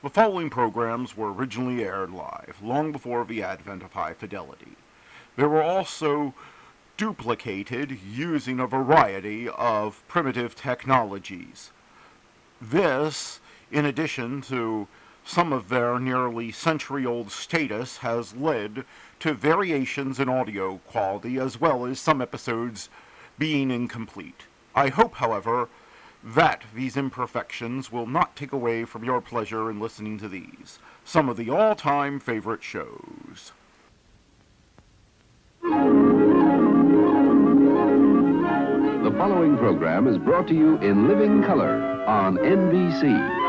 The following programs were originally aired live, long before the advent of high fidelity. They were also duplicated using a variety of primitive technologies. This, in addition to some of their nearly century-old status, has led to variations in audio quality as well as some episodes being incomplete. I hope, however, that these imperfections will not take away from your pleasure in listening to these, some of the all-time favorite shows. The following program is brought to you in living color on NBC.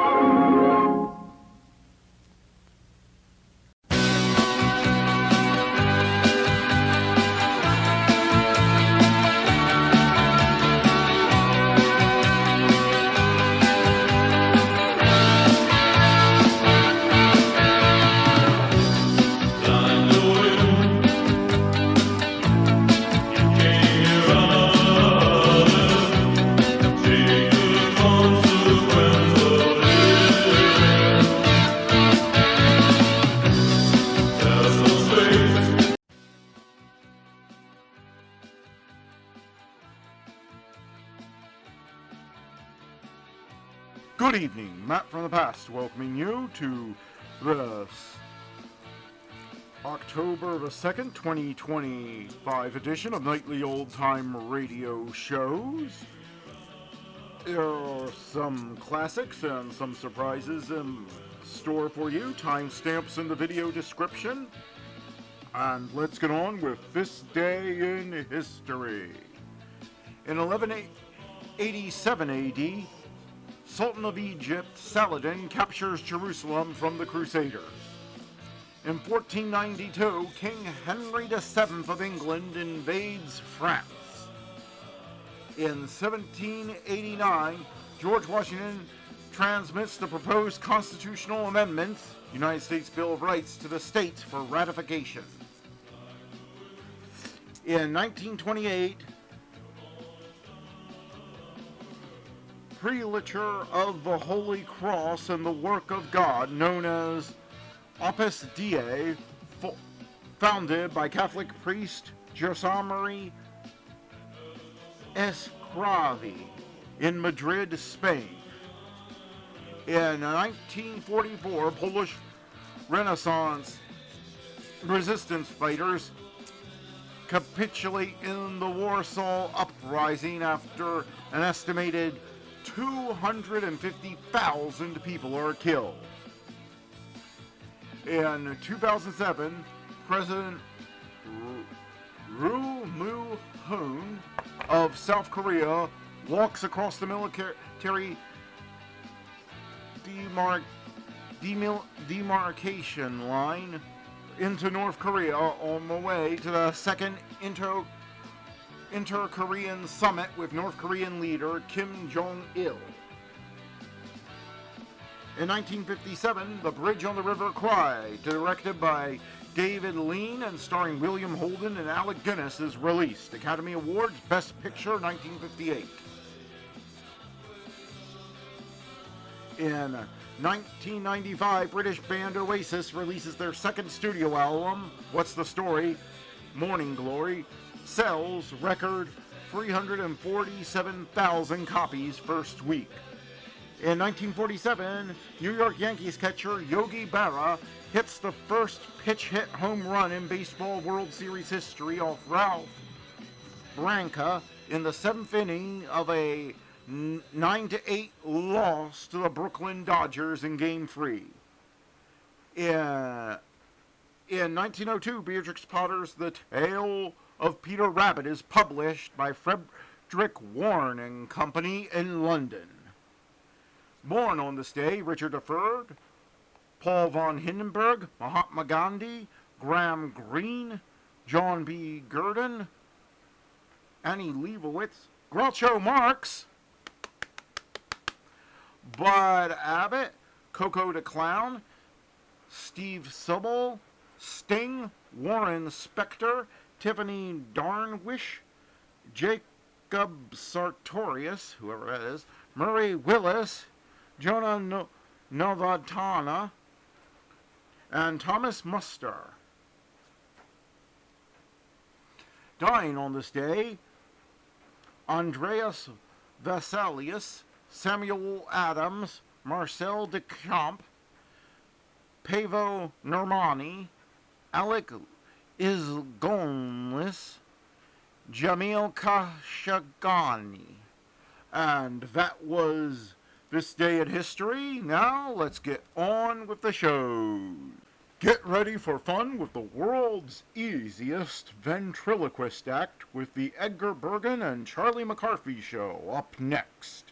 Good evening, Matt from the past, welcoming you to this October the 2nd, 2025 edition of Nightly Old Time Radio Shows. There are some classics and some surprises in store for you, timestamps in the video description. And let's get on with this day in history. In 1187 AD, Sultan of Egypt, Saladin, captures Jerusalem from the Crusaders. In 1492, King Henry VII of England invades France. In 1789, George Washington transmits the proposed constitutional amendment, United States Bill of Rights, to the states for ratification. In 1928, prelature of the Holy Cross and the work of God, known as Opus Dei, founded by Catholic priest José Escravi in Madrid, Spain. In 1944, Polish Renaissance resistance fighters capitulate in the Warsaw Uprising after an estimated 250,000 people are killed. In 2007, President Roh Moo-hoon of South Korea walks across the military demarcation line into North Korea on the way to the second Inter-Korean Summit with North Korean leader Kim Jong-il. In 1957, The Bridge on the River Kwai, directed by David Lean and starring William Holden and Alec Guinness, is released. Academy Awards, Best Picture, 1958. In 1995, British band Oasis releases their second studio album, What's the Story? Morning Glory, sells record 347,000 copies first week. In 1947, New York Yankees catcher Yogi Berra hits the first pitch hit home run in baseball World Series history off Ralph Branca in the 7th inning of a 9-8 loss to the Brooklyn Dodgers in Game 3. In 1902, Beatrix Potter's The Tale of Peter Rabbit is published by Frederick Warne and Company in London. Born on this day, Richard III, Paul von Hindenburg, Mahatma Gandhi, Graham Greene, John B. Gurdon, Annie Leibovitz, Groucho Marx, Bud Abbott, Coco the Clown, Steve Subble, Sting, Warren Spector, Tiffany Darnwish, Jacob Sartorius, whoever that is, Murray Willis, Jonah Novatana, and Thomas Muster. Dying on this day, Andreas Vesalius, Samuel Adams, Marcel Decamp, Pavo Normani, Alec Isgonlis, Jamil Khashoggi. And that was this day in history. Now let's get on with the show. Get ready for fun with the world's easiest ventriloquist act with the Edgar Bergen and Charlie McCarthy show up next.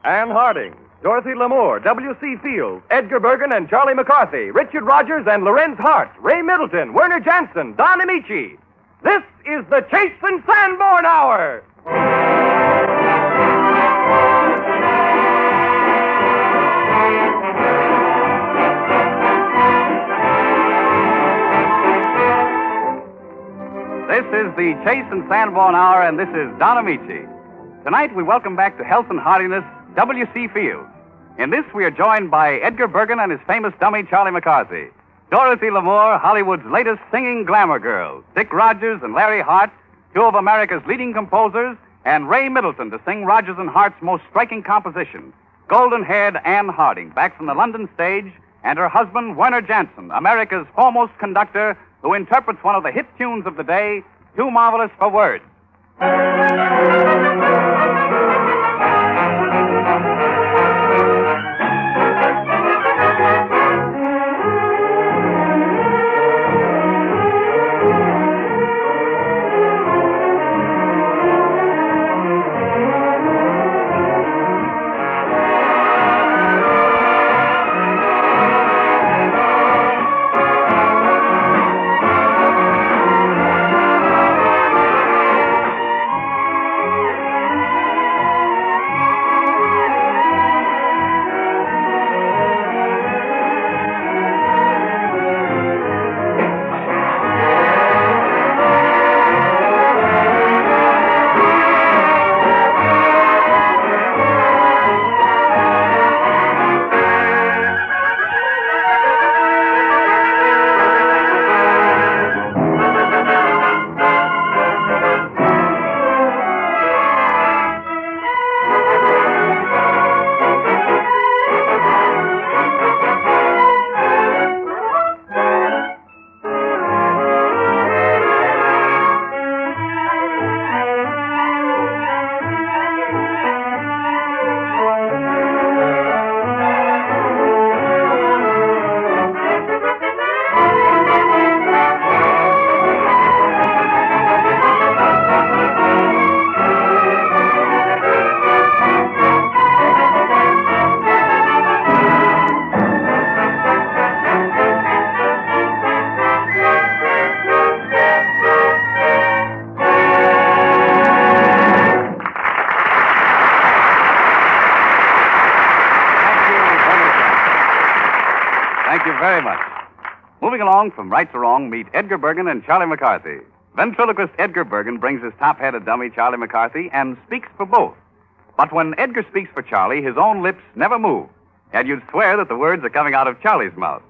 Ann Harding, Dorothy Lamour, W.C. Fields, Edgar Bergen and Charlie McCarthy, Richard Rogers and Lorenz Hart, Ray Middleton, Werner Jansen, Don Amici. This is the Chase and Sanborn Hour. This is the Chase and Sanborn Hour, and this is Don Amici. Tonight we welcome back to health and heartiness W.C. Fields. In this we are joined by Edgar Bergen and his famous dummy Charlie McCarthy, Dorothy Lamour, Hollywood's latest singing glamour girls, Dick Rogers and Larry Hart, two of America's leading composers, and Ray Middleton to sing Rogers and Hart's most striking composition, golden-haired Ann Harding, back from the London stage, and her husband Werner Jansen, America's foremost conductor, who interprets one of the hit tunes of the day, Too Marvelous for Words. Thank you very much. Moving along from right to wrong, meet Edgar Bergen and Charlie McCarthy. Ventriloquist Edgar Bergen brings his top-headed dummy, Charlie McCarthy, and speaks for both. But when Edgar speaks for Charlie, his own lips never move, and you'd swear that the words are coming out of Charlie's mouth.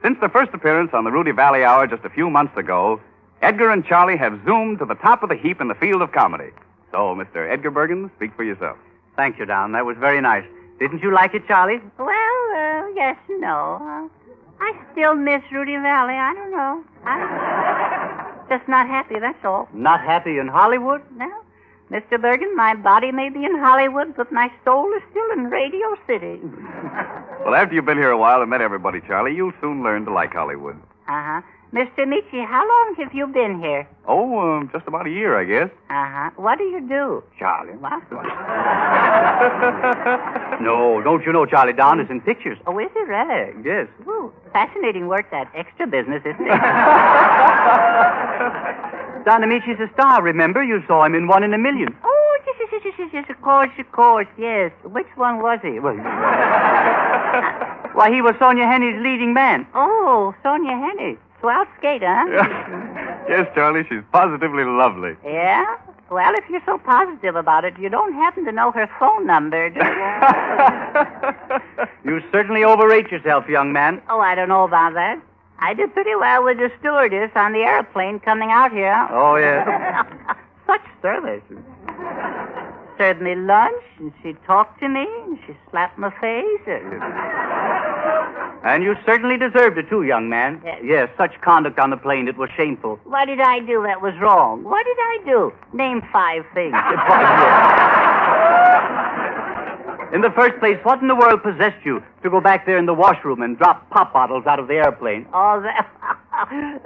Since their first appearance on the Rudy Valley Hour just a few months ago, Edgar and Charlie have zoomed to the top of the heap in the field of comedy. So, Mr. Edgar Bergen, speak for yourself. Thank you, Don. That was very nice. Didn't you like it, Charlie? Well, yes and no. I still miss Rudy Valley. I don't know. Just not happy, that's all. Not happy in Hollywood? No. Mr. Bergen, my body may be in Hollywood, but my soul is still in Radio City. Well, after you've been here a while and met everybody, Charlie, you'll soon learn to like Hollywood. Uh-huh. Mr. Michi, how long have you been here? Oh, just about a year, I guess. Uh-huh. What do you do? Charlie. What? No, don't you know Charlie Don is in pictures? Oh, is it really? Yes. Ooh, fascinating work, that extra business, isn't it? Don Amici's a star, remember? You saw him in One in a Million. Oh, yes, of course, yes. Which one was he? Well, why, he was Sonia Henny's leading man. Oh, Sonia Henny. Swell skate, huh? Yes, Charlie, she's positively lovely. Yeah? Well, if you're so positive about it, you don't happen to know her phone number, do you? You certainly overrate yourself, young man. Oh, I don't know about that. I did pretty well with the stewardess on the airplane coming out here. Oh, yes. Such service. Served me lunch, and she talked to me, and she slapped my face. And you certainly deserved it, too, young man. Yes, such conduct on the plane, it was shameful. What did I do that was wrong? What did I do? Name 5 things. In the first place, what in the world possessed you to go back there in the washroom and drop pop bottles out of the airplane? Oh, that.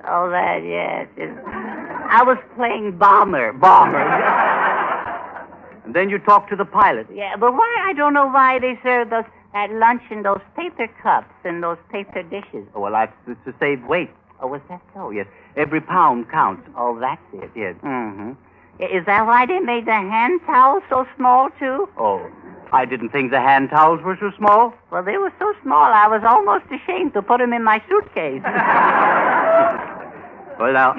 Oh, that, yes. I was playing bomber. And then you talked to the pilot. Yeah, but why? I don't know why they serve those at lunch in those paper cups and those paper dishes. Oh, well, that's to save weight. Oh, was that so? Yes, every pound counts. Oh, that's it. Yes. Mm-hmm. Is that why they made the hand towels so small, too? Oh, I didn't think the hand towels were so small. Well, they were so small, I was almost ashamed to put them in my suitcase. Well, now,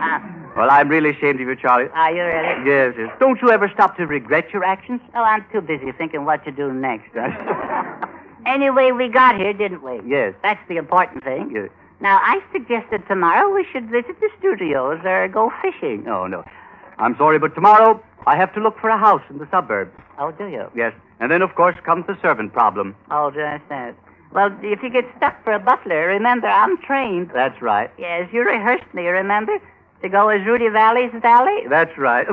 I'm really ashamed of you, Charlie. Are you really? Yes. Don't you ever stop to regret your actions? Oh, I'm too busy thinking what to do next. Anyway, we got here, didn't we? Yes. That's the important thing. Yes. Now, I suggested tomorrow we should visit the studios or go fishing. No. I'm sorry, but tomorrow I have to look for a house in the suburbs. Oh, do you? Yes. And then, of course, comes the servant problem. Oh, that's that. Well, if you get stuck for a butler, remember, I'm trained. That's right. Yes, you rehearsed me, remember? To go as Rudy Valley's valet? That's right.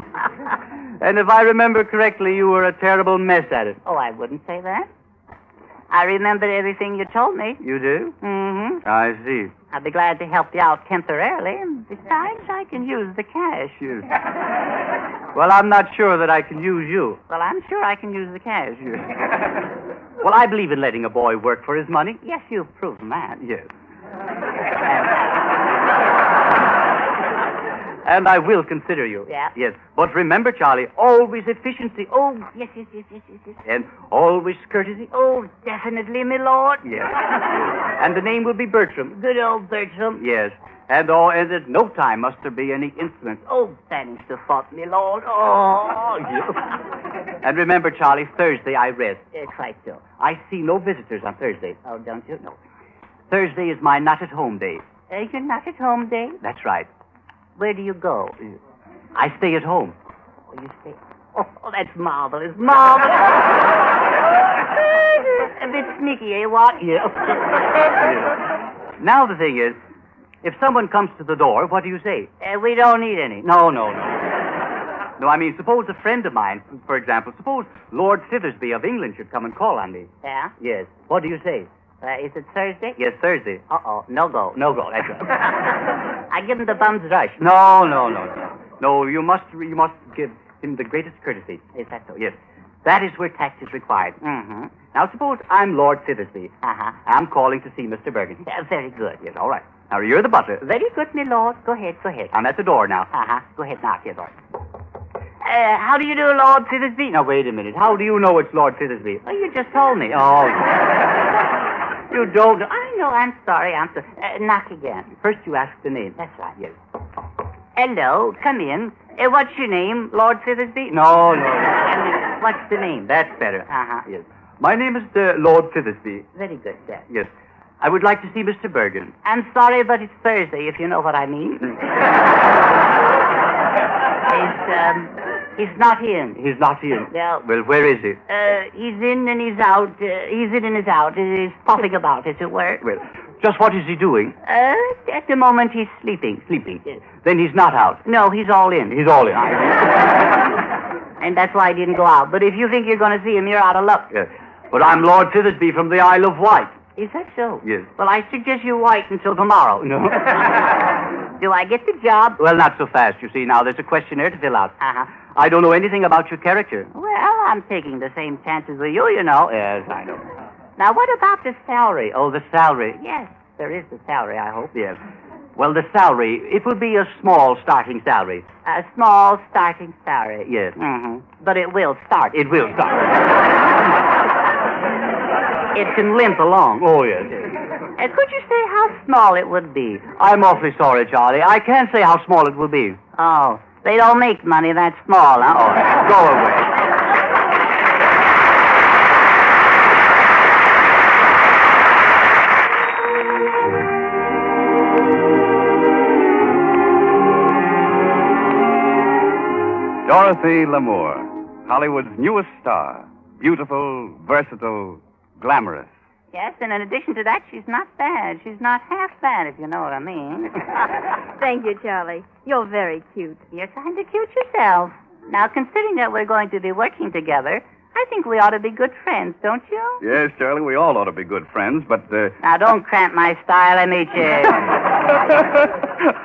And if I remember correctly, you were a terrible mess at it. Oh, I wouldn't say that. I remember everything you told me. You do? Mm-hmm. I see. I'd be glad to help you out temporarily. And besides, I can use the cash. Yes. Well, I'm not sure that I can use you. Well, I'm sure I can use the cash. Well, I believe in letting a boy work for his money. Yes, you've proven that. Yes. And I will consider you. Yeah? Yes. But remember, Charlie, always efficiency. Oh, yes. And always courtesy. Oh, definitely, my lord. Yes. And the name will be Bertram. Good old Bertram. Yes. And at no time must there be any incident. Oh, thanks to fault, my lord. Oh, And remember, Charlie, Thursday I rest. Quite so. I see no visitors on Thursday. Oh, don't you? No. Thursday is my not-at-home day. You're not at home, Dave? That's right. Where do you go? I stay at home. Oh, you stay... Oh, that's marvelous. Marvelous. A bit sneaky, eh, what? Yeah. Now the thing is, if someone comes to the door, what do you say? We don't need any. No. No, I mean, suppose a friend of mine, for example, suppose Lord Sithersby of England should come and call on me. Yeah? Yes. What do you say? Is it Thursday? Yes, Thursday. Uh-oh. No go. No go, that's right. I give him the bum's rush. No. No, you must give him the greatest courtesy. Is that so? Yes. That is where tact is required. Mm-hmm. Now, suppose I'm Lord Sithersby. Uh-huh. I'm calling to see Mr. Bergen. Very good. Yes, all right. Now, you're the butler. Very good, my lord. Go ahead. I'm at the door now. Uh-huh. Go ahead, knock. Yes, all right. How do you do, Lord Sithersby? Now, wait a minute. How do you know it's Lord Sithersby? Oh, you just told me. Oh, you don't. I know. I'm sorry. Knock again. First, you ask the name. That's right. Yes. Hello. Come in. What's your name, Lord Sithersby? No. What's the name? That's better. Uh-huh. Yes. My name is Lord Sithersby. Very good, sir. Yes. I would like to see Mr. Bergen. I'm sorry, but it's Thursday, if you know what I mean. He's not in. He's not in? No. Well, where is he? He's in and he's out. He's in and he's out. He's puffing about, as it were. Well, just what is he doing? At the moment, he's sleeping. Sleeping? Yes. Then he's not out. No, he's all in. He's all in. And that's why I didn't go out. But if you think you're going to see him, you're out of luck. Yes. But I'm Lord Sithersby from the Isle of Wight. Is that so? Yes. Well, I suggest you wait until tomorrow. No. Do I get the job? Well, not so fast, you see. Now, there's a questionnaire to fill out. Uh-huh. I don't know anything about your character. Well, I'm taking the same chances with you know. Yes, I know. Now, what about the salary? Oh, the salary. Yes, there is the salary, I hope. Yes. Well, the salary, it will be a small starting salary. A small starting salary. Yes. Mm-hmm. But it will start. It will start. It can limp along. Oh, yes. Could you say how small it would be? I'm awfully sorry, Charlie. I can't say how small it will be. Oh, They don't make money that small, huh? Oh, go away. Dorothy Lamour, Hollywood's newest star. Beautiful, versatile, glamorous. Yes, and in addition to that, she's not bad. She's not half bad, if you know what I mean. Thank you, Charlie. You're very cute. You're kind of cute yourself. Now, considering that we're going to be working together, I think we ought to be good friends, don't you? Yes, Charlie, we all ought to be good friends, but, Now, don't cramp my style, Amici.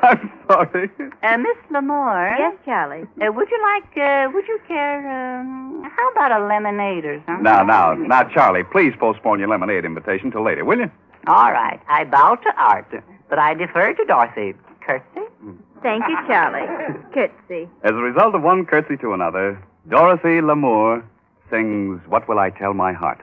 I'm sorry. Miss Lamour. Yes, Charlie. Would you care, how about a lemonade or something? Now, Charlie, please postpone your lemonade invitation till later, will you? All right. I bow to art, but I defer to Dorothy. Curtsy? Thank you, Charlie. Curtsy. As a result of one curtsy to another, Dorothy Lamour sings What Will I Tell My Heart?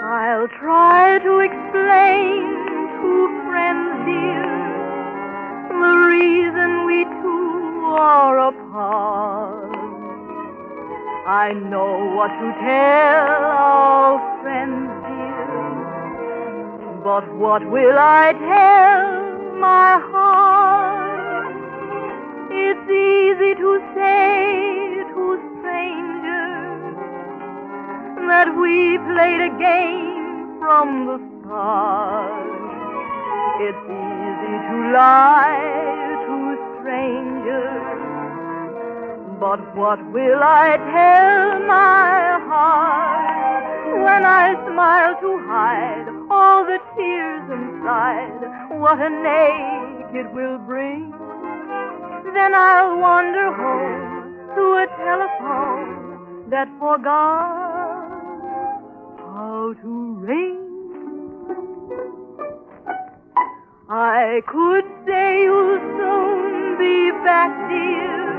I'll try to explain to friends dear the reason we two are apart. I know what to tell our friends dear, but what will I tell my heart? It's easy to say to strangers that we played a game from the start. It's easy to lie to strangers, but what will I tell my heart when I smile to hide all the tears inside? What an ache it will bring. Then I'll wander home to a telephone that forgot how to ring. I could say you'll soon be back, dear,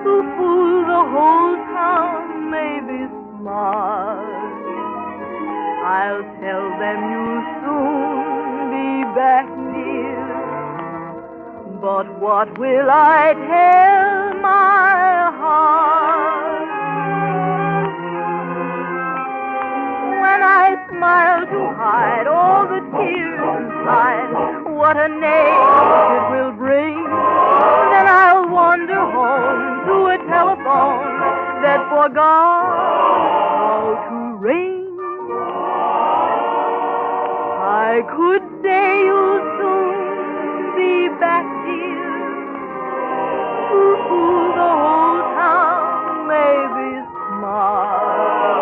to fool the whole town, maybe smart. I'll tell them you'll soon be back, dear, but what will I tell my heart? When I smile to hide all the tears inside, what a ache it will bring. Then I'll wander home to a telephone that forgot how to ring. I could say you'll soon be back, dear, to fool the whole town, maybe smart.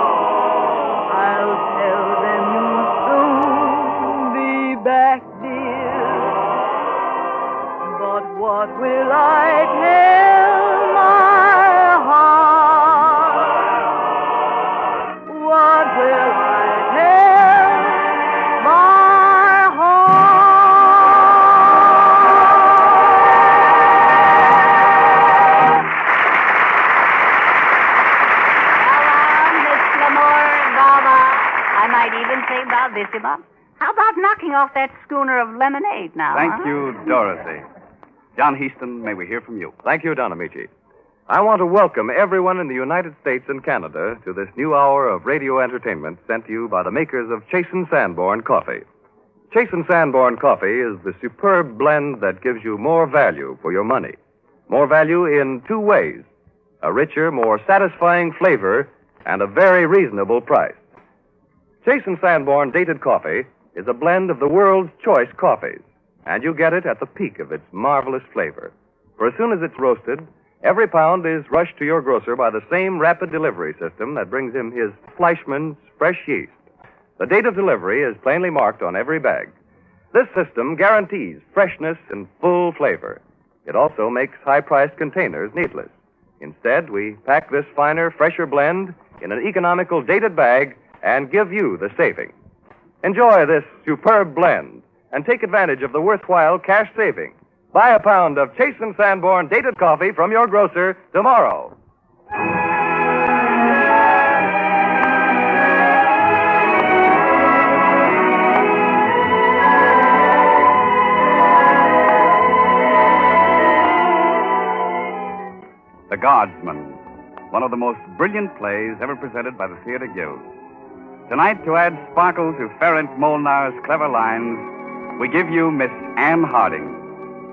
I'll tell them you'll soon be back, dear, but what will I tell my heart? What will I tell my heart? Miss Lamour, Baba. I might even say bravissima. How about knocking off that schooner of lemonade now? Thank you, Dorothy. John Heaston, may we hear from you? Thank you, Don Amici. I want to welcome everyone in the United States and Canada to this new hour of radio entertainment sent to you by the makers of Chase & Sanborn Coffee. Chase & Sanborn Coffee is the superb blend that gives you more value for your money. More value in two ways: a richer, more satisfying flavor and a very reasonable price. Chase & Sanborn Dated Coffee is a blend of the world's choice coffees, and you get it at the peak of its marvelous flavor. For as soon as it's roasted, every pound is rushed to your grocer by the same rapid delivery system that brings him his Fleischmann's fresh yeast. The date of delivery is plainly marked on every bag. This system guarantees freshness and full flavor. It also makes high-priced containers needless. Instead, we pack this finer, fresher blend in an economical dated bag and give you the saving. Enjoy this superb blend and take advantage of the worthwhile cash saving. Buy a pound of Chase & Sanborn Dated Coffee from your grocer tomorrow. Guardsman, one of the most brilliant plays ever presented by the Theatre Guild. Tonight, to add sparkle to Ferenc Molnar's clever lines, we give you Miss Anne Harding.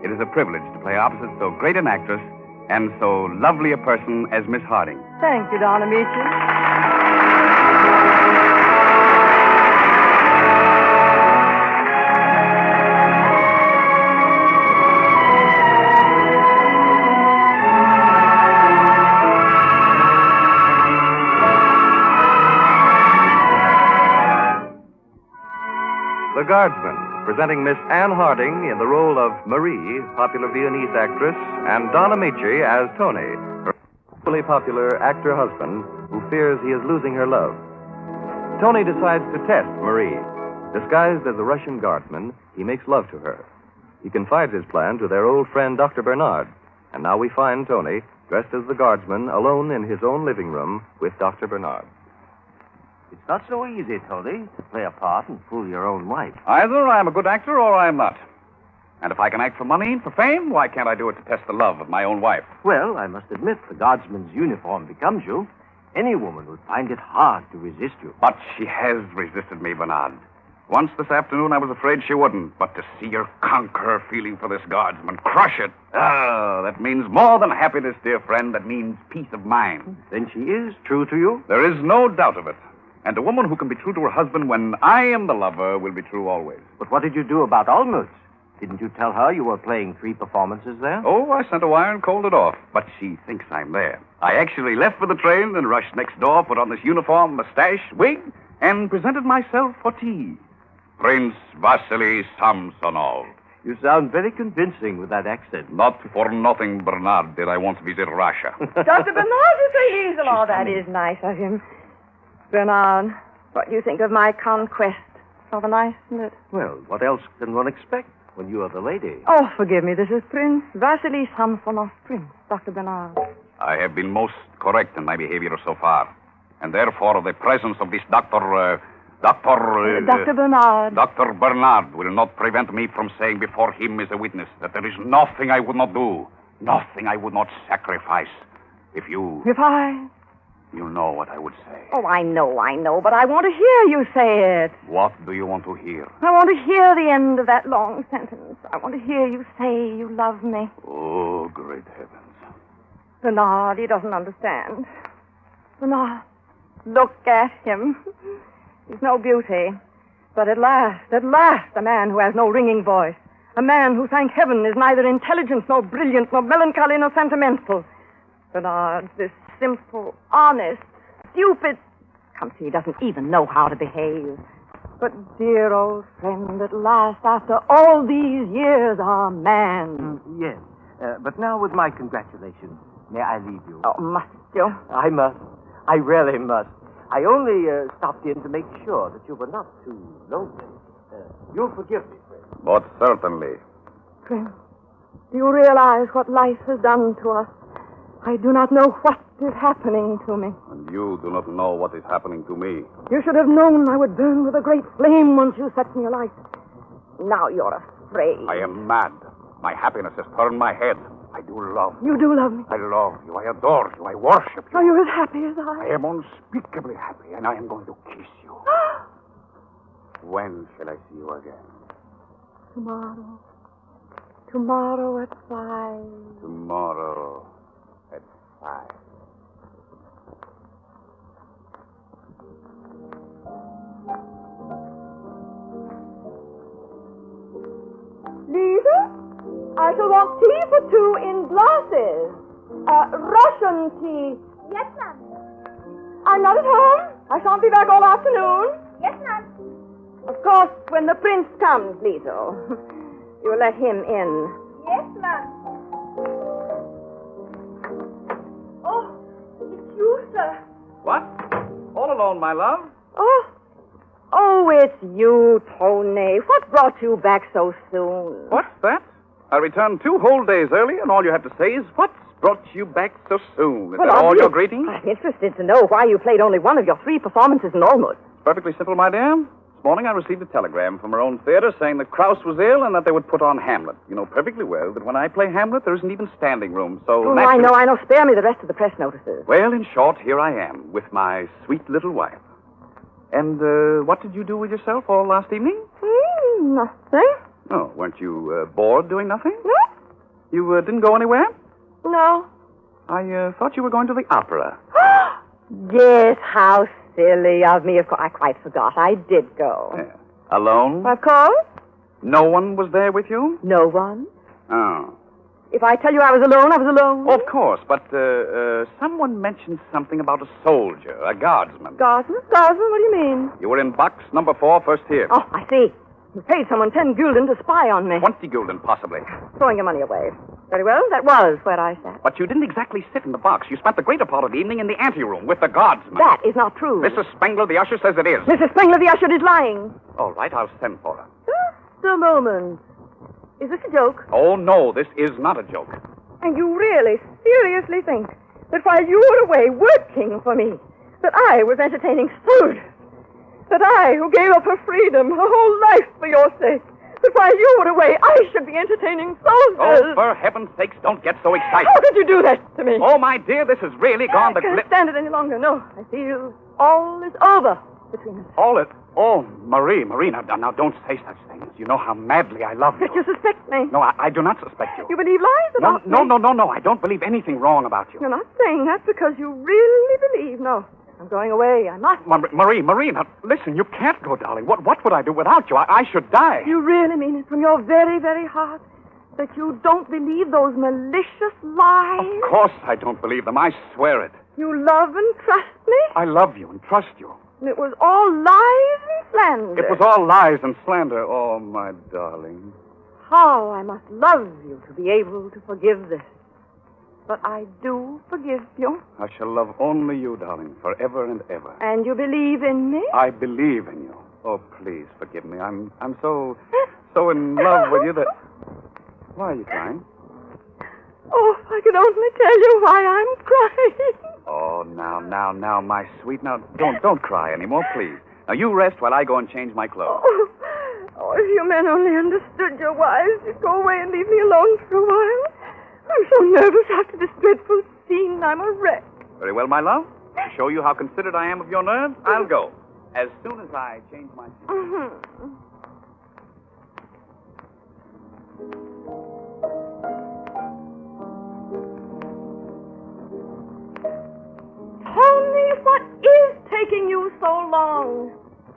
It is a privilege to play opposite so great an actress and so lovely a person as Miss Harding. Thank you, Donna Meacham. The Guardsman, presenting Miss Anne Harding in the role of Marie, popular Viennese actress, and Donna Magee as Tony, her equally popular actor-husband who fears he is losing her love. Tony decides to test Marie. Disguised as a Russian guardsman, he makes love to her. He confides his plan to their old friend, Dr. Bernard. And now we find Tony, dressed as the guardsman, alone in his own living room with Dr. Bernard. It's not so easy, Tony, to play a part and fool your own wife. Either I'm a good actor or I'm not. And if I can act for money and for fame, why can't I do it to test the love of my own wife? Well, I must admit the guardsman's uniform becomes you. Any woman would find it hard to resist you. But she has resisted me, Bernard. Once this afternoon, I was afraid she wouldn't. But to see her conquer her feeling for this guardsman, crush it, that means more than happiness, dear friend. That means peace of mind. Then she is true to you? There is no doubt of it. And a woman who can be true to her husband when I am the lover will be true always. But what did you do about Olmutz? Didn't you tell her you were playing 3 performances there? Oh, I sent a wire and called it off. But she thinks I'm there. I actually left for the train and rushed next door, put on this uniform, mustache, wig, and presented myself for tea. Prince Vasily Samsonov. You sound very convincing with that accent. Not for nothing, Bernard, did I once visit Russia. Dr. Bernard is so easy. Oh, that is nice of him. Bernard, what do you think of my conquest? Rather nice, isn't it? Well, what else can one expect when you are the lady? Oh, forgive me. This is Prince Vasily Samsonov, Prince, Dr. Bernard. I have been most correct in my behavior so far. And therefore, the presence of this Dr. Bernard. Dr. Bernard will not prevent me from saying before him as a witness that there is nothing I would not do, nothing I would not sacrifice. If I... You know what I would say. Oh, I know, but I want to hear you say it. What do you want to hear? I want to hear the end of that long sentence. I want to hear you say you love me. Oh, great heavens. Bernard, he doesn't understand. Bernard, look at him. He's no beauty. But at last, a man who has no ringing voice. A man who, thank heaven, is neither intelligent, nor brilliant, nor melancholy, nor sentimental. Bernard, this simple, honest, stupid... Come see, he doesn't even know how to behave. But, dear old friend, at last, after all these years, our man. Yes, but now with my congratulations, may I leave you? Oh, must you? I must. I really must. I only stopped in to make sure that you were not too lonely. You'll forgive me, friend. But certainly. Friend, do you realize what life has done to us? I do not know what is happening to me. And you do not know what is happening to me. You should have known I would burn with a great flame once you set me alight. Now you're afraid. I am mad. My happiness has turned my head. I do love you. You do love me? I love you. I adore you. I worship you. Are you as happy as I? I am unspeakably happy, and I am going to kiss you. When shall I see you again? Tomorrow. Tomorrow at 5. Tomorrow at 5. Lisa, I shall want tea for 2 in glasses. Russian tea. Yes, ma'am. I'm not at home. I shan't be back all afternoon. Yes, ma'am. Of course, when the prince comes, Lisa, you'll let him in. Yes, ma'am. Oh, it's you, sir. What? All alone, my love? Oh, it's you, Tony. What brought you back so soon? What's that? I returned 2 whole days early, and all you have to say is, what's brought you back so soon? Is that all your greeting? I'm interested to know why you played only one of your 3 performances in Olmutz. Perfectly simple, my dear. morning I received a telegram from our own theater saying that Krauss was ill and that they would put on Hamlet. You know perfectly well that when I play Hamlet, there isn't even standing room, so... Oh, I know. Spare me the rest of the press notices. Well, in short, here I am with my sweet little wife. And what did you do with yourself all last evening? Nothing. Oh, weren't you bored doing nothing? No. You didn't go anywhere? No. I thought you were going to the opera. Yes, how silly of me. Of course, I quite forgot. I did go. Yeah. Alone? Of course. No one was there with you? No one. Oh. If I tell you I was alone, I was alone. Of course, but someone mentioned something about a soldier, a guardsman. Guardsman? Guardsman? What do you mean? You were in box number 4, first here. Oh, I see. You paid someone 10 gulden to spy on me. 20 gulden, possibly. Throwing your money away. Very well, that was where I sat. But you didn't exactly sit in the box. You spent the greater part of the evening in the anteroom with the guardsman. That is not true. Mrs. Spengler, the usher, says it is. Mrs. Spengler, the usher, is lying. All right, I'll send for her. Just a moment. Is this a joke? Oh, no, this is not a joke. And you really, seriously think that while you were away working for me, that I was entertaining soldiers? That I, who gave up her freedom, her whole life for your sake, that while you were away, I should be entertaining soldiers? Oh, for heaven's sakes, don't get so excited. How could you do that to me? Oh, my dear, this has really gone the... I can't stand it any longer. No, I feel all is over between us. All it... Oh, Marie, now don't say such things. You know how madly I love you. That you suspect me? No, I do not suspect you. You believe lies about me? No. I don't believe anything wrong about you. You're not saying that because you really believe. No. I'm going away. I must. Marie, now, listen, you can't go, darling. What would I do without you? I should die. You really mean it from your very, very heart that you don't believe those malicious lies? Of course I don't believe them. I swear it. You love and trust me? I love you and trust you. And it was all lies and slander. It was all lies and slander. Oh, my darling. How I must love you to be able to forgive this. But I do forgive you. I shall love only you, darling, forever and ever. And you believe in me? I believe in you. Oh, please forgive me. I'm so in love with you that... Why are you crying? Oh, if I could only tell you why I'm crying. Oh, now, my sweet. Now, don't cry anymore, please. Now, you rest while I go and change my clothes. Oh, if you men only understood your wives, you'd go away and leave me alone for a while. I'm so nervous after this dreadful scene. I'm a wreck. Very well, my love. To show you how considerate I am of your nerves, I'll go. As soon as I change my... Tony, what is taking you so long?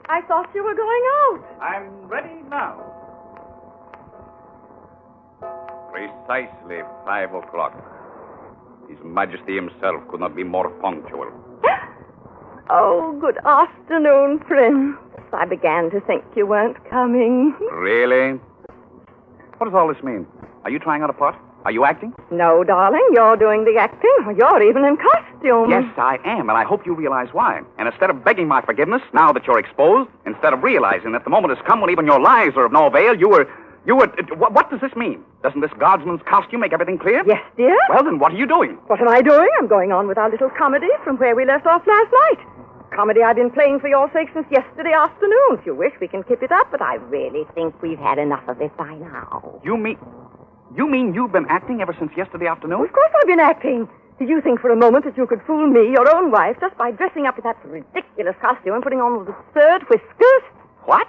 I thought you were going out. I'm ready now. Precisely 5 o'clock. His Majesty himself could not be more punctual. Oh, good afternoon, Prince. I began to think you weren't coming. Really? What does all this mean? Are you trying out a part? Are you acting? No, darling, you're doing the acting. You're even in costume. Yes, I am, and I hope you realize why. And instead of begging my forgiveness, now that you're exposed, instead of realizing that the moment has come when even your lies are of no avail, you were... What does this mean? Doesn't this guardsman's costume make everything clear? Yes, dear. Well, then what are you doing? What am I doing? I'm going on with our little comedy from where we left off last night. Comedy I've been playing for your sake since yesterday afternoon. If you wish, we can keep it up, but I really think we've had enough of it by now. You mean you've been acting ever since yesterday afternoon? Of course I've been acting. Did you think for a moment that you could fool me, your own wife, just by dressing up in that ridiculous costume and putting on those absurd whiskers? What?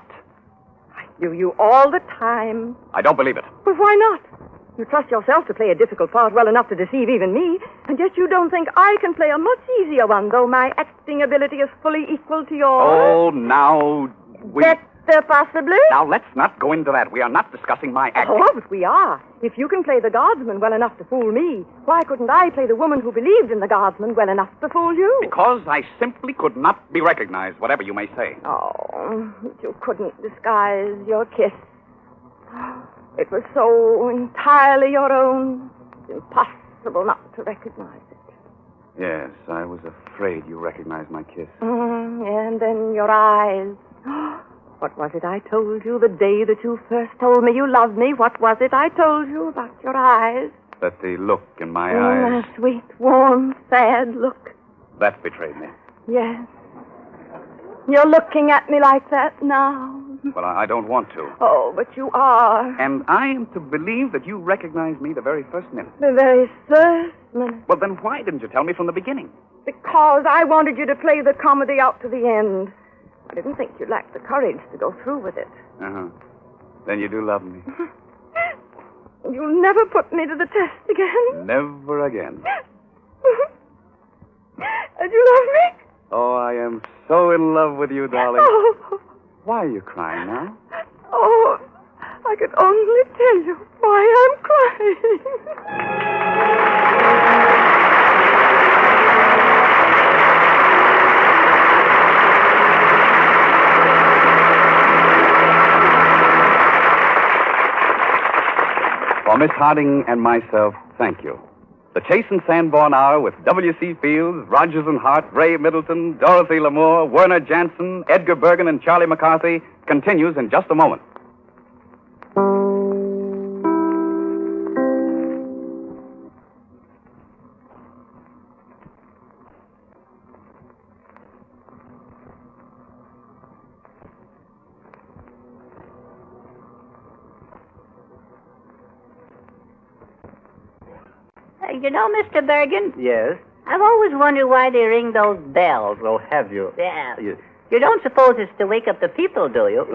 I knew you all the time. I don't believe it. Well, why not? You trust yourself to play a difficult part well enough to deceive even me, and yet you don't think I can play a much easier one, though my acting ability is fully equal to yours. Oh, now Better, possibly? Now, let's not go into that. We are not discussing my acting. Oh, but we are. If you can play the guardsman well enough to fool me, why couldn't I play the woman who believed in the guardsman well enough to fool you? Because I simply could not be recognized, whatever you may say. Oh, you couldn't disguise your kiss. It was so entirely your own. It's impossible not to recognize it. Yes, I was afraid you recognized my kiss. And then your eyes. What was it I told you the day that you first told me you loved me? What was it I told you about your eyes? That the look in my eyes... A sweet, warm, sad look. That betrayed me. Yes. You're looking at me like that now. Well, I don't want to. Oh, but you are. And I am to believe that you recognized me the very first minute. The very first minute. Well, then why didn't you tell me from the beginning? Because I wanted you to play the comedy out to the end. I didn't think you lacked the courage to go through with it. Uh-huh. Then you do love me. You'll never put me to the test again. Never again. And you love me? Oh, I am so in love with you, darling. Oh. Why are you crying now? Oh, I could only tell you why I'm crying. For Miss Harding and myself, thank you. The Chase and Sanborn Hour with W.C. Fields, Rogers and Hart, Ray Middleton, Dorothy Lamour, Werner Jansen, Edgar Bergen, and Charlie McCarthy continues in just a moment. You know, Mr. Bergen, Yes? I've always wondered why they ring those bells. Oh, have you? Yeah. You don't suppose it's to wake up the people, do you?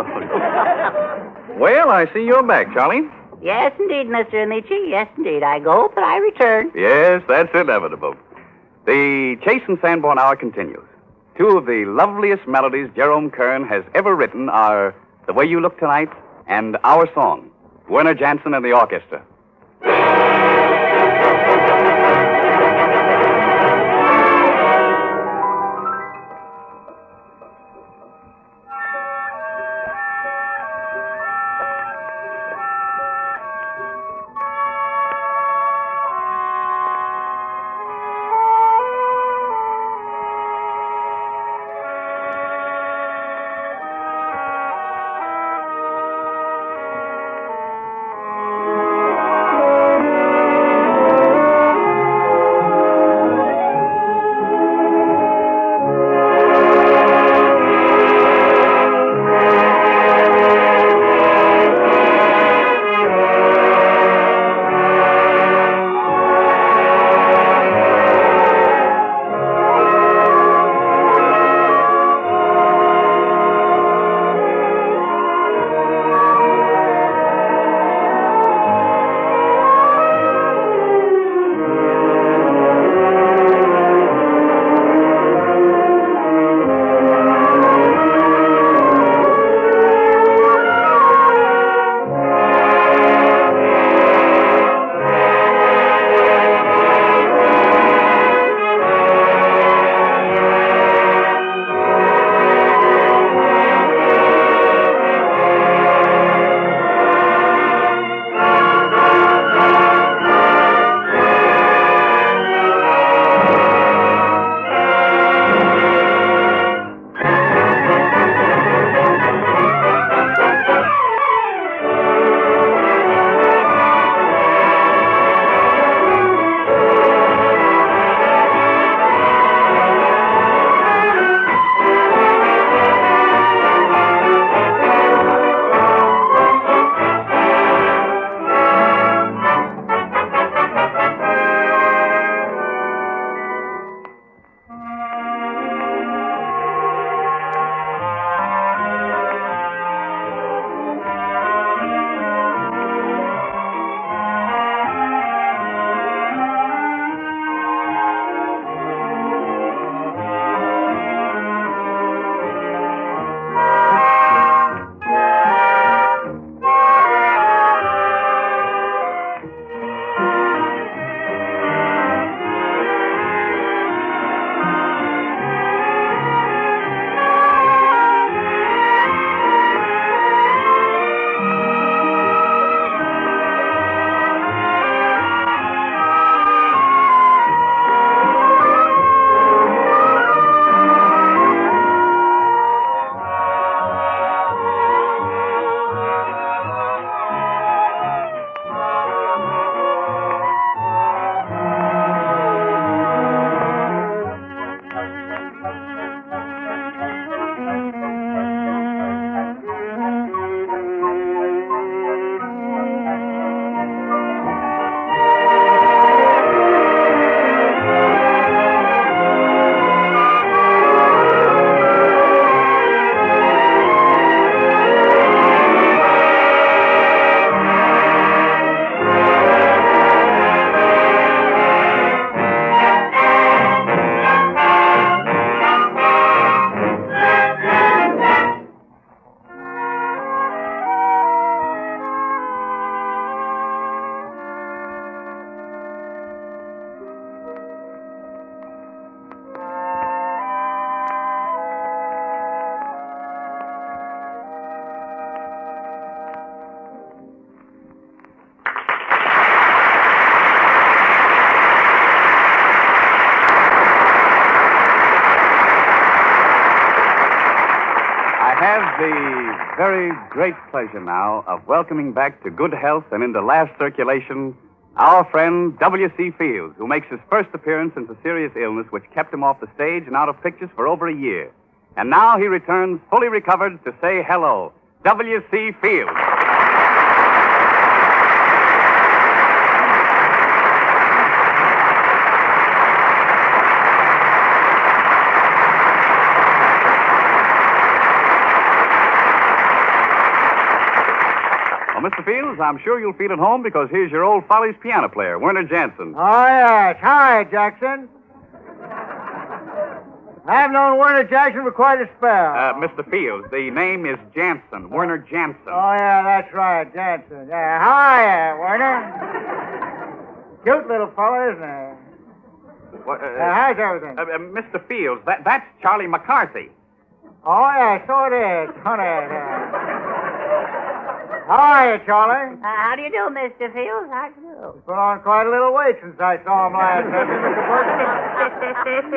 Well, I see you're back, Charlie. Yes, indeed, Mr. Amici. Yes, indeed. I go, but I return. Yes, that's inevitable. The Chase and Sanborn Hour continues. Two of the loveliest melodies Jerome Kern has ever written are The Way You Look Tonight and Our Song, Werner Jansen and the orchestra. have the very great pleasure now of welcoming back to good health and into last circulation our friend W.C. Fields, who makes his first appearance since a serious illness which kept him off the stage and out of pictures for over a year. And now he returns fully recovered to say hello. W.C. Fields. Well, Mr. Fields, I'm sure you'll feel at home because here's your old Follies piano player, Werner Jansen. Oh, yes. Hi, Jackson. I've known Werner Jackson for quite a spell. Mr. Fields, the name is Jansen, Werner Jansen. Oh, yeah, that's right, Jansen. Yeah, hi, Werner. Cute little fellow, isn't he? What, how's everything? Mr. Fields, that's Charlie McCarthy. Oh, yeah, so it is. How are you, Charlie? How do you do, Mr. Fields? How do you do? He's put on quite a little weight since I saw him last time, Mr.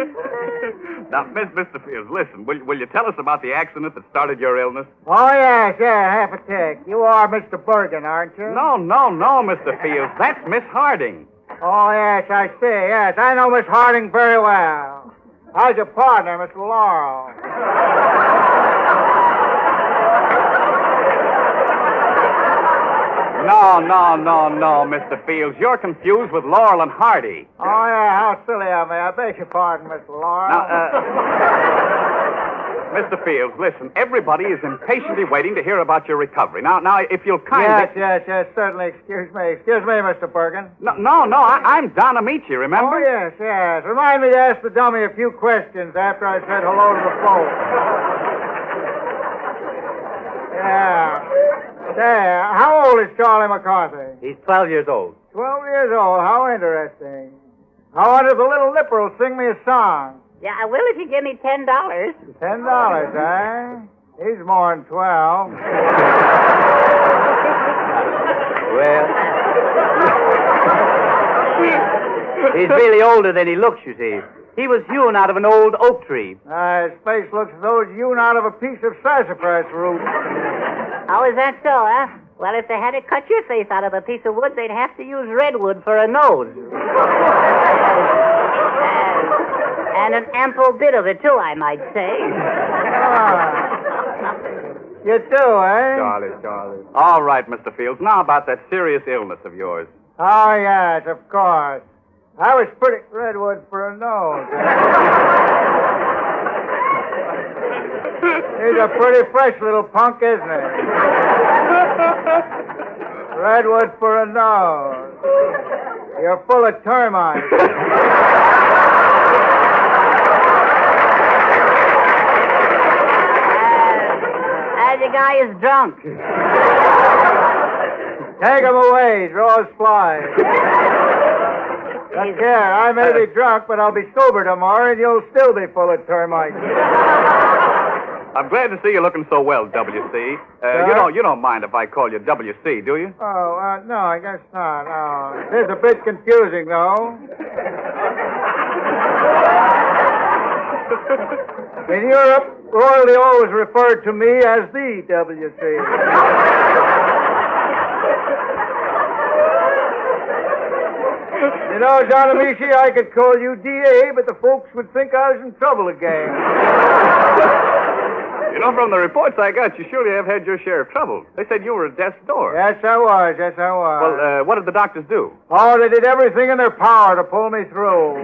Bergen. Now, Mr. Fields, listen. Will you tell us about the accident that started your illness? Oh, yes, half a tick. You are Mr. Bergen, aren't you? No, Mr. Fields. That's Miss Harding. Oh, yes, I see. Yes, I know Miss Harding very well. How's your partner, Mr. Laurel? No, Mr. Fields. You're confused with Laurel and Hardy. Oh, yeah, how silly of me. I beg your pardon, Mr. Laurel. Now, Mr. Fields, listen. Everybody is impatiently waiting to hear about your recovery. Now, if you'll kindly... Yes, certainly. Excuse me, Mr. Bergen. No, I'm Don Amici, remember? Oh, yes. Remind me to ask the dummy a few questions after I said hello to the folks. Yeah. There. How old is Charlie McCarthy? He's 12 years old. 12 years old. How interesting. I wonder if the little nipper will sing me a song. Yeah, I will if you give me $10. $10, eh? He's more than 12. Well, he's really older than he looks, you see. He was hewn out of an old oak tree. His face looks as though it's hewn out of a piece of sassafras root. How is that so, huh? Well, if they had to cut your face out of a piece of wood, they'd have to use redwood for a nose. And an ample bit of it, too, I might say. You too, eh? Charlie. All right, Mr. Fields. Now about that serious illness of yours. Oh, yes, of course. I was pretty redwood for a nose. He's a pretty fresh little punk, isn't he? Redwood for a nose. You're full of termites. And the guy is drunk. Take him away. Draw his flies. Take care. I may be drunk, but I'll be sober tomorrow, and you'll still be full of termites. I'm glad to see you looking so well, W.C. You don't mind if I call you W.C., do you? Oh, no, I guess not. Oh, it is a bit confusing, though. In Europe, royalty always referred to me as the W.C. You know, John Amici, I could call you D.A., but the folks would think I was in trouble again. You know, from the reports I got, you surely have had your share of trouble. They said you were at death's door. Yes, I was. Well, what did the doctors do? Oh, they did everything in their power to pull me through.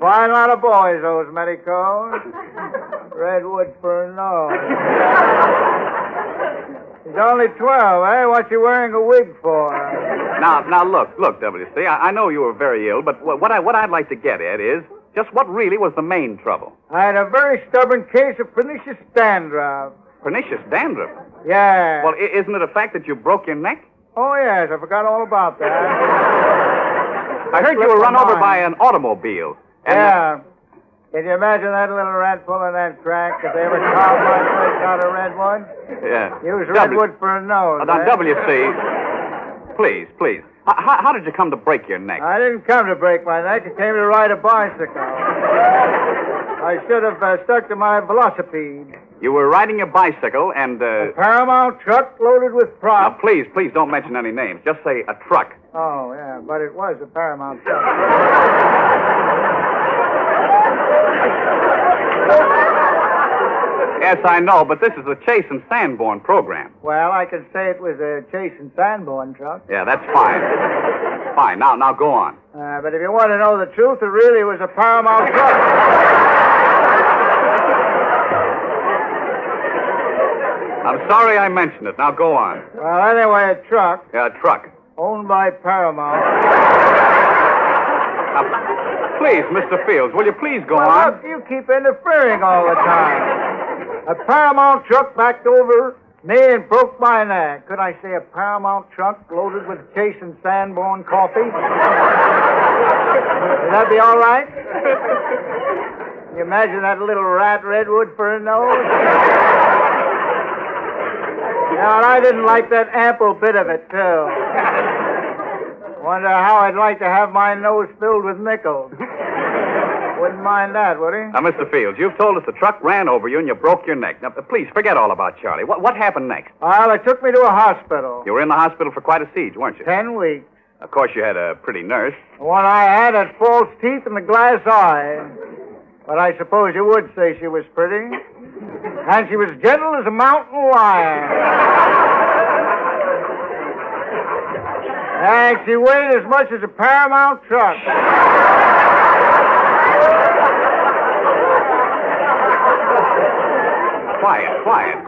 Fine lot of boys, those medicos. Redwood for a nose. He's only 12, eh? What's he wearing a wig for? Now, look, W.C., I know you were very ill, but what I'd like to get at is just what really was the main trouble. I had a very stubborn case of pernicious dandruff. Pernicious dandruff? Yeah. Well, isn't it a fact that you broke your neck? Oh, yes, I forgot all about that. I heard you were run over by an automobile. Yeah. Can you imagine that little rat pulling that track? If they ever carved my face out of redwood? Yeah. Use redwood for a nose. Now, W.C., please. How did you come to break your neck? I didn't come to break my neck. I came to ride a bicycle. I should have stuck to my velocipede. You were riding your bicycle and, A Paramount truck loaded with Now, props. please don't mention any names. Just say a truck. Oh, yeah, but it was a Paramount truck. Yes, I know, but this is a Chase and Sanborn program. Well, I could say it was a Chase and Sanborn truck. Yeah, that's fine. Fine. Now go on. But if you want to know the truth, it really was a Paramount truck. I'm sorry I mentioned it. Now go on. Well, anyway, a truck Yeah, a truck. owned by Paramount. Now, please, Mr. Fields, will you please go Well, on? look, you keep interfering all the time. A Paramount truck backed over me and broke my neck. Could I say a Paramount truck loaded with Chase and Sanborn coffee? Would that be all right? Can you imagine that little rat Redwood for a nose? Yeah, and I didn't like that ample bit of it, too. Wonder how I'd like to have my nose filled with nickels. Wouldn't mind that, would he? Now, Mr. Fields, you've told us the truck ran over you and you broke your neck. Now, please, forget all about Charlie. What happened next? Well, they took me to a hospital. You were in the hospital for quite a siege, weren't you? 10 weeks. Of course, you had a pretty nurse. The one I had false teeth and a glass eye. But I suppose you would say she was pretty. And she was gentle as a mountain lion. And she weighed as much as a Paramount truck.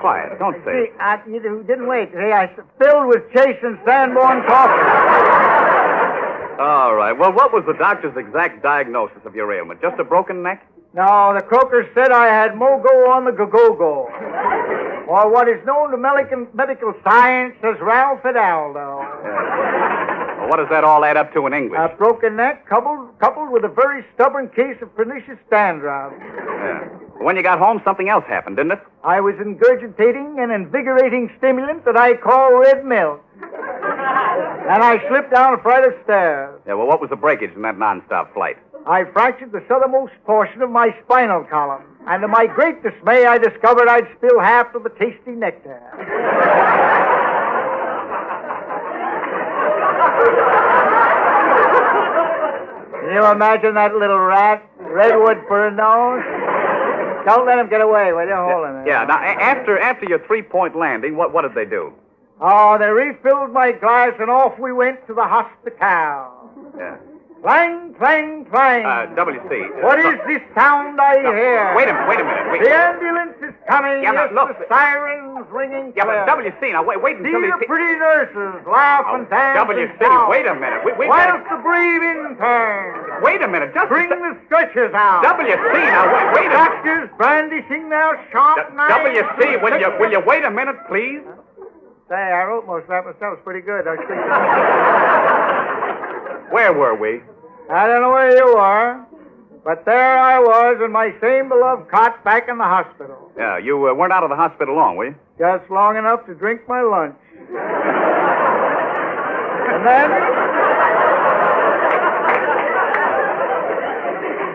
Quiet. Don't say it. You didn't wait. See, I filled with Chase and Sanborn coffee. All right. Well, what was the doctor's exact diagnosis of your ailment? Just a broken neck? No, the croaker said I had mogo on the go-go-go. Or what is known to medical science as Ralph Fidaldo. Well, what does that all add up to in English? A broken neck coupled with a very stubborn case of pernicious dandruff. Yeah. When you got home, something else happened, didn't it? I was ingurgitating an invigorating stimulant that I call red milk. And I slipped down a flight of stairs. Yeah, well, what was the breakage in that nonstop flight? I fractured the southernmost portion of my spinal column. And to my great dismay, I discovered I'd spilled half of the tasty nectar. Can you imagine that little rat? Redwood for a nose? Don't let him get away, will you? Hold him. Yeah, now, after your three-point landing, what did they do? Oh, they refilled my glass, and off we went to the hospital. Yeah. Clang, clang, clang. WC. What is this sound I hear? Wait a minute. The ambulance is coming. Yeah, yes, look. the sirens ringing Yeah, clear. but WC, now wait See until the pretty nurses laugh and dance WC, and shout. wait a minute. We Whilst the brave interns Wait a minute, just bring the stretchers out. WC, now wait a minute. Doctors brandishing their sharp knives. WC, will you wait a minute, please? Say, I wrote most of that myself. It's pretty good. Where were we? I don't know where you were, but there I was in my same beloved cot back in the hospital. Yeah, you weren't out of the hospital long, were you? Just long enough to drink my lunch.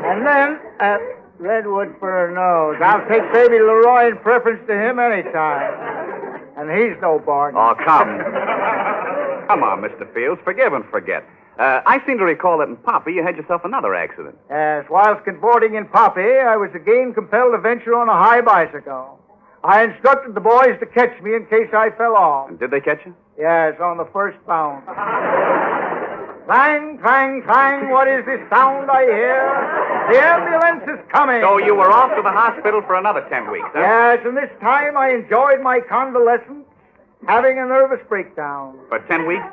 And then, Redwood for her nose. I'll take baby Leroy in preference to him anytime. And he's no bargain. Oh, come on, Mr. Fields. Forgive and forget. I seem to recall that in Poppy you had yourself another accident. Yes, whilst cavorting in Poppy, I was again compelled to venture on a high bicycle. I instructed the boys to catch me in case I fell off. And did they catch you? Yes, on the first bound. Clang, clang, clang, what is this sound I hear? The ambulance is coming. So you were off to the hospital for another 10 weeks, huh? Yes, and this time I enjoyed my convalescence, having a nervous breakdown. For 10 weeks?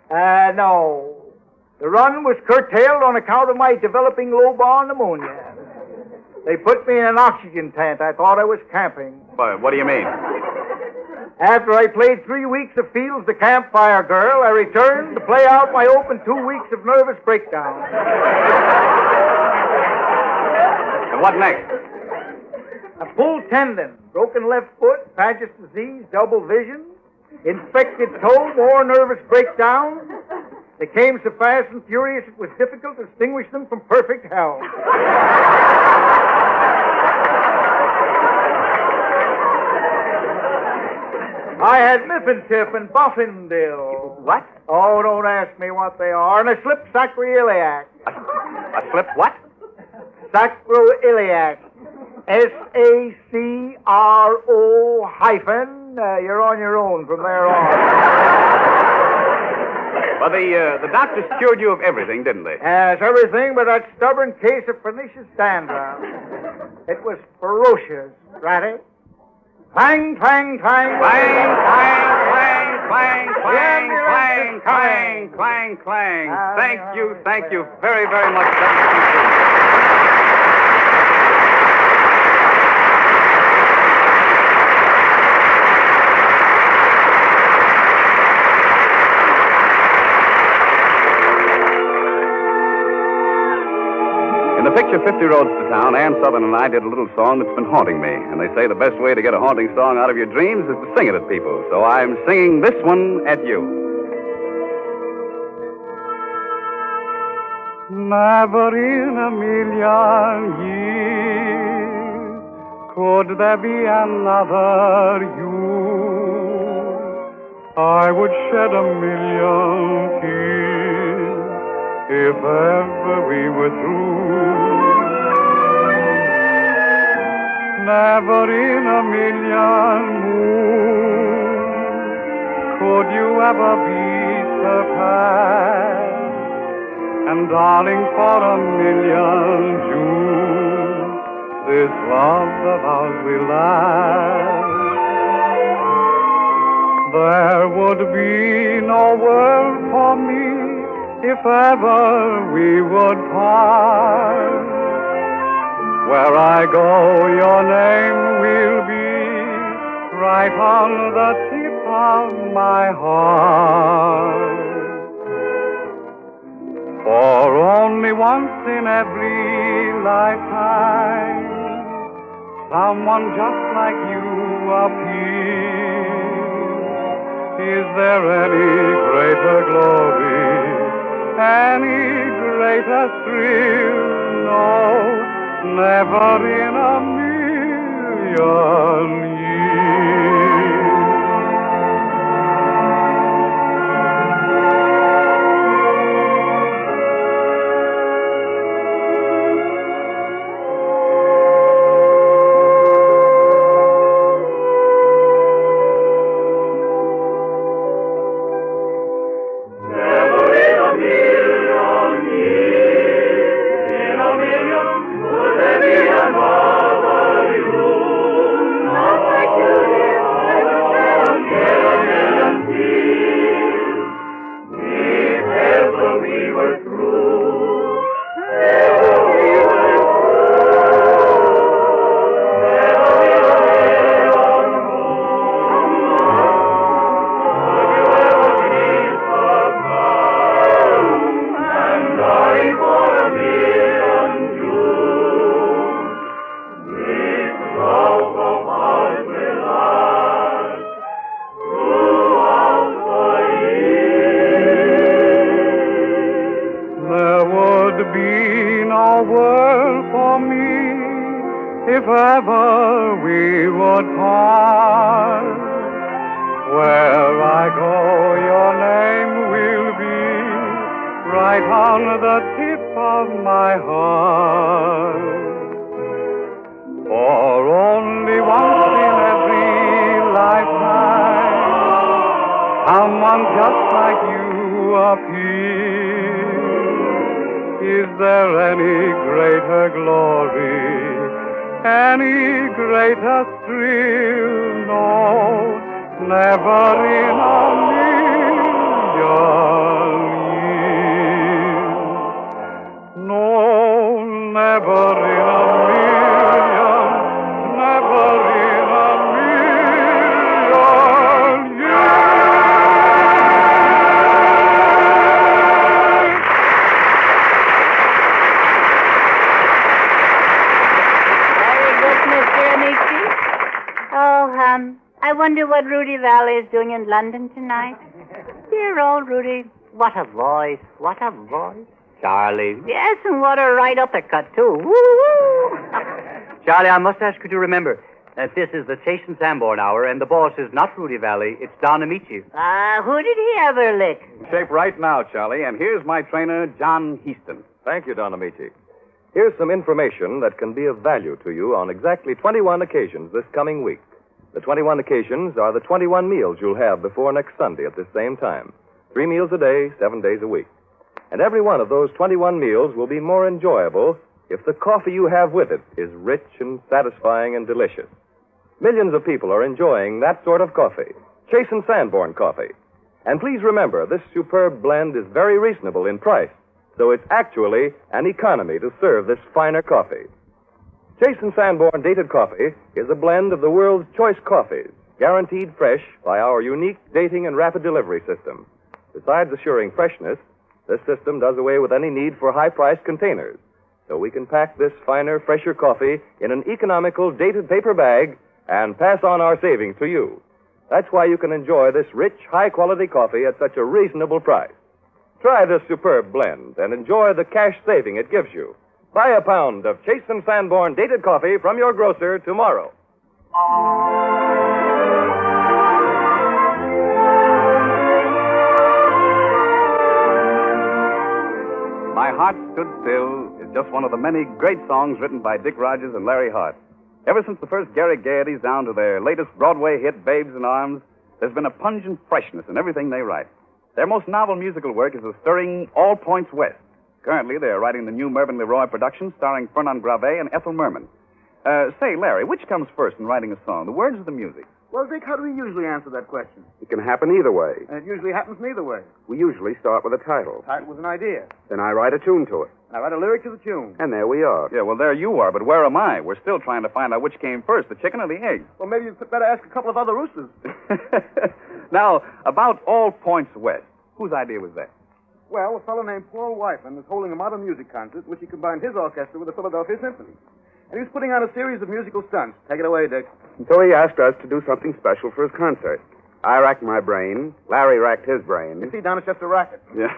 No. The run was curtailed on account of my developing low-bar pneumonia. They put me in an oxygen tent. I thought I was camping. But what do you mean? After I played 3 weeks of Fields the Campfire Girl, I returned to play out my open 2 weeks of nervous breakdown. And what next? A pulled tendon, broken left foot, Paget's disease, double vision, infected toe, more nervous breakdown. They came so fast and furious it was difficult to distinguish them from perfect health. I had Miffentiff and Buffindale. What? Oh, don't ask me what they are. And a slip sacroiliac. A slip what? Sacroiliac. S-A-C-R-O hyphen. You're on your own from there on. Well, the doctors cured you of everything, didn't they? Yes, everything but that stubborn case of pernicious dandruff. It was ferocious, Ratty. Clang, clang, clang. Clang, clang, clang, clang, clang, clang, clang, clang. Thank you very, very much. In the picture 50 Roads to Town, Ann Southern and I did a little song that's been haunting me. And they say the best way to get a haunting song out of your dreams is to sing it at people. So I'm singing this one at you. Never in a million years could there be another you. I would shed a million tears if ever we were through. Never in a million moons could you ever be surpassed. And darling, for a million Junes, this love of ours will last. There would be no world for me if ever we would part. Where I go, your name will be right on the tip of my heart. For only once in every lifetime, someone just like you appears. Is there any greater glory, any greater thrill? No, never in a million years. What Rudy Valley is doing in London tonight. Dear old Rudy. What a voice. What a voice. Charlie. Yes, and what a right uppercut, too. Woo-woo. Charlie, I must ask you to remember, This is the Chase and Sanborn Hour, and the boss is not Rudy Valley, it's Don Amici. Who did he ever lick? Shape right now, Charlie, and here's my trainer, John Heaston. Thank you, Don Amici. Here's some information that can be of value to you on exactly 21 occasions this coming week. The 21 occasions are the 21 meals you'll have before next Sunday at this same time. 3 meals a day, 7 days a week. And every one of those 21 meals will be more enjoyable if the coffee you have with it is rich and satisfying and delicious. Millions of people are enjoying that sort of coffee, Chase and Sanborn coffee. And please remember, this superb blend is very reasonable in price, so it's actually an economy to serve this finer coffee. Chase and Sanborn Dated Coffee is a blend of the world's choice coffees, guaranteed fresh by our unique dating and rapid delivery system. Besides assuring freshness, this system does away with any need for high-priced containers, so we can pack this finer, fresher coffee in an economical dated paper bag and pass on our savings to you. That's why you can enjoy this rich, high-quality coffee at such a reasonable price. Try this superb blend and enjoy the cash saving it gives you. Buy a pound of Chase and Sanborn Dated Coffee from your grocer tomorrow. My Heart Stood Still is just one of the many great songs written by Dick Rodgers and Larry Hart. Ever since the first Gary Gaieties down to their latest Broadway hit, Babes in Arms, there's been a pungent freshness in everything they write. Their most novel musical work is the stirring All Points West. Currently, they are writing the new Mervyn LeRoy production starring Fernand Gravet and Ethel Merman. Say, Larry, which comes first in writing a song, the words or the music? Well, Dick, how do we usually answer that question? It can happen either way. And it usually happens neither way. We usually start with a title. Title was an idea. Then I write a tune to it. I write a lyric to the tune. And there we are. Yeah, well, there you are, but where am I? We're still trying to find out which came first, the chicken or the egg. Well, maybe you'd better ask a couple of other roosters. Now, about All Points West, whose idea was that? Well, a fellow named Paul Wypham was holding a modern music concert in which he combined his orchestra with the Philadelphia Symphony. And he was putting on a series of musical stunts. Take it away, Dick. So he asked us to do something special for his concert. I racked my brain. Larry racked his brain. You see, Don, it's just a racket. Yeah.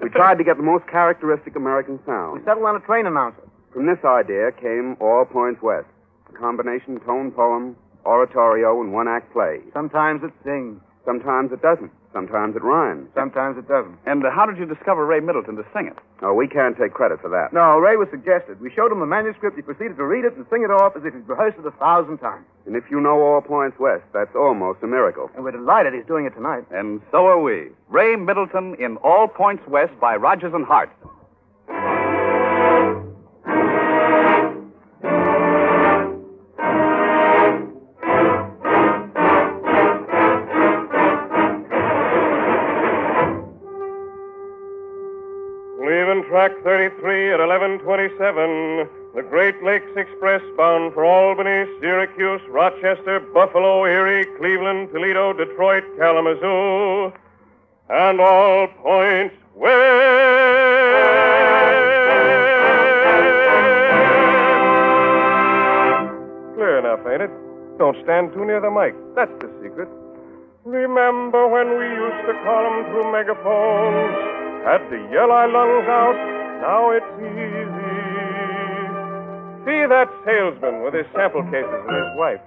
We tried to get the most characteristic American sound. We settled on a train announcer. From this idea came All Points West, a combination tone poem, oratorio, and one-act play. Sometimes it sings. Sometimes it doesn't. Sometimes it rhymes. Sometimes it doesn't. And how did you discover Ray Middleton to sing it? Oh, we can't take credit for that. No, Ray was suggested. We showed him the manuscript. He proceeded to read it and sing it off as if he'd rehearsed it 1,000 times. And if you know All Points West, that's almost a miracle. And we're delighted he's doing it tonight. And so are we. Ray Middleton in All Points West by Rodgers and Hart. Leaving track 33 at 11:27, the Great Lakes Express bound for Albany, Syracuse, Rochester, Buffalo, Erie, Cleveland, Toledo, Detroit, Kalamazoo, and All Points West. Clear enough, ain't it? Don't stand too near the mic. That's the secret. Remember when we used to call 'em through megaphones? Had to yell our lungs out, now it's easy. See that salesman with his sample cases and his wife.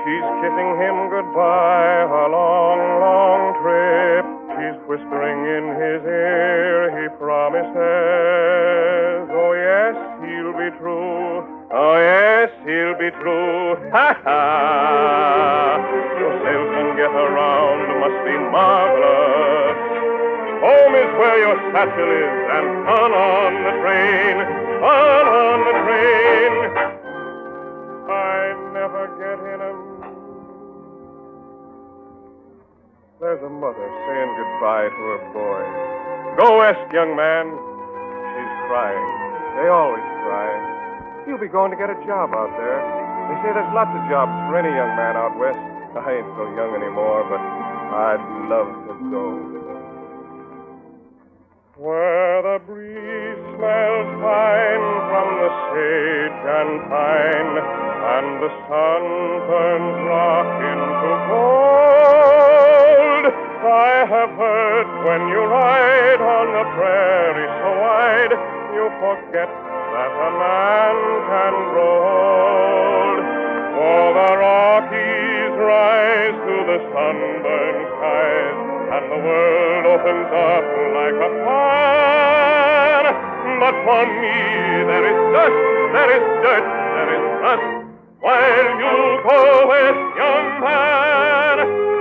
She's kissing him goodbye, a long, long trip. She's whispering in his ear, he promises. Oh, yes, he'll be true. Oh, yes, he'll be true. Ha, ha. So salesmen get around, must be marvelous. Home is where your satchel is, and fun on the train. Fun on the train. I never get in 'em. There's a mother saying goodbye to her boy. Go west, young man. She's crying. They always cry. You'll be going to get a job out there. They say there's lots of jobs for any young man out west. I ain't so young anymore, but I'd love to go. Where the breeze smells fine from the sage and pine, and the sun turns rock into gold. I have heard when you ride on the prairie so wide, you forget that a man can grow old. For the Rockies rise to the sunburned skies, and the world opens up like a fan. But for me there is dust, there is dirt, there is rust, while you go with young man,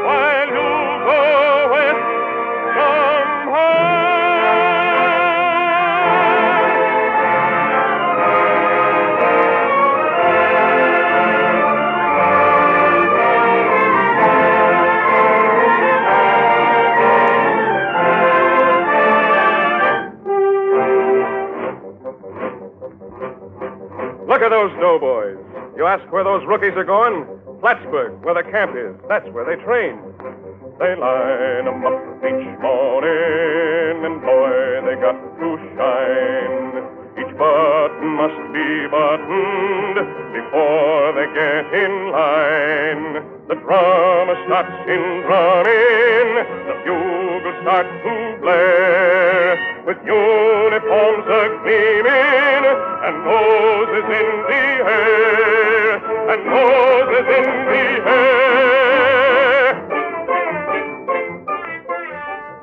while you go with young man. Look at those doughboys. You ask where those rookies are going? Plattsburgh, where the camp is. That's where they train. They line 'em up each morning, and boy, they got to shine. Each button must be buttoned before they get in line. The drummer starts in drumming, the bugle starts to blare, with uniforms a-gleaming and noses in the air, and noses in the air.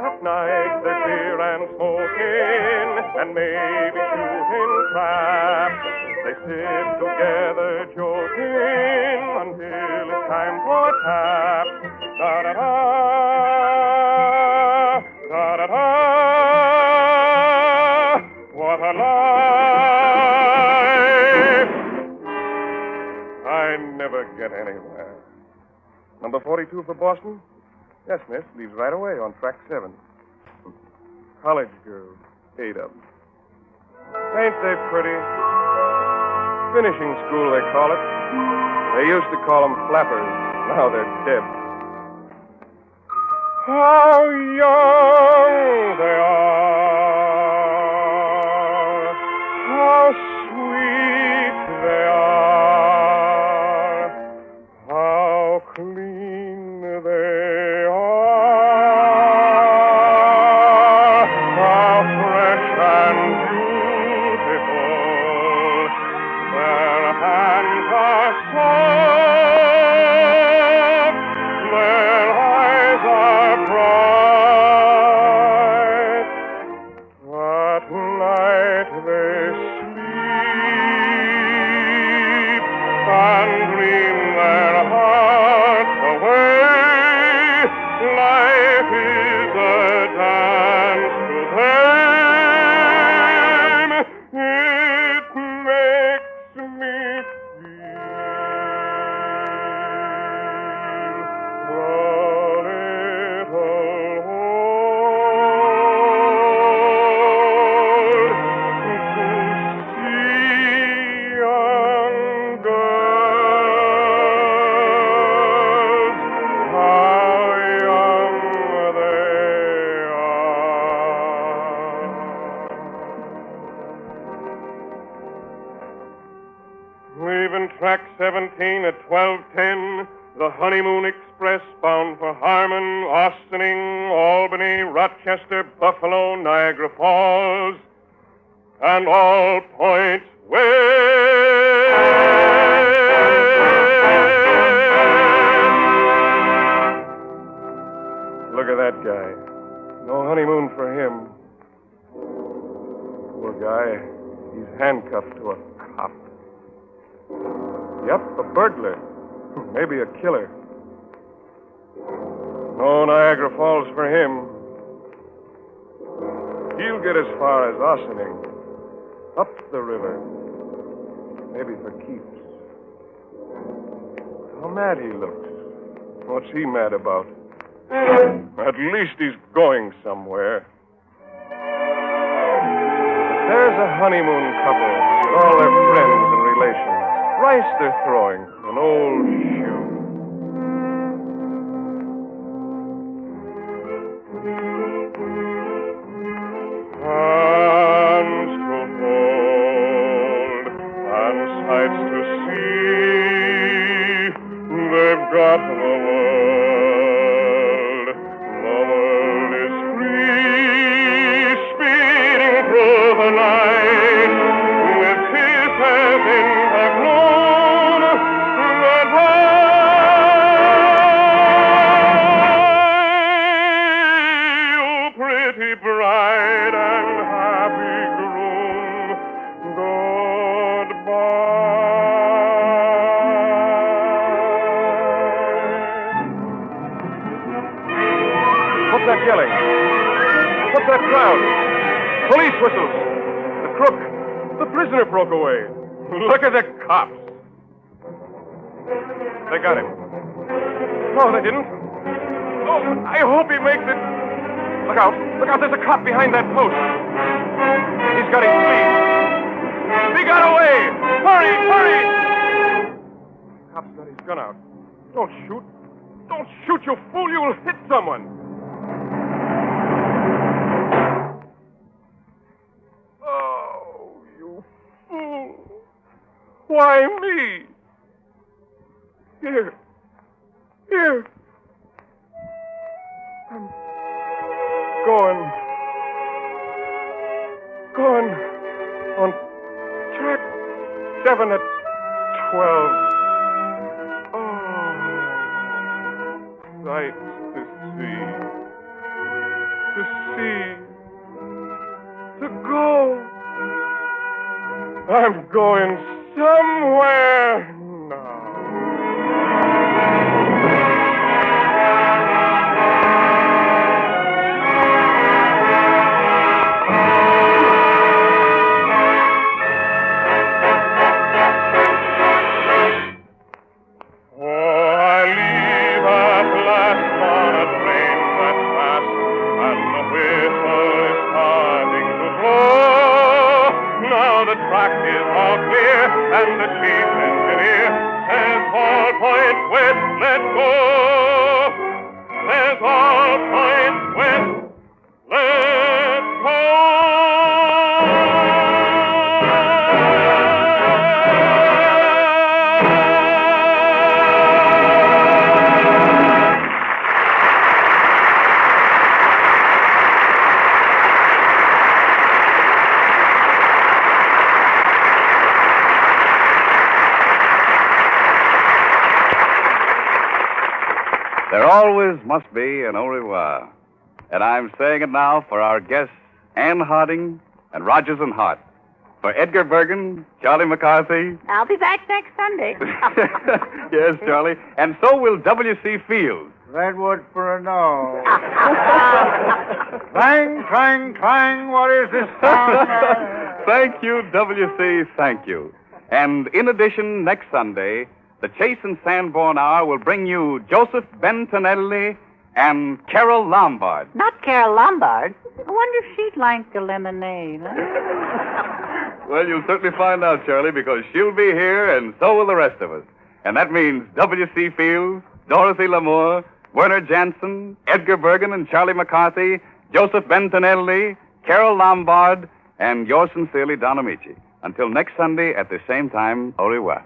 At night there's beer and smoking, and maybe shooting craps. They sit together joking until it's time for tap. Da-da-da, da-da-da. What a life! I never get anywhere. Number 42 for Boston? Yes, miss. Leaves right away on track 7. College girls, 8 of them. Ain't they pretty? Finishing school, they call it. They used to call them flappers. Now they're dead. How young they are. How sweet they are. How clean they are. How fresh and beautiful. Their hands are soft. Their eyes are bright. At night they sleep and dream their hearts away. Life is a dance to them. It makes me feel a little old to see young girls, how young they are. Leaving track 17 at 12:10, the Honeymoon Express bound for Harmon, Austining, Albany, Rochester, Buffalo, Niagara Falls, and all points west. Look at that guy. No honeymoon for him. Poor guy. He's handcuffed to a cop. Yep, a burglar. Maybe a killer. No Niagara Falls for him. He'll get as far as Ossining. Up the river. Maybe for keeps. How mad he looks. What's he mad about? At least he's going somewhere. There's a honeymoon couple with all their friends and relations. Rice they're throwing, an old shoe. Hands to hold and sights to see. They've got the world. The world is free, speeding through the night with pretty bride and happy groom, goodbye. What's that yelling? What's that crowd? Police whistles. The crook, the prisoner broke away. Look at the cops. They got him. No, they didn't. Oh, I hope he makes it. Look out. Look out. There's a cop behind that post. He's got his sleeve. He got away. Hurry, hurry. Cop's got his gun out. Don't shoot. Don't shoot, you fool. You'll hit someone. Oh, you fool. Why me? Here. I'm going on track 7 at 12. Oh, sights to see, to go. I'm going somewhere now. And the chief engineer says all points west, let go. Says all points west, let go. There always must be an au revoir. And I'm saying it now for our guests, Ann Harding and Rogers and Hart. For Edgar Bergen, Charlie McCarthy. I'll be back next Sunday. Yes, Charlie. And so will W.C. Fields. Redwood for a no. Clang, clang, clang. What is this sound? Thank you, W.C. Thank you. And in addition, next Sunday, the Chase and Sanborn Hour will bring you Joseph Bentonelli and Carol Lombard. Not Carol Lombard. I wonder if she'd like a lemonade. Huh? Well, you'll certainly find out, Charlie, because she'll be here, and so will the rest of us. And that means W.C. Fields, Dorothy Lamour, Werner Jansen, Edgar Bergen and Charlie McCarthy, Joseph Bentonelli, Carol Lombard, and yours sincerely, Don Amici. Until next Sunday at the same time, au revoir.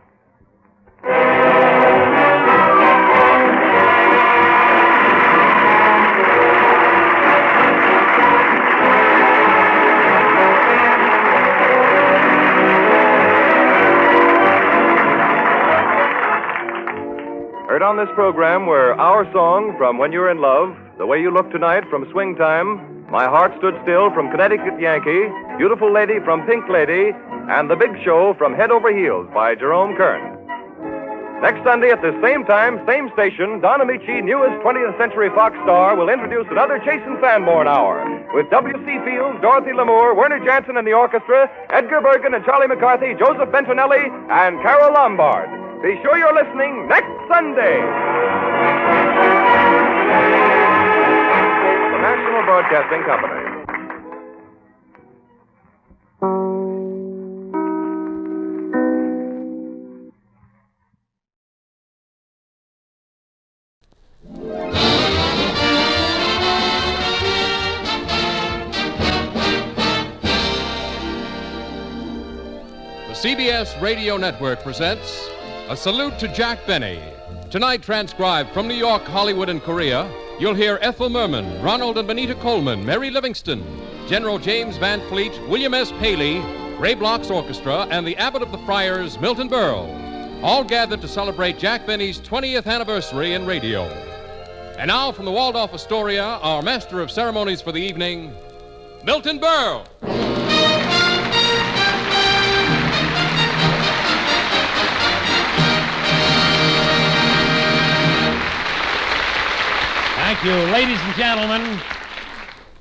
Heard on this program were Our Song from When You're in Love, The Way You Look Tonight from Swing Time, My Heart Stood Still from Connecticut Yankee, Beautiful Lady from Pink Lady, and The Big Show from Head Over Heels by Jerome Kern. Next Sunday at the same time, same station, Don Amici, newest 20th Century Fox star, will introduce another Chase and Sanborn Hour with W.C. Fields, Dorothy Lamour, Werner Jansen and the orchestra, Edgar Bergen and Charlie McCarthy, Joseph Bentonelli, and Carol Lombard. Be sure you're listening next Sunday. The National Broadcasting Company. CBS Radio Network presents A Salute to Jack Benny. Tonight, transcribed from New York, Hollywood, and Korea, you'll hear Ethel Merman, Ronald and Benita Coleman, Mary Livingston, General James Van Fleet, William S. Paley, Ray Bloch's Orchestra, and the Abbot of the Friars, Milton Berle, all gathered to celebrate Jack Benny's 20th anniversary in radio. And now from the Waldorf Astoria, our master of ceremonies for the evening, Milton Berle. Thank you, ladies and gentlemen.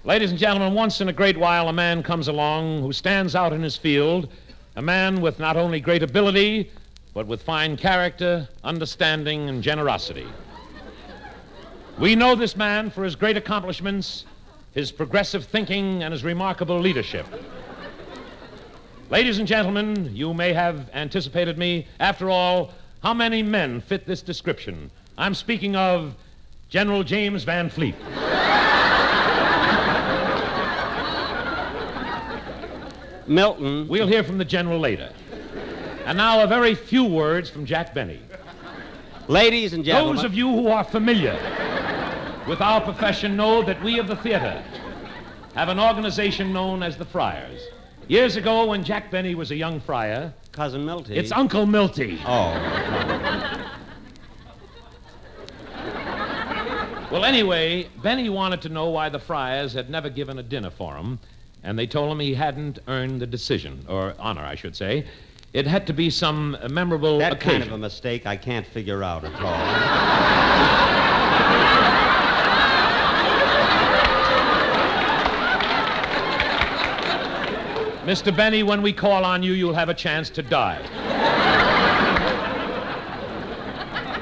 Ladies and gentlemen, once in a great while a man comes along who stands out in his field, a man with not only great ability, but with fine character, understanding, and generosity. We know this man for his great accomplishments, his progressive thinking, and his remarkable leadership. Ladies and gentlemen, you may have anticipated me. After all, how many men fit this description? I'm speaking of General James Van Fleet. Milton. We'll hear from the general later. And now a very few words from Jack Benny. Ladies and gentlemen. Those of you who are familiar with our profession know that we of the theater have an organization known as the Friars. Years ago, when Jack Benny was a young friar... Cousin Milty. It's Uncle Milty. Oh. Well, anyway, Benny wanted to know why the Friars had never given a dinner for him, and they told him he hadn't earned the decision, or honor, I should say. It had to be some memorable occasion. That kind of a mistake I can't figure out at all. Mr. Benny, when we call on you, you'll have a chance to die.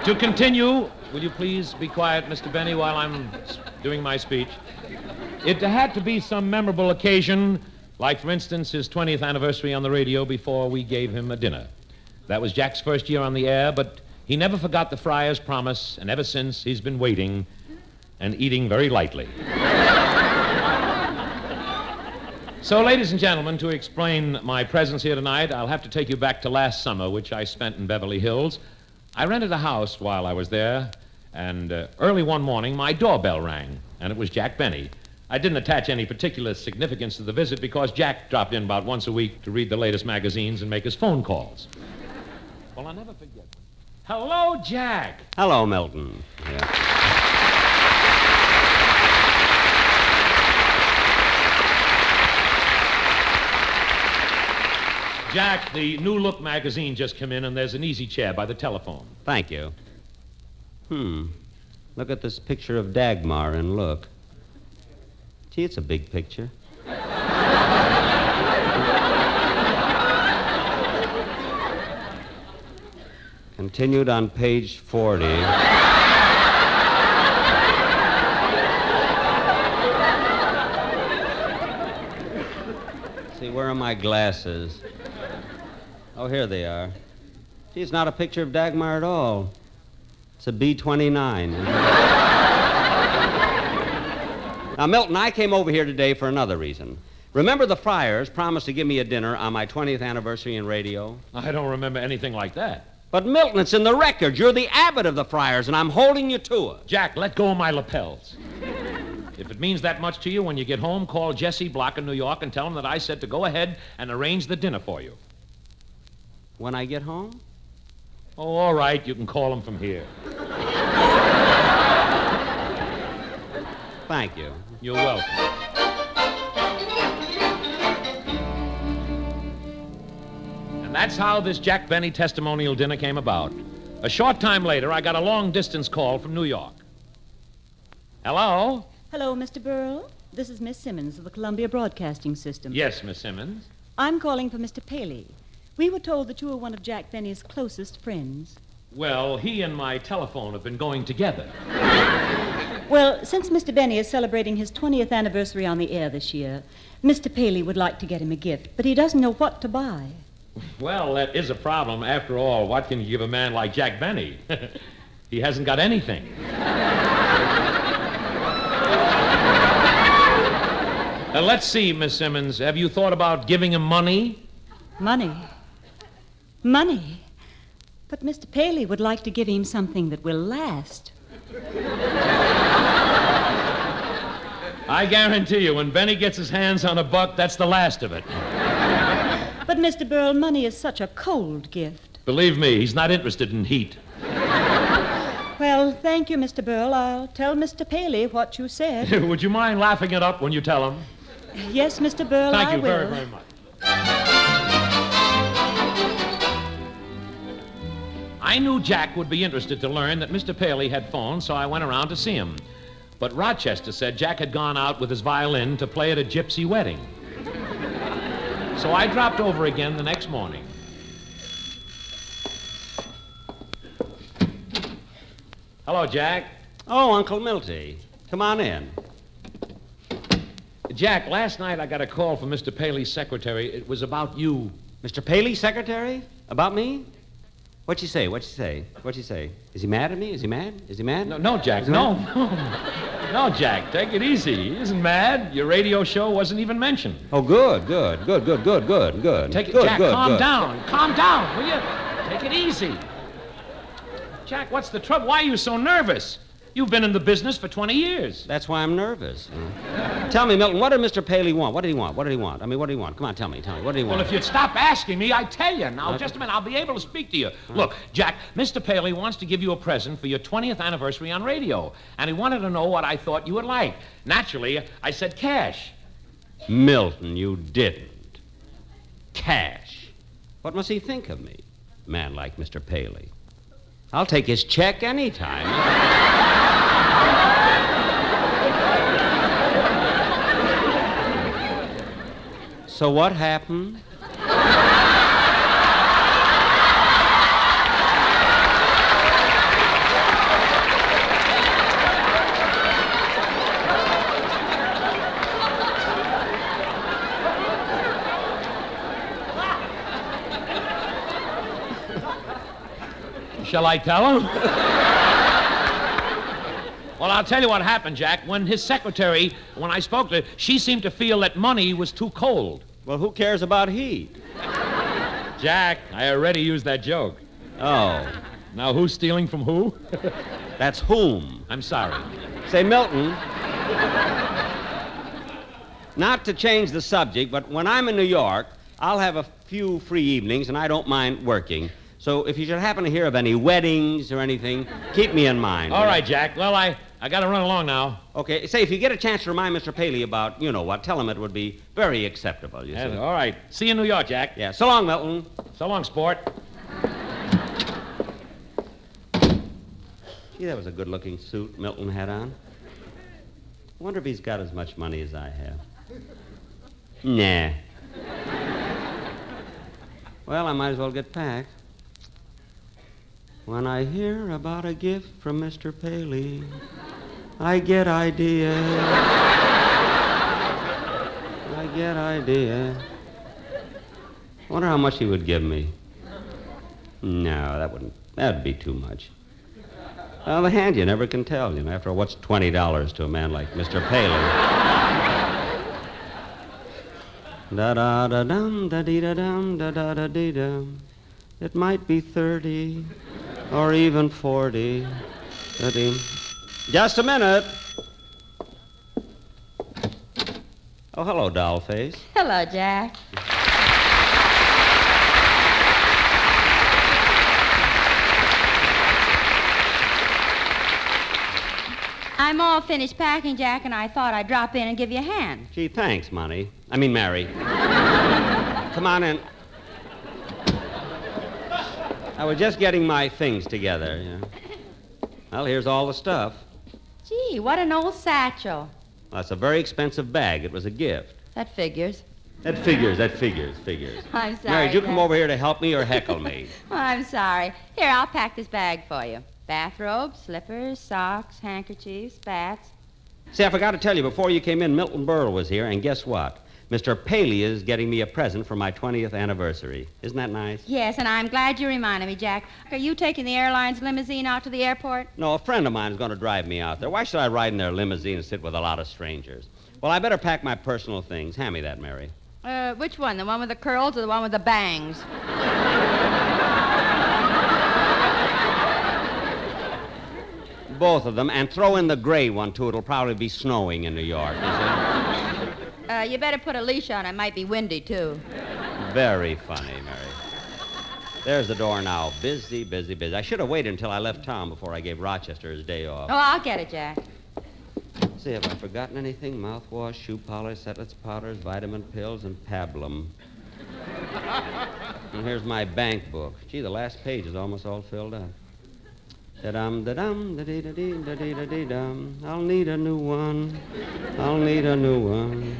To continue, will you please be quiet, Mr. Benny, while I'm doing my speech? It had to be some memorable occasion, like, for instance, his 20th anniversary on the radio before we gave him a dinner. That was Jack's first year on the air, but he never forgot the Friar's promise, and ever since he's been waiting and eating very lightly. So, ladies and gentlemen, to explain my presence here tonight, I'll have to take you back to last summer, which I spent in Beverly Hills. I rented a house while I was there, and early one morning, my doorbell rang, and it was Jack Benny. I didn't attach any particular significance to the visit because Jack dropped in about once a week to read the latest magazines and make his phone calls. Well, I'll never forget. Hello, Jack. Hello, Milton. Yeah. Jack, the New Look magazine just came in, and there's an easy chair by the telephone. Thank you. Look at this picture of Dagmar in Look. Gee, it's a big picture. Continued on page 40. See, where are my glasses? Oh, here they are. Gee, it's not a picture of Dagmar at all. It's a B-29. Now, Milton, I came over here today for another reason. Remember the Friars promised to give me a dinner on my 20th anniversary in radio? I don't remember anything like that. But, Milton, it's in the record. You're the abbot of the Friars, and I'm holding you to it. Jack, let go of my lapels. If it means that much to you, when you get home, call Jesse Block in New York and tell him that I said to go ahead and arrange the dinner for you. When I get home? Oh, all right. You can call him from here. Thank you. You're welcome. And that's how this Jack Benny testimonial dinner came about. A short time later, I got a long-distance call from New York. Hello? Hello, Mr. Berle. This is Miss Simmons of the Columbia Broadcasting System. Yes, Miss Simmons. I'm calling for Mr. Paley. We were told that you were one of Jack Benny's closest friends. Well, he and my telephone have been going together. Well, since Mr. Benny is celebrating his 20th anniversary on the air this year, Mr. Paley would like to get him a gift, but he doesn't know what to buy. Well, that is a problem. After all, what can you give a man like Jack Benny? He hasn't got anything. Let's see, Miss Simmons. Have you thought about giving him money? Money? Money? But Mr. Paley would like to give him something that will last. I guarantee you, when Benny gets his hands on a buck, that's the last of it. But, Mr. Berle, money is such a cold gift. Believe me, he's not interested in heat. Well, thank you, Mr. Burl. I'll tell Mr. Paley what you said. Would you mind laughing it up when you tell him? Yes, Mr. Burl, Thank I you will. very, very much. I knew Jack would be interested to learn that Mr. Paley had phoned, so I went around to see him. But Rochester said Jack had gone out with his violin to play at a gypsy wedding. So I dropped over again the next morning. Hello, Jack. Oh, Uncle Milty. Come on in. Jack, last night I got a call from Mr. Paley's secretary. It was about you. Mr. Paley's secretary? About me? What'd you say? What'd you say? What'd you say? Is he mad at me? Is he mad? Is he mad? No, Jack. No. No, Jack. Take it easy. He isn't mad. Your radio show wasn't even mentioned. Oh, good. Take it, Jack, calm down. Calm down, will you? Take it easy. Jack, what's the trouble? Why are you so nervous? You've been in the business for 20 years. That's why I'm nervous. Tell me, Milton, what did Mr. Paley want? What did he want? What did he want? I mean, what did he want? Come on, tell me. What did he want? Well, if you'd stop asking me, I'd tell you. Now, just a minute. I'll be able to speak to you. Look, Jack, Mr. Paley wants to give you a present for your 20th anniversary on radio. And he wanted to know what I thought you would like. Naturally, I said cash. Milton, you didn't. Cash. What must he think of me? A man like Mr. Paley. I'll take his check anytime. So what happened? Shall I tell him? Well, I'll tell you what happened, Jack. When his secretary, when I spoke to her, she seemed to feel that money was too cold. Well, who cares about heat? Jack, I already used that joke. Oh. Now, who's stealing from who? That's whom. I'm sorry. Say, Milton, not to change the subject, but when I'm in New York, I'll have a few free evenings, and I don't mind working. So if you should happen to hear of any weddings or anything, keep me in mind. All right, Jack. Well, I got to run along now. Okay. Say, if you get a chance to remind Mr. Paley about, you know what, tell him it would be very acceptable, you see. All right. See you in New York, Jack. Yeah. So long, Milton. So long, sport. Gee, that was a good-looking suit Milton had on. I wonder if he's got as much money as I have. Nah. Well, I might as well get packed. When I hear about a gift from Mr. Paley, I get ideas. I wonder how much he would give me. No, that'd be too much. On the hand, you never can tell, you know. After all, what's $20 to a man like Mr. Paley? Da-da-da-dum, da-dee-da-dum, da-da-da-dee-dum. It might be 30 or even 40. Just a minute. Oh, hello, dollface. Hello, Jack. I'm all finished packing, Jack, and I thought I'd drop in and give you a hand. Gee, thanks, Mary. Come on in. I was just getting my things together, you know. Well, here's all the stuff. Gee, what an old satchel. Well, that's a very expensive bag. It was a gift. That figures. That figures. I'm sorry. Mary, did you come Jack. over here to help me or heckle me? Well, I'm sorry. Here, I'll pack this bag for you. Bathrobes, slippers, socks, handkerchiefs, spats. See, I forgot to tell you, before you came in, Milton Berle was here, and guess what? Mr. Paley is getting me a present for my 20th anniversary. Isn't that nice? Yes, and I'm glad you reminded me, Jack. Are you taking the airline's limousine out to the airport? No, a friend of mine is going to drive me out there. Why should I ride in their limousine and sit with a lot of strangers? Well, I better pack my personal things. Hand me that, Mary. Which one? The one with the curls or the one with the bangs? Both of them, and throw in the gray one, too. It'll probably be snowing in New York, you You better put a leash on. It might be windy, too. see? Very funny, Mary. There's the door now. Busy, busy, busy. I should have waited until I left town before I gave Rochester his day off. Oh, I'll get it, Jack. See, have I forgotten anything? Mouthwash, shoe polish, Setlets powders, vitamin pills, and pablum. And here's my bank book. Gee, the last page is almost all filled up. Da-dum, da-dum, da-dee-da-dee, da-dee-da-dee-dum. I'll need a new one. I'll need a new one.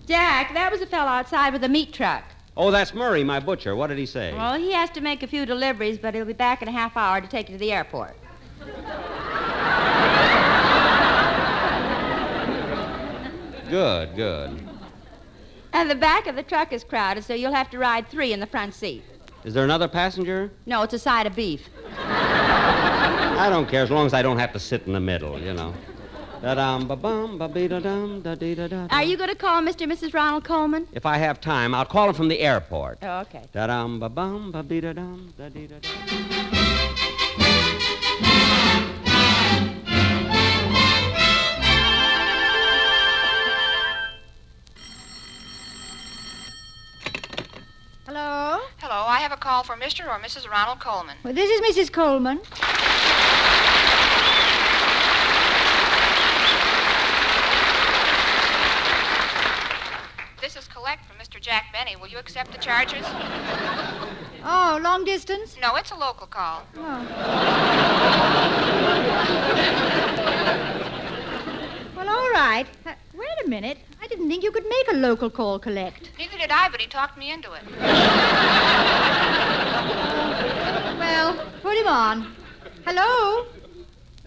Jack, that was a fellow outside with a meat truck. Oh, that's Murray, my butcher. What did he say? Well, he has to make a few deliveries, but he'll be back in a half hour to take you to the airport. Good, good. And the back of the truck is crowded, so you'll have to ride 3 in the front seat. Is there another passenger? No, it's a side of beef. I don't care as long as I don't have to sit in the middle, you know. Da-dum-ba-bum, ba-be-da-dum, da-dee-da-da. Are you going to call Mr. and Mrs. Ronald Coleman? If I have time, I'll call him from the airport. Oh, okay. Da-dum-ba-bum, ba-be-da-dum, da-dee-da-da. Hello? Hello, I have a call for Mr. or Mrs. Ronald Coleman. Well, this is Mrs. Coleman. This is collect from Mr. Jack Benny. Will you accept the charges? Oh, long distance? No, it's a local call. Oh. Well, all right. Wait a minute. I didn't think you could make a local call collect. Neither did I, but he talked me into it. Well, put him on. Hello?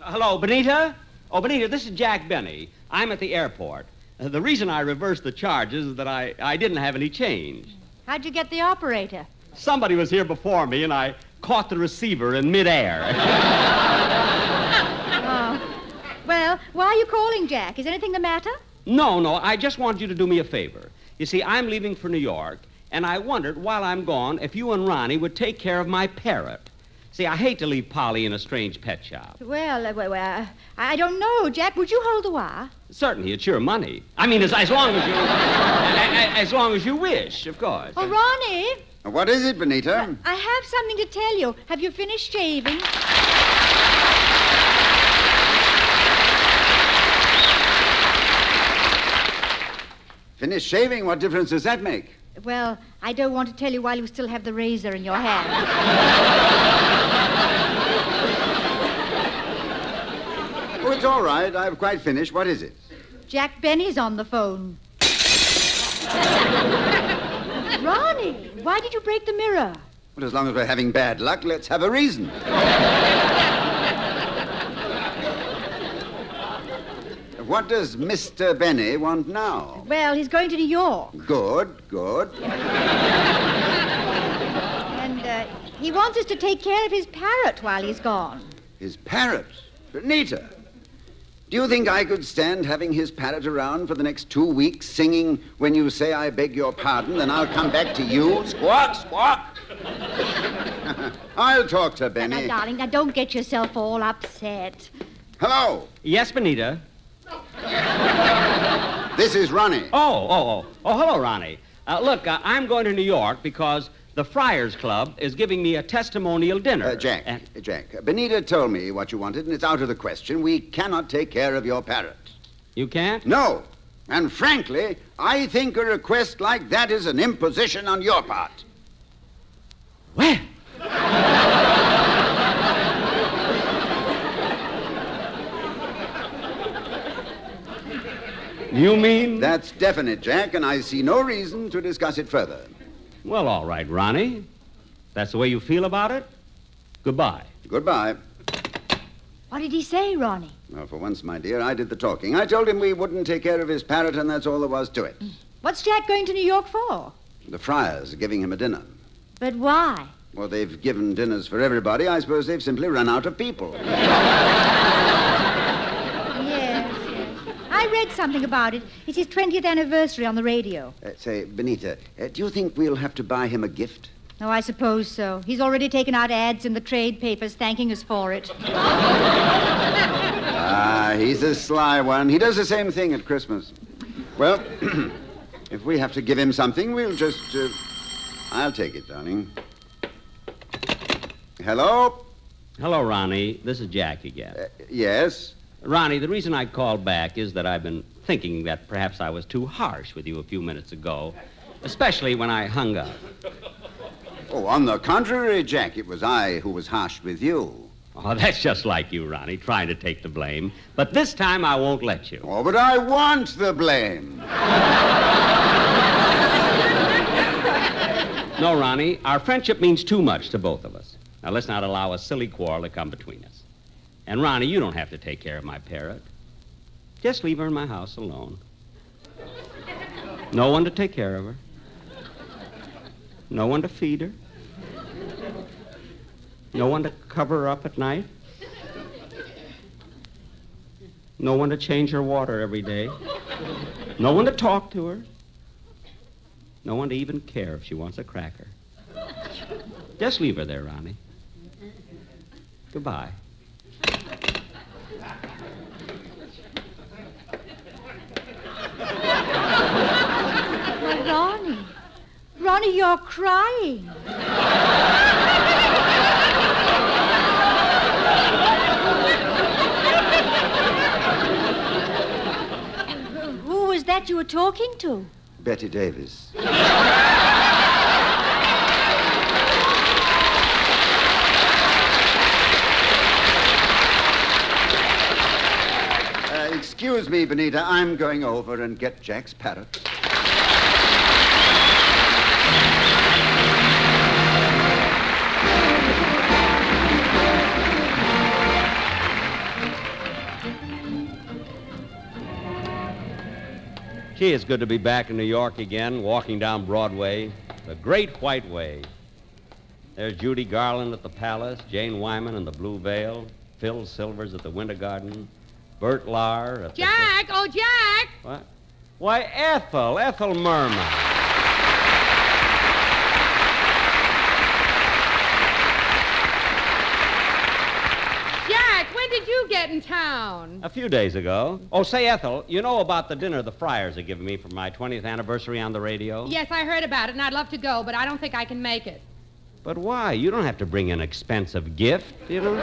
Hello, Benita? Oh, Benita, this is Jack Benny. I'm at the airport. The reason I reversed the charges is that I didn't have any change. How'd you get the operator? Somebody was here before me, and I caught the receiver in midair. Oh. Well, why are you calling, Jack? Is anything the matter? No, I just want you to do me a favor. You see, I'm leaving for New York, and I wondered, while I'm gone, if you and Ronnie would take care of my parrot. See, I hate to leave Polly in a strange pet shop. Well, I don't know. Jack, would you hold the wire? Certainly, it's your money. I mean, as long as you... as long as you wish, of course. Oh, Ronnie! What is it, Benita? I have something to tell you. Have you finished shaving? Finished shaving? What difference does that make? Well, I don't want to tell you while you still have the razor in your hand. Oh, it's all right. I've quite finished. What is it? Jack Benny's on the phone. Ronnie, why did you break the mirror? Well, as long as we're having bad luck, let's have a reason. What does Mr. Benny want now? Well, he's going to New York. Good. And he wants us to take care of his parrot while he's gone. His parrot? Benita, do you think I could stand having his parrot around for the next 2 weeks, singing, "When you say I beg your pardon, then I'll come back to you"? Squawk, squawk. I'll talk to Benny. Now, darling, now don't get yourself all upset. Hello. Yes, Benita? This is Ronnie. Oh, hello, Ronnie. Look, I'm going to New York because the Friars Club is giving me a testimonial dinner. Jack, Benita told me what you wanted, and it's out of the question. We cannot take care of your parrot. You can't? No. And frankly, I think a request like that is an imposition on your part. Well. You mean? That's definite, Jack, and I see no reason to discuss it further. Well, all right, Ronnie. That's the way you feel about it? Goodbye. Goodbye. What did he say, Ronnie? Well, for once, my dear, I did the talking. I told him we wouldn't take care of his parrot, and that's all there was to it. What's Jack going to New York for? The Friars are giving him a dinner. But why? Well, they've given dinners for everybody. I suppose they've simply run out of people. Yes. I read something about it. It's his 20th anniversary on the radio. Say, Benita, do you think we'll have to buy him a gift? Oh, I suppose so. He's already taken out ads in the trade papers thanking us for it. He's a sly one. He does the same thing at Christmas. Well, if we have to give him something, we'll just... I'll take it, darling. Hello? Hello, Ronnie. This is Jack again. Yes? Ronnie, the reason I called back is that I've been thinking that perhaps I was too harsh with you a few minutes ago, especially when I hung up. Oh, on the contrary, Jack, it was I who was harsh with you. Oh, that's just like you, Ronnie, trying to take the blame. But this time I won't let you. Oh, but I want the blame. No, Ronnie, our friendship means too much to both of us. Now, let's not allow a silly quarrel to come between us. And, Ronnie, you don't have to take care of my parrot. Just leave her in my house alone. No one to take care of her. No one to feed her. No one to cover her up at night. No one to change her water every day. No one to talk to her. No one to even care if she wants a cracker. Just leave her there, Ronnie. Goodbye. Ronnie, you're crying. Who was that you were talking to? Betty Davis. Excuse me, Benita. I'm going over and get Jack's parrot. Gee, it's good to be back in New York again, walking down Broadway, the Great White Way. There's Judy Garland at the Palace, Jane Wyman in the Blue Veil, Phil Silvers at the Winter Garden, Bert Lahr at Jack! Oh, Jack! What? Why, Ethel Merman. Jack, when did you get in town? A few days ago. Oh, say, Ethel, you know about the dinner the Friars are giving me for my 20th anniversary on the radio? Yes, I heard about it, and I'd love to go, but I don't think I can make it. But why? You don't have to bring an expensive gift, you know?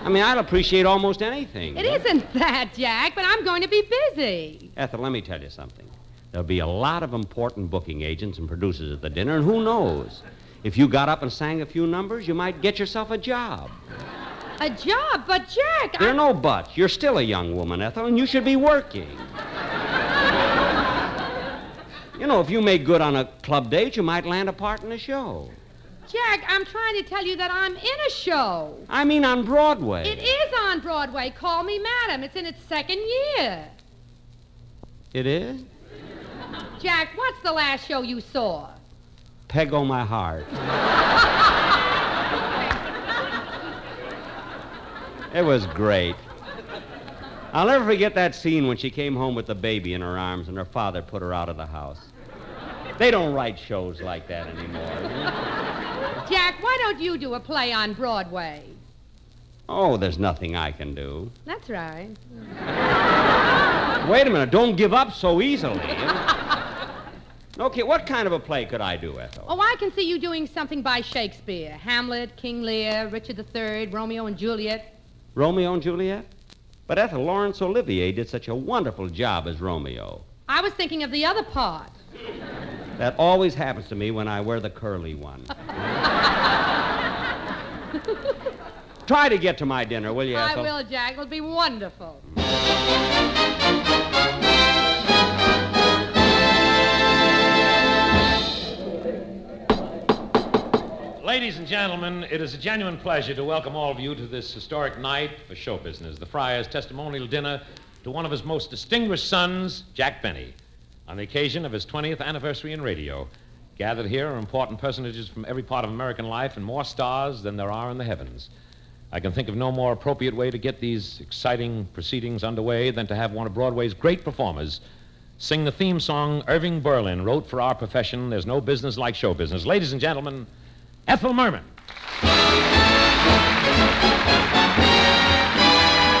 I mean, I'd appreciate almost anything. It isn't that, Jack, but I'm going to be busy. Ethel, let me tell you something. There'll be a lot of important booking agents and producers at the dinner, and who knows? If you got up and sang a few numbers, you might get yourself a job. A job? But, Jack, There are no buts. You're still a young woman, Ethel, and you should be working. You know, if you make good on a club date, you might land a part in a show. Jack, I'm trying to tell you that I'm in a show. I mean on Broadway. It is on Broadway. Call Me Madam. It's in its second year. It is? Jack, what's the last show you saw? Peg o' My Heart. It was great. I'll never forget that scene when she came home with the baby in her arms and her father put her out of the house. They don't write shows like that anymore. Jack, why don't you do a play on Broadway? Oh, there's nothing I can do. That's right. Wait a minute. Don't give up so easily. Okay, what kind of a play could I do, Ethel? Oh, I can see you doing something by Shakespeare. Hamlet, King Lear, Richard III, Romeo and Juliet. Romeo and Juliet? But Ethel, Laurence Olivier did such a wonderful job as Romeo. I was thinking of the other part. That always happens to me when I wear the curly one. Try to get to my dinner, will you, Ethel? I will, Jack. It'll be wonderful. Ladies and gentlemen, it is a genuine pleasure to welcome all of you to this historic night for show business, the Friars' testimonial dinner to one of his most distinguished sons, Jack Benny, on the occasion of his 20th anniversary in radio. Gathered here are important personages from every part of American life and more stars than there are in the heavens. I can think of no more appropriate way to get these exciting proceedings underway than to have one of Broadway's great performers sing the theme song Irving Berlin wrote for our profession, There's No Business Like Show Business. Ladies and gentlemen, Ethel Merman.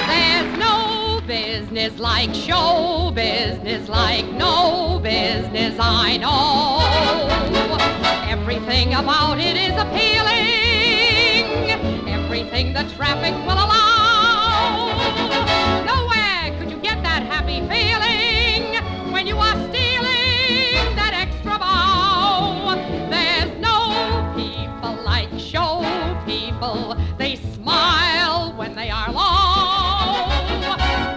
There's no business like show business, like no business I know. Everything about it is appealing. the traffic will allow. Nowhere could you get that happy feeling when you are stealing that extra bow. There's no people like show people. They smile when they are low.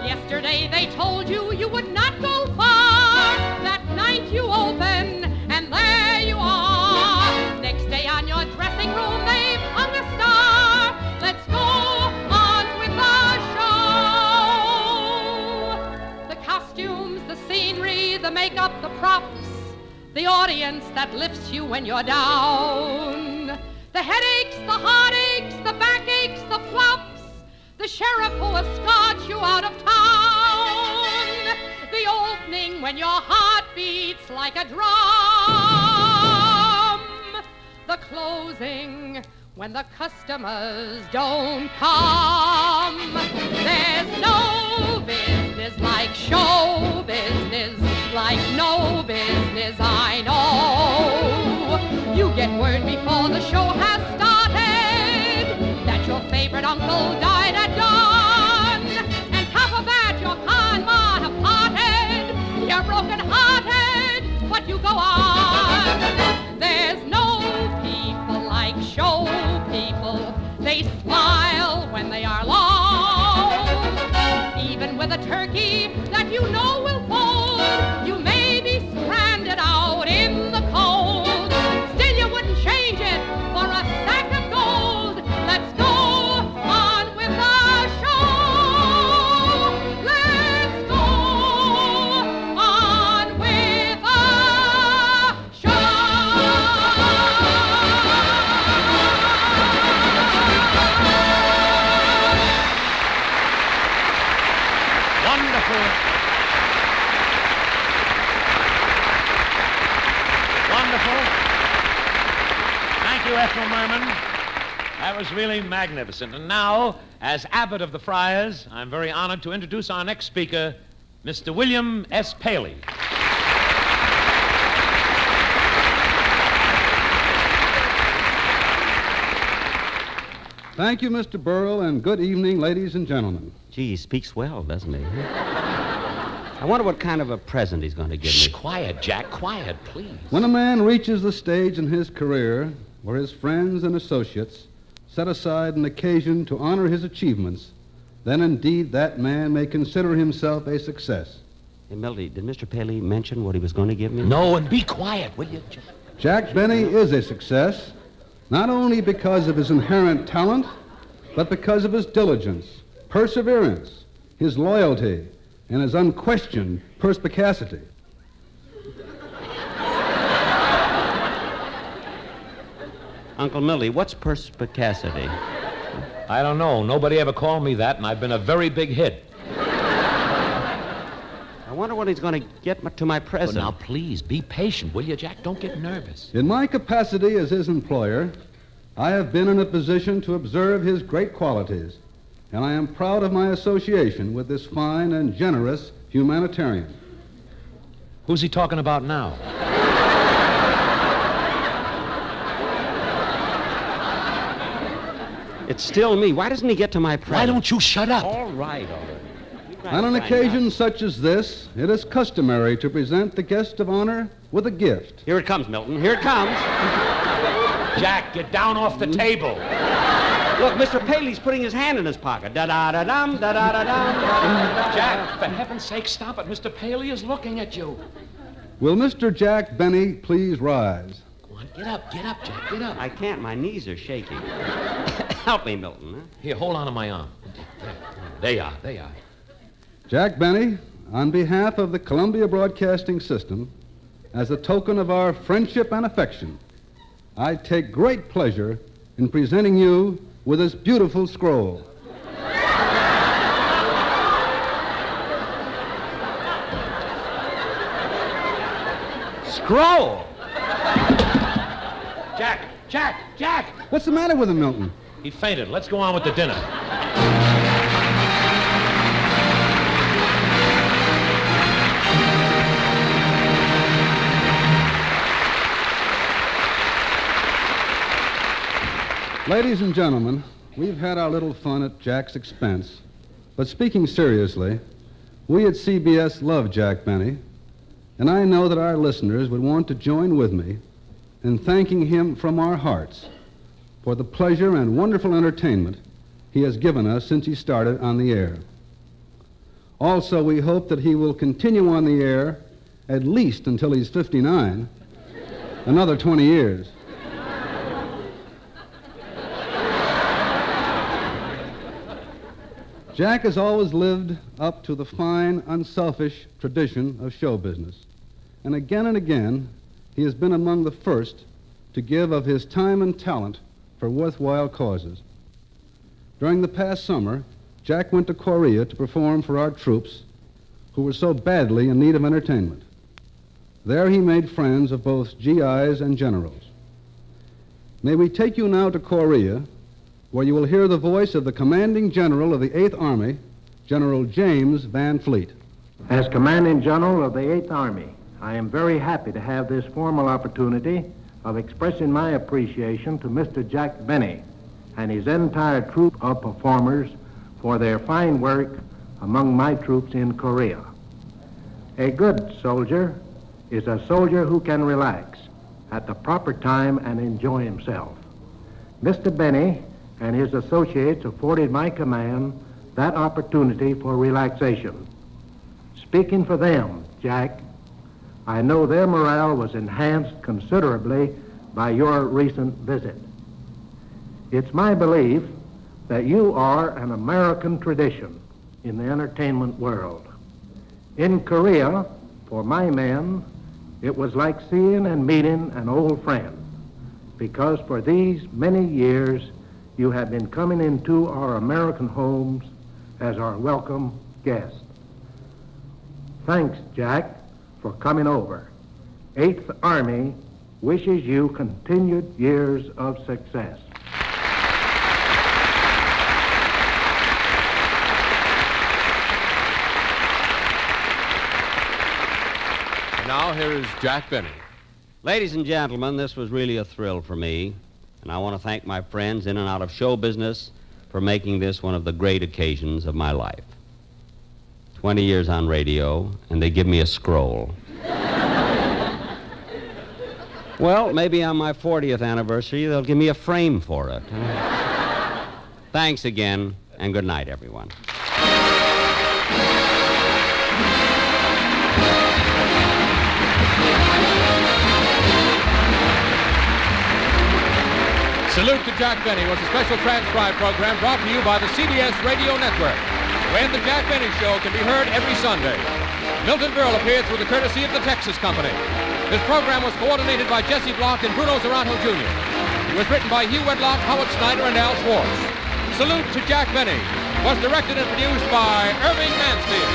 Yesterday they told you you would not go far. That night you open and there you are. Next day on your dressing room they've hung a star. Let's go on with the show. The costumes, the scenery, the makeup, the props, the audience that lifts you when you're down. The headaches, the heartaches, the backaches, the flops, the sheriff who escorts you out of town. The opening when your heart beats like a drum. The closing when the customers don't come. There's no business like show business, like no business I know. You get word before the show has started that your favorite uncle died at dawn. And top of that, your pa and ma have parted. You're broken-hearted, but you go on. There's no people like show people. They smile when they are low. Even with a turkey that you know will fold, you may be stranded out in the cold. Still, you wouldn't change it for a sack of gold. Let's go on with the show. Let's go on with the show. Wonderful. Wonderful. Thank you, Ethel Merman. That was really magnificent. And now, as Abbot of the Friars, I'm very honored to introduce our next speaker, Mr. William S. Paley. Thank you, Mr. Burrell, and good evening, ladies and gentlemen. Gee, he speaks well, doesn't he? I wonder what kind of a present he's going to give me. Quiet, Jack, quiet, please. When a man reaches the stage in his career where his friends and associates set aside an occasion to honor his achievements, then indeed that man may consider himself a success. Hey, Milty, did Mr. Paley mention what he was going to give me? No, and be quiet, will you? Jack Benny is a success, not only because of his inherent talent, but because of his diligence, perseverance, his loyalty, and his unquestioned perspicacity. Uncle Milty, what's perspicacity? I don't know. Nobody ever called me that, and I've been a very big hit. I wonder what he's going to get to my present. Now, please, be patient, will you, Jack? Don't get nervous. In my capacity as his employer, I have been in a position to observe his great qualities, and I am proud of my association with this fine and generous humanitarian. Who's he talking about now? It's still me. Why doesn't he get to my present? Why don't you shut up? All right. On an occasion such as this, it is customary to present the guest of honor with a gift. Here it comes, Milton. Here it comes. Jack, get down off the table. Look, Mr. Paley's putting his hand in his pocket. Da-da-da-dum, da-da-da-dum. Jack, for heaven's sake, stop it. Mr. Paley is looking at you. Will Mr. Jack Benny please rise? Go on, get up, Jack, get up. I can't. My knees are shaking. Help me, Milton. Huh? Here, hold on to my arm. There you are. Jack Benny, on behalf of the Columbia Broadcasting System, as a token of our friendship and affection, I take great pleasure in presenting you with this beautiful scroll. Scroll? Jack! What's the matter with him, Milton? He fainted. Let's go on with the dinner. Ladies and gentlemen, We've had our little fun at Jack's expense, but speaking seriously, we at CBS love Jack Benny, and I know that our listeners would want to join with me in thanking him from our hearts for the pleasure and wonderful entertainment he has given us since he started on the air. Also, we hope that he will continue on the air at least until he's 59, another 20 years. Jack has always lived up to the fine, unselfish tradition of show business. And again, he has been among the first to give of his time and talent for worthwhile causes. During the past summer, Jack went to Korea to perform for our troops who were so badly in need of entertainment. There he made friends of both GIs and generals. May we take you now to Korea, where you will hear the voice of the commanding general of the 8th Army, General James Van Fleet. As Commanding General of the 8th Army, I am very happy to have this formal opportunity of expressing my appreciation to Mr. Jack Benny and his entire troop of performers for their fine work among my troops in Korea. A good soldier is a soldier who can relax at the proper time and enjoy himself. Mr. Benny and his associates afforded my command that opportunity for relaxation. Speaking for them, Jack, I know their morale was enhanced considerably by your recent visit. It's my belief that you are an American tradition in the entertainment world. In Korea, for my men, it was like seeing and meeting an old friend, because for these many years, you have been coming into our American homes as our welcome guest. Thanks, Jack, for coming over. 8th Army wishes you continued years of success. Now, here is Jack Benny. Ladies and gentlemen, this was really a thrill for me, and I want to thank my friends in and out of show business for making this one of the great occasions of my life. 20 years on radio, and they give me a scroll. Well, maybe on my 40th anniversary, they'll give me a frame for it. Thanks again, and good night, everyone. Salute to Jack Benny was a special transcribed program brought to you by the CBS Radio Network, when the Jack Benny Show can be heard every Sunday. Milton Berle appeared through the courtesy of the Texas Company. This program was coordinated by Jesse Block and Bruno Zerato Jr. It was written by Hugh Wedlock, Howard Snyder, and Al Schwartz. Salute to Jack Benny was directed and produced by Irving Mansfield.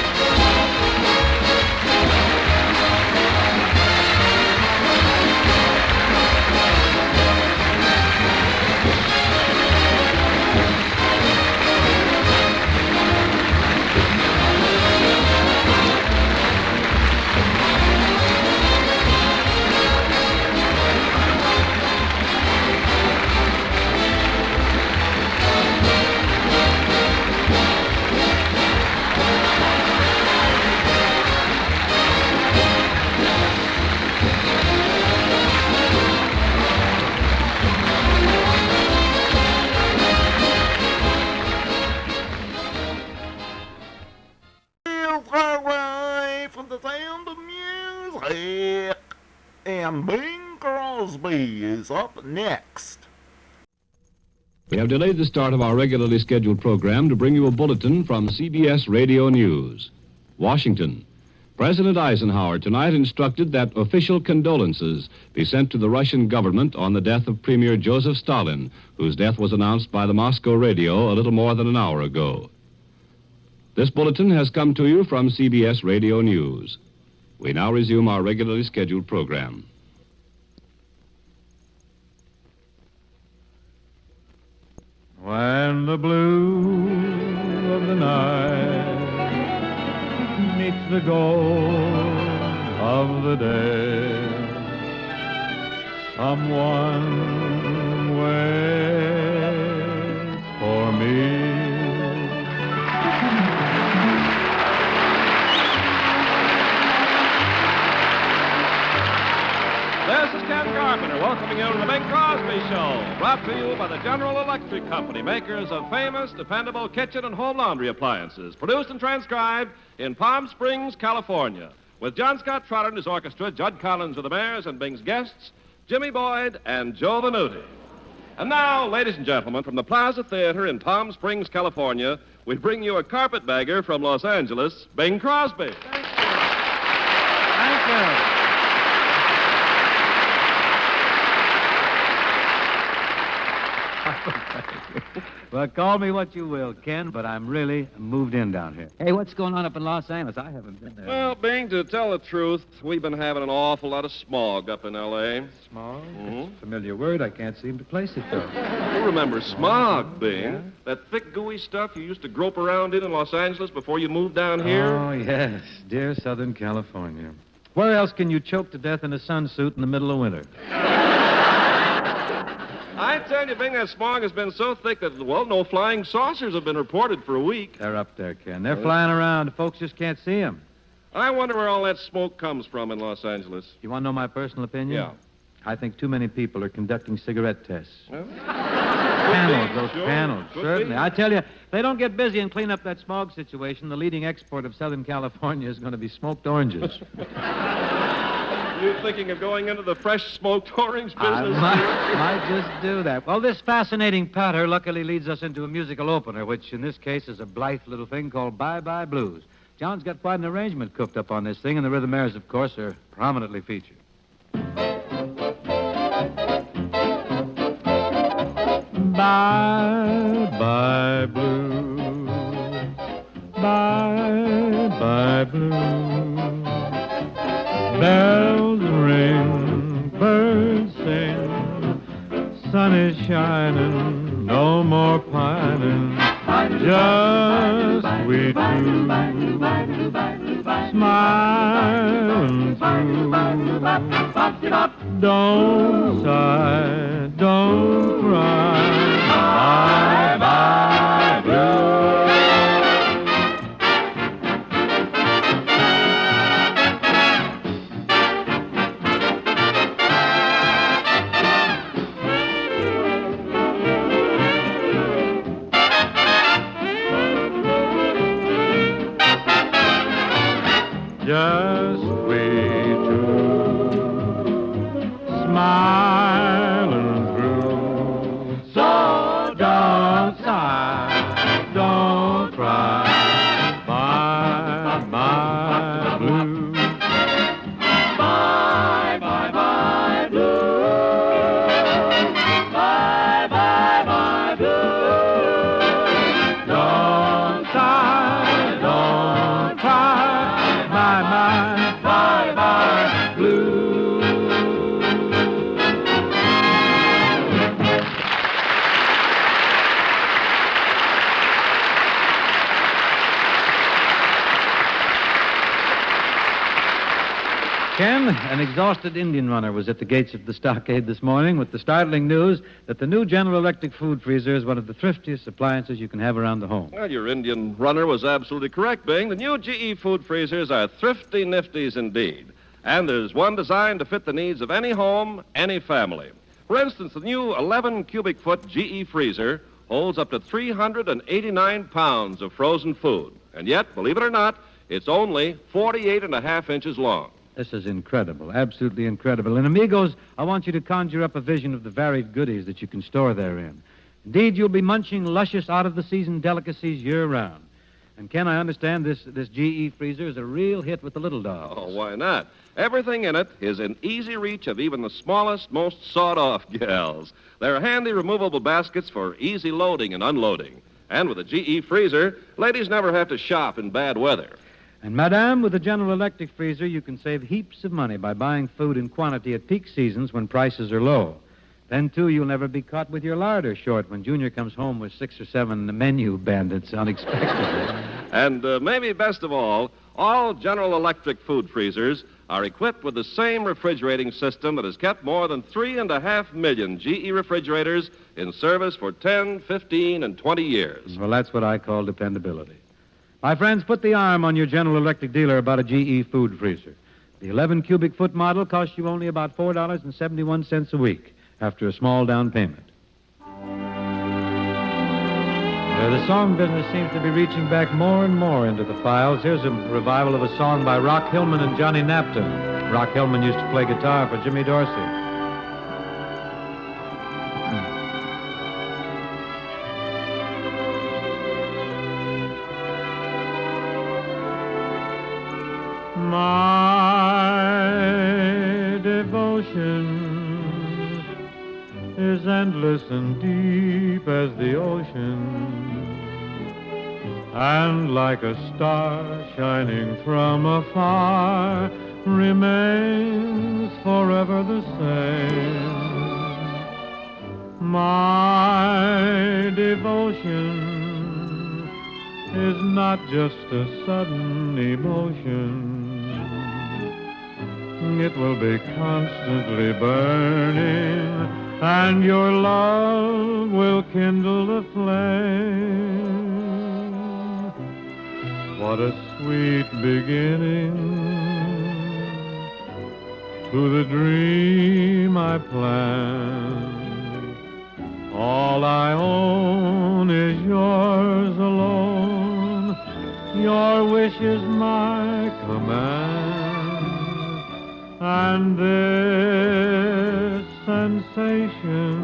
From the sound of music, and Bing Crosby is up next. We have delayed the start of our regularly scheduled program to bring you a bulletin from CBS Radio News. Washington. President Eisenhower tonight instructed that official condolences be sent to the Russian government on the death of Premier Joseph Stalin, whose death was announced by the Moscow radio a little more than an hour ago. This bulletin has come to you from CBS Radio News. We now resume our regularly scheduled program. When the blue of the night meets the gold of the day, someone waits for is Ken Carpenter welcoming you to the Bing Crosby Show, brought to you by the General Electric Company, makers of famous, dependable kitchen and home laundry appliances, produced and transcribed in Palm Springs, California, with John Scott Trotter and his orchestra, Judd Collins of the Bears, and Bing's guests, Jimmy Boyd and Joe Venuti. And now, ladies and gentlemen, from the Plaza Theater in Palm Springs, California, we bring you a carpetbagger from Los Angeles, Bing Crosby. Thank you. Well, call me what you will, Ken, but I'm really moved in down here. Hey, what's going on up in Los Angeles? I haven't been there. Well, Bing, to tell the truth, we've been having an awful lot of smog up in L.A. Smog? Mm-hmm. It's a familiar word. I can't seem to place it, though. You remember smog, Bing? Yeah? That thick, gooey stuff you used to grope around in Los Angeles before you moved down here? Oh, yes. Dear Southern California. Where else can you choke to death in a sunsuit in the middle of winter? I tell you, Bing, that smog has been so thick that, well, no flying saucers have been reported for a week. They're up there, Ken. They're flying around. Folks just can't see them. I wonder where all that smoke comes from in Los Angeles. You want to know my personal opinion? Yeah. I think too many people are conducting cigarette tests. Well, Panels, those panels, Could certainly. be. I tell you, if they don't get busy and clean up that smog situation, the leading export of Southern California is going to be smoked oranges. You thinking of going into the fresh smoked orange business? I might just do that. Well, this fascinating patter luckily leads us into a musical opener, which in this case is a blithe little thing called Bye Bye Blues. John's got quite an arrangement cooked up on this thing, and the Rhythmaires, of course, are prominently featured. Bye Bye Blue, Bye Bye Blue. Bells ring, birds sing, sun is shining, no more pining, just we two, smiling through. Don't sigh, don't cry, bye bye blue. Just we two, smiling through. So don't sigh, don't cry, bye bye blue. Bye bye bye blue. Bye bye bye blue. Don't sigh, don't cry, bye bye blue. Ken, an exhausted Indian runner was at the gates of the stockade this morning with the startling news that the new General Electric food freezer is one of the thriftiest appliances you can have around the home. Well, your Indian runner was absolutely correct, Bing. The new GE food freezers are thrifty nifties indeed. And there's one designed to fit the needs of any home, any family. For instance, the new 11 cubic foot GE freezer holds up to 389 pounds of frozen food. And yet, believe it or not, it's only 48 and a half inches long. This is incredible, absolutely incredible. And amigos, I want you to conjure up a vision of the varied goodies that you can store therein. Indeed, you'll be munching luscious, out-of-the-season delicacies year-round. And, Ken, I understand this GE freezer is a real hit with the little dogs. Oh, why not? Everything in it is in easy reach of even the smallest, most sawed-off gals. They're handy removable baskets for easy loading and unloading. And with a GE freezer, ladies never have to shop in bad weather. And, Madame, with the General Electric freezer, you can save heaps of money by buying food in quantity at peak seasons when prices are low. Then, too, you'll never be caught with your larder short when Junior comes home with 6 or 7 menu bandits unexpectedly. And maybe best of all General Electric food freezers are equipped with the same refrigerating system that has kept more than 3.5 million GE refrigerators in service for 10, 15, and 20 years. Well, that's what I call dependability. My friends, put the arm on your General Electric dealer about a GE food freezer. The 11 cubic foot model costs you only about $4.71 a week after a small down payment. The song business seems to be reaching back more and more into the files. Here's a revival of a song by Rock Hillman and Johnny Napton. Rock Hillman used to play guitar for Jimmy Dorsey. My devotion is endless and deep as the ocean, and like a star shining from afar, remains forever the same. My devotion is not just a sudden emotion. It will be constantly burning, and your love will kindle the flame. What a sweet beginning to the dream I planned. All I own is yours alone. Your wish is my command. And this sensation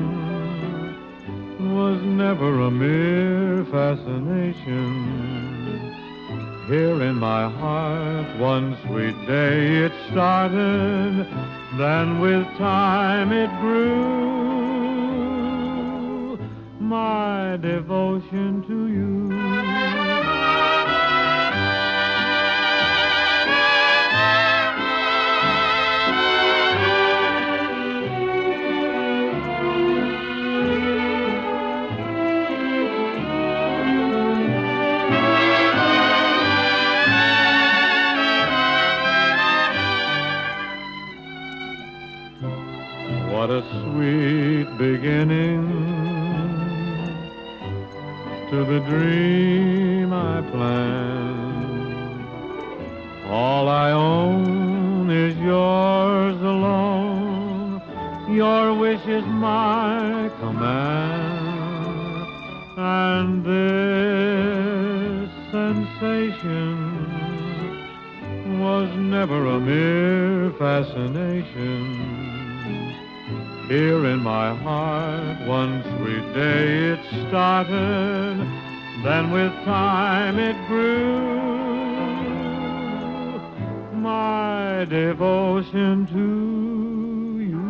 was never a mere fascination. Here in my heart, one sweet day it started, then with time it grew. My devotion to you. What a sweet beginning to the dream I planned. All I own is yours alone. Your wish is my command. And this sensation was never a mere fascination. Here in my heart, one sweet day it started, then with time it grew. My devotion to you.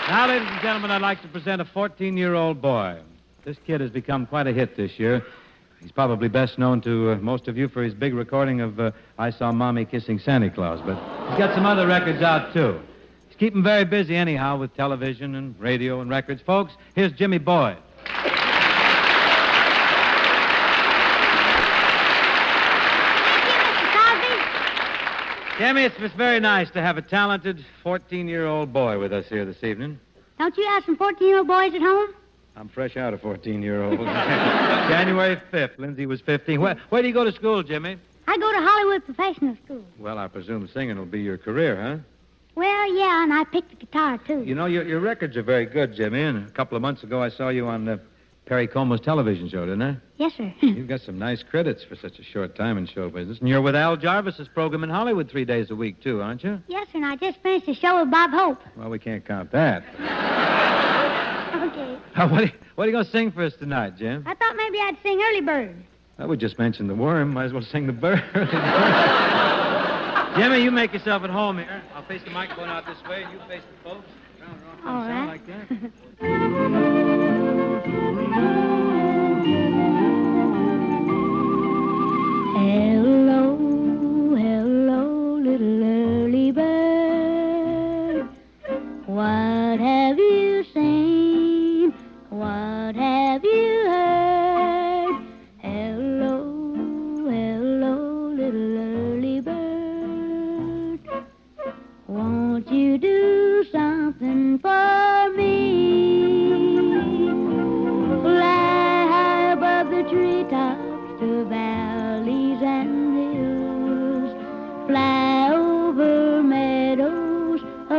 Now, ladies and gentlemen, I'd like to present a 14-year-old boy. This kid has become quite a hit this year. He's probably best known to most of you for his big recording of I Saw Mommy Kissing Santa Claus, but he's got some other records out, too. He's keeping very busy anyhow with television and radio and records. Folks, here's Jimmy Boyd. Jimmy, it's very nice to have a talented 14-year-old boy with us here this evening. Don't you have some 14-year-old boys at home? I'm fresh out of 14-year-old. January 5th. Lindsay was 15. Where do you go to school, Jimmy? I go to Hollywood Professional School. Well, I presume singing will be your career, huh? Well, yeah, and I picked the guitar, too. You know, your records are very good, Jimmy. And a couple of months ago, I saw you on Perry Como's television show, didn't I? Yes, sir. You've got some nice credits for such a short time in show business. And you're with Al Jarvis's program in Hollywood 3 days a week, too, aren't you? Yes, sir, and I just finished a show with Bob Hope. Well, we can't count that. Okay. What are you going to sing for us tonight, Jim? I thought maybe I'd sing Early Bird. Well, we just mentioned the worm. Might as well sing the bird. Jimmy, you make yourself at home here. I'll face the microphone out this way, and you face the folks. All right. Like that. Hello, hello, little early bird. What have you seen? What have you heard? Hello,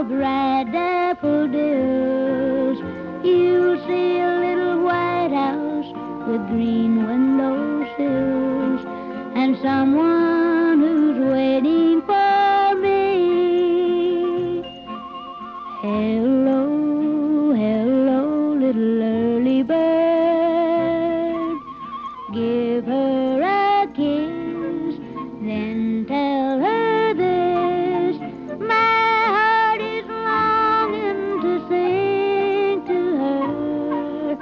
of red daffodils. You'll see a little white house with green windowsills and someone who's waiting for me. Hello, hello, little early bird. Give her a kiss, then tell her this. My heart is longing to sing to her.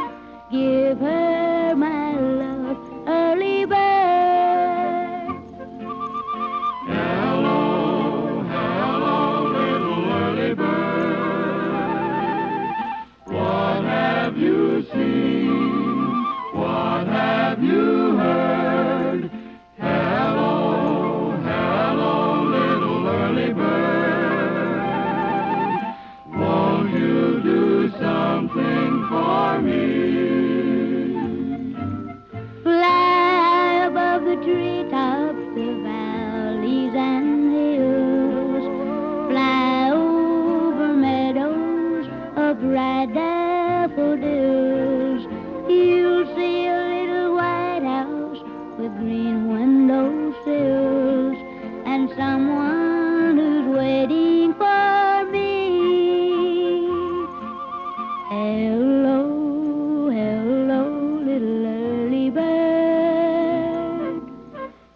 Give her my love, early bird. Hello, hello, little early bird. What have you seen? What have you heard? Hello, hello, little early bird. Won't you do something for me? Fly above the treetops, the valleys and hills. Fly over meadows of red daffodils. You'll see a little white house with green windowsills and someone who's waiting for me. Hello, hello, little early bird.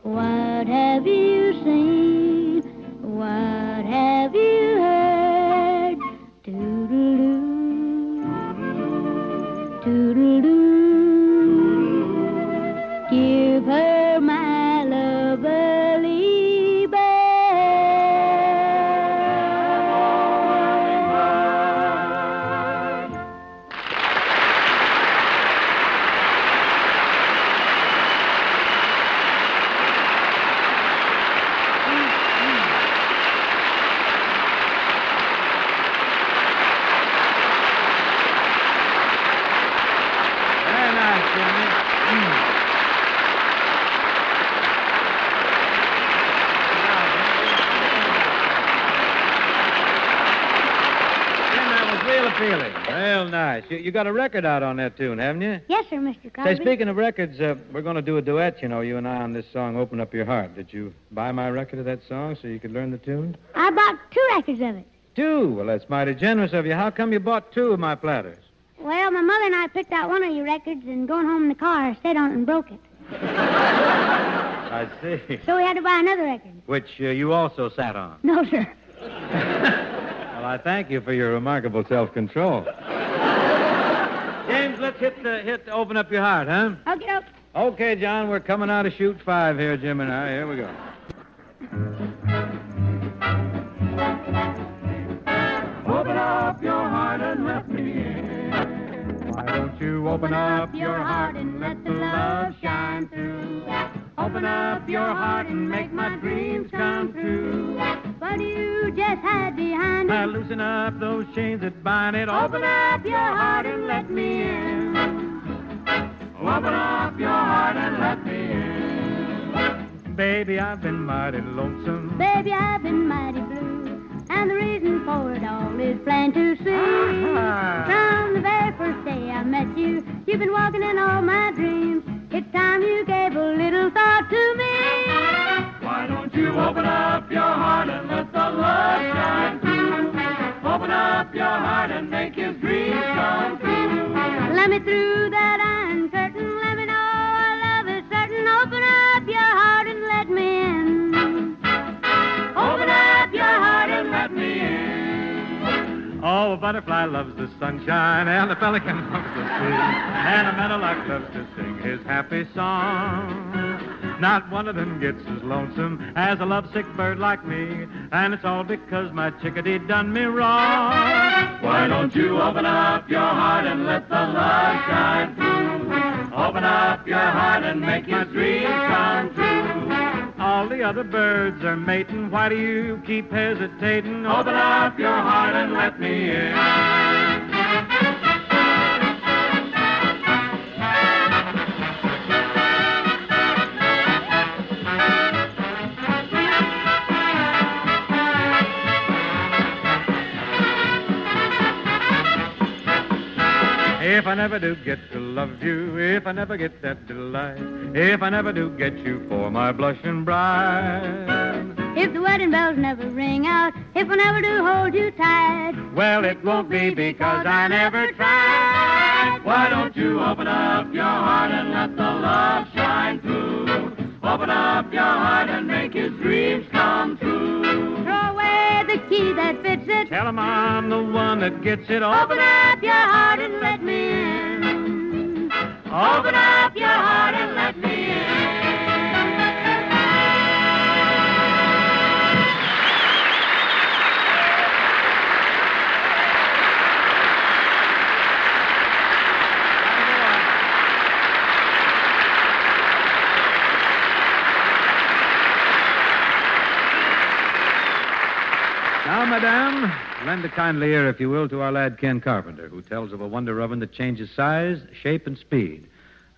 What have you seen? What have you heard? Toodaloo, toodaloo. Give her my love, early bird. Very nice, Jimmy. Jim, that was real appealing. Real nice. You got a record out on that tune, haven't you? Yes, sir, Mr. Crosby. Say, speaking of records, we're going to do a duet, you know, you and I, on this song, Open Up Your Heart. Did you buy my record of that song so you could learn the tune? I bought 2 records of it. 2? Well, that's mighty generous of you. How come you bought 2 of my platters? Well, my mother and I picked out one of your records, and going home in the car, I stayed on it and broke it. I see. So we had to buy another record. Which you also sat on. No, sir. Well, I thank you for your remarkable self-control. James, let's hit Open Up Your Heart, huh? Okay, doke. Okay, John, we're coming out of shoot 5 here, Jim and I. Here we go. Open up your heart and let me in. Why don't you open up your heart and let the love shine through? Open up your heart and make my dreams come true. But you just hide behind Now it. loosen up those chains that bind it. Open up your heart and let me in. Open up your heart and let me in. Baby, I've been mighty lonesome. Baby, I've been mighty blue. And the reason for it all is plain to see. From the very first day I met you, you've been walking in all my dreams. It's time you gave a little thought to me. Why don't you open up your heart and let the love shine through? Open up your heart and make his dreams come true. Let me through that iron curtain. Let me know our love is certain. Open up your heart and let me in. Open up your heart and let me in. Oh, a butterfly loves the sunshine, and the pelican loves the sea, and a meadowlark loves to sing his happy song. Not one of them gets as lonesome as a lovesick bird like me, and it's all because my chickadee done me wrong. Why don't you open up your heart and let the love shine through? Open up your heart and make his dreams come true. All the other birds are mating. Why do you keep hesitating? Open up your heart and let me in. If I never do get to love you, if I never get that delight, if I never do get you for my blushing bride. If the wedding bells never ring out, if I never do hold you tight, Well, it won't be because I never tried. Why don't you open up your heart and let the love shine through? Open up your heart and make his dreams come true. throw away the key that fits it. Tell him I'm the one that gets it. Open up your heart and let me in. Open up your heart and let me in. Now, madame, lend a kindly ear, if you will, to our lad Ken Carpenter, who tells of a wonder oven that changes size, shape, and speed.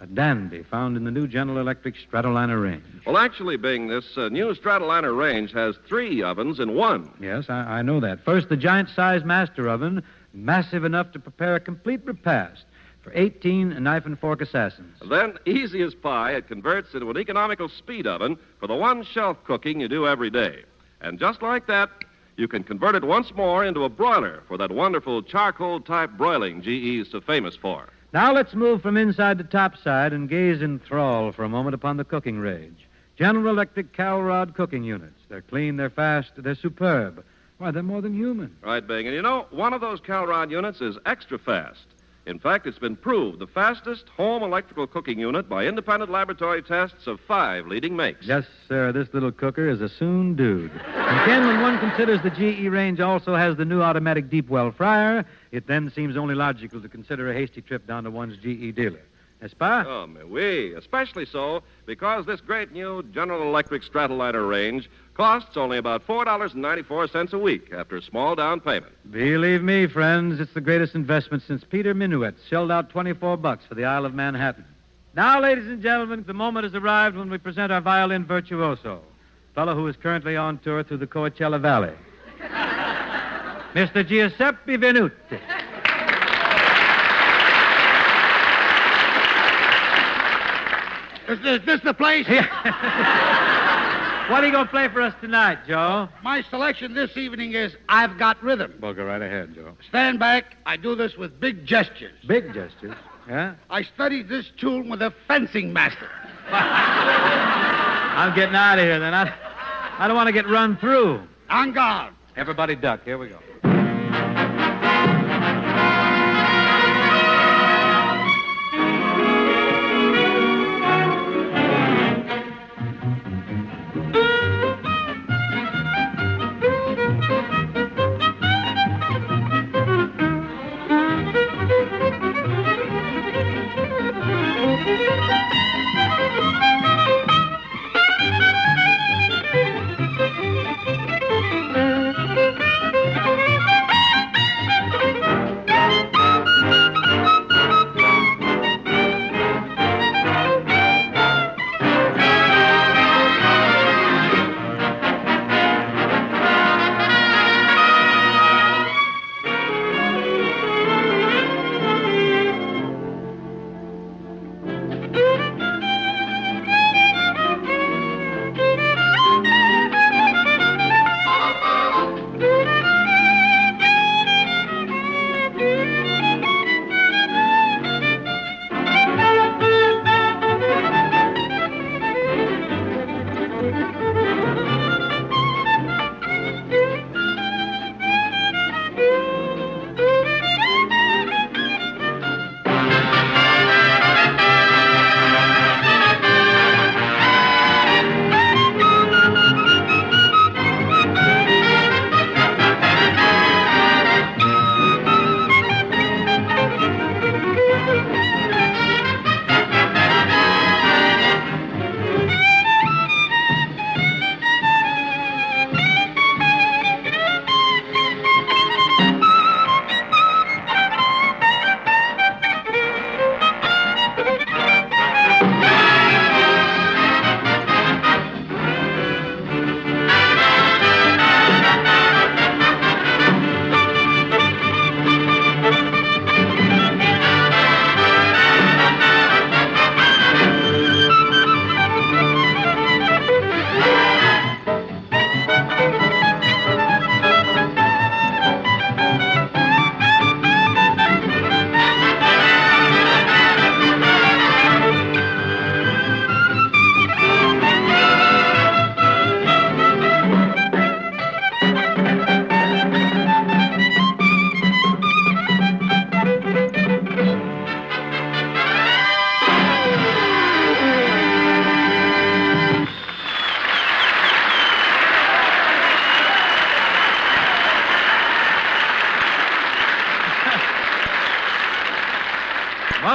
A dandy found in the new General Electric Stratoliner range. Well, actually, Bing, this new Stratoliner range has 3 ovens in one. Yes, I know that. First, the giant-sized master oven, massive enough to prepare a complete repast for 18 knife and fork assassins. Then, easy as pie, it converts into an economical speed oven for the one shelf cooking you do every day. And just like that, you can convert it once more into a broiler for that wonderful charcoal-type broiling GE's so famous for. Now let's move from inside to topside and gaze in thrall for a moment upon the cooking range. General Electric cowl rod cooking units. They're clean, they're fast, they're superb. Why, they're more than human. Right, Bing. And you know, one of those Calrod units is extra fast. In fact, it's been proved the fastest home electrical cooking unit by independent laboratory tests of 5 leading makes. Yes, sir, this little cooker is a soon dude. And Ken, when one considers the GE range also has the new automatic deep well fryer, it then seems only logical to consider a hasty trip down to one's GE dealer. N'est-ce pas? Oh, mais oui. Especially so because this great new General Electric Stratoliner range costs only about $4.94 a week after a small down payment. Believe me, friends, it's the greatest investment since Peter Minuet shelled out $24 for the Isle of Manhattan. Now, ladies and gentlemen, the moment has arrived when we present our violin virtuoso, fellow who is currently on tour through the Coachella Valley, Mr. Giuseppe Venuti. Is this the place? What are you going to play for us tonight, Joe? My selection this evening is I've Got Rhythm. Well, go right ahead, Joe. Stand back. I do this with big gestures. Big gestures? Yeah? I studied this tune with a fencing master. I'm getting out of here, then. I don't want to get run through. On guard. Everybody duck. Here we go.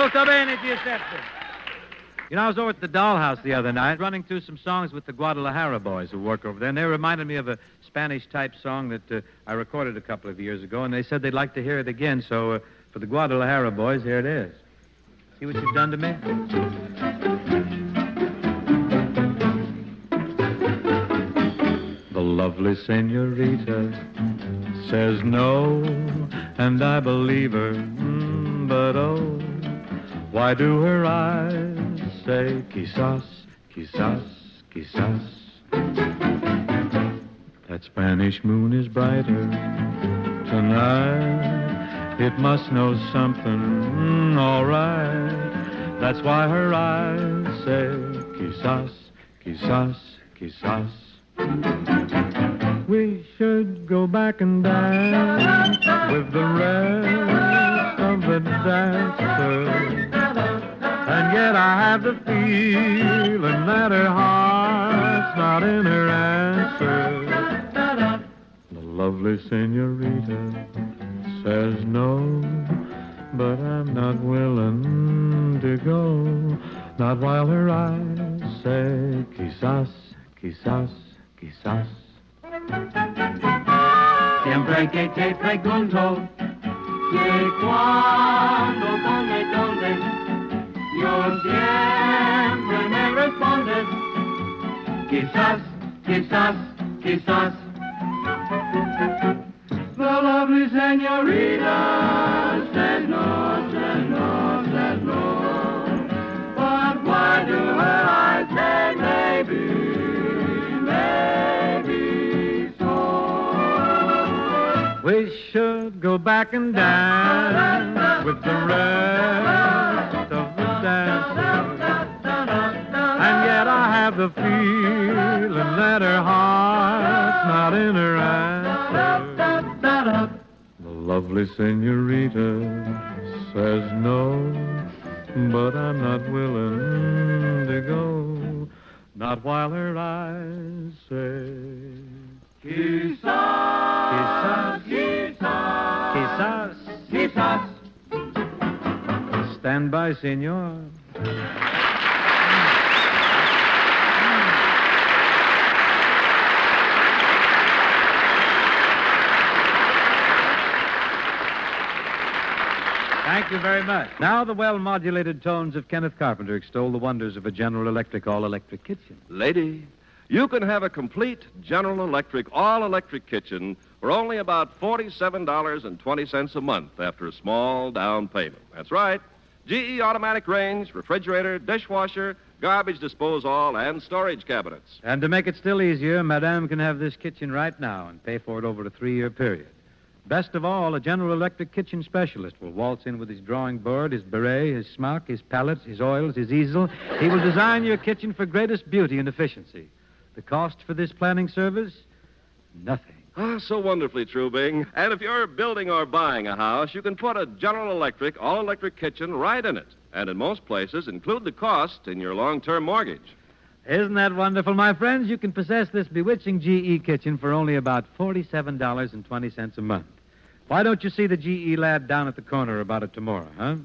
Molto bene, Giuseppe. You know, I was over at the dollhouse the other night running through some songs with the Guadalajara boys who work over there, and they reminded me of a Spanish-type song that I recorded a couple of years ago, and they said they'd like to hear it again, so for the Guadalajara boys, here it is. See what you've done to me? The lovely senorita says no, and I believe her, but oh, why do her eyes say quizás, quizás, quizás? That Spanish moon is brighter tonight. It must know something, all right. That's why her eyes say quizás, quizás, quizás. We should go back and dance with the rest of the dancers. And yet I have the feeling that her heart's not in her answer. The lovely senorita says no, but I'm not willing to go. Not while her eyes say quizás, quizás, quizás. Siempre que te pregunto que cuándo, dónde, yo siempre me respondes quizás, quizás, quizás. The lovely senorita says no, says no, says no. But why do her eyes say maybe, maybe so? We should go back and dance with the rest of the dancers. And yet I have the feeling that her heart's not in her answer. The lovely senorita says no, but I'm not willing to go. Not while her eyes say quizás, quizás, quizás, quizás. Stand by, senor. Thank you very much. Now the well-modulated tones of Kenneth Carpenter extol the wonders of a General Electric all-electric kitchen. Lady, you can have a complete General Electric all-electric kitchen for only about $47.20 a month after a small down payment. That's right. GE automatic range, refrigerator, dishwasher, garbage disposal, and storage cabinets. And to make it still easier, Madame can have this kitchen right now and pay for it over a 3-year period. Best of all, a General Electric kitchen specialist will waltz in with his drawing board, his beret, his smock, his palettes, his oils, his easel. He will design your kitchen for greatest beauty and efficiency. The cost for this planning service? Nothing. Ah, so wonderfully true, Bing. And if you're building or buying a house, you can put a General Electric all-electric kitchen right in it. And in most places, include the cost in your long-term mortgage. Isn't that wonderful, my friends? You can possess this bewitching GE kitchen for only about $47.20 a month. Why don't you see the GE lad down at the corner about it tomorrow, huh?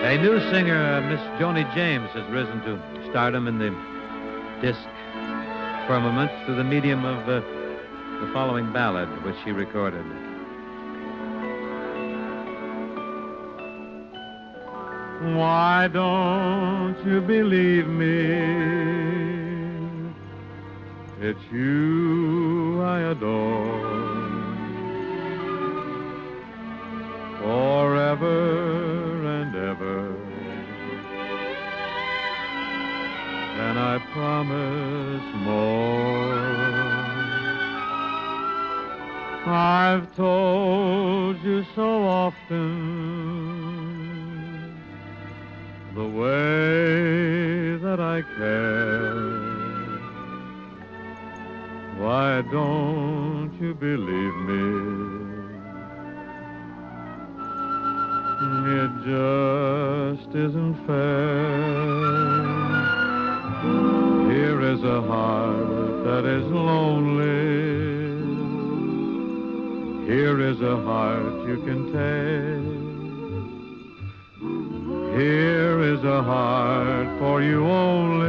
A new singer, Miss Joni James, has risen to stardom in the disc firmament through the medium of the following ballad, which she recorded. Why don't you believe me? It's you I adore. Forever and ever. And I promise more. I've told you so often the way that I care. Why don't you believe me? It just isn't fair. Here is a heart that is lonely. Here is a heart you can take. Here is a heart for you only,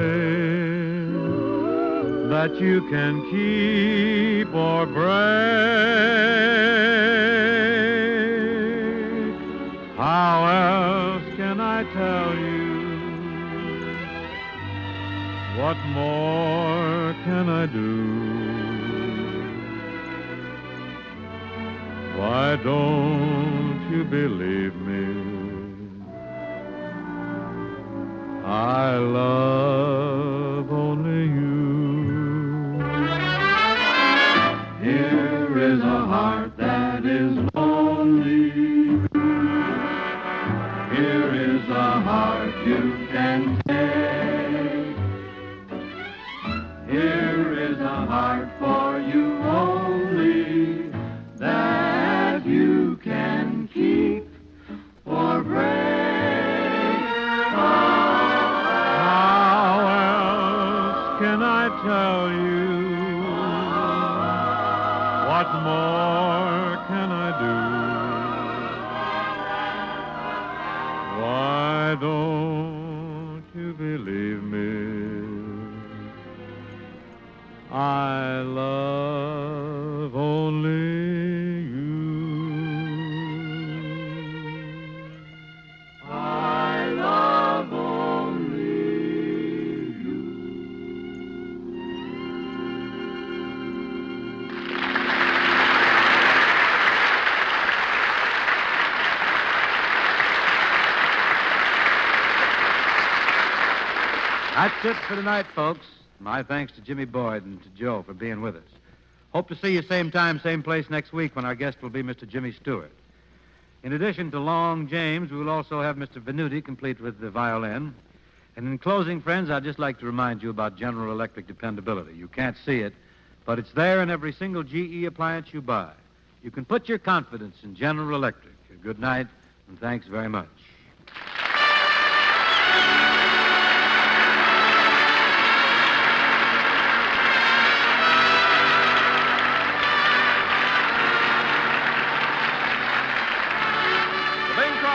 that you can keep or break. How else can I tell you? What more can I do? Why don't you believe me? I love only you. Here is a heart that is lonely. Here is a heart you can take. Here is a heart for you only, that you can keep or break. How else can I tell you? What more can I do? Why don't you believe me? I love only I love only you. That's it for tonight, folks. My thanks to Jimmy Boyd and to Joe for being with us. Hope to see you same time, same place next week when our guest will be Mr. Jimmy Stewart. In addition to Long James, we will also have Mr. Venuti, complete with the violin. And in closing, friends, I'd just like to remind you about General Electric dependability. You can't see it, but it's there in every single GE appliance you buy. You can put your confidence in General Electric. Good night, and thanks very much.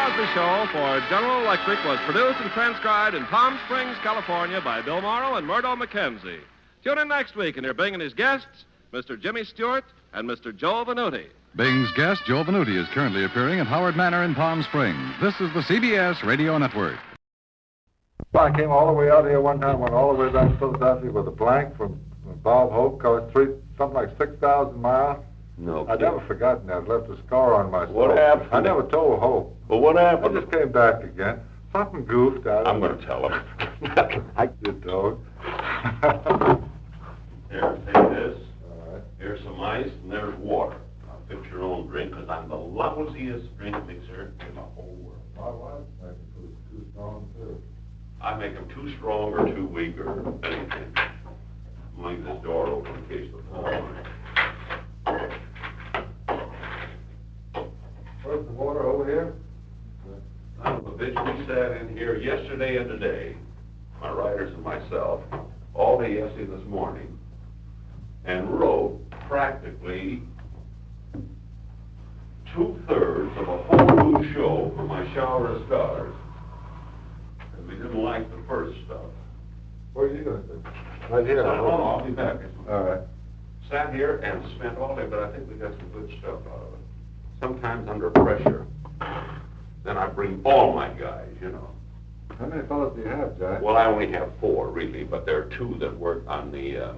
The show for General Electric was produced and transcribed in Palm Springs, California by Bill Morrow and Murdo McKenzie. Tune in next week and hear Bing and his guests, Mr. Jimmy Stewart and Mr. Joe Venuti. Bing's guest, Joe Venuti, is currently appearing at Howard Manor in Palm Springs. This is the CBS Radio Network. I came all the way out here one time, went all the way back to Philadelphia with a blank from Bob Hope, covered something like 6,000 miles. No, I've never forgotten that. Left a scar on my soul. What happened? I never told Hope. Well, what happened? I just came back again. Something goofed out. I'm going to tell him. You don't. Here, take this. All right. Here's some ice, and there's water. Now, fix your own drink, because I'm the lousiest drink mixer in the whole world. My wife makes it too strong, too. I make them too strong or too weak or anything. I'm leave this door open in case the phone. Where's the water over here? Son of a bitch, we sat in here yesterday and today, my writers and myself, all day yesterday this morning, and wrote practically 2/3 of a whole new show for my Shower of Stars. And we didn't like the first stuff. Where are you going to do? Right here. I'll be back. All right. Sat here and spent all day, but I think we got some good stuff out of it. Sometimes under pressure, then I bring all my guys, you know. How many fellows do you have, Jack? Well, I only have 4, really, but there are 2 that work on the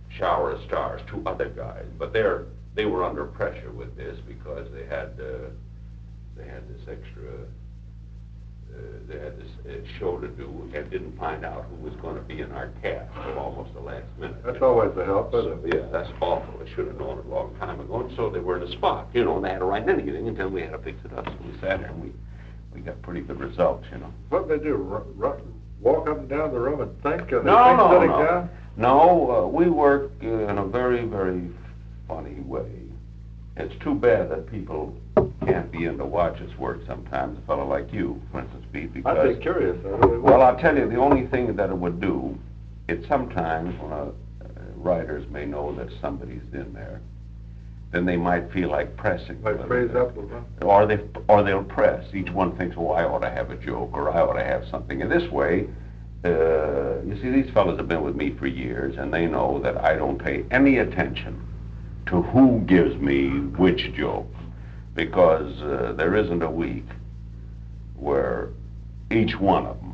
Shower of Stars, 2 other guys. But they were under pressure with this because they had this extra, they had this show to do and didn't find out who was going to be in our cast until almost the last minute. That's always the help, isn't it? Yeah, that's awful. I should have known it a long time ago. And so they were in a spot, you know, and they had to write anything until we had to fix it up. So we sat there and we got pretty good results, you know. What did they do? Walk up and down the room and think? No, we work in a very, very funny way. It's too bad that people can't be in to watch us work sometimes, a fellow like you, for instance, Pete, because... I'd be curious. I really would. Well, I'll tell you, the only thing that it would do, it's sometimes when writers may know that somebody's in there, then they might feel like pressing. Like phrase up a little bit. Or they'll press. Each one thinks, oh, I ought to have a joke, or I ought to have something. And this way, you see, these fellas have been with me for years, and they know that I don't pay any attention to who gives me which joke, because there isn't a week where each one of them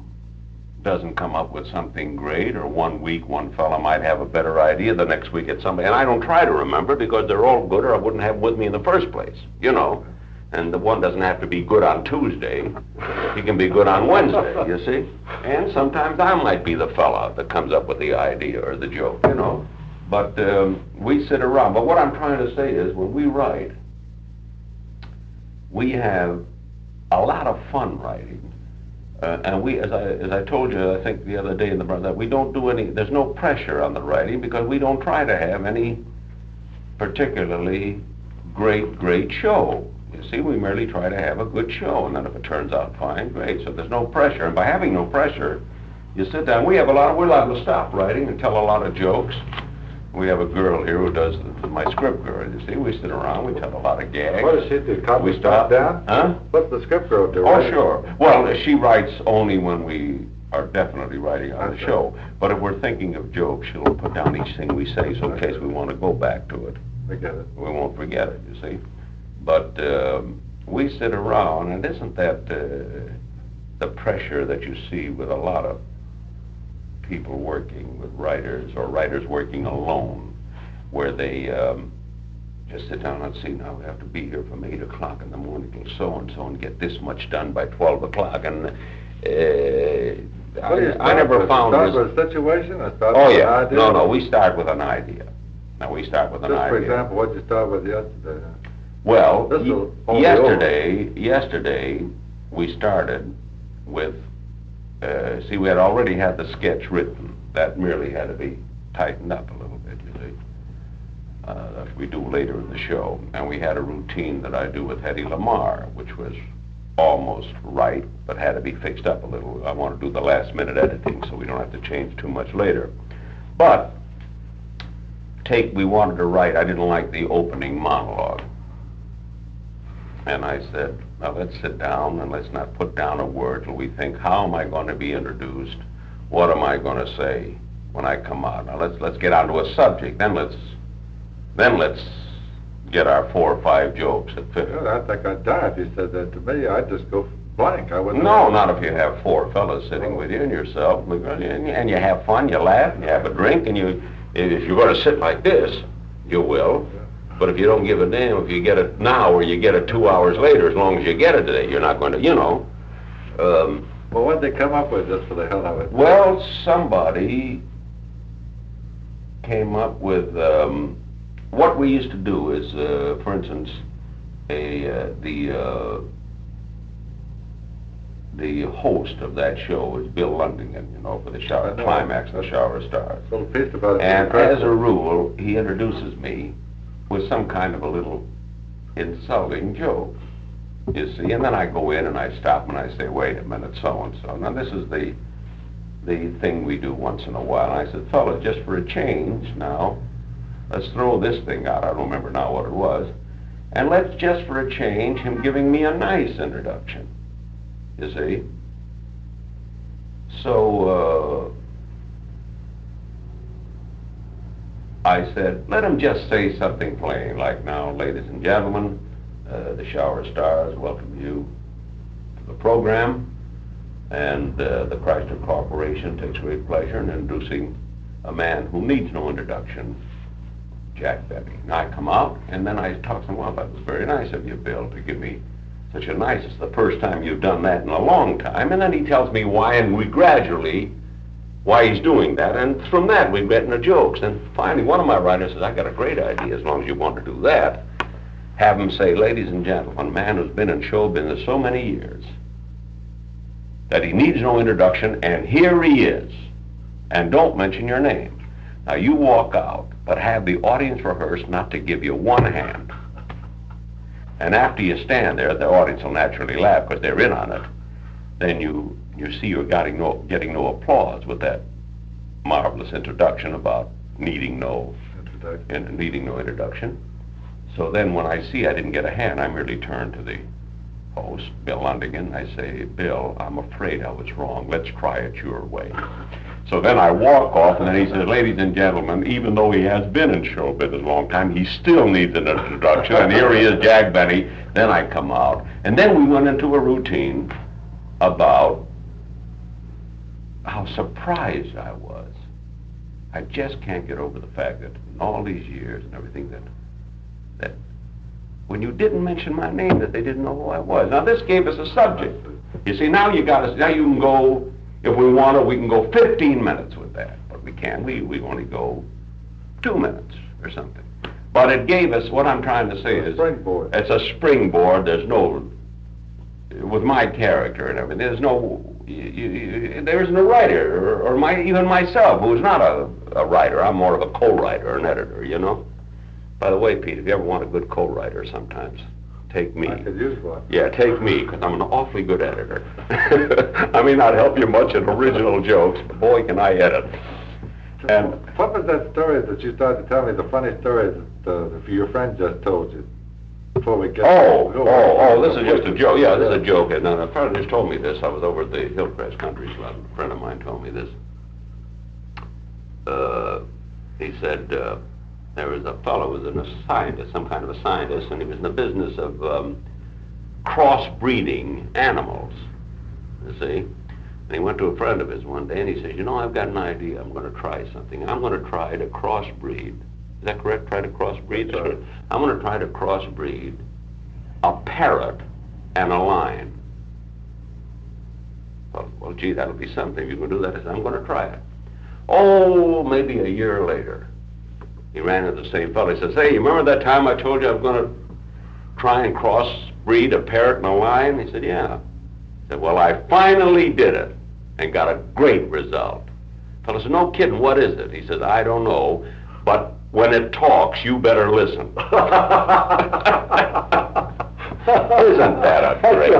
doesn't come up with something great, or one week one fella might have a better idea, the next week it's somebody, and I don't try to remember because they're all good, or I wouldn't have them with me in the first place, you know. And the one doesn't have to be good on Tuesday, he can be good on Wednesday, you see. And sometimes I might be the fella that comes up with the idea or the joke, you know. But we sit around. But what I'm trying to say is, when we write, we have a lot of fun writing. And we, as I told you, I think the other day in the that we don't do any, there's no pressure on the writing, because we don't try to have any particularly great show. You see, we merely try to have a good show, and then if it turns out fine, great. So there's no pressure, and by having no pressure, you sit down. We're allowed to stop writing and tell a lot of jokes. We have a girl here who does my script girl, you see. We sit around, we tell a lot of gags. What does she do? Copy we stop down? Huh? What's the script girl do? Oh, sure. Well, she writes only when we are definitely writing on the show. But if we're thinking of jokes, she'll put down each thing we say, so in case we want to go back to it. I get it. We won't forget it, you see. But we sit around, and isn't that the pressure that you see with a lot of people working with writers, or writers working alone, where they just sit down and see, now we have to be here from 8 o'clock in the morning till so-and-so and get this much done by 12 o'clock. And I never found this. Start with a situation or start Oh, with yeah. an idea? No, we start with an idea. Now, we start with an idea. For example, what did you start with yesterday? Well, yesterday we started with, see, we had already had the sketch written. That merely had to be tightened up a little bit, you see. That we do later in the show. And we had a routine that I do with Hedy Lamarr, which was almost right, but had to be fixed up a little. I want to do the last minute editing so we don't have to change too much later. But, we wanted to write, I didn't like the opening monologue. And I said, now let's sit down and let's not put down a word till we think, how am I going to be introduced? What am I going to say when I come out? Now let's get onto a subject. Then let's get our 4 or 5 jokes that fit. Yeah, I think I'd die if you said that to me. I'd just go blank. I wouldn't. No, not if you have 4 fellas sitting with you and yourself, and you have fun, you laugh, and you have a drink, and if you're going to sit like this, you will. Yeah. But if you don't give a damn if you get it now or you get it 2 hours later, as long as you get it today, you're not going to, you know. Well, what did they come up with just for the hell of it? Well, somebody came up with, what we used to do is, for instance, the host of that show is Bill Lundingen, you know, for the climax of the Shower of Stars. A little piece about it. And as a rule, he introduces me with some kind of a little insulting joke, you see, and then I go in and I stop and I say, wait a minute, so-and-so. Now, this is the thing we do once in a while. And I said, fellas, just for a change now, let's throw this thing out. I don't remember now what it was. And let's, just for a change, him giving me a nice introduction, you see. So, I said, let him just say something plain, like, now, ladies and gentlemen, the Shower of Stars welcome you to the program, and the Chrysler Corporation takes great pleasure in introducing a man who needs no introduction, Jack Benny. Now, I come out, and then I talk to him, well, that was very nice of you, Bill, to give me such a nice, it's the first time you've done that in a long time, and then he tells me why, and we gradually, why he's doing that, and from that we've gotten the jokes. And finally, one of my writers says, I got a great idea, as long as you want to do that. Have him say, ladies and gentlemen, a man who's been in show business so many years that he needs no introduction, and here he is. And don't mention your name. Now, you walk out, but have the audience rehearse not to give you one hand. And after you stand there, the audience will naturally laugh because they're in on it. Then you see you're getting no applause with that marvelous introduction about needing no introduction. So then when I see I didn't get a hand, I merely turn to the host, Bill Lundigan. I say, Bill, I'm afraid I was wrong. Let's try it your way. So then I walk off, and then he says, ladies and gentlemen, even though he has been in show business a long time, he still needs an introduction, and here he is, Jack Benny. Then I come out. And then we went into a routine about how surprised I was. I just can't get over the fact that in all these years and everything that when you didn't mention my name, that they didn't know who I was. Now, this gave us a subject. You see, now you can go, if we want to, we can go 15 minutes with that. But we can't. We only go 2 minutes or something. But it gave us, what I'm trying to say is, springboard. It's a springboard. There's no, with my character and everything, there's no, there isn't a writer, or even myself, who's not a writer. I'm more of a co-writer, an editor, you know. By the way, Pete, if you ever want a good co-writer sometimes, take me. I could use one. Yeah, take me, because I'm an awfully good editor. I may not help you much in original jokes, but boy, can I edit. And what was that story that you started to tell me, the funny story that your friend just told you? Before we get this is just a joke. Yeah, this is a joke. And a friend just told me this. I was over at the Hillcrest Country Club. A friend of mine told me this. He said, there was a fellow who was a scientist, some kind of a scientist, and he was in the business of crossbreeding animals, you see. And he went to a friend of his one day, and he says, you know, I've got an idea. I'm going to try something. I'm going to try to crossbreed. Is that correct? Try to crossbreed? Sure. I'm going to try to crossbreed a parrot and a lion. Well, gee, that'll be something. If you can do that, I said, I'm going to try it. Oh, maybe a year later, he ran into the same fellow. He says, hey, you remember that time I told you I was going to try and crossbreed a parrot and a lion? He said, yeah. He said, well, I finally did it and got a great result. The fellow said, no kidding, what is it? He says, I don't know, but when it talks, you better listen. Isn't that a great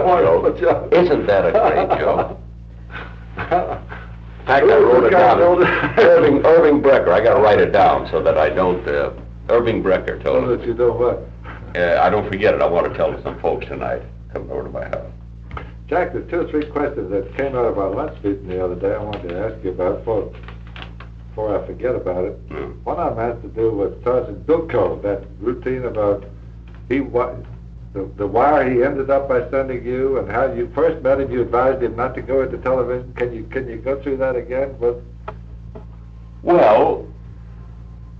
joke? Isn't that a great joke? In fact, I wrote it down. Irving Brecker. I got to write it down so that I don't. Irving Brecker told me. So that you don't what? I don't forget it. I want to tell some folks tonight coming over to my house. Jack, there's 2 or 3 questions that came out of our lunch meeting the other day I wanted to ask you about before I forget about it. One of them has to do with Tarzan Bilko, that routine about the wire he ended up by sending you, and how you first met him. You advised him not to go into television. Can you go through that again? Well,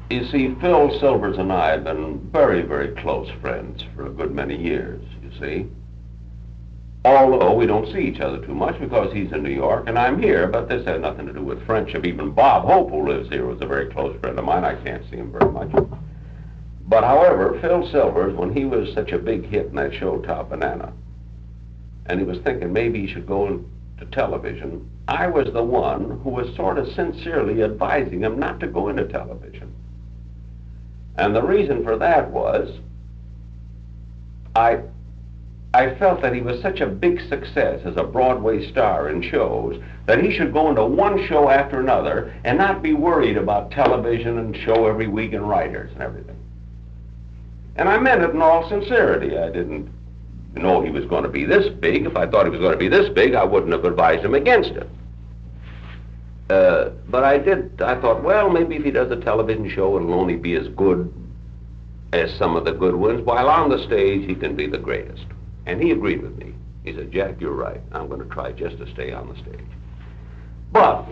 you see, Phil Silvers and I have been very, very close friends for a good many years, you see. Although we don't see each other too much because he's in New York and I'm here, but this had nothing to do with friendship. Even Bob Hope, who lives here, was a very close friend of mine. I can't see him very much. But however, Phil Silvers, when he was such a big hit in that show, Top Banana, and he was thinking maybe he should go into television, I was the one who was sort of sincerely advising him not to go into television. And the reason for that was I felt that he was such a big success as a Broadway star in shows that he should go into one show after another and not be worried about television and show every week and writers and everything. And I meant it in all sincerity. I didn't know he was going to be this big. If I thought he was going to be this big, I wouldn't have advised him against it. But I thought, well, maybe if he does a television show, it'll only be as good as some of the good ones, while on the stage, he can be the greatest. And he agreed with me. He said, Jack, you're right. I'm going to try just to stay on the stage. But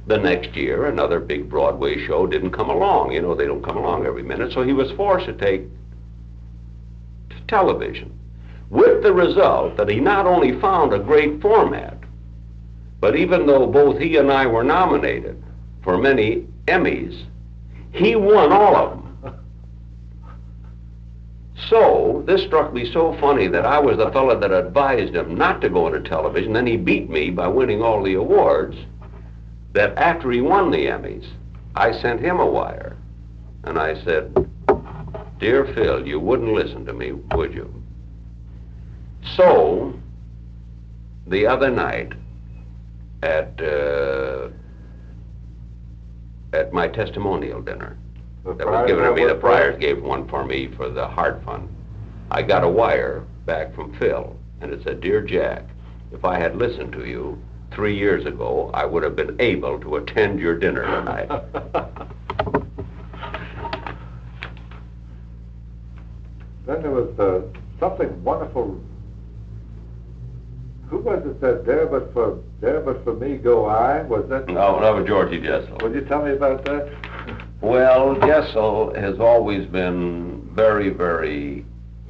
the next year, another big Broadway show didn't come along. You know, they don't come along every minute. So he was forced to take to television, with the result that he not only found a great format, but even though both he and I were nominated for many Emmys, he won all of them. So, this struck me so funny that I was the fellow that advised him not to go into television. Then he beat me by winning all the awards, that after he won the Emmys, I sent him a wire. And I said, dear Phil, you wouldn't listen to me, would you? So, the other night at my testimonial dinner, that was given to me. The Friars gave one for me for the Heart Fund. I got a wire back from Phil, and it said, "Dear Jack, if I had listened to you 3 years ago, I would have been able to attend your dinner tonight." Then there was something wonderful. Who was it that there but for me go I? Was that? No, that was Georgie Jessel. Would you tell me about that? Well, Jessel has always been very, very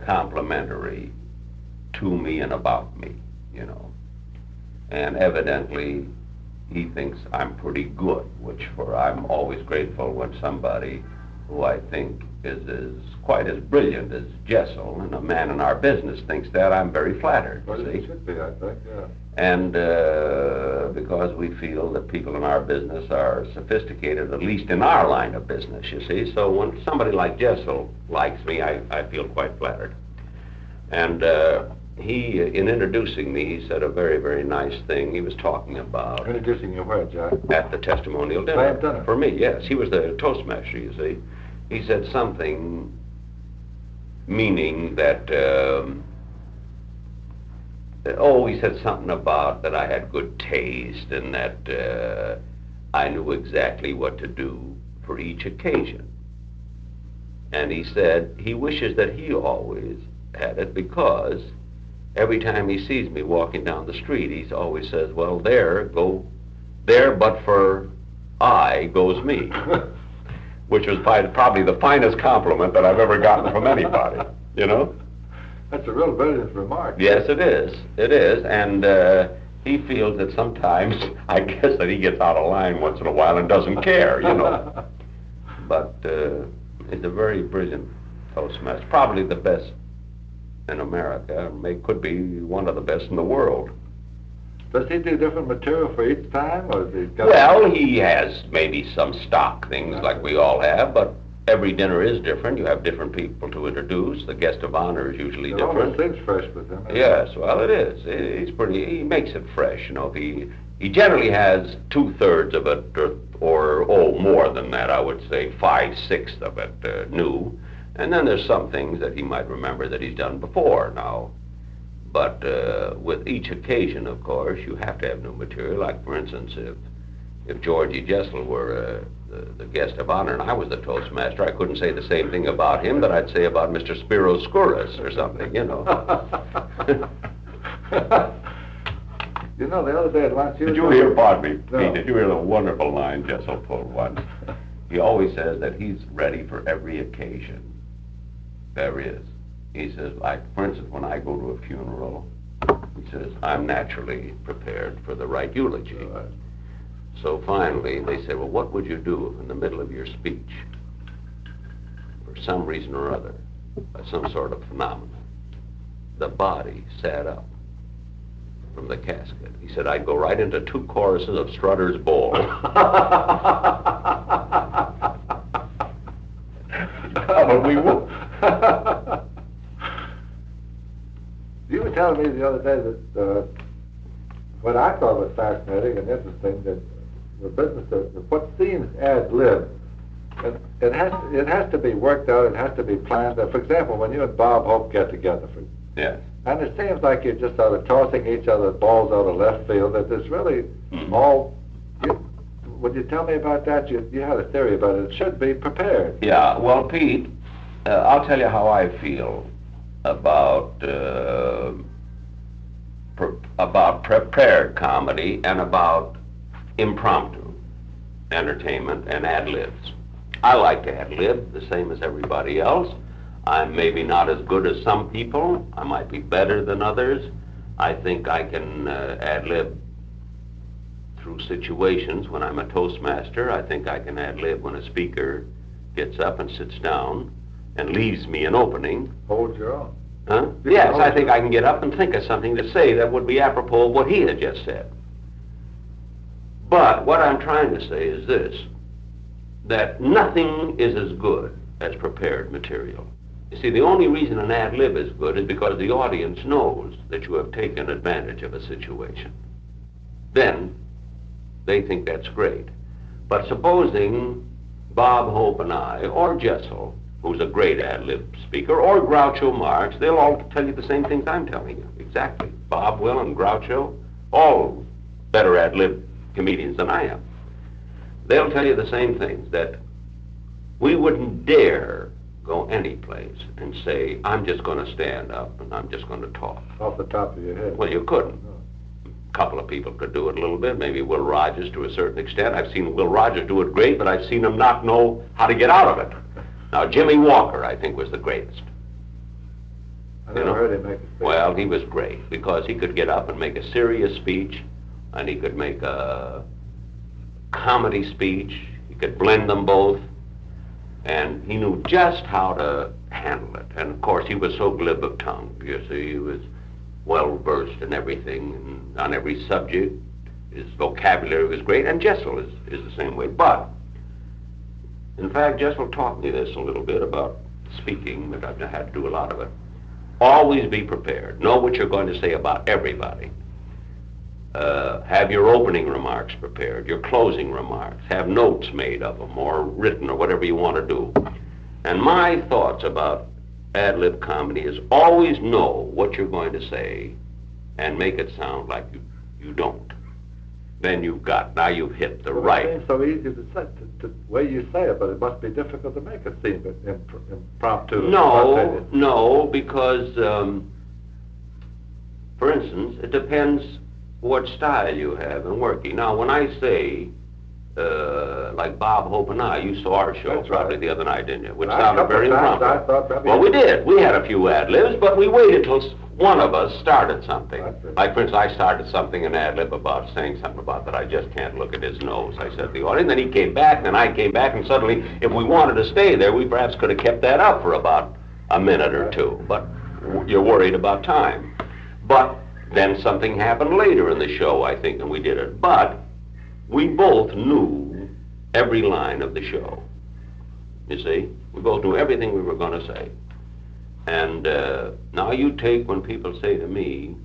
complimentary to me and about me, you know. And evidently, he thinks I'm pretty good, I'm always grateful when somebody who I think is quite as brilliant as Jessel, and a man in our business, thinks that. I'm very flattered, Well, see? it should be, I think, yeah. And because we feel that people in our business are sophisticated, at least in our line of business, you see. So when somebody like Jessel likes me, I feel quite flattered. And he, in introducing me, he said a very, very nice thing. He was talking about... Introducing you where, Jack? At the testimonial Same dinner. dinner. For me, yes. He was the Toastmaster, you see. He said something meaning that... he said something about that I had good taste and that I knew exactly what to do for each occasion. And he said he wishes that he always had it, because every time he sees me walking down the street, he always says, "Well, there but for I goes me," which was probably the finest compliment that I've ever gotten from anybody, you know? That's a real brilliant remark. Yes, it is. It is. And he feels that sometimes, I guess that he gets out of line once in a while and doesn't care, you know. But he's a very brilliant Toastmaster. Probably the best in America. Could be one of the best in the world. Does he do different material for each time, or is he got... Well, he has maybe some stock things like we all have, but every dinner is different. You have different people to introduce. The guest of honor is usually different. Always seems fresh with him. Yes, well, it is. He makes it fresh, you know. He generally has 2/3 of it, or more than that, I would say, 5/6 of it new. And then there's some things that he might remember that he's done before now. But with each occasion, of course, you have to have new material. Like, for instance, if Georgie Jessel were the guest of honor and I was the Toastmaster, I couldn't say the same thing about him that I'd say about Mr. Spiros Skouras or something, you know. You know, the other day at lunch... Did you hear, pardon me, No. Pete, did you hear the wonderful line Jessel pulled once? He always says that he's ready for every occasion. There is. He says, like, for instance, when I go to a funeral, he says, I'm naturally prepared for the right eulogy. Right. So finally, they say, well, what would you do if in the middle of your speech, for some reason or other, by some sort of phenomenon, the body sat up from the casket? He said, I'd go right into 2 choruses of Strutter's Bowl. But we would. You were telling me the other day that what I thought was fascinating and interesting, that the business of what seems ad-lib, it has to be worked out, it has to be planned. For example, when you and Bob Hope get together, Yes. and it seems like you're just sort of tossing each other balls out of left field, that there's really all... Would you tell me about that? You had a theory about it. It should be prepared. Yeah, well, Pete, I'll tell you how I feel about prepared comedy and about impromptu entertainment and ad-libs. I like to ad-lib the same as everybody else. I'm maybe not as good as some people. I might be better than others. I think I can ad-lib through situations when I'm a Toastmaster. I think I can ad-lib when a speaker gets up and sits down and leaves me an opening. Hold your own. Huh? Yes, I think I can get up and think of something to say that would be apropos of what he had just said. But what I'm trying to say is this, that nothing is as good as prepared material. You see, the only reason an ad-lib is good is because the audience knows that you have taken advantage of a situation. Then they think that's great. But supposing Bob Hope and I, or Jessel, who's a great ad-lib speaker, or Groucho Marx, they'll all tell you the same things I'm telling you. Exactly. Bob, Will, and Groucho, all better ad-lib comedians than I am. They'll tell you the same things, that we wouldn't dare go any place and say, I'm just going to stand up and I'm just going to talk. Off the top of your head. Well, you couldn't. A couple of people could do it a little bit, maybe Will Rogers to a certain extent. I've seen Will Rogers do it great, but I've seen him not know how to get out of it. Now, Jimmy Walker, I think, was the greatest. I never heard him make a speech. Well, he was great because he could get up and make a serious speech, and he could make a comedy speech. He could blend them both, and he knew just how to handle it. And, of course, he was so glib of tongue. You see, he was well-versed in everything, and on every subject. His vocabulary was great, and Jessel is the same way. But, in fact, Jessel taught me this a little bit about speaking, but I've had to do a lot of it. Always be prepared. Know what you're going to say about everybody. Have your opening remarks prepared, your closing remarks. Have notes made of them, or written, or whatever you want to do. And my thoughts about ad-lib comedy is always know what you're going to say and make it sound like you don't. Then now you've hit the right. It seems so easy to say, the way you say it, but it must be difficult to make it seem impromptu. No, because, for instance, it depends what style you have in working. Now, when I say, like Bob Hope and I, you saw our show probably the other night, didn't you? Which sounded very impromptu. Well, we did. We had a few ad-libs, but we waited till one of us started something. Like, for instance, I started something in ad-lib about saying something about that I just can't look at his nose. I said to the audience, then he came back, and then I came back, and suddenly, if we wanted to stay there, we perhaps could have kept that up for about a minute or two. But you're worried about time. But then something happened later in the show, I think, and we did it. But we both knew every line of the show. You see? We both knew everything we were going to say. And now you take when people say to me,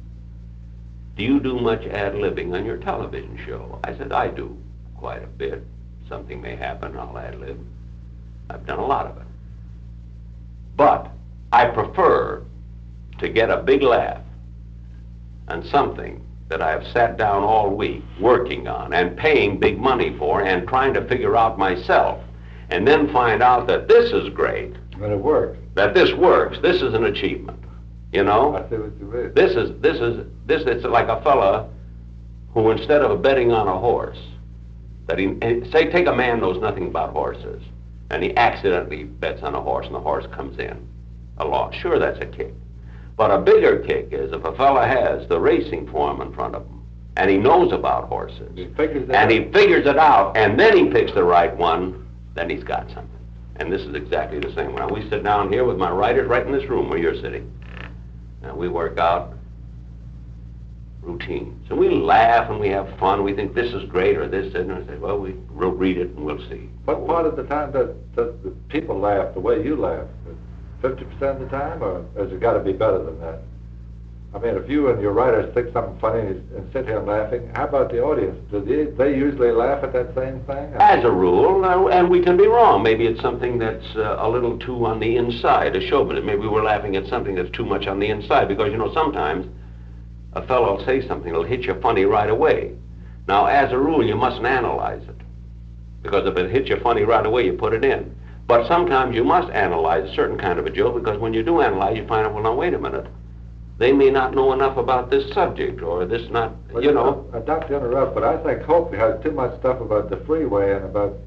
do you do much ad-libbing on your television show? I said, I do quite a bit. Something may happen, I'll ad-lib. I've done a lot of it. But I prefer to get a big laugh on something that I've sat down all week working on and paying big money for and trying to figure out myself, and then find out that this is great. But it works. That this works. This is an achievement. You know? I see what you mean. It's like a fella who, instead of betting on a horse, take a man knows nothing about horses, and he accidentally bets on a horse, and the horse comes in a loss. Sure, that's a kick. But a bigger kick is if a fella has the racing form in front of him, and he knows about horses, he figures it out, and then he picks the right one, then he's got something. And this is exactly the same. Now, we sit down here with my writers right in this room where you're sitting, and we work out routines. And we laugh and we have fun. We think this is great or this isn't. And I say, well, we'll read it and we'll see. What part of the time does the people laugh the way you laugh? 50% of the time, or has it got to be better than that? I mean, if you and your writers think something funny and sit here laughing, how about the audience? Do they usually laugh at that same thing? As a rule, and we can be wrong. Maybe it's something that's a little too on the inside, a showman. Maybe we're laughing at something that's too much on the inside, because, you know, sometimes a fellow will say something that'll hit you funny right away. Now, as a rule, you mustn't analyze it, because if it hits you funny right away, you put it in. But sometimes you must analyze a certain kind of a joke, because when you do analyze, you find out, well, now, wait a minute. They may not know enough about this subject, or this not, well, you know. Not to interrupt, but I think Hope has too much stuff about the freeway and about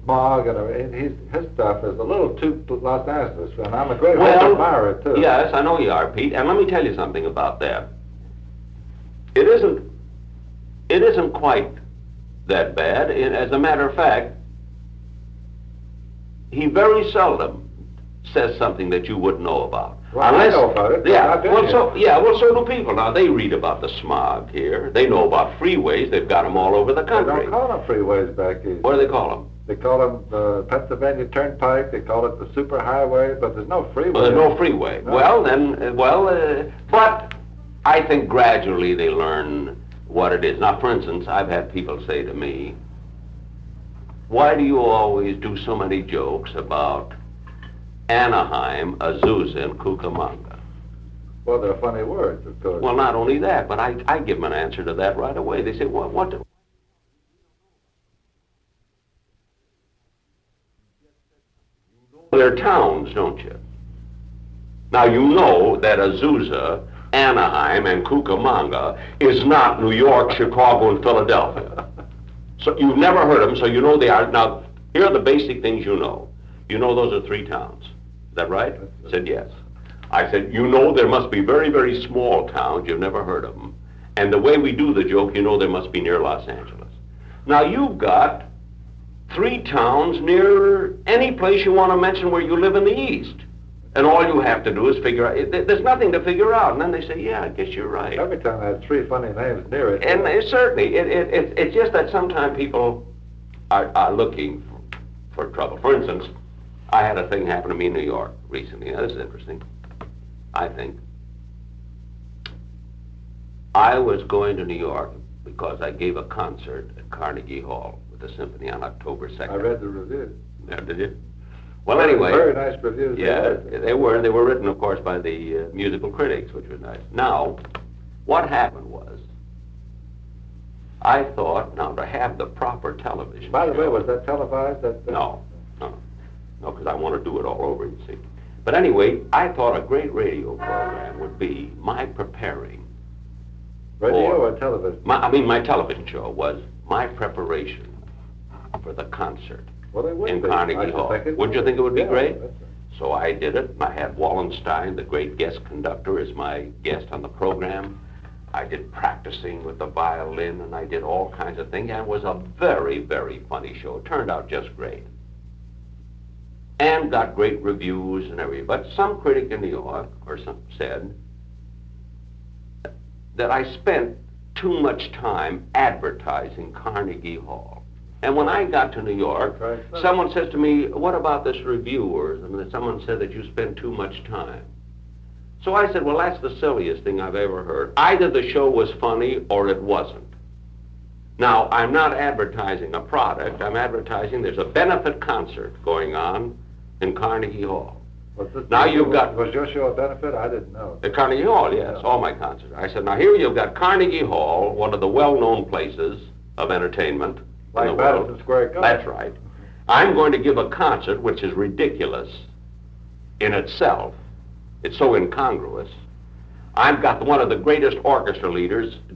smog, and his stuff is a little too Los Angeles, and I'm a great Hope admirer, too. Yes, I know you are, Pete, and let me tell you something about that. It isn't quite that bad. As a matter of fact, he very seldom says something that you wouldn't know about. Well, I know about it. Yeah, so do people. Now, they read about the smog here. They know about freeways. They've got them all over the country. They don't call them freeways back east. What do they call them? They call them the Pennsylvania Turnpike. They call it the superhighway, but there's no freeway. Well, there's no freeway. No. But I think gradually they learn what it is. Now, for instance, I've had people say to me, why do you always do so many jokes about Anaheim, Azusa, and Cucamonga? Well, they're funny words, of course. Well, not only that, but I give them an answer to that right away. They say, what do... They're towns, don't you? Now, you know that Azusa, Anaheim, and Cucamonga is not New York, Chicago, and Philadelphia. So you've never heard of them, so you know they are. Now, here are the basic things you know. You know those are 3 towns. Is that right? I said, yes. I said, you know there must be very, very small towns. You've never heard of them. And the way we do the joke, you know they must be near Los Angeles. Now, you've got 3 towns near any place you want to mention where you live in the East. And all you have to do is figure out, there's nothing to figure out. And then they say, yeah, I guess you're right. Every town has 3 funny names near it. And certainly, it's just that sometimes people are looking for trouble. For instance, I had a thing happen to me in New York recently. Now, this is interesting, I think. I was going to New York because I gave a concert at Carnegie Hall with the symphony on October 2nd. I read the review. Yeah, did you? Well, anyway. Very nice reviews. Yeah, they were. They were written, of course, by the musical critics, which was nice. Now, what happened was, I thought, now, to have the proper television By the show, way, was that televised? No, because I want to do it all over, you see. But anyway, I thought a great radio program would be my preparing. Radio or television? My television show was my preparation for the concert in Carnegie Hall. Wouldn't you think it would be great? So I did it. I had Wallenstein, the great guest conductor, as my guest on the program. I did practicing with the violin, and I did all kinds of things. And it was a very, very funny show. It turned out just great. And got great reviews and everything. But some critic in New York said that I spent too much time advertising Carnegie Hall. And when I got to New York, someone says to me, what about this reviewer? And someone said that you spend too much time. So I said, well, that's the silliest thing I've ever heard. Either the show was funny or it wasn't. Now, I'm not advertising a product. I'm advertising there's a benefit concert going on in Carnegie Hall. Now you've got... Was your show a benefit? I didn't know. At Carnegie Hall, yes, all my concerts. I said, now here you've got Carnegie Hall, one of the well-known places of entertainment. Like Madison Square Garden. That's right. I'm going to give a concert which is ridiculous in itself. It's so incongruous. I've got one of the greatest orchestra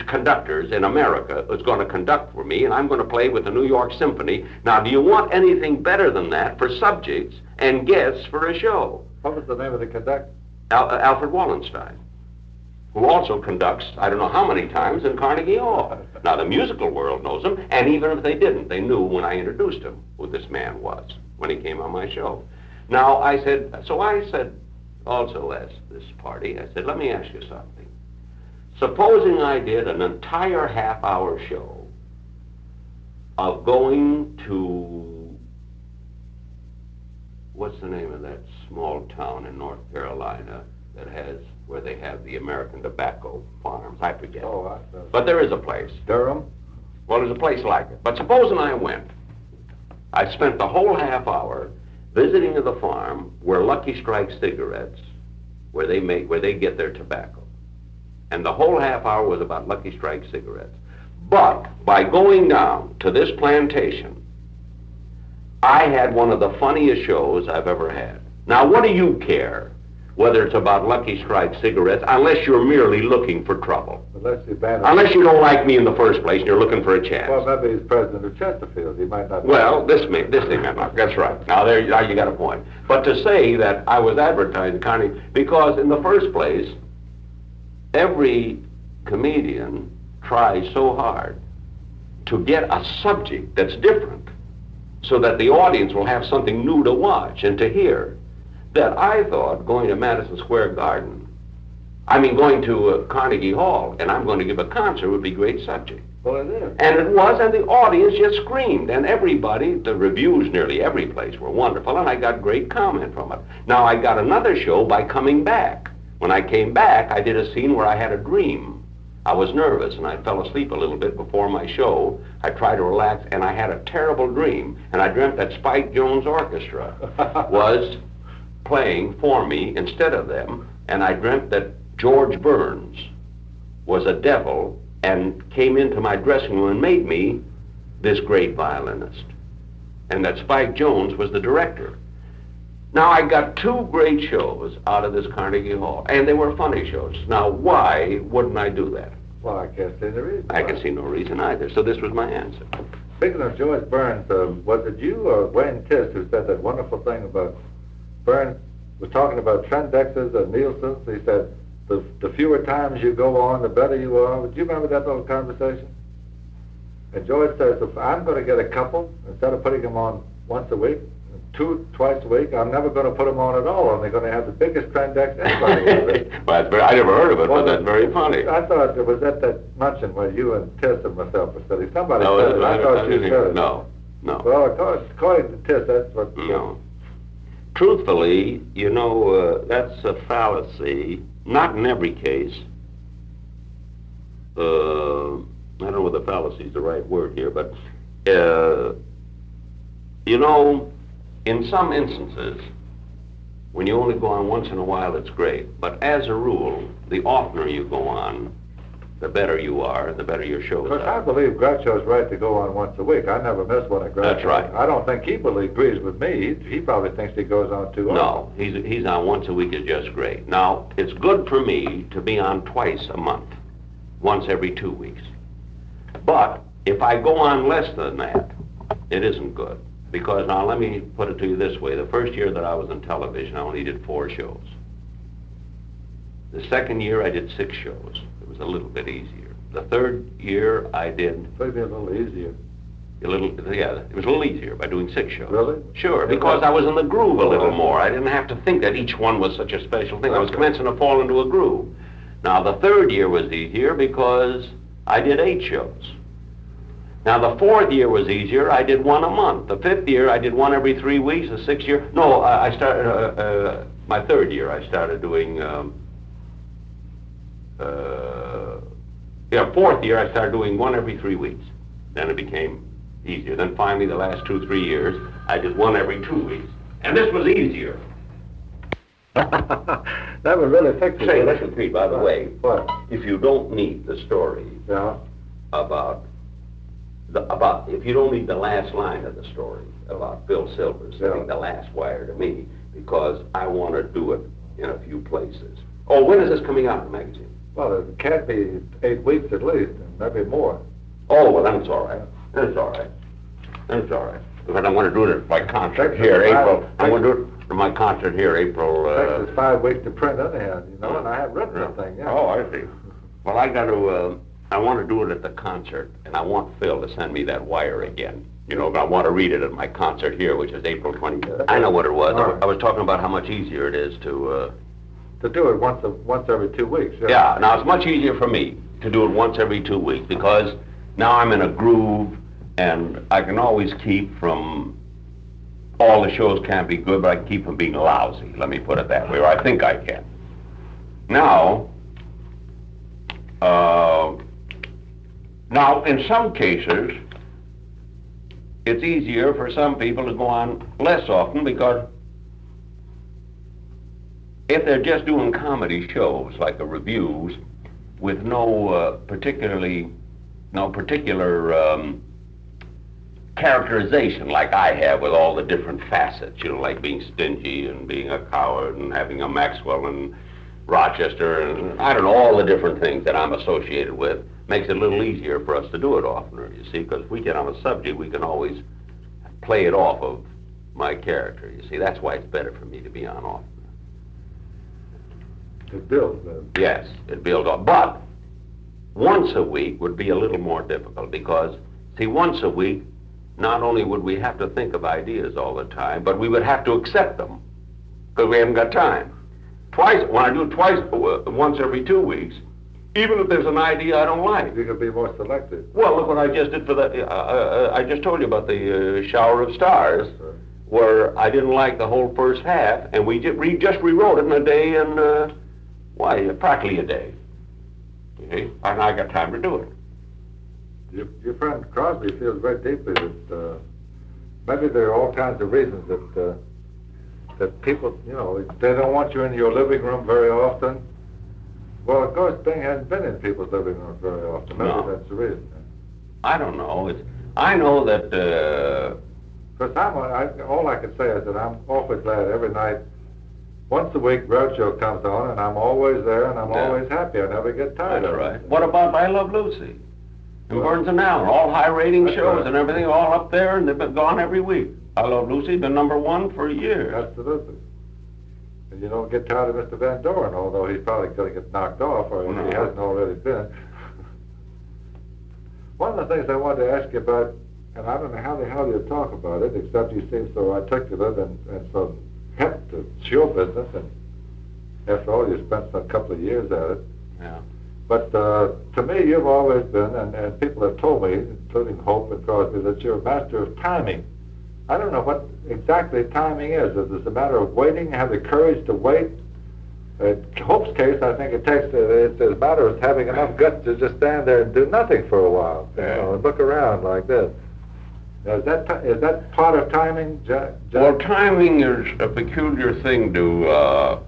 conductors in America who's going to conduct for me, and I'm going to play with the New York Symphony. Now, do you want anything better than that for subjects and guests for a show? What was the name of the conductor? Alfred Wallenstein, who also conducts, I don't know how many times, in Carnegie Hall. Now, the musical world knows him, and even if they didn't, they knew when I introduced him who this man was when he came on my show. Now, I said also at this party, I said, let me ask you something. Supposing I did an entire half-hour show of going to, what's the name of that small town in North Carolina that has, where they have the American tobacco farms? I forget. But there is a place. Durham? Well, there's a place like it. But supposing I went, I spent the whole half hour visiting the farm where Lucky Strike cigarettes, where they get their tobacco. And the whole half hour was about Lucky Strike cigarettes. But by going down to this plantation, I had one of the funniest shows I've ever had. Now, what do you care whether it's about Lucky Strike cigarettes, unless you're merely looking for trouble? Unless you don't like me in the first place and you're looking for a chance. Well, maybe he's president of Chesterfield. He might not. Well, this may not. That's right. Now you got a point. But to say that I was advertising Carnegie, because in the first place, every comedian tries so hard to get a subject that's different, so that the audience will have something new to watch and to hear, that I thought going to Madison Square Garden, going to Carnegie Hall, and I'm going to give a concert would be a great subject. Well, it is. And it was, and the audience just screamed, and everybody, the reviews nearly every place were wonderful, and I got great comment from it. Now, I got another show by coming back. When I came back, I did a scene where I had a dream, I was nervous, and I fell asleep a little bit before my show. I tried to relax, and I had a terrible dream, and I dreamt that Spike Jones Orchestra was playing for me instead of them, and I dreamt that George Burns was a devil and came into my dressing room and made me this great violinist, and that Spike Jones was the director. Now, I got 2 great shows out of this Carnegie Hall, and they were funny shows. Now, why wouldn't I do that? Well, I can't see the reason. I can see no reason either, so this was my answer. Speaking of George Burns, was it you or Wayne Tiss who said that wonderful thing about Burns was talking about Trendexes and Nielsen's? He said, the fewer times you go on, the better you are. Do you remember that little conversation? And George says, if I'm going to get a couple, instead of putting them on once a week, twice a week, I'm never going to put them on at all, and they're going to have the biggest Trendex anybody has. Well, I never heard of it, but that's very funny. I thought it was at that luncheon where you and Tiss and myself were sitting. Somebody No, said it. I thought you said it. No. Well, according to Tiss, that's what... No. Truthfully, you know, that's a fallacy. Not in every case. I don't know whether fallacy is the right word here, but, you know, in some instances, when you only go on once in a while, it's great. But as a rule, the oftener you go on, the better you are, the better your shows Of course, are. I believe Groucho's right to go on once a week. I never miss one at Groucho. That's right. I don't think he agrees with me. He probably thinks he goes on too often. No, he's on once a week is just great. Now, it's good for me to be on twice a month, once every 2 weeks. But if I go on less than that, it isn't good. Because now let me put it to you this way. The first year that I was on television, I only did 4 shows. The second year I did 6 shows. It was a little bit easier. The third year I did... Maybe a little easier. It was a little easier by doing 6 shows. Really? Sure, because I was in the groove a little more. I didn't have to think that each one was such a special thing. I was commencing to fall into a groove. Now, the third year was easier because I did 8 shows. Now, the fourth year was easier. I did 1 a month. The fifth year, I did 1 every 3 weeks. The sixth year... No, I started... my third year, I started doing... fourth year, I started doing 1 every 3 weeks. Then it became easier. Then finally, the last 2-3 years, I did 1 every 2 weeks. And this was easier. That would really fix it. Say, listen, Pete, by the way, what? If you don't need the story about if you don't need the last line of the story about Bill Silver sending the last wire to me, because I want to do it in a few places. Oh, when is this coming out in the magazine? Well, it can't be 8 weeks at least, maybe more. Oh, well, then it's all right. Then it's all right. Then it's all right. Because I want to do it at my concert here, April. I want to do it at my concert here, April. It takes us 5 weeks to print anyhow, you know, and I have written the thing, Oh, I see. Well, I got to, I want to do it at the concert, and I want Phil to send me that wire again. You know, I want to read it at my concert here, which is April 25th. I know what it was. I was talking about how much easier it is to do it once every 2 weeks. Yeah, now it's much easier for me to do it once every 2 weeks because now I'm in a groove and I can always keep from, all the shows can't be good, but I can keep from being lousy, let me put it that way, or I think I can. Now, in some cases, it's easier for some people to go on less often because if they're just doing comedy shows like the reviews with no particular characterization like I have with all the different facets, you know, like being stingy and being a coward and having a Maxwell and Rochester and I don't know, all the different things that I'm associated with, makes it a little easier for us to do it oftener, you see, because if we get on a subject, we can always play it off of my character, you see. That's why it's better for me to be on often. It builds then. Yes, it builds up. But once a week would be a little more difficult because, see, once a week, not only would we have to think of ideas all the time, but we would have to accept them because we haven't got time. Twice, when I do it once every 2 weeks, even if there's an idea I don't like. You can be more selective. Well, look what I just did for the, I just told you about the Shower of Stars, where I didn't like the whole first half, and we just rewrote it in a day and, practically a day. See? And I got time to do it. Your friend Crosby feels very deeply that maybe there are all kinds of reasons that people, you know, they don't want you in your living room very often. Well, of course, Bing hasn't been in people's living rooms very often. Maybe No. that's the reason. I don't know. I know that... Because all I can say is that I'm awfully glad every night, once a week, Roadshow comes on, and I'm always there, and I'm always happy. I never get tired That's of right. it. What about I Love Lucy? And Burns and Allen, all high-rating That's shows right. and everything, all up there, and they've been gone every week. I Love Lucy, been #1 for years. Absolutely. And you don't get tired of Mr. Van Doren, although he's probably going to get knocked off, or if he hasn't already been. One of the things I wanted to ask you about, and I don't know how the hell you talk about it, except you seem so articulate and so hip to show business, and after all, you spent a couple of years at it. Yeah. But to me, you've always been, and people have told me, including Hope and Crosby, that you're a master of timing. I don't know what exactly timing is. Is it a matter of waiting, have the courage to wait? In Hope's case, I think it's a matter of having enough guts to just stand there and do nothing for a while, you know, and look around like this. Now, is that part of timing, Jack? Well, timing is a peculiar thing to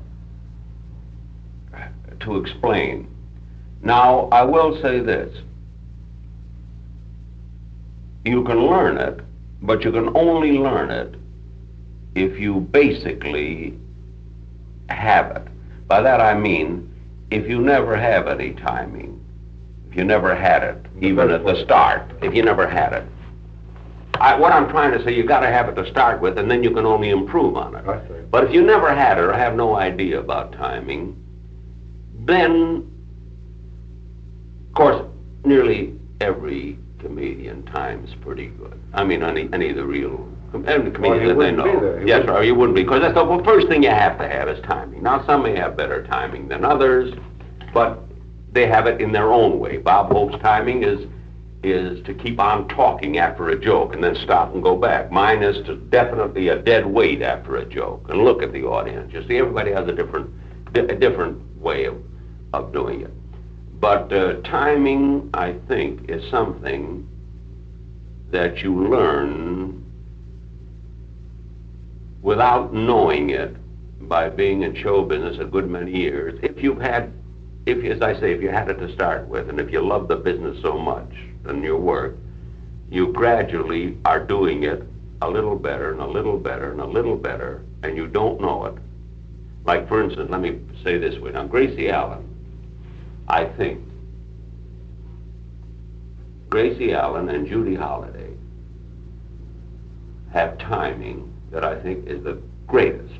explain. Now, I will say this. You can learn it, but you can only learn it if you basically have it. By that I mean, if you never have any timing, if you never had it, even at the start, if you never had it. What I'm trying to say, you got to have it to start with, and then you can only improve on it. I see. But if you never had it or have no idea about timing, then, of course, nearly every comedian times pretty good. I mean, any of the real comedians that they know. Yes, or you wouldn't be, because that's the first thing you have to have is timing. Now, some may have better timing than others, but they have it in their own way. Bob Hope's timing is to keep on talking after a joke and then stop and go back. Mine is to definitely a dead weight after a joke and look at the audience. You see, everybody has a different way of doing it. But timing, I think, is something that you learn without knowing it by being in show business a good many years. As I say, if you had it to start with, and if you love the business so much and your work, you gradually are doing it a little better and a little better and a little better, and you don't know it. Like, for instance, let me say this way. Now, Gracie Allen, I think, Gracie Allen and Judy Holliday have timing that I think is the greatest,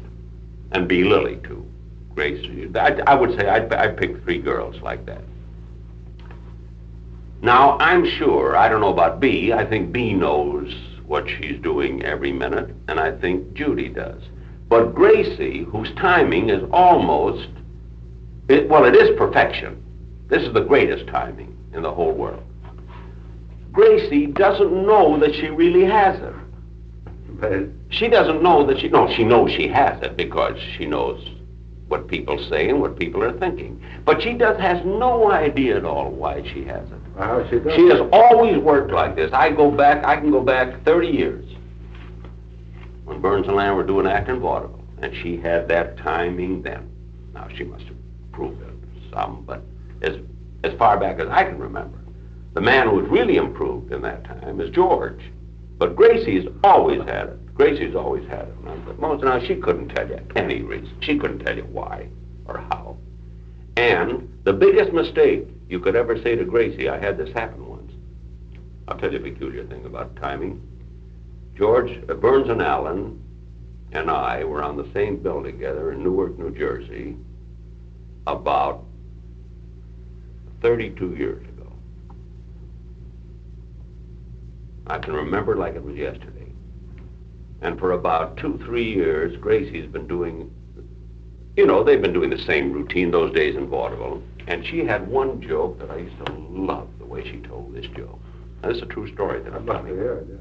and Bea Lilly, too. Gracie, I would say I'd pick 3 girls like that. Now, I'm sure, I don't know about Bea, I think Bea knows what she's doing every minute, and I think Judy does. But Gracie, whose timing is almost, it is perfection. This is the greatest timing in the whole world. Gracie doesn't know that she really has it. She doesn't know that she knows she has it because she knows what people say and what people are thinking. But she has no idea at all why she has it. She has always worked like this. I can go back 30 years when Burns and Lamb were doing acting vaudeville, and she had that timing then. Now, she must have improved it some, but as far back as I can remember, the man who's really improved in that time is George. But Gracie's always had it. Gracie's always had it. Now, she couldn't tell you any reason. She couldn't tell you why or how. And the biggest mistake you could ever say to Gracie, I had this happen once. I'll tell you a peculiar thing about timing. George, Burns and Allen and I were on the same bill together in Newark, New Jersey, about 32 years ago. I can remember like it was yesterday. And for about 2-3 years, Gracie's been doing, they've been doing the same routine those days in vaudeville. And she had one joke that I used to love the way she told this joke. Now, this is a true story that I'm telling you.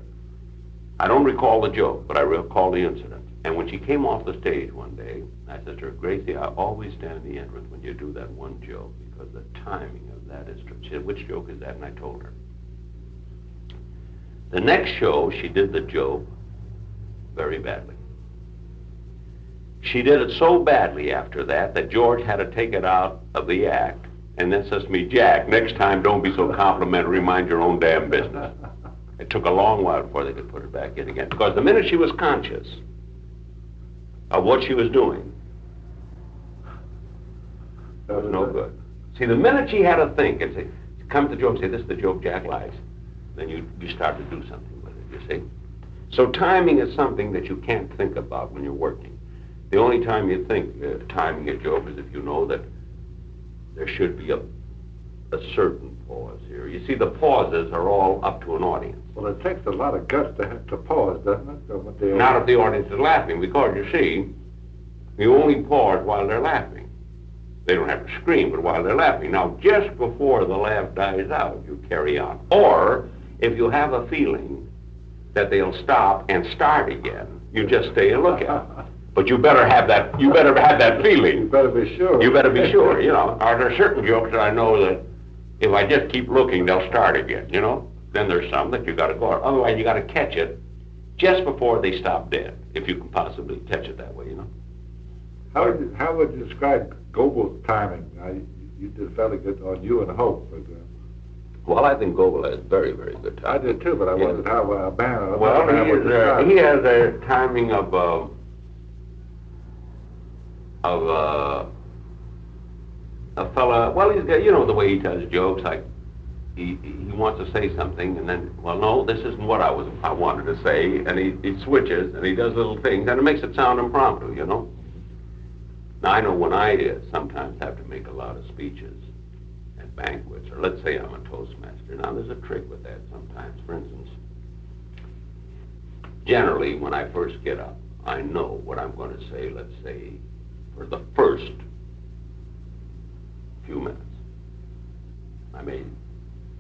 I don't recall the joke, but I recall the incident. And when she came off the stage one day, I said to her, Gracie, I always stand in the entrance when you do that one joke. because the timing of that is true. She said, which joke is that? And I told her. The next show, she did the joke very badly. She did it so badly after that that George had to take it out of the act and then says to me, Jack, next time don't be so complimentary, mind your own damn business. It took a long while before they could put it back in again, because the minute she was conscious of what she was doing, it was no good. See, the minute she had to think and say, come to Joe and say, this is the joke Jack likes, then you start to do something with it, you see? So timing is something that you can't think about when you're working. The only time you think timing a joke is if you know that there should be a certain pause here. You see, the pauses are all up to an audience. Well, it takes a lot of guts to have to pause, doesn't it? Not if the audience is laughing, because you see, you only pause while they're laughing. They don't have to scream, but while they're laughing. Now, just before the laugh dies out, you carry on. Or, if you have a feeling that they'll stop and start again, you just stay and look at them. But you better have that. You better have that feeling. You better be sure. You better be sure. You know, are there certain jokes that I know that if I just keep looking, they'll start again? You know. Then there's some that you got to go. Otherwise, you got to catch it just before they stop dead, if you can possibly catch it that way. You know. How would you describe Gobel's timing? You did fairly good on You and Hope, for example. Well, I think Gobel has very, very good timing. I did too, but I wondered how a band. Well, he has a timing of a fella. Well, he's got, you know, the way he tells jokes. Like he wants to say something, and then, well, no, this isn't what I wanted to say, and he switches and he does little things, and it makes it sound impromptu, you know. Now I know when I sometimes have to make a lot of speeches at banquets, or let's say I'm a Toastmaster. Now there's a trick with that sometimes. For instance, generally when I first get up, I know what I'm going to say. Let's say for the first few minutes. I may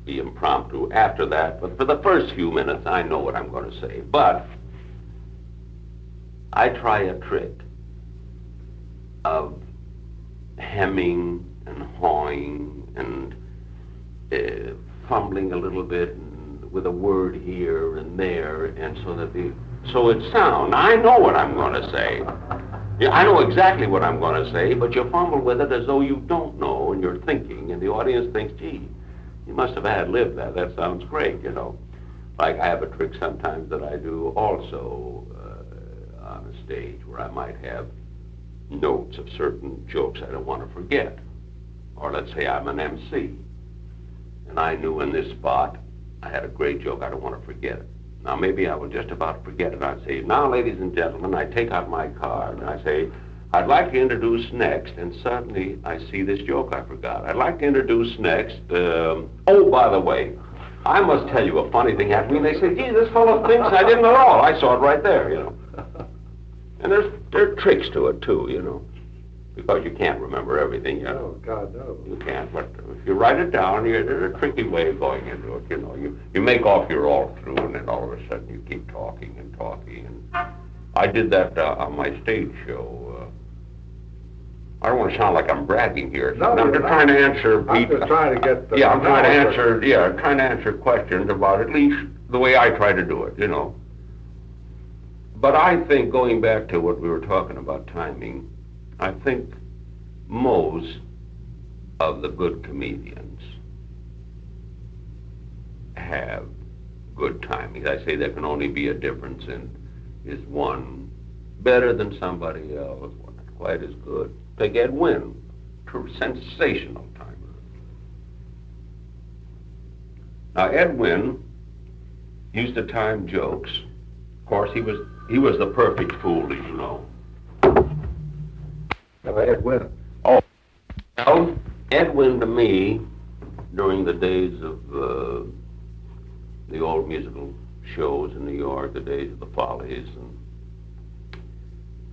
be impromptu after that, but for the first few minutes, I know what I'm going to say. But I try a trick of hemming and hawing and fumbling a little bit and with a word here and there, and so it sounds. I know what I'm going to say. Yeah, I know exactly what I'm going to say, but you fumble with it as though you don't know, and you're thinking, and the audience thinks, gee, you must have ad-libbed that. That sounds great, you know. Like I have a trick sometimes that I do also on a stage where I might have notes of certain jokes I don't want to forget. Or let's say I'm an MC, and I knew in this spot I had a great joke, I don't want to forget it. Now, maybe I was just about to forget it. I'd say, now, ladies and gentlemen, I take out my card, and I say, I'd like to introduce next, and suddenly I see this joke I forgot. I'd like to introduce next, oh, by the way, I must tell you a funny thing happened to me. And they say, gee, this fellow thinks I didn't at all. I saw it right there, you know. And there are tricks to it, too, you know, because you can't remember everything, you know. Oh, God, no. You can't, but if you write it down, there's a tricky way of going into it, you know. You make off you're all through, and then all of a sudden you keep talking and talking. And I did that on my stage show. I don't want to sound like I'm bragging here. No, I'm just trying to answer people. I'm just trying to get the... I'm trying to answer questions about at least the way I try to do it, you know. But I think, going back to what we were talking about timing, I think most of the good comedians have good timing. I say there can only be a difference in, is one better than somebody else, one not quite as good. Take Ed Wynn, true sensational timer. Now Ed Wynn used to time jokes. Of course, he was the perfect fool, as you know. Ed Wynn. Oh, well, Ed Wynn to me, during the days of the old musical shows in New York, the days of the Follies, and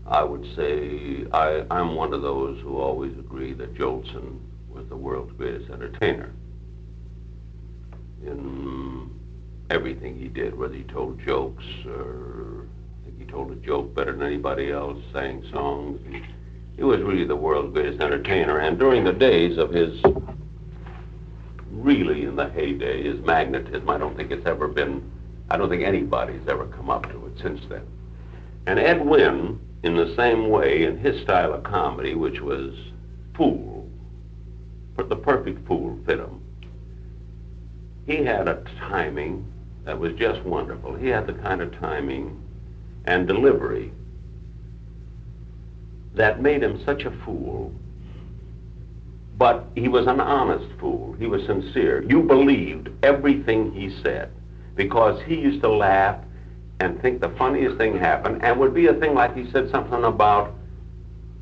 I would say I'm one of those who always agree that Jolson was the world's greatest entertainer in everything he did, whether he told jokes or I think he told a joke better than anybody else, sang songs. He was really the world's greatest entertainer, and during the days of his, really in the heyday, his magnetism, I don't think anybody's ever come up to it since then. And Ed Wynn, in the same way, in his style of comedy, which was fool, but the perfect fool fit him, he had a timing that was just wonderful. He had the kind of timing and delivery that made him such a fool, but he was an honest fool. He was sincere. You believed everything he said because he used to laugh and think the funniest thing happened, and would be a thing like he said something about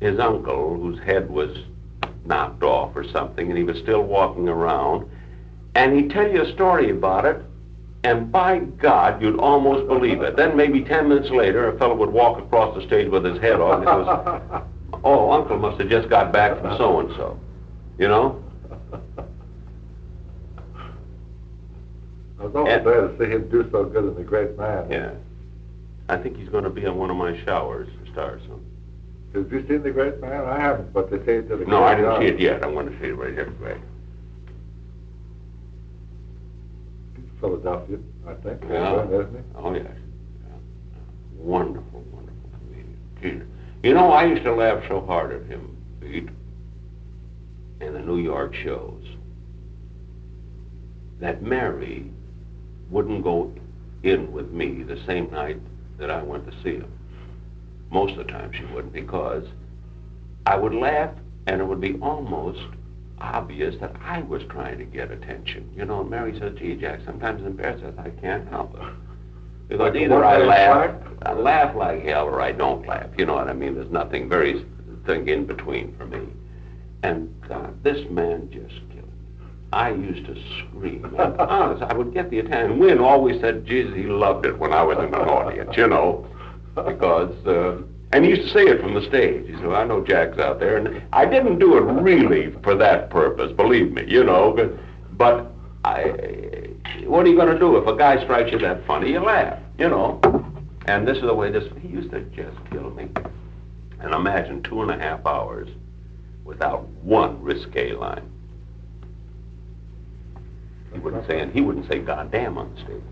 his uncle whose head was knocked off or something, and he was still walking around, and he'd tell you a story about it, and by God, you'd almost believe it. Then maybe 10 minutes later, a fellow would walk across the stage with his head off, and it was, oh, Uncle must have just got back from so-and-so, you know? I was always there to see him do so good in The Great Man. Yeah. I think he's going to be on one of my showers for Stars. Have you seen The Great Man? I haven't, but they say it did a No, I great didn't job. see it yet. I'm going to see it right here. Right. Philadelphia, I think. Yeah. Isn't he? Oh, yes. Yeah. Wonderful, wonderful comedian. You know, I used to laugh so hard at him, Pete, in the New York shows, that Mary wouldn't go in with me the same night that I went to see him. Most of the time she wouldn't, because I would laugh and it would be almost obvious that I was trying to get attention. You know, and Mary said, gee, Jack, sometimes embarrassed. I said, I can't help it. Because either I laugh like hell or I don't laugh. You know what I mean? There's nothing very thing in between for me. And this man just killed me. I used to scream. And honest, I would get the attention. Wynn always said, Jesus, he loved it when I was in an audience, you know, because, and he used to say it from the stage. He said, I know Jack's out there. And I didn't do it really for that purpose, believe me, you know, but what are you going to do? If a guy strikes you that funny, you laugh, you know. And this is the way he used to just kill me. And imagine 2.5 hours without one risque line. He wouldn't say goddamn on the stage.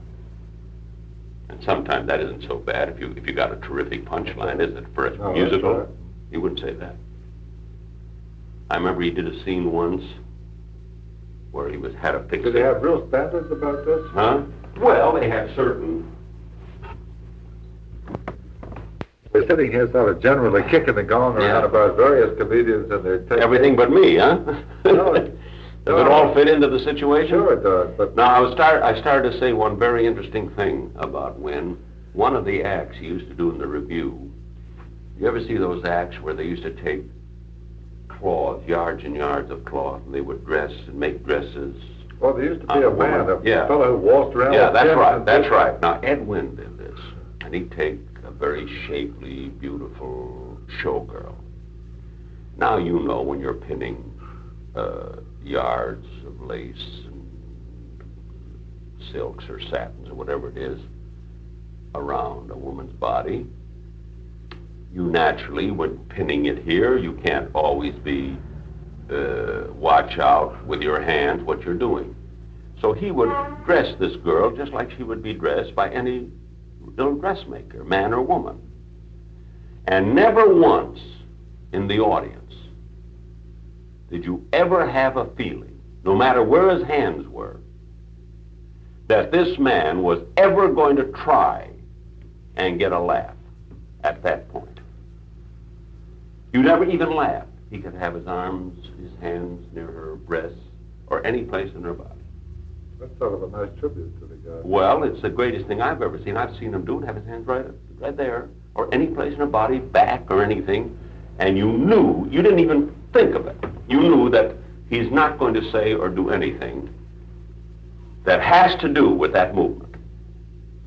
And sometimes that isn't so bad if you got a terrific punchline, is it? For a musical, right. He wouldn't say that. I remember he did a scene once where he had a fix. Did they have real standards about this? Huh? Well, they have certain. They're sitting here sort of generally kicking and going around about various comedians and their techniques. Everything but me, huh? No, Does it all fit into the situation? Sure it does. But now, I started to say one very interesting thing about Wynn. One of the acts he used to do in the review, you ever see those acts where they used to take cloth, yards and yards of cloth, and they would dress and make dresses? Well, there used to be a fellow who walked around. Yeah, that's right. Now, Ed Wynn did this, and he'd take a very shapely, beautiful showgirl. Now, you know when you're pinning yards of lace and silks or satins or whatever it is around a woman's body, you naturally, when pinning it here, you can't always be watch out with your hands what you're doing. So he would dress this girl just like she would be dressed by any little dressmaker, man or woman. And never once in the audience did you ever have a feeling, no matter where his hands were, that this man was ever going to try and get a laugh at that point. You never even laughed. He could have his arms, his hands near her breasts, or any place in her body. That's sort of a nice tribute to the guy. Well, it's the greatest thing I've ever seen. I've seen him do it, have his hands right there, or any place in her body, back or anything, and you knew, you didn't even think of it. You knew that he's not going to say or do anything that has to do with that movement.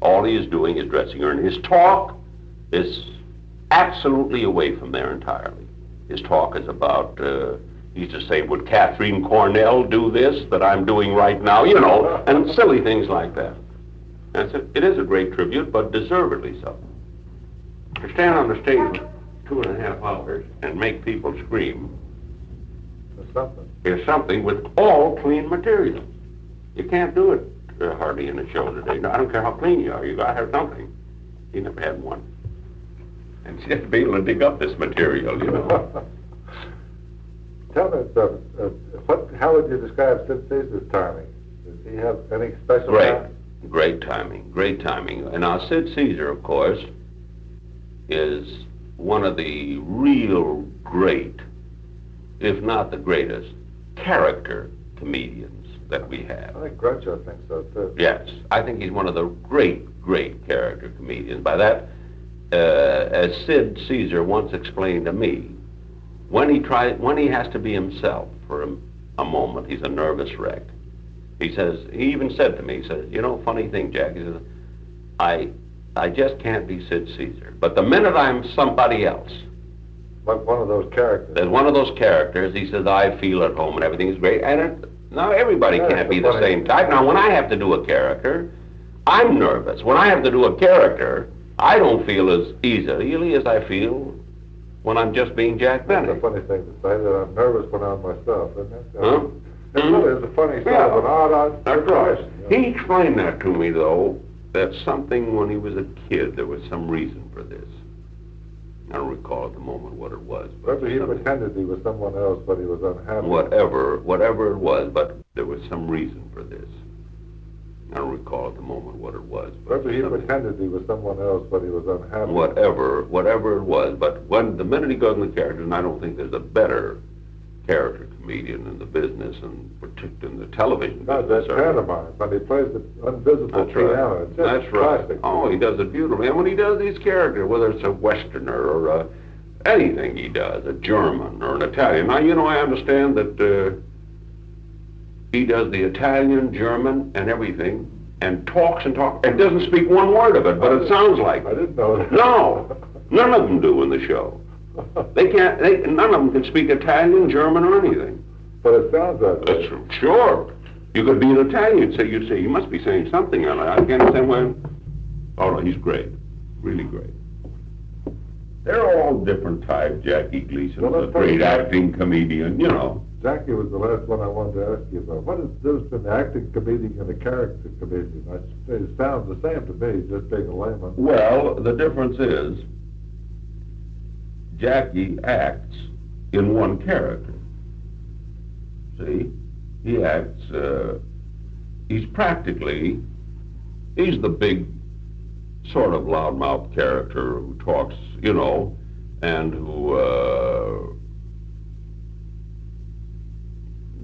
All he is doing is dressing her, and his talk is absolutely away from there entirely. His talk is about, he used to say, would Catherine Cornell do this that I'm doing right now, you know, and silly things like that. And it is a great tribute, but deservedly so. To stand on the stage 2.5 hours and make people scream There's something. is something with all clean material. You can't do it hardly in a show today. No, I don't care how clean you are. You got to have something. He never had one. And just be able to dig up this material, you know. Tell me, how would you describe Sid Caesar's timing? Does he have any special talent? Great timing. And now Sid Caesar, of course, is one of the real great, if not the greatest, character comedians that we have. I think Groucho thinks so, too. Yes, I think he's one of the great character comedians. By that, as Sid Caesar once explained to me, when he has to be himself for a moment, he's a nervous wreck. He even said to me, he says, you know, funny thing, Jack, he says, I just can't be Sid Caesar. But the minute I'm somebody else, like one of those characters. There's one of those characters, he says, I feel at home and everything's great. And now everybody can't be the same type. Now, when I have to do a character, I'm nervous. When I have to do a character, I don't feel as easily as I feel when I'm just being Jack Benny. It's a funny thing to say, that I'm nervous when I'm myself, isn't it? Huh? It really is a funny sort of an odd That's right. situation, you know? He explained that to me, though, that something when he was a kid, there was some reason for this. I don't recall at the moment what it was. But Maybe he pretended he was someone else, but he was unhappy. Whatever it was, but there was some reason for this. I don't recall at the moment what it was. But Maybe he pretended he was someone else, but he was unhappy. Whatever it was, but the minute he goes in the character, and I don't think there's a better character comedian in the business, and particularly in the television No, business. that's pantomime, but he plays the invisible piano. It's just That's right. classic. Oh, he does it beautifully. And when he does these characters, whether it's a Westerner or anything he does, a German or an Italian. Now, you know, I understand that he does the Italian, German, and everything, and talks and doesn't speak one word of it, but it sounds like it. I didn't know that. No, none of them do in the show. None of them can speak Italian, German, or anything. But it sounds that way. That's sure. You could be an Italian, you'd say, you must be saying something. I can't understand when. Oh, no, he's great. Really great. They're all different types. Jackie Gleason was a great acting comedian, you know. Jackie was the last one I wanted to ask you about. What is the difference between the acting comedian and the character comedian? It sounds the same to me, just being a layman. Well, the difference is Jackie acts in one character. See? He acts, he's the big sort of loudmouth character who talks, you know, and who,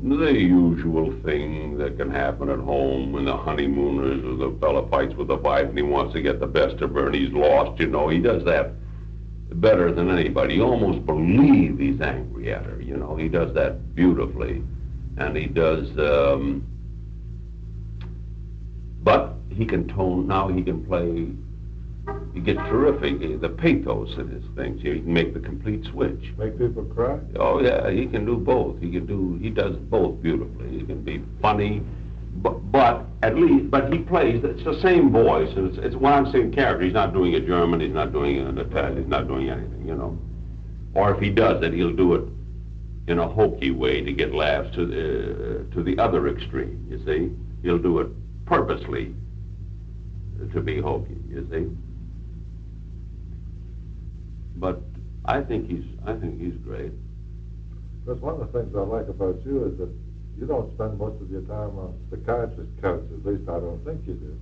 the usual thing that can happen at home when the honeymooners or the fella fights with the wife and he wants to get the best of her and he's lost, you know. He does that better than anybody. You almost believe he's angry at her, you know. He does that beautifully. And he does, but he can play, he gets terrific, the pathos in his things. He can make the complete switch. Make people cry? Oh, yeah, he can do both. He does both beautifully. He can be funny, but he plays, it's the same voice. And it's when I'm saying character, he's not doing a German, he's not doing an Italian, he's not doing anything, you know. Or if he does it, he'll do it in a hokey way to get laughs to the other extreme, you see. He'll do it purposely to be hokey, you see. But I think he's great. That's one of the things I like about you is that you don't spend most of your time on psychiatrist couch. At least I don't think you do.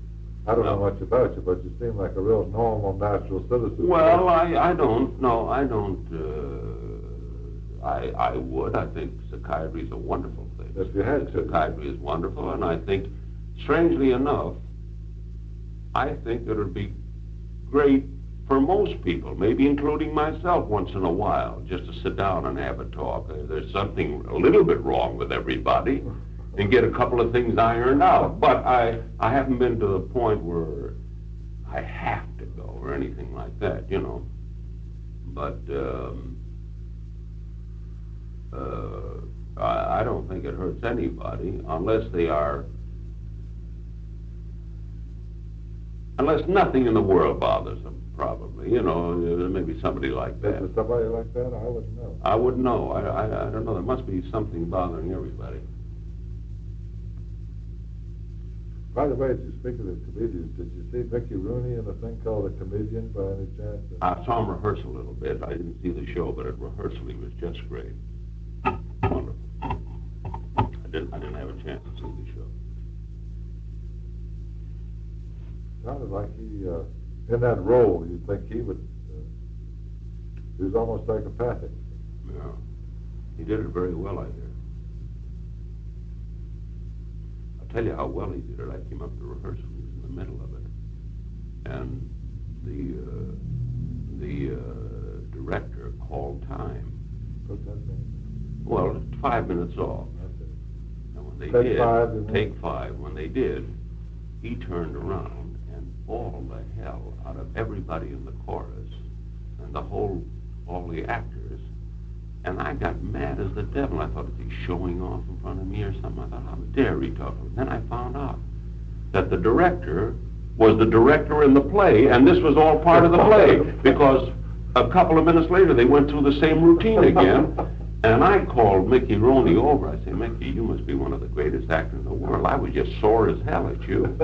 I don't know much about you, but you seem like a real normal, natural citizen. Well, I don't. No, I don't. I would. I think psychiatry is a wonderful thing. If you had to. Psychiatry is wonderful, and I think, strangely enough, I think it would be great for most people, maybe including myself once in a while, just to sit down and have a talk. There's something a little bit wrong with everybody, and get a couple of things ironed out. But I haven't been to the point where I have to go or anything like that, you know. But I don't think it hurts anybody unless nothing in the world bothers them. probably. You know, maybe somebody like that. Is there somebody like that? I wouldn't know. I wouldn't know. I don't know. There must be something bothering everybody. By the way, as you speak of the comedians, did you see Mickey Rooney in a thing called The Comedian by any chance? I saw him rehearse a little bit. I didn't see the show, but at rehearsal he was just great. Wonderful. I didn't have a chance to see the show. Sounded like he, in that role, you'd think he would, he was almost psychopathic. Yeah. He did it very well, I hear. I'll tell you how well he did it. I came up to rehearsal. He was in the middle of it. And the director called time. What's that mean? Well, 5 minutes off. And when they Take five, didn't take they? 5. When they did, he turned around and all the hell out of everybody in the chorus and all the actors. And I got mad as the devil. I thought, is he showing off in front of me or something? I thought, how dare he talk to me? Then I found out that the director was the director in the play, and this was all part of the play, because a couple of minutes later they went through the same routine again. And I called Mickey Rooney over. I said, Mickey, you must be one of the greatest actors in the world. I was just sore as hell at you.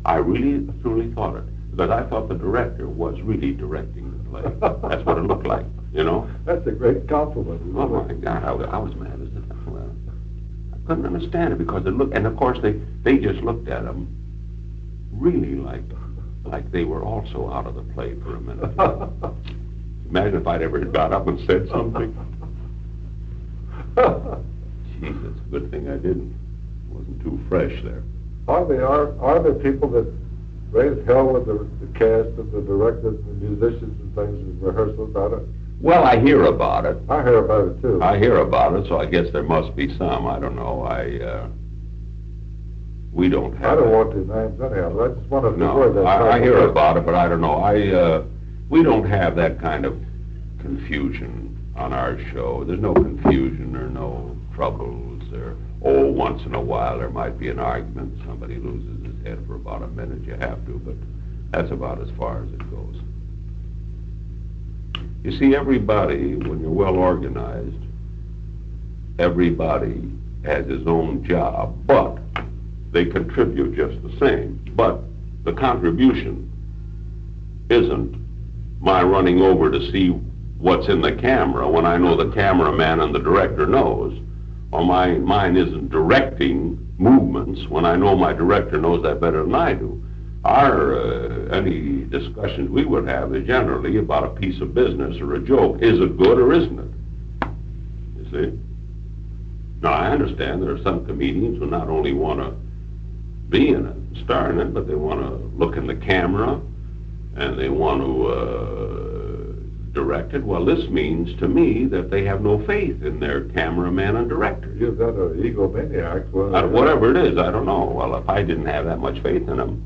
I really, truly thought it. Because I thought the director was really directing the play. That's what it looked like, you know? That's a great compliment. Oh, my God, I was mad as the devil. I couldn't understand it because it looked... And, of course, they just looked at him really like they were also out of the play for a minute. Imagine if I'd ever got up and said something. Jeez, it's a good thing I didn't. Wasn't too fresh there. Are there people that raise hell with the cast and the directors and the musicians and things and rehearsal about it? Well, I hear about it. I hear about it, too. I hear about it, so I guess there must be some. I don't know. We don't have... I don't want the names anyhow, but I just wanted to No, that. I hear about it, but I don't know. We don't have that kind of confusion on our show. There's no confusion or no troubles or, once in a while there might be an argument. Somebody loses his head for about a minute. You have to, but that's about as far as it goes. You see, everybody, when you're well organized, everybody has his own job, but they contribute just the same. But the contribution isn't my running over to see what's in the camera when I know the cameraman and the director knows, or mine isn't directing movements when I know my director knows that better than I do. Any discussions we would have is generally about a piece of business or a joke. Is it good or isn't it? You see? Now, I understand there are some comedians who not only want to be in it, star in it, but they want to look in the camera and they want to direct it. Well, this means to me that they have no faith in their cameraman and director. Give that an egomaniac. Whatever it is, I don't know. Well, if I didn't have that much faith in them,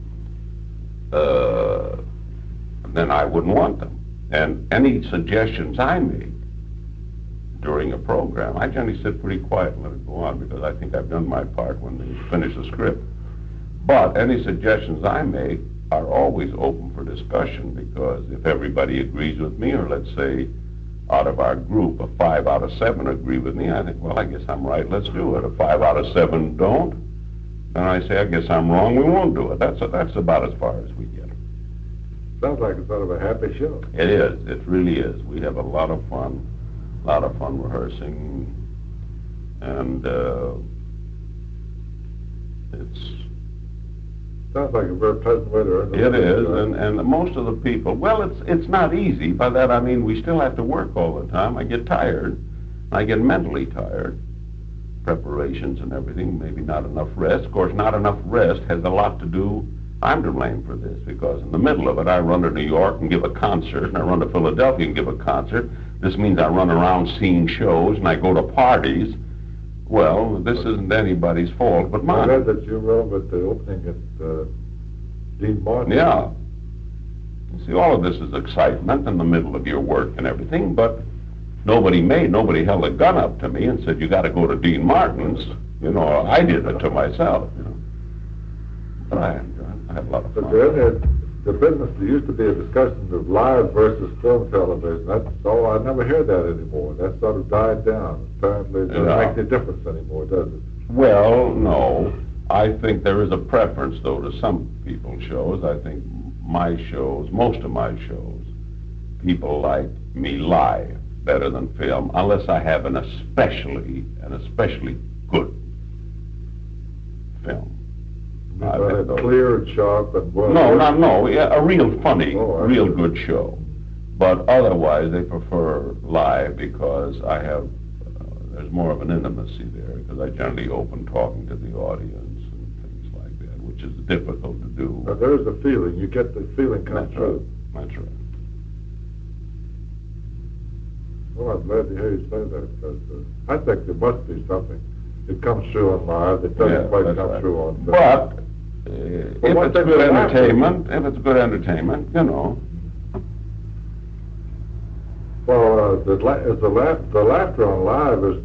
then I wouldn't want them. And any suggestions I make during a program, I generally sit pretty quiet and let it go on because I think I've done my part when they finish the script. But any suggestions I make are always open for discussion, because if everybody agrees with me, or let's say out of our group, if 5 out of 7 agree with me, I think, well, I guess I'm right, let's do it. If 5 out of 7 don't, then I say, I guess I'm wrong, we won't do it. That's about as far as we get. Sounds like it's sort of a happy show. It is. It really is. We have a lot of fun rehearsing, and it's... Sounds like a very pleasant way to earn the It is, and most of the people, well, it's not easy. By that I mean we still have to work all the time. I get tired. I get mentally tired. Preparations and everything, maybe not enough rest. Of course, not enough rest has a lot to do, I'm to blame for this, because in the middle of it, I run to New York and give a concert, and I run to Philadelphia and give a concert. This means I run around seeing shows, and I go to parties. Well, this isn't anybody's fault but mine. I read that you were over at the opening at Dean Martin. Yeah. You see, all of this is excitement in the middle of your work and everything, but nobody held a gun up to me and said, you got to go to Dean Martin's. You know, I did it to myself, you know. But I enjoy it. I have a lot of fun. Is there any the business, there used to be a discussion of live versus film television. That's all. I never hear that anymore. That sort of died down. Apparently, it doesn't make any difference anymore, does it? Well, no. I think there is a preference, though, to some people's shows. I think my shows, most of my shows, people like me live better than film, unless I have an especially good film. Clear and sharp and well. No. Yeah, a real funny, real good show. But otherwise, they prefer live because I have, there's more of an intimacy there, because I generally open talking to the audience and things like that, which is difficult to do. Now, there is a feeling. You get the feeling come through. That's right. Well, I'm glad to hear you say that, because I think there must be something. It comes through on live. It doesn't quite come through on film. But if it's good entertainment, you know. Well, the laughter on live is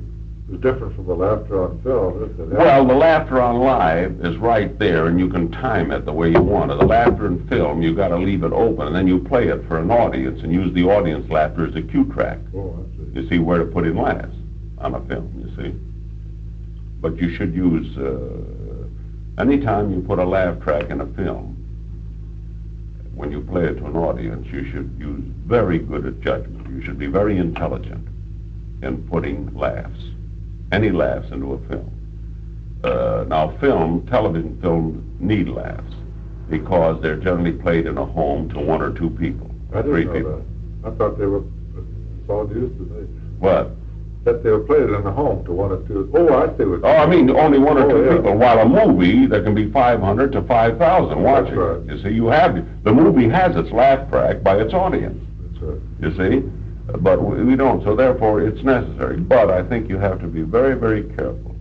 different from the laughter on film, isn't it? Well, the laughter on live is right there, and you can time it the way you want it. The laughter in film, you got to leave it open, and then you play it for an audience and use the audience laughter as a cue track. Oh, I see. You see where to put in laughs on a film, you see. But you should use, anytime you put a laugh track in a film, when you play it to an audience, you should use very good judgment. You should be very intelligent in putting laughs, any laughs into a film. Now, television films need laughs because they're generally played in a home to one or two people, I three didn't know people. that. I thought they were so used to me. What? That they were played in a home to one or two. Oh, I see what. Oh, I mean, only one or two people. While a movie, there can be 500 to 5,000 watching. Right. You see, the movie has its laugh track by its audience. That's right. You see, but we don't. So therefore, it's necessary. But I think you have to be very, very careful.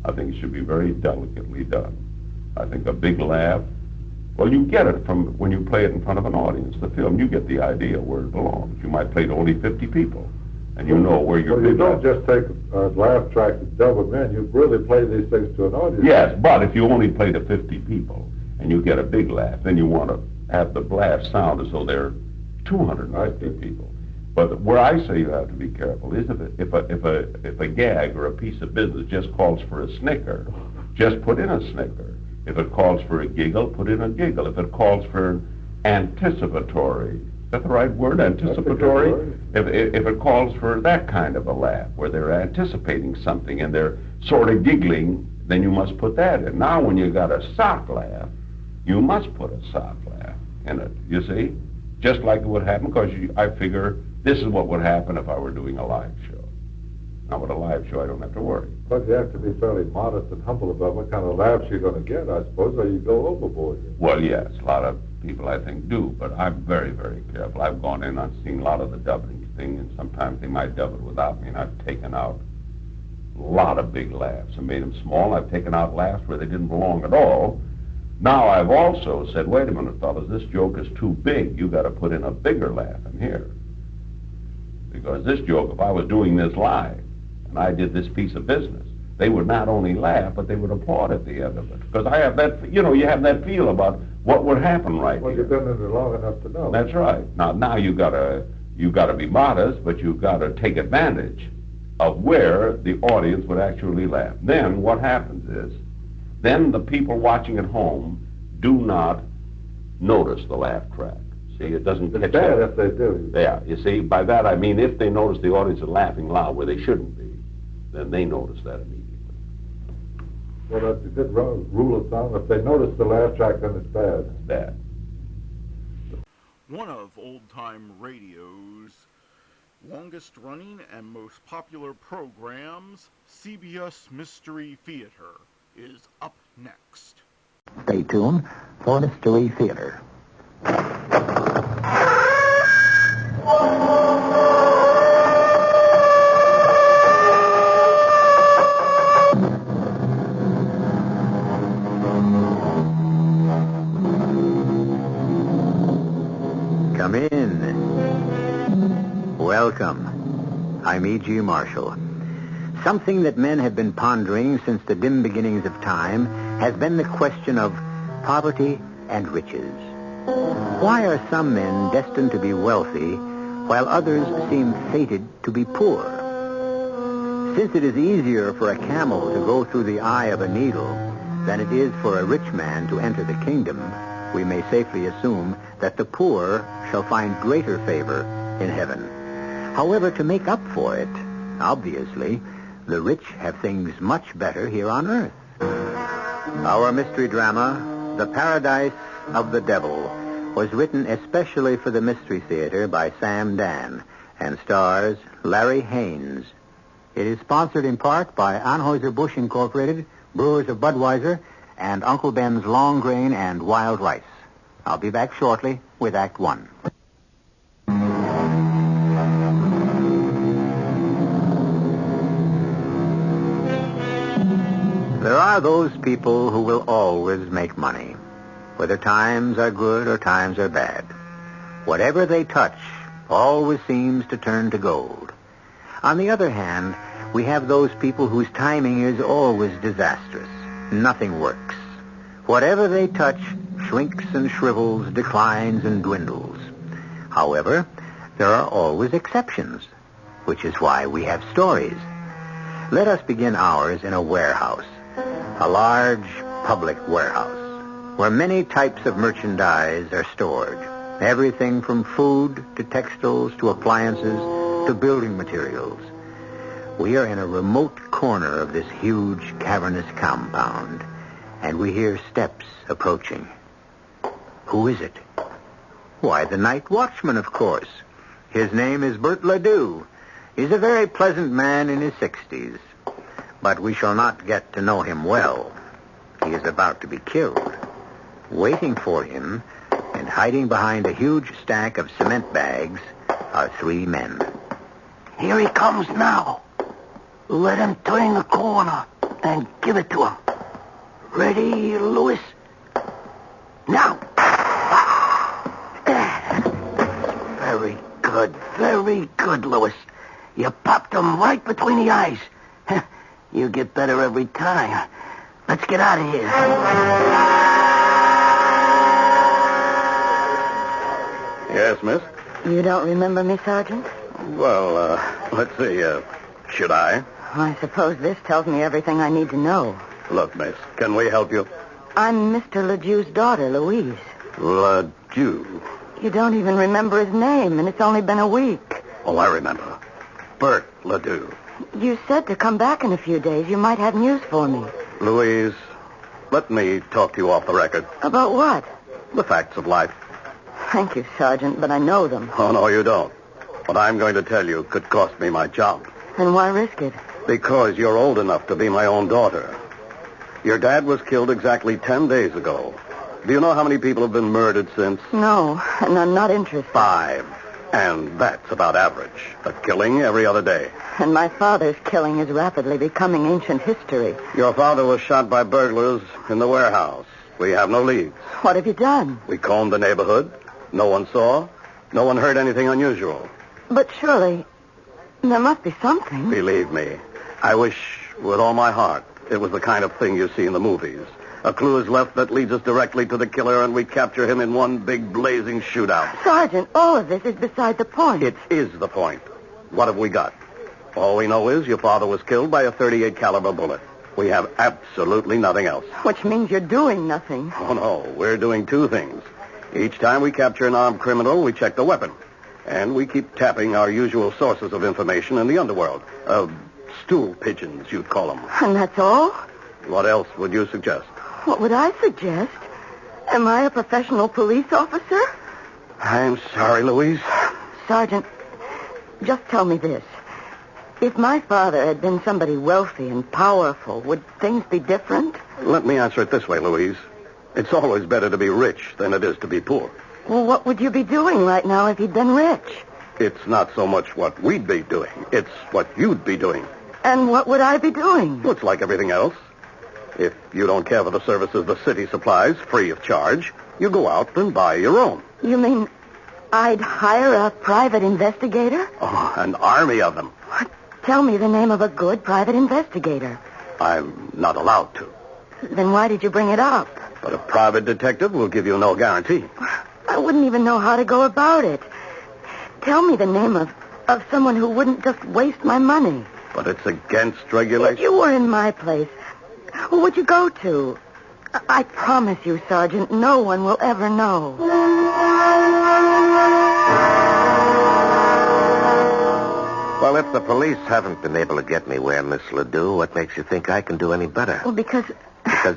I think it should be very delicately done. I think a big laugh. Well, you get it from when you play it in front of an audience. The film, you get the idea where it belongs. You might play to only 50 people. And you know where you're. Well, you don't just take a laugh track and double them in. You really play these things to an audience. Yes, but if you only play to 50 people and you get a big laugh, then you want to have the laugh sound as though there are 250 people. But where I say you have to be careful is if a gag or a piece of business just calls for a snicker, just put in a snicker. If it calls for a giggle, put in a giggle. If it calls for an anticipatory. Is that the right word, anticipatory? If it calls for that kind of a laugh, where they're anticipating something and they're sort of giggling, then you must put that in. Now, when you got a sock laugh, you must put a sock laugh in it, you see? Just like it would happen, because I figure this is what would happen if I were doing a live show. Now, with a live show, I don't have to worry. But you have to be fairly modest and humble about what kind of laughs you're going to get, I suppose, or you go overboard. Well, yes, a lot of people, I think, do, but I'm very, very careful. I've gone in, I've seen a lot of the dubbing thing, and sometimes they might dub it without me, and I've taken out a lot of big laughs and made them small. I've taken out laughs where they didn't belong at all. Now, I've also said, wait a minute, fellas, this joke is too big. You got to put in a bigger laugh in here. Because this joke, if I was doing this live, and I did this piece of business, they would not only laugh, but they would applaud at the end of it. Because I have that, you have that feel about what would happen right here. Well, you've been in it long enough to know. That's right. Now you gotta be modest, but you've got to take advantage of where the audience would actually laugh. Then what happens is, then the people watching at home do not notice the laugh track. See, it doesn't catch bad if they do. Yeah, you see, by that I mean if they notice the audience is laughing loud where they shouldn't be, then they notice that immediately. Well, that's a good rule of thumb. If they notice the laugh track, then it's bad. It's bad. One of old-time radio's longest-running and most popular programs, CBS Mystery Theater, is up next. Stay tuned for Mystery Theater. Come in. Welcome. I'm E.G. Marshall. Something that men have been pondering since the dim beginnings of time has been the question of poverty and riches. Why are some men destined to be wealthy while others seem fated to be poor? Since it is easier for a camel to go through the eye of a needle than it is for a rich man to enter the kingdom, we may safely assume that the poor shall find greater favor in heaven. However, to make up for it, obviously, the rich have things much better here on earth. Our mystery drama, The Paradise of the Devil, was written especially for the Mystery Theater by Sam Dan and stars Larry Haynes. It is sponsored in part by Anheuser-Busch Incorporated, Brewers of Budweiser, and Uncle Ben's Long Grain and Wild Rice. I'll be back shortly with Act One. There are those people who will always make money, whether times are good or times are bad. Whatever they touch always seems to turn to gold. On the other hand, we have those people whose timing is always disastrous. Nothing works. Whatever they touch shrinks and shrivels, declines and dwindles. However, there are always exceptions, which is why we have stories. Let us begin ours in a warehouse, a large public warehouse, where many types of merchandise are stored. Everything from food to textiles to appliances to building materials. We are in a remote corner of this huge cavernous compound, and we hear steps approaching. Who is it? Why, the night watchman, of course. His name is Bert Ledoux. He's a very pleasant man in his 60s, but we shall not get to know him well. He is about to be killed. Waiting for him and hiding behind a huge stack of cement bags are 3 men. Here he comes now. Let him turn the corner and give it to him. Ready, Louis? Now. Very good, Louis. You popped him right between the eyes. You get better every time. Let's get out of here. Yes, miss? You don't remember me, Sergeant? Well, let's see. Should I? I suppose this tells me everything I need to know. Look, miss, can we help you? I'm Mr. Ledoux's daughter, Louise. Ledoux. You don't even remember his name, and it's only been a week. Oh, I remember. Bert Ledoux. You said to come back in a few days. You might have news for me. Louise, let me talk to you off the record. About what? The facts of life. Thank you, Sergeant, but I know them. Oh, no, you don't. What I'm going to tell you could cost me my job. Then why risk it? Because you're old enough to be my own daughter. Your dad was killed exactly 10 days ago. Do you know how many people have been murdered since? No, and I'm not interested. 5. And that's about average. A killing every other day. And my father's killing is rapidly becoming ancient history. Your father was shot by burglars in the warehouse. We have no leads. What have you done? We combed the neighborhood. No one saw. No one heard anything unusual. But surely, there must be something. Believe me, I wish with all my heart it was the kind of thing you see in the movies. A clue is left that leads us directly to the killer, and we capture him in one big blazing shootout. Sergeant, all of this is beside the point. It is the point. What have we got? All we know is your father was killed by a .38 caliber bullet. We have absolutely nothing else. Which means you're doing nothing. Oh, no. We're doing 2 things. Each time we capture an armed criminal, we check the weapon. And we keep tapping our usual sources of information in the underworld. Stool pigeons, you'd call them. And that's all? What else would you suggest? What would I suggest? Am I a professional police officer? I'm sorry, Louise. Sergeant, just tell me this. If my father had been somebody wealthy and powerful, would things be different? Let me answer it this way, Louise. It's always better to be rich than it is to be poor. Well, what would you be doing right now if you'd been rich? It's not so much what we'd be doing. It's what you'd be doing. And what would I be doing? Well, it's like everything else. If you don't care for the services the city supplies free of charge, you go out and buy your own. You mean I'd hire a private investigator? Oh, an army of them. Tell me the name of a good private investigator. I'm not allowed to. Then why did you bring it up? But a private detective will give you no guarantee. I wouldn't even know how to go about it. Tell me the name of someone who wouldn't just waste my money. But it's against regulation. If you were in my place, who would you go to? I promise you, Sergeant, no one will ever know. Well, if the police haven't been able to get me where, Miss Ledoux, what makes you think I can do any better? Well, because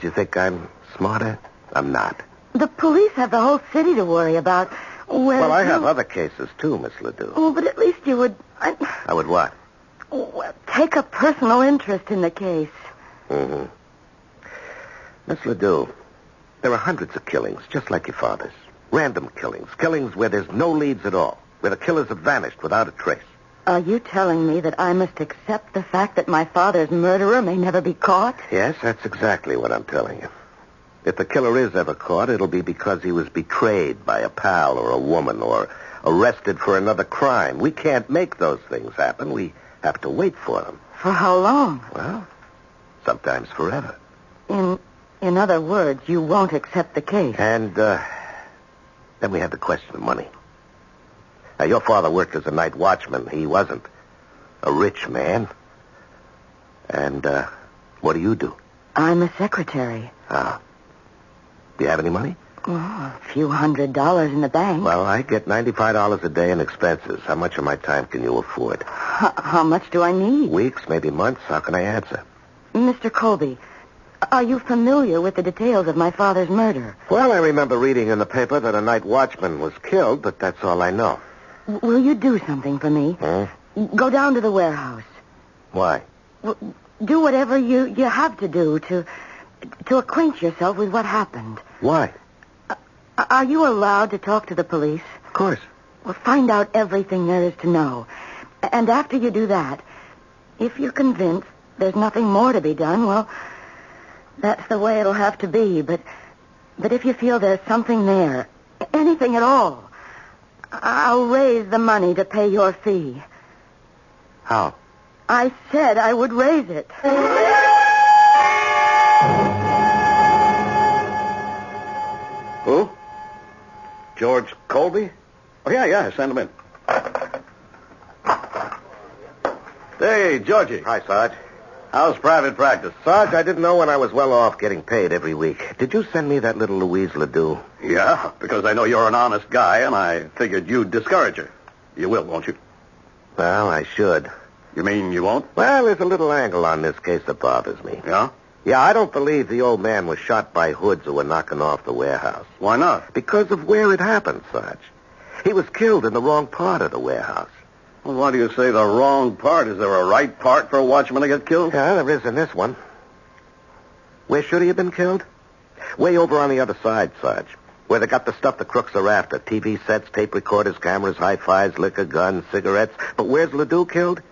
you think I'm smarter? I'm not. the police have the whole city to worry about. Well, I have other cases, too, Miss Ledoux. Oh, but at least you would... I would what? Well, take a personal interest in the case. Mm-hmm. Miss Ledoux, there are hundreds of killings, just like your father's. Random killings. Killings where there's no leads at all. Where the killers have vanished without a trace. Are you telling me that I must accept the fact that my father's murderer may never be caught? Yes, that's exactly what I'm telling you. If the killer is ever caught, it'll be because he was betrayed by a pal or a woman or arrested for another crime. We can't make those things happen. We have to wait for them. For how long? Well, sometimes forever. In other words, you won't accept the case. And then we have the question of money. Now, your father worked as a night watchman. He wasn't a rich man. And what do you do? I'm a secretary. Ah. Do you have any money? Oh, a few $100 in the bank. Well, I get $95 a day in expenses. How much of my time can you afford? How much do I need? Weeks, maybe months. How can I answer? Mr. Colby, are you familiar with the details of my father's murder? Well, I remember reading in the paper that a night watchman was killed, but that's all I know. Will you do something for me? Go down to the warehouse. Why? Well, do whatever you have to do to acquaint yourself with what happened. Why? Are you allowed to talk to the police? Of course. Well, find out everything there is to know. And after you do that, if you're convinced there's nothing more to be done, well, that's the way it'll have to be. But if you feel there's something there, anything at all, I'll raise the money to pay your fee. How? I said I would raise it. Who? George Colby? Oh, yeah, send him in. Hey, Georgie. Hi, Sarge. How's private practice? Sarge, I didn't know when I was well off getting paid every week. Did you send me that little Louise Ledoux? Yeah, because I know you're an honest guy, and I figured you'd discourage her. You will, won't you? Well, I should. You mean you won't? Well, there's a little angle on this case that bothers me. Yeah? Yeah, I don't believe the old man was shot by hoods who were knocking off the warehouse. Why not? Because of where it happened, Sarge. He was killed in the wrong part of the warehouse. Well, why do you say the wrong part? Is there a right part for a watchman to get killed? Yeah, there is in this one. Where should he have been killed? Way over on the other side, Sarge. Where they got the stuff the crooks are after. TV sets, tape recorders, cameras, hi-fis, liquor, guns, cigarettes. But where's Ledoux killed?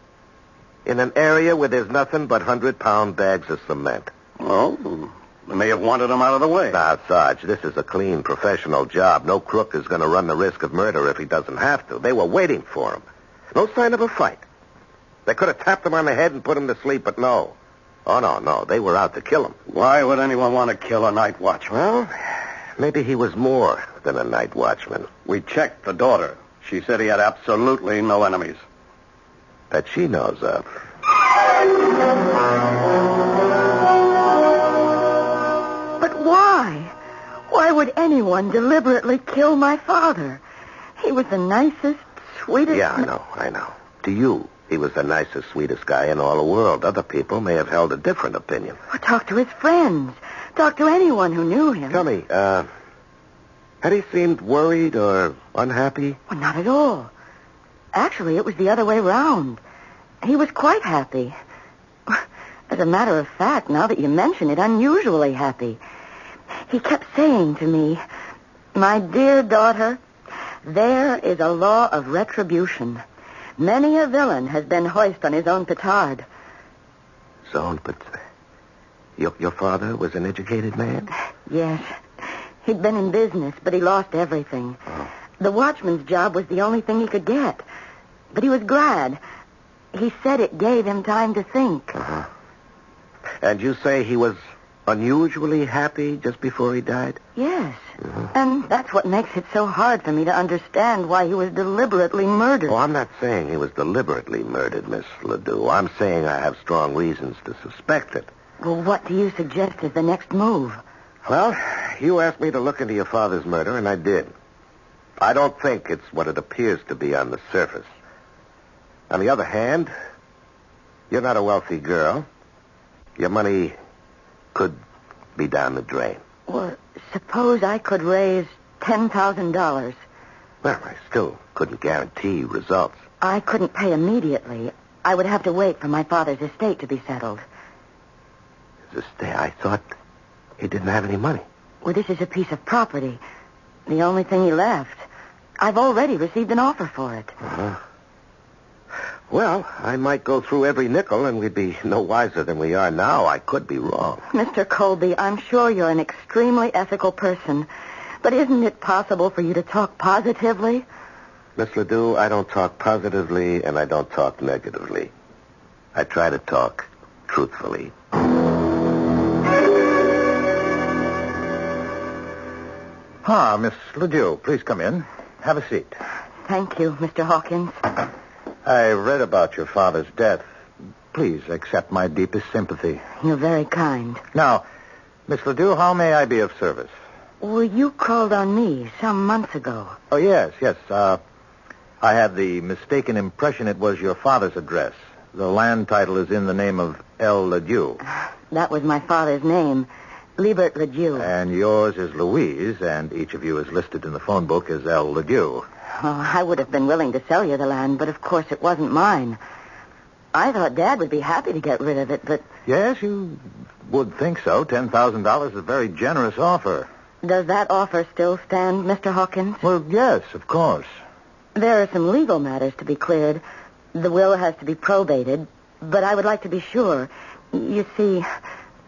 In an area where there's nothing but 100-pound bags of cement. Well, they may have wanted him out of the way. Now, Sarge, this is a clean, professional job. No crook is going to run the risk of murder if he doesn't have to. They were waiting for him. No sign of a fight. They could have tapped him on the head and put him to sleep, but no. Oh, no. They were out to kill him. Why would anyone want to kill a night watchman? Well, maybe he was more than a night watchman. We checked the daughter. She said he had absolutely no enemies. That she knows of. But why? Why would anyone deliberately kill my father? He was the nicest, sweetest... Yeah, I know. To you, he was the nicest, sweetest guy in all the world. Other people may have held a different opinion. Well, talk to his friends. Talk to anyone who knew him. Tell me, had he seemed worried or unhappy? Well, not at all. Actually, it was the other way round. He was quite happy. As a matter of fact, now that you mention it, unusually happy. He kept saying to me, "My dear daughter, there is a law of retribution. Many a villain has been hoist on his own petard." But your father was an educated man? Yes. He'd been in business, but he lost everything. Oh. The watchman's job was the only thing he could get. But he was glad. He said it gave him time to think. Uh-huh. And you say he was unusually happy just before he died? Yes. Mm-hmm. And that's what makes it so hard for me to understand why he was deliberately murdered. Oh, I'm not saying he was deliberately murdered, Miss Ledoux. I'm saying I have strong reasons to suspect it. Well, what do you suggest is the next move? Well, you asked me to look into your father's murder, and I did. I don't think it's what it appears to be on the surface. On the other hand, you're not a wealthy girl. Your money could be down the drain. Well, suppose I could raise $10,000. Well, I still couldn't guarantee results. I couldn't pay immediately. I would have to wait for my father's estate to be settled. His estate? I thought he didn't have any money. Well, this is a piece of property. The only thing he left. I've already received an offer for it. Uh-huh. Well, I might go through every nickel and we'd be no wiser than we are now. I could be wrong. Mr. Colby, I'm sure you're an extremely ethical person, but isn't it possible for you to talk positively? Miss Ledoux, I don't talk positively and I don't talk negatively. I try to talk truthfully. Ah, Miss Ledoux, please come in. Have a seat. Thank you, Mr. Hawkins. I read about your father's death. Please accept my deepest sympathy. You're very kind. Now, Miss Ledoux, how may I be of service? Well, you called on me some months ago. Oh, yes. I had the mistaken impression it was your father's address. The land title is in the name of L. Ledoux. That was my father's name, Liebert Ledoux. And yours is Louise, and each of you is listed in the phone book as L. Ledoux. Oh, I would have been willing to sell you the land, but of course it wasn't mine. I thought Dad would be happy to get rid of it, but... Yes, you would think so. $10,000 is a very generous offer. Does that offer still stand, Mr. Hawkins? Well, yes, of course. There are some legal matters to be cleared. The will has to be probated, but I would like to be sure. You see,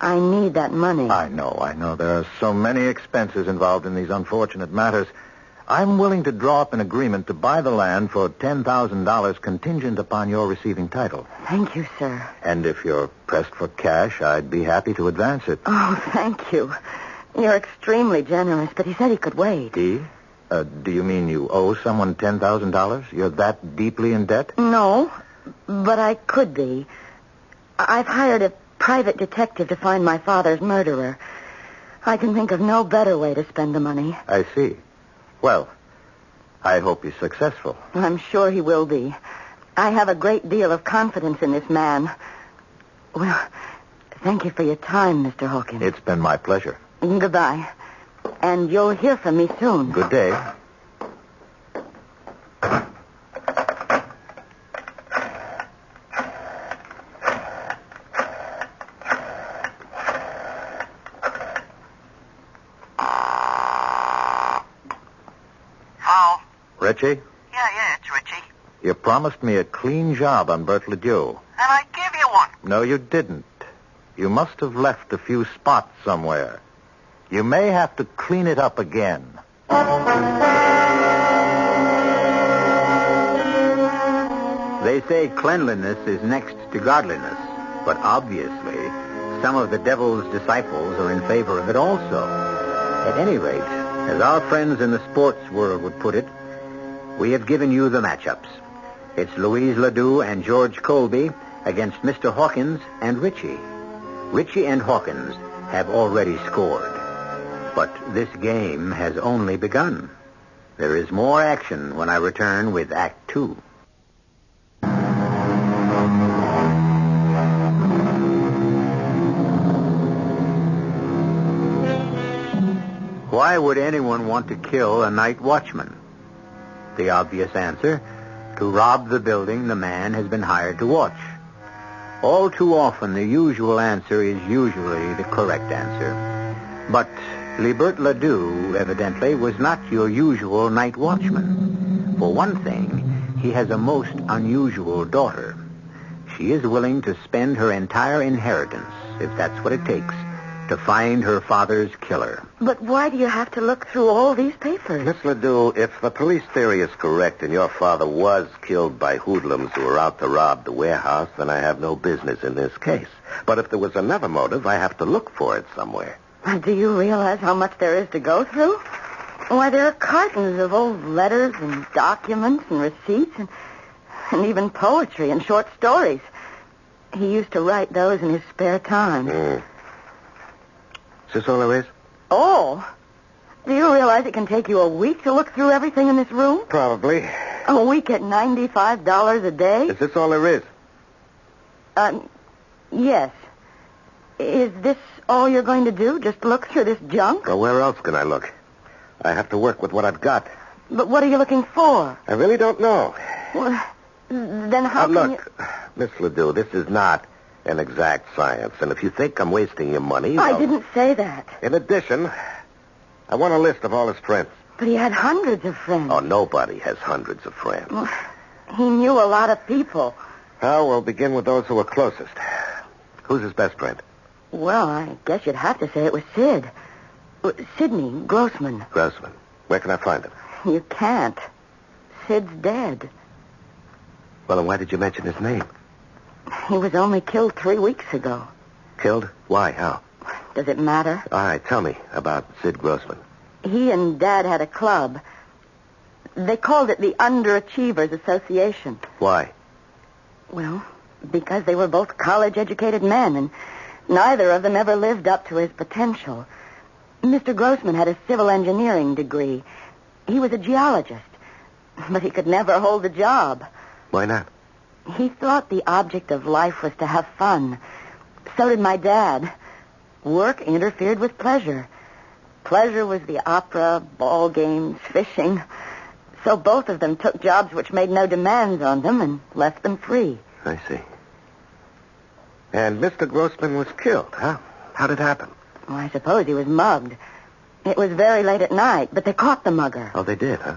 I need that money. I know. There are so many expenses involved in these unfortunate matters. I'm willing to draw up an agreement to buy the land for $10,000 contingent upon your receiving title. Thank you, sir. And if you're pressed for cash, I'd be happy to advance it. Oh, thank you. You're extremely generous, but he said he could wait. He? Do you mean you owe someone $10,000? You're that deeply in debt? No, but I could be. I've hired a private detective to find my father's murderer. I can think of no better way to spend the money. I see. Well, I hope he's successful. I'm sure he will be. I have a great deal of confidence in this man. Well, thank you for your time, Mr. Hawkins. It's been my pleasure. Goodbye. And you'll hear from me soon. Good day. Richie? Yeah, it's Richie. You promised me a clean job on Bert Ledoux. And I give you one. No, you didn't. You must have left a few spots somewhere. You may have to clean it up again. They say cleanliness is next to godliness, but obviously some of the devil's disciples are in favor of it also. At any rate, as our friends in the sports world would put it, we have given you the matchups. It's Louise Ledoux and George Colby against Mr. Hawkins and Richie. Richie and Hawkins have already scored. But this game has only begun. There is more action when I return with Act 2. Why would anyone want to kill a night watchman? The obvious answer, to rob the building the man has been hired to watch. All too often, the usual answer is usually the correct answer. But Liebert Ledoux, evidently, was not your usual night watchman. For one thing, he has a most unusual daughter. She is willing to spend her entire inheritance, if that's what it takes, to find her father's killer. But why do you have to look through all these papers? Miss Ledoux, if the police theory is correct and your father was killed by hoodlums who were out to rob the warehouse, then I have no business in this case. But if there was another motive, I have to look for it somewhere. Do you realize how much there is to go through? Why, there are cartons of old letters and documents and receipts and even poetry and short stories. He used to write those in his spare time. Is this all there is? Oh, do you realize it can take you a week to look through everything in this room? Probably. A week at $95 a day? Is this all there is? Yes. Is this all you're going to do? Just look through this junk? Well, where else can I look? I have to work with what I've got. But what are you looking for? I really don't know. Well, then how can look, Miss Ledoux, this is not an exact science. And if you think I'm wasting your money... I didn't say that. In addition, I want a list of all his friends. But he had hundreds of friends. Oh, nobody has hundreds of friends. Well, he knew a lot of people. Well, we'll begin with those who are closest. Who's his best friend? Well, I guess you'd have to say it was Sid. Sidney Grossman. Grossman. Where can I find him? You can't. Sid's dead. Well, then why did you mention his name? He was only killed 3 weeks ago. Killed? Why? How? Does it matter? All right, tell me about Sid Grossman. He and Dad had a club. They called it the Underachievers Association. Why? Well, because they were both college-educated men, and neither of them ever lived up to his potential. Mr. Grossman had a civil engineering degree. He was a geologist, but he could never hold a job. Why not? He thought the object of life was to have fun. So did my dad. Work interfered with pleasure. Pleasure was the opera, ball games, fishing. So both of them took jobs which made no demands on them and left them free. I see. And Mr. Grossman was killed, huh? How did it happen? Well, I suppose he was mugged. It was very late at night, but they caught the mugger. Oh, they did, huh?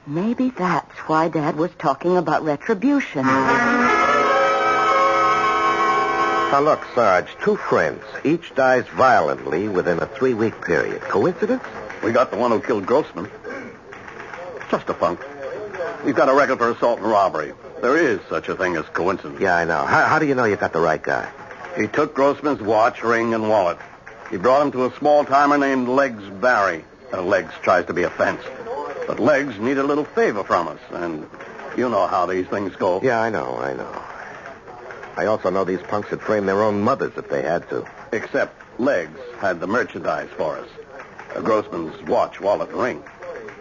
Maybe that's why Dad was talking about retribution. Now, look, Sarge, 2 friends. Each dies violently within a 3-week period. Coincidence? We got the one who killed Grossman. Just a punk. He's got a record for assault and robbery. There is such a thing as coincidence. Yeah, I know. How do you know you got the right guy? He took Grossman's watch, ring, and wallet. He brought him to a small-timer named Legs Barry. Legs tries to be a fence. But Legs need a little favor from us, and you know how these things go. Yeah, I know. I also know these punks would frame their own mothers if they had to. Except Legs had the merchandise for us. Grossman's watch, wallet, and ring.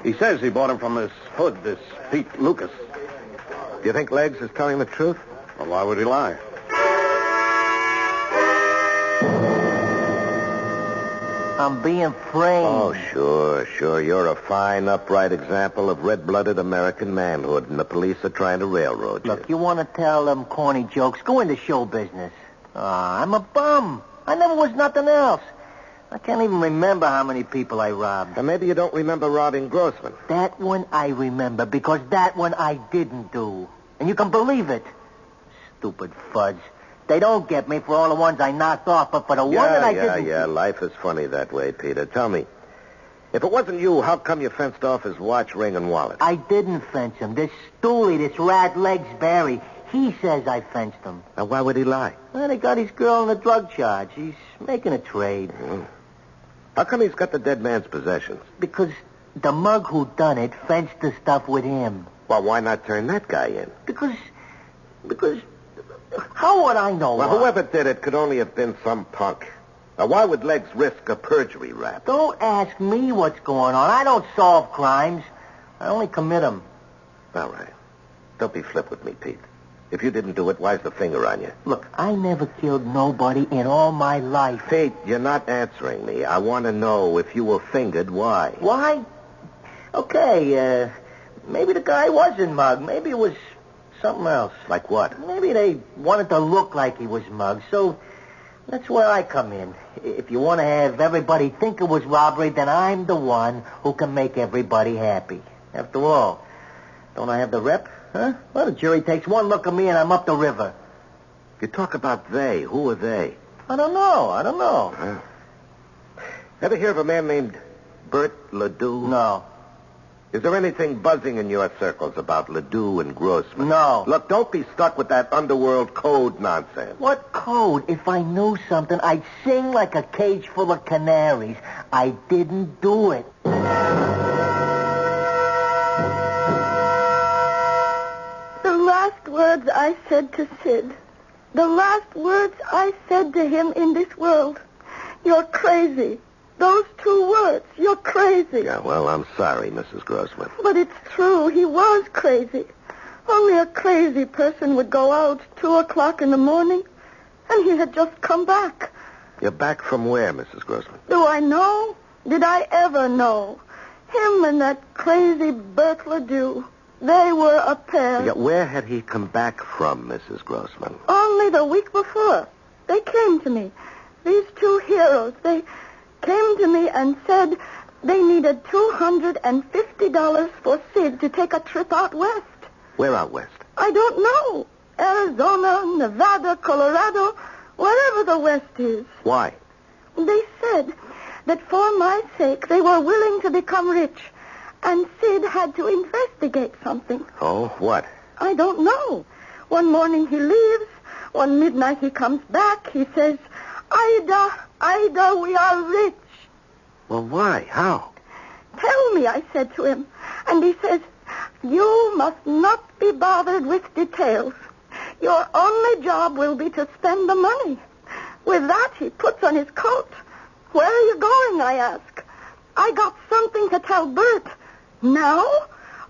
He says he bought him from this hood, this Pete Lucas. Do you think Legs is telling the truth? Well, why would he lie? I'm being framed. Oh, sure. You're a fine, upright example of red-blooded American manhood, and the police are trying to railroad you. Look, you want to tell them corny jokes? Go into show business. I'm a bum. I never was nothing else. I can't even remember how many people I robbed. And maybe you don't remember robbing Grossman. That one I remember, because that one I didn't do. And you can believe it. Stupid fudge. They don't get me for all the ones I knocked off, but for the one that I didn't... Yeah, life is funny that way, Peter. Tell me, if it wasn't you, how come you fenced off his watch, ring, and wallet? I didn't fence him. This stoolie, this rat Legs Barry, he says I fenced him. Now, why would he lie? Well, they got his girl on a drug charge. He's making a trade. How come he's got the dead man's possessions? Because the mug who done it fenced the stuff with him. Well, why not turn that guy in? Because... How would I know? Well, whoever did it could only have been some punk. Now, why would Legs risk a perjury rap? Don't ask me what's going on. I don't solve crimes. I only commit them. All right. Don't be flip with me, Pete. If you didn't do it, why's the finger on you? Look, I never killed nobody in all my life. Pete, you're not answering me. I want to know if you were fingered, why? Why? Okay, maybe the guy wasn't mugged. Maybe it was... something else. Like what? Maybe they wanted to look like he was mugged, so that's where I come in. If you want to have everybody think it was robbery, then I'm the one who can make everybody happy. After all, don't I have the rep? Huh? Well, the jury takes one look at me and I'm up the river. You talk about they. Who are they? I don't know. Huh? Ever hear of a man named Bert Ledoux? No. Is there anything buzzing in your circles about Ledoux and Grossman? No. Look, don't be stuck with that underworld code nonsense. What code? If I knew something, I'd sing like a cage full of canaries. I didn't do it. words I said to Sid. The last words I said to him in this world. You're crazy. Those 2 words. You're crazy. Yeah, well, I'm sorry, Mrs. Grossman. But it's true. He was crazy. Only a crazy person would go out 2 o'clock in the morning, and he had just come back. You're back from where, Mrs. Grossman? Do I know? Did I ever know? Him and that crazy Bert Ledoux. They were a pair. Yeah, where had he come back from, Mrs. Grossman? Only the week before. They came to me. These 2 heroes, they came to me and said they needed $250 for Sid to take a trip out west. Where out west? I don't know. Arizona, Nevada, Colorado, wherever the west is. Why? They said that for my sake they were willing to become rich, and Sid had to investigate something. Oh, what? I don't know. One morning he leaves. One midnight he comes back. He says, Ida, we are rich. Well, why? How? Tell me, I said to him. And he says, you must not be bothered with details. Your only job will be to spend the money. With that, he puts on his coat. Where are you going, I ask. I got something to tell Bert. Now?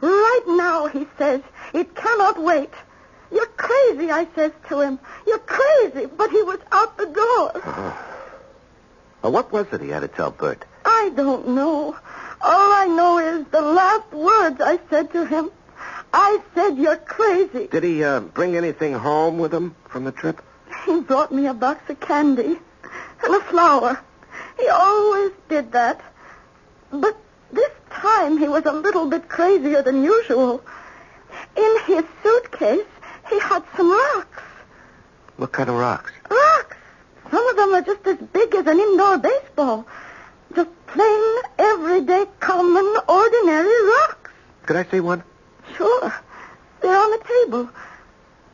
Right now, he says. It cannot wait. You're crazy, I says to him. You're crazy, but he was out the door. What was it he had to tell Bert? I don't know. All I know is the last words I said to him. I said, you're crazy. Did he bring anything home with him from the trip? He brought me a box of candy and a flower. He always did that. But this time he was a little bit crazier than usual. In his suitcase, he had some rocks. What kind of rocks? Rocks. Some of them are just as big as an indoor baseball. Just plain, everyday, common, ordinary rocks. Could I see one? Sure. They're on the table.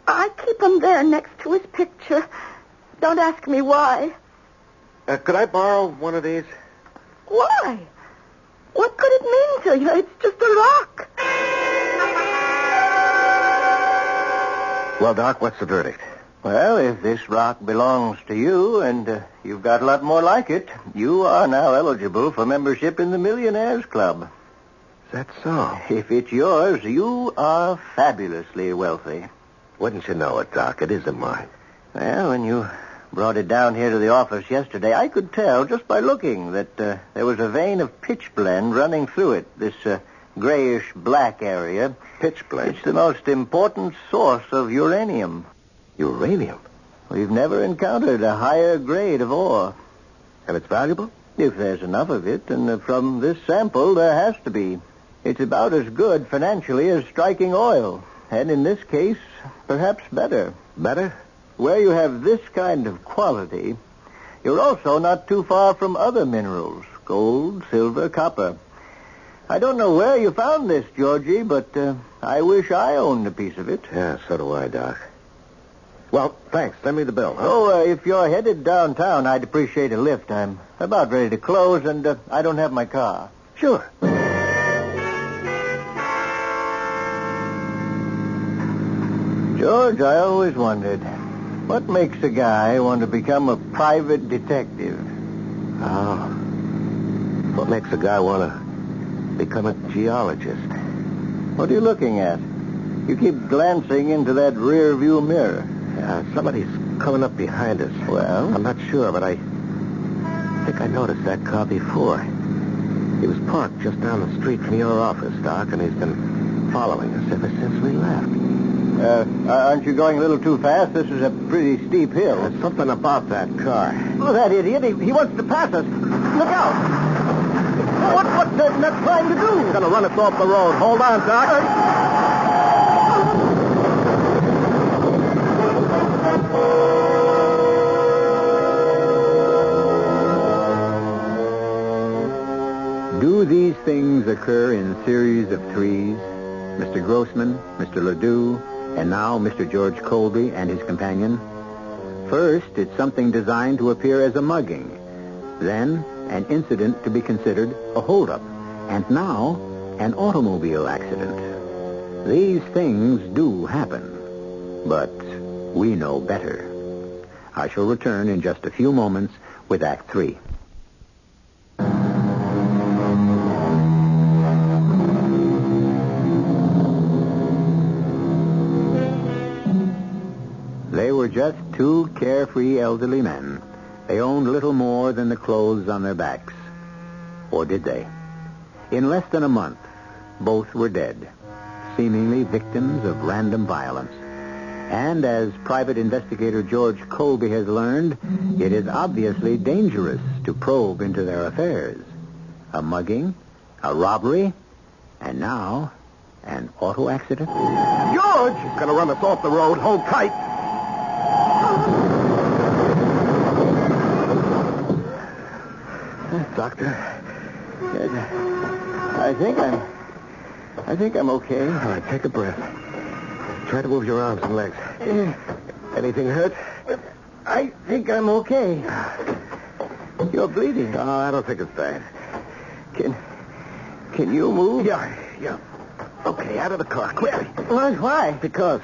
I keep them there next to his picture. Don't ask me why. Could I borrow one of these? Why? What could it mean to you? It's just a rock. Well, Doc, what's the verdict? Well, if this rock belongs to you, and you've got a lot more like it, you are now eligible for membership in the Millionaires Club. Is that so? If it's yours, you are fabulously wealthy. Wouldn't you know it, Doc? It isn't mine. Well, when you brought it down here to the office yesterday, I could tell just by looking that there was a vein of pitch blende running through it, this grayish-black area. Pitch blende? It's the most important source of uranium. Uranium? We've never encountered a higher grade of ore. And it's valuable? If there's enough of it, and from this sample, there has to be. It's about as good financially as striking oil. And in this case, perhaps better. Better? Where you have this kind of quality, you're also not too far from other minerals. Gold, silver, copper. I don't know where you found this, Georgie, but I wish I owned a piece of it. Yeah, so do I, Doc. Well, thanks. Send me the bill, huh? Oh, if you're headed downtown, I'd appreciate a lift. I'm about ready to close, and I don't have my car. Sure. George, I always wondered, what makes a guy want to become a private detective? Oh. What makes a guy want to become a geologist? What are you looking at? You keep glancing into that rear view mirror. Somebody's coming up behind us. Well? I'm not sure, but I think I noticed that car before. He was parked just down the street from your office, Doc, and he's been following us ever since we left. Aren't you going a little too fast? This is a pretty steep hill. There's something about that car. Oh, that idiot. He wants to pass us. Look out. What's that nut trying to do? He's going to run us off the road. Hold on, Doc. Do these things occur in series of threes? Mr. Grossman, Mr. Ledoux, and now Mr. George Colby and his companion? First, it's something designed to appear as a mugging. Then, an incident to be considered a holdup. And now, an automobile accident. These things do happen. But we know better. I shall return in just a few moments with Act 3. They were just two carefree elderly men. They owned little more than the clothes on their backs. Or did they? In less than a month, both were dead, seemingly victims of random violence. And as Private Investigator George Colby has learned, it is obviously dangerous to probe into their affairs. A mugging, a robbery, and now an auto accident. George! He's going to run us off the road. Hold tight. Doctor, I think I'm okay. All right, take a breath. Try to move your arms and legs. Anything hurt? I think I'm okay. You're bleeding. Oh, I don't think it's bad. Can you move? Yeah. Okay, out of the car, quickly. Why? Because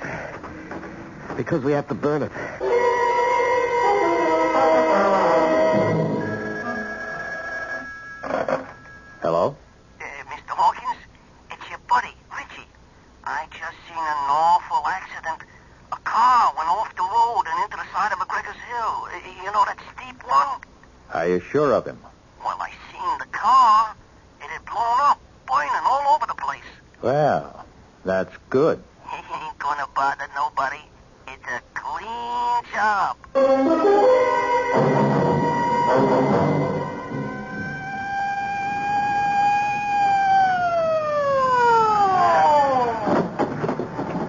we have to burn it. Hello? Mr. Hawkins, it's your buddy, Richie. I just seen an awful accident. A car went off the road and into the side of McGregor's Hill. You know that steep one? Are you sure of him? Well, I seen the car. It had blown up, burning all over the place. Well, that's good. He ain't gonna bother nobody. It's a clean job.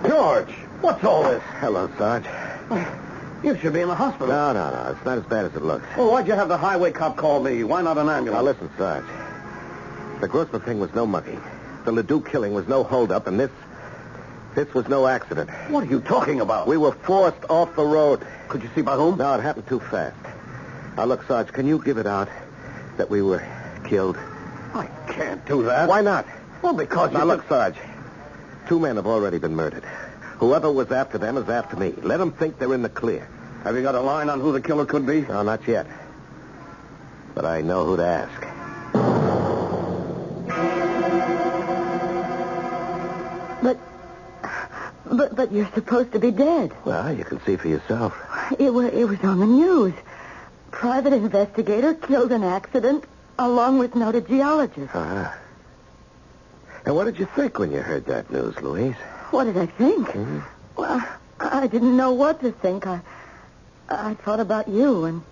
George, what's all this? Hello, Sarge. You should be in the hospital. No. It's not as bad as it looks. Well, why'd you have the highway cop call me? Why not an ambulance? Now, listen, Sarge. The Grossman thing was no mugging. The Ledoux killing was no holdup, and this was no accident. What are you talking about? We were forced off the road. Could you see by whom? No, it happened too fast. Now, look, Sarge, can you give it out that we were killed? I can't do that. Why not? Well, because Now, look, Sarge. 2 men have already been murdered. Whoever was after them is after me. Let them think they're in the clear. Have you got a line on who the killer could be? No, not yet. But I know who to ask. But you're supposed to be dead. Well, you can see for yourself. It was on the news. Private investigator killed in accident along with noted geologist. Uh-huh. And what did you think when you heard that news, Louise? What did I think? Mm-hmm. Well, I didn't know what to think. I thought about you, and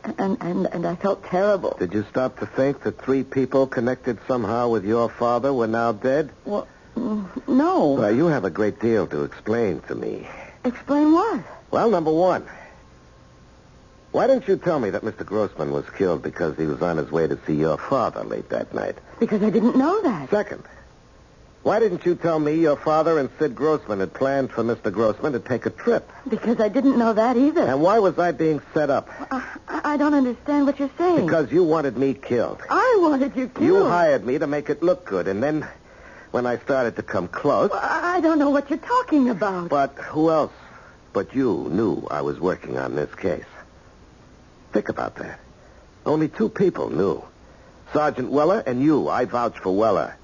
I felt terrible. Did you stop to think that 3 people connected somehow with your father were now dead? Well, no. Well, you have a great deal to explain to me. Explain what? Well, number 1. Why didn't you tell me that Mr. Grossman was killed because he was on his way to see your father late that night? Because I didn't know that. Second, why didn't you tell me your father and Sid Grossman had planned for Mr. Grossman to take a trip? Because I didn't know that either. And why was I being set up? I don't understand what you're saying. Because you wanted me killed. I wanted you killed. You hired me to make it look good, and then when I started to come close... Well, I don't know what you're talking about. But who else but you knew I was working on this case? Think about that. Only 2 people knew. Sergeant Weller and you. I vouch for Weller.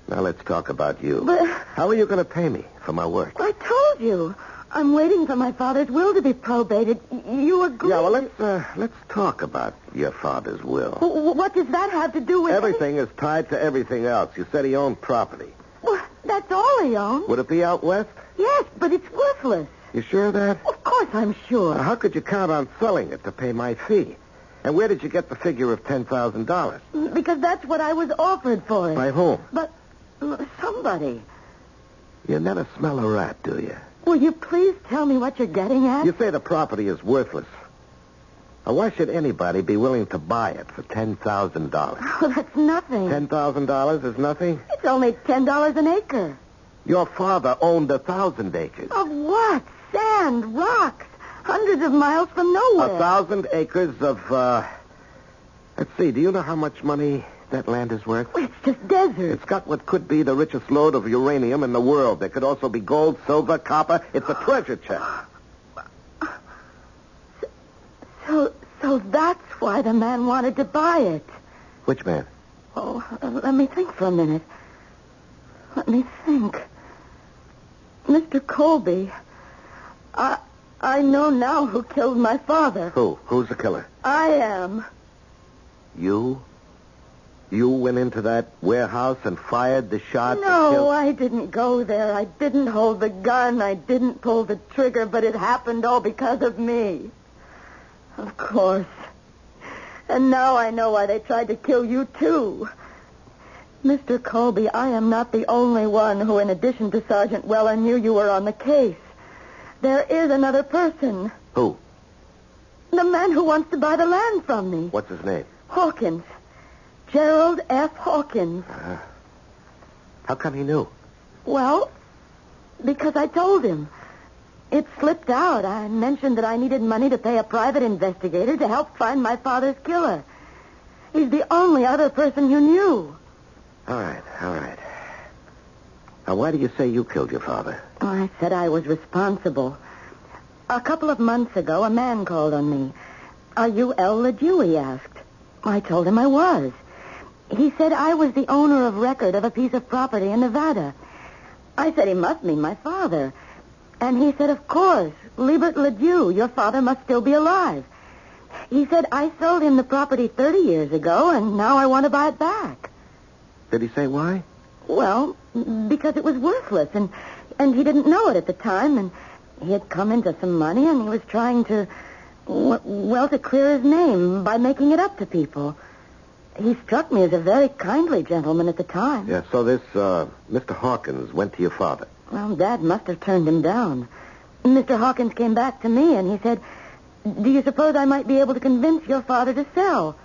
Now let's talk about you. But... How are you going to pay me for my work? I told you. I'm waiting for my father's will to be probated. You agreed. Yeah, well, let's talk about your father's will. What does that have to do with... Everything is tied to everything else. You said he owned property. Well, that's all he owns. Would it be out west? Yes, but it's worthless. You sure of that? Of course I'm sure. Now, how could you count on selling it to pay my fee? And where did you get the figure of $10,000? Because that's what I was offered for it. By whom? But somebody. You never smell a rat, do you? Will you please tell me what you're getting at? You say the property is worthless. Now, why should anybody be willing to buy it for $10,000? Oh, that's nothing. $10,000 is nothing? It's only $10 an acre. Your father owned 1,000 acres. Of what? Sand, rocks, hundreds of miles from nowhere. 1,000 acres of, let's see, do you know how much money that land is worth? It's just desert. It's got what could be the richest load of uranium in the world. There could also be gold, silver, copper. It's a treasure chest. So that's why the man wanted to buy it. Which man? Oh, let me think for a minute. Let me think. Mr. Colby. I know now who killed my father. Who? Who's the killer? I am. You? You went into that warehouse and fired the shot that No, killed... I didn't go there. I didn't hold the gun. I didn't pull the trigger, but it happened all because of me. Of course. And now I know why they tried to kill you, too. Mr. Colby, I am not the only one who, in addition to Sergeant Weller, knew you were on the case. There is another person. Who? The man who wants to buy the land from me. What's his name? Hawkins. Gerald F. Hawkins. How come he knew? Well, because I told him. It slipped out. I mentioned that I needed money to pay a private investigator to help find my father's killer. He's the only other person who knew. All right. Now, why do you say you killed your father? I said I was responsible. A couple of months ago, a man called on me. Are you L. LeDew, he asked. I told him I was. He said I was the owner of record of a piece of property in Nevada. I said he must mean my father. And he said, of course, Liebert LeDew, your father must still be alive. He said, I sold him the property 30 years ago, and now I want to buy it back. Did he say why? Well, because it was worthless, and he didn't know it at the time, and he had come into some money, and he was trying to, to clear his name by making it up to people. He struck me as a very kindly gentleman at the time. Yeah, so this, Mr. Hawkins went to your father. Well, Dad must have turned him down. Mr. Hawkins came back to me, and he said, do you suppose I might be able to convince your father to sell?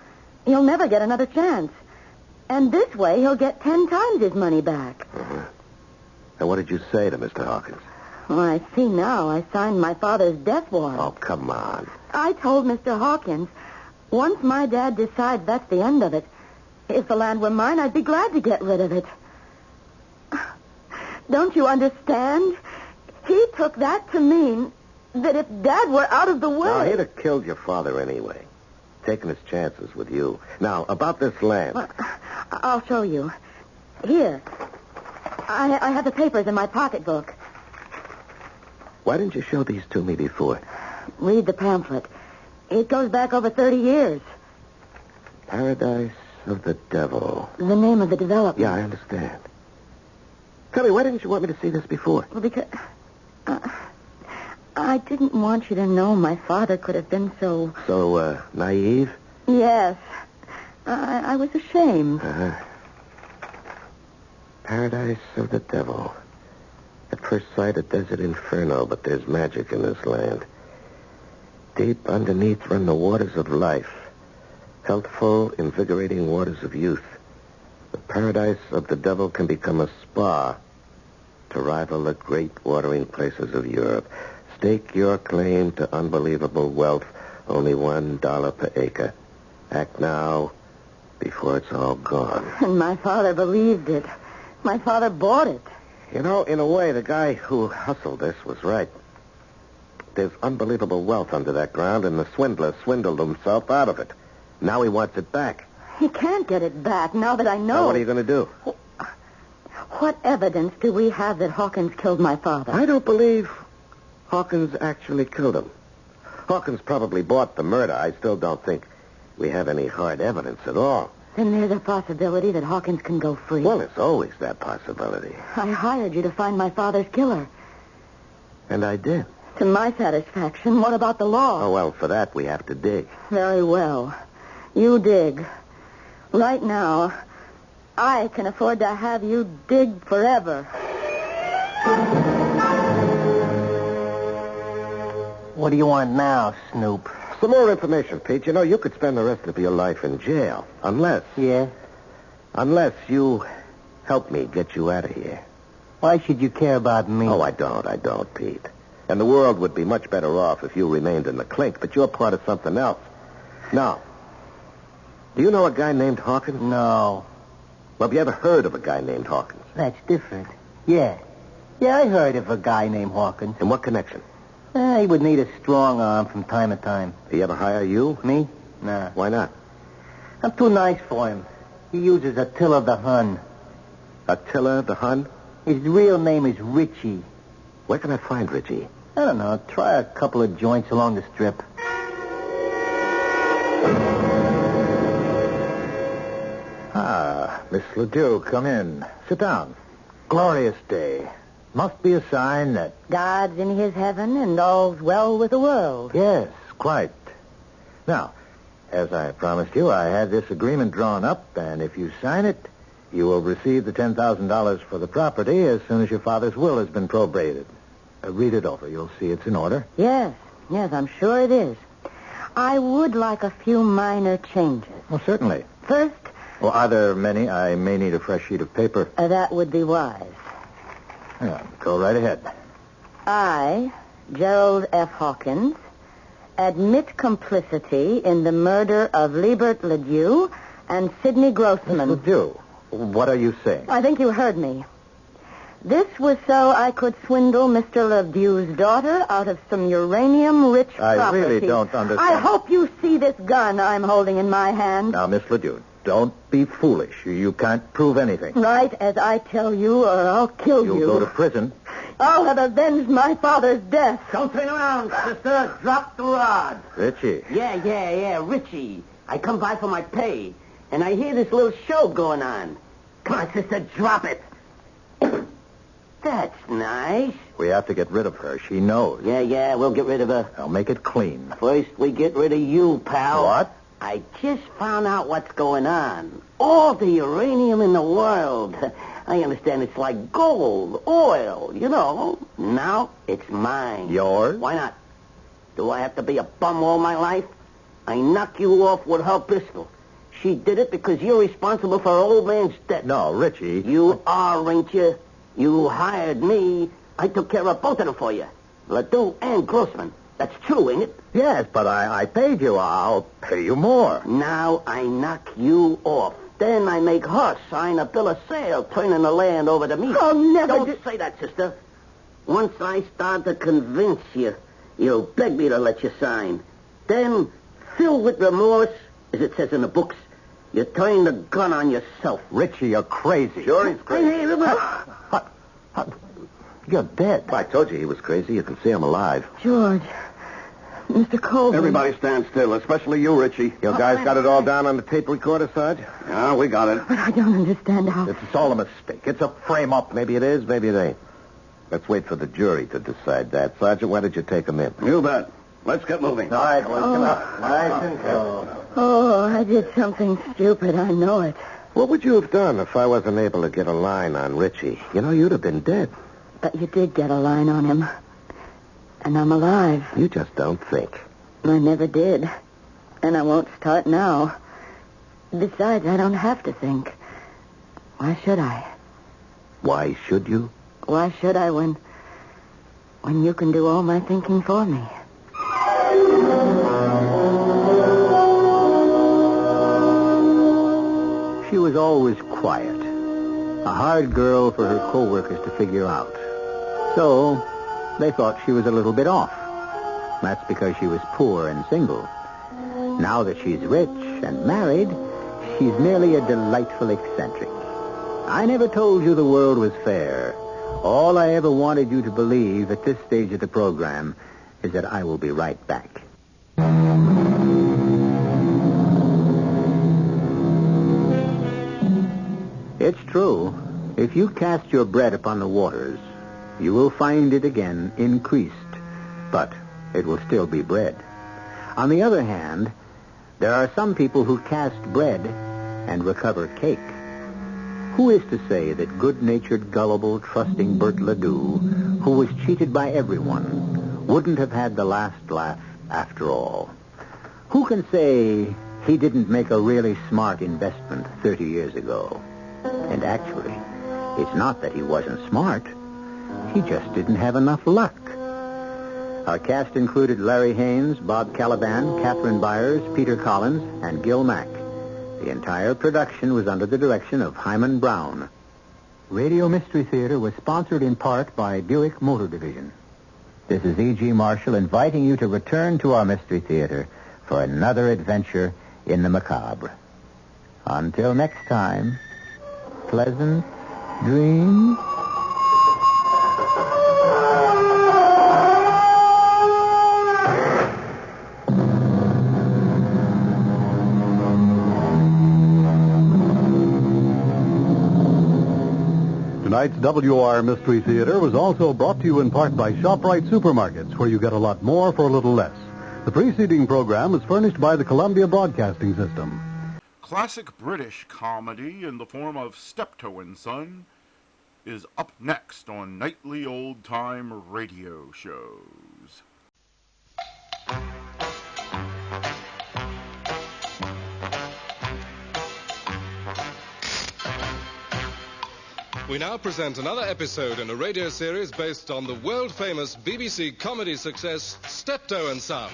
He'll never get another chance. And this way, he'll get 10 times his money back. And what did you say to Mr. Hawkins? Well, I see now. I signed my father's death warrant. Oh, come on. I told Mr. Hawkins, once my dad decides that's the end of it, if the land were mine, I'd be glad to get rid of it. Don't you understand? He took that to mean that if Dad were out of the way... No, he'd have killed your father anyway. Taking his chances with you. Now, about this land... Well, I'll show you. Here. I have the papers in my pocketbook. Why didn't you show these to me before? Read the pamphlet. It goes back over 30 years. Paradise of the Devil. The name of the development. Yeah, I understand. Tell me, why didn't you want me to see this before? Well, because... I didn't want you to know my father could have been so... So, naive? Yes. I was ashamed. Paradise of the Devil. At first sight, a desert inferno, but there's magic in this land. Deep underneath run the waters of life. Healthful, invigorating waters of youth. The paradise of the devil can become a spa to rival the great watering places of Europe. Stake your claim to unbelievable wealth, only $1 per acre. Act now before it's all gone. And my father believed it. My father bought it. You know, in a way, the guy who hustled this was right. There's unbelievable wealth under that ground, and the swindler swindled himself out of it. Now he wants it back. He can't get it back now that I know. Now, what are you going to do? What evidence do we have that Hawkins killed my father? I don't believe Hawkins actually killed him. Hawkins probably bought the murder. I still don't think we have any hard evidence at all. Then there's a possibility that Hawkins can go free. Well, there's always that possibility. I hired you to find my father's killer. And I did. To my satisfaction. What about the law? Oh, well, for that we have to dig. Very well. You dig. Right now, I can afford to have you dig forever. What do you want now, Snoop? Some more information, Pete. You know, you could spend the rest of your life in jail. Unless... Yeah? Unless you help me get you out of here. Why should you care about me? Oh, I don't, Pete. And the world would be much better off if you remained in the clink, but you're part of something else. Now, Do you know a guy named Hawkins? No. Well, have you ever heard of a guy named Hawkins? That's different. Yeah. Yeah, I heard of a guy named Hawkins. In what connection? He would need a strong arm from time to time. He ever hire you? Me? Nah. Why not? I'm too nice for him. He uses Attila the Hun. Attila the Hun? His real name is Richie. Where can I find Richie? I don't know. Try a couple of joints along the strip. Ah, Miss Ledoux, come in. Sit down. Glorious day. Must be a sign that... God's in his heaven and all's well with the world. Yes, quite. Now, as I promised you, I had this agreement drawn up, and if you sign it, you will receive the $10,000 for the property as soon as your father's will has been probated. Read it over. You'll see it's in order. Yes, I'm sure it is. I would like a few minor changes. Well, certainly. First... Well, are there many? I may need a fresh sheet of paper. That would be wise. Yeah, go right ahead. I, Gerald F. Hawkins, admit complicity in the murder of Liebert Ledoux and Sidney Grossman. Miss Ledoux, what are you saying? I think you heard me. This was so I could swindle Mr. Ledoux's daughter out of some uranium-rich property. I really don't understand. I hope you see this gun I'm holding in my hand. Now, Miss Ledoux, don't be foolish. You can't prove anything. Right as I tell you, or I'll kill you. You'll go to prison. I'll have avenged my father's death. Don't turn around, sister. Drop the rod. Richie. Yeah, Richie. I come by for my pay, and I hear this little show going on. Come on, sister, drop it. That's nice. We have to get rid of her. She knows. Yeah, we'll get rid of her. I'll make it clean. First, we get rid of you, pal. What? I just found out what's going on. All the uranium in the world. I understand it's like gold, oil, you know. Now it's mine. Yours? Why not? Do I have to be a bum all my life? I knock you off with her pistol. She did it because you're responsible for her old man's death. No, Richie. You are, ain't you? You hired me. I took care of both of them for you. Ledoux and Grossman. That's true, ain't it? Yes, but I paid you. I'll pay you more. Now I knock you off. Then I make her sign a bill of sale, turning the land over to me. I'll never... Don't say that, sister. Once I start to convince you, you'll beg me to let you sign. Then, filled with remorse, as it says in the books, you turn the gun on yourself. Richie, you're crazy. Sure he's crazy. Hey, You're dead. I told you he was crazy. You can see him alive. George, Mr. Colvin. Everybody stand still, especially you, Richie. Your guys got it all down on the tape recorder, Sarge? Yeah, we got it. But I don't understand how... It's all a mistake. It's a frame-up. Maybe it is, maybe it ain't. Let's wait for the jury to decide that. Sergeant, why don't you take him in? You bet. Let's get moving. All right, boys, come on. Nice and slow. Oh, I did something stupid. I know it. What would you have done if I wasn't able to get a line on Richie? You know, you'd have been dead. But you did get a line on him. And I'm alive. You just don't think. I never did. And I won't start now. Besides, I don't have to think. Why should I? Why should you? Why should I when you can do all my thinking for me? She was always quiet. A hard girl for her co-workers to figure out. So, they thought she was a little bit off. That's because she was poor and single. Now that she's rich and married, she's merely a delightful eccentric. I never told you the world was fair. All I ever wanted you to believe at this stage of the program is that I will be right back. It's true. If you cast your bread upon the waters, you will find it again increased, but it will still be bread. On the other hand, there are some people who cast bread and recover cake. Who is to say that good-natured, gullible, trusting Bert Ledoux, who was cheated by everyone, wouldn't have had the last laugh after all? Who can say he didn't make a really smart investment 30 years ago? And actually, it's not that he wasn't smart. He just didn't have enough luck. Our cast included Larry Haynes, Bob Caliban, Catherine Byers, Peter Collins, and Gil Mack. The entire production was under the direction of Hyman Brown. Radio Mystery Theater was sponsored in part by Buick Motor Division. This is E.G. Marshall inviting you to return to our Mystery Theater for another adventure in the macabre. Until next time, pleasant dreams. Tonight's WR Mystery Theater was also brought to you in part by ShopRite Supermarkets, where you get a lot more for a little less. The preceding program was furnished by the Columbia Broadcasting System. Classic British comedy in the form of Steptoe and Son is up next on nightly old-time radio shows. We now present another episode in a radio series based on the world-famous BBC comedy success Steptoe and Son.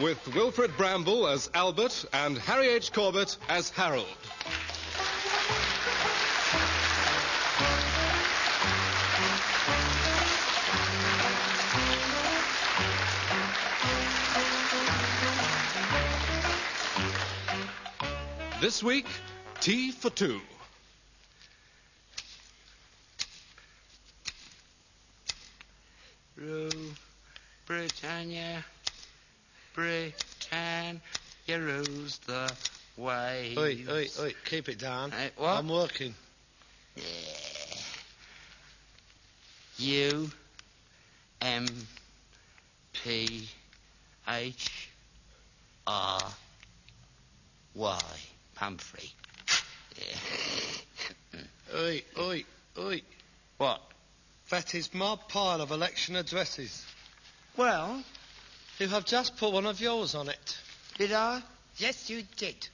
With Wilfred Bramble as Albert and Harry H. Corbett as Harold. This week, Tea for Two. Rule Britannia, Britannia rules the waves. Oi, keep it down. What? I'm working. Yeah. U M P H R Y. Pumphrey. Yeah. Oi. What? That is my pile of election addresses. Well, You have just put one of yours on it. Did I? Yes, you did.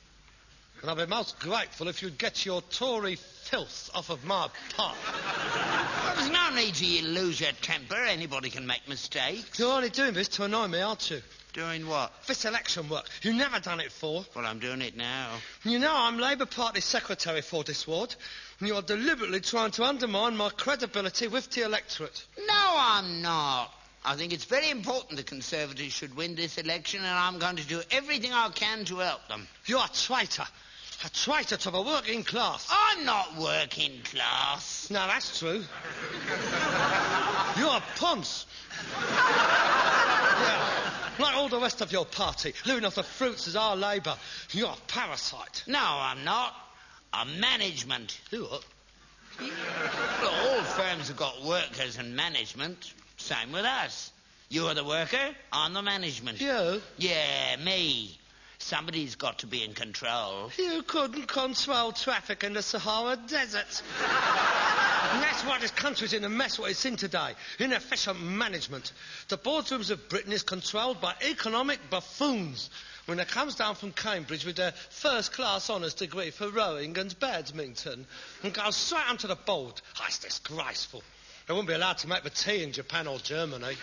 And I'd be most grateful if you'd get your Tory filth off of my pile. Well, there's no need to lose your temper. Anybody can make mistakes. You're only doing this to annoy me, aren't you? Doing what? This election work. You've never done it before. Well, I'm doing it now. You know I'm Labour Party secretary for this ward, and you're deliberately trying to undermine my credibility with the electorate. No, I'm not. I think it's very important the Conservatives should win this election, and I'm going to do everything I can to help them. You're a traitor. A traitor to the working class. I'm not working class. No, that's true. You're a ponce. Yeah. Like all the rest of your party, living off the fruits as our Labour. You're a parasite. No, I'm not. I'm management. You what? Well, all firms have got workers and management. Same with us. You're the worker, I'm the management. You? Yeah, me. Somebody's got to be in control. You couldn't control traffic in the Sahara Desert. And that's why this country's in the mess what it's in today. Inefficient management. The boardrooms of Britain is controlled by economic buffoons. When it comes down from Cambridge with their first-class honours degree for rowing and badminton and goes straight onto the board. Oh, it's disgraceful. They wouldn't be allowed to make the tea in Japan or Germany.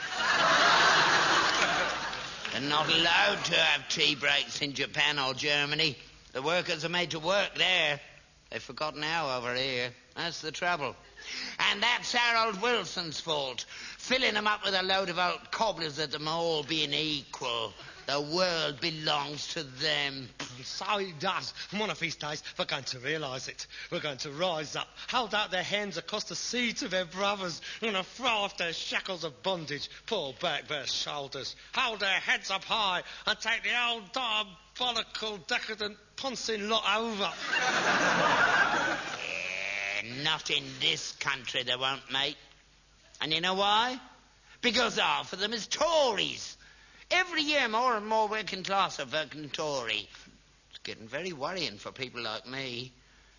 They're not allowed to have tea breaks in Japan or Germany. The workers are made to work there. They've forgotten how over here. That's the trouble. And that's Harold Wilson's fault. Filling them up with a load of old cobblers at them all being equal. The world belongs to them. So it does. And one of these days, we're going to realise it. We're going to rise up, hold out their hands across the sea to their brothers, and throw off their shackles of bondage, pull back their shoulders, hold their heads up high, and take the old diabolical, decadent, poncing lot over. Not in this country they won't, mate. And you know why? Because half of them is Tories. Every year more and more working class are voting Tory. It's getting very worrying for people like me.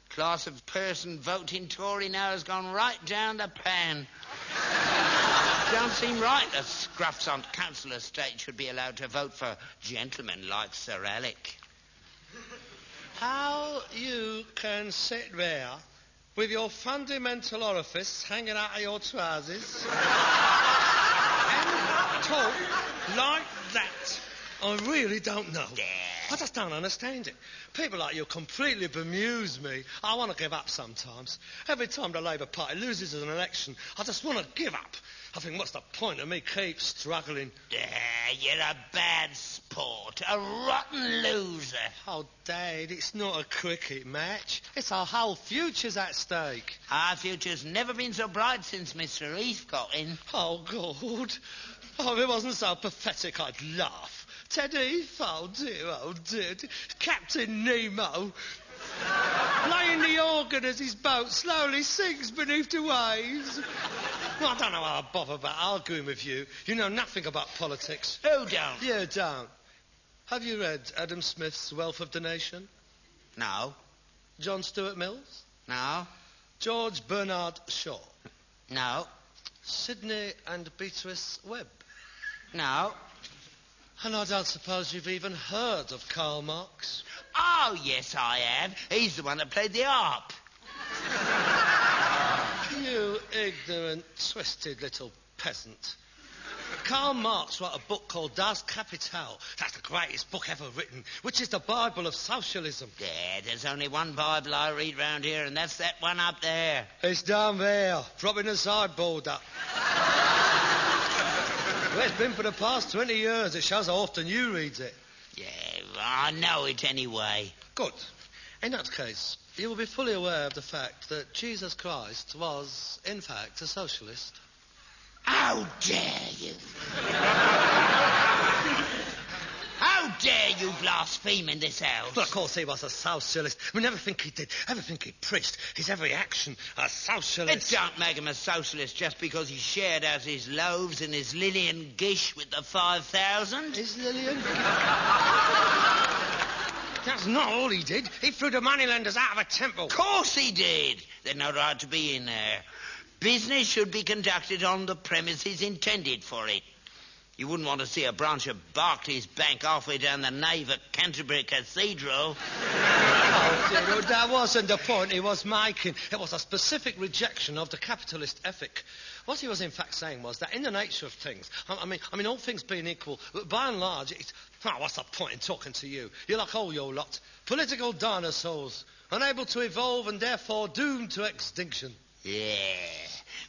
Class of person voting Tory now has gone right down the pan. Don't seem right that scruffs on council estate should be allowed to vote for gentlemen like Sir Alec. How you can sit there with your fundamental orifice hanging out of your trousers, and talk like that. I really don't know. I just don't understand it. People like you completely bemuse me. I want to give up sometimes. Every time the Labour Party loses an election, I just want to give up. I think, what's the point of me keep struggling? You're a bad sport, a rotten loser. Oh, Dad, it's not a cricket match. It's our whole future's at stake. Our future's never been so bright since Mr. Heath got in. Oh, God. Oh, if it wasn't so pathetic, I'd laugh. Ted Heath, oh dear, Captain Nemo. Playing the organ as his boat slowly sinks beneath the waves. Well, I don't know how I bother about arguing with you. You know nothing about politics. Who don't? You don't. Have you read Adam Smith's Wealth of the Nation? No. John Stuart Mills? No. George Bernard Shaw? No. Sidney and Beatrice Webb? No. And I don't suppose you've even heard of Karl Marx? Oh, yes, I have. He's the one that played the harp. You ignorant, twisted little peasant. Karl Marx wrote a book called Das Kapital. That's the greatest book ever written, which is the Bible of socialism. Yeah, there's only one Bible I read round here, and that's that one up there. It's down there, propping the sideboard up. Well, it's been for the past 20 years. It shows how often you read it. Yeah, I know it anyway. Good. In that case, you will be fully aware of the fact that Jesus Christ was, in fact, a socialist. How dare you? How dare you blaspheme in this house? Well, of course he was a socialist. I mean, everything he did, everything he preached, his every action, a socialist. It don't make him a socialist just because he shared out his loaves and his Lillian Gish with the 5,000. His Lillian Gish? That's not all he did. He threw the moneylenders out of a temple. Of course he did. They're not right to be in there. Business should be conducted on the premises intended for it. You wouldn't want to see a branch of Barclays Bank halfway down the nave at Canterbury Cathedral. Oh, dear, that wasn't the point he was making. It was a specific rejection of the capitalist ethic. What he was in fact saying was that in the nature of things, I mean, all things being equal, by and large, it's... Oh, what's the point in talking to you? You're like all your lot. Political dinosaurs, unable to evolve and therefore doomed to extinction. Yeah.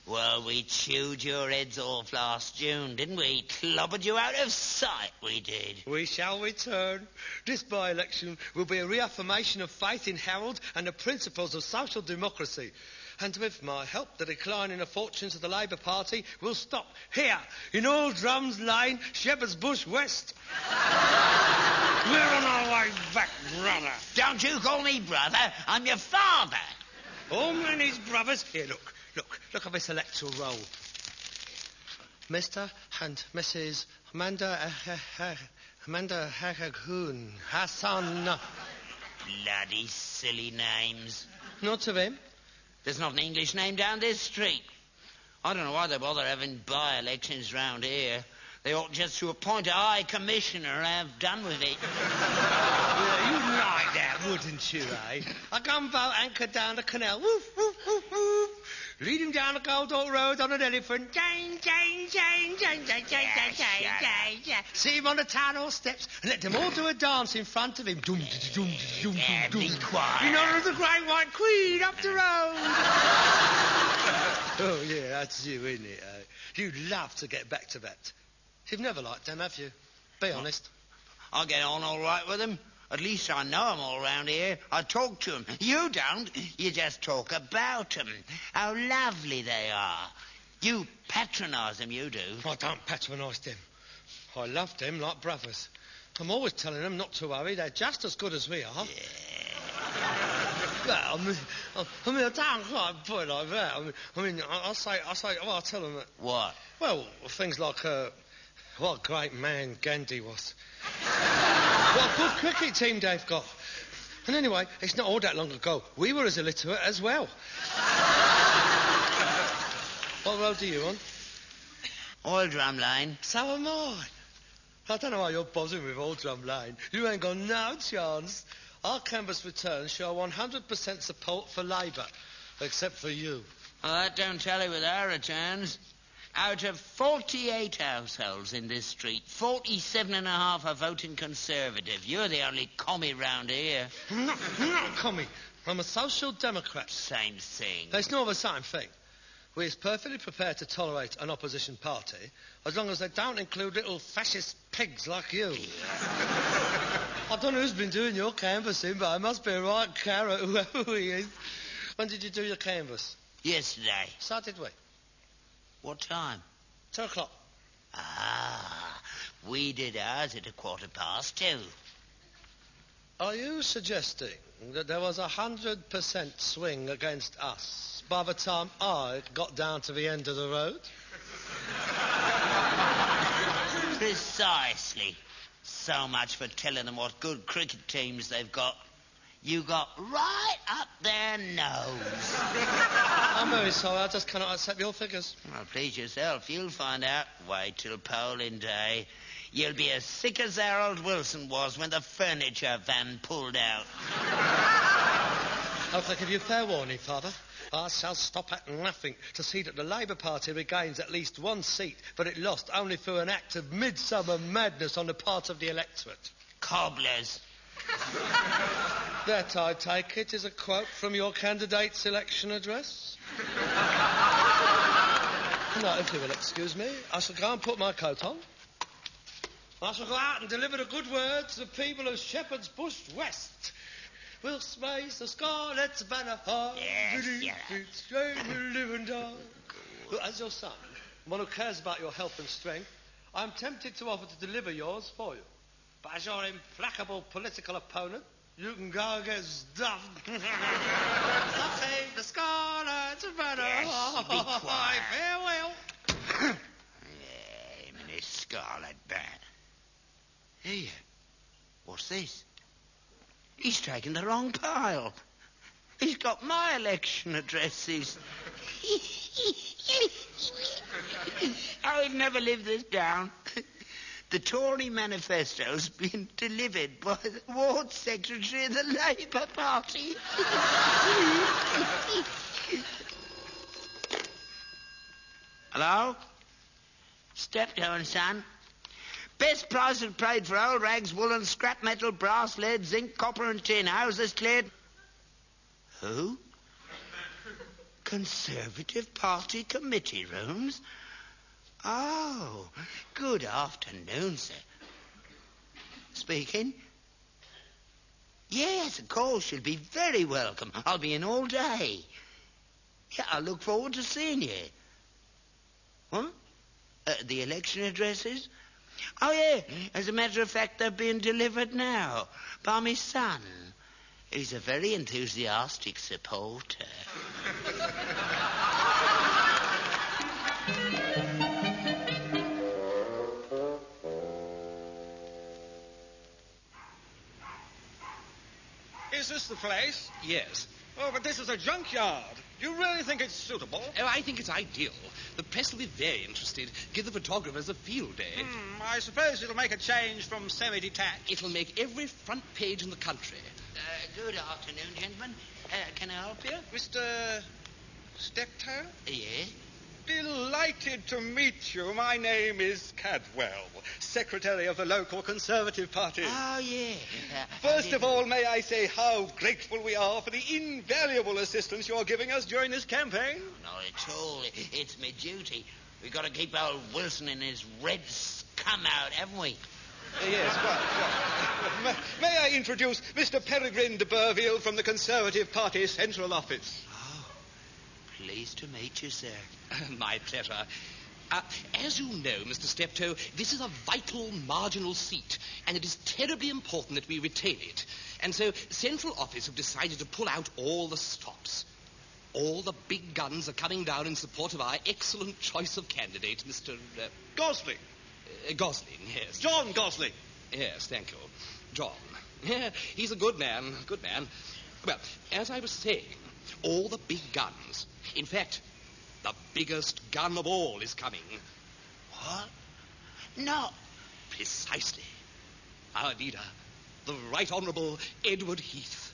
Well, we chewed your heads off last June, didn't we? Clobbered you out of sight, we did. We shall return. This by-election will be a reaffirmation of faith in Harold and the principles of social democracy. And with my help, the decline in the fortunes of the Labour Party will stop here, in Old Drums Lane, Shepherd's Bush West. We're on our way back, brother. Don't you call me brother. I'm your father. All men his brothers. Here, look at this electoral roll. Mr. and Mrs. Amanda Hagagoon Hassan. Bloody silly names. Not of him. There's not an English name down this street. I don't know why they bother having by-elections round here. They ought just to appoint a high commissioner and have done with it. Yeah, you'd like that, wouldn't you, eh? A gunboat anchored down the canal. Woof, woof, woof, woof. Lead him down the Goldhawk Road on an elephant. Jang, jang, jang, jang, jang, jang, jang, jang, jang. See him on the town hall steps and let them all do a dance in front of him. Doom, doom, doom, yeah, doom, be quiet. In honour of the Great White Queen up the road. Oh, yeah, that's you, isn't it, eh? You'd love to get back to that. You've never liked them, have you? Be honest. I get on all right with them. At least I know them all round here. I talk to them. You don't. You just talk about them. How lovely they are. You patronise them, you do. I don't patronise them. I love them like brothers. I'm always telling them not to worry. They're just as good as we are. Yeah. Well, I mean, I don't quite put it like that. I'll tell them that... What? Well, things like, what a great man Gandhi was. What a good cricket team they've got. And anyway, it's not all that long ago. We were as illiterate as well. What road are you on? Oil Drum Lane. So am I. I don't know why you're bothering with Old Drum Lane. You ain't got no chance. Our canvass returns show 100% support for Labour. Except for you. Well, that don't tally with our returns. Out of 48 households in this street, 47.5 are voting Conservative. You're the only commie round here. Not commie. I'm a Social Democrat. Same thing. It's not the same thing. We're perfectly prepared to tolerate an opposition party as long as they don't include little fascist pigs like you. I don't know who's been doing your canvassing, but I must be a right carrot, whoever he is. When did you do your canvass? Yesterday. So did we. What time? 2 o'clock. Ah, we did ours at 2:15. Are you suggesting that there was 100% swing against us by the time I got down to the end of the road? Precisely. So much for telling them what good cricket teams they've got. You got right up their nose. I'm very sorry, I just cannot accept your figures. Well, please yourself. You'll find out. Wait till polling day. You'll be as sick as Harold Wilson was when the furniture van pulled out. I'll give you fair warning, Father. I shall stop at nothing to see that the Labour Party regains at least one seat, but it lost only through an act of midsummer madness on the part of the electorate. Cobblers. That, I take it, is a quote from your candidate's election address? Now, if you will excuse me, I shall go and put my coat on. I shall go out and deliver the good word to the people of Shepherd's Bush West. We'll raise the scarlet banner high. Yes, live and die. Well, as your son, one who cares about your health and strength, I'm tempted to offer to deliver yours for you. But as your implacable political opponent, you can go get stuffed. Save the scarlet banner. Yes, be quiet. Farewell. Yeah, the scarlet banner. Hey, what's this? He's taken the wrong pile. He's got my election addresses. I'll never live this down. The Tory manifesto's been delivered by the ward secretary of the Labour Party. Hello? Steptoe and Son. Best prices paid for old rags, woolen, scrap metal, brass, lead, zinc, copper and tin. How's this cleared? Who? Conservative Party committee rooms? Oh, good afternoon, sir. Speaking? Yes, of course, you'll be very welcome. I'll be in all day. Yeah, I look forward to seeing you. What? The election addresses? Oh, yeah. As a matter of fact, they're being delivered now by my son. He's a very enthusiastic supporter. Is this the place? Yes. Oh, but this is a junkyard. Do you really think it's suitable? Oh, I think it's ideal. The press will be very interested. Give the photographers a field day. I suppose it'll make a change from semi-detached. It'll make every front page in the country. Good afternoon, gentlemen. Can I help you? Mr. Steptoe? Yes? Delighted to meet you. My name is Cadwell, secretary of the local Conservative Party. Oh, yeah. First of all, may I say how grateful we are for the invaluable assistance you're giving us during this campaign? Not at all. It's my duty. We've got to keep old Wilson and his red scum out, haven't we? Yes, quite. May I introduce Mr. Peregrine de Burville from the Conservative Party Central Office? Pleased to meet you, sir. My pleasure. As you know, Mr. Steptoe, this is a vital marginal seat, and it is terribly important that we retain it. And so Central Office have decided to pull out all the stops. All the big guns are coming down in support of our excellent choice of candidate, Mr. Gosling. Gosling, yes. John Gosling. Yes, thank you. John. Yeah, he's a good man, good man. Well, as I was saying, all the big guns. In fact, the biggest gun of all is coming. What? No. Precisely. Our leader, the Right Honourable Edward Heath.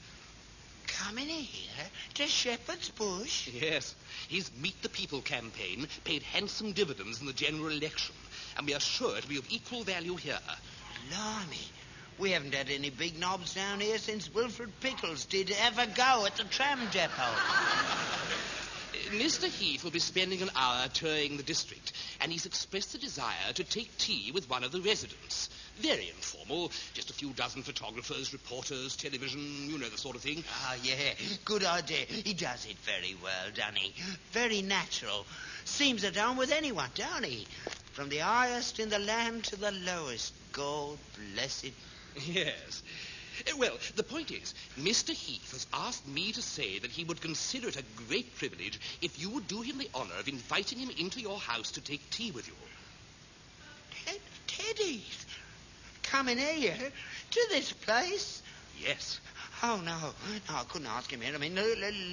coming here to Shepherd's Bush? Yes. His Meet the People campaign paid handsome dividends in the general election, and we are sure to be of equal value here. Blimey. We haven't had any big knobs down here since Wilfred Pickles did ever go at the tram depot. Mr. Heath will be spending an hour touring the district, and he's expressed a desire to take tea with one of the residents. Very informal, just a few dozen photographers, reporters, television, you know the sort of thing. Ah, yeah, good idea. He does it very well, doesn't he? Very natural. Seems at home with anyone, don't he? From the highest in the land to the lowest. God bless it. Yes. Well, the point is, Mr. Heath has asked me to say that he would consider it a great privilege if you would do him the honour of inviting him into your house to take tea with you. Teddy? Coming here? To this place? Yes. Oh, no. No, I couldn't ask him here. I mean,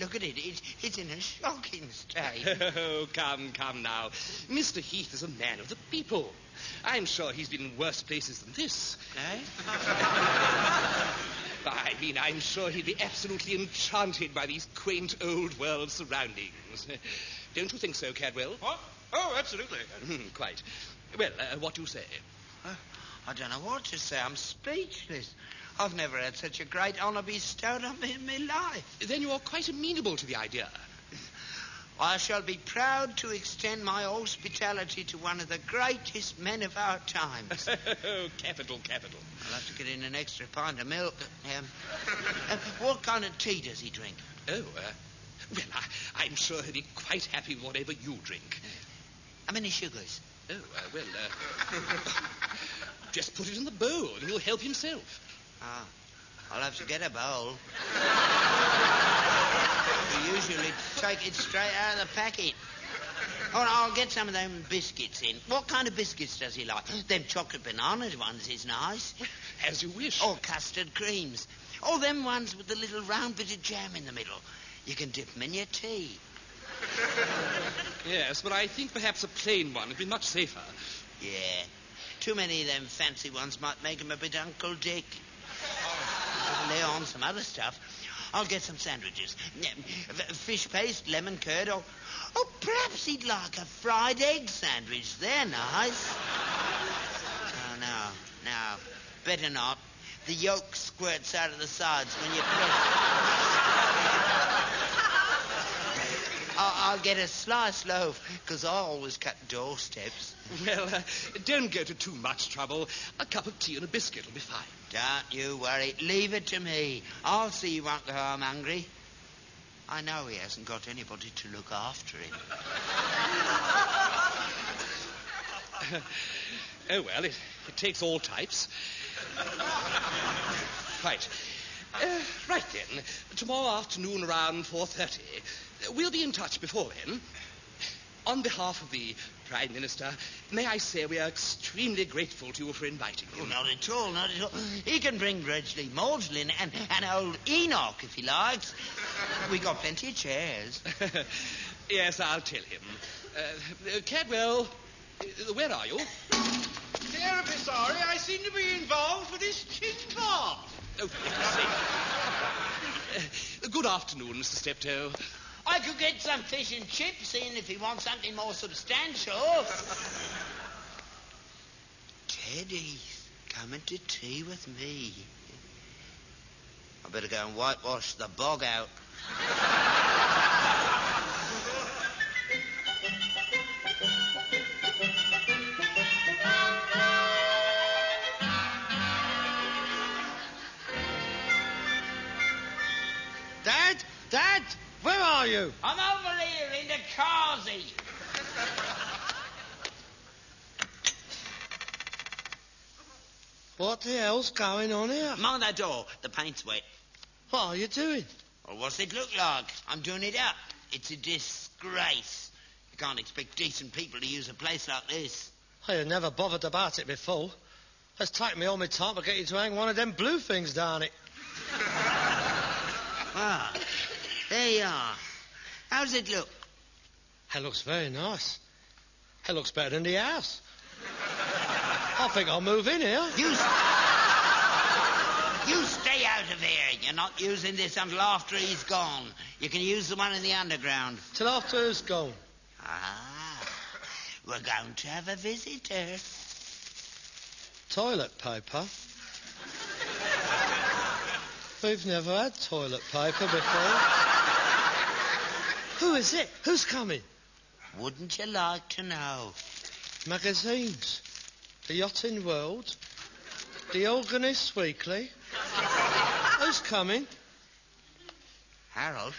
look at it. It's in a shocking state. Oh, come now. Mr. Heath is a man of the people. I'm sure he's been in worse places than this. Eh? I mean, I'm sure he'd be absolutely enchanted by these quaint old world surroundings. Don't you think so, Cadwell? What? Oh, absolutely. Quite. Well, what do you say? I don't know what to say. I'm speechless. I've never had such a great honour bestowed on me in my life. Then you're quite amenable to the idea. I shall be proud to extend my hospitality to one of the greatest men of our times. Oh, capital. I'll have to get in an extra pint of milk. What kind of tea does he drink? Oh, well, I'm sure he'll be quite happy with whatever you drink. How many sugars? Oh, just put it in the bowl and he'll help himself. Ah, I'll have to get a bowl. We usually take it straight out of the packet. Oh, I'll get some of them biscuits in. What kind of biscuits does he like? Them chocolate banana ones is nice. As you wish. Or custard creams. Or them ones with the little round bit of jam in the middle. You can dip them in your tea. Yes, but I think perhaps a plain one would be much safer. Yeah. Too many of them fancy ones might make him a bit Uncle Dick. Lay on some other stuff. I'll get some sandwiches. Fish paste, lemon curd, or perhaps he'd like a fried egg sandwich. They're nice. Oh, no. Better not. The yolk squirts out of the sides when you press. I'll get a sliced loaf, because I always cut doorsteps. Well, don't go to too much trouble. A cup of tea and a biscuit will be fine. Don't you worry. Leave it to me. I'll see you won't go home hungry. I know he hasn't got anybody to look after him. Oh, well, it takes all types. Right. Right then. Tomorrow afternoon around 4:30. We'll be in touch before then. On behalf of the Prime Minister, may I say we are extremely grateful to you for inviting him. Oh, not at all. He can bring Dredgley, Maudsley, and old Enoch, if he likes. We got plenty of chairs. Yes, I'll tell him. Cadwell, where are you? Terribly sorry. I seem to be involved with this tin pot. Oh, for goodness sake. Good afternoon, Mr. Steptoe. I could get some fish and chips in if he wants something more substantial. Teddy's coming to tea with me. I better go and whitewash the bog out. Dad, where are you? I'm over here in the carsy. What the hell's going on here? Mind that door. The paint's wet. What are you doing? Well, what's it look like? I'm doing it up. It's a disgrace. You can't expect decent people to use a place like this. I had never bothered about it before. It's taken me all my time to get you to hang one of them blue things down it. Ah, there you are. How's it look? It looks very nice. It looks better than the house. I think I'll move in here. You stay out of here. You not using this until after he's gone. You can use the one in the underground. Till after he's gone? Ah, we're going to have a visitor. Toilet paper? We've never had toilet paper before. Who is it? Who's coming? Wouldn't you like to know? Magazines. The Yachting World. The Organist Weekly. Who's coming? Harold,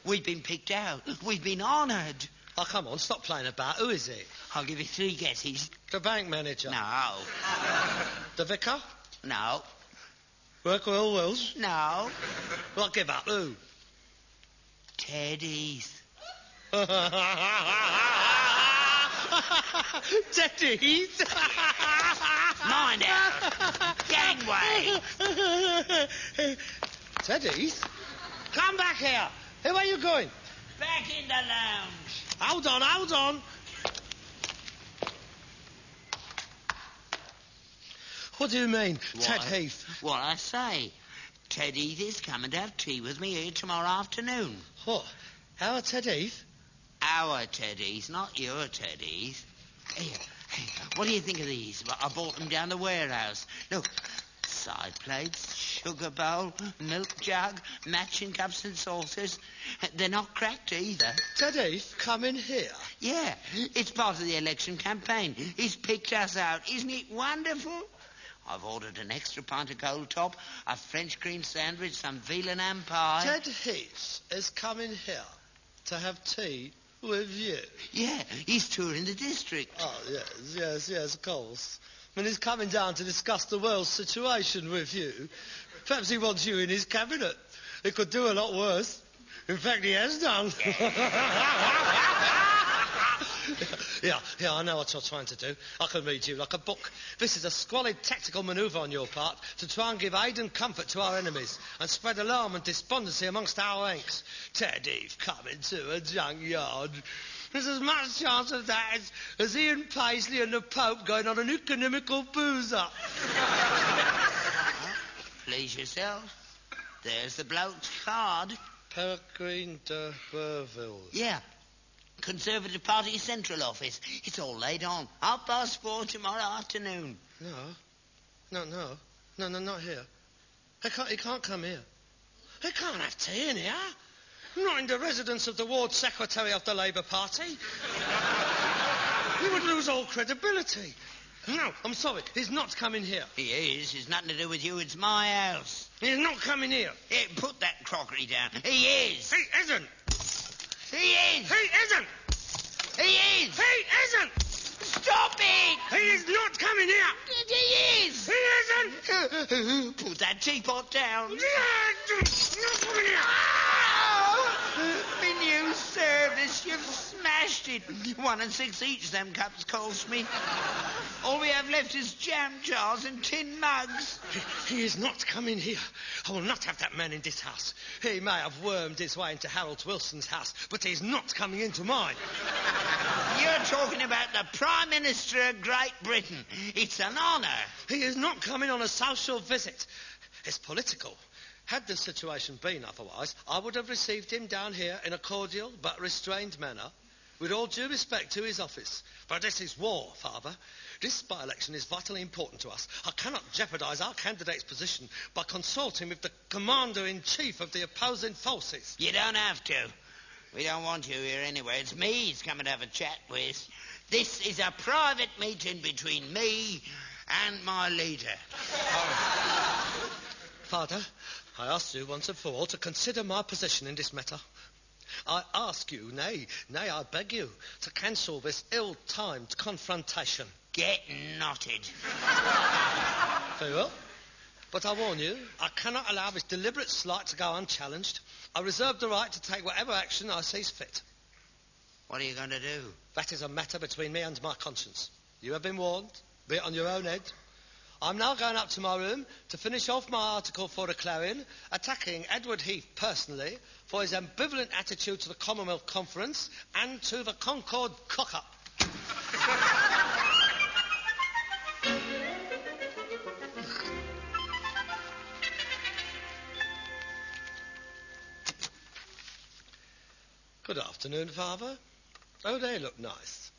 we've been picked out. We've been honoured. Oh, come on, stop playing about. Who is it? I'll give you 3 guesses. The bank manager? No. The vicar? No. Work with all wills? No. Well, give up. Who? Ted Heath. Ted Heath? Mind out. Gangway. Ted Heath? Come back here. Hey, where are you going? Back in the lounge. Hold on. What do you mean, Ted Heath? What I say. Ted Heath is coming to have tea with me here tomorrow afternoon. What? Our Ted Heath? Our Ted Heath, not your Ted Heath. Here, what do you think of these? I bought them down the warehouse. Look, side plates, sugar bowl, milk jug, matching cups and saucers. They're not cracked either. Ted Heath, come in here. Yeah, it's part of the election campaign. He's picked us out. Isn't it wonderful? I've ordered an extra pint of cold top, a French cream sandwich, some veal and ham pie. Ted Heath is coming here to have tea with you. Yeah, he's touring the district. Oh, yes, of course. I mean, he's coming down to discuss the world's situation with you. Perhaps he wants you in his cabinet. It could do a lot worse. In fact, he has done. Yeah, I know what you're trying to do. I can read you like a book. This is a squalid tactical manoeuvre on your part to try and give aid and comfort to our enemies and spread alarm and despondency amongst our ranks. Ted Heath coming to a junkyard. There's as much chance of that as Ian Paisley and the Pope going on an economical booze-up. Please yourself. There's the bloke's card. Peregrine de Burville. Yeah. Conservative Party Central Office. It's all laid on. 4:30 tomorrow afternoon. No, not here. He can't come here. He can't have tea in here. Not in the residence of the ward secretary of the Labour Party. He would lose all credibility. No, I'm sorry. He's not coming here. He is. It's nothing to do with you. It's my house. He's not coming here. Yeah, put that crockery down. He is. He isn't. He is. He isn't. He is. He isn't. Stop it. He is not coming here. He is. He isn't. Put that teapot down. Not coming here. My new service, you've smashed it. 1 6 each, them cups cost me. All we have left is jam jars and tin mugs. He is not coming here. I will not have that man in this house. He may have wormed his way into Harold Wilson's house, but he's not coming into mine. You're talking about the Prime Minister of Great Britain. It's an honour. He is not coming on a social visit. It's political. Had the situation been otherwise, I would have received him down here in a cordial but restrained manner, with all due respect to his office. But this is war, Father. This by-election is vitally important to us. I cannot jeopardise our candidate's position by consulting with the Commander-in-Chief of the opposing forces. You don't have to. We don't want you here anyway. It's me he's coming to have a chat with. This is a private meeting between me and my leader. Father, I ask you once and for all to consider my position in this matter. I ask you, nay, I beg you, to cancel this ill-timed confrontation. Get knotted. Very well. But I warn you, I cannot allow this deliberate slight to go unchallenged. I reserve the right to take whatever action I see fit. What are you going to do? That is a matter between me and my conscience. You have been warned. Be it on your own head. I'm now going up to my room to finish off my article for the Clarion, attacking Edward Heath personally for his ambivalent attitude to the Commonwealth Conference and to the Concord cock-up. Good afternoon, Father. Oh, they look nice.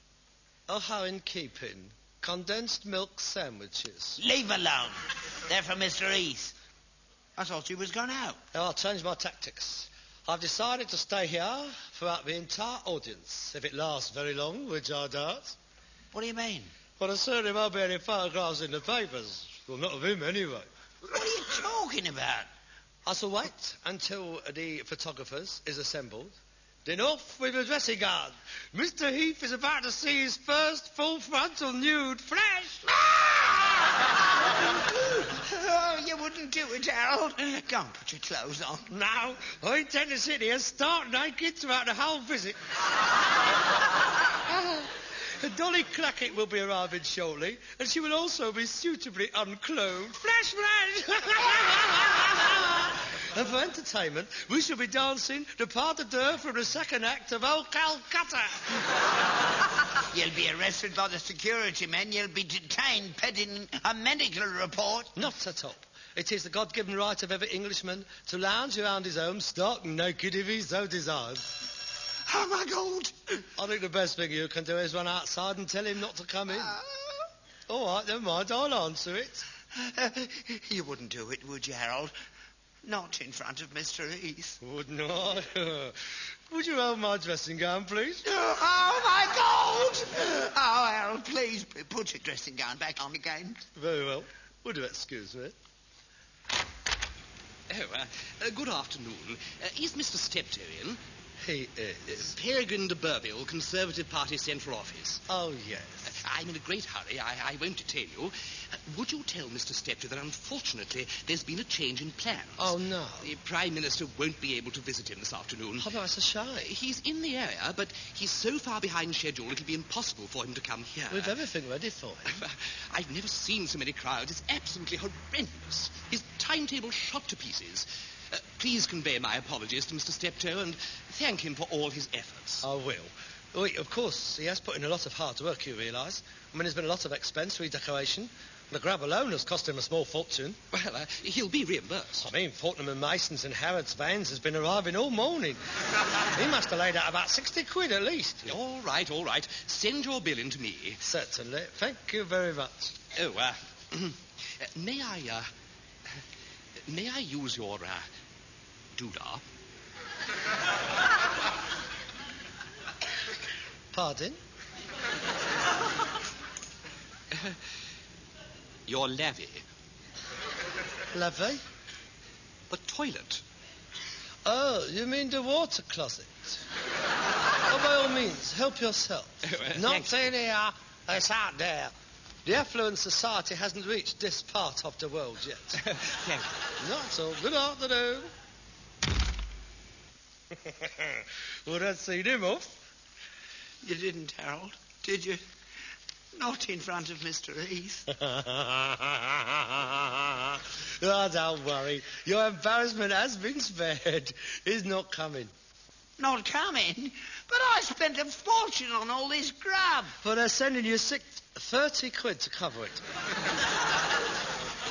Oh, how in keeping. Condensed milk sandwiches. Leave alone. They're for Mr. East. I thought you was gone out. Now, I'll change my tactics. I've decided to stay here throughout the entire audience, if it lasts very long, which I doubt. What do you mean? Well, there certainly won't be any photographs in the papers. Well, not of him, anyway. What are you talking about? I shall wait until the photographers is assembled. Then off with the dressing gown. Mr. Heath is about to see his first full frontal nude flash. Oh, you wouldn't do it, Harold. Go and put your clothes on. No, I intend to sit here stark naked throughout the whole visit. Dolly Clackett will be arriving shortly, and she will also be suitably unclothed. Flash, flash! And for entertainment, we shall be dancing the pas de deux from the second act of Old Calcutta. You'll be arrested by the security men. You'll be detained pending a medical report. Not at all. It is the God-given right of every Englishman to lounge around his home stark naked if he so desires. Oh, my God. I think the best thing you can do is run outside and tell him not to come in. All right, never mind. I'll answer it. You wouldn't do it, would you, Harold? Not in front of Mr. East. Wouldn't I? Would you hold my dressing gown, please? Oh, my God! Oh, Harold, please put your dressing gown back on again. Very well. Would you excuse me? Oh, good afternoon. Is Mr. Steptoe in? He is. Bergen de Burville, Conservative Party Central Office. Oh, yes. I'm in a great hurry. I won't detain you. Would you tell Mr. Steptoe that unfortunately there's been a change in plans? Oh, no. The Prime Minister won't be able to visit him this afternoon. Oh, that's a shame. He's in the area, but he's so far behind schedule it'll be impossible for him to come here. We've everything ready for him. I've never seen so many crowds. It's absolutely horrendous. His timetable's shot to pieces. Please convey my apologies to Mr. Steptoe and thank him for all his efforts. I will. Wait, of course, he has put in a lot of hard work, you realise. I mean, there's been a lot of expense, redecoration. The grab alone has cost him a small fortune. Well, he'll be reimbursed. I mean, Fortnum and Mason's and Harrods vans has been arriving all morning. He must have laid out about 60 quid at least. All right. Send your bill in to me. Certainly. Thank you very much. Oh, may I use your, doodah? Pardon? Your lavvy. Lavvy? The toilet. Oh, you mean the water closet? Oh, by all means, help yourself. Not in here, it's out there. The affluent society hasn't reached this part of the world yet. Thank you. Not so. Good afternoon. Well, that's seen him off. You didn't, Harold, did you? Not in front of Mr. East. Oh, don't worry. Your embarrassment has been spared. He's not coming. Not coming? But I spent a fortune on all this grub. Well, they're sending you 30 quid to cover it.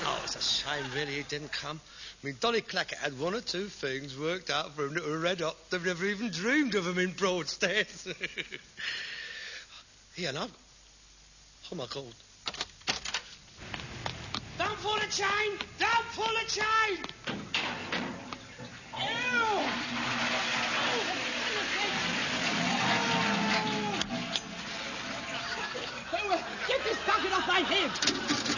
Oh, it's a shame, really, he didn't come. I mean, Dolly Clackett had one or two things worked out for him that were red hot. They've never even dreamed of them in Broadstairs. Here, now. Oh, my God. Don't pull the chain! Don't pull the chain! Get this bucket off my head!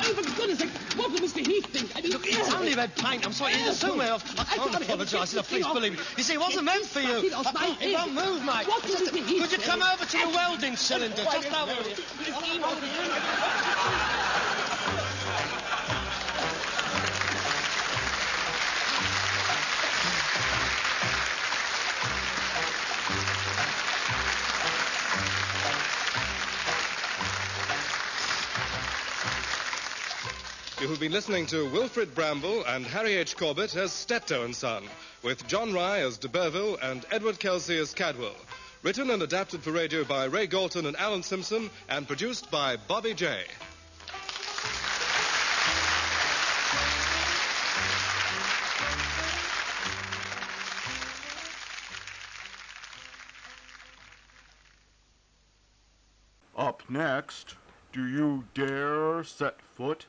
Oh, for goodness sake, what will Mr. Heath think? I mean, Look, it's only red paint. I'm sorry, it's so well. I can't apologise, please believe me. You see, it wasn't meant for you. It won't move, mate. What will Mr. Heath Could you come over to the welding cylinder? Just over here. You have been listening to Wilfred Bramble and Harry H. Corbett as Steptoe and Son, with John Rye as de Burville and Edward Kelsey as Cadwell. Written and adapted for radio by Ray Galton and Alan Simpson, and produced by Bobby J. Up next, do you dare set foot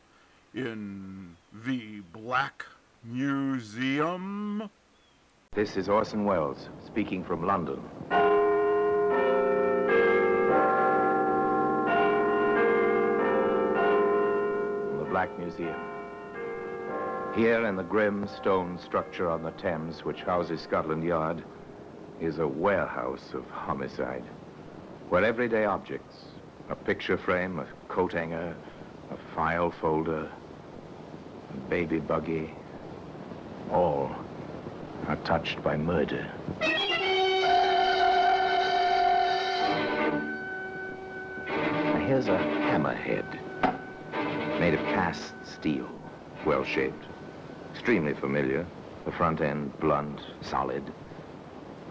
in the Black Museum? This is Orson Welles, speaking from London. The Black Museum. Here in the grim stone structure on the Thames, which houses Scotland Yard, is a warehouse of homicide, where everyday objects, a picture frame, a coat hanger, a file folder, a baby buggy, all are touched by murder. Now here's a hammerhead, made of cast steel, well-shaped, extremely familiar, the front end blunt, solid,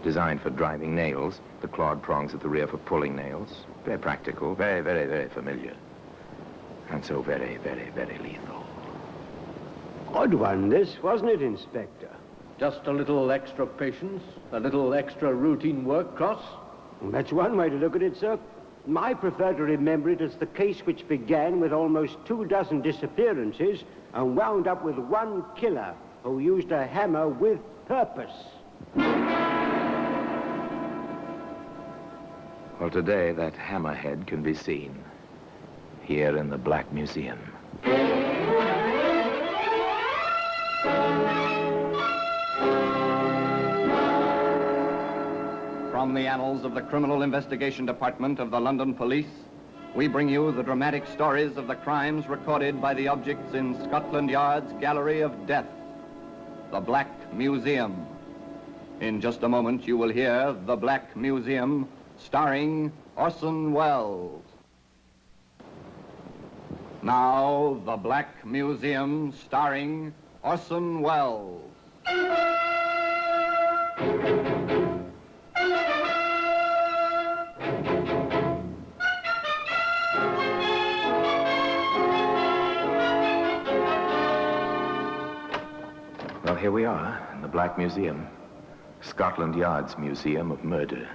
designed for driving nails, the clawed prongs at the rear for pulling nails. Very practical, very, very, very familiar. And so very, very, very lethal. Odd one, this, wasn't it, Inspector? Just a little extra patience, a little extra routine work, Cross? That's one way to look at it, sir. I prefer to remember it as the case which began with almost 24 disappearances and wound up with one killer who used a hammer with purpose. Well, today, that hammerhead can be seen here in the Black Museum. From the annals of the Criminal Investigation Department of the London Police, we bring you the dramatic stories of the crimes recorded by the objects in Scotland Yard's Gallery of Death, the Black Museum. In just a moment, you will hear The Black Museum, starring Orson Welles. Now, The Black Museum, starring Orson Welles. Well, here we are in the Black Museum, Scotland Yard's Museum of Murder.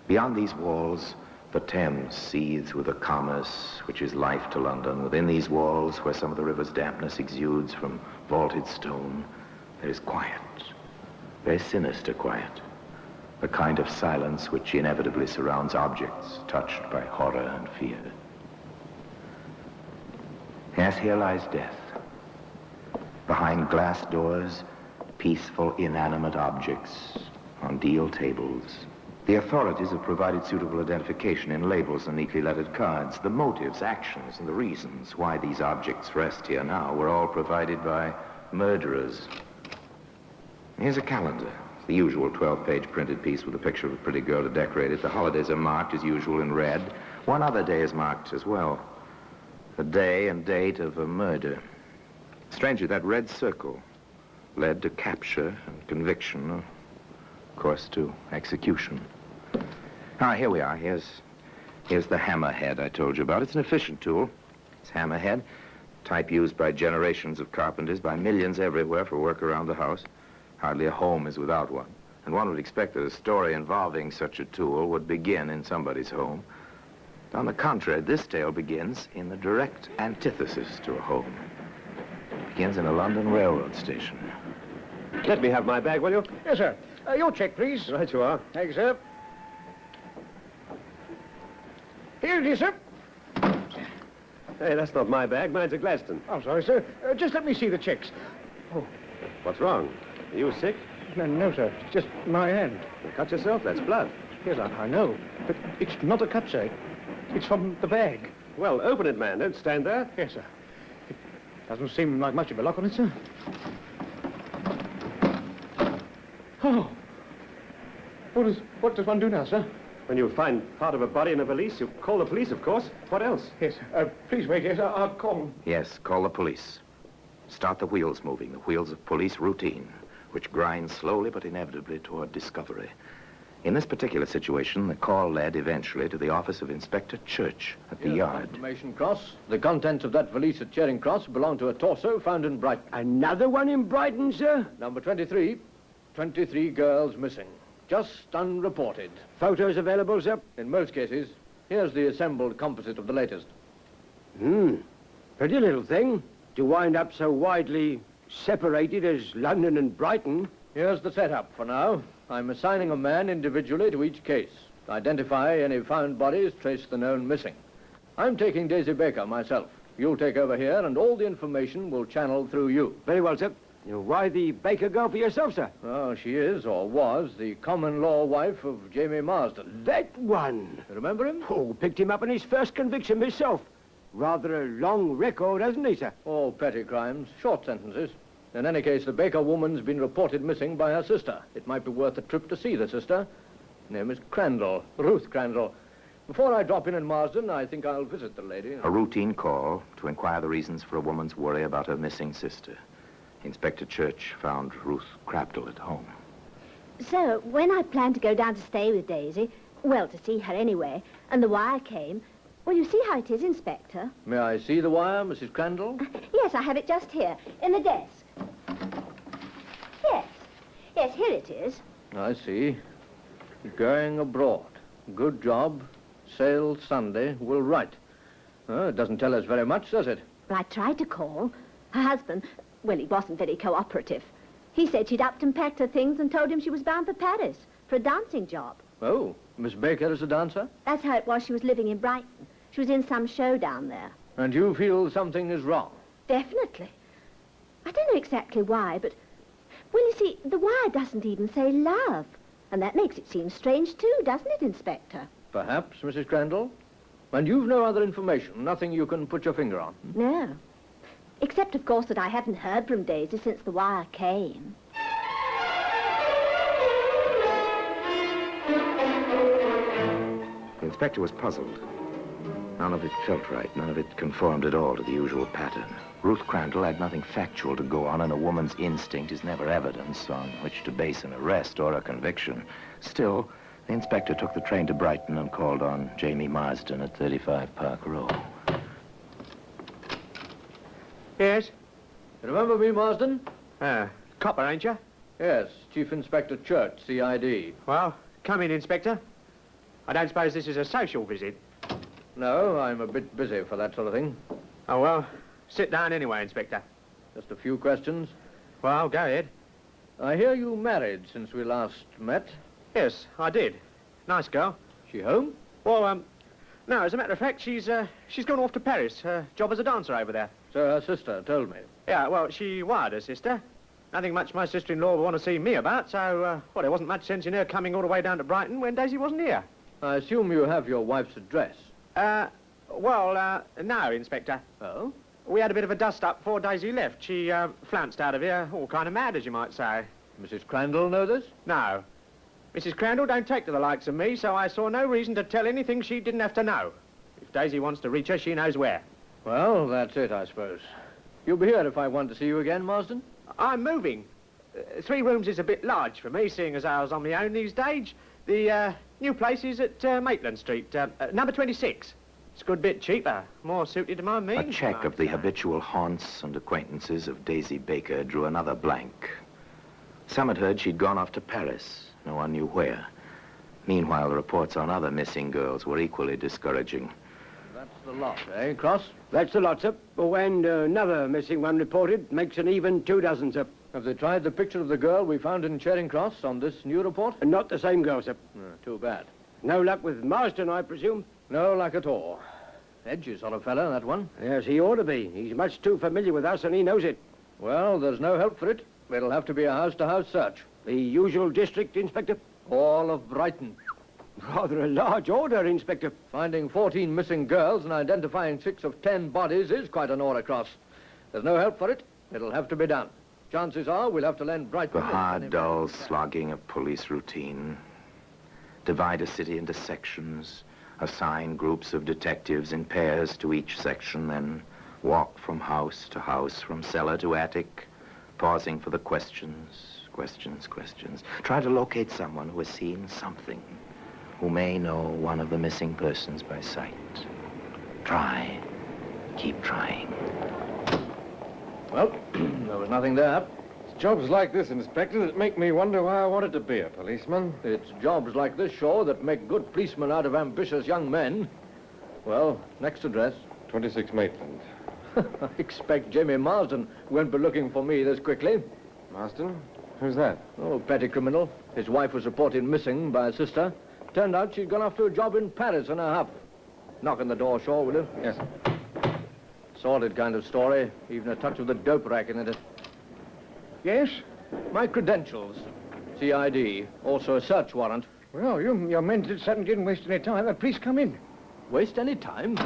Beyond these walls, the Thames seethes with a commerce which is life to London. Within these walls, where some of the river's dampness exudes from vaulted stone, there is quiet, very sinister quiet, a kind of silence which inevitably surrounds objects touched by horror and fear. Yes, here lies death. Behind glass doors, peaceful, inanimate objects on deal tables. The authorities have provided suitable identification in labels and neatly lettered cards. The motives, actions, and the reasons why these objects rest here now were all provided by murderers. Here's a calendar. It's the usual 12-page printed piece with a picture of a pretty girl to decorate it. The holidays are marked, as usual, in red. One other day is marked as well. The day and date of a murder. Strangely, that red circle led to capture and conviction, of course, to execution. All right, here we are. Here's the hammerhead I told you about. It's an efficient tool. It's hammerhead, type used by generations of carpenters, by millions everywhere for work around the house. Hardly a home is without one. And one would expect that a story involving such a tool would begin in somebody's home. On the contrary, this tale begins in the direct antithesis to a home. It begins in a London railroad station. Let me have my bag, will you? Yes, sir. Your check, please. Right you are. Thanks, sir. Here it is, sir. Hey, that's not my bag. Mine's a Gladstone. I'm sorry, sir. Just let me see the checks. Oh. What's wrong? Are you sick? No, sir. It's just my hand. You cut yourself? That's blood. Yes, I know. But it's not a cut, sir. It's from the bag. Well, open it, man. Don't stand there. Yes, sir. It doesn't seem like much of a lock on it, sir. Oh. What does one do now, sir? When you find part of a body in a valise, you call the police, of course. What else? Yes, please wait. Yes, I'll call them. Yes, call the police. Start the wheels moving, the wheels of police routine, which grind slowly but inevitably toward discovery. In this particular situation, the call led eventually to the office of Inspector Church at the yard. Information, Cross. The contents of that valise at Charing Cross belong to a torso found in Brighton. Another one in Brighton, sir? Number 23. 23 girls missing. Just unreported. Photos available, sir? In most cases, Here's the assembled composite of the latest. Pretty little thing to wind up so widely separated as London and Brighton. Here's the setup for now. I'm assigning a man individually to each case. Identify any found bodies, trace the known missing. I'm taking Daisy Baker myself. You'll take over here, and all the information will channel through you. Very well, sir. Why the Baker girl for yourself, sir? Oh, she is, or was, the common-law wife of Jamie Marsden. That one. You remember him? Oh, picked him up in his first conviction myself. Rather a long record, hasn't he, sir? All petty crimes, short sentences. In any case, the Baker woman's been reported missing by her sister. It might be worth a trip to see the sister. Her name is Crandall, Ruth Crandall. Before I drop in Marsden, I think I'll visit the lady. A routine call to inquire the reasons for a woman's worry about her missing sister. Inspector Church found Ruth Crandall at home. So, when I planned to go down to stay with Daisy, well, to see her anyway, and the wire came, well, you see how it is, Inspector. May I see the wire, Mrs. Crandall? Yes, I have it just here, in the desk. Yes, here it is. I see. Going abroad. Good job. Sail Sunday. Will write. It doesn't tell us very much, does it? Well, I tried to call. Her husband, well, he wasn't very cooperative. He said she'd upped and packed her things and told him she was bound for Paris for a dancing job. Oh, Miss Baker is a dancer? That's how it was she was living in Brighton. She was in some show down there. And you feel something is wrong? Definitely. I don't know exactly why, but... Well, you see, the wire doesn't even say love. And that makes it seem strange, too, doesn't it, Inspector? Perhaps, Mrs. Crandall. And you've no other information, nothing you can put your finger on? No. Except, of course, that I haven't heard from Daisy since the wire came. The inspector was puzzled. None of it felt right. None of it conformed at all to the usual pattern. Ruth Crandall had nothing factual to go on, and a woman's instinct is never evidence on which to base an arrest or a conviction. Still, the inspector took the train to Brighton and called on Jamie Marsden at 35 Park Row. Yes? You remember me, Marsden? Copper, ain't you? Yes, Chief Inspector Church, CID. Well, come in, Inspector. I don't suppose this is a social visit. No, I'm a bit busy for that sort of thing. Oh, well, sit down anyway, Inspector. Just a few questions. Well, go ahead. I hear you married since we last met. Yes, I did. Nice girl. She home? Well, no, as a matter of fact, she's gone off to Paris. Her job as a dancer over there. So her sister told me. Yeah, well, she wired her sister. Nothing much my sister-in-law would want to see me about, so, well, there wasn't much sense in her coming all the way down to Brighton when Daisy wasn't here. I assume you have your wife's address. No, Inspector. Oh? We had a bit of a dust-up before Daisy left. She, flounced out of here, all kind of mad, as you might say. Mrs. Crandall know this? No. Mrs. Crandall don't take to the likes of me, so I saw no reason to tell anything she didn't have to know. If Daisy wants to reach her, she knows where. Well, that's it, I suppose. You'll be here if I want to see you again, Marsden? I'm moving. 3 rooms is a bit large for me, seeing as I was on my own these days. The, new place is at, Maitland Street, number 26. It's a good bit cheaper, more suited to my means. A check of the habitual haunts and acquaintances of Daisy Baker drew another blank. Some had heard she'd gone off to Paris. No one knew where. Meanwhile, the reports on other missing girls were equally discouraging. That's the lot, eh, Cross? That's the lot, sir. Oh, and another missing one reported makes an even 2 dozen, sir. Have they tried the picture of the girl we found in Charing Cross on this new report? Not the same girl, sir. Too bad. No luck with Marsden, I presume? No luck at all. Edgy sort of fella, that one. Yes, he ought to be. He's much too familiar with us, and he knows it. Well, there's no help for it. It'll have to be a house-to-house search. The usual district, Inspector? All of Brighton. Rather a large order, Inspector. Finding 14 missing girls and identifying 6 of 10 bodies is quite an order, Cross. There's no help for it. It'll have to be done. Chances are we'll have to lend Brighton... The hard, dull slogging of police routine. Divide a city into sections. Assign groups of detectives in pairs to each section, then walk from house to house, from cellar to attic, pausing for the questions. Try to locate someone who has seen something, who may know one of the missing persons by sight. Try. Keep trying. Well, there was nothing there. jobs like this, Inspector, that make me wonder why I wanted to be a policeman. It's jobs like this, Shaw, that make good policemen out of ambitious young men. Well, next address. 26 Maitland. I expect Jamie Marsden won't be looking for me this quickly. Marsden? Who's that? Oh, petty criminal. His wife was reported missing by her sister. Turned out she'd gone off to a job in Paris in a huff. Knock on the door, Shaw, will you? Yes, sir. Sordid kind of story. Even a touch of the dope racket in it. Yes? My credentials. CID. Also a search warrant. Well, your men certainly didn't waste any time. Please come in. Waste any time?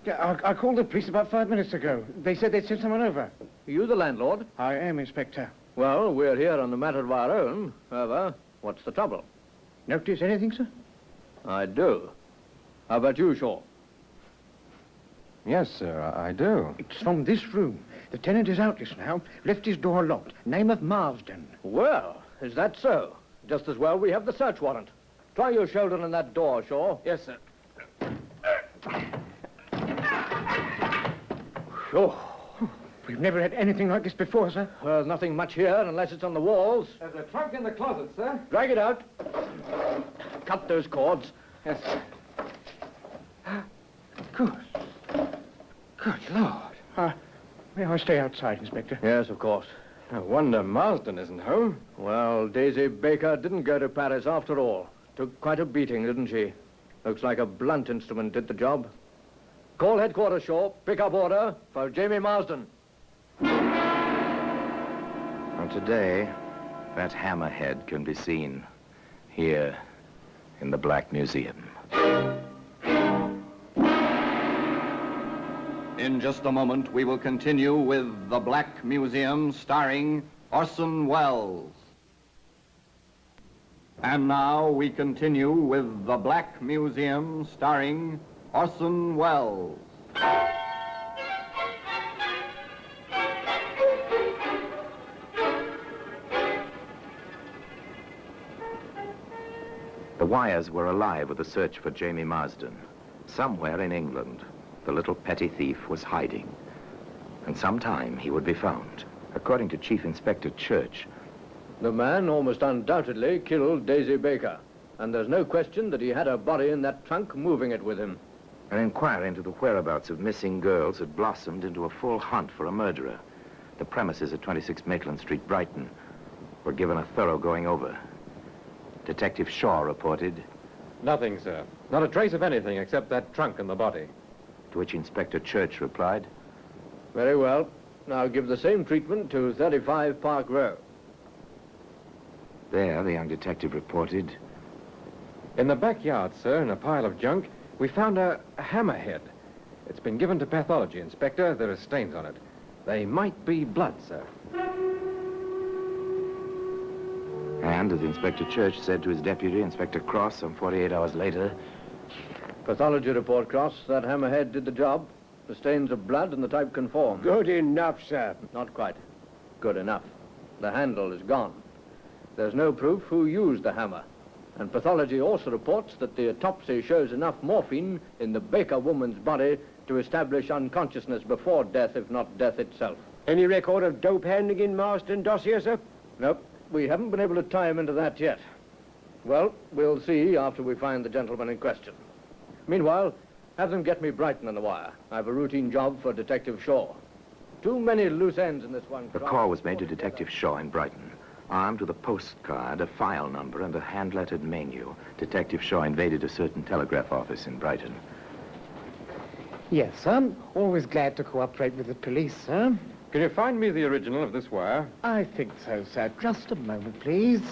Yeah, I called the police about 5 minutes ago. They said they'd sent someone over. Are you the landlord? I am, Inspector. Well, we're here on the matter of our own. However, what's the trouble? Notice anything, sir? I do. How about you, Shaw? Yes, sir, I do. It's from this room. The tenant is out just now. Left his door locked. Name of Marsden. Well, is that so? Just as well we have the search warrant. Try your shoulder on that door, Shaw. Yes, sir. Oh. We've never had anything like this before, sir. Well, nothing much here unless it's on the walls. There's a trunk in the closet, sir. Drag it out. Cut those cords. Yes, sir. Good Lord. May I stay outside, Inspector? Yes, of course. No wonder Marsden isn't home. Well, Daisy Baker didn't go to Paris after all. Took quite a beating, didn't she? Looks like a blunt instrument did the job. Call headquarters, Shaw. Pick up order for Jamie Marsden. Well, today, that hammerhead can be seen here in the Black Museum. In just a moment, we will continue with The Black Museum, starring Orson Welles. And now we continue with The Black Museum, starring Orson Welles. The wires were alive with the search for Jamie Marsden. Somewhere in England, the little petty thief was hiding. And sometime he would be found. According to Chief Inspector Church, the man almost undoubtedly killed Daisy Baker. And there's no question that he had her body in that trunk, moving it with him. an inquiry into the whereabouts of missing girls had blossomed into a full hunt for a murderer. The premises at 26 Maitland Street, Brighton, were given a thorough going over. Detective Shaw reported... Nothing, sir. Not a trace of anything except that trunk and the body. To which Inspector Church replied... Very well. Now give the same treatment to 35 Park Row. There, the young detective reported... In the backyard, sir, in a pile of junk, we found a hammerhead. It's been given to pathology, Inspector. There are stains on it. They might be blood, sir. And, as Inspector Church said to his deputy, Inspector Cross, some 48 hours later... Pathology report, Cross. That hammerhead did the job. The stains of blood and the type conform. Good enough, sir. Not quite. Good enough. The handle is gone. There's no proof who used the hammer. And pathology also reports that the autopsy shows enough morphine in the Baker woman's body to establish unconsciousness before death, if not death itself. Any record of dope handling in Marsden dossier, sir? Nope. We haven't been able to tie him into that yet. Well, we'll see after we find the gentleman in question. Meanwhile, have them get me Brighton on the wire. I have a routine job for Detective Shaw. Too many loose ends in this one. The call was made to Detective Shaw in Brighton. Armed with a postcard, a file number, and a hand-lettered menu, Detective Shaw invaded a certain telegraph office in Brighton. Yes, sir. Always glad to cooperate with the police, sir. Can you find me the original of this wire? I think so, sir. Just a moment, please.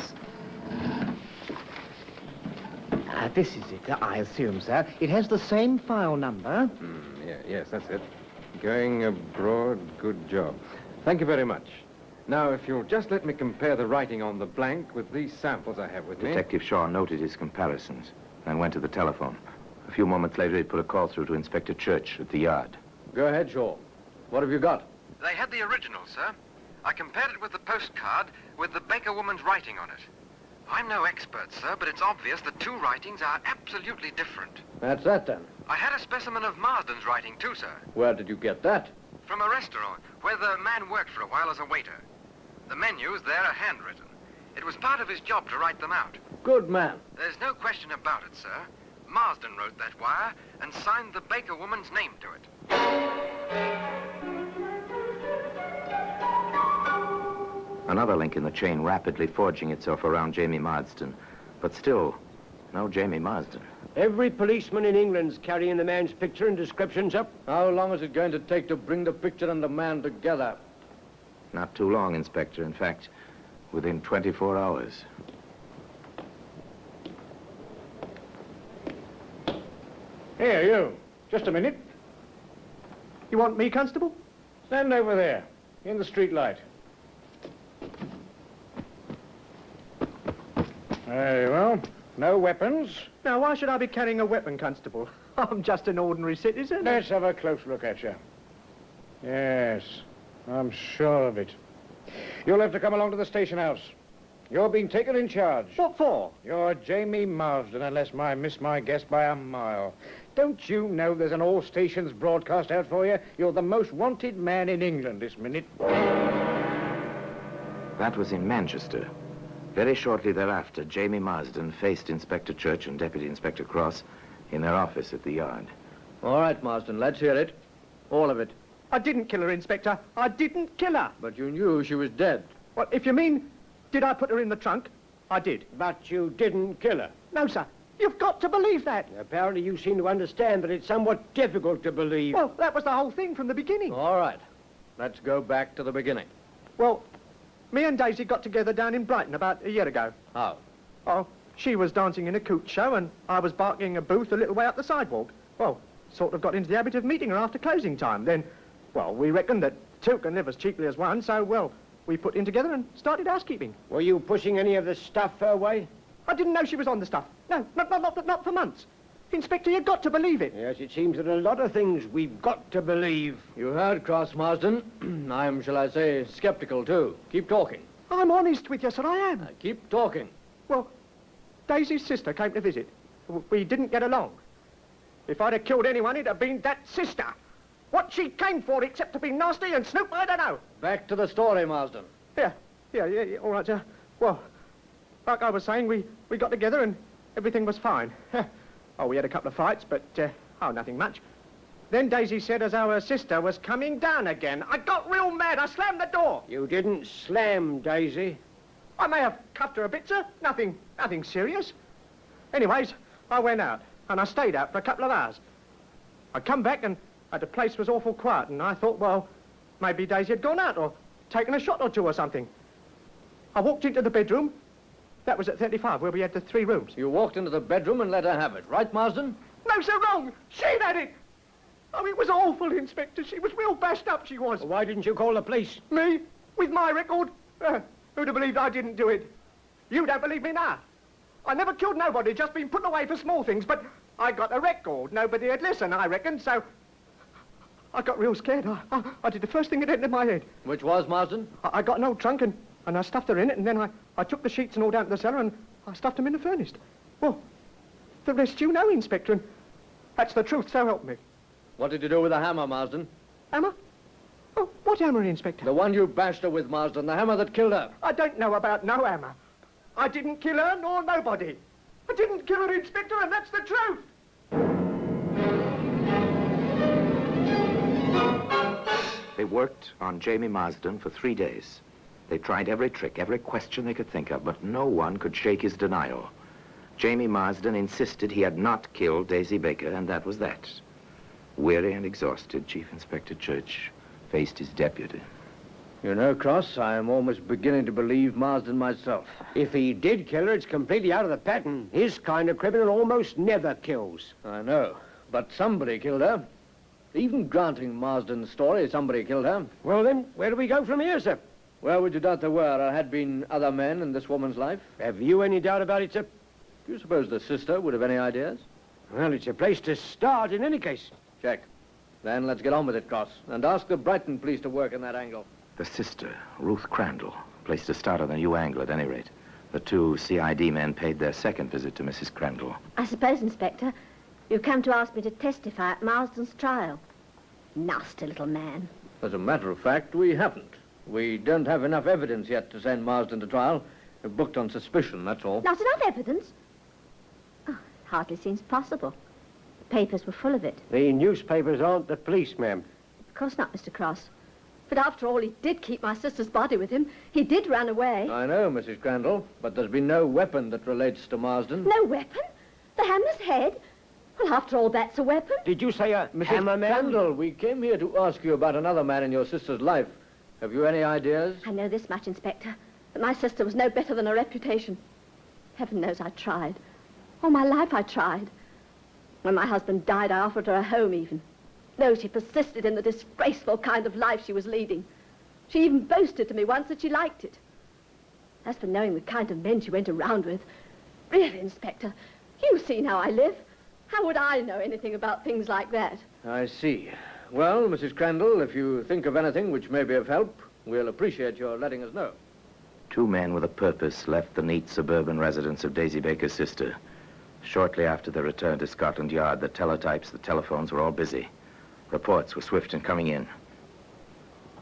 This is it, I assume, sir. It has the same file number. Yes, that's it. Going abroad, good job. Thank you very much. Now, if you'll just let me compare the writing on the blank with these samples I have with me. Detective Shaw noted his comparisons and went to the telephone. A few moments later, he put a call through to Inspector Church at the yard. Go ahead, Shaw. What have you got? They had the original, sir. I compared it with the postcard with the Baker woman's writing on it. I'm no expert, sir, but it's obvious the two writings are absolutely different. That's that, then. I had a specimen of Marsden's writing, too, sir. Where did you get that? From a restaurant, where the man worked for a while as a waiter. The menus there are handwritten. It was part of his job to write them out. Good man. There's no question about it, sir. Marsden wrote that wire and signed the baker woman's name to it. Another link in the chain rapidly forging itself around Jamie Marsden. But still, no Jamie Marsden. Every policeman in England's carrying the man's picture and descriptions up. How long is it going to take to bring the picture and the man together? Not too long, Inspector. In fact, within 24 hours. Here, you. Just a minute. You want me, Constable? Stand over there, in the street light. Very well. No weapons. Now, why should I be carrying a weapon, Constable? I'm just an ordinary citizen. Let's have a close look at you. Yes, I'm sure of it. You'll have to come along to the station house. You're being taken in charge. What for? You're Jamie Marsden, unless I miss my guess by a mile. Don't you know there's an all stations broadcast out for you? You're the most wanted man in England this minute. That was in Manchester. Very shortly thereafter, Jamie Marsden faced Inspector Church and Deputy Inspector Cross in their office at the yard. All right, Marsden, let's hear it. All of it. I didn't kill her, Inspector. I didn't kill her. But you knew she was dead. Well, if you mean, did I put her in the trunk? I did. But you didn't kill her. No, sir. You've got to believe that. Apparently you seem to understand that it's somewhat difficult to believe. Well, that was the whole thing from the beginning. All right. Let's go back to the beginning. Well, me and Daisy got together down in Brighton about a year ago. How? Oh, she was dancing in a coot show and I was barking a booth a little way up the sidewalk. Well, sort of got into the habit of meeting her after closing time. Then, well, we reckoned that two can live as cheaply as one, so, well, we put in together and started housekeeping. Were you pushing any of the stuff her way? I didn't know she was on the stuff. No, not for months. Inspector, you've got to believe it. Yes, it seems that a lot of things we've got to believe. You heard, Cross, Marsden. I'm, shall I say, skeptical, too. Keep talking. I'm honest with you, sir, I am. Keep talking. Well, Daisy's sister came to visit. We didn't get along. If I'd have killed anyone, it'd have been that sister. What she came for, except to be nasty and snoop, I don't know. Back to the story, Marsden. Yeah, all right, sir. Well, like I was saying, we got together and everything was fine. Oh, we had a couple of fights, but, nothing much. Then Daisy said as our sister was coming down again. I got real mad. I slammed the door. You didn't slam Daisy. I may have cuffed her a bit, sir. Nothing serious. Anyways, I went out, and I stayed out for a couple of hours. I come back, and the place was awful quiet, and I thought, well, maybe Daisy had gone out or taken a shot or two or something. I walked into the bedroom. That was at 35, where we had the 3 rooms. You walked into the bedroom and let her have it, right, Marsden? No, sir, wrong. She'd had it. Oh, it was awful, Inspector. She was real bashed up, she was. Well, why didn't you call the police? Me? With my record? Who'd have believed I didn't do it? You don't believe me now. I never killed nobody, just been put away for small things, but I got a record. Nobody had listened, I reckon, so I got real scared. I did the first thing that entered my head. Which was, Marsden? I got an old trunk and I stuffed her in it, and then I took the sheets and all down to the cellar and I stuffed them in the furnace. Well, the rest you know, Inspector, and that's the truth, so help me. What did you do with the hammer, Marsden? Hammer? Oh, what hammer, Inspector? The one you bashed her with, Marsden, the hammer that killed her. I don't know about no hammer. I didn't kill her, nor nobody. I didn't kill her, Inspector, and that's the truth. They worked on Jamie Marsden for 3 days. They tried every trick, every question they could think of, but no one could shake his denial. Jamie Marsden insisted he had not killed Daisy Baker, and that was that. Weary and exhausted, Chief Inspector Church faced his deputy. You know, Cross, I am almost beginning to believe Marsden myself. If he did kill her, it's completely out of the pattern. His kind of criminal almost never kills. I know, but somebody killed her. Even granting Marsden's story, somebody killed her. Well, then, where do we go from here, sir? Where would you doubt there were? There had been other men in this woman's life. Have you any doubt about it, sir? Do you suppose the sister would have any ideas? Well, it's a place to start in any case. Check. Then let's get on with it, Cross, and ask the Brighton police to work in that angle. The sister, Ruth Crandall, place to start on a new angle at any rate. The 2 CID men paid their second visit to Mrs. Crandall. I suppose, Inspector, you've come to ask me to testify at Marsden's trial. Nasty little man. As a matter of fact, we haven't. We don't have enough evidence yet to send Marsden to trial. We're booked on suspicion, that's all. Not enough evidence? Oh, it hardly seems possible. The papers were full of it. The newspapers aren't the police, ma'am. Of course not, Mr. Cross. But after all, he did keep my sister's body with him. He did run away. I know, Mrs. Crandall, but there's been no weapon that relates to Marsden. No weapon? The hammer's head? Well, after all, that's a weapon. Did you say a Mrs. hammer, ma'am? Crandall, we came here to ask you about another man in your sister's life. Have you any ideas? I know this much, Inspector, that my sister was no better than her reputation. Heaven knows I tried. All my life I tried. When my husband died, I offered her a home even. No, she persisted in the disgraceful kind of life she was leading. She even boasted to me once that she liked it. As for knowing the kind of men she went around with, really, Inspector, you've seen how I live. How would I know anything about things like that? I see. Well, Mrs. Crandall, if you think of anything which may be of help, we'll appreciate your letting us know. 2 men with a purpose left the neat suburban residence of Daisy Baker's sister. Shortly after their return to Scotland Yard, the teletypes, the telephones were all busy. Reports were swift in coming in.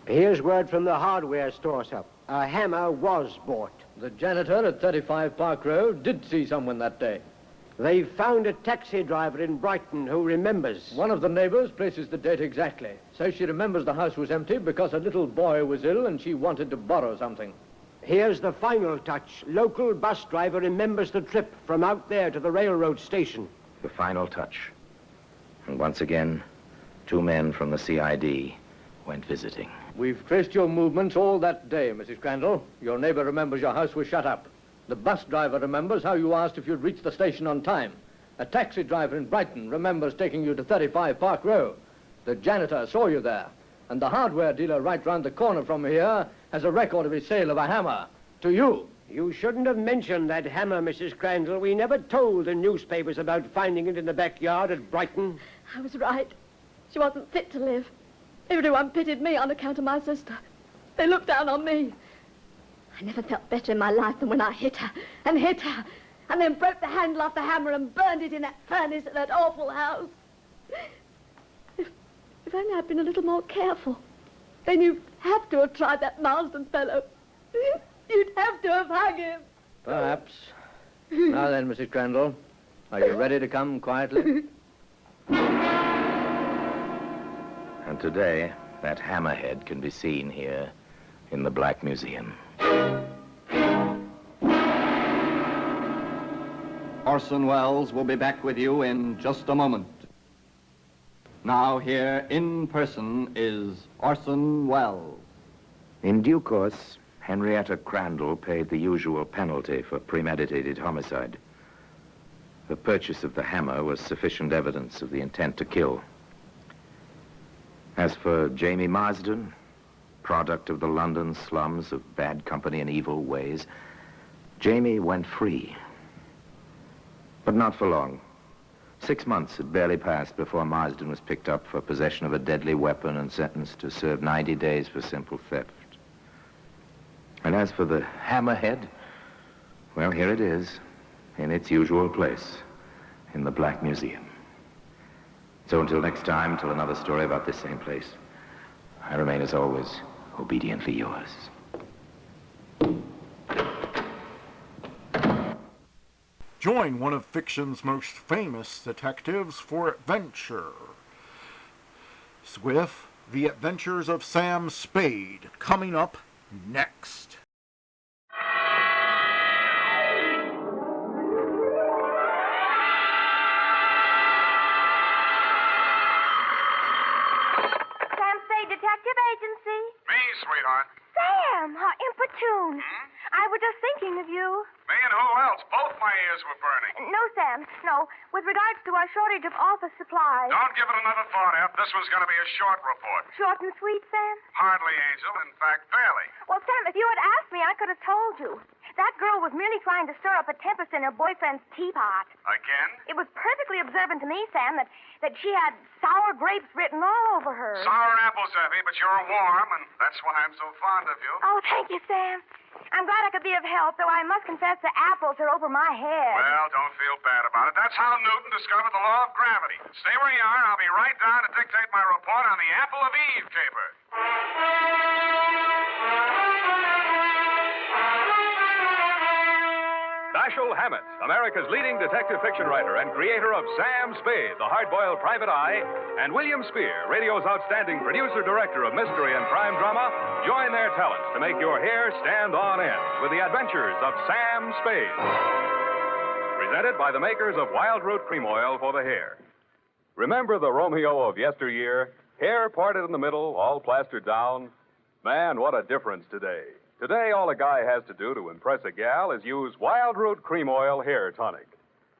Here's word from the hardware store, sir. A hammer was bought. The janitor at 35 Park Road did see someone that day. They found a taxi driver in Brighton who remembers. One of the neighbors places the date exactly. Says she remembers the house was empty because her little boy was ill and she wanted to borrow something. Here's the final touch. Local bus driver remembers the trip from out there to the railroad station. The final touch. And once again, 2 men from the CID went visiting. We've traced your movements all that day, Mrs. Crandall. Your neighbor remembers your house was shut up. The bus driver remembers how you asked if you'd reach the station on time. A taxi driver in Brighton remembers taking you to 35 Park Row. The janitor saw you there. And the hardware dealer right round the corner from here has a record of his sale of a hammer. To you. You shouldn't have mentioned that hammer, Mrs. Crandall. We never told the newspapers about finding it in the backyard at Brighton. I was right. She wasn't fit to live. Everyone pitied me on account of my sister. They looked down on me. I never felt better in my life than when I hit her, and then broke the handle off the hammer and burned it in that furnace at that awful house. If only I'd been a little more careful. Then you'd have to have tried that Marsden fellow. You'd have to have hung him. Perhaps. Now then, Mrs. Crandall, are you ready to come quietly? And today, that hammerhead can be seen here in the Black Museum. Orson Welles will be back with you in just a moment. Now here in person is Orson Welles. In due course, Henrietta Crandall paid the usual penalty for premeditated homicide. The purchase of the hammer was sufficient evidence of the intent to kill. As for Jamie Marsden, product of the London slums of bad company and evil ways, Jamie went free. But not for long. 6 months had barely passed before Marsden was picked up for possession of a deadly weapon and sentenced to serve 90 days for simple theft. And as for the hammerhead, well, here it is, in its usual place, in the Black Museum. So until next time, till another story about this same place, I remain, as always, obediently yours. Join one of fiction's most famous detectives for adventure with The Adventures of Sam Spade, coming up next. Sam Spade Detective Agency. Me, sweetheart. Sam, how importune. I was just thinking of you. Me and who else? Both my ears were burning. No, Sam, no. With regards to our shortage of office supplies. Don't give it another thought, Ep. This was going to be a short report. Short and sweet, Sam? Hardly, Angel. In fact, barely. Well, Sam, if you had asked me, I could have told you. That girl was merely trying to stir up a tempest in her boyfriend's teapot. Again? It was perfectly observant to me, Sam, that she had sour grapes written all over her. Sour apples, Effie, but you're warm, and that's why I'm so fond of you. Oh, thank you, Sam. I'm glad I could be of help, though I must confess the apples are over my head. Well, don't feel bad about it. That's how Newton discovered the law of gravity. Stay where you are. I'll be right down to dictate my report on the Apple of Eve caper. Dashiell Hammett, America's leading detective fiction writer and creator of Sam Spade, the hard-boiled private eye, and William Spear, radio's outstanding producer-director of mystery and crime drama, join their talents to make your hair stand on end with the Adventures of Sam Spade. Presented by the makers of Wild Root Cream Oil for the hair. Remember the Romeo of yesteryear? Hair parted in the middle, all plastered down? Man, what a difference today. Today, all a guy has to do to impress a gal is use Wild Root Cream Oil Hair Tonic.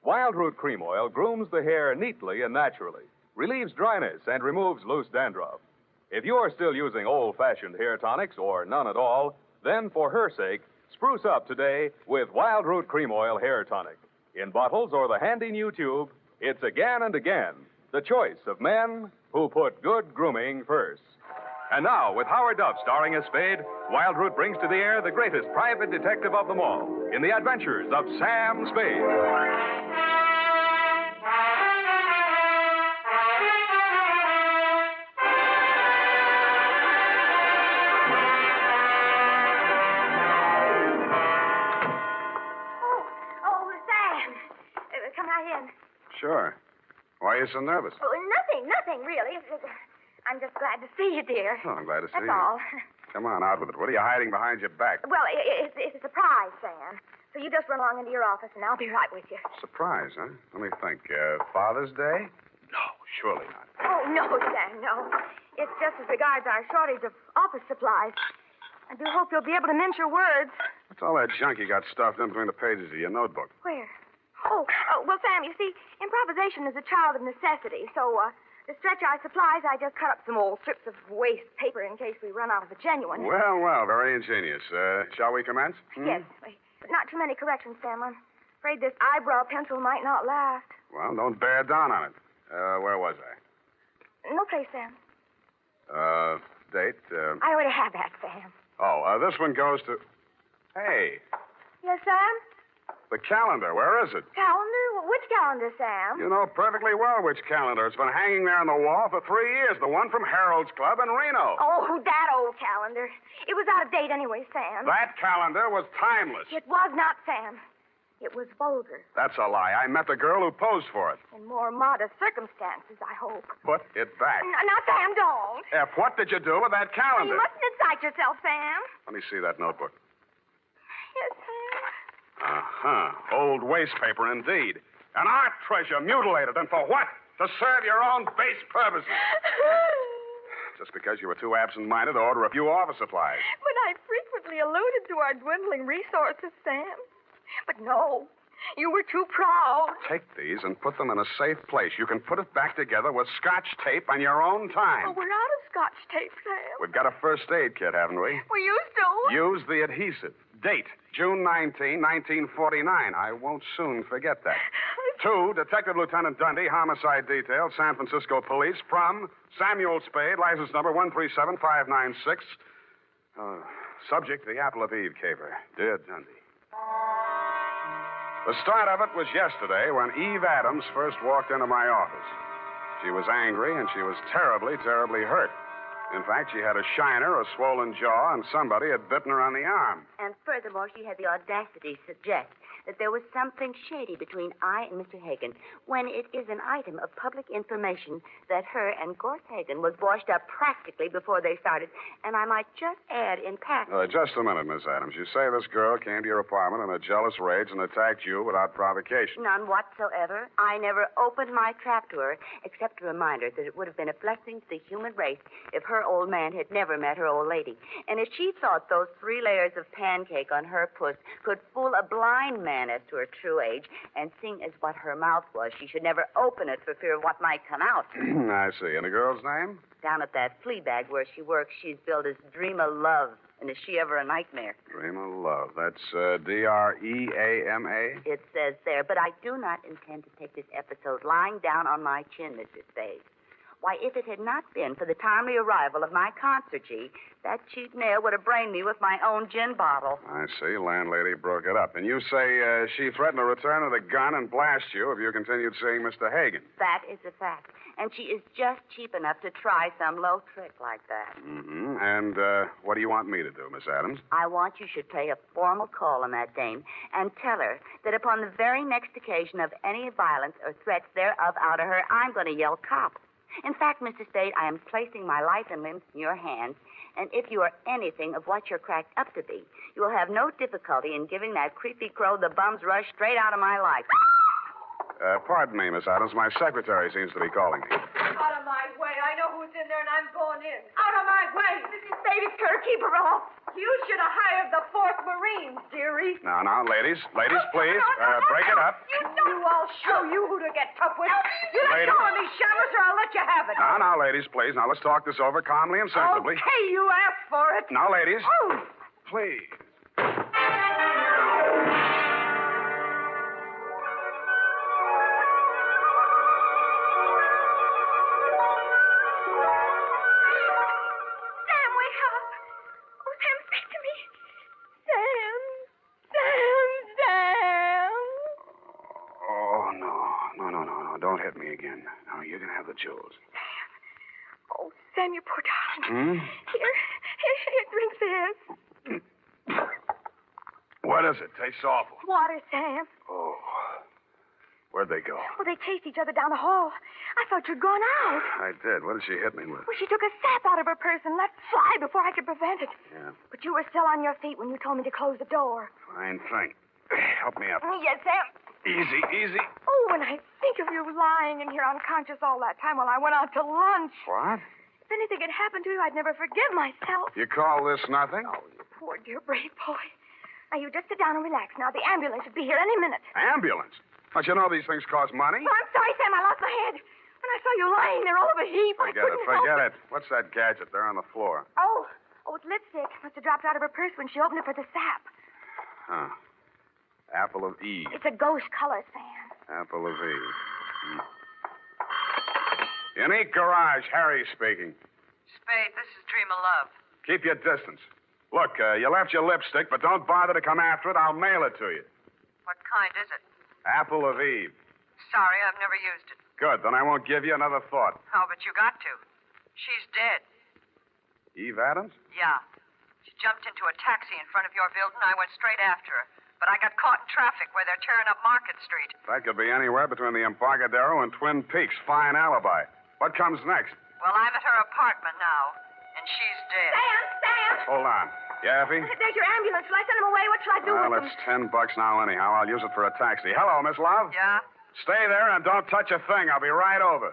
Wild Root Cream Oil grooms the hair neatly and naturally, relieves dryness, and removes loose dandruff. If you are still using old-fashioned hair tonics or none at all, then for her sake, spruce up today with Wild Root Cream Oil Hair Tonic. In bottles or the handy new tube, it's again and again the choice of men who put good grooming first. And now, with Howard Duff starring as Spade, Wild Root brings to the air the greatest private detective of them all in the Adventures of Sam Spade. Oh, Sam. Come right in. Sure. Why are you so nervous? Oh, nothing, really. I'm just glad to see you, dear. Oh, I'm glad to see That's you. all. Come on, out with it. What are you hiding behind your back? Well, it's a surprise, Sam. So you just run along into your office, and I'll be right with you. Surprise, huh? Let me think. Father's Day? No, surely not. Oh, no, Sam, no. It's just as regards our shortage of office supplies. I do hope you'll be able to mince your words. What's all that junk you got stuffed in between the pages of your notebook? Where? Oh, well, Sam, you see, improvisation is a child of necessity, so, to stretch our supplies, I just cut up some old strips of waste paper in case we run out of the genuine. Well, very ingenious. Shall we commence? Yes, but not too many corrections, Sam. I'm afraid this eyebrow pencil might not last. Well, don't bear down on it. Where was I? No place, Sam. Date? I already have that, Sam. This one goes to... Hey, Yes, Sam? the calendar. Where is it? Calendar? Which calendar, Sam? You know perfectly well which calendar. It's been hanging there on the wall for 3 years. The one from Harold's Club in Reno. Oh, that old calendar. It was out of date anyway, Sam. That calendar was timeless. It was not, Sam. It was vulgar. That's a lie. I met the girl who posed for it. In more modest circumstances, I hope. Put it back. Now, Sam, don't. What did you do with that calendar? You mustn't incite yourself, Sam. Let me see that notebook. Yes, Sam. Old waste paper, indeed. An art treasure mutilated, and for what? To serve your own base purposes. Just because you were too absent-minded to order a few office supplies. But I frequently alluded to our dwindling resources, Sam. But no, you were too proud. Take these and put them in a safe place. You can put it back together with Scotch tape on your own time. Oh, we're out of Scotch tape, Sam. We've got a first aid kit, haven't we? We used to. Use the adhesive. Date, June 19, 1949. I won't soon forget that. 2, Detective Lieutenant Dundee, Homicide Detail, San Francisco Police, from Samuel Spade, license number 137596. Subject, the apple of Eve caper. Dear Dundee. The start of it was yesterday when Eve Adams first walked into my office. She was angry, and she was terribly, terribly hurt. In fact, she had a shiner, a swollen jaw, and somebody had bitten her on the arm. And furthermore, she had the audacity to suggest that there was something shady between I and Mr. Hagen, when it is an item of public information that her and Gorse Hagen was washed up practically before they started. And I might just add in passing... Just a minute, Miss Adams. You say this girl came to your apartment in a jealous rage and attacked you without provocation. None whatsoever. I never opened my trap to her, except to remind her that it would have been a blessing to the human race if her old man had never met her old lady. And if she thought those 3 layers of pancake on her puss could fool a blind man as to her true age, and seeing as what her mouth was, she should never open it for fear of what might come out. I see. And the girl's name? Down at that flea bag where she works, she's billed as Dream of Love. And is she ever a nightmare? Dream of Love. That's D-R-E-A-M-A? It says there, but I do not intend to take this episode lying down on my chin, Mr. Spade. Why, if it had not been for the timely arrival of my concergy, that cheap nail would have brained me with my own gin bottle. I see. Landlady broke it up. And you say she threatened to return with a gun and blast you if you continued seeing Mr. Hagen. That is a fact. And she is just cheap enough to try some low trick like that. Mm-hmm. And what do you want me to do, Miss Adams? I want you should pay a formal call on that dame and tell her that upon the very next occasion of any violence or threats thereof out of her, I'm going to yell cop. In fact, Mr. Spade, I am placing my life and limbs in your hands, and if you are anything of what you're cracked up to be, you will have no difficulty in giving that creepy crow the bum's rush straight out of my life. Pardon me, Miss Adams. My secretary seems to be calling me. Out of my way. I know who's in there, and I'm going in. Out of my way. Mrs. Spade is trying to keep her off. You should have hired the 4th Marines, dearie. Now, ladies. Ladies, please. Break it up. I'll show you who to get tough with. You let Ladies. go of me, Shamus, or I'll let you have it. Now, ladies, please. Now, let's talk this over calmly and sensibly. Okay, you asked for it. Now, ladies. Oh. Please. Sam, wake up. Oh, Sam, speak to me. Sam. Oh, no. Don't hit me again. No, you can have the jewels. Oh, Sam, you poor darling. Here, drink this. What is it? Tastes awful. Water, Sam. Oh. Where'd they go? Well, they chased each other down the hall. I thought you'd gone out. I did. What did she hit me with? Well, she took a sap out of her purse and let fly before I could prevent it. Yeah. But you were still on your feet when you told me to close the door. Fine thing. Help me up. Yes, Sam. Easy. Oh, when I think of you lying in here unconscious all that time while I went out to lunch. What? If anything had happened to you, I'd never forgive myself. You call this nothing? Oh, you poor, dear, brave boy. Now, you just sit down and relax. Now, the ambulance should be here any minute. Ambulance? Don't you know these things cost money? Oh, I'm sorry, Sam. I lost my head. When I saw you lying there all of a heap, I couldn't help Forget it. What's that gadget there on the floor? Oh, it's lipstick. Must have dropped out of her purse when she opened it for the sap. Huh. Apple of Eve. It's a ghost color, Sam. Apple of Eve. Unique Garage, Harry speaking. Spade, this is Dream of Love. Keep your distance. Look, you left your lipstick, but don't bother to come after it. I'll mail it to you. What kind is it? Apple of Eve. Sorry, I've never used it. Good, then I won't give you another thought. Oh, but you got to. She's dead. Eve Adams? Yeah. She jumped into a taxi in front of your building. I went straight after her. But I got caught in traffic where they're tearing up Market Street. That could be anywhere between the Embarcadero and Twin Peaks. Fine alibi. What comes next? Well, I'm at her apartment now, and she's dead. Sam! Hold on. Yeah, Effie? There's your ambulance. Shall I send him away? What shall I do Well, with it's him? $10 now anyhow. I'll use it for a taxi. Hello, Miss Love? Yeah? Stay there and don't touch a thing. I'll be right over.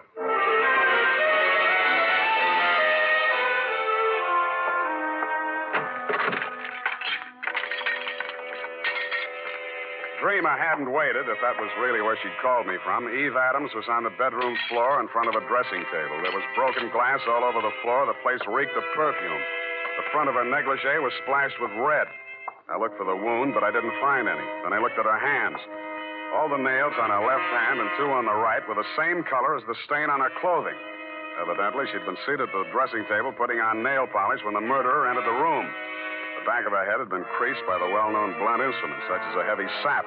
Dreamer hadn't waited, if that was really where she'd called me from. Eve Adams was on the bedroom floor in front of a dressing table. There was broken glass all over the floor. The place reeked of perfume. The front of her negligee was splashed with red. I looked for the wound, but I didn't find any. Then I looked at her hands. All the nails on her left hand and 2 on the right were the same color as the stain on her clothing. Evidently, she'd been seated at the dressing table putting on nail polish when the murderer entered the room. The back of her head had been creased by the well-known blunt instrument, such as a heavy sap.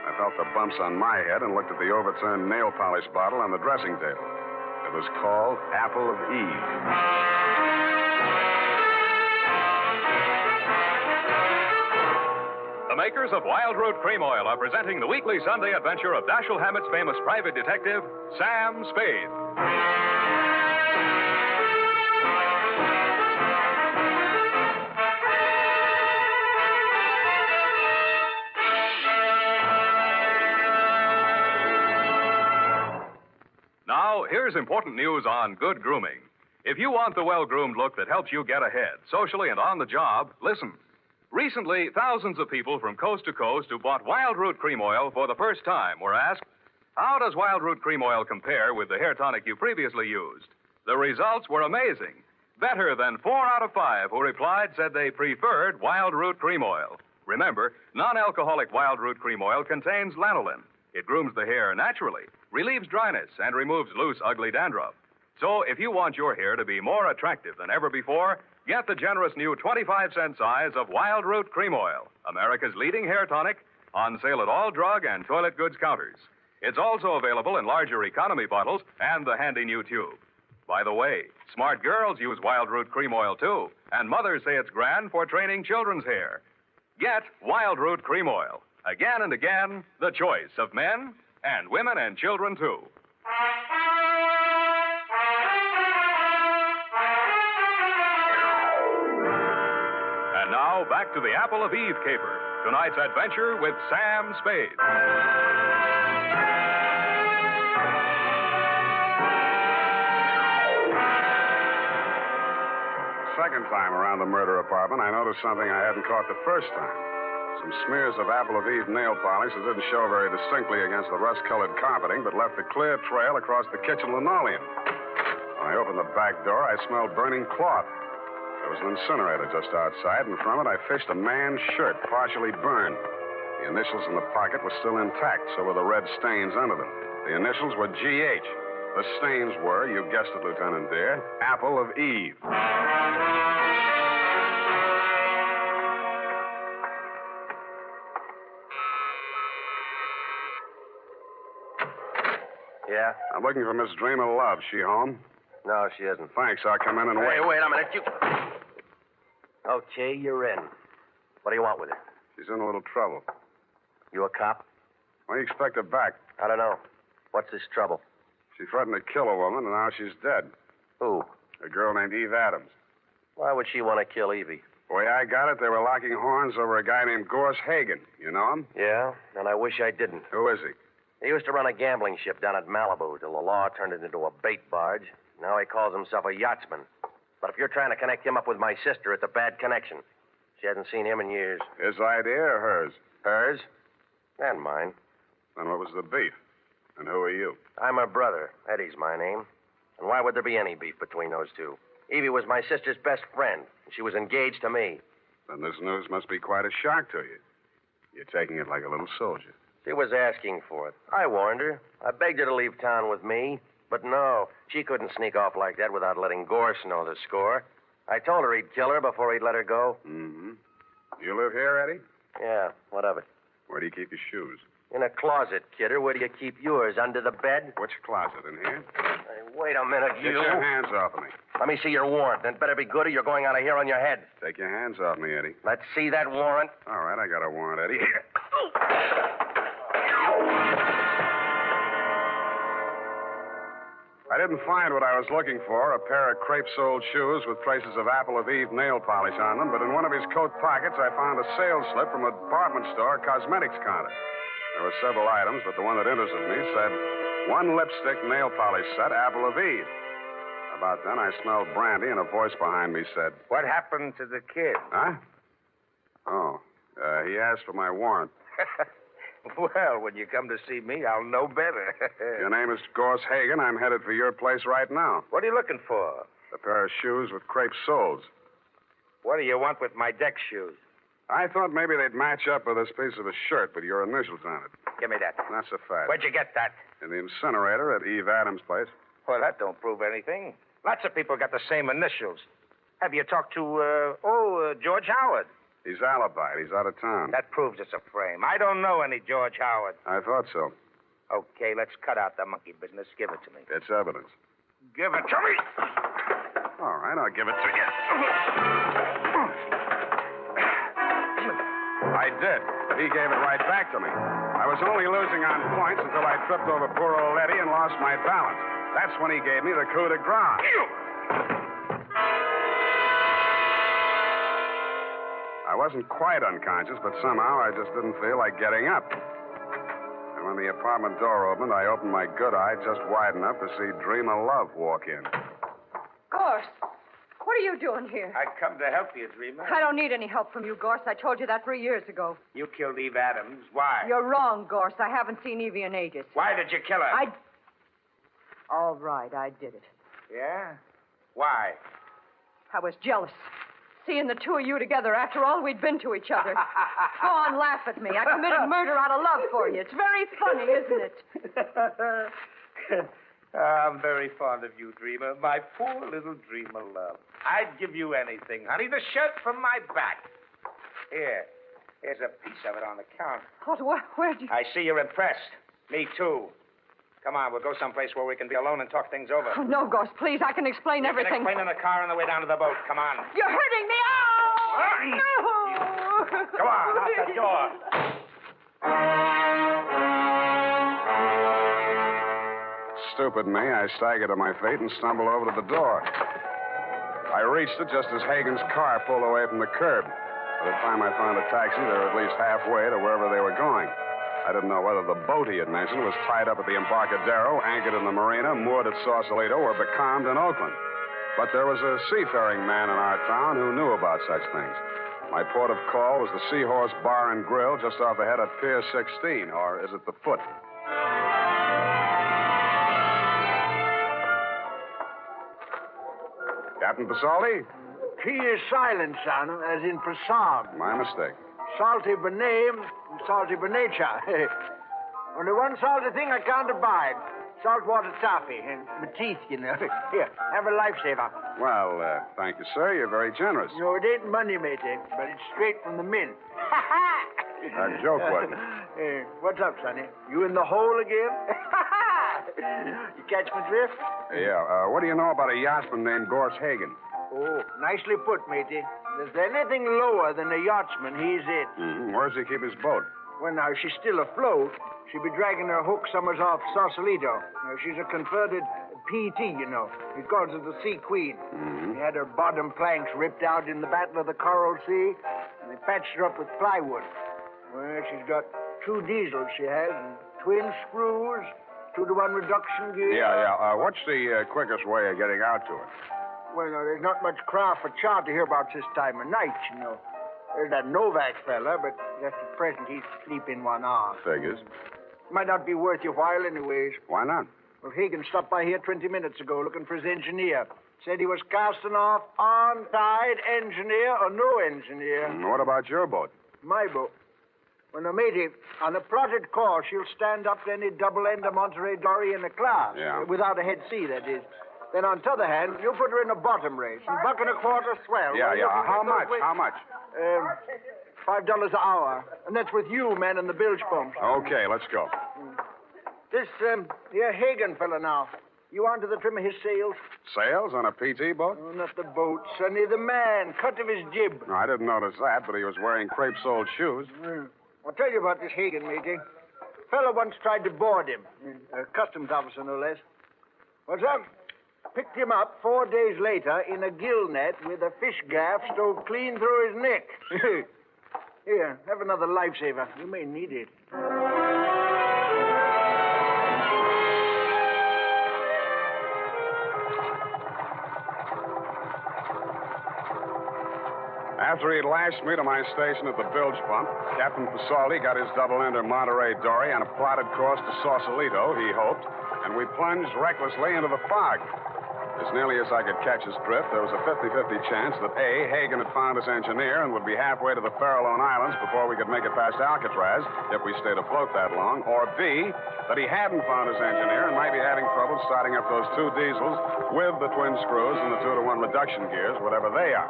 I felt the bumps on my head and looked at the overturned nail polish bottle on the dressing table. It was called Apple of Eve. The makers of Wild Root Cream Oil are presenting the weekly Sunday adventure of Dashiell Hammett's famous private detective, Sam Spade. Now, here's important news on good grooming. If you want the well-groomed look that helps you get ahead, socially and on the job, listen. Recently, thousands of people from coast to coast who bought Wild Root Cream Oil for the first time were asked, how does Wild Root Cream Oil compare with the hair tonic you previously used? The results were amazing. Better than 4 out of 5 who replied said they preferred Wild Root Cream Oil. Remember, non-alcoholic Wild Root Cream Oil contains lanolin. It grooms the hair naturally, relieves dryness, and removes loose, ugly dandruff. So if you want your hair to be more attractive than ever before, get the generous new 25-cent size of Wild Root Cream Oil, America's leading hair tonic, on sale at all drug and toilet goods counters. It's also available in larger economy bottles and the handy new tube. By the way, smart girls use Wild Root Cream Oil, too, and mothers say it's grand for training children's hair. Get Wild Root Cream Oil. Again and again, the choice of men and women and children, too. And now, back to the Apple of Eve caper. Tonight's adventure with Sam Spade. Second time around the murder apartment, I noticed something I hadn't caught the first time. Some smears of Apple of Eve nail polish that didn't show very distinctly against the rust-colored carpeting, but left a clear trail across the kitchen linoleum. When I opened the back door, I smelled burning cloth. There was an incinerator just outside, and from it I fished a man's shirt, partially burned. The initials in the pocket were still intact, so were the red stains under them. The initials were G.H. The stains were, you guessed it, Lieutenant dear, Apple of Eve. Yeah? I'm looking for Miss Dreamer Love. She home? No, she isn't. Thanks. I'll come in and wait. Hey, wait a minute. Okay, you're in. What do you want with her? She's in a little trouble. You a cop? When do you expect her back? I don't know. What's this trouble? She threatened to kill a woman, and now she's dead. Who? A girl named Eve Adams. Why would she want to kill Evie? The way I got it, they were locking horns over a guy named Gorse Hagen. You know him? Yeah, and I wish I didn't. Who is he? He used to run a gambling ship down at Malibu till the law turned it into a bait barge. Now he calls himself a yachtsman. But if you're trying to connect him up with my sister, it's a bad connection. She hasn't seen him in years. His idea or hers? Hers? And mine. Then what was the beef? And who are you? I'm her brother. Eddie's my name. And why would there be any beef between those two? Evie was my sister's best friend, and she was engaged to me. Then this news must be quite a shock to you. You're taking it like a little soldier. She was asking for it. I warned her. I begged her to leave town with me. But no, she couldn't sneak off like that without letting Gorse know the score. I told her he'd kill her before he'd let her go. Mm-hmm. You live here, Eddie? Yeah, what of it? Where do you keep your shoes? In a closet, kidder. Where do you keep yours? Under the bed? Which closet? In here? Hey, wait a minute, Get your hands off of me. Let me see your warrant. It better be good or you're going out of here on your head. Take your hands off me, Eddie. Let's see that warrant. All right, I got a warrant, Eddie. Here. I didn't find what I was looking for, a pair of crepe-soled shoes with traces of Apple of Eve nail polish on them, but in one of his coat pockets I found a sales slip from a department store cosmetics counter. There were several items, but the one that interested me said, 1 lipstick nail polish set, Apple of Eve. About then, I smelled brandy, and a voice behind me said, What happened to the kid? Huh? Oh, he asked for my warrant. Well, when you come to see me, I'll know better. Your name is Gorse Hagen. I'm headed for your place right now. What are you looking for? A pair of shoes with crepe soles. What do you want with my deck shoes? I thought maybe they'd match up with this piece of a shirt with your initials on it. Give me that. That's a fact. Where'd you get that? In the incinerator at Eve Adams' place. Well, that don't prove anything. Lots of people got the same initials. Have you talked to, George Howard? He's alibied. He's out of town. That proves it's a frame. I don't know any George Howard. I thought so. Okay, let's cut out the monkey business. Give it to me. It's evidence. Give it to me. All right, I'll give it to you. I did, but he gave it right back to me. I was only losing on points until I tripped over poor old Eddie and lost my balance. That's when he gave me the coup de grace. I wasn't quite unconscious, but somehow I just didn't feel like getting up. And when the apartment door opened, I opened my good eye just wide enough to see Dreamer Love walk in. Gorse, what are you doing here? I come to help you, Dreamer. I don't need any help from you, Gorse. I told you that 3 years ago. You killed Eve Adams. Why? You're wrong, Gorse. I haven't seen Evie in ages. Why did you kill her? All right, I did it. Yeah? Why? I was jealous. Seeing the two of you together after all we'd been to each other. Go on, laugh at me. I committed murder out of love for you. It's very funny, isn't it? I'm very fond of you, Dreamer. My poor little Dreamer love. I'd give you anything, honey. The shirt from my back. Here. Here's a piece of it on the counter. Where'd you... I see you're impressed. Me, too. Come on, we'll go someplace where we can be alone and talk things over. Oh, no, Ghost, please. I can explain everything. You can explain in the car on the way down to the boat. Come on. You're hurting me. Oh! No! Come on, out the door. Stupid me, I staggered to my feet and stumbled over to the door. I reached it just as Hagen's car pulled away from the curb. By the time I found a taxi, they were at least halfway to wherever they were going. I didn't know whether the boat he had mentioned was tied up at the Embarcadero, anchored in the marina, moored at Sausalito, or becalmed in Oakland. But there was a seafaring man in our town who knew about such things. My port of call was the Seahorse Bar and Grill just off ahead at Pier 16, or is it the Foot? Captain Pasoldi? Key is silent, son, as in Prasad. My mistake. Salty by name, salty by nature. Only one salty thing I can't abide. Saltwater toffee. And my teeth, you know. Here, have a lifesaver. Well, thank you, sir. You're very generous. No, it ain't money, matey, but it's straight from the mint. A joke, wasn't it? Hey, what's up, sonny? You in the hole again? You catch my drift? Yeah. What do you know about a yachtsman named Gorse Hagen? Oh, nicely put, matey. If there's anything lower than a yachtsman, he's it. Mm-hmm. Where does he keep his boat? Well, now, she's still afloat. She'll be dragging her hook summers off Sausalito. Now, she's a converted PT, you know. He calls her the Sea Queen. Mm-hmm. He had her bottom planks ripped out in the Battle of the Coral Sea, and they patched her up with plywood. Well, she's got 2 diesels, she has, and twin screws, 2-to-1 reduction gear. Yeah. What's the quickest way of getting out to it? Well, now, there's not much craft for charter here about this time of night, you know. There's that Novak fella, but just at present he's sleeping 1 hour. Figures. Might not be worth your while anyways. Why not? Well, Hagen stopped by here 20 minutes ago looking for his engineer. Said he was casting off on-tide engineer or no engineer. What about your boat? My boat? Well, now, matey, on a plotted course, she'll stand up to any double-ender Monterey dory in a class. Yeah. Without a head sea, that is. Then, on the other hand, you put her in a bottom race, and $1.25 swell. Yeah. How much? $5 an hour. And that's with you, man, and the bilge pumps. Okay, let's go. This, here Hagen fella now. You onto the trim of his sails? Sails on a PT boat? Oh, not the boat, sonny, the man. Cut of his jib. No, I didn't notice that, but he was wearing crepe-soled shoes. I'll tell you about this Hagen, matey. Fella once tried to board him. A customs officer, no less. What's up? Picked him up 4 days later in a gill net with a fish gaff stove clean through his neck. Here, have another lifesaver. You may need it. After he'd lashed me to my station at the bilge pump, Captain Pasoldi got his double-ender Monterey dory on a plotted course to Sausalito, he hoped, and we plunged recklessly into the fog. As nearly as I could catch his drift, there was a 50-50 chance that A, Hagen had found his engineer and would be halfway to the Farallone Islands before we could make it past Alcatraz, if we stayed afloat that long, or B, that he hadn't found his engineer and might be having trouble starting up those 2 diesels with the twin screws and the 2-to-1 reduction gears, whatever they are.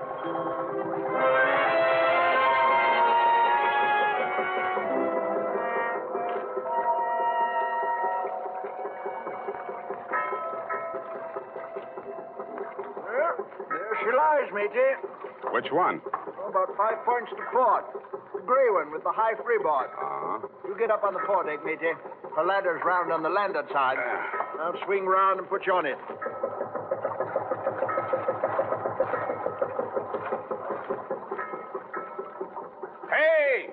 She lies, matey. Which one? Oh, about 5 points to port. The gray one with the high freeboard. Uh-huh. You get up on the port deck, matey. The ladder's round on the landward side. I'll swing round and put you on it. Hey!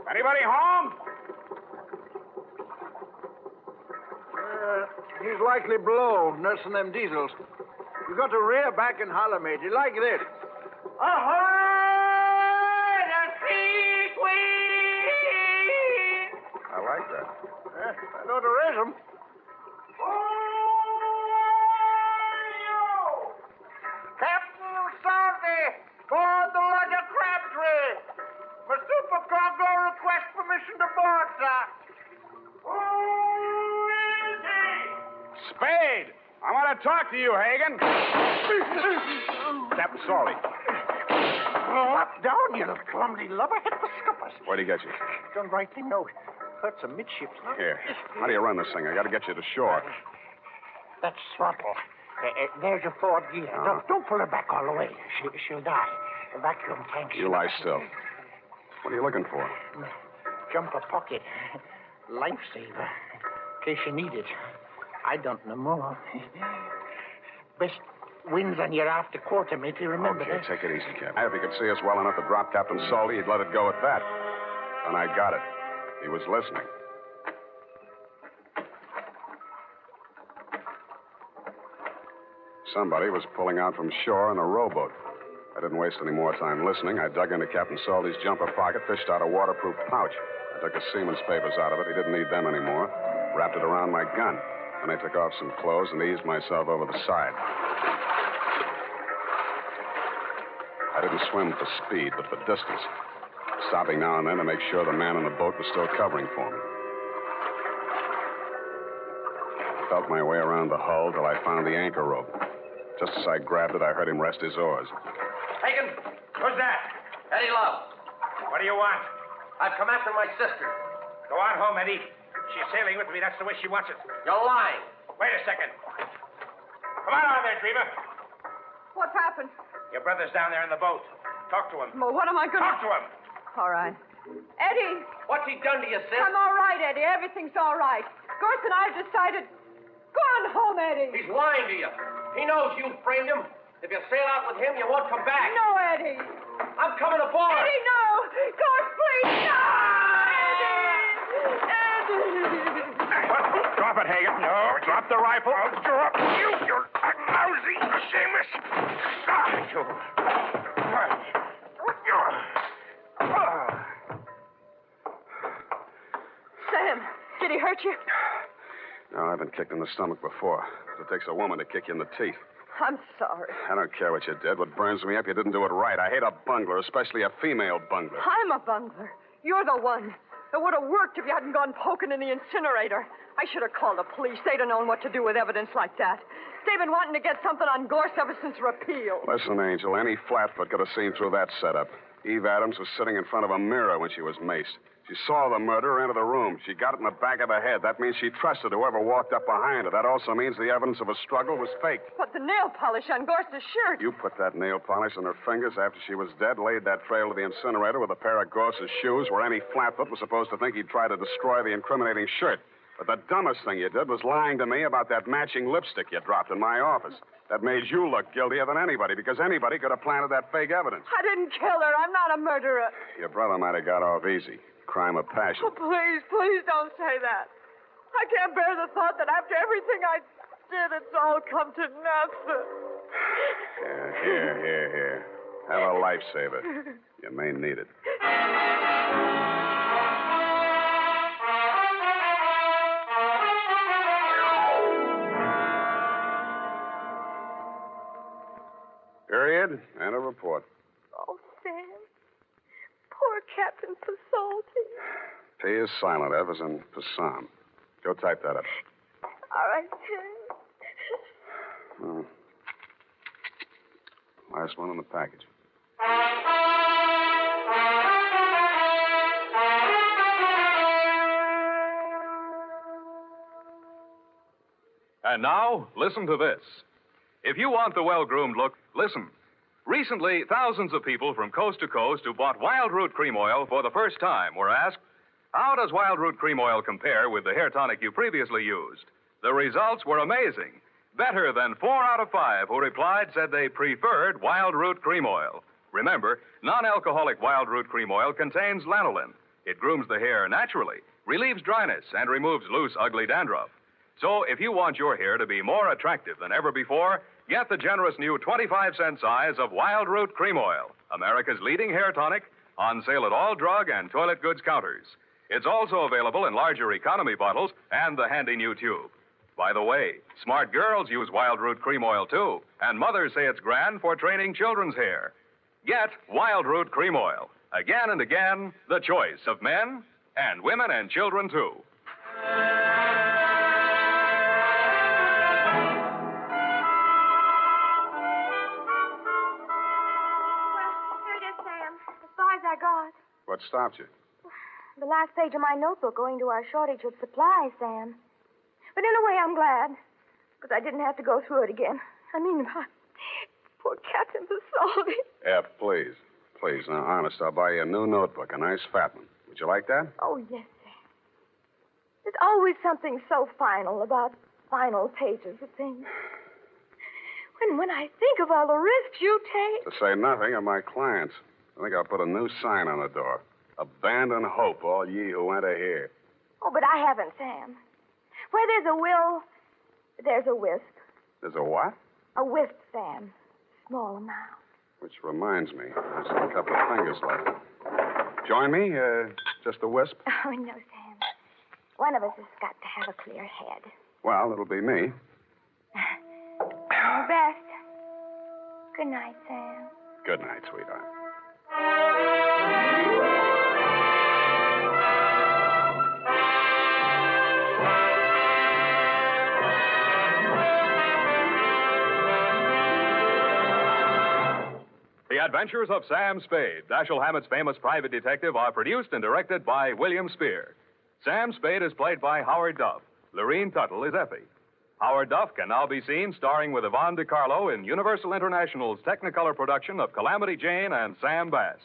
Anybody home? He's likely below, nursing them diesels. You got to rear back and holler, matey, like this. Ahoy, the Sea Queen! I like that. I know the rhythm. Captain Salty, board the lugger Crabtree. For supercargo, request permission to board, sir. Spade! I want to talk to you, Hagen. Captain Salty. Up down, you little clumsy lubber. Hit the scuppers. Where'd he get you? Don't write the note. Hurts amidships, huh? Here. How do you run this thing? I got to get you to shore. That's throttle. There's your forward gear. Don't pull her back all the way. She'll die. The vacuum tank. You lie still. What are you looking for? Jumper pocket. Lifesaver. In case you need it. I don't know more. Best wins on your after quarter, matey. Remember Okay, that? take it easy, Captain. If he could see us well enough to drop Captain Salty, he'd let it go at that. And I got it. He was listening. Somebody was pulling out from shore in a rowboat. I didn't waste any more time listening. I dug into Captain Salty's jumper pocket, fished out a waterproof pouch. I took the seaman's papers out of it. He didn't need them anymore. Wrapped it around my gun. Then I took off some clothes and eased myself over the side. I didn't swim for speed, but for distance. Stopping now and then to make sure the man in the boat was still covering for me. I felt my way around the hull till I found the anchor rope. Just as I grabbed it, I heard him rest his oars. Hagen, Who's that? Eddie Love. What do you want? I've come after my sister. Go on home, Eddie. She's sailing with me. That's the way she wants it. You're lying. Wait a second. Come on there, Dreamer. What's happened? Your brother's down there in the boat. Talk to him. Well, what am I going to... Talk to him. All right. Eddie! What's he done to you, sis? I'm all right, Eddie. Everything's all right. Gorse and I have decided... Go on home, Eddie. He's lying to you. He knows you framed him. If you sail out with him, you won't come back. No, Eddie. I'm coming aboard. Eddie, no! Gorse, please, no! Eddie! Drop it, Hagen. No, drop the rifle. I'll drop you, you lousy, shameless. You. Sam, did he hurt you? No, I've been kicked in the stomach before. It takes a woman to kick you in the teeth. I'm sorry. I don't care what you did. What burns me up, you didn't do it right. I hate a bungler, especially a female bungler. I'm a bungler. You're the one. It would have worked if you hadn't gone poking in the incinerator. I should have called the police. They'd have known what to do with evidence like that. They've been wanting to get something on Gorse ever since repeal. Listen, Angel, any flatfoot could have seen through that setup. Eve Adams was sitting in front of a mirror when she was maced. She saw the murderer enter the room. She got it in the back of the head. That means she trusted whoever walked up behind her. That also means the evidence of a struggle was fake. But the nail polish on Gorse's shirt. You put that nail polish on her fingers after she was dead, laid that trail to the incinerator with a pair of Gorse's shoes where any flatfoot was supposed to think he'd try to destroy the incriminating shirt. But the dumbest thing you did was lying to me about that matching lipstick you dropped in my office. That made you look guiltier than anybody, because anybody could have planted that fake evidence. I didn't kill her. I'm not a murderer. Your brother might have got off easy. Crime of passion. Oh, please don't say that. I can't bear the thought that after everything I did, it's all come to nothing. Here. Have a lifesaver. You may need it. Period. And a report. Oh, Sam. Poor Captain Pasolti. P is silent, F is in Passam. Go type that up. All right, Sam. Last one in the package. And now, listen to this. If you want the well-groomed look, listen. Recently, thousands of people from coast to coast who bought Wild Root Cream Oil for the first time were asked, how does Wild Root Cream Oil compare with the hair tonic you previously used? The results were amazing. Better than 4 out of 5 who replied said they preferred Wild Root Cream Oil. Remember, non-alcoholic Wild Root Cream Oil contains lanolin. It grooms the hair naturally, relieves dryness, and removes loose, ugly dandruff. So if you want your hair to be more attractive than ever before, get the generous new 25-cent size of Wild Root Cream Oil, America's leading hair tonic, on sale at all drug and toilet goods counters. It's also available in larger economy bottles and the handy new tube. By the way, smart girls use Wild Root Cream Oil, too, and mothers say it's grand for training children's hair. Get Wild Root Cream Oil. Again and again, the choice of men and women and children, too. stopped you? The last page of my notebook owing to our shortage of supplies, Sam. But in a way, I'm glad, because I didn't have to go through it again. I mean, poor Captain Bassaldi. Yeah, please. Please, now, honest, I'll buy you a new notebook, a nice fat one. Would you like that? Oh, yes, Sam. There's always something so final about final pages of things. When I think of all the risks you take... To say nothing of my clients. I think I'll put a new sign on the door. Abandon hope, all ye who enter here. Oh, but I haven't, Sam. Where there's a will, there's a wisp. There's a what? A wisp, Sam. Small amount. Which reminds me, there's a couple of fingers left. Join me? Just a wisp? Oh, no, Sam. One of us has got to have a clear head. Well, it'll be me. All the best. Good night, Sam. Good night, sweetheart. The Adventures of Sam Spade, Dashiell Hammett's famous private detective, are produced and directed by William Spear. Sam Spade is played by Howard Duff. Lorene Tuttle is Effie. Howard Duff can now be seen starring with Yvonne DiCarlo in Universal International's Technicolor production of Calamity Jane and Sam Bass.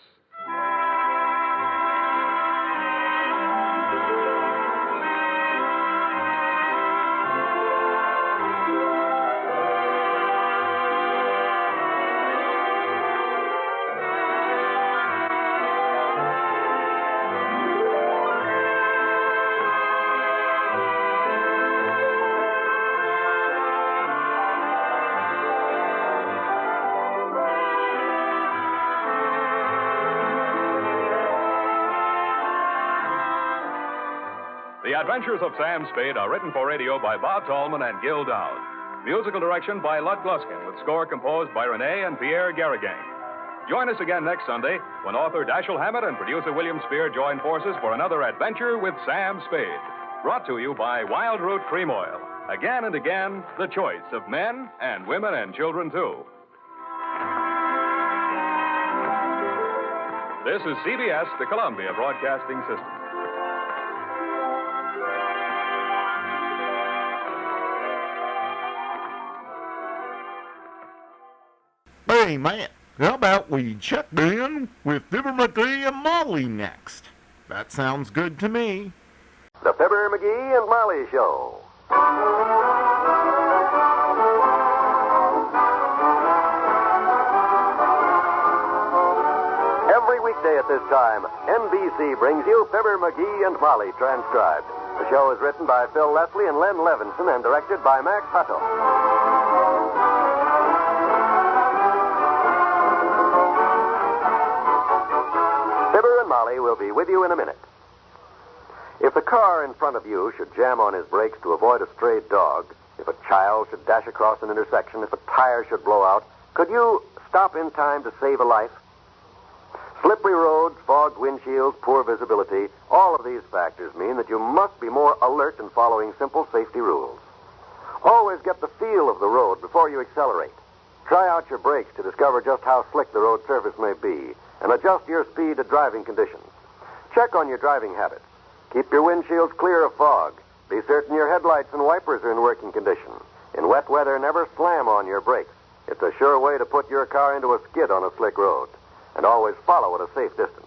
The Adventures of Sam Spade are written for radio by Bob Tallman and Gil Dowd. Musical direction by Lud Gluskin, with score composed by Renee and Pierre Garrigang. Join us again next Sunday when author Dashiell Hammett and producer William Spear join forces for another adventure with Sam Spade. Brought to you by Wild Root Cream Oil. Again and again, the choice of men and women and children, too. This is CBS, the Columbia Broadcasting System. Hey, man, how about we check in with Fibber, McGee, and Molly next? That sounds good to me. The Fibber, McGee, and Molly Show. Every weekday at this time, NBC brings you Fibber, McGee, and Molly transcribed. The show is written by Phil Leslie and Len Levinson and directed by Max Hutto. Fibber and Molly will be with you in a minute. If the car in front of you should jam on his brakes to avoid a stray dog, if a child should dash across an intersection, if a tire should blow out, could you stop in time to save a life? Slippery roads, fogged windshields, poor visibility, all of these factors mean that you must be more alert in following simple safety rules. Always get the feel of the road before you accelerate. Try out your brakes to discover just how slick the road surface may be, and adjust your speed to driving conditions. Check on your driving habits. Keep your windshields clear of fog. Be certain your headlights and wipers are in working condition. In wet weather, never slam on your brakes. It's a sure way to put your car into a skid on a slick road. And always follow at a safe distance.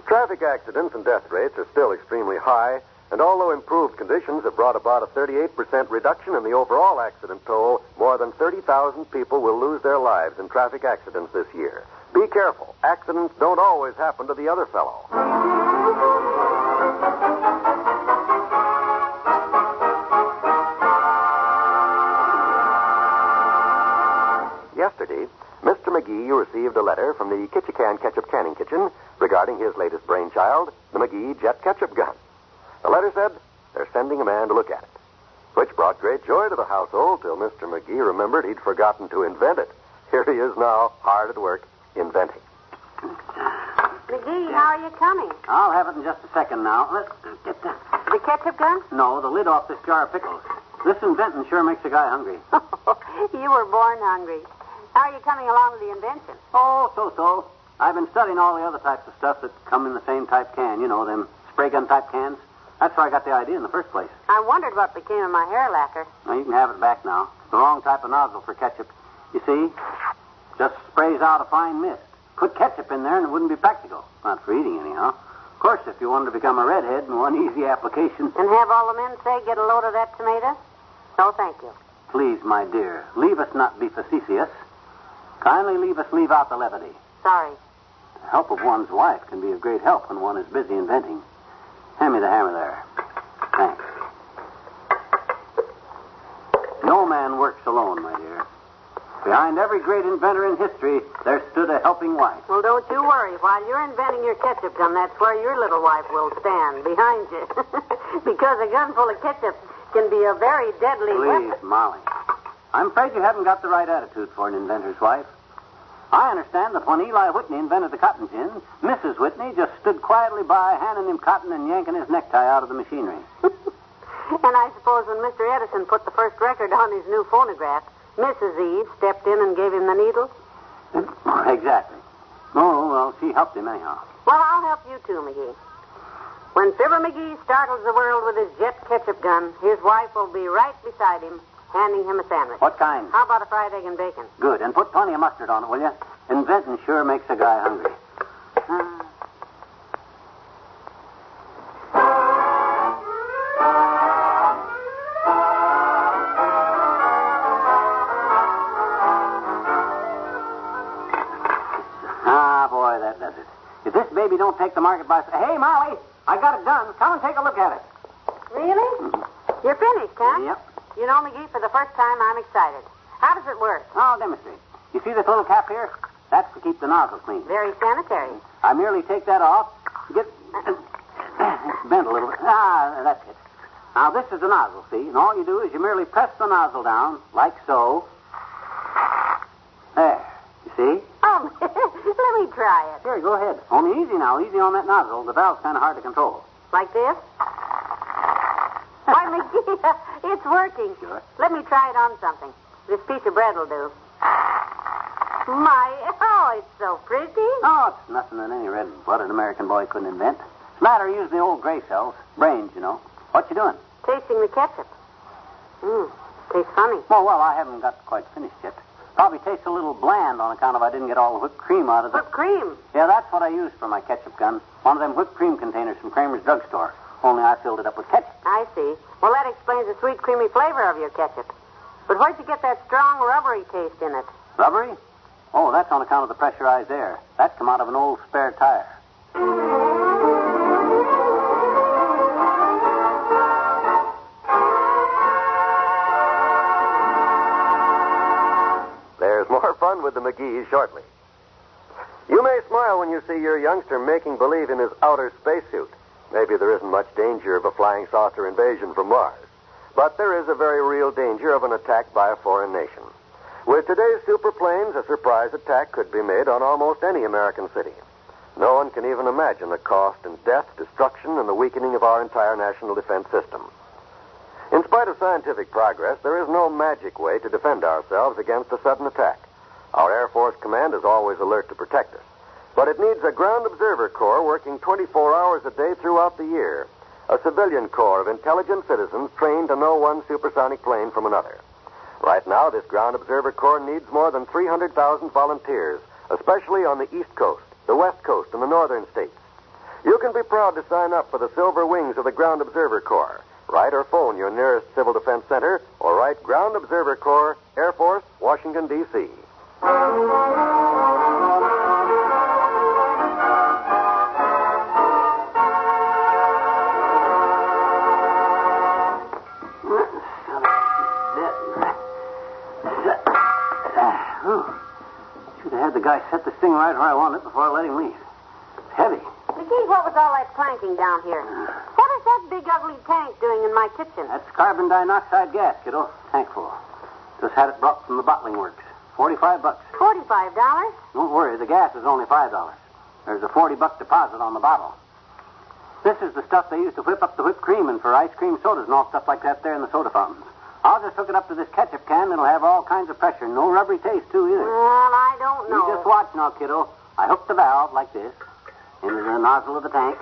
Traffic accidents and death rates are still extremely high, and although improved conditions have brought about a 38% reduction in the overall accident toll, more than 30,000 people will lose their lives in traffic accidents this year. Be careful. Accidents don't always happen to the other fellow. Yesterday, Mr. McGee received a letter from the Kitchican Ketchup Canning Kitchen regarding his latest brainchild, the McGee Jet Ketchup Gun. The letter said they're sending a man to look at it, which brought great joy to the household till Mr. McGee remembered he'd forgotten to invent it. Here he is now, hard at work, inventing. McGee, how are you coming? I'll have it in just a second now. Let's get that. The ketchup gun? No, the lid off this jar of pickles. This inventing sure makes a guy hungry. You were born hungry. How are you coming along with the invention? Oh, so-so. I've been studying all the other types of stuff that come in the same type can. You know, them spray gun type cans. That's where I got the idea in the first place. I wondered what became of my hair lacquer. Well, you can have it back now. It's the wrong type of nozzle for ketchup. You see? Just sprays out a fine mist. Put ketchup in there and it wouldn't be practical. Not for eating, anyhow. Of course, if you wanted to become a redhead in one easy application... And have all the men say, get a load of that tomato? No, thank you. Please, my dear, leave us not be facetious. Kindly leave us leave out the levity. Sorry. The help of one's wife can be of great help when one is busy inventing. Hand me the hammer there. Thanks. No man works alone, my dear. Behind every great inventor in history, there stood a helping wife. Well, don't you worry. While you're inventing your ketchup gun, that's where your little wife will stand, behind you. Because a gun full of ketchup can be a very deadly weapon. Please, Molly. I'm afraid you haven't got the right attitude for an inventor's wife. I understand that when Eli Whitney invented the cotton gin, Mrs. Whitney just stood quietly by, handing him cotton and yanking his necktie out of the machinery. And I suppose when Mr. Edison put the first record on his new phonograph, Mrs. Eve stepped in and gave him the needle? Exactly. Oh, well, she helped him anyhow. Well, I'll help you too, Magee. When Fibber McGee startles the world with his jet ketchup gun, his wife will be right beside him, handing him a sandwich. What kind? How about a fried egg and bacon? Good, and put plenty of mustard on it, will you? Inventing sure makes a guy hungry. Boy, that does it. If this baby don't take the market by... Hey, Molly, I got it done. Come and take a look at it. Really? You're finished, huh? Yep. You know, McGee, for the first time, I'm excited. How does it work? I'll demonstrate. You see this little cap here? That's to keep the nozzle clean. Very sanitary. I merely take that off, get... It's bent a little bit. That's it. Now, this is the nozzle, see? And all you do is you merely press the nozzle down, like so. There. You see? Oh, let me try it. Sure, go ahead. Only easy now. Easy on that nozzle. The valve's kind of hard to control. Like this? Why, McGee, it's working. Sure. Let me try it on something. This piece of bread will do. Oh, it's so pretty. Oh, it's nothing that any red-blooded American boy couldn't invent. It's a matter of using the old gray cells. Brains, you know. What you doing? Tasting the ketchup. Tastes funny. Oh, well, I haven't got quite finished yet. Probably tastes a little bland on account of I didn't get all the whipped cream out of it. Whipped cream? Yeah, that's what I used for my ketchup gun. One of them whipped cream containers from Kramer's drugstore. Only I filled it up with ketchup. I see. Well, that explains the sweet, creamy flavor of your ketchup. But where'd you get that strong, rubbery taste in it? Rubbery? Oh, that's on account of the pressurized air. That come out of an old spare tire. There's more fun with the McGees shortly. You may smile when you see your youngster making believe in his outer spacesuit. Maybe there isn't much danger of a flying saucer invasion from Mars. But there is a very real danger of an attack by a foreign nation. With today's superplanes, a surprise attack could be made on almost any American city. No one can even imagine the cost in death, destruction, and the weakening of our entire national defense system. In spite of scientific progress, there is no magic way to defend ourselves against a sudden attack. Our Air Force Command is always alert to protect us. But it needs a ground observer corps working 24 hours a day throughout the year. A civilian corps of intelligent citizens trained to know one supersonic plane from another. Right now, this ground observer corps needs more than 300,000 volunteers, especially on the East Coast, the West Coast, and the northern states. You can be proud to sign up for the Silver Wings of the Ground Observer Corps. Write or phone your nearest Civil Defense Center, or write Ground Observer Corps, Air Force, Washington, D.C. Should have had the guy set this thing right where I want it before I let him leave. It's heavy. McGee, what was all that clanking down here? What is that big, ugly tank doing in my kitchen? That's carbon dioxide gas, kiddo. Tank full. Just had it brought from the bottling works. $45. $45? Don't worry, the gas is only $5. There's a $40 deposit on the bottle. This is the stuff they use to whip up the whipped cream and for ice cream sodas and all stuff like that there in the soda fountains. I'll just hook it up to this ketchup can and it'll have all kinds of pressure. No rubbery taste, too, either. Well, I don't know. You just watch now, kiddo. I hook the valve like this into the nozzle of the tank.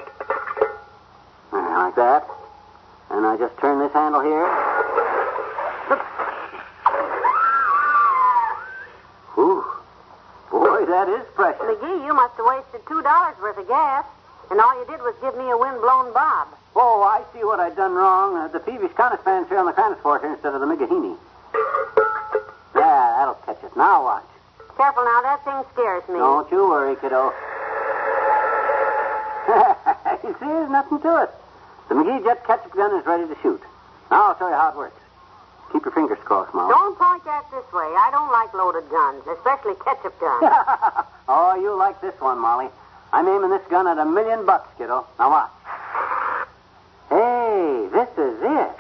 Like that. And I just turn this handle here. Ooh. Boy, that is precious. McGee, you must have wasted $2 worth of gas. And all you did was give me a wind-blown bob. Oh, I see what I've done wrong. The peevish counterspans here on the transporter instead of the Magahini. Yeah, that'll catch it. Now watch. Careful now, that thing scares me. Don't you worry, kiddo. You see, there's nothing to it. The McGee jet ketchup gun is ready to shoot. Now I'll show you how it works. Keep your fingers crossed, Molly. Don't point that this way. I don't like loaded guns, especially ketchup guns. Oh, you like this one, Molly. I'm aiming this gun at $1 million, kiddo. Now watch. Hey, this is it.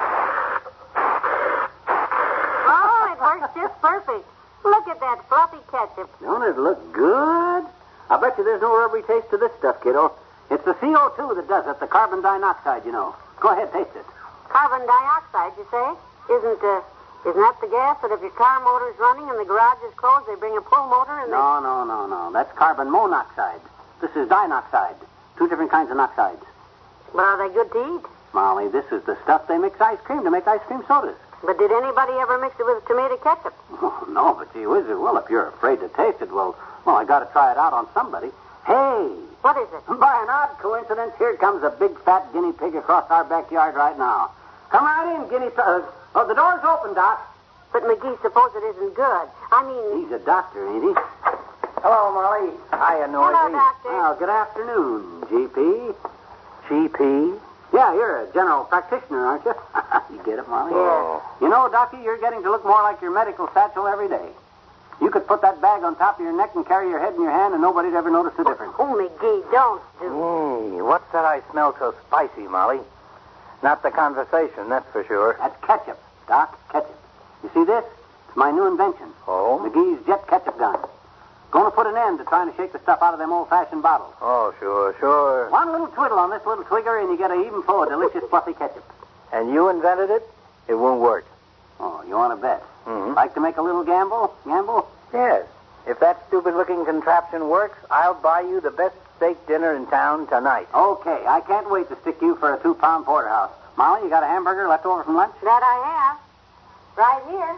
Oh, it works just perfect. Look at that fluffy ketchup. Don't it look good? I bet you there's no rubbery taste to this stuff, kiddo. It's the CO2 that does it, the carbon dioxide, you know. Go ahead, taste it. Carbon dioxide, you say? Isn't that the gas that if your car motor's running and the garage is closed, they bring a pull motor and No. That's carbon monoxide. This is dinoxide. Two different kinds of oxides. But are they good to eat? Molly, this is the stuff they mix ice cream to make ice cream sodas. But did anybody ever mix it with tomato ketchup? Oh, no, but gee whiz, well, if you're afraid to taste it, well, I got to try it out on somebody. Hey! What is it? By an odd coincidence, here comes a big fat guinea pig across our backyard right now. Come right in, guinea pig. Oh, the door's open, Doc. But McGee, suppose it isn't good. I mean... He's a doctor, ain't he? Hello, Molly. Hiya, Noisy. Hello, Doctor. Well, good afternoon, GP. GP? Yeah, you're a general practitioner, aren't you? You get it, Molly? Yeah. You know, Doctor, you're getting to look more like your medical satchel every day. You could put that bag on top of your neck and carry your head in your hand, and nobody'd ever notice the difference. Oh, McGee, don't do. Hey, what's that I smell so spicy, Molly? Not the conversation, that's for sure. That's ketchup, Doc. Ketchup. You see this? It's my new invention. Oh? McGee's jet ketchup gun. Going to put an end to trying to shake the stuff out of them old-fashioned bottles. Oh, sure. One little twiddle on this little trigger, and you get an even flow of delicious, fluffy ketchup. And you invented it? It won't work. Oh, you want to bet? Mm-hmm. Like to make a little gamble? Gamble? Yes. If that stupid-looking contraption works, I'll buy you the best steak dinner in town tonight. Okay, I can't wait to stick you for a 2-pound porterhouse. Molly, you got a hamburger left over from lunch? That I have. Right here.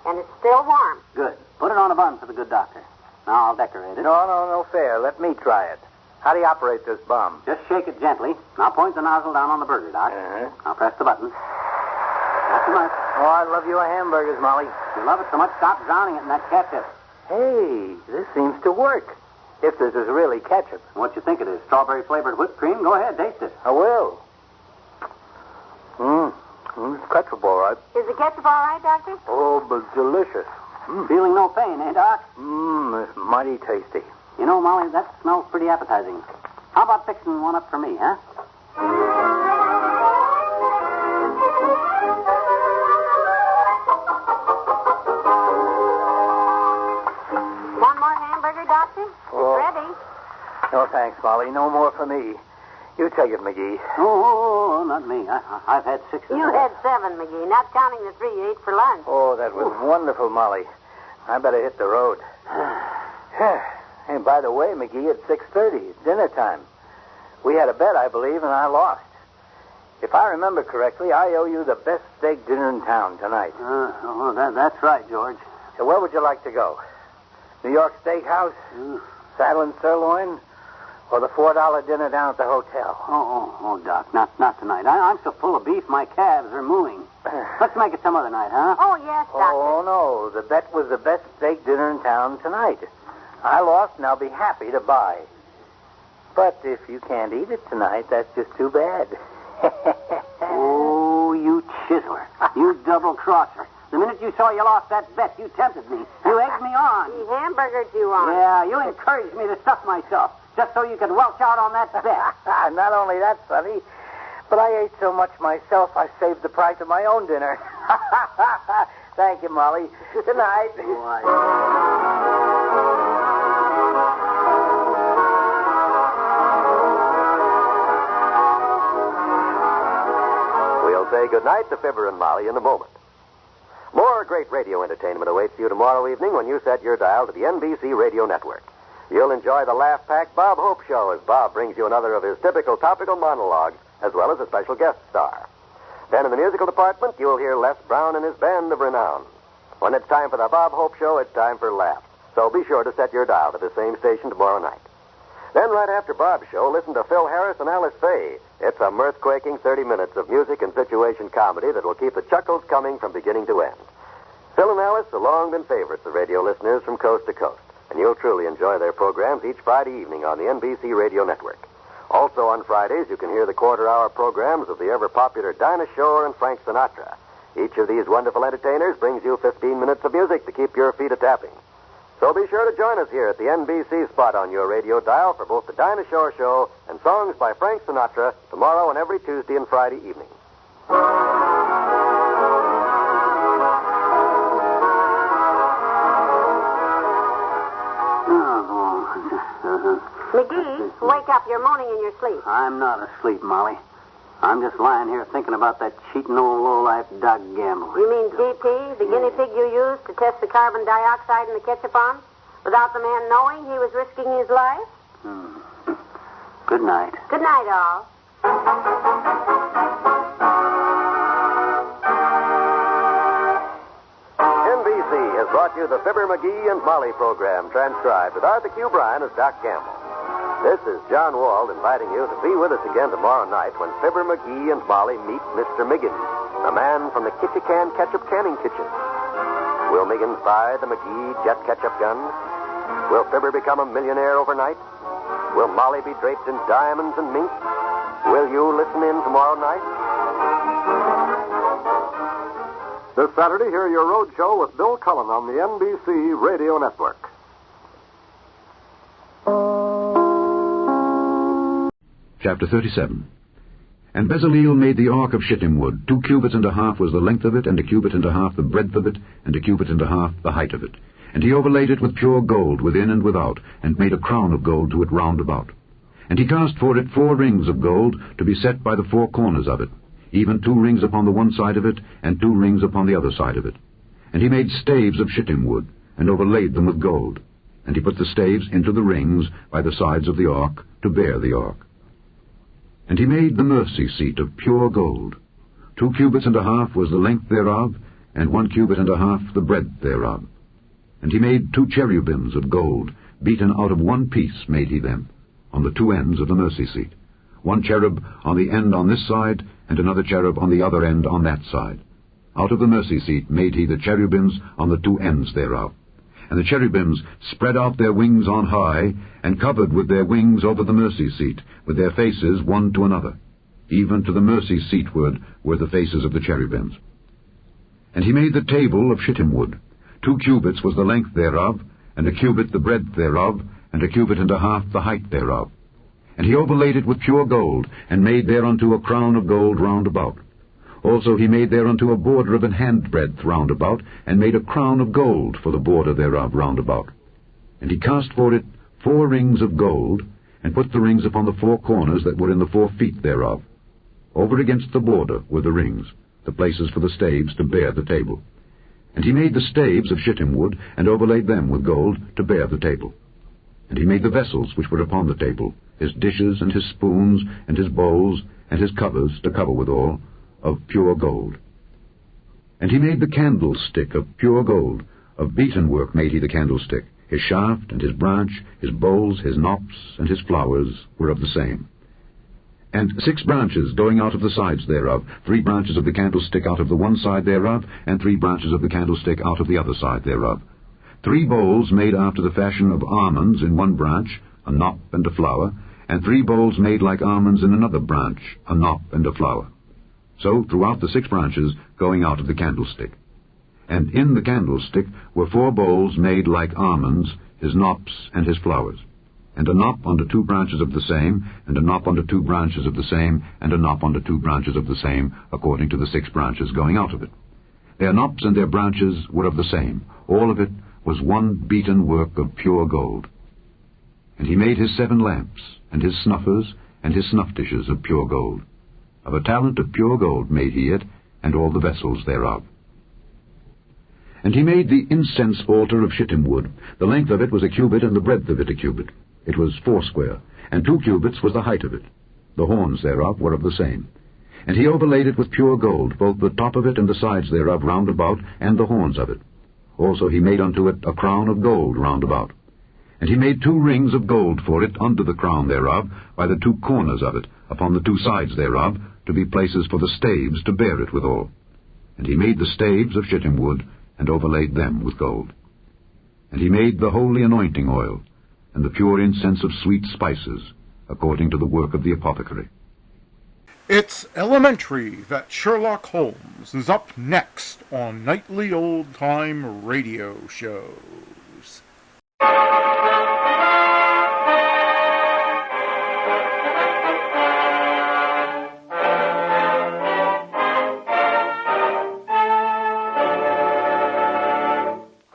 And it's still warm. Good. Put it on a bun for the good doctor. Now I'll decorate it. No fair. Let me try it. How do you operate this bomb? Just shake it gently. Now point the nozzle down on the burger, Doc. Uh-huh. Now press the button. Not too much. Oh, I love your hamburgers, Molly. You love it so much, stop drowning it in that ketchup. Hey, this seems to work. If this is really ketchup. What you think it is? Strawberry-flavored whipped cream? Go ahead, taste it. I will. It's ketchup, all right. Is the ketchup all right, Doctor? Oh, but delicious. Feeling no pain, eh, Doc? It's mighty tasty. You know, Molly, that smells pretty appetizing. How about fixing one up for me, huh? One more hamburger, Doctor? Oh. It's ready. No, thanks, Molly. No more for me. You take it, McGee. Oh, not me. I've had 6 of You those. had 7, McGee, not counting the 3 you ate for lunch. Oh, that was wonderful, Molly. I better hit the road. Hey, by the way, McGee, it's 6:30. It's dinner time. We had a bet, I believe, and I lost. If I remember correctly, I owe you the best steak dinner in town tonight. That's right, George. So where would you like to go? New York Steakhouse? Saddle and sirloin? Or the $4 dinner down at the hotel? Oh, Doc, not tonight. I'm so full of beef, my calves are mooing. Let's make it some other night, huh? Oh, yes, Doctor. Oh, no. The bet was the best steak dinner in town tonight. I lost, and I'll be happy to buy. But if you can't eat it tonight, that's just too bad. Oh, you chiseler. You double-crosser. The minute you saw you lost that bet, you tempted me. You egged me on. He hamburgered you on. Yeah, you encouraged me to stuff myself, just so you could welch out on that bet. Not only that, Sonny, but I ate so much myself, I saved the price of my own dinner. Thank you, Molly. Good night. We'll say goodnight to Fibber and Molly in a moment. More great radio entertainment awaits you tomorrow evening when you set your dial to the NBC Radio Network. You'll enjoy the laugh-packed Bob Hope Show as Bob brings you another of his typical topical monologues, as well as a special guest star. Then in the musical department, you'll hear Les Brown and his band of renown. When it's time for the Bob Hope Show, it's time for laughs. So be sure to set your dial to the same station tomorrow night. Then right after Bob's show, listen to Phil Harris and Alice Faye. It's a mirth-quaking 30 minutes of music and situation comedy that will keep the chuckles coming from beginning to end. Phil and Alice have long been favorites of radio listeners from coast to coast, and you'll truly enjoy their programs each Friday evening on the NBC Radio Network. Also on Fridays, you can hear the quarter-hour programs of the ever-popular Dinah Shore and Frank Sinatra. Each of these wonderful entertainers brings you 15 minutes of music to keep your feet a-tapping. So be sure to join us here at the NBC spot on your radio dial for both the Dinah Shore Show and songs by Frank Sinatra tomorrow and every Tuesday and Friday evening. McGee, wake up. You're moaning in your sleep. I'm not asleep, Molly. I'm just lying here thinking about that cheating old lowlife Doug Gamble. You mean GP, the guinea pig you used to test the carbon dioxide in the ketchup on? Without the man knowing he was risking his life? Good night. Good night, all. NBC has brought you the Fibber, McGee, and Molly program, transcribed with Arthur Q. Bryan as Doc Gamble. This is John Wald inviting you to be with us again tomorrow night when Fibber, McGee, and Molly meet Mr. Miggins, a man from the Kitty-Can Ketchup Canning Kitchen. Will Miggins buy the McGee jet ketchup gun? Will Fibber become a millionaire overnight? Will Molly be draped in diamonds and mink? Will you listen in tomorrow night? This Saturday, hear your road show with Bill Cullen on the NBC Radio Network. Chapter 37. And Bezaleel made the ark of shittim wood. 2 cubits and a half was the length of it, and 1 cubit and a half the breadth of it, and 1 cubit and a half the height of it. And he overlaid it with pure gold within and without, and made a crown of gold to it round about. And he cast for it 4 rings of gold to be set by the 4 corners of it, even 2 rings upon the one side of it, and 2 rings upon the other side of it. And he made staves of shittim wood, and overlaid them with gold. And he put the staves into the rings by the sides of the ark to bear the ark. And he made the mercy seat of pure gold. 2 cubits and a half was the length thereof, and 1 cubit and a half the breadth thereof. And he made 2 cherubims of gold, beaten out of 1 piece made he them, on the 2 ends of the mercy seat. 1 cherub on the end on this side, and another cherub on the other end on that side. Out of the mercy seat made he the cherubims on the 2 ends thereof. And the cherubims spread out their wings on high, and covered with their wings over the mercy seat, with their faces one to another. Even to the mercy seatward were the faces of the cherubims. And he made the table of shittim wood. 2 cubits was the length thereof, and 1 cubit the breadth thereof, and 1 cubit and a half the height thereof. And he overlaid it with pure gold, and made thereunto a crown of gold round about. Also he made thereunto a border of an handbreadth round about, and made a crown of gold for the border thereof round about. And he cast for it 4 rings of gold, and put the rings upon the 4 corners that were in the 4 feet thereof. Over against the border were the rings, the places for the staves to bear the table. And he made the staves of shittim wood, and overlaid them with gold to bear the table. And he made the vessels which were upon the table, his dishes and his spoons and his bowls and his covers to cover withal, of pure gold. And he made the candlestick of pure gold. Of beaten work made he the candlestick. His shaft and his branch, his bowls, his knops, and his flowers were of the same. And 6 branches going out of the sides thereof, 3 branches of the candlestick out of the one side thereof, and 3 branches of the candlestick out of the other side thereof. 3 bowls made after the fashion of almonds in one branch, a knop and a flower, and 3 bowls made like almonds in another branch, a knop and a flower. So throughout the 6 branches going out of the candlestick. And in the candlestick were 4 bowls made like almonds, his knops and his flowers. And a knop unto 2 branches of the same, and a knop unto 2 branches of the same, and a knop unto 2 branches of the same, according to the 6 branches going out of it. Their knops and their branches were of the same. All of it was one beaten work of pure gold. And he made his 7 lamps, and his snuffers, and his snuff dishes of pure gold. Of a talent of pure gold made he it, and all the vessels thereof. And he made the incense altar of shittim wood. The length of it was a cubit, and the breadth of it a cubit. It was 4 and 2 cubits was the height of it. The horns thereof were of the same. And he overlaid it with pure gold, both the top of it and the sides thereof round about, and the horns of it. Also he made unto it a crown of gold round about. And he made 2 rings of gold for it under the crown thereof, by the 2 corners of it, upon the 2 sides thereof, to be places for the staves to bear it withal. And he made the staves of shittim wood, and overlaid them with gold. And he made the holy anointing oil, and the pure incense of sweet spices, according to the work of the apothecary. It's elementary that Sherlock Holmes is up next on nightly old-time radio shows.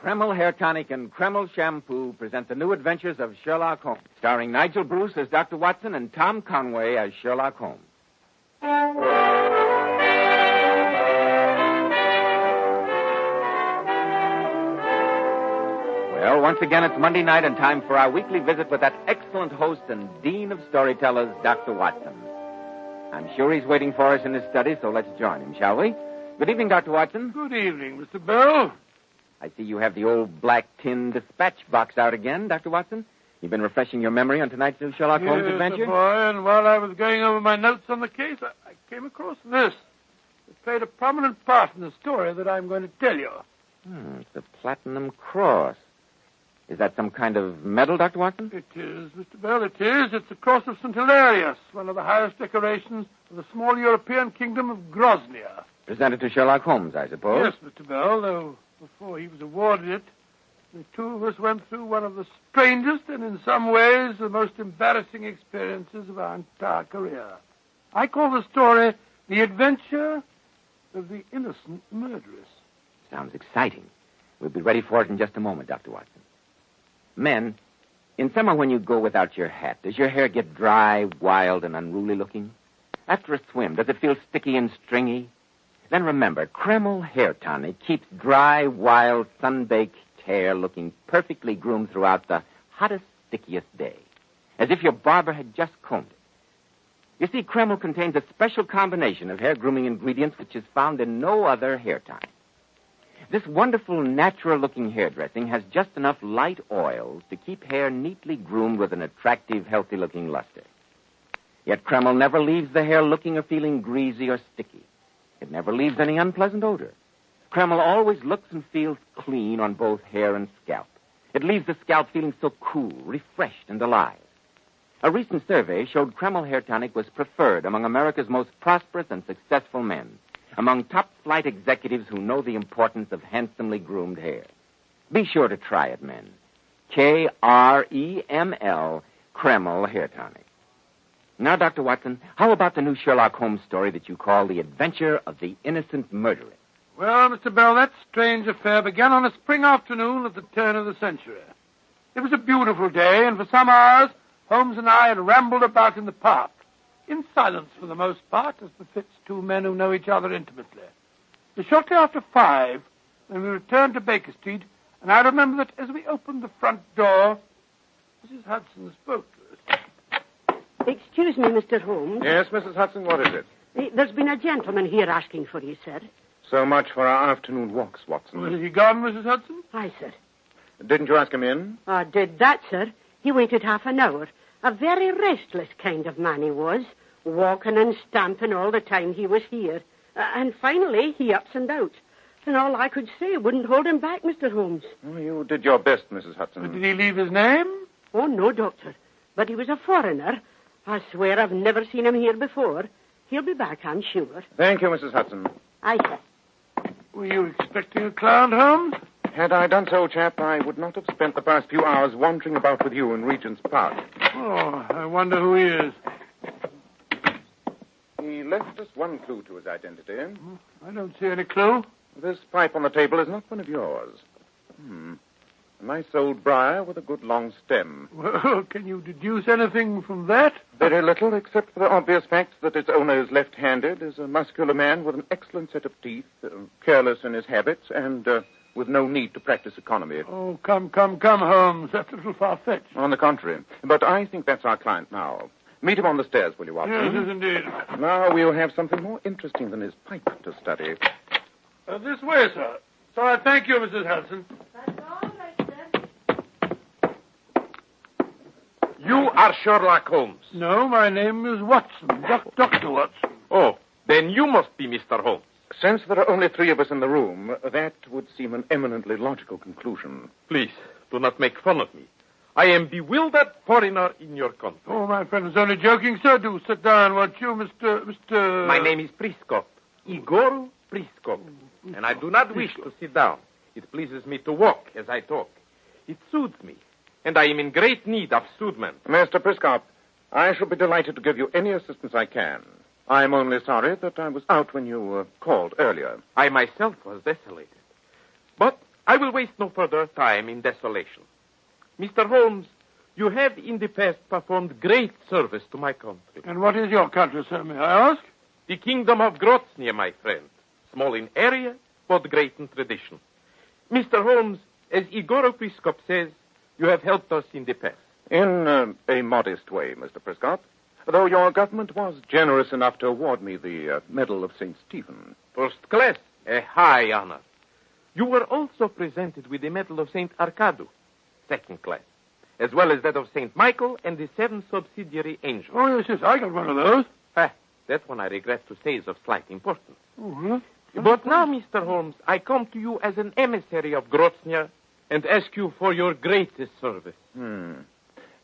Kreml Hair Tonic and Kreml Shampoo present the new adventures of Sherlock Holmes, starring Nigel Bruce as Dr. Watson and Tom Conway as Sherlock Holmes. Well, once again, it's Monday night and time for our weekly visit with that excellent host and dean of storytellers, Dr. Watson. I'm sure he's waiting for us in his study, so let's join him, shall we? Good evening, Dr. Watson. Good evening, Mr. Bell. I see you have the old black tin dispatch box out again, Dr. Watson. You've been refreshing your memory on tonight's new Sherlock Holmes adventure? Yes, boy, and while I was going over my notes on the case, I came across this. It played a prominent part in the story that I'm going to tell you. It's the Platinum Cross. Is that some kind of medal, Dr. Watson? It is, Mr. Bell, it is. It's the Cross of St. Hilarious, one of the highest decorations of the small European kingdom of Grosnia. Presented to Sherlock Holmes, I suppose. Yes, Mr. Bell, though before he was awarded it, the 2 of us went through one of the strangest and, in some ways, the most embarrassing experiences of our entire career. I call the story The Adventure of the Innocent Murderess. Sounds exciting. We'll be ready for it in just a moment, Dr. Watson. Men, in summer when you go without your hat, does your hair get dry, wild, and unruly looking? After a swim, does it feel sticky and stringy? Then remember, Kreml Hair Tonic keeps dry, wild, sun-baked hair looking perfectly groomed throughout the hottest, stickiest day, as if your barber had just combed it. You see, Kreml contains a special combination of hair grooming ingredients which is found in no other hair tonic. This wonderful, natural-looking hairdressing has just enough light oils to keep hair neatly groomed with an attractive, healthy-looking luster. Yet Kreml never leaves the hair looking or feeling greasy or sticky. It never leaves any unpleasant odor. Kreml always looks and feels clean on both hair and scalp. It leaves the scalp feeling so cool, refreshed, and alive. A recent survey showed Kreml Hair Tonic was preferred among America's most prosperous and successful men, among top-flight executives who know the importance of handsomely groomed hair. Be sure to try it, men. Kreml, Kreml Hair Tonic. Now, Dr. Watson, how about the new Sherlock Holmes story that you call The Adventure of the Innocent Murderess? Well, Mr. Bell, that strange affair began on a spring afternoon at the turn of the century. It was a beautiful day, and for some hours, Holmes and I had rambled about in the park, in silence for the most part, as befits 2 men who know each other intimately. It was shortly after 5 when we returned to Baker Street, and I remember that as we opened the front door, Mrs. Hudson spoke to us. Excuse me, Mr. Holmes. Yes, Mrs. Hudson, what is it? There's been a gentleman here asking for you, sir. So much for our afternoon walks, Watson. Well, is he gone, Mrs. Hudson? Aye, sir. Didn't you ask him in? I did that, sir. He waited half an hour. A very restless kind of man he was, walking and stamping all the time he was here. And finally, he ups and out. And all I could say wouldn't hold him back, Mr. Holmes. Oh, you did your best, Mrs. Hudson. Did he leave his name? Oh, no, Doctor. But he was a foreigner. I swear I've never seen him here before. He'll be back, I'm sure. Thank you, Mrs. Hudson. Aye, sir. Were you expecting a clown, Holmes? Had I done so, chap, I would not have spent the past few hours wandering about with you in Regent's Park. Oh, I wonder who he is. He left us one clue to his identity. I don't see any clue. This pipe on the table is not one of yours. A nice old briar with a good long stem. Well, can you deduce anything from that? Very little, except for the obvious fact that its owner is left-handed, is a muscular man with an excellent set of teeth, careless in his habits, and with no need to practice economy. Oh, come, Holmes. That's a little far-fetched. On the contrary. But I think that's our client now. Meet him on the stairs, will you, Watson? Yes, indeed. Now we'll have something more interesting than his pipe to study. This way, sir. So I thank you, Mrs. Hudson. You are Sherlock Holmes. No, my name is Watson, Dr. Watson. Oh, then you must be Mr. Holmes. Since there are only 3 of us in the room, that would seem an eminently logical conclusion. Please, do not make fun of me. I am bewildered foreigner in your country. Oh, my friend is only joking, sir. Do sit down, won't you, Mr... My name is Priskop. Igor Priskop. And I do not wish to sit down. It pleases me to walk as I talk. It soothes me. And I am in great need of soothment. Mr. Priskop, I shall be delighted to give you any assistance I can. I'm only sorry that I was out when you called earlier. I myself was desolated. But I will waste no further time in desolation. Mr. Holmes, you have in the past performed great service to my country. And what is your country, sir, may I ask? The kingdom of Grozny, my friend. Small in area, but great in tradition. Mr. Holmes, as Igor Priskop says, you have helped us in the past. In a modest way, Mr. Prescott. Though your government was generous enough to award me the Medal of St. Stephen. First class, a high honor. You were also presented with the Medal of St. Arcadu, second class, as well as that of St. Michael and the 7 subsidiary angels. Oh, yes, I got one of those. That one I regret to say is of slight importance. Uh-huh. But now, Mr. Holmes, I come to you as an emissary of Grozny and ask you for your greatest service.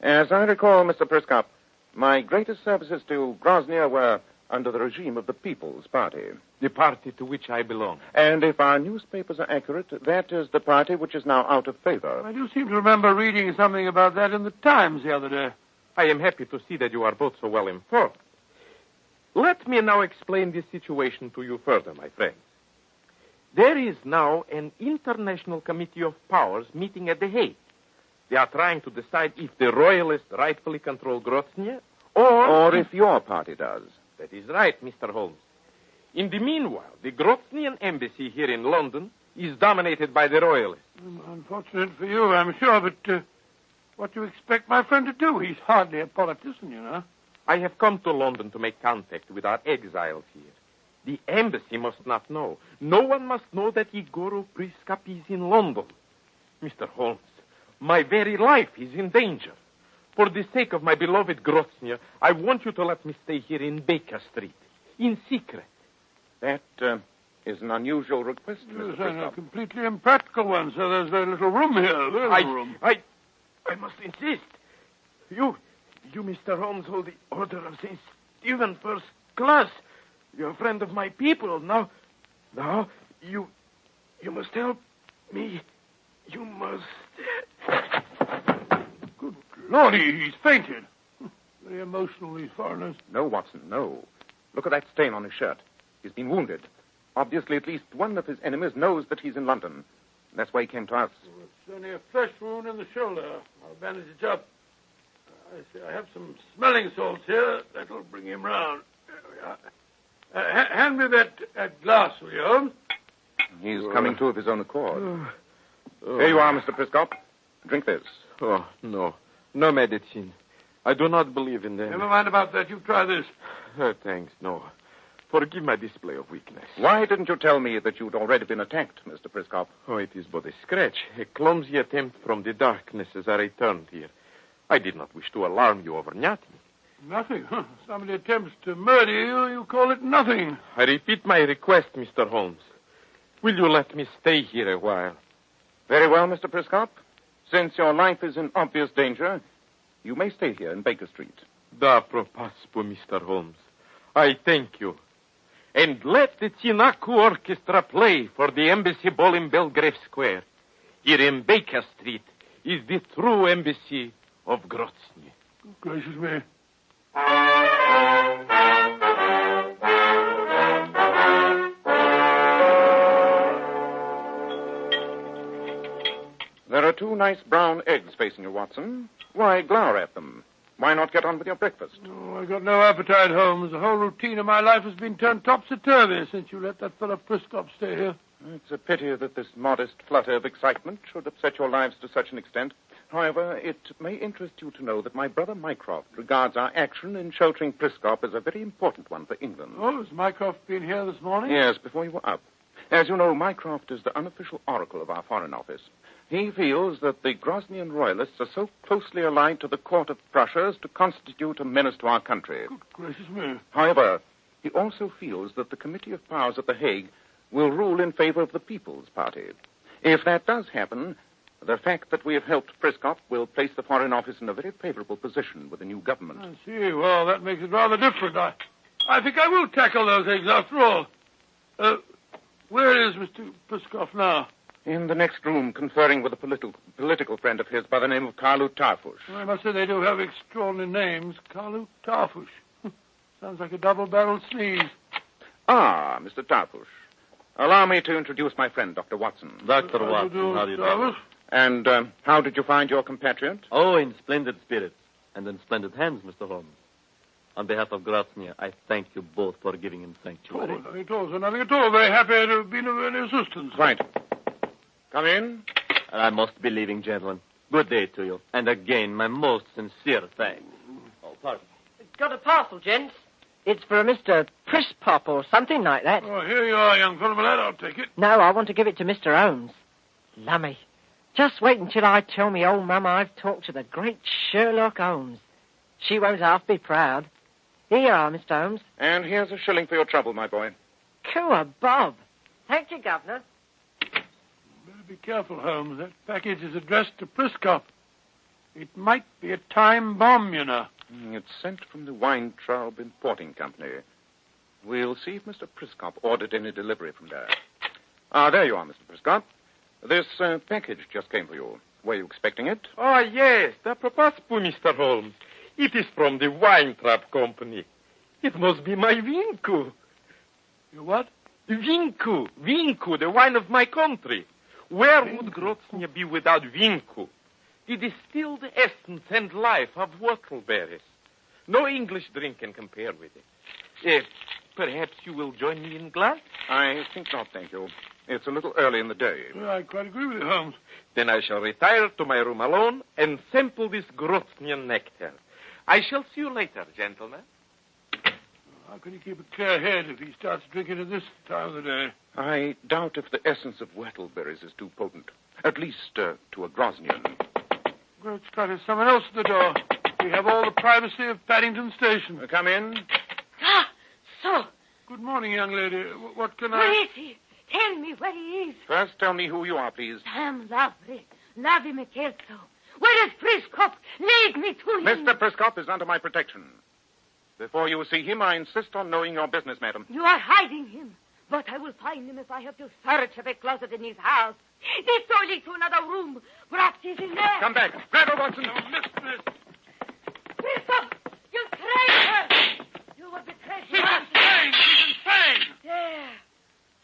As I recall, Mr. Prescott, my greatest services to Grozny were under the regime of the People's Party. The party to which I belong. And if our newspapers are accurate, that is the party which is now out of favor. I do seem to remember reading something about that in the Times the other day. I am happy to see that you are both so well informed. Let me now explain this situation to you further, my friends. There is now an international committee of powers meeting at The Hague. They are trying to decide if the royalists rightfully control Grozny or if your party does. That is right, Mr. Holmes. In the meanwhile, the Groznian embassy here in London is dominated by the royalists. Unfortunate for you, I'm sure, but what do you expect my friend to do? He's hardly a politician, you know. I have come to London to make contact with our exiles here. The embassy must not know. No one must know that Igor Priskop is in London. Mr. Holmes, my very life is in danger. For the sake of my beloved Grozny, I want you to let me stay here in Baker Street, in secret. That is an unusual request, Mr. Priskop. A completely impractical one, sir. There's very little room here. Very little room. I must insist. You, Mr. Holmes, hold the Order of St. Stephen first class. You're a friend of my people. Now, you must help me. You must. Good Lord, he's fainted. Very emotional, these foreigners. No, Watson, no. Look at that stain on his shirt. He's been wounded. Obviously, at least one of his enemies knows that he's in London. That's why he came to us. Oh, it's only a flesh wound in the shoulder. I'll bandage it up. I have some smelling salts here. That'll bring him round. There we are. Hand me that glass, will you, Holmes? He's coming to of his own accord. Here you are, Mr. Priskop. Drink this. Oh, no. No medicine. I do not believe in them. Never mind about that. You try this. Thanks, no. Forgive my display of weakness. Why didn't you tell me that you'd already been attacked, Mr. Priskop? Oh, it is but a scratch. A clumsy attempt from the darkness as I returned here. I did not wish to alarm you over nothing. Nothing? Huh? Somebody attempts to murder you, you call it nothing. I repeat my request, Mr. Holmes. Will you let me stay here a while? Very well, Mr. Priskop. Since your life is in obvious danger, you may stay here in Baker Street. Da propaspo, Mr. Holmes. I thank you. And let the Tinaku Orchestra play for the embassy ball in Belgrave Square. Here in Baker Street is the true embassy of Grozny. Gracious me. There are 2 nice brown eggs facing you, Watson. Why glower at them? Why not get on with your breakfast? Oh, I've got no appetite, Holmes. The whole routine of my life has been turned topsy-turvy since you let that fellow Priskop stay here. It's a pity that this modest flutter of excitement should upset your lives to such an extent. However, it may interest you to know that my brother Mycroft regards our action in sheltering Prescott as a very important one for England. Oh, has Mycroft been here this morning? Yes, before you were up. As you know, Mycroft is the unofficial oracle of our Foreign Office. He feels that the Grosnian royalists are so closely allied to the court of Prussia as to constitute a menace to our country. Good gracious me. However, he also feels that the Committee of Powers at The Hague will rule in favor of the People's Party. If that does happen, the fact that we have helped Prescott will place the Foreign Office in a very favorable position with the new government. I see. Well, that makes it rather different. I think I will tackle those eggs after all. Where is Mr. Prescott now? In the next room, conferring with a political friend of his by the name of Carlu Tarfush. I must say they do have extraordinary names. Carlu Tarfush. Sounds like a double-barreled sneeze. Ah, Mr. Tarfush. Allow me to introduce my friend, Dr. Watson. Dr. Watson, how do you do? And how did you find your compatriot? Oh, in splendid spirits and in splendid hands, Mr. Holmes. On behalf of Grosnia, I thank you both for giving him sanctuary. Nothing at all. Very happy to have been of any assistance. Right. Come in. I must be leaving, gentlemen. Good day to you. And again, my most sincere thanks. Oh, pardon. Got a parcel, gents. It's for a Mr. Prispop or something like that. Oh, here you are, young fellow. Lad, I'll take it. No, I want to give it to Mr. Holmes. Lummy. Just wait until I tell me old mum I've talked to the great Sherlock Holmes. She won't half be proud. Here you are, Mr. Holmes. And here's a shilling for your trouble, my boy. Cool, Bob. Thank you, Governor. Better be careful, Holmes. That package is addressed to Prescott. It might be a time bomb, you know. It's sent from the Weintraub Importing Company. We'll see if Mr. Prescott ordered any delivery from there. Ah, there you are, Mr. Prescott. This package just came for you. Were you expecting it? Oh, yes. Apropos, Mr. Holmes. It is from the Weintraub Company. It must be my Vinku. Your what? Vinku. Vinku, the wine of my country. Where would Grosnia be without Vinku? The distilled essence and life of whortleberries. No English drink can compare with it. Perhaps you will join me in glass? I think not, thank you. It's a little early in the day. Well, I quite agree with you, Holmes. Then I shall retire to my room alone and sample this Grosnian nectar. I shall see you later, gentlemen. How can he keep a clear head if he starts drinking at this time of the day? I doubt if the essence of whortleberries is too potent. At least to a Grosnian. Great Scott, there's someone else at the door. We have all the privacy of Paddington Station. Come in. Ah, so. Good morning, young lady. What can Where is he? Tell me where he is. First, tell me who you are, please. Sam Lavi McCarthy. Where is Prescott? Lead me to him. Mr. Prescott is under my protection. Before you see him, I insist on knowing your business, madam. You are hiding him. But I will find him if I have to search every closet in his house. This door leads to another room. Perhaps he's in there. Come back. Grab her, Watson. No, mistress. Prescott, you traitor! You will betray him. She's insane. She's insane. There.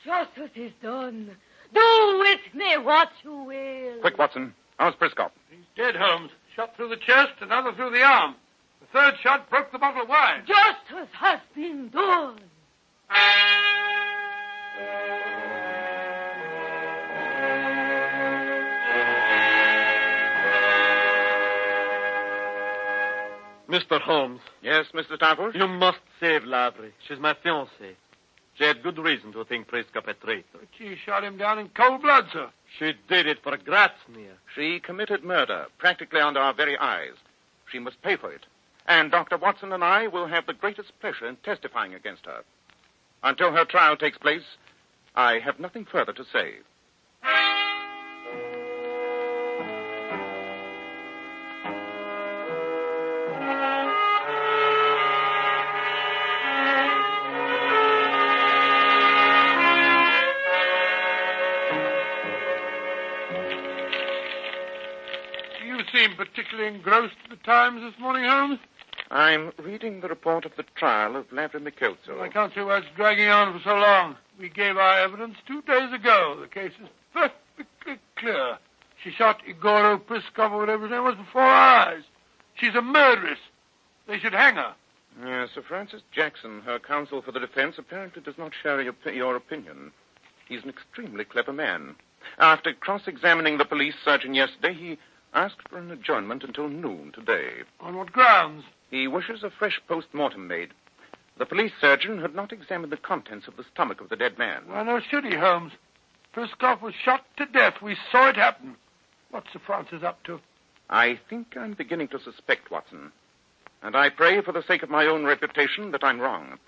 Justice is done. Do with me what you will. Quick, Watson. How's Prescott? He's dead, Holmes. Shot through the chest, another through the arm. The third shot broke the bottle of wine. Justice has been done. Mr. Holmes. Yes, Mr. Tarfush? You must save Lavry. She's my fiancée. She had good reason to think Prescott a traitor. But she shot him down in cold blood, sir. She did it for Grosnia. She committed murder, practically under our very eyes. She must pay for it. And Dr. Watson and I will have the greatest pleasure in testifying against her. Until her trial takes place, I have nothing further to say. You seem particularly engrossed at the Times this morning, Holmes. I'm reading the report of the trial of Lavry McCarthy. I can't see why it's dragging on for so long. We gave our evidence 2 days ago. The case is perfectly clear. She shot Igoro Priskov, or whatever his name was, before our eyes. She's a murderess. They should hang her. Sir Francis Jackson, her counsel for the defense, apparently does not share your opinion. He's an extremely clever man. After cross-examining the police surgeon yesterday, he asked for an adjournment until noon today. On what grounds? He wishes a fresh post-mortem made. The police surgeon had not examined the contents of the stomach of the dead man. Why, no should he, Holmes? Priscoff was shot to death. We saw it happen. What's Sir Francis up to? I think I'm beginning to suspect, Watson. And I pray for the sake of my own reputation that I'm wrong.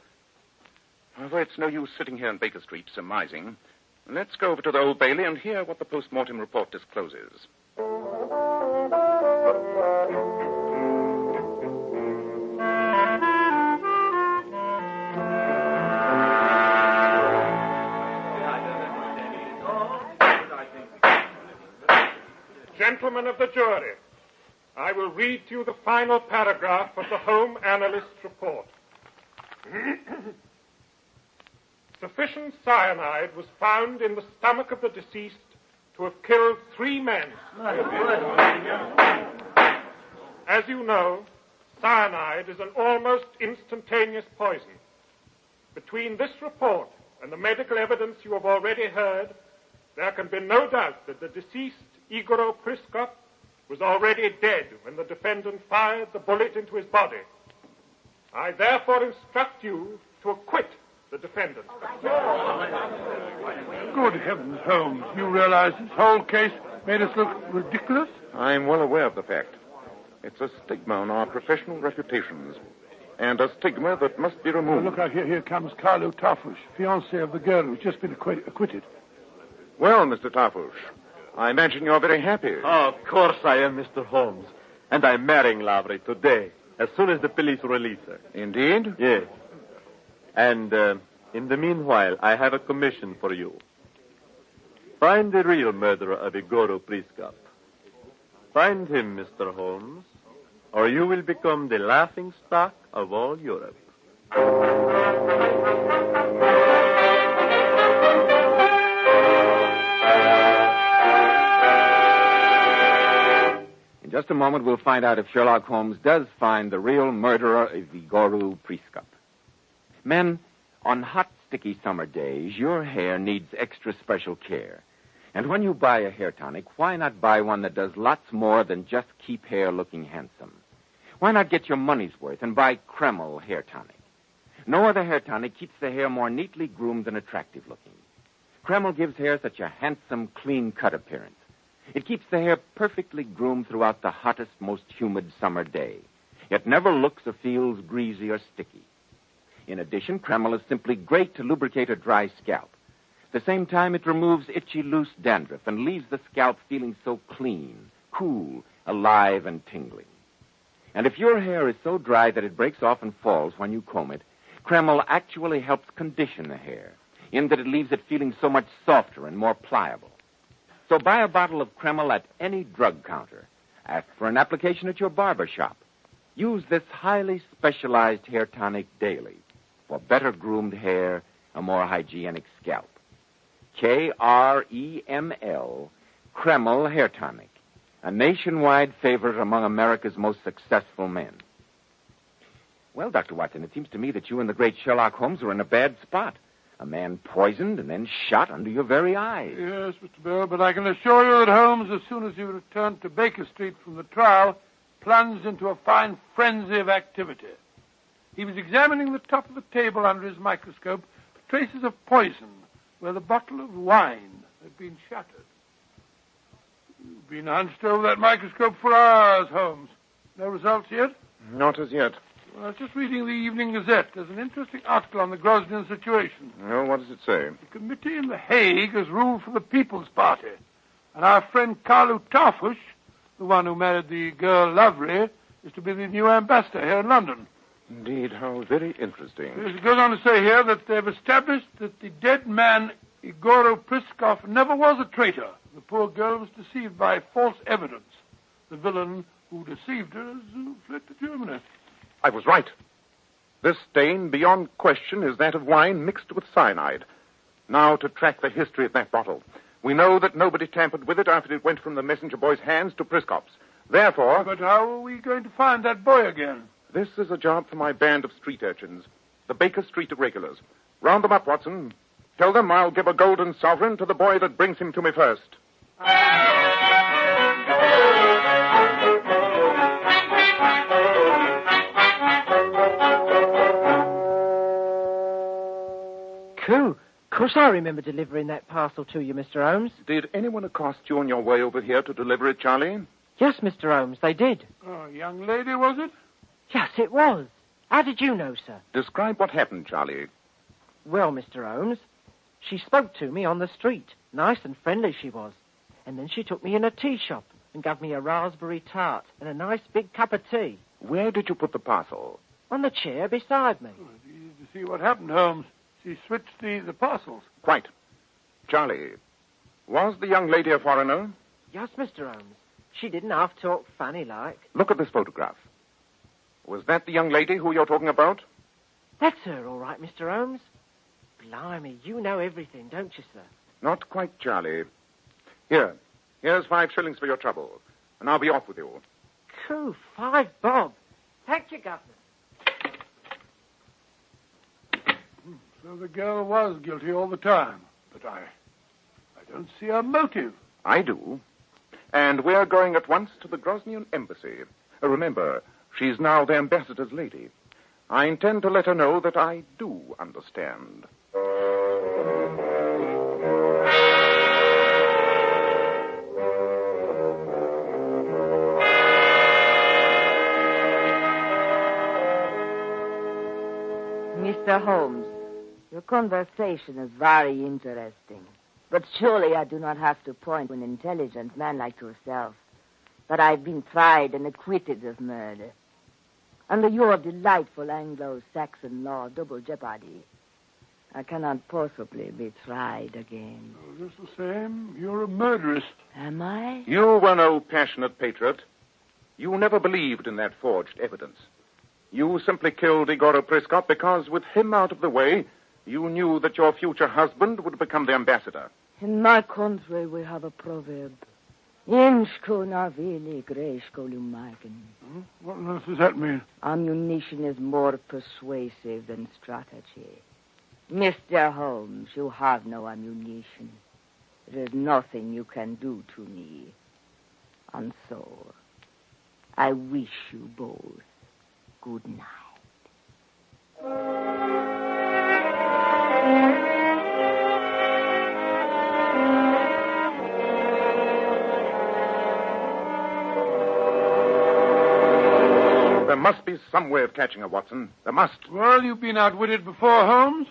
However, it's no use sitting here in Baker Street surmising. Let's go over to the Old Bailey and hear what the post-mortem report discloses. Gentlemen of the jury, I will read to you the final paragraph of the Home Analyst's report. Sufficient cyanide was found in the stomach of the deceased to have killed 3 men. As you know, cyanide is an almost instantaneous poison. Between this report and the medical evidence you have already heard, there can be no doubt that the deceased, Igor Priscoff, was already dead when the defendant fired the bullet into his body. I therefore instruct you to acquit the defendant. Good heavens, Holmes. You realize this whole case made us look ridiculous? I'm well aware of the fact. It's a stigma on our professional reputations, and a stigma that must be removed. Look out, here comes Carlo Tarfush, fiancé of the girl who's just been acquitted. Well, Mr. Tarfush, I imagine you're very happy. Oh, of course I am, Mr. Holmes. And I'm marrying Lavry today, as soon as the police release her. Indeed? Yes. And in the meanwhile, I have a commission for you. Find the real murderer of Igor Priscoff. Find him, Mr. Holmes, or you will become the laughingstock of all Europe. In just a moment, we'll find out if Sherlock Holmes does find the real murderer of Igor Priscoff. Men, on hot, sticky summer days, your hair needs extra special care. And when you buy a hair tonic, why not buy one that does lots more than just keep hair looking handsome? Why not get your money's worth and buy Kreml hair tonic? No other hair tonic keeps the hair more neatly groomed and attractive looking. Kreml gives hair such a handsome, clean-cut appearance. It keeps the hair perfectly groomed throughout the hottest, most humid summer day. It never looks or feels greasy or sticky. In addition, Kreml is simply great to lubricate a dry scalp. At the same time, it removes itchy, loose dandruff and leaves the scalp feeling so clean, cool, alive, and tingling. And if your hair is so dry that it breaks off and falls when you comb it, Kreml actually helps condition the hair, in that it leaves it feeling so much softer and more pliable. So buy a bottle of Kreml at any drug counter. Ask for an application at your barber shop. Use this highly specialized hair tonic daily for better groomed hair, a more hygienic scalp. Kreml, Kreml Hair Tonic, a nationwide favorite among America's most successful men. Well, Dr. Watson, it seems to me that you and the great Sherlock Holmes are in a bad spot. A man poisoned and then shot under your very eyes. Yes, Mr. Bell, but I can assure you that Holmes, as soon as he returned to Baker Street from the trial, plunged into a fine frenzy of activity. He was examining the top of the table under his microscope for traces of poison where the bottle of wine had been shattered. You've been hunched over that microscope for hours, Holmes. No results yet? Not as yet. Well, I was just reading the Evening Gazette. There's an interesting article on the Grosvenor situation. Oh, what does it say? The committee in The Hague has ruled for the People's Party. And our friend Carlo Tarfush, the one who married the girl Lavry, is to be the new ambassador here in London. Indeed, how very interesting. It goes on to say here that they've established that the dead man, Igor Priscoff, never was a traitor. The poor girl was deceived by false evidence. The villain who deceived her has fled to Germany. I was right. This stain, beyond question, is that of wine mixed with cyanide. Now to track the history of that bottle. We know that nobody tampered with it after it went from the messenger boy's hands to Priscoff's. Therefore... But how are we going to find that boy again? This is a job for my band of street urchins, the Baker Street Irregulars. Round them up, Watson. Tell them I'll give a golden sovereign to the boy that brings him to me first. Cool. Of course I remember delivering that parcel to you, Mr. Holmes. Did anyone accost you on your way over here to deliver it, Charlie? Yes, Mr. Holmes, they did. Oh, young lady, was it? Yes, it was. How did you know, sir? Describe what happened, Charlie. Well, Mr. Holmes, she spoke to me on the street. Nice and friendly she was. And then she took me in a tea shop and gave me a raspberry tart and a nice big cup of tea. Where did you put the parcel? On the chair beside me. Oh, it's easy to see what happened, Holmes. She switched the parcels. Quite. Charlie, was the young lady a foreigner? Yes, Mr. Holmes. She didn't half talk funny like. Look at this photograph. Was that the young lady who you're talking about? That's her, all right, Mr. Holmes. Blimey, you know everything, don't you, sir? Not quite, Charlie. Here's 5 shillings for your trouble, and I'll be off with you. Cool, 5 bob. Thank you, Governor. So the girl was guilty all the time, but I don't see a motive. I do. And we're going at once to the Grosnian embassy. Remember, she's now the ambassador's lady. I intend to let her know that I do understand. Mr. Holmes, your conversation is very interesting. But surely I do not have to point to an intelligent man like yourself that I've been tried and acquitted of murder. Under your delightful Anglo-Saxon law, double jeopardy, I cannot possibly be tried again. Oh, just the same, you're a murderess. Am I? You were no passionate patriot. You never believed in that forged evidence. You simply killed Igor Priskop because, with him out of the way, you knew that your future husband would become the ambassador. In my country, we have a proverb. Inshko narvili greshko lumaken. What on earth does that mean? Ammunition is more persuasive than strategy. Mr. Holmes, you have no ammunition. There is nothing you can do to me. And so, I wish you both good night. There must be some way of catching her, Watson. There must. Well, you've been outwitted before, Holmes.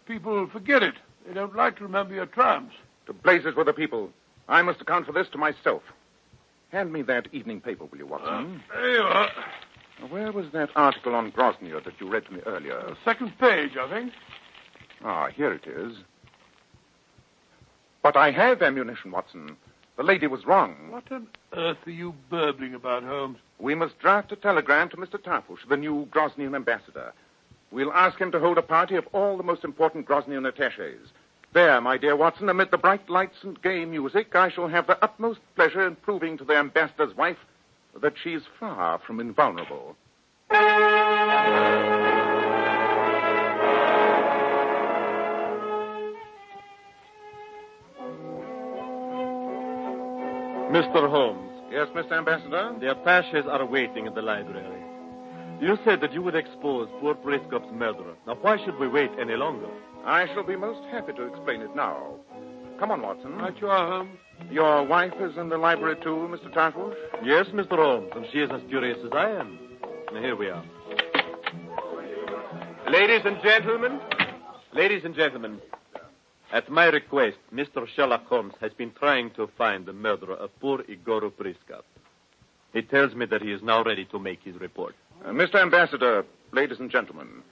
People forget it. They don't like to remember your triumphs. To blazes with the people. I must account for this to myself. Hand me that evening paper, will you, Watson? There you are. Where was that article on Grosnia that you read to me earlier? The second page, I think. Ah, here it is. But I have ammunition, Watson. The lady was wrong. What on earth are you burbling about, Holmes? We must draft a telegram to Mr. Tarfush, the new Grosnian ambassador. We'll ask him to hold a party of all the most important Grosnian attaches. There, my dear Watson, amid the bright lights and gay music, I shall have the utmost pleasure in proving to the ambassador's wife that she's far from invulnerable. Mr. Holmes. Yes, Mr. Ambassador? The attaches are waiting in the library. You said that you would expose poor Priskop's murderer. Now, why should we wait any longer? I shall be most happy to explain it now. Come on, Watson. Right you are, Holmes. Your wife is in the library, too, Mr. Tarfush? Yes, Mr. Holmes, and she is as curious as I am. Now, here we are. Ladies and gentlemen, at my request, Mr. Sherlock Holmes has been trying to find the murderer of poor Igor Priskop. He tells me that he is now ready to make his report. Mr. Ambassador, ladies and gentlemen,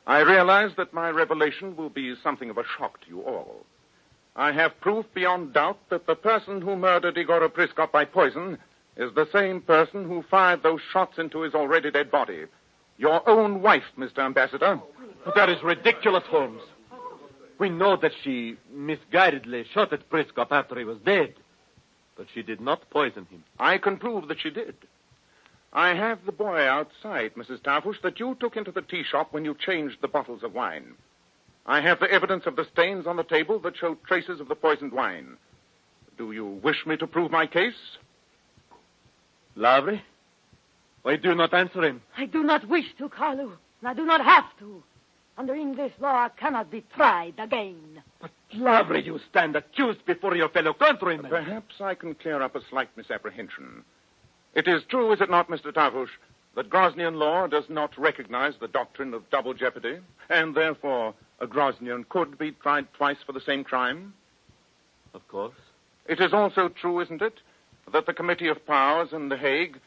I realize that my revelation will be something of a shock to you all. I have proof beyond doubt that the person who murdered Igor Priskop by poison is the same person who fired those shots into his already dead body. Your own wife, Mr. Ambassador. But that is ridiculous, Holmes. We know that she misguidedly shot at Priskop after he was dead. But she did not poison him. I can prove that she did. I have the boy outside, Mrs. Tarfush, that you took into the tea shop when you changed the bottles of wine. I have the evidence of the stains on the table that show traces of the poisoned wine. Do you wish me to prove my case? Lowry? Why do you not answer him? I do not wish to, Carlo, and I do not have to. Under English law, I cannot be tried again. But, Lowry, you stand accused before your fellow countrymen. Perhaps I can clear up a slight misapprehension. It is true, is it not, Mr. Tavush, that Grosnian law does not recognize the doctrine of double jeopardy, and therefore a Grosnian could be tried twice for the same crime? Of course. It is also true, isn't it, that the Committee of Powers in The Hague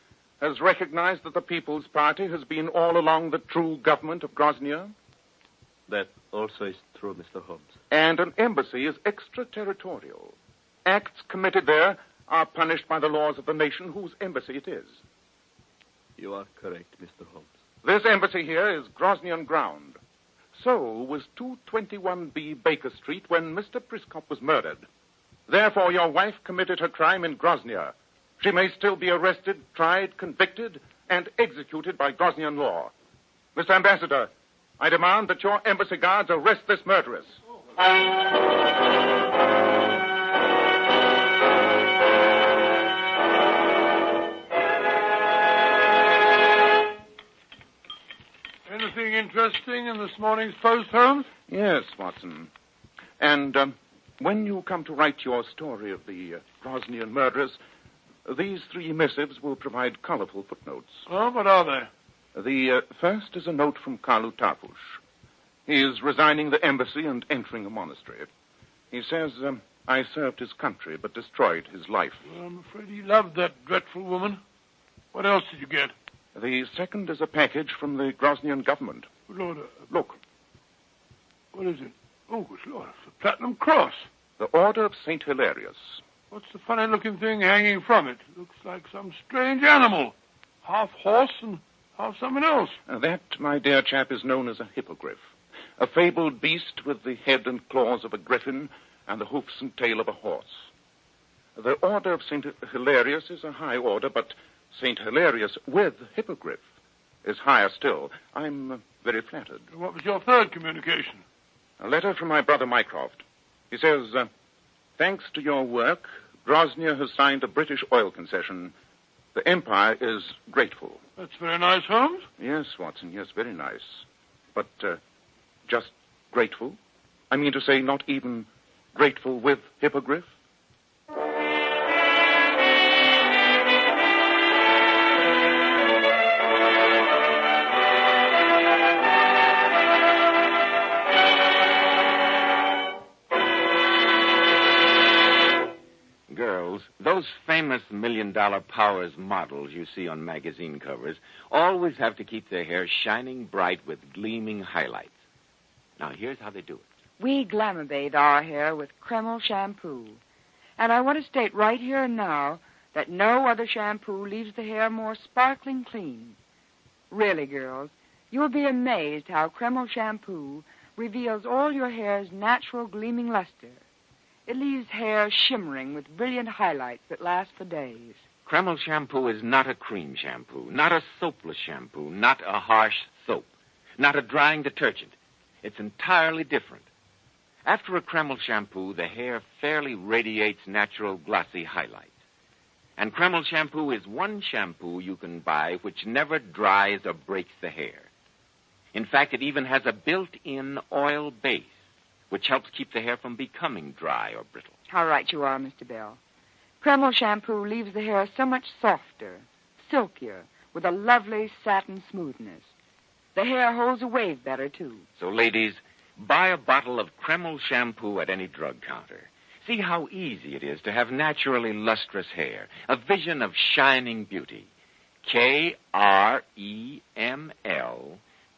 has recognized that the People's Party has been all along the true government of Grosnia? That also is true, Mr. Holmes. And an embassy is extraterritorial. Acts committed there are punished by the laws of the nation whose embassy it is. You are correct, Mr. Holmes. This embassy here is Grosnian ground. So was 221B Baker Street when Mr. Priscop was murdered. Therefore, your wife committed her crime in Grosnia. She may still be arrested, tried, convicted, and executed by Grosnian law. Mr. Ambassador, I demand that your embassy guards arrest this murderess. Anything interesting in this morning's post, Holmes? Yes, Watson. And when you come to write your story of the Grosnian murderers, these 3 missives will provide colorful footnotes. Oh, what are they? The first is a note from Carlo Tavush. He is resigning the embassy and entering a monastery. He says, I served his country but destroyed his life. Well, I'm afraid he loved that dreadful woman. What else did you get? The second is a package from the Grosnian government. Good Lord. Look. What is it? Oh, good Lord, it's a platinum cross. The Order of St. Hilarious. What's the funny-looking thing hanging from it? Looks like some strange animal. Half horse and half something else. That, my dear chap, is known as a hippogriff. A fabled beast with the head and claws of a griffin and the hoofs and tail of a horse. The Order of St. Hilarious is a high order, but St. Hilarious with hippogriff is higher still. I'm very flattered. What was your third communication? A letter from my brother Mycroft. He says, thanks to your work, Grosnia has signed a British oil concession. The Empire is grateful. That's very nice, Holmes. Yes, Watson, yes, very nice. But just grateful? I mean to say not even grateful with hippogriff? Girls, those famous $1 million Powers models you see on magazine covers always have to keep their hair shining bright with gleaming highlights. Now, here's how they do it. We glamour bathe our hair with Kreml shampoo. And I want to state right here and now that no other shampoo leaves the hair more sparkling clean. Really, girls, you'll be amazed how Kreml shampoo reveals all your hair's natural gleaming luster. It leaves hair shimmering with brilliant highlights that last for days. Kreml shampoo is not a cream shampoo, not a soapless shampoo, not a harsh soap, not a drying detergent. It's entirely different. After a Kreml shampoo, the hair fairly radiates natural glossy highlights. And Kreml shampoo is one shampoo you can buy which never dries or breaks the hair. In fact, it even has a built-in oil base, which helps keep the hair from becoming dry or brittle. How right you are, Mr. Bell. Kreml shampoo leaves the hair so much softer, silkier, with a lovely satin smoothness. The hair holds a wave better, too. So, ladies, buy a bottle of Kreml shampoo at any drug counter. See how easy it is to have naturally lustrous hair, a vision of shining beauty. Kreml,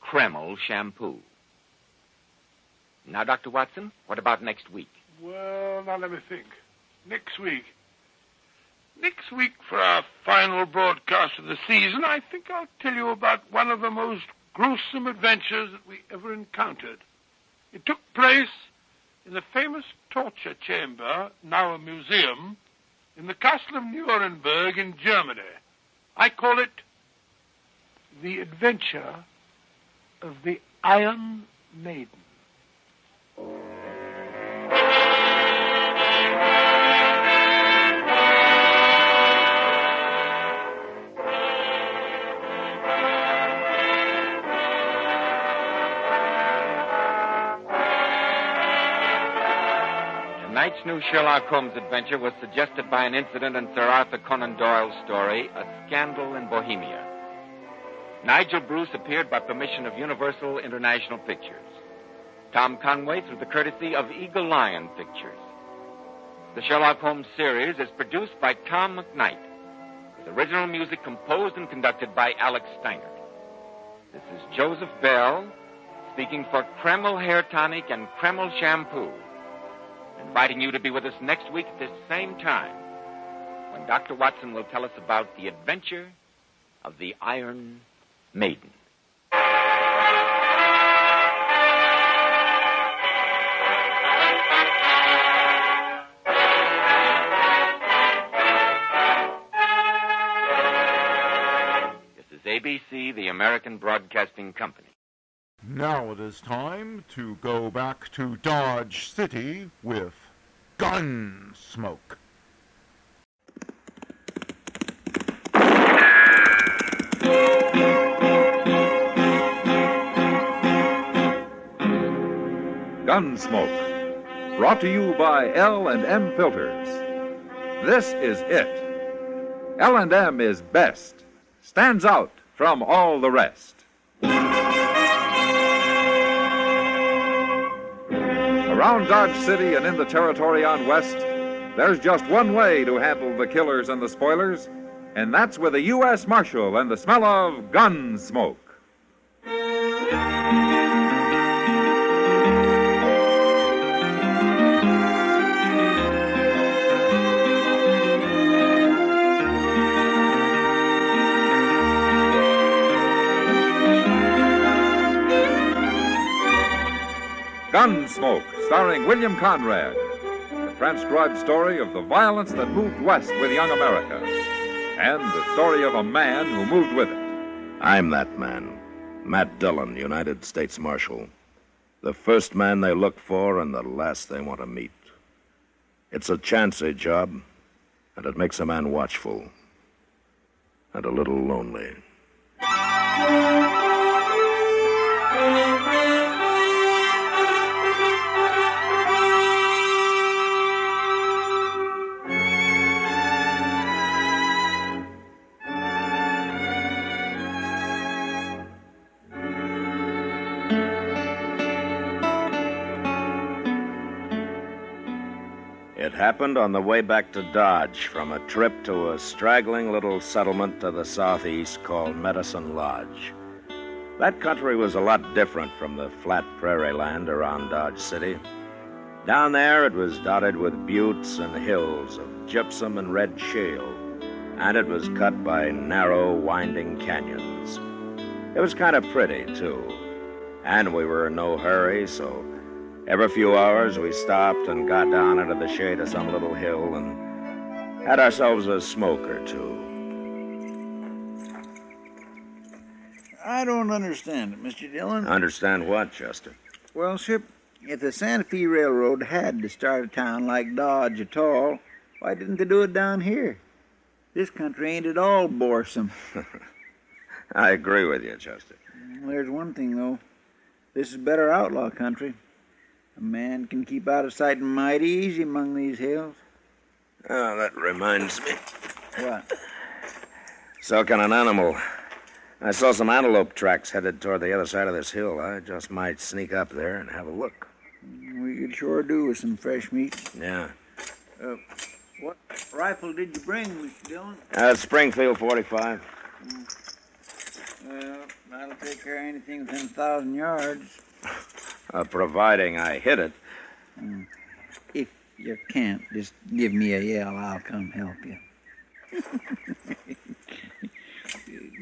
Kreml shampoo. Now, Dr. Watson, what about next week? Well, now let me think. Next week, for our final broadcast of the season, I think I'll tell you about one of the most gruesome adventures that we ever encountered. It took place in the famous torture chamber, now a museum, in the castle of Nuremberg in Germany. I call it The Adventure of the Iron Maiden. Tonight's new Sherlock Holmes adventure was suggested by an incident in Sir Arthur Conan Doyle's story, A Scandal in Bohemia. Nigel Bruce appeared by permission of Universal International Pictures. Tom Conway through the courtesy of Eagle Lion Pictures. The Sherlock Holmes series is produced by Tom McKnight, with original music composed and conducted by Alex Steiner. This is Joseph Bell speaking for Kreml Hair Tonic and Kreml Shampoo, inviting you to be with us next week at this same time, when Dr. Watson will tell us about the adventure of the Iron Maiden. This is ABC, the American Broadcasting Company. Now it is time to go back to Dodge City with Gunsmoke. Gunsmoke, brought to you by L&M Filters. This is it. L&M is best, stands out from all the rest. Around Dodge City and in the territory on West, there's just one way to handle the killers and the spoilers, and that's with a U.S. Marshal and the smell of Gunsmoke. Gunsmoke, starring William Conrad, the transcribed story of the violence that moved west with young America, and the story of a man who moved with it. I'm that man, Matt Dillon, United States Marshal. The first man they look for and the last they want to meet. It's a chancy job, and it makes a man watchful and a little lonely. It happened on the way back to Dodge from a trip to a straggling little settlement to the southeast called Medicine Lodge. That country was a lot different from the flat prairie land around Dodge City. Down there it was dotted with buttes and hills of gypsum and red shale, and it was cut by narrow, winding canyons. It was kind of pretty, too, and we were in no hurry, so every few hours we stopped and got down into the shade of some little hill and had ourselves a smoke or two. I don't understand it, Mr. Dillon. Understand what, Chester? Well, Ship, if the Santa Fe Railroad had to start a town like Dodge at all, why didn't they do it down here? This country ain't at all boresome. I agree with you, Chester. There's one thing, though. This is better outlaw country. A man can keep out of sight mighty easy among these hills. Oh, that reminds me. What? So can an animal. I saw some antelope tracks headed toward the other side of this hill. I just might sneak up there and have a look. We could sure do with some fresh meat. Yeah. What rifle did you bring, Mr. Dillon? Springfield 45. Well, that'll take care of anything within 1,000 yards. Providing I hit it. If you can't, just give me a yell. I'll come help you.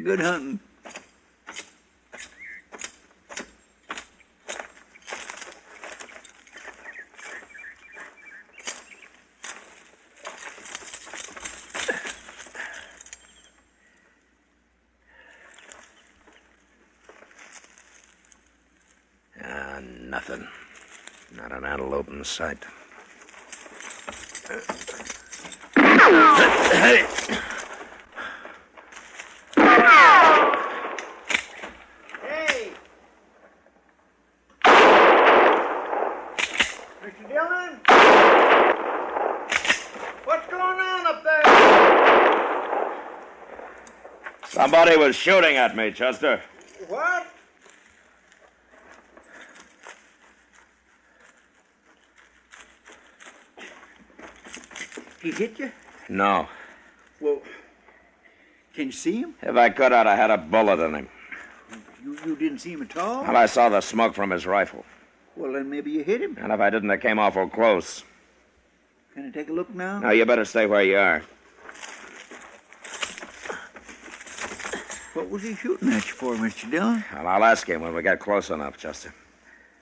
Good hunting. Nothing. Not an antelope in sight. Hey! Mr. Dillon? What's going on up there? Somebody was shooting at me, Chester. What? He hit you? No. Well, can you see him? If I could, I'd have had a bullet in him. You didn't see him at all? Well, I saw the smoke from his rifle. Well, then maybe you hit him. And if I didn't, it came awful close. Can I take a look now? No, you better stay where you are. What was he shooting at you for, Mr. Dillon? Well, I'll ask him when we get close enough, Chester.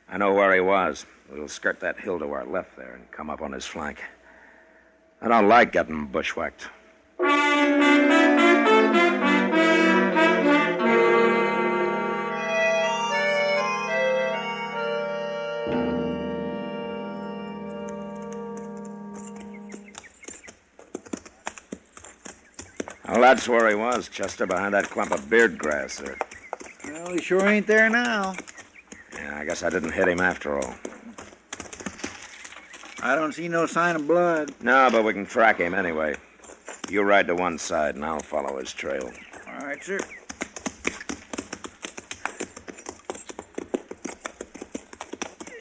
I know where he was. We'll skirt that hill to our left there and come up on his flank. I don't like getting bushwhacked. Well, that's where he was, Chester, behind that clump of beard grass there. Well, he sure ain't there now. Yeah, I guess I didn't hit him after all. I don't see no sign of blood. No, but we can track him anyway. You ride to one side, and I'll follow his trail. All right, sir.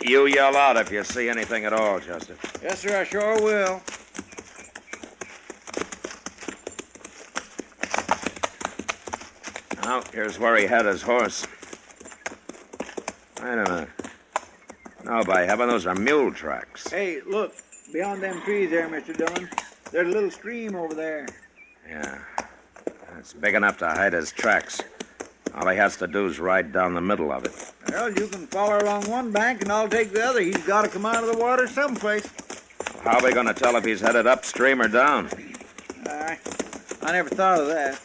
You yell out if you see anything at all, Chester. Yes, sir, I sure will. Now, here's where he had his horse. Wait a minute. No, by heaven, those are mule tracks. Hey, look. Beyond them trees there, Mr. Dillon. There's a little stream over there. Yeah. It's big enough to hide his tracks. All he has to do is ride down the middle of it. Well, you can follow along one bank and I'll take the other. He's got to come out of the water someplace. How are we going to tell if he's headed upstream or down? I never thought of that.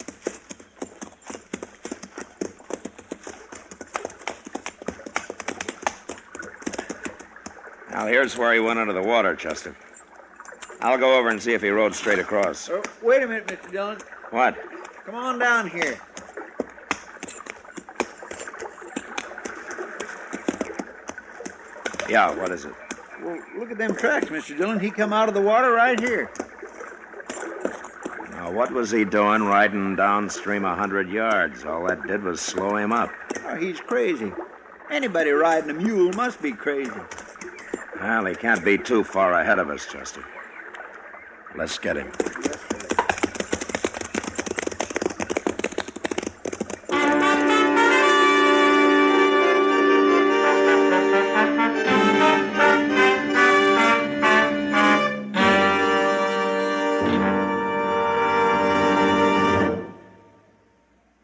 Now, here's where he went into the water, Chester. I'll go over and see if he rode straight across. Oh, wait a minute, Mr. Dillon. What? Come on down here. Yeah, what is it? Well, look at them tracks, Mr. Dillon. He come out of the water right here. Now, what was he doing riding downstream 100 yards? All that did was slow him up. Oh, he's crazy. Anybody riding a mule must be crazy. Well, he can't be too far ahead of us, Chester. Let's get him.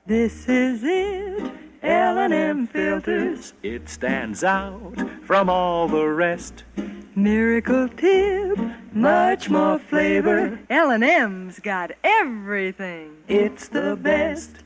This is it, L&M filters. It stands out from all the rest. Miracle tip, much more flavor. L&M's got everything. It's the best.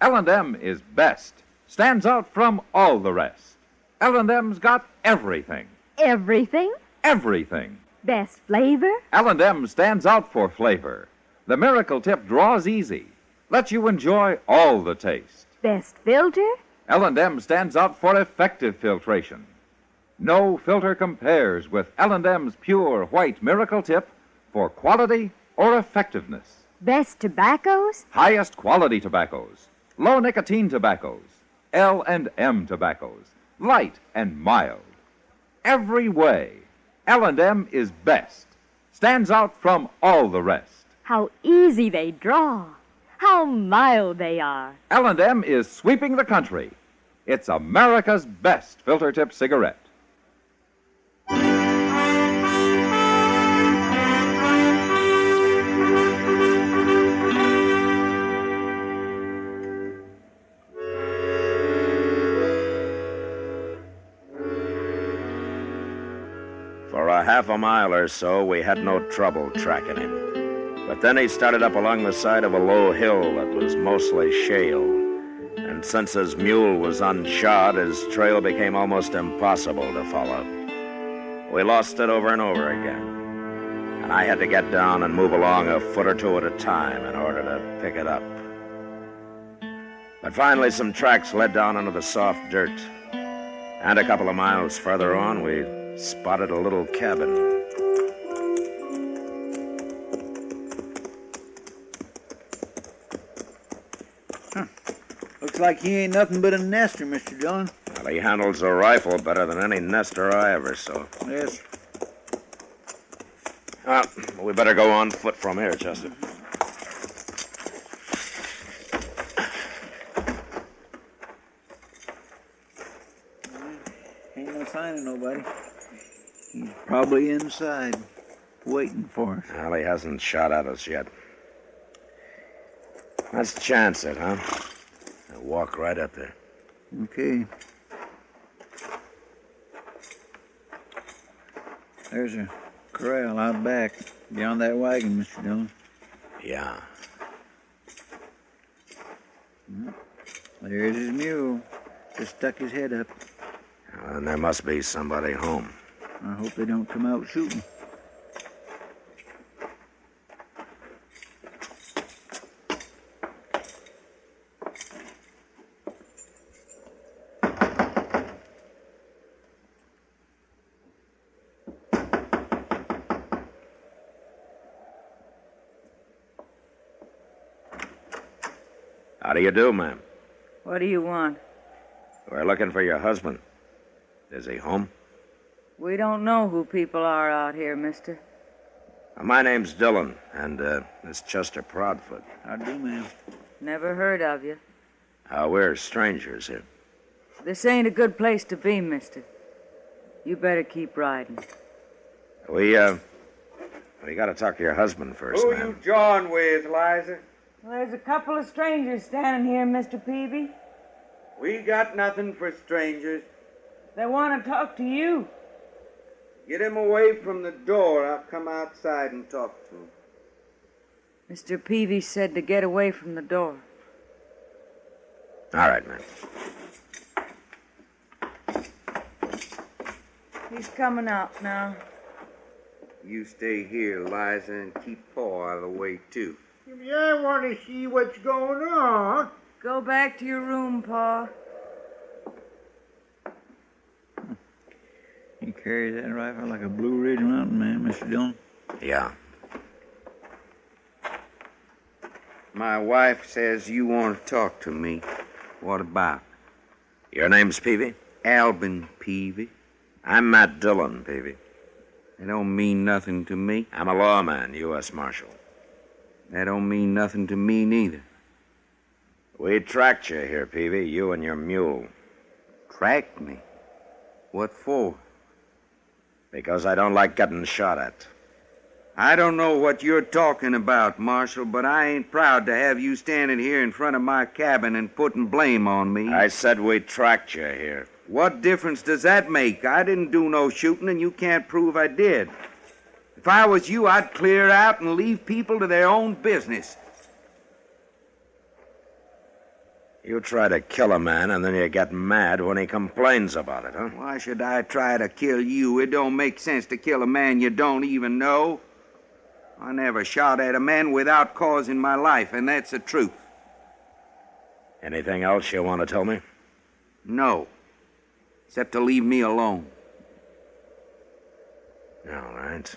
L&M is best. Stands out from all the rest. L&M's got everything. Everything? Everything. Best flavor? L&M stands out for flavor. The Miracle Tip draws easy. Lets you enjoy all the taste. Best filter? L&M stands out for effective filtration. No filter compares with L&M's pure white Miracle Tip for quality or effectiveness. Best tobaccos? Highest quality tobaccos. Low nicotine tobaccos. L&M tobaccos. Light and mild. Every way, L&M is best. Stands out from all the rest. How easy they draw. How mild they are. L&M is sweeping the country. It's America's best filter tip cigarette. For a half a mile or so, we had no trouble tracking him. But then he started up along the side of a low hill that was mostly shale. And since his mule was unshod, his trail became almost impossible to follow. We lost it over and over again. And I had to get down and move along a foot or two at a time in order to pick it up. But finally, some tracks led down into the soft dirt. And a couple of miles further on, we spotted a little cabin. Looks like he ain't nothing but a nester, Mr. Dillon. Well, he handles a rifle better than any nester I ever saw. Yes. We better go on foot from here, Chester. Ain't no sign of nobody. He's probably inside, waiting for us. Well, he hasn't shot at us yet. Let's chance it, huh? I'll walk right up there. Okay. There's a corral out back, beyond that wagon, Mr. Dillon. Yeah. There's his mule. Just stuck his head up. Well, then there must be somebody home. I hope they don't come out shooting. How do you do, ma'am? What do you want? We're looking for your husband. Is he home? We don't know who people are out here, mister. My name's Dillon, and this Chester Proudfoot. How do, ma'am? Never heard of you. We're strangers here. This ain't a good place to be, mister. You better keep riding. We gotta talk to your husband first, Who ma'am. you jawing with, Liza? Well, there's a couple of strangers standing here, Mr. Peavy. We got nothing for strangers. They want to talk to you. Get him away from the door. I'll come outside and talk to him. Mr. Peavy said to get away from the door. All right, ma'am. He's coming out now. You stay here, Liza, and keep Paul out of the way, too. I want to see what's going on. Go back to your room, Pa. He carries that rifle like a Blue Ridge Mountain man, Mr. Dillon. Yeah. My wife says you want to talk to me. What about? Your name's Peavy? Albin Peavy. I'm Matt Dillon, Peavy. It don't mean nothing to me. I'm a lawman, U.S. Marshal. That don't mean nothing to me, neither. We tracked you here, Peavy, you and your mule. Tracked me? What for? Because I don't like getting shot at. I don't know what you're talking about, Marshal, but I ain't proud to have you standing here in front of my cabin and putting blame on me. I said we tracked you here. What difference does that make? I didn't do no shooting, and you can't prove I did. If I was you, I'd clear out and leave people to their own business. You try to kill a man, and then you get mad when he complains about it, huh? Why should I try to kill you? It don't make sense to kill a man you don't even know. I never shot at a man without cause in my life, and that's the truth. Anything else you want to tell me? No. Except to leave me alone. All right.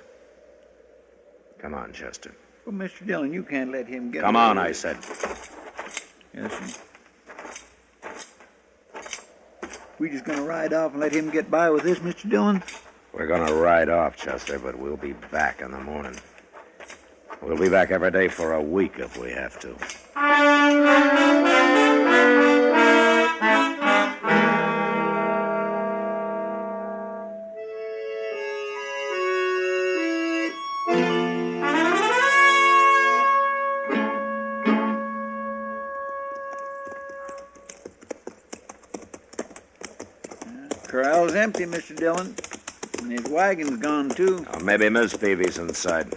Come on, Chester. Well, Mr. Dillon, you can't let him get Come away on, with I it. said. Yes, sir. We just gonna ride off and let him get by with this, Mr. Dillon? We're gonna ride off, Chester, but we'll be back in the morning. We'll be back every day for a week if we have to. Corral's empty, Mr. Dillon. And his wagon's gone, too. Oh, maybe Miss Peavy's inside.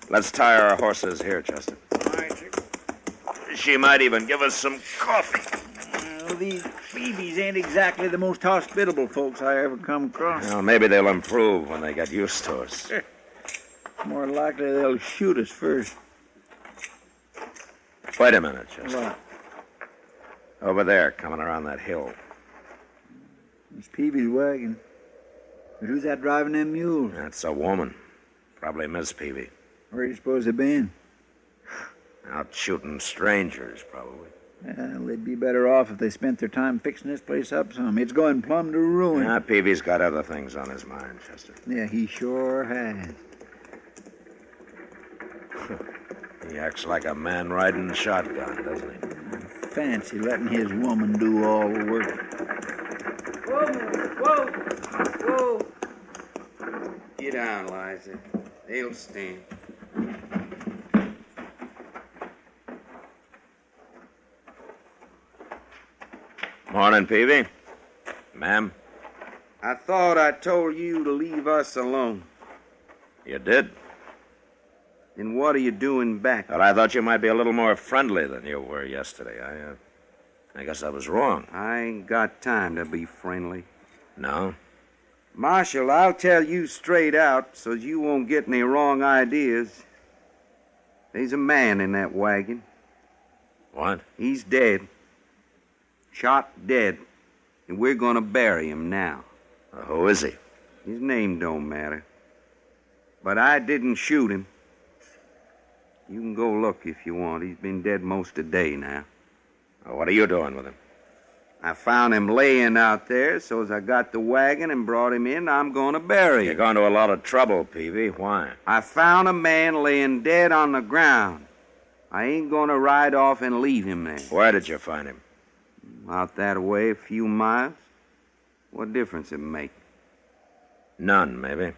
Let's tie our horses here, Chester. All right, sir. She might even give us some coffee. Well, these Phoebes ain't exactly the most hospitable folks I ever come across. Well, maybe they'll improve when they get used to us. More likely they'll shoot us first. Wait a minute, Chester. What? Over there, coming around that hill. It's Peavy's wagon. But who's that driving them mules? That's a woman. Probably Miss Peavy. Where do you suppose they've been? Out shooting strangers, probably. Well, they'd be better off if they spent their time fixing this place up some. It's going plumb to ruin. Yeah, Peavy's got other things on his mind, Chester. Yeah, he sure has. He acts like a man riding a shotgun, doesn't he? Fancy letting his woman do all the work. Whoa! Get down, Liza. They'll stand. Morning, Peavy. Ma'am. I thought I told you to leave us alone. You did? Then what are you doing back? Well, I thought you might be a little more friendly than you were yesterday. I guess I was wrong. I ain't got time to be friendly. No? Marshal, I'll tell you straight out so you won't get any wrong ideas. There's a man in that wagon. What? He's dead. Shot dead. And we're going to bury him now. Who is he? His name don't matter. But I didn't shoot him. You can go look if you want. He's been dead most of the day now. Well, what are you doing with him? I found him laying out there, so as I got the wagon and brought him in, I'm going to bury him. You're going to a lot of trouble, Peavy. Why? I found a man laying dead on the ground. I ain't going to ride off and leave him there. Where did you find him? Out that way, a few miles. What difference it make? None, maybe.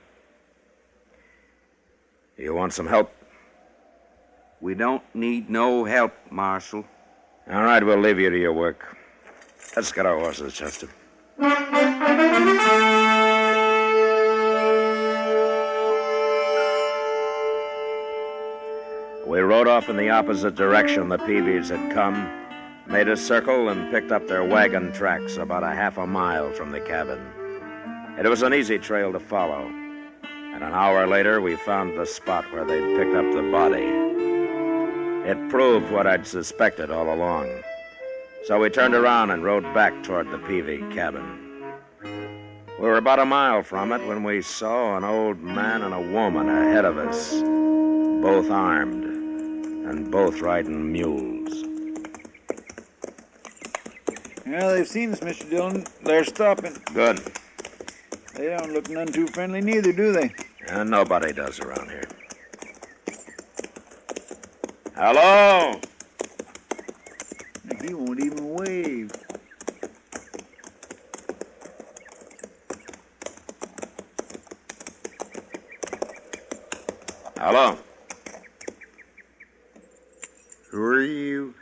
You want some help? We don't need no help, Marshal. All right, we'll leave you to your work. Let's get our horses, Chester. We rode off in the opposite direction the Peavies had come, made a circle, and picked up their wagon tracks about a half a mile from the cabin. It was an easy trail to follow, and an hour later we found the spot where they'd picked up the body. It proved what I'd suspected all along. So we turned around and rode back toward the Peavy cabin. We were about a mile from it when we saw an old man and a woman ahead of us, both armed and both riding mules. Yeah, they've seen us, Mr. Dillon. They're stopping. Good. They don't look none too friendly neither, do they? And nobody does around here. Hello? He won't even wave. Hello? Who are you?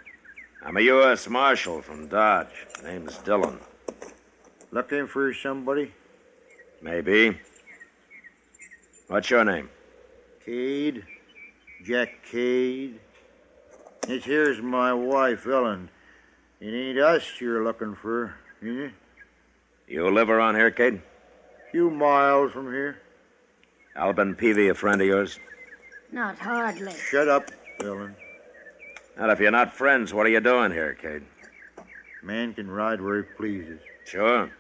I'm a U.S. Marshal from Dodge. Name's Dillon. Looking for somebody? Maybe. What's your name? Cade. Jack Cade. This here's my wife, Ellen. It ain't us you're looking for, is it? You live around here, Cade? Few miles from here. Albin Peavy, a friend of yours? Not hardly. Shut up, Ellen. Well, if you're not friends, what are you doing here, Cade? Man can ride where he pleases. Sure.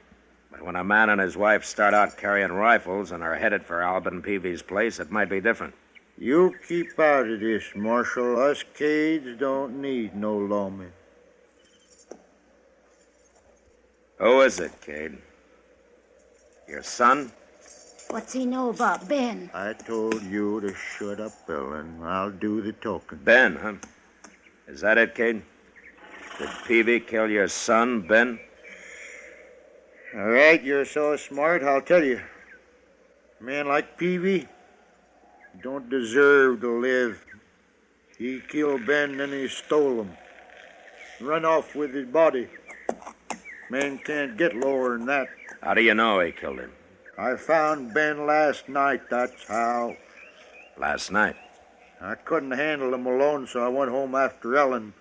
But when a man and his wife start out carrying rifles and are headed for Albin Peavy's place, it might be different. You keep out of this, Marshal. Us Cades don't need no lawmen. Who is it, Cade? Your son? What's he know about Ben? I told you to shut up, Ellen. I'll do the talking. Ben, huh? Is that it, Cade? Did Peavy kill your son, Ben? All right, you're so smart, I'll tell you. A man like Peavy don't deserve to live. He killed Ben, then he stole him. Run off with his body. Man can't get lower than that. How do you know he killed him? I found Ben last night, that's how. Last night? I couldn't handle him alone, so I went home after Ellen.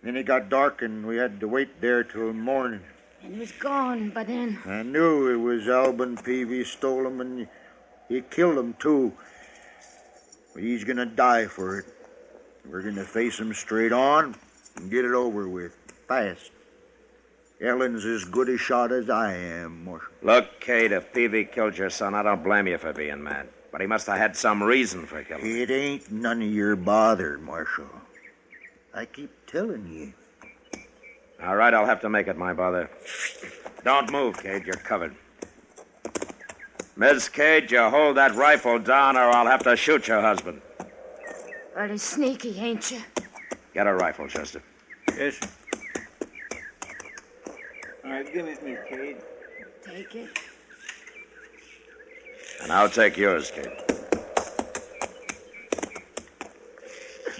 Then it got dark and we had to wait there till morning. And he was gone by then. I knew it was Alban Peavy stole him, and he killed him, too. But he's gonna die for it. We're gonna face him straight on and get it over with, fast. Ellen's as good a shot as I am, Marshal. Look, Kate, if Peavy killed your son, I don't blame you for being mad. But he must have had some reason for killing him. It ain't none of your bother, Marshal. I keep telling you. All right, I'll have to make it my bother. Don't move, Kate. You're covered. Miss Kate, you hold that rifle down or I'll have to shoot your husband. Pretty sneaky, ain't you? Get a rifle, Chester. Yes, sir. All right, give it, Miss Kate. Take it. And I'll take yours, Kate.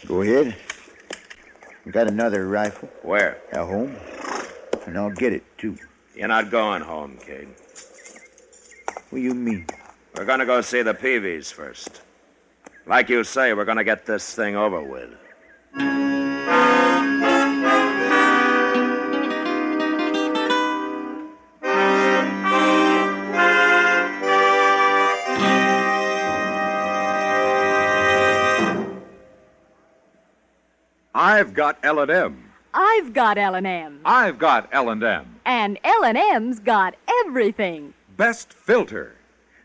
Go ahead. You got another rifle? Where? At home. And I'll get it, too. You're not going home, Kate. What do you mean? We're going to go see the Peavies first. Like you say, we're going to get this thing over with. I've got L&M. I've got L&M. I've got L&M. And L&M's got everything. Best filter.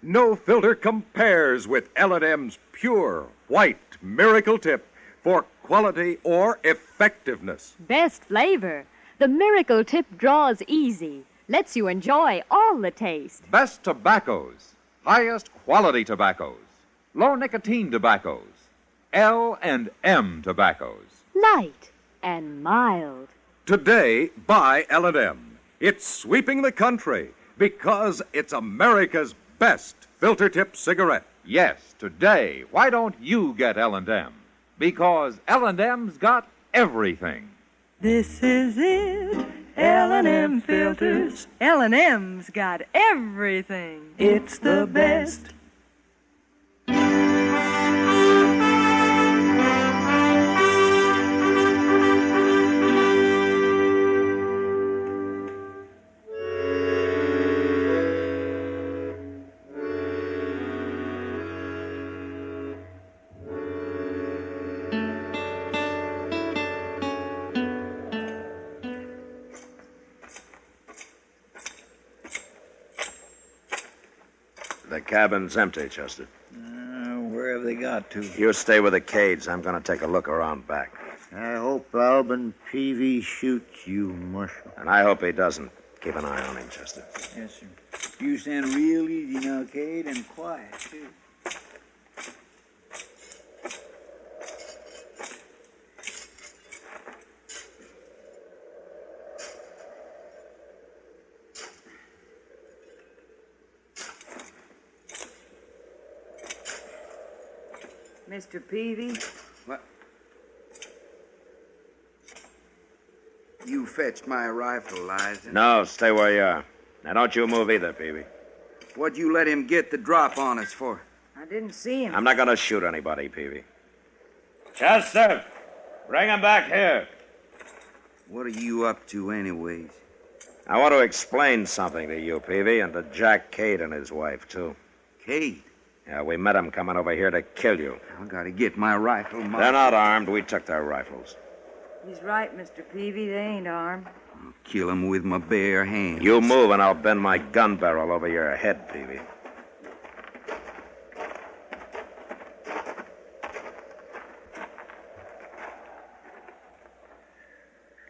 No filter compares with L&M's pure, white miracle tip for quality or effectiveness. Best flavor. The miracle tip draws easy. Lets you enjoy all the taste. Best tobaccos. Highest quality tobaccos. Low nicotine tobaccos. L&M tobaccos. Light and mild. Today, buy L&M. It's sweeping the country because it's America's best filter tip cigarette. Yes, today, why don't you get L&M? Because L&M's got everything. This is it, L&M filters. L&M's got everything. It's the best. The cabin's empty, Chester. Where have they got to? You stay with the Cades. I'm going to take a look around back. I hope Alban Peavy shoots you, Marshal. And I hope he doesn't. Keep an eye on him, Chester. Yes, sir. You stand real easy now, Cade, and quiet, too. Mr. Peavy? What? You fetched my rifle, Liza. No, stay where you are. Now, don't you move either, Peavy. What'd you let him get the drop on us for? I didn't see him. I'm not going to shoot anybody, Peavy. Chester, bring him back here. What are you up to, anyways? I want to explain something to you, Peavy, and to Jack Cade and his wife, too. Cade? Yeah, we met them coming over here to kill you. I gotta get my rifle, Mom. They're not armed. We took their rifles. He's right, Mr. Peavy. They ain't armed. I'll kill them with my bare hands. You move and I'll bend my gun barrel over your head, Peavy.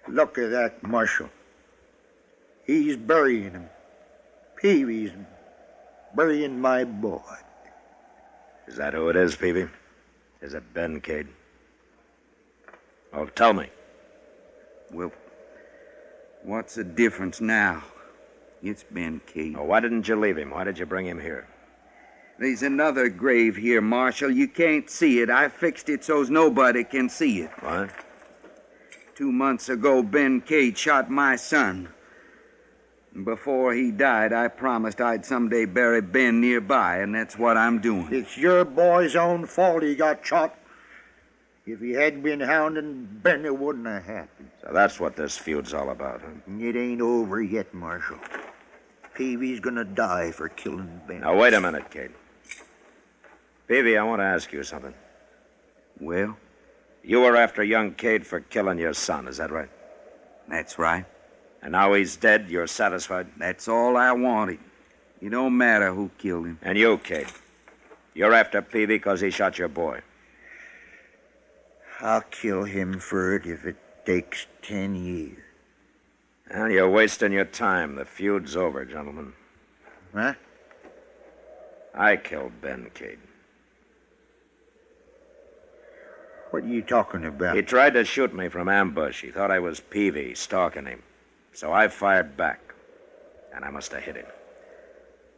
Look at that, Marshal. He's burying him. Peavy's burying my boy. Is that who it is, Peavy? Is it Ben Cade? Oh, tell me. Well, what's the difference now? It's Ben Cade. Oh, why didn't you leave him? Why did you bring him here? There's another grave here, Marshal. You can't see it. I fixed it so's nobody can see it. What? 2 months ago, Ben Cade shot my son. Before he died, I promised I'd someday bury Ben nearby, and that's what I'm doing. It's your boy's own fault he got shot. If he hadn't been hounding Ben, it wouldn't have happened. So that's what this feud's all about, huh? It ain't over yet, Marshal. Peavy's gonna die for killing Ben. Now, wait a minute, Kate. Peavy, I want to ask you something. Well? You were after young Cade for killing your son, is that right? That's right. And now he's dead, you're satisfied? That's all I wanted. It don't matter who killed him. And you, Cade. You're after Peavy because he shot your boy. I'll kill him for it if it takes 10 years. Well, you're wasting your time. The feud's over, gentlemen. Huh? I killed Ben, Cade. What are you talking about? He tried to shoot me from ambush. He thought I was Peavy, stalking him. So I fired back. And I must have hit him.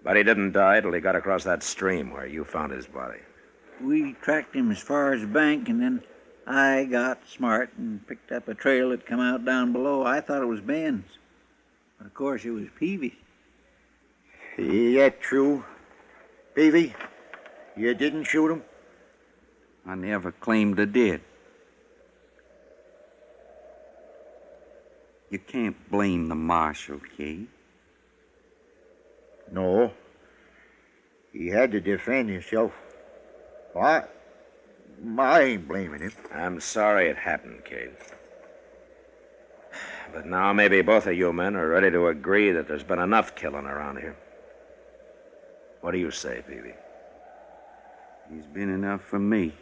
But he didn't die till he got across that stream where you found his body. We tracked him as far as the bank, and then I got smart and picked up a trail that come out down below. I thought it was Ben's. But of course, it was Peavy's. Is that true? Peavy, you didn't shoot him? I never claimed I did. You can't blame the marshal, Cade. No. He had to defend himself. I ain't blaming him. I'm sorry it happened, Cade. But now maybe both of you men are ready to agree that there's been enough killing around here. What do you say, Peavy? He's been enough for me.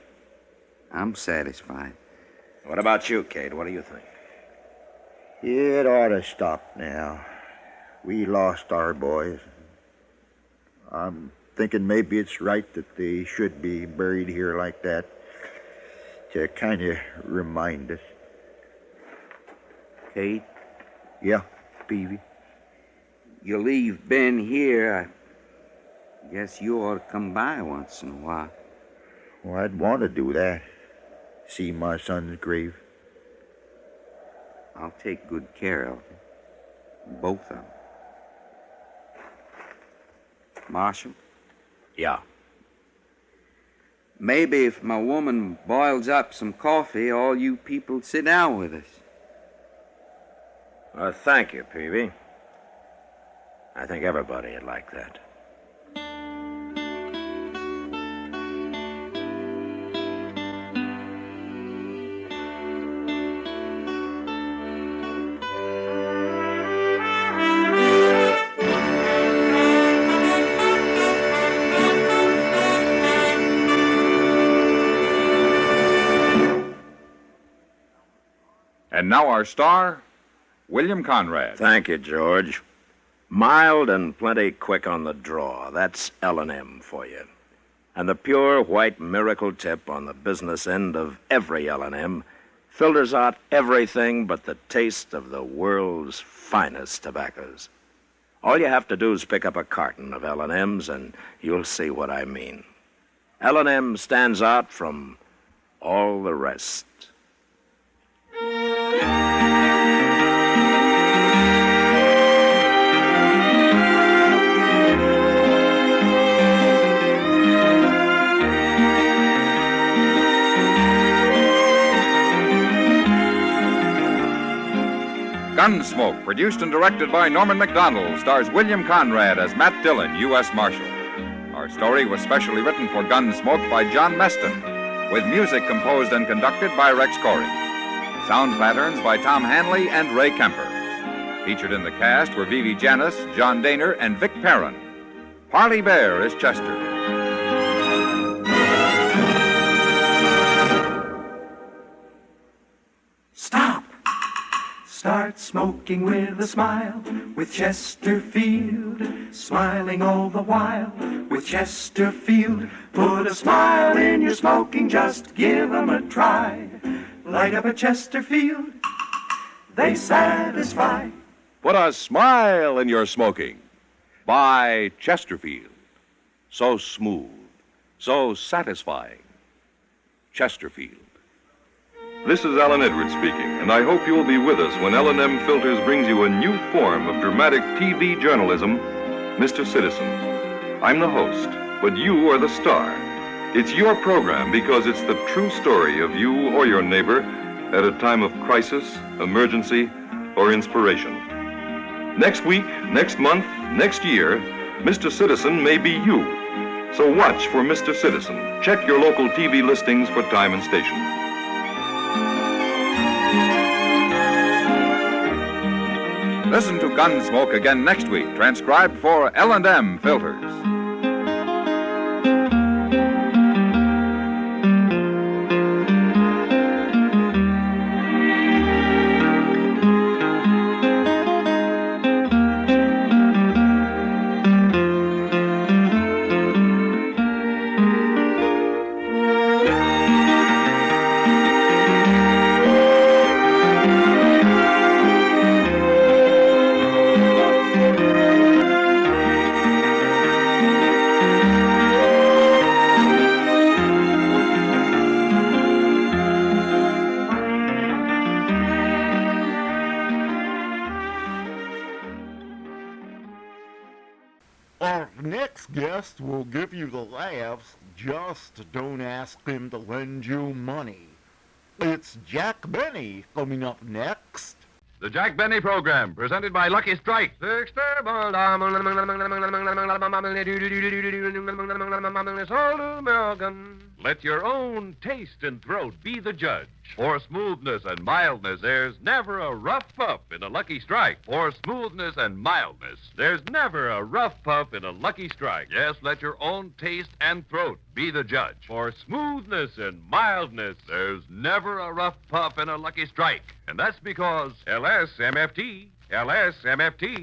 I'm satisfied. What about you, Cade? What do you think? It ought to stop now. We lost our boys. I'm thinking maybe it's right that they should be buried here like that to kind of remind us. Cade? Yeah? Peavy? You leave Ben here, I guess you ought to come by once in a while. Well, I'd want to do that. See my son's grave. I'll take good care of them. Both of them. Marshal? Yeah. Maybe if my woman boils up some coffee, all you people sit down with us. Well, thank you, Peavy. I think everybody would like that. And now our star, William Conrad. Thank you, George. Mild and plenty quick on the draw. That's L&M for you. And the pure white miracle tip on the business end of every L&M filters out everything but the taste of the world's finest tobaccos. All you have to do is pick up a carton of L&M's and you'll see what I mean. L&M stands out from all the rest. Gunsmoke, produced and directed by Norman Macdonald, stars William Conrad as Matt Dillon, U.S. Marshal. Our story was specially written for Gunsmoke by John Meston, with music composed and conducted by Rex Corey. Sound patterns by Tom Hanley and Ray Kemper. Featured in the cast were Vivi Janis, John Daner, and Vic Perrin. Parley Bear is Chester. Stop! Start smoking with a smile, with Chesterfield, smiling all the while, with Chesterfield. Put a smile in your smoking, just give 'em a try. Light up a Chesterfield, they satisfy. Put a smile in your smoking. Buy Chesterfield. So smooth, so satisfying. Chesterfield. This is Alan Edwards speaking, and I hope you will be with us when L&M Filters brings you a new form of dramatic TV journalism, Mr. Citizen. I'm the host, but you are the star. It's your program because it's the true story of you or your neighbor at a time of crisis, emergency, or inspiration. Next week, next month, next year, Mr. Citizen may be you. So watch for Mr. Citizen. Check your local TV listings for time and station. Listen to Gunsmoke again next week, transcribed for L&M Filters. Our next guest will give you the laughs, just don't ask him to lend you money. It's Jack Benny coming up next. The Jack Benny Program, presented by Lucky Strike. Let your own taste and throat be the judge. For smoothness and mildness, there's never a rough puff in a Lucky Strike. For smoothness and mildness, there's never a rough puff in a Lucky Strike. Yes, let your own taste and throat be the judge. For smoothness and mildness, there's never a rough puff in a Lucky Strike. And that's because LSMFT,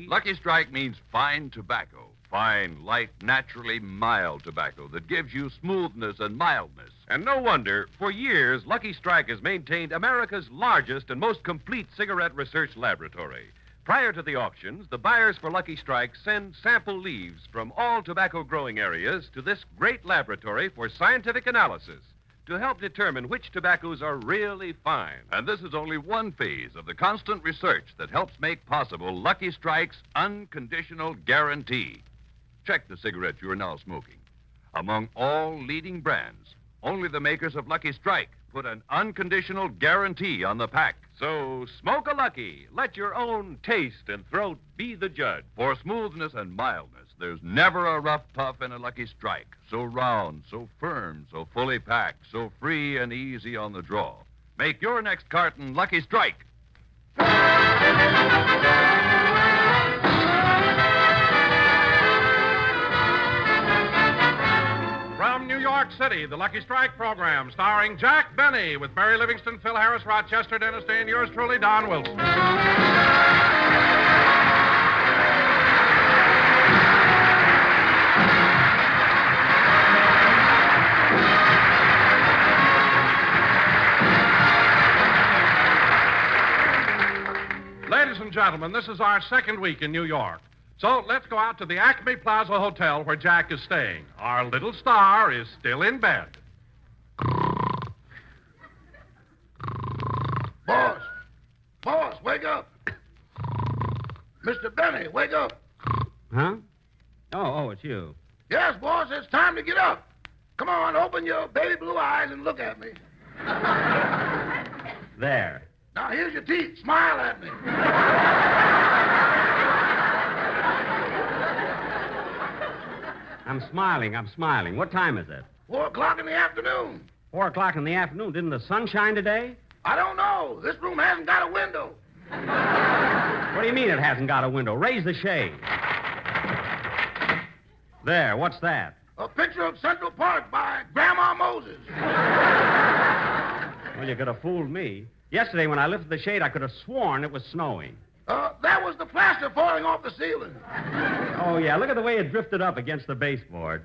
Lucky Strike means fine tobacco. Fine, light, naturally mild tobacco that gives you smoothness and mildness. And no wonder, for years, Lucky Strike has maintained America's largest and most complete cigarette research laboratory. Prior to the auctions, the buyers for Lucky Strike send sample leaves from all tobacco-growing areas to this great laboratory for scientific analysis to help determine which tobaccos are really fine. And this is only one phase of the constant research that helps make possible Lucky Strike's unconditional guarantee. Check the cigarette you are now smoking. Among all leading brands, only the makers of Lucky Strike put an unconditional guarantee on the pack. So smoke a Lucky. Let your own taste and throat be the judge. For smoothness and mildness, there's never a rough puff in a Lucky Strike. So round, so firm, so fully packed, so free and easy on the draw. Make your next carton Lucky Strike. From New York City, the Lucky Strike program, starring Jack Benny with Mary Livingston, Phil Harris, Rochester, Dennis Day, and yours truly, Don Wilson. Ladies and gentlemen, this is our second week in New York. So let's go out to the Acme Plaza Hotel where Jack is staying. Our little star is still in bed. Boss, wake up. Mr. Benny, wake up. Huh? Oh, it's you. Yes, boss, it's time to get up. Come on, open your baby blue eyes and look at me. There. Now, here's your teeth. Smile at me. I'm smiling. What time is it? 4 o'clock in the afternoon. 4 o'clock in the afternoon. Didn't the sun shine today? I don't know. This room hasn't got a window. What do you mean it hasn't got a window? Raise the shade. There, what's that? A picture of Central Park by Grandma Moses. Well, you could have fooled me. Yesterday, when I lifted the shade, I could have sworn it was snowing. That was the plaster falling off the ceiling. Oh, yeah, look at the way it drifted up against the baseboard.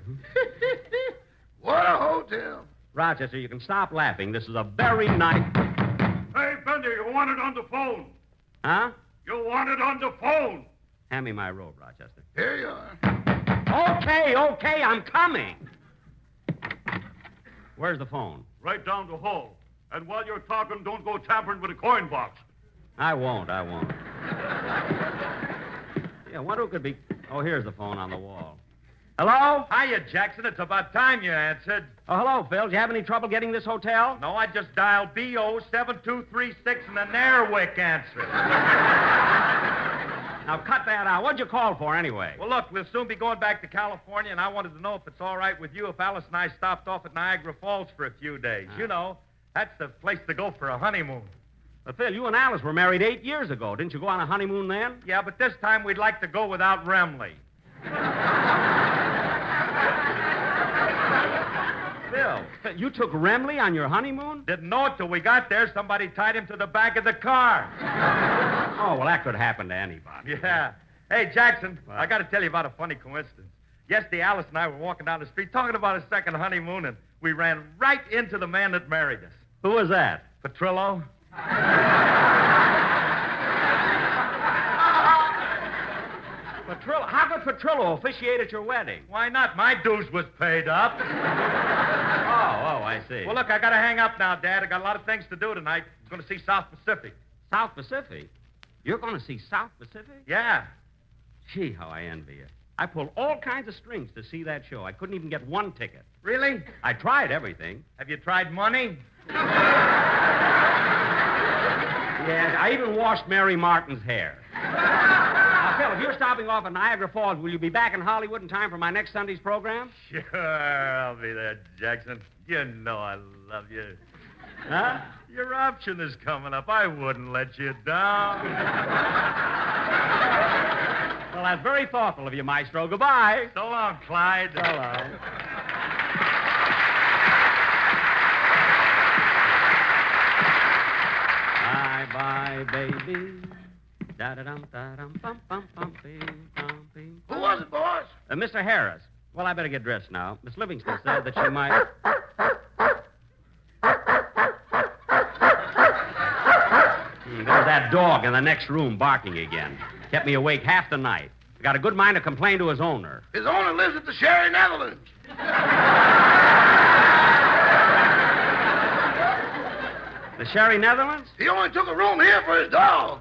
What a hotel. Rochester, you can stop laughing. This is a very nice... Hey, Bendy, you want it on the phone. Huh? You want it on the phone. Hand me my robe, Rochester. Here you are. Okay, I'm coming. Where's the phone? Right down the hall. And while you're talking, don't go tampering with a coin box. I won't. Yeah, wonder who could be... Oh, here's the phone on the wall. Hello? Hiya, Jackson. It's about time you answered. Oh, hello, Phil. Do you have any trouble getting this hotel? No, I just dialed BO7236 and an Airwick answered. Now, cut that out. What'd you call for, anyway? Well, look, we'll soon be going back to California, and I wanted to know if it's all right with you if Alice and I stopped off at Niagara Falls for a few days. You know, that's the place to go for a honeymoon. But, Phil, you and Alice were married 8 years ago. Didn't you go on a honeymoon then? Yeah, but this time we'd like to go without Remley. Phil, you took Remley on your honeymoon? Didn't know it till we got there. Somebody tied him to the back of the car. Oh, well, that could happen to anybody. Yeah. Hey, Jackson, I got to tell you about a funny coincidence. Yesterday, Alice and I were walking down the street talking about a second honeymoon, and we ran right into the man that married us. Who was that? Petrillo. Petrillo? How could Petrillo officiate at your wedding? Why not? My dues was paid up. Oh, I see. Well, look, I got to hang up now, Dad. I got a lot of things to do tonight. I'm going to see South Pacific. South Pacific? You're going to see South Pacific? Yeah. Gee, how I envy you. I pulled all kinds of strings to see that show. I couldn't even get one ticket. Really? I tried everything. Have you tried money? Yes, I even washed Mary Martin's hair. Now, Phil, if you're stopping off at Niagara Falls, will you be back in Hollywood in time for my next Sunday's program? Sure, I'll be there, Jackson. You know I love you. Huh? Your option is coming up. I wouldn't let you down. Well, that's very thoughtful of you, Maestro. Goodbye. So long, Clyde. So long. Bye-bye, baby. Da-da-dum, da-dum, bum, bum, bum, bing, bum, bing. Who was it, boss? Mr. Harris. Well, I better get dressed now. Miss Livingston said that she might... There's that dog in the next room barking again. Kept me awake half the night. I got a good mind to complain to his owner. His owner lives at the Sherry Netherlands. The Sherry Netherlands? He only took a room here for his dog.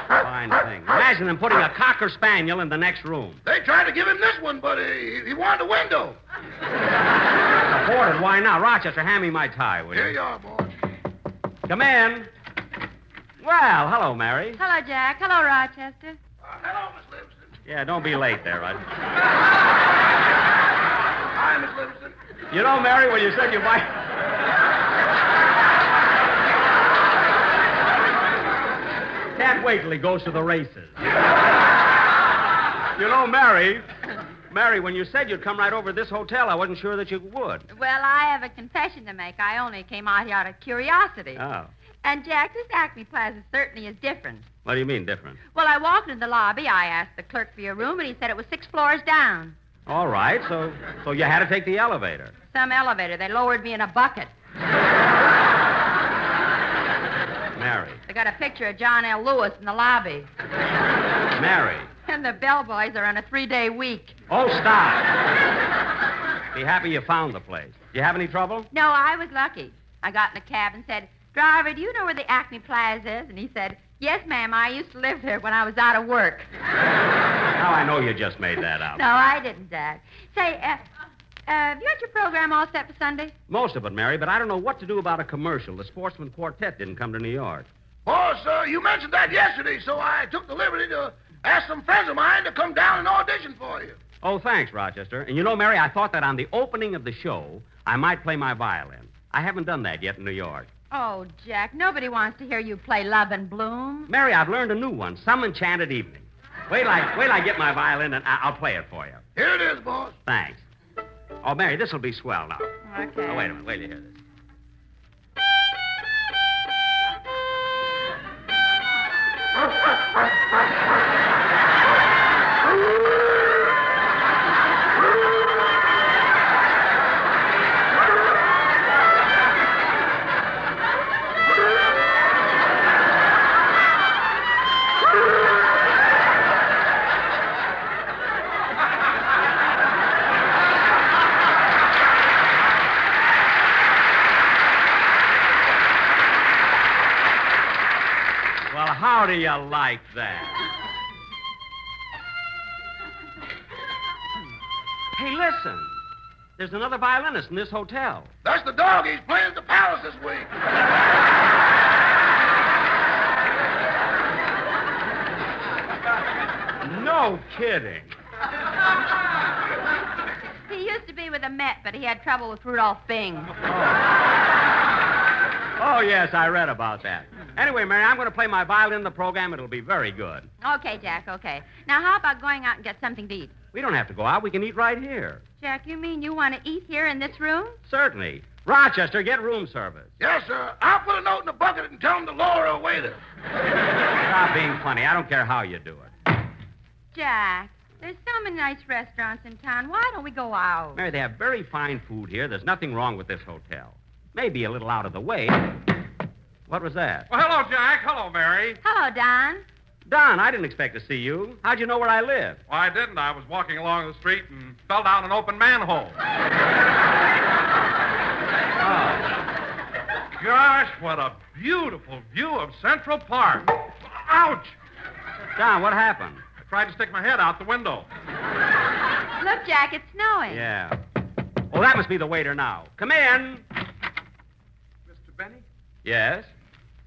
Fine thing. Imagine them putting a cocker spaniel in the next room. They tried to give him this one, but he wanted a window. Afforded, why not? Rochester, hand me my tie, will you? Here you are, boss. Come in. Well, hello, Mary. Hello, Jack. Hello, Rochester. Hello, Miss Livingston. Yeah, don't be late there, Roger. Hi, Miss Livingston. You know, Mary, when you said you might... Can't wait till he goes to the races. You know, Mary, when you said you'd come right over to this hotel, I wasn't sure that you would. Well, I have a confession to make. I only came out here out of curiosity. Oh. And, Jack, this Acme Plaza certainly is different. What do you mean, different? Well, I walked into the lobby. I asked the clerk for your room, and he said it was 6 floors down. All right, so you had to take the elevator. Some elevator. They lowered me in a bucket. Mary. They got a picture of John L. Lewis in the lobby. Mary. And the bellboys are on a 3-day week. Oh, stop. Be happy you found the place. Do you have any trouble? No, I was lucky. I got in a cab and said, "Driver, do you know where the Acme Plaza is?" And he said, "Yes, ma'am, I used to live there when I was out of work." Now I know you just made that up. No, I didn't, Dad. Say, have you got your program all set for Sunday? Most of it, Mary, but I don't know what to do about a commercial. The Sportsman Quartet didn't come to New York. Boss, you mentioned that yesterday, so I took the liberty to ask some friends of mine to come down and audition for you. Oh, thanks, Rochester. And you know, Mary, I thought that on the opening of the show, I might play my violin. I haven't done that yet in New York. Oh, Jack, nobody wants to hear you play Love and Bloom. Mary, I've learned a new one, Some Enchanted Evening. Wait till I get my violin, and I'll play it for you. Here it is, boss. Thanks. Oh, Mary, this'll be swell now. Okay. Oh, wait a minute. Wait till you hear this. How do you like that? Hey, listen. There's another violinist in this hotel. That's the dog. He's playing at the Palace this week. No kidding. He used to be with the Met, but he had trouble with Rudolph Bing. Oh, yes, I read about that. Anyway, Mary, I'm going to play my violin in the program. It'll be very good. Okay, Jack, okay. Now, how about going out and get something to eat? We don't have to go out. We can eat right here. Jack, you mean you want to eat here in this room? Certainly. Rochester, get room service. Yes, sir. I'll put a note in the bucket and tell him to lower a waiter. Stop being funny. I don't care how you do it. Jack, there's so many nice restaurants in town. Why don't we go out? Mary, they have very fine food here. There's nothing wrong with this hotel. Maybe a little out of the way. What was that? Well, hello, Jack. Hello, Mary. Hello, Don. Don, I didn't expect to see you. How'd you know where I live? Well, I didn't. I was walking along the street and fell down an open manhole. Gosh, what a beautiful view of Central Park. Ouch! Don, what happened? I tried to stick my head out the window. Look, Jack, it's snowing. Yeah. Oh, that must be the waiter now. Come in. Mr. Benny, Yes?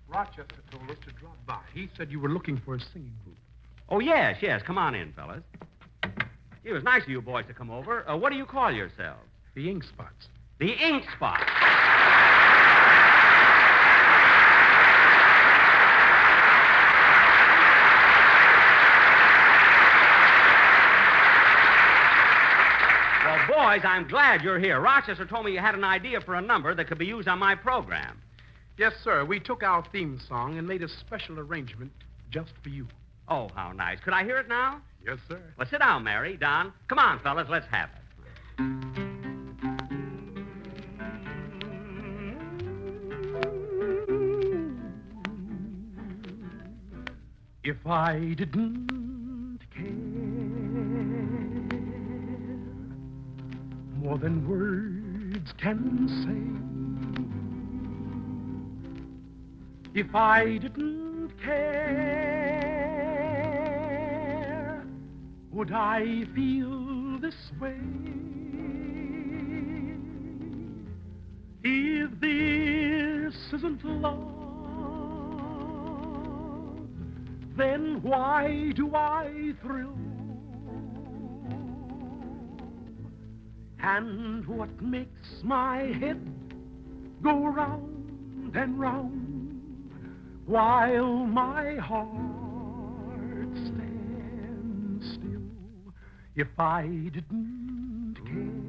Rochester told us to drop by. He said you were looking for a singing group. Oh, yes. Come on in, fellas. It was nice of you boys to come over. What do you call yourselves? The Ink Spots. The Ink Spots. Well, boys, I'm glad you're here. Rochester told me you had an idea for a number that could be used on my program. Yes, sir. We took our theme song and made a special arrangement just for you. Oh, how nice. Could I hear it now? Yes, sir. Well, sit down, Mary, Don. Come on, fellas, let's have it. If I didn't care more than words can say, if I didn't care, would I feel this way? If this isn't love, then why do I thrill? And what makes my head go round and round while my heart stands still? If I didn't care,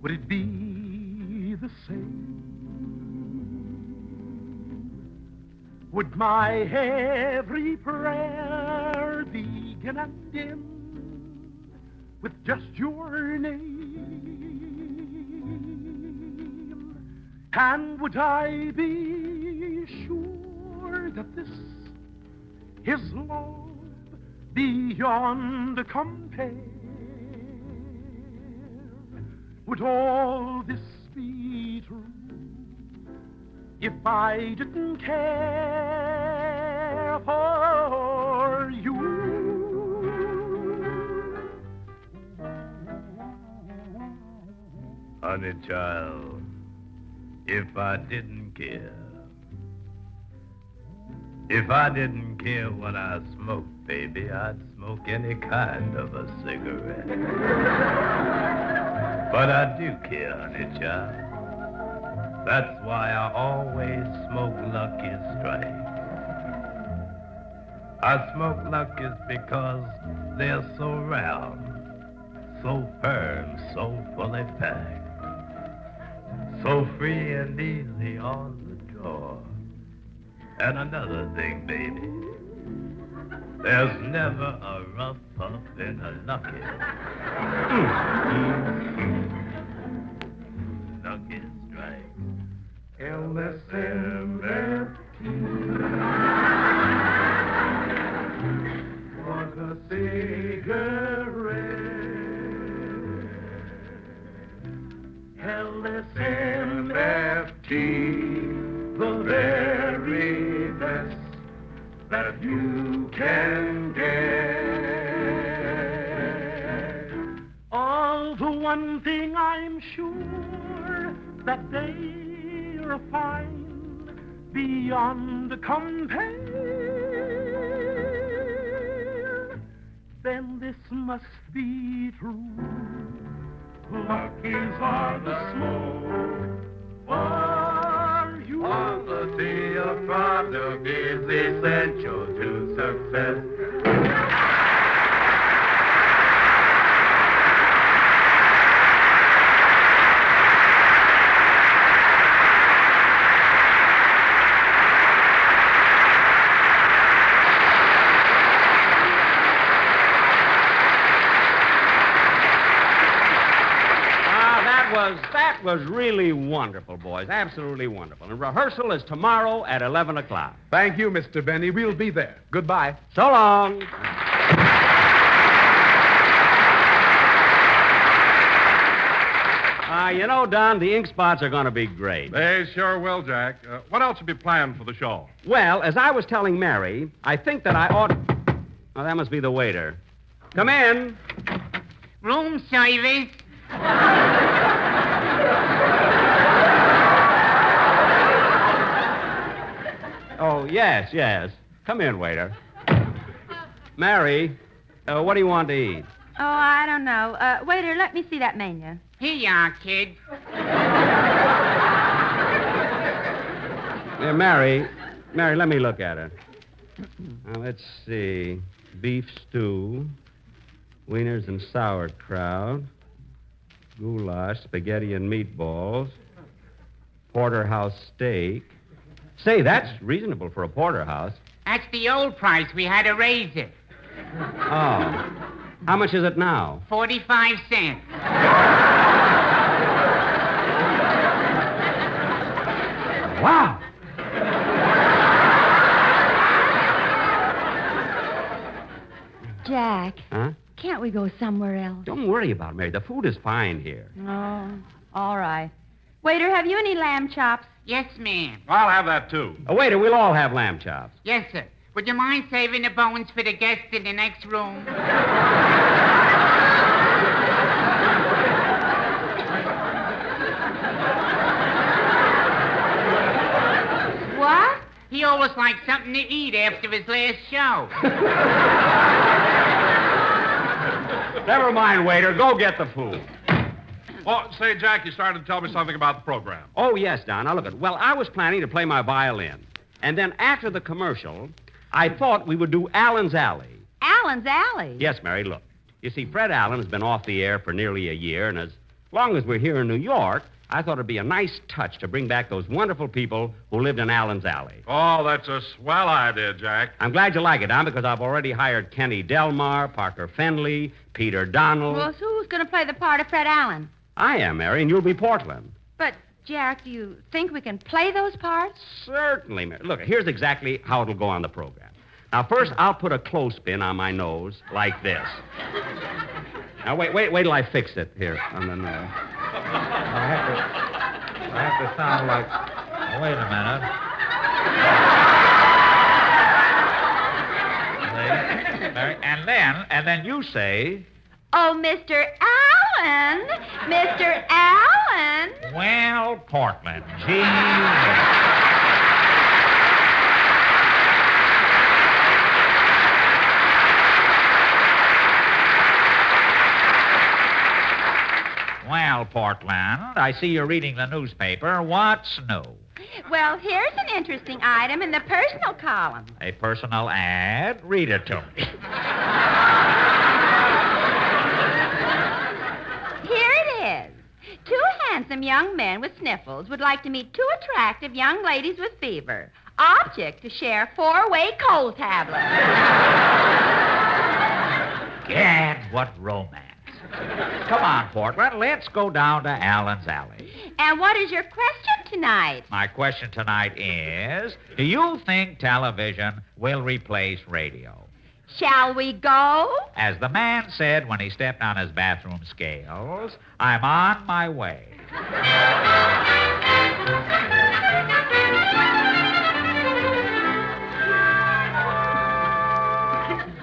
would it be the same? Would my every prayer begin and end with just your name? And would I be sure that this is love beyond compare? Would all this be true if I didn't care for you? Honey child, if I didn't care, if I didn't care what I smoked, baby, I'd smoke any kind of a cigarette. But I do care, honey child. That's why I always smoke Lucky Strike. I smoke Lucky's because they're so round, so firm, so fully packed, so free and easy on the draw. And another thing, baby, there's never a rough puff in a Lucky. Lucky Strike. LSMFT was a cigarette. LSMFT, the very best that you can get. one thing I'm sure, that they're fine beyond compare. Then this must be true. Lucky's are the smoke for you. Quality of product is essential to success. That was really wonderful, boys. Absolutely wonderful. And rehearsal is tomorrow at 11 o'clock. Thank you, Mr. Benny. We'll be there. Goodbye. So long. You know, Don, the ink spots are going to be great. They sure will, Jack. What else have you planned for the show? Well, as I was telling Mary, I think that I ought... Oh, that must be the waiter. Come in. Room service. Oh, yes. Come in, waiter. Mary, what do you want to eat? Oh, I don't know. Waiter, let me see that menu. Here you are, kid. Mary, let me look at it. Now, let's see. Beef stew, wieners and sauerkraut, goulash, spaghetti and meatballs, porterhouse steak. Say, that's reasonable for a porterhouse. That's the old price. We had to raise it. Oh. How much is it now? 45 cents. Wow. Jack, Huh? can't we go somewhere else? Don't worry about it, Mary. The food is fine here. Oh, all right. Waiter, have you any lamb chops? Yes, ma'am. I'll have that, too. Waiter, we'll all have lamb chops. Yes, sir. Would you mind saving the bones for the guests in the next room? What? He always likes something to eat after his last show. Never mind, waiter. Go get the food. Oh, say, Jack, you started to tell me something about the program. Oh, yes, Don. Now, look at it. Well, I was planning to play my violin. And then after the commercial, I thought we would do Allen's Alley. Allen's Alley? Yes, Mary, look. You see, Fred Allen has been off the air for nearly a year, and as long as we're here in New York, I thought it'd be a nice touch to bring back those wonderful people who lived in Allen's Alley. Oh, that's a swell idea, Jack. I'm glad you like it, Don, because I've already hired Kenny Delmar, Parker Fenley, Peter Donald. Well, so who's going to play the part of Fred Allen? I am, Mary, and you'll be Portland. But, Jack, do you think we can play those parts? Certainly, Mary. Look, here's exactly how it'll go on the program. Now, first, I'll put a clothespin on my nose like this. Now, wait till I fix it here on the nose. I have to sound like... Wait a minute. And then you say... Oh, Mr. Allen! Mr. Allen! Well, Portland, gee... Well, Portland, I see you're reading the newspaper. What's new? Well, here's an interesting item in the personal column. A personal ad? Read it to me. Here it is. 2 handsome young men with sniffles would like to meet 2 attractive young ladies with fever. Object to share 4-way cold tablets. Gad, what romance. Come on, Portland, let's go down to Allen's Alley. And what is your question tonight? My question tonight is, do you think television will replace radio? Shall we go? As the man said when he stepped on his bathroom scales, I'm on my way.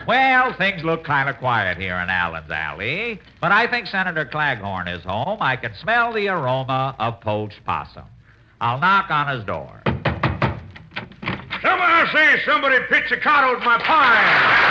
Well, Well, things look kind of quiet here in Allen's Alley, but I think Senator Claghorn is home. I can smell the aroma of poached possum. I'll knock on his door. Somebody say somebody pizzicatos my pie.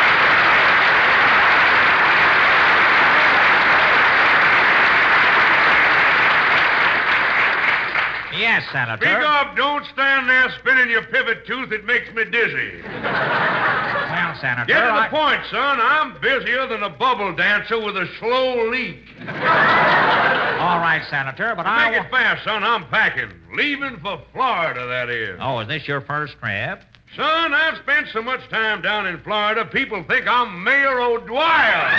Yes, Senator. Speak up. Don't stand there spinning your pivot tooth. It makes me dizzy. Well, Senator, Get to the point, son. I'm busier than a bubble dancer with a slow leak. All right, Senator, but Make it fast, son. I'm packing. Leaving for Florida, that is. Oh, is this your first trip? Son, I've spent so much time down in Florida, people think I'm Mayor O'Dwyer.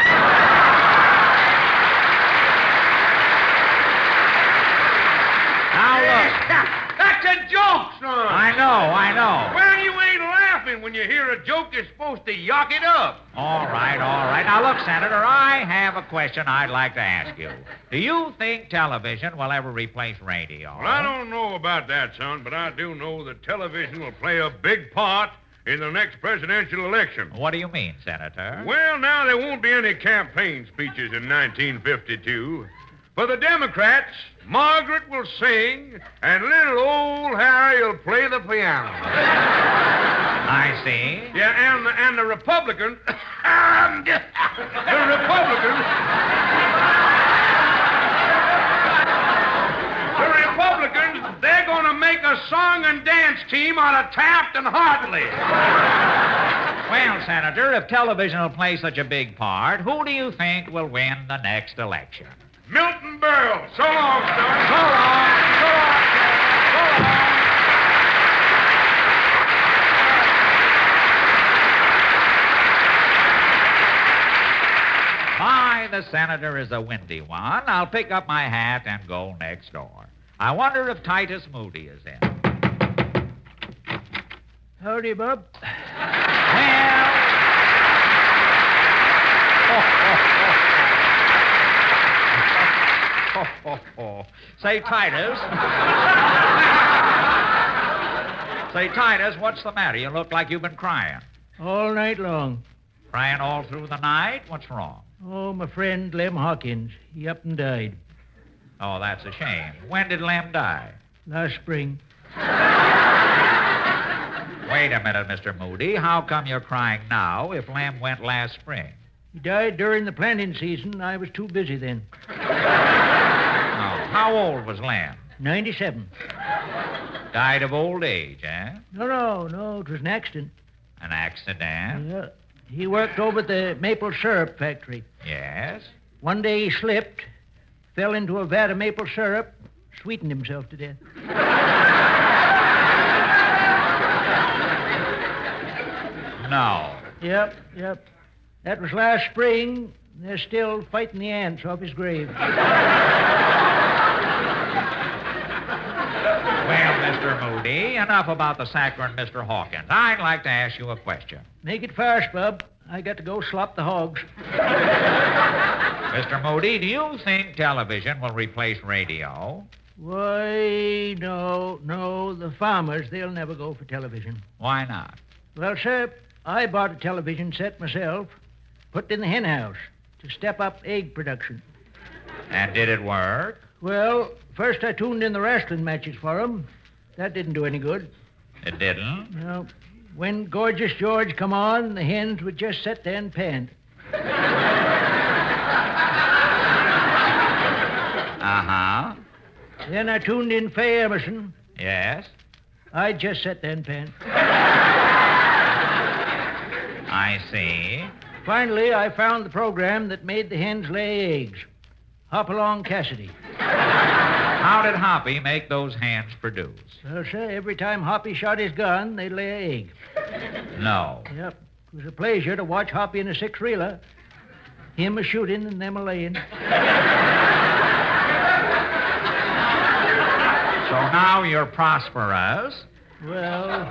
Now, look. That's a joke, son. I know. Well, you ain't laughing. When you hear a joke, you're supposed to yuck it up. All right. Now, look, Senator, I have a question I'd like to ask you. Do you think television will ever replace radio? Well, I don't know about that, son, but I do know that television will play a big part in the next presidential election. What do you mean, Senator? Well, now there won't be any campaign speeches in 1952. For the Democrats, Margaret will sing, and little old Harry will play the piano. I see. Yeah, and the Republicans... the Republicans, they're going to make a song and dance team out of Taft and Hartley. Well, Senator, if television will play such a big part, who do you think will win the next election? Milton Berle. So long, son. So long. So long. So long. My, the senator is a windy one. I'll pick up my hat and go next door. I wonder if Titus Moody is in. Howdy, Bub. Well... Say, Titus. Say, Titus, what's the matter? You look like you've been crying. All night long. Crying all through the night? What's wrong? Oh, my friend Lem Hawkins. He up and died. Oh, that's a shame. When did Lem die? Last spring. Wait a minute, Mr. Moody. How come you're crying now if Lem went last spring? He died during the planting season. I was too busy then. How old was Lem? 97. Died of old age, eh? No. It was an accident. An accident? Yeah. He worked over at the maple syrup factory. Yes? One day he slipped, fell into a vat of maple syrup, sweetened himself to death. No. Yep. That was last spring. They're still fighting the ants off his grave. Well, Mr. Moody, enough about the saccharine Mr. Hawkins. I'd like to ask you a question. Make it fast, Bub. I got to go slop the hogs. Mr. Moody, do you think television will replace radio? Why, no. The farmers, they'll never go for television. Why not? Well, sir, I bought a television set myself, put it in the hen house to step up egg production. And did it work? Well, first I tuned in the wrestling matches for 'em. That didn't do any good. It didn't? No. When Gorgeous George come on, the hens would just sit there and pant. Uh-huh. Then I tuned in Faye Emerson. Yes? I'd just sit there and pant. I see. Finally, I found the program that made the hens lay eggs. Hop Along Cassidy. How did Hoppy make those hens produce? Well, sir, every time Hoppy shot his gun, they'd lay an egg. No. Yep. It was a pleasure to watch Hoppy in a six-reeler. Him a shooting and them a laying. So now you're prosperous. Well, no.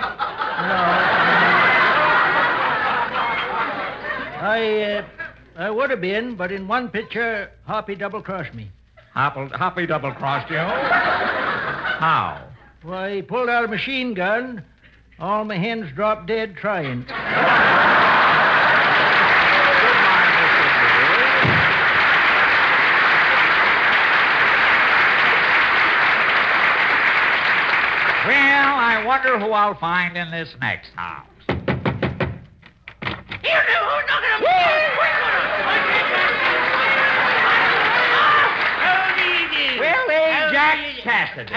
I would have been, but in one picture, Hoppy double-crossed me. Hoppy double-crossed you? How? Why, he pulled out a machine gun. All my hens dropped dead trying. Well, I wonder who I'll find in this next house. Well, hey, Jack Cassidy.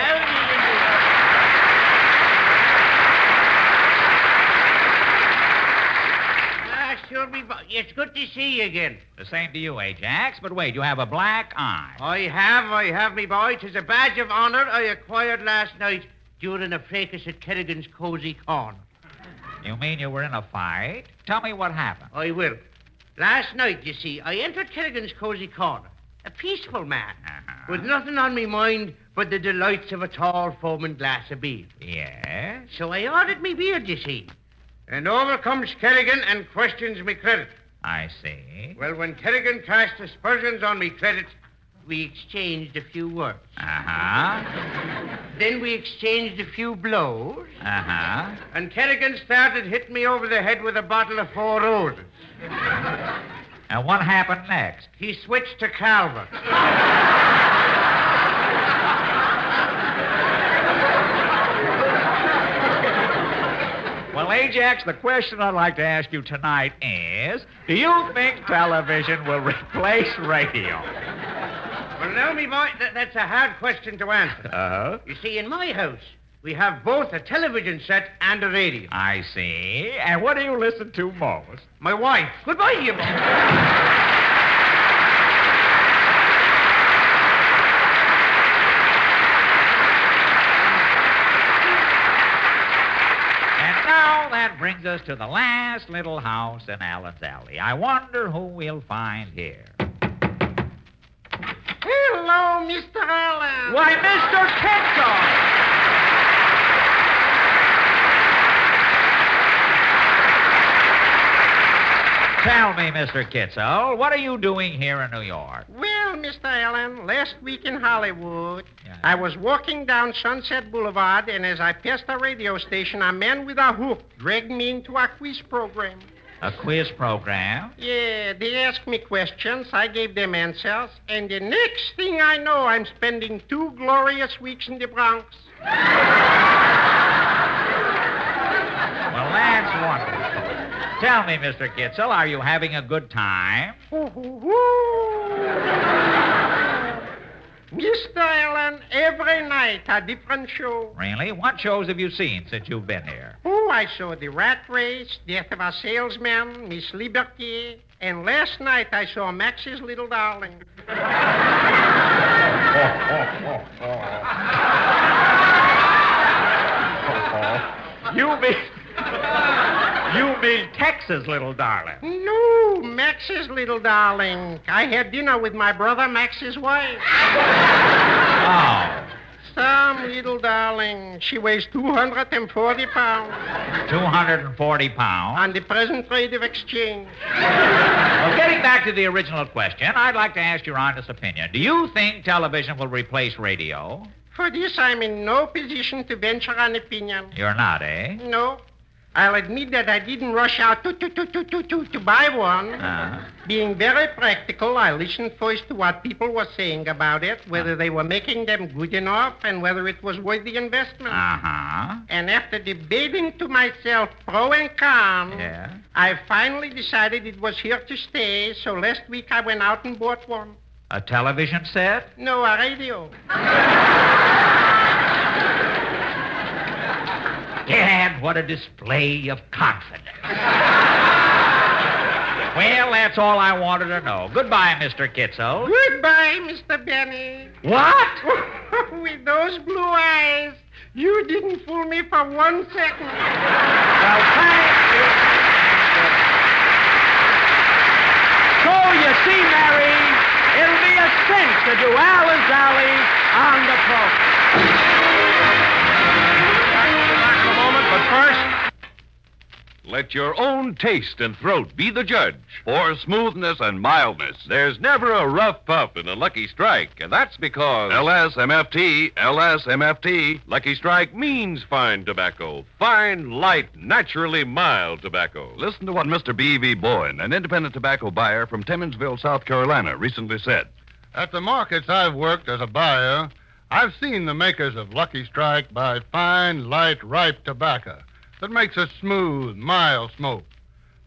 Sure it's good to see you again. The same to you, Ajax. But wait, you have a black eye. I have, me boy. 'Tis a badge of honor I acquired last night during a fracas at Kerrigan's Cozy Corner. You mean you were in a fight? Tell me what happened. I will. Last night, you see, I entered Kerrigan's Cozy Corner, a peaceful man, with nothing on me mind but the delights of a tall foaming glass of beer. Yes? So I ordered me beer, you see. And over comes Kerrigan and questions me credit. I see. Well, when Kerrigan cast aspersions on me credit, we exchanged a few words. Then we exchanged a few blows. And Kerrigan started hitting me over the head with a bottle of Four Roses. And what happened next? He switched to Calvert. Well, Ajax, the question I'd like to ask you tonight is, do you think television will replace radio? Well, now, me boy, that's a hard question to answer. You see, in my house, we have both a television set and a radio. I see. And what do you listen to most? My wife. Goodbye, you boy. That brings us to the last little house in Allen's Alley. I wonder who we'll find here. Hello, Mr. Allen. Why, Mr. Kitzel! Tell me, Mr. Kitzel, what are you doing here in New York? Well, Mr. Allen, last week in Hollywood, I was walking down Sunset Boulevard, and as I passed a radio station, a man with a hook dragged me into a quiz program. A quiz program? Yeah, they asked me questions, I gave them answers, and the next thing I know, I'm spending 2 glorious weeks in the Bronx. Well, that's wonderful. Tell me, Mr. Kitzel, are you having a good time? Mr. Allen, every night a different show. Really? What shows have you seen since you've been here? Oh, I saw The Rat Race, Death of a Salesman, Miss Liberty, and last night I saw Max's Little Darling. You mean Texas, Little Darling? No, Max's Little Darling. I had dinner with my brother Max's wife. Oh. Some little darling. She weighs 240 pounds. 240 pounds? On the present rate of exchange. Well, getting back to the original question, I'd like to ask your honest opinion. Do you think television will replace radio? For this, I'm in no position to venture an opinion. You're not, eh? No. I'll admit that I didn't rush out to buy one. Being very practical, I listened first to what people were saying about it, whether they were making them good enough, and whether it was worth the investment. And after debating to myself pro and con, I finally decided it was here to stay, so last week I went out and bought one. A television set? No, a radio. Dad, what a display of confidence. Well, that's all I wanted to know. Goodbye, Mr. Kitzel. Goodbye, Mr. Benny. What? With those blue eyes, you didn't fool me for 1 second. Well, thank you. So, you see, Mary, it'll be a cinch to do Allen's Alley on the program. But first, let your own taste and throat be the judge. For smoothness and mildness, there's never a rough puff in a Lucky Strike, and that's because LSMFT, Lucky Strike means fine tobacco. Fine, light, naturally mild tobacco. Listen to what Mr. B.V. Bowen, an independent tobacco buyer from Timminsville, South Carolina, recently said. At the markets I've worked as a buyer, I've seen the makers of Lucky Strike buy fine, light, ripe tobacco that makes a smooth, mild smoke.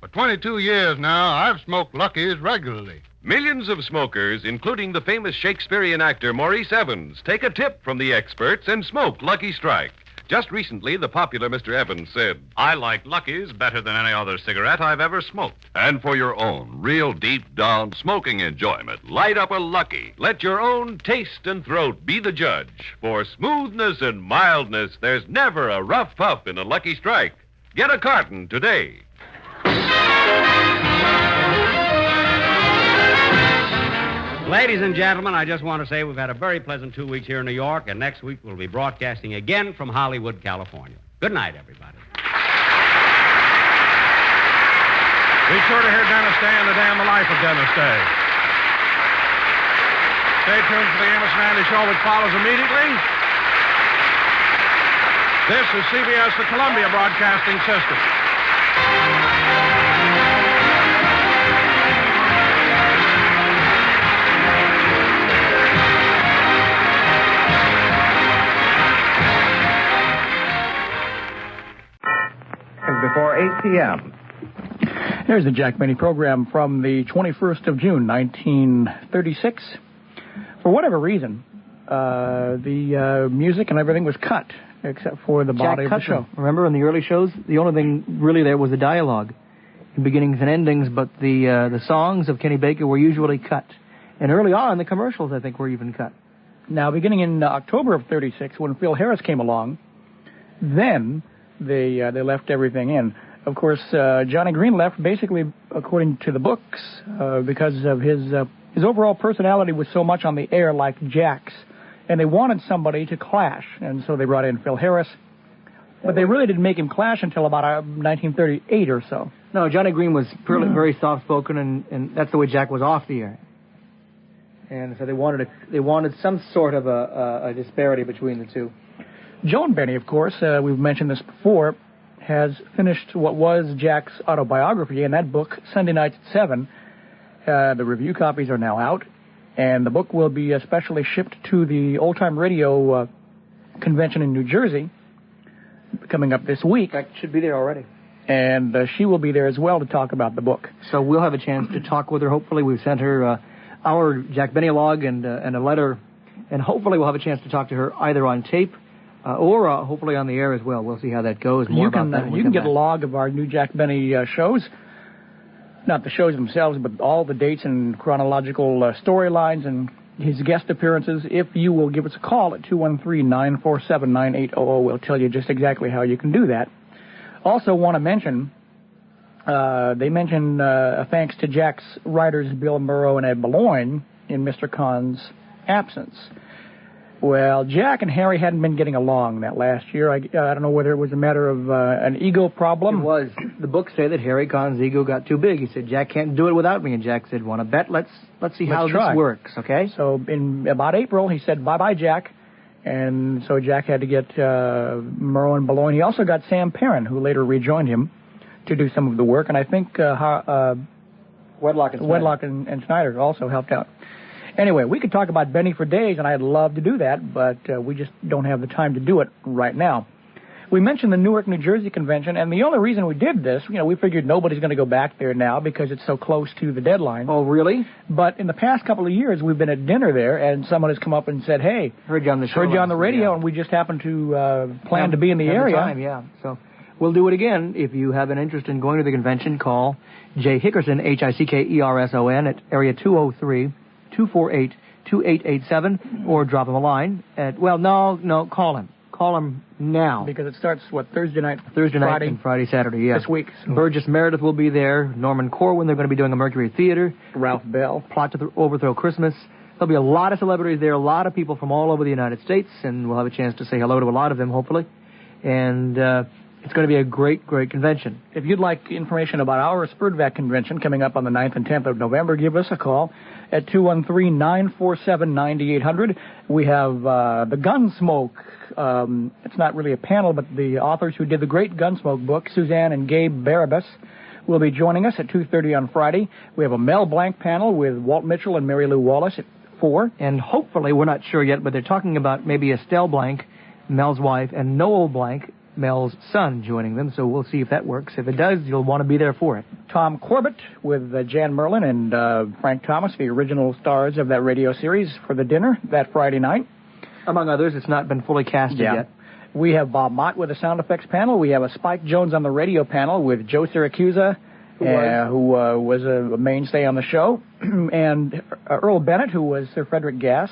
For 22 years now, I've smoked Lucky's regularly. Millions of smokers, including the famous Shakespearean actor Maurice Evans, take a tip from the experts and smoke Lucky Strike. Just recently, the popular Mr. Evans said, I like Lucky's better than any other cigarette I've ever smoked. And for your own real deep-down smoking enjoyment, light up a Lucky. Let your own taste and throat be the judge. For smoothness and mildness, there's never a rough puff in a Lucky Strike. Get a carton today. Ladies and gentlemen, I just want to say we've had a very pleasant 2 weeks here in New York, and next week we'll be broadcasting again from Hollywood, California. Good night, everybody. Be sure to hear Dennis Day and the Day in the Life of Dennis Day. Stay tuned for the Amos and Andy Show, which follows immediately. This is CBS, the Columbia Broadcasting System. Before 8 p.m. There's the Jack Benny program from the 21st of June, 1936. For whatever reason, the music and everything was cut, except for the body of the show. Remember, in the early shows, the only thing really there was the dialogue, the beginnings and endings, but the songs of Kenny Baker were usually cut. And early on, the commercials, I think, were even cut. Now, beginning in October of 36, when Phil Harris came along, then they left everything in. Of course, Johnny Green left basically according to the books because of his overall personality was so much on the air like Jack's, and they wanted somebody to clash, and so they brought in Phil Harris. But they really didn't make him clash until about 1938 or so. No, Johnny Green was very soft-spoken, and that's the way Jack was off the air. And so they wanted some sort of a disparity between the two. Joan Benny, of course, we've mentioned this before, has finished what was Jack's autobiography, and that book, Sunday nights at 7. The review copies are now out, and the book will be specially shipped to the Old Time Radio convention in New Jersey, coming up this week. In fact, should be there already. And she will be there as well to talk about the book. So we'll have a chance to talk with her. Hopefully, we've sent her our Jack Benny log and a letter, and hopefully we'll have a chance to talk to her either on tape or hopefully on the air as well. We'll see how that goes. You can get a log of our new Jack Benny shows. Not the shows themselves, but all the dates and chronological storylines and his guest appearances. If you will give us a call at 213-947-9800, we'll tell you just exactly how you can do that. Also want to mention, they mention thanks to Jack's writers Bill Murrow and Ed Boulogne in Mr. Kahn's absence. Well, Jack and Harry hadn't been getting along that last year. I don't know whether it was a matter of an ego problem. It was. The books say that Harry Kahn's ego got too big. He said, Jack can't do it without me. And Jack said, want to bet? Let's see how this works, okay? So in about April, he said, bye-bye, Jack. And so Jack had to get Murrow and Boulogne. He also got Sam Perrin, who later rejoined him to do some of the work. And I think Wedlock and Snyder also helped out. Anyway, we could talk about Benny for days, and I'd love to do that, but we just don't have the time to do it right now. We mentioned the Newark, New Jersey convention, and the only reason we did this, we figured nobody's going to go back there now because it's so close to the deadline. Oh, really? But in the past couple of years, we've been at dinner there, and someone has come up and said, hey, heard you on the show, heard you on the radio, and we just happened to plan to be in the area. Time, yeah. So we'll do it again. If you have an interest in going to the convention, call Jay Hickerson, Hickerson, at area 203-248-2887, or drop him a line at, call him. Call him now. Because it starts, Thursday night, and Friday, Saturday, yeah. This week. So. Burgess Meredith will be there. Norman Corwin, they're going to be doing a Mercury Theater. Ralph Bell. Plot to overthrow Christmas. There'll be a lot of celebrities there, a lot of people from all over the United States, and we'll have a chance to say hello to a lot of them, hopefully. And it's going to be a great, great convention. If you'd like information about our Spurdvac convention coming up on the 9th and 10th of November, give us a call at 213-947-9800. We have the Gunsmoke. It's not really a panel, but the authors who did the great Gunsmoke book, Suzanne and Gabe Barabas, will be joining us at 2:30 on Friday. We have a Mel Blanc panel with Walt Mitchell and Mary Lou Wallace at 4. And hopefully, we're not sure yet, but they're talking about maybe Estelle Blank, Mel's wife, and Noel Blank, Mel's son, joining them. So we'll see if that works. If it does, you'll want to be there for it. Tom Corbett with Jan Merlin and Frank Thomas, the original stars of that radio series, for the dinner that Friday night. Among others, it's not been fully casted yet. We have Bob Mott with the sound effects panel. We have a Spike Jones on the radio panel with Joe Siracusa, who was a mainstay on the show, and Earl Bennett, who was Sir Frederick Gass,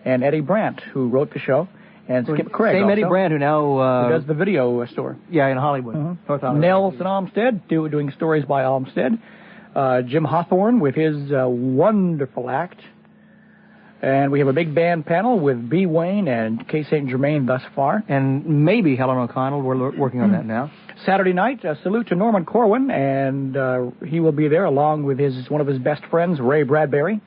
and Eddie Brandt, who wrote the show, and Skip Craig. Same also, Eddie Brandt, who now who does the video store. Yeah, in Hollywood. North Hollywood. Nelson Olmsted, doing stories by Olmsted. Jim Hawthorne with his wonderful act. And we have a big band panel with B. Wayne and Kay St. Germain thus far. And maybe Helen O'Connell. We're working on that now. Saturday night, a salute to Norman Corwin, and he will be there along with one of his best friends, Ray Bradbury.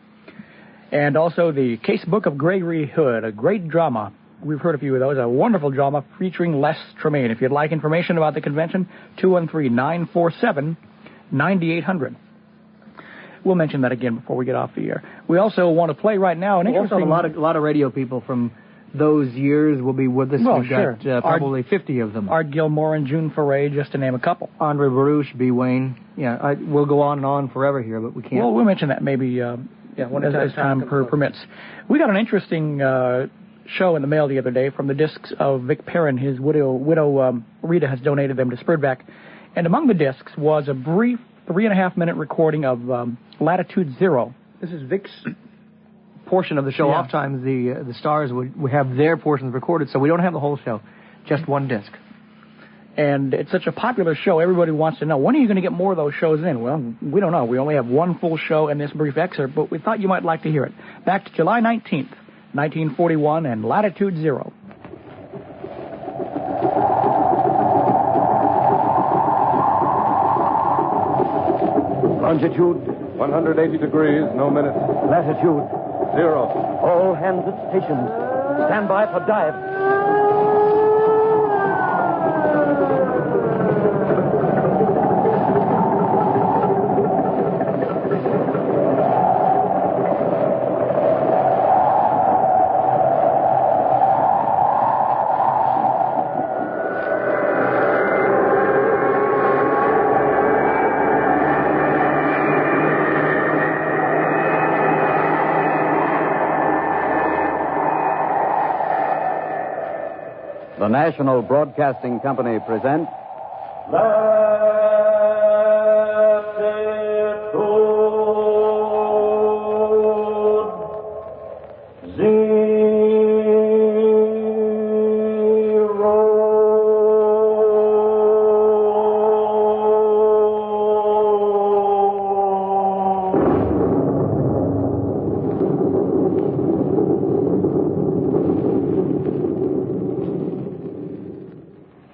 And also the Casebook of Gregory Hood, a great drama. We've heard a few of those. A wonderful drama featuring Les Tremaine. If you'd like information about the convention, 213-947-9800. We'll mention that again before we get off the air. We also want to play right now an interesting... Also, a lot of radio people from those years will be with us. Well, We've sure. got probably 50 of them. Art Gilmore and June Foray, just to name a couple. Andre Baruch, B. Wayne. Yeah, we'll go on and on forever here, but we can't. Well, we'll mention that maybe as time permits. We got an interesting show in the mail the other day from the discs of Vic Perrin. His widow Rita has donated them to Spurdback. And among the discs was a brief 3.5-minute recording of Latitude Zero. This is Vic's portion of the show. Yeah. Oftentimes the stars would have their portions recorded, so we don't have the whole show, just one disc. And it's such a popular show, everybody wants to know, when are you going to get more of those shows in? Well, we don't know. We only have one full show in this brief excerpt, but we thought you might like to hear it. Back to July 19th, 1941, and Latitude Zero. Longitude, 180 degrees, no minutes. Latitude, 0. All hands at stations. Stand by for dive. The National Broadcasting Company presents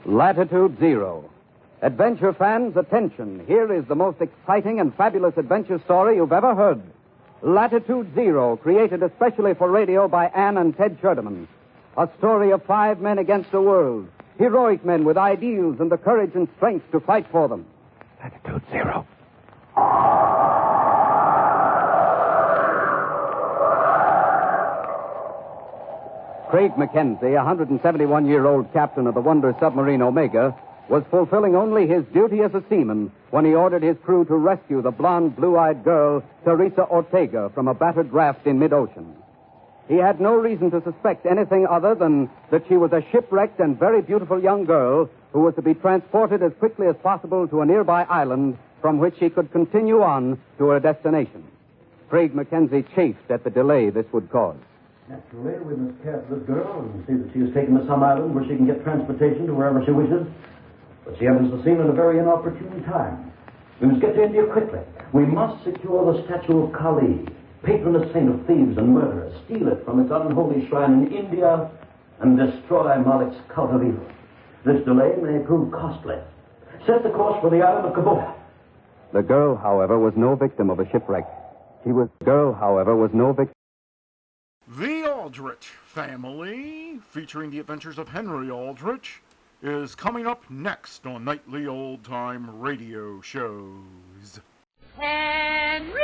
Latitude Zero. Adventure fans, attention. Here is the most exciting and fabulous adventure story you've ever heard. Latitude Zero, created especially for radio by Ann and Ted Sherdeman. A story of 5 men against the world. Heroic men with ideals and the courage and strength to fight for them. Latitude Zero. Craig Mackenzie, a 171-year-old captain of the wonder submarine Omega, was fulfilling only his duty as a seaman when he ordered his crew to rescue the blonde, blue-eyed girl, Teresa Ortega, from a battered raft in mid-ocean. He had no reason to suspect anything other than that she was a shipwrecked and very beautiful young girl who was to be transported as quickly as possible to a nearby island from which she could continue on to her destination. Craig Mackenzie chafed at the delay this would cause. Naturally, we must care for this girl and see that she is taken to some island where she can get transportation to wherever she wishes. But she happens to seem at a very inopportune time. We must get to India quickly. We must secure the statue of Kali, patroness saint of thieves and murderers, steal it from its unholy shrine in India, and destroy Malik's cult of evil. This delay may prove costly. Set the course for the island of Kabul. The girl, however, was no victim of a shipwreck. The Aldrich Family, featuring the adventures of Henry Aldrich, is coming up next on Nightly Old-Time Radio Shows. Henry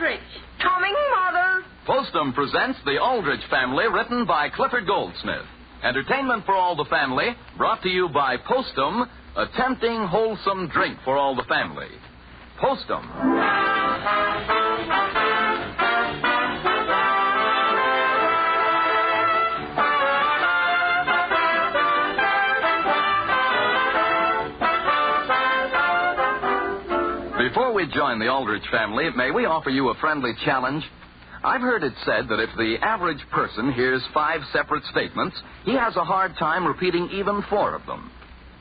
Aldrich. Coming, Mother. Postum presents The Aldrich Family, written by Clifford Goldsmith. Entertainment for all the family, brought to you by Postum, a tempting, wholesome drink for all the family. Postum. Before we join the Aldrich family, may we offer you a friendly challenge? I've heard it said that if the average person hears 5 separate statements, he has a hard time repeating even 4 of them.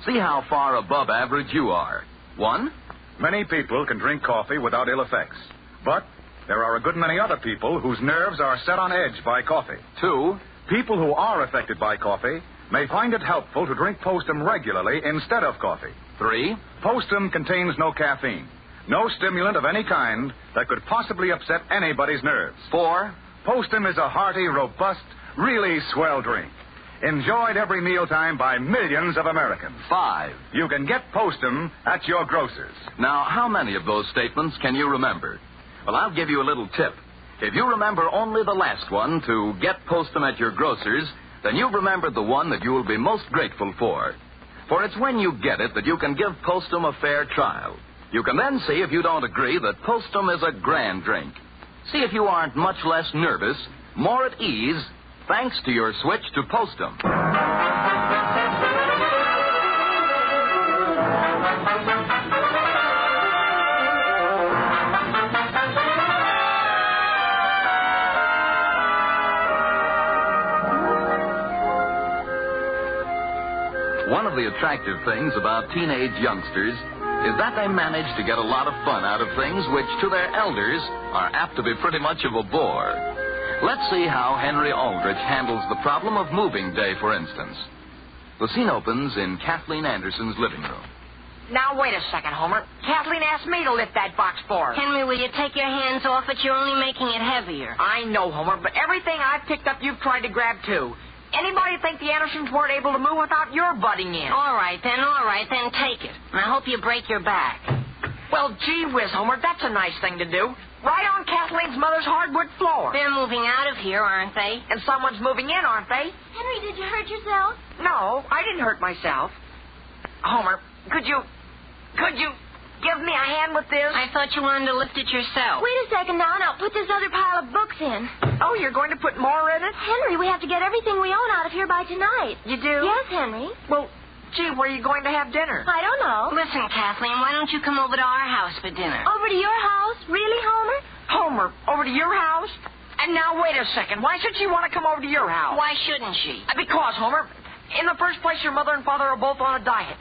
See how far above average you are. 1. Many people can drink coffee without ill effects. But there are a good many other people whose nerves are set on edge by coffee. 2. People who are affected by coffee may find it helpful to drink Postum regularly instead of coffee. 3. Postum contains no caffeine. No stimulant of any kind that could possibly upset anybody's nerves. 4. Postum is a hearty, robust, really swell drink. Enjoyed every mealtime by millions of Americans. 5. You can get Postum at your grocer's. Now, how many of those statements can you remember? Well, I'll give you a little tip. If you remember only the last one, to get Postum at your grocer's, then you've remembered the one that you will be most grateful for. For it's when you get it that you can give Postum a fair trial. You can then see if you don't agree that Postum is a grand drink. See if you aren't much less nervous, more at ease, thanks to your switch to Postum. One of the attractive things about teenage youngsters is that they manage to get a lot of fun out of things which, to their elders, are apt to be pretty much of a bore. Let's see how Henry Aldrich handles the problem of moving day, for instance. The scene opens in Kathleen Anderson's living room. Now, wait a second, Homer. Kathleen asked me to lift that box for her. Henry, will you take your hands off it? You're only making it heavier. I know, Homer, but everything I've picked up, you've tried to grab, too. Anybody think the Andersons weren't able to move without your butting in? All right, then, take it. And I hope you break your back. Well, gee whiz, Homer, that's a nice thing to do. Right on Kathleen's mother's hardwood floor. They're moving out of here, aren't they? And someone's moving in, aren't they? Henry, did you hurt yourself? No, I didn't hurt myself. Homer, could you give me a hand with this? I thought you wanted to lift it yourself. Wait a second now, and I'll put this other pile of books in. Oh, you're going to put more in it? Henry, we have to get everything we own out of here by tonight. You do? Yes, Henry. Well, gee, where are you going to have dinner? I don't know. Listen, Kathleen, why don't you come over to our house for dinner? Over to your house? Really, Homer? Homer, over to your house? And now, wait a second. Why should she want to come over to your house? Why shouldn't she? Because, Homer, in the first place, your mother and father are both on a diet.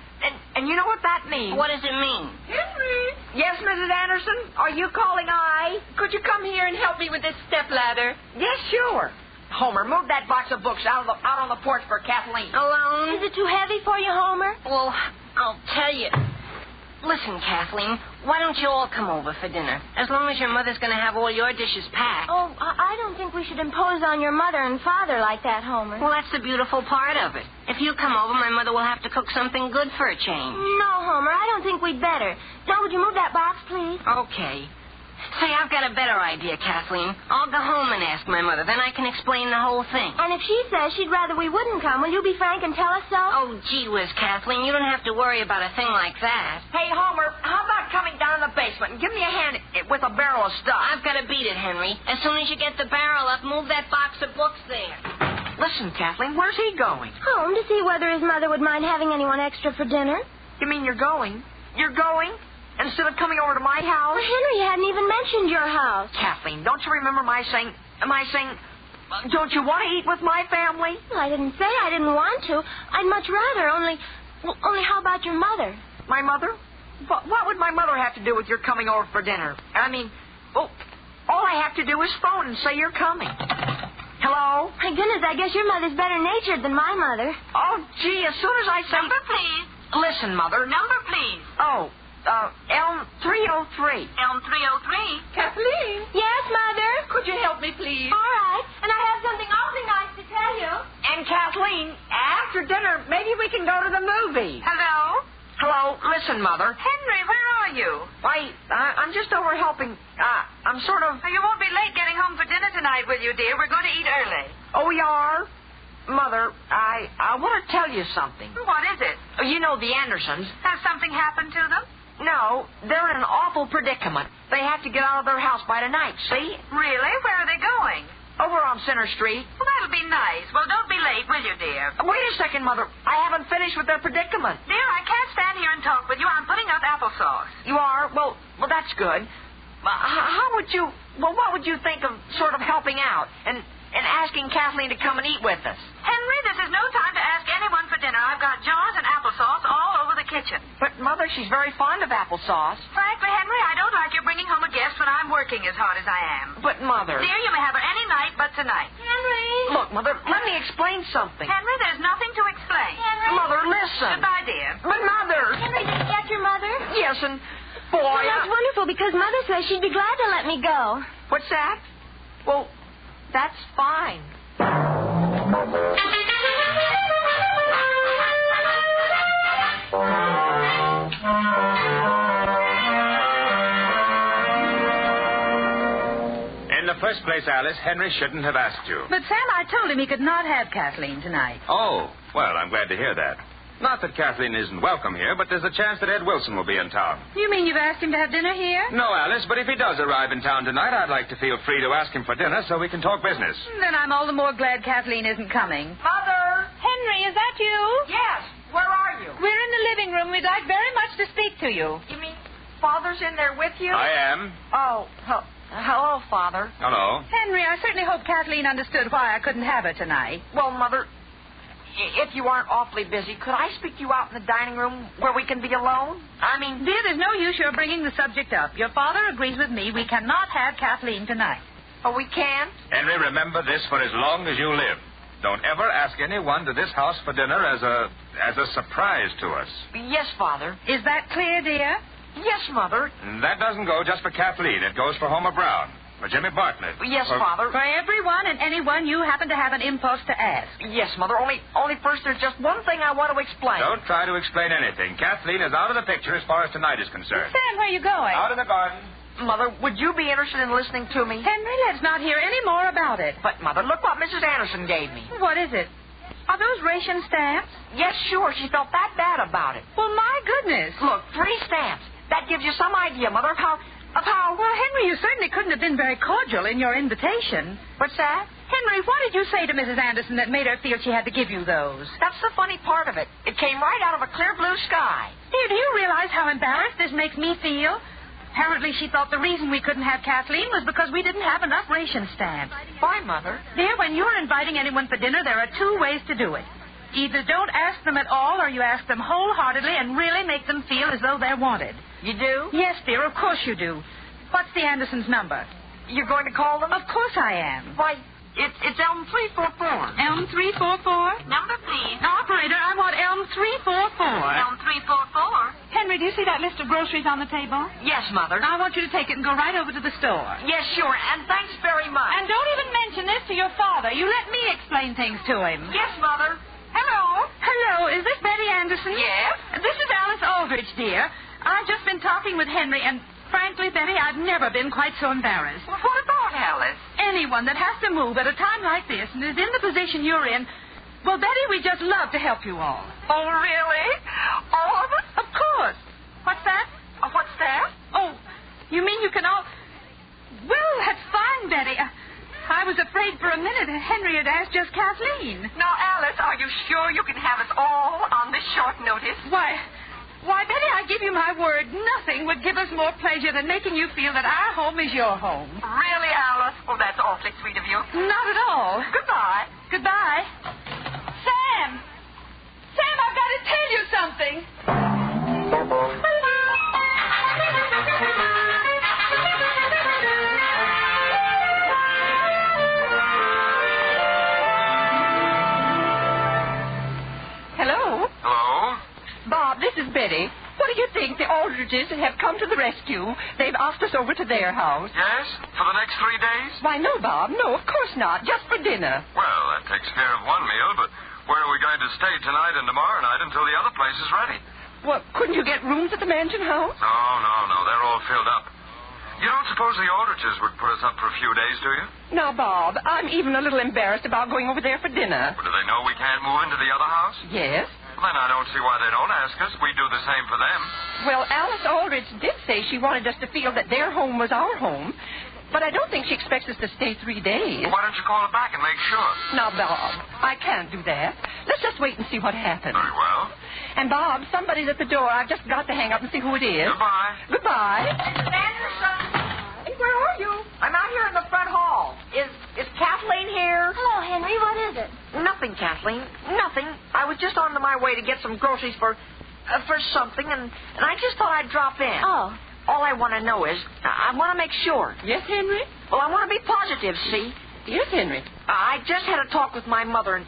And you know what that means? What does it mean? Henry! Yes, Mrs. Anderson? Are you calling I? Could you come here and help me with this stepladder? Yes, sure. Homer, move that box of books out on the porch for Kathleen. Alone? Is it too heavy for you, Homer? Well, I'll tell you. Listen, Kathleen, why don't you all come over for dinner? As long as your mother's going to have all your dishes packed. Oh, I don't think we should impose on your mother and father like that, Homer. Well, that's the beautiful part of it. If you come over, my mother will have to cook something good for a change. No, Homer, I don't think we'd better. Now, would you move that box, please? Okay. Say, I've got a better idea, Kathleen. I'll go home and ask my mother. Then I can explain the whole thing. And if she says she'd rather we wouldn't come, will you be frank and tell us so? Oh, gee whiz, Kathleen, you don't have to worry about a thing like that. Hey, Homer, how about coming down in the basement and give me a hand with a barrel of stuff? I've got to beat it, Henry. As soon as you get the barrel up, move that box of books there. Listen, Kathleen, where's he going? Home to see whether his mother would mind having anyone extra for dinner. You mean you're going? You're going? Instead of coming over to my house? Well, Henry hadn't even mentioned your house. Kathleen, don't you remember my saying, don't you want to eat with my family? Well, I didn't say I didn't want to. I'd much rather, only how about your mother? My mother? What would my mother have to do with your coming over for dinner? I mean, all I have to do is phone and say you're coming. Hello? My goodness, I guess your mother's better natured than my mother. Oh, gee, as soon as I say... Number, please. Listen, Mother. Number, please. Oh, Elm 303. Elm 303. Kathleen? Yes, Mother? Could you help me, please? All right. And I have something awfully nice to tell you. And Kathleen, after dinner, maybe we can go to the movie. Hello? Hello? Listen, Mother. Henry, where are are you? Why, I'm just over helping. I'm sort of... You won't be late getting home for dinner tonight, will you, dear? We're going to eat early. Oh, we are? Mother, I want to tell you something. What is it? You know the Andersons. Has something happened to them? No, they're in an awful predicament. They have to get out of their house by tonight, see? Really? Where are they going? Over on Center Street. Well, that'll be nice. Well, don't be late, will you, dear? Wait a second, Mother. I haven't finished with their predicament. Dear, I can't stand here and talk with you. I'm putting out applesauce. You are? Well, that's good. How would you... Well, what would you think of sort of helping out and asking Kathleen to come and eat with us? Henry, this is no time to ask anyone for dinner. I've got jars and applesauce all over the kitchen. But, Mother, she's very fond of applesauce. Frankly, Henry, I don't like you bringing home a guest when I'm working as hard as I am. But, Mother... Dear, you may have her any night but tonight. Henry! Look, Mother, let me explain something. Henry, there's nothing to explain. Henry! Mother, listen. Goodbye, dear. But, Mother... Henry, did you get your mother? Yes, and... Boy, Well, that's wonderful, because Mother says she'd be glad to let me go. What's that? Well, that's fine. In the first place, Alice, Henry shouldn't have asked you. But, Sam, I told him he could not have Kathleen tonight. Oh, well, I'm glad to hear that. Not that Kathleen isn't welcome here, but there's a chance that Ed Wilson will be in town. You mean you've asked him to have dinner here? No, Alice, but if he does arrive in town tonight, I'd like to feel free to ask him for dinner so we can talk business. Then I'm all the more glad Kathleen isn't coming. Mother! Henry, is that you? Yes. Where are you? We're in the living room. We'd like very much to speak to you. You mean Father's in there with you? I am. Oh, hello, Father. Hello. Henry, I certainly hope Kathleen understood why I couldn't have her tonight. Well, Mother... If you aren't awfully busy, could I speak to you out in the dining room where we can be alone? I mean... Dear, there's no use your bringing the subject up. Your father agrees with me. We cannot have Kathleen tonight. Oh, we can't? Henry, remember this for as long as you live. Don't ever ask anyone to this house for dinner as a surprise to us. Yes, Father. Is that clear, dear? Yes, Mother. That doesn't go just for Kathleen. It goes for Homer Brown. For Jimmy Bartlett. Yes, Father. For everyone and anyone you happen to have an impulse to ask. Yes, Mother. Only first there's just one thing I want to explain. Don't try to explain anything. Kathleen is out of the picture as far as tonight is concerned. Sam, where are you going? Out in the garden. Mother, would you be interested in listening to me? Henry, let's not hear any more about it. But, Mother, look what Mrs. Anderson gave me. What is it? Are those ration stamps? Yes, sure. She felt that bad about it. Well, my goodness. Look, 3 stamps. That gives you some idea, Mother, of how... Well, Henry, you certainly couldn't have been very cordial in your invitation. What's that? Henry, what did you say to Mrs. Anderson that made her feel she had to give you those? That's the funny part of it. It came right out of a clear blue sky. Dear, do you realize how embarrassed this makes me feel? Apparently she thought the reason we couldn't have Kathleen was because we didn't have enough ration stamps. Why, Mother? Dear, when you're inviting anyone for dinner, there are 2 ways to do it. Either don't ask them at all, or you ask them wholeheartedly and really make them feel as though they're wanted. You do? Yes, dear, of course you do. What's the Andersons' number? You're going to call them? Of course I am. Why, it's Elm 344. Elm 344? Number, please. Operator, I want Elm 344. Elm 344. Henry, do you see that list of groceries on the table? Yes, Mother. I want you to take it and go right over to the store. Yes, sure, and thanks very much. And don't even mention this to your father. You let me explain things to him. Yes, Mother. Hello. Hello, is this Betty Anderson? Yes. This is Alice Aldrich, dear. I've just been talking with Henry, and frankly, Betty, I've never been quite so embarrassed. Well, what about Alice? Anyone that has to move at a time like this and is in the position you're in, well, Betty, we'd just love to help you all. Oh, really? All of us? Of course. What's that? What's that? Oh, you mean you can all... Well, that's fine, Betty. I was afraid for a minute Henry had asked just Kathleen. Now, Alice, are you sure you can have us all on this short notice? Why, Betty, I give you my word, nothing would give us more pleasure than making you feel that our home is your home. Really, Alice? Oh, that's awfully sweet of you. Not at all. Goodbye. Goodbye. Sam! Sam, I've got to tell you something. Hello? Hello? Bob, this is Betty. What do you think? The Aldriches have come to the rescue. They've asked us over to their house. Yes? For the next 3 days? Why, no, Bob. No, of course not. Just for dinner. Well, that takes care of one meal, but where are we going to stay tonight and tomorrow night until the other place is ready? Well, couldn't you get rooms at the mansion house? No. They're all filled up. You don't suppose the Aldriches would put us up for a few days, do you? Now, Bob, I'm even a little embarrassed about going over there for dinner. Well, do they know we can't move into the other house? Yes. Well, then I don't see why they don't ask us. We do the same for them. Well, Alice Aldrich did say she wanted us to feel that their home was our home. But I don't think she expects us to stay 3 days. Well, why don't you call her back and make sure? Now, Bob, I can't do that. Let's just wait and see what happens. Very well. And, Bob, somebody's at the door. I've just got to hang up and see who it is. Goodbye. Goodbye. Anderson. Hey, where are you? I'm out here in the front hall. Is Kathleen here? Hello, Henry. What is it? Nothing, Kathleen. Nothing. I was just on my way to get some groceries for something, and I just thought I'd drop in. Oh. All I want to know is, I want to make sure. Yes, Henry? Well, I want to be positive, see? Yes, Henry. I just had a talk with my mother, and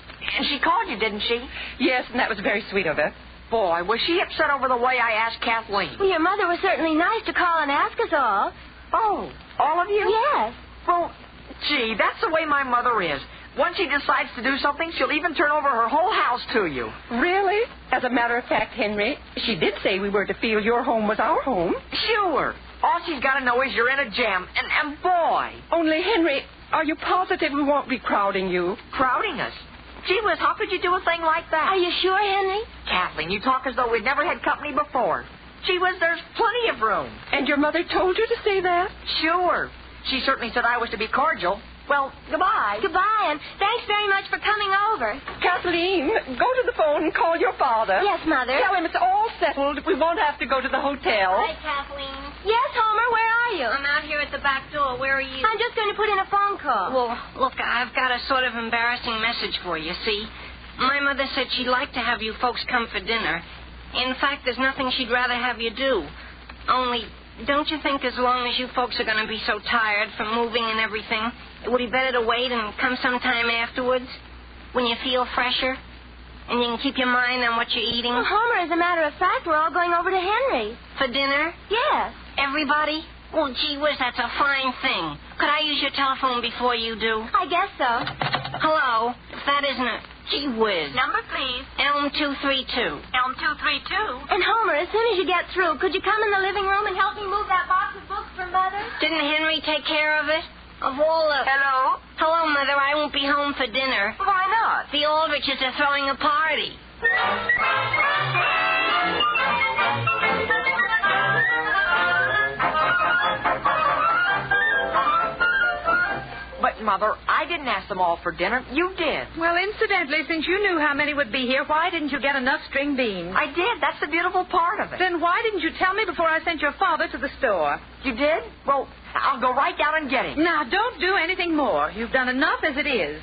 she called you, didn't she? Yes, and that was very sweet of her. Boy, was she upset over the way I asked Kathleen. Well, your mother was certainly nice to call and ask us all. Oh, all of you? Yes. Well, gee, that's the way my mother is. Once she decides to do something, she'll even turn over her whole house to you. Really? As a matter of fact, Henry, she did say we were to feel your home was our home. Sure. All she's got to know is you're in a jam. And boy. Only, Henry, are you positive we won't be crowding you? Crowding us? Gee whiz, how could you do a thing like that? Are you sure, Henry? Kathleen, you talk as though we'd never had company before. Gee whiz, there's plenty of room. And your mother told you to say that? Sure. She certainly said I was to be cordial. Well, goodbye. Goodbye, and thanks very much for coming over. Kathleen, go to the phone and call your father. Yes, Mother. Tell him it's all settled. We won't have to go to the hotel. Hi, Kathleen. Yes, Homer, where are you? I'm out here at the back door. Where are you? I'm just going to put in a phone call. Well, look, I've got a sort of embarrassing message for you, see? My mother said she'd like to have you folks come for dinner. In fact, there's nothing she'd rather have you do. Only, don't you think as long as you folks are going to be so tired from moving and everything, it would be better to wait and come sometime afterwards when you feel fresher and you can keep your mind on what you're eating? Well, Homer, as a matter of fact, we're all going over to Henry's. For dinner? Yes. Everybody? Well, gee whiz, that's a fine thing. Could I use your telephone before you do? I guess so. Hello? If that isn't a... Gee whiz. Number, please. Elm 232. Elm 232. And, Homer, as soon as you get through, could you come in the living room and help me move that box of books for Mother? Didn't Henry take care of it? Of all the... Hello? Hello, Mother. I won't be home for dinner. Why not? The Aldriches are throwing a party. But, Mother, I didn't ask them all for dinner. You did. Well, incidentally, since you knew how many would be here, why didn't you get enough string beans? I did. That's the beautiful part of it. Then why didn't you tell me before I sent your father to the store? You did? Well, I'll go right down and get him. Now, don't do anything more. You've done enough as it is.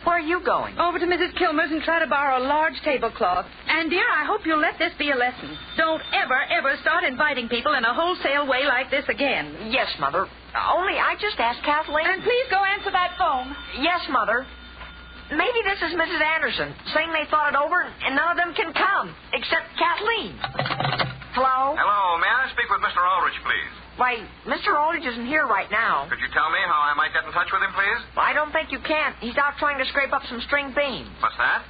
Where are you going? Over to Mrs. Kilmer's and try to borrow a large tablecloth. And, dear, I hope you'll let this be a lesson. Don't ever start inviting people in a wholesale way like this again. Yes, Mother. Only I just asked Kathleen. And please go answer that phone. Yes, Mother. Maybe this is Mrs. Anderson, saying they thought it over and none of them can come, except Kathleen. Hello? Hello. May I speak with Mr. Aldrich, please? Why, Mr. Aldrich isn't here right now. Could you tell me how I might get in touch with him, please? Well, I don't think you can. He's out trying to scrape up some string beans. What's that?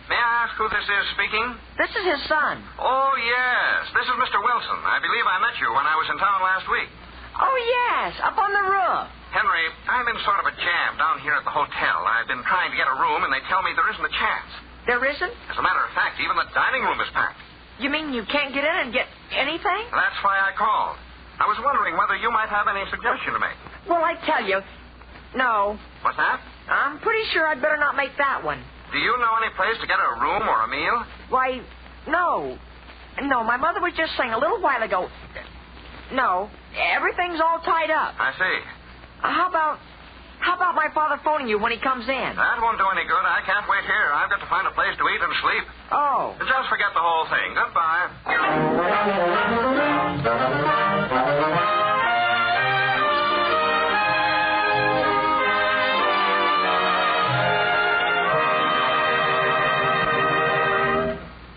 May I ask who this is speaking? This is his son. Oh, yes. This is Mr. Wilson. I believe I met you when I was in town last week. Oh, yes, up on the roof. Henry, I'm in sort of a jam down here at the hotel. I've been trying to get a room, and they tell me there isn't a chance. There isn't? As a matter of fact, even the dining room is packed. You mean you can't get in and get anything? That's why I called. I was wondering whether you might have any suggestion to make. Well, I tell you, no. What's that? I'm pretty sure I'd better not make that one. Do you know any place to get a room or a meal? Why, no. No, my mother was just saying a little while ago. No, everything's all tied up. I see. How about my father phoning you when he comes in? That won't do any good. I can't wait here. I've got to find a place to eat and sleep. Oh. Just forget the whole thing. Goodbye.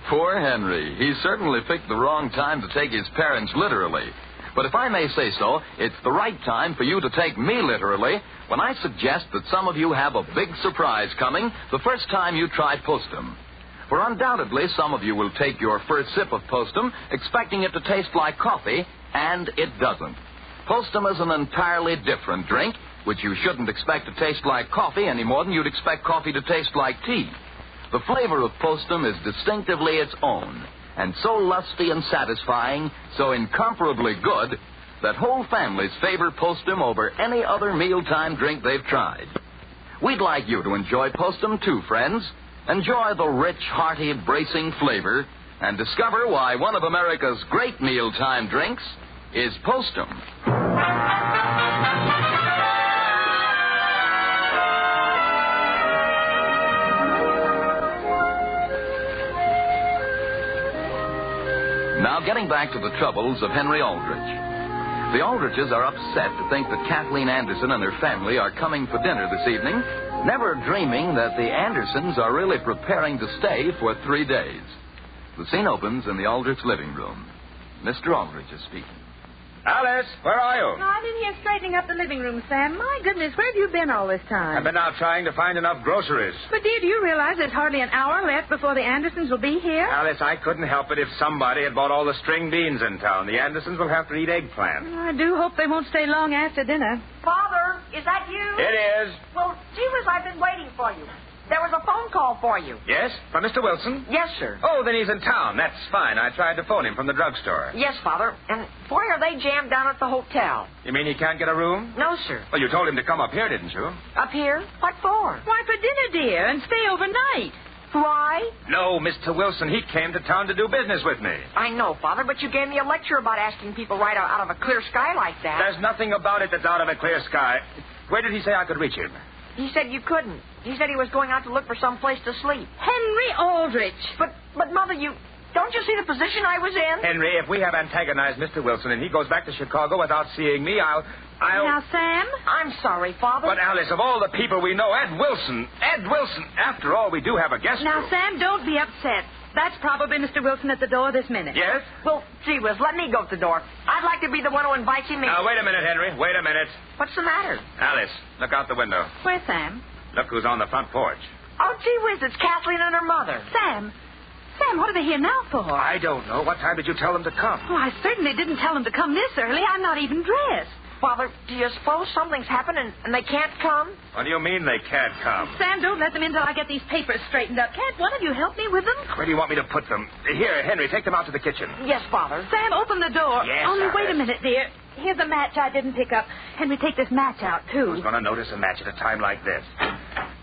Poor Henry. He certainly picked the wrong time to take his parents literally. But if I may say so, it's the right time for you to take me literally when I suggest that some of you have a big surprise coming the first time you try Postum. For undoubtedly, some of you will take your first sip of Postum expecting it to taste like coffee, and it doesn't. Postum is an entirely different drink, which you shouldn't expect to taste like coffee any more than you'd expect coffee to taste like tea. The flavor of Postum is distinctively its own, and so lusty and satisfying, so incomparably good, that whole families favor Postum over any other mealtime drink they've tried. We'd like you to enjoy Postum too, friends. Enjoy the rich, hearty, bracing flavor, and discover why one of America's great mealtime drinks is Postum. Now, getting back to the troubles of Henry Aldrich. The Aldriches are upset to think that Kathleen Anderson and her family are coming for dinner this evening, never dreaming that the Andersons are really preparing to stay for 3 days. The scene opens in the Aldrich living room. Mr. Aldrich is speaking. Alice, where are you? No, I'm in here straightening up the living room, Sam. My goodness, where have you been all this time? I've been out trying to find enough groceries. But, dear, do you realize there's hardly an hour left before the Andersons will be here? Alice, I couldn't help it if somebody had bought all the string beans in town. The Andersons will have to eat eggplant. I do hope they won't stay long after dinner. Father, is that you? It is. Well, gee whiz, I've been waiting for you. There was a phone call for you. Yes? From Mr. Wilson? Yes, sir. Oh, then he's in town. That's fine. I tried to phone him from the drugstore. Yes, Father. And why are they jammed down at the hotel? You mean he can't get a room? No, sir. Well, you told him to come up here, didn't you? Up here? What for? Why, for dinner, dear, and stay overnight. Why? No, Mr. Wilson. He came to town to do business with me. I know, Father, but you gave me a lecture about asking people right out of a clear sky like that. There's nothing about it that's out of a clear sky. Where did he say I could reach him? He said you couldn't. He said he was going out to look for some place to sleep. Henry Aldrich. But Mother, don't you see the position I was in? Henry, if we have antagonized Mr. Wilson and he goes back to Chicago without seeing me, I'll... Now, Sam? I'm sorry, Father. But, Alice, of all the people we know, Ed Wilson, after all, we do have a guest Now, room. Sam, don't be upset. That's probably Mr. Wilson at the door this minute. Yes? Well, gee whiz, let me go to the door. I'd like to be the one who invites him in. Now, wait a minute, Henry. Wait a minute. What's the matter? Alice, look out the window. Where's Sam? Look who's on the front porch. Oh, gee whiz, it's Kathleen and her mother. Sam, what are they here now for? I don't know. What time did you tell them to come? Well, I certainly didn't tell them to come this early. I'm not even dressed. Father, do you suppose something's happened and they can't come? What do you mean they can't come? Sam, don't let them in till I get these papers straightened up. Can't one of you help me with them? Where do you want me to put them? Here, Henry, take them out to the kitchen. Yes, Father. Sam, open the door. Yes, Only Alice. wait a minute, dear. Here's a match I didn't pick up. Henry, take this match out, too. Who's going to notice a match at a time like this?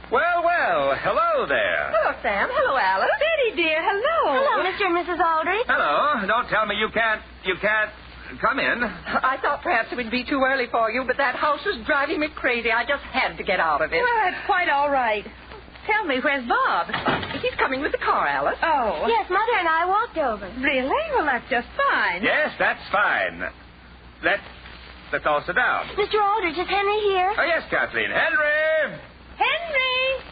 Well, hello there. Hello, Sam. Hello, Alice. Betty, dear, hello. Hello, Mr. and Mrs. Aldrich. Hello. Don't tell me you can't come in. I thought perhaps it would be too early for you, but that house was driving me crazy. I just had to get out of it. Well, that's quite all right. Tell me, where's Bob? He's coming with the car, Alice. Oh. Yes, Mother and I walked over. Really? Well, that's just fine. Yes, that's fine. Let's all sit down. Mr. Aldrich, is Henry here? Oh, yes, Kathleen. Henry! Henry!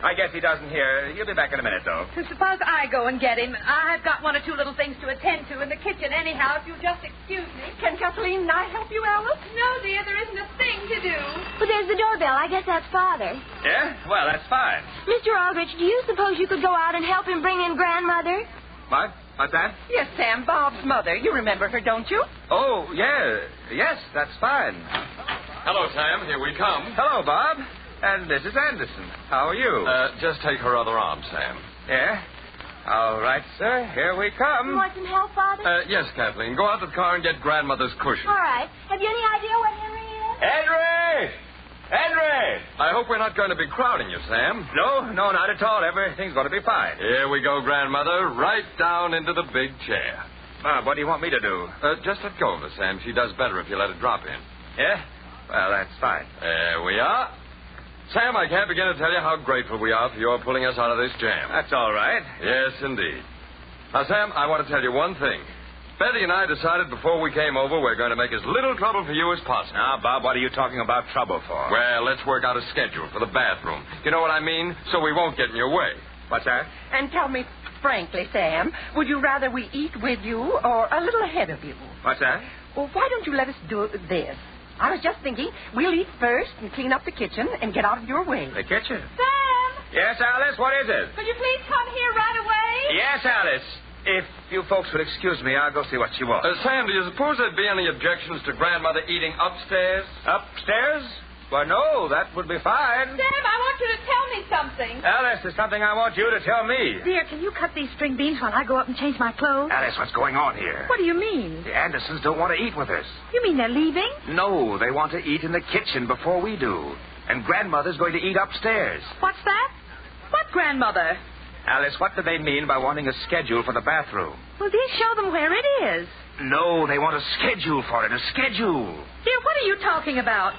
I guess he doesn't hear. He'll be back in a minute, though. Suppose I go and get him. I've got one or two little things to attend to in the kitchen anyhow, if you'll just excuse me. Can Kathleen and I help you, Alice? No, dear, there isn't a thing to do. Well, there's the doorbell. I guess that's Father. Yeah? Well, that's fine. Mr. Aldrich, do you suppose you could go out and help him bring in Grandmother? What? What's that? Yes, Sam, Bob's mother. You remember her, don't you? Oh, yeah. Yes, that's fine. Hello, Sam. Here we come. Hello, Bob. And Mrs. Anderson. How are you? Just take her other arm, Sam. Yeah? All right, sir. Here we You come. want some help, Father? Yes, Kathleen. Go out to the car and get Grandmother's cushion. All right. Have you any idea what Henry is? Henry! Henry! I hope we're not going to be crowding you, Sam. No, not at all. Everything's going to be fine. Here we go, Grandmother. Right down into the big chair. Bob, what do you want me to do? Just let go of her, Sam. She does better if you let her drop in. Yeah? Well, that's fine. There we are. Sam, I can't begin to tell you how grateful we are for your pulling us out of this jam. That's all right. Yes, indeed. Now, Sam, I want to tell you one thing. Betty and I decided before we came over we're going to make as little trouble for you as possible. Now, Bob, what are you talking about trouble for? Well, let's work out a schedule for the bathroom. You know what I mean? So we won't get in your way. What's that? And tell me frankly, Sam, would you rather we eat with you or a little ahead of you? What's that? Well, why don't you let us do this? I was just thinking, we'll eat first and clean up the kitchen and get out of your way. The kitchen? Sam! Yes, Alice, what is it? Could you please come here right Yes, Alice. If you folks would excuse me, I'll go see what she wants. Sam, do you suppose there'd be any objections to Grandmother eating upstairs? Upstairs? Why, no, that would be fine. Sam, I want you to tell me something. Alice, there's something I want you to tell me. Dear, can you cut these string beans while I go up and change my clothes? Alice, what's going on here? What do you mean? The Andersons don't want to eat with us. You mean they're leaving? No, they want to eat in the kitchen before we do. And Grandmother's going to eat upstairs. What's that? What grandmother? Alice, what do they mean by wanting a schedule for the bathroom? Well, dear, show them where it is. No, they want a schedule for it, a schedule. Dear, what are you talking about?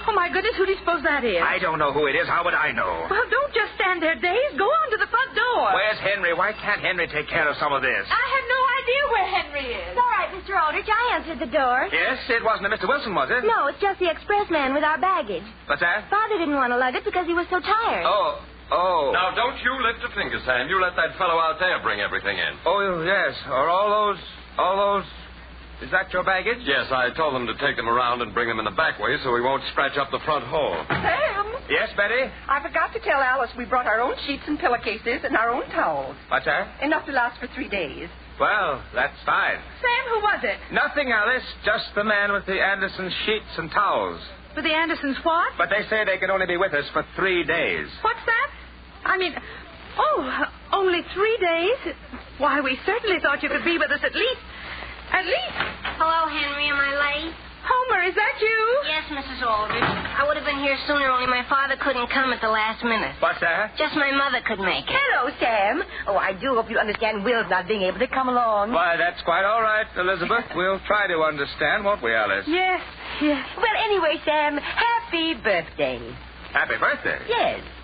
Oh, my goodness, who do you suppose that is? I don't know who it is. How would I know? Well, don't just stand there, Dave. Go on to the front door. Where's Henry? Why can't Henry take care of some of this? I have no idea where Henry is. It's all right, Mr. Aldrich. I answered the door. Yes, it wasn't a Mr. Wilson, was it? No, it's just the express man with our baggage. What's that? Father didn't want to lug it because he was so tired. Oh. Now, don't you lift a finger, Sam. You let that fellow out there bring everything in. Oh, yes. Are all those... Is that your baggage? Yes, I told them to take them around and bring them in the back way so we won't scratch up the front hall. Sam! Yes, Betty? I forgot to tell Alice we brought our own sheets and pillowcases and our own towels. What's that? Enough to last for 3 days. Well, that's fine. Sam, who was it? Nothing, Alice. Just the man with the Anderson sheets and towels. For the Andersons what? But they say they can only be with us for 3 days. What's that? I mean, only 3 days? Why, we certainly thought you could be with us at least. Hello, Henry. Am I late? Homer, is that you? Yes, Mrs. Aldrich. I would have been here sooner, only my father couldn't come at the last minute. What's that? Just my mother could make it. Hello, Sam. Oh, I do hope you understand Will's not being able to come along. Why, that's quite all right, Elizabeth. We'll try to understand, won't we, Alice? Yes. Well, anyway, Sam, happy birthday. Happy birthday?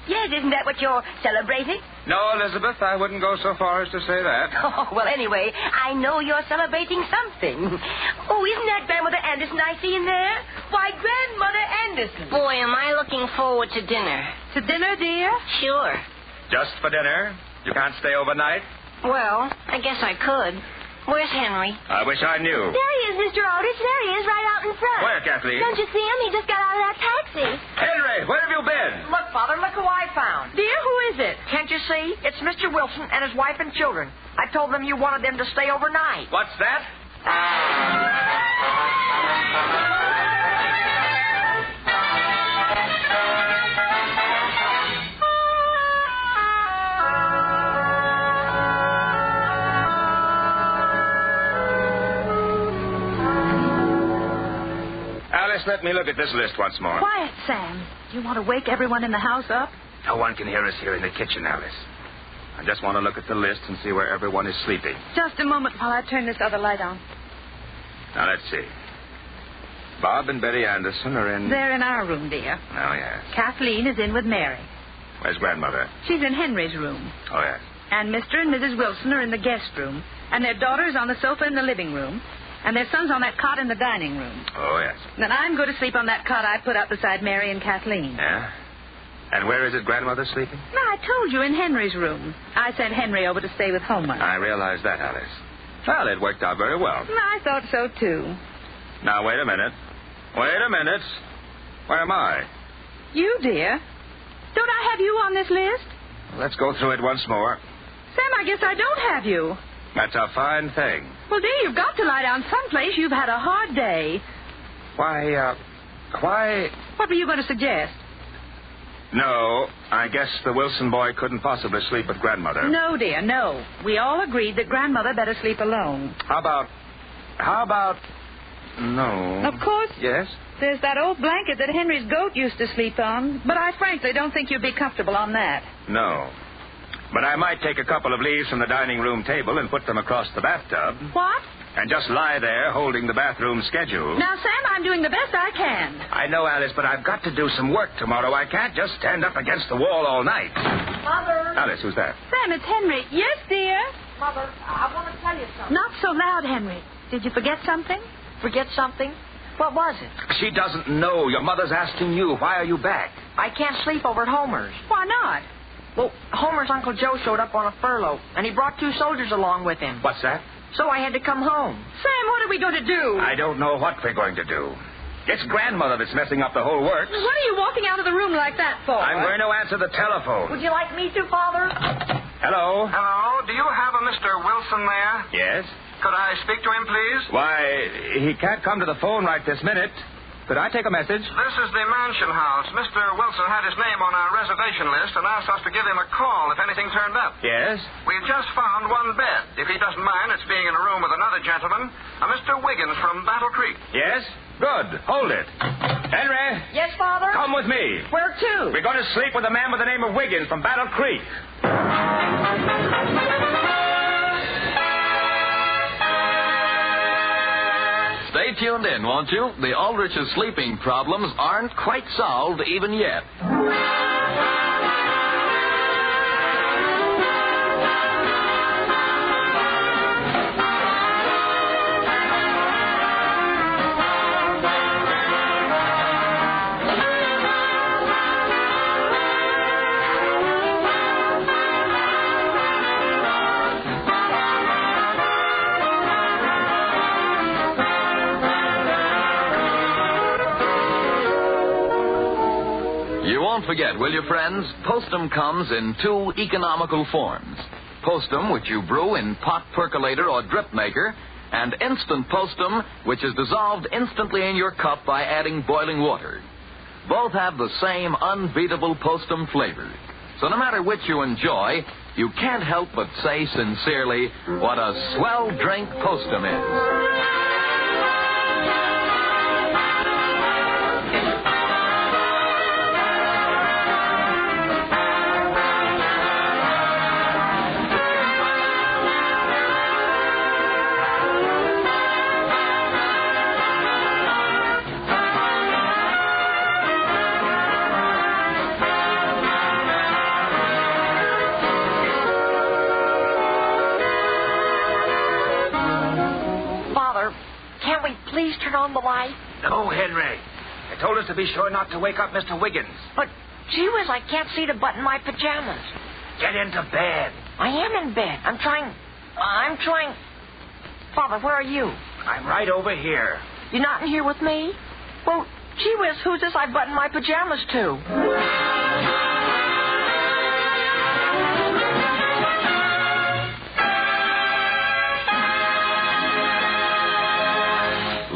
Yes, isn't that what you're celebrating? No, Elizabeth, I wouldn't go so far as to say that. Oh, well, anyway, I know you're celebrating something. Oh, isn't that Grandmother Anderson I see in there? Why, Grandmother Anderson. Boy, am I looking forward to dinner. To dinner, dear? Sure. Just for dinner? You can't stay overnight? Well, I guess I could. Where's Henry? I wish I knew. There he is, Mr. Aldrich. There he is, right out in front. Where, Kathleen? Don't you see him? He just got out of that taxi. Henry, where have you been? Look, Father, look who I found. Dear, who is it? Can't you see? It's Mr. Wilson and his wife and children. I told them you wanted them to stay overnight. What's that? Let me look at this list once more. Quiet, Sam. Do you want to wake everyone in the house up? No one can hear us here in the kitchen, Alice. I just want to look at the list and see where everyone is sleeping. Just a moment while I turn this other light on. Now, let's see. Bob and Betty Anderson are in... They're in our room, dear. Oh, yes. Kathleen is in with Mary. Where's Grandmother? She's in Henry's room. Oh, yes. And Mr. and Mrs. Wilson are in the guest room. And their daughter's on the sofa in the living room. And their son's on that cot in the dining room. Oh, yes. Then I'm going to sleep on that cot I put up beside Mary and Kathleen. Yeah? And where is it Grandmother sleeping? No, I told you, in Henry's room. I sent Henry over to stay with Homer. I realize that, Alice. Well, it worked out very well. I thought so, too. Now, wait a minute. Where am I? You, dear. Don't I have you on this list? Let's go through it once more. Sam, I guess I don't have you. That's a fine thing. Well, dear, you've got to lie down someplace. You've had a hard day. Why... What were you going to suggest? No, I guess the Wilson boy couldn't possibly sleep with Grandmother. No, dear, no. We all agreed that Grandmother better sleep alone. How about... No. Of course. Yes? There's that old blanket that Henry's goat used to sleep on, but I frankly don't think you'd be comfortable on that. No. But I might take a couple of leaves from the dining room table and put them across the bathtub. What? And just lie there holding the bathroom schedule. Now, Sam, I'm doing the best I can. I know, Alice, but I've got to do some work tomorrow. I can't just stand up against the wall all night. Mother. Alice, who's that? Sam, it's Henry. Yes, dear? Mother, I want to tell you something. Not so loud, Henry. Did you forget something? Forget something? What was it? She doesn't know. Your mother's asking you. Why are you back? I can't sleep over at Homer's. Why not? Well, Homer's Uncle Joe showed up on a furlough, and he brought 2 soldiers along with him. What's that? So I had to come home. Sam, what are we going to do? I don't know what we're going to do. It's Grandmother that's messing up the whole works. What are you walking out of the room like that for? I'm going to answer the telephone. Would you like me to, Father? Hello? Hello, do you have a Mr. Wilson there? Yes? Could I speak to him, please? Why, he can't come to the phone right this minute. Could I take a message? This is the Mansion House. Mr. Wilson had his name on our reservation list and asked us to give him a call if anything turned up. Yes? We've just found one bed. If he doesn't mind, it's being in a room with another gentleman, a Mr. Wiggins from Battle Creek. Yes? Good. Hold it. Henry? Yes, Father? Come with me. Where to? We're going to sleep with a man by the name of Wiggins from Battle Creek. Stay tuned in, won't you? The Aldrich's sleeping problems aren't quite solved even yet. Don't forget, will you, friends? Postum comes in two economical forms. Postum, which you brew in pot percolator or drip maker, and instant postum, which is dissolved instantly in your cup by adding boiling water. Both have the same unbeatable postum flavor. So no matter which you enjoy, you can't help but say sincerely what a swell drink postum is. Please turn on the light. No, Henry. They told us to be sure not to wake up Mr. Wiggins. But, gee whiz, I can't see to button my pajamas. Get into bed. I am in bed. I'm trying... Father, where are you? I'm right over here. You're not in here with me? Well, gee whiz, who's this I button my pajamas to?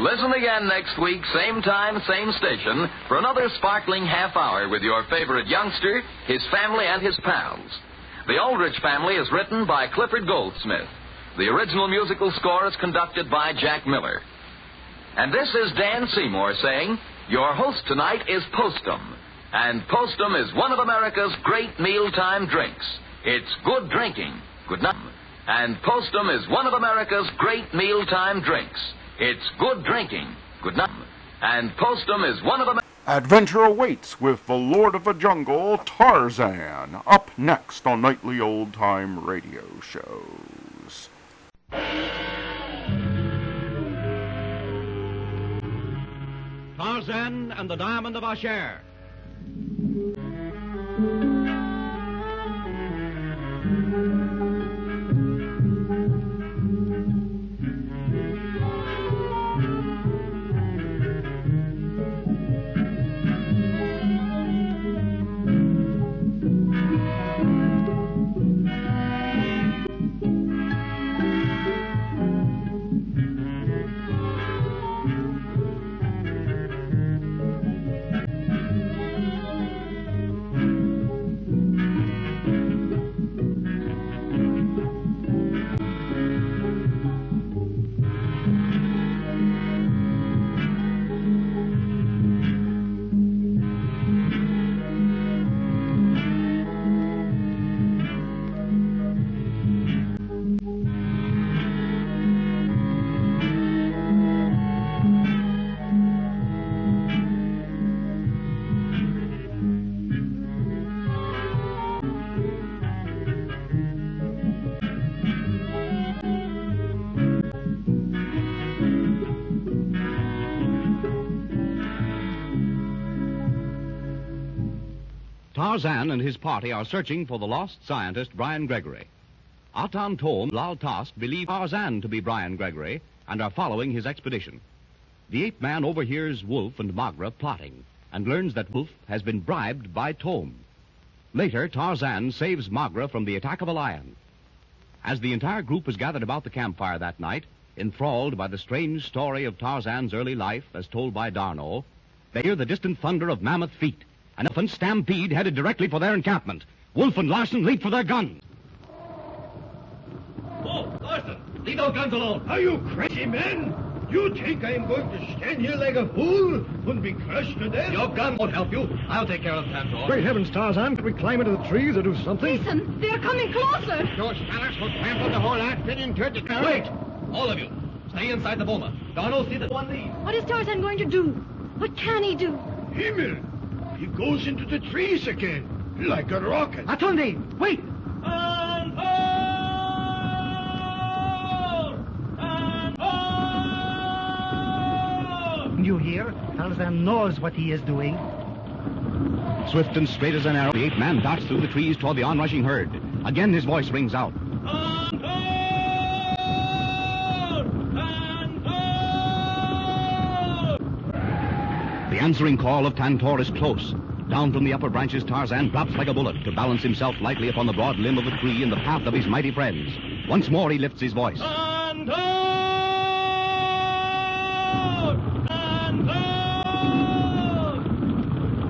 Listen again next week, same time, same station, for another sparkling half hour with your favorite youngster, his family, and his pals. The Aldrich Family is written by Clifford Goldsmith. The original musical score is conducted by Jack Miller. And this is Dan Seymour saying, your host tonight is Postum. And Postum is one of America's great mealtime drinks. It's good drinking. Good night. And Postum is one of America's great mealtime drinks. It's good drinking. Good night. And Postum is one of them. Adventure awaits with the Lord of the Jungle, Tarzan, up next on Nightly Old Time Radio Shows. Tarzan and the Diamond of Asher. Tarzan and his party are searching for the lost scientist Brian Gregory. Atan Tom, Lal Tost believe Tarzan to be Brian Gregory and are following his expedition. The ape man overhears Wolf and Magra plotting and learns that Wolf has been bribed by Tom. Later, Tarzan saves Magra from the attack of a lion. As the entire group was gathered about the campfire that night, enthralled by the strange story of Tarzan's early life as told by D'Arnot, they hear the distant thunder of mammoth feet. An elephant stampede headed directly for their encampment. Wolf and Larson leap for their guns. Oh, Larson, leave those guns alone. Are you crazy, men? You think I'm going to stand here like a fool and be crushed to death? Your gun won't help you. I'll take care of Tantor. Great heavens, Tarzan. Can we climb into the trees or do something? Listen, they're coming closer. Those fellas will trample the whole outfit into it. Wait! All of you, stay inside the boma. Donald, see that one leaves. What is Tarzan going to do? What can he do? Himmel! He goes into the trees again, like a rocket. Atonde, wait! You hear? Tarzan knows what he is doing. Swift and straight as an arrow, the ape man darts through the trees toward the onrushing herd. Again his voice rings out. The answering call of Tantor is close. Down from the upper branches, Tarzan drops like a bullet to balance himself lightly upon the broad limb of a tree in the path of his mighty friends. Once more he lifts his voice.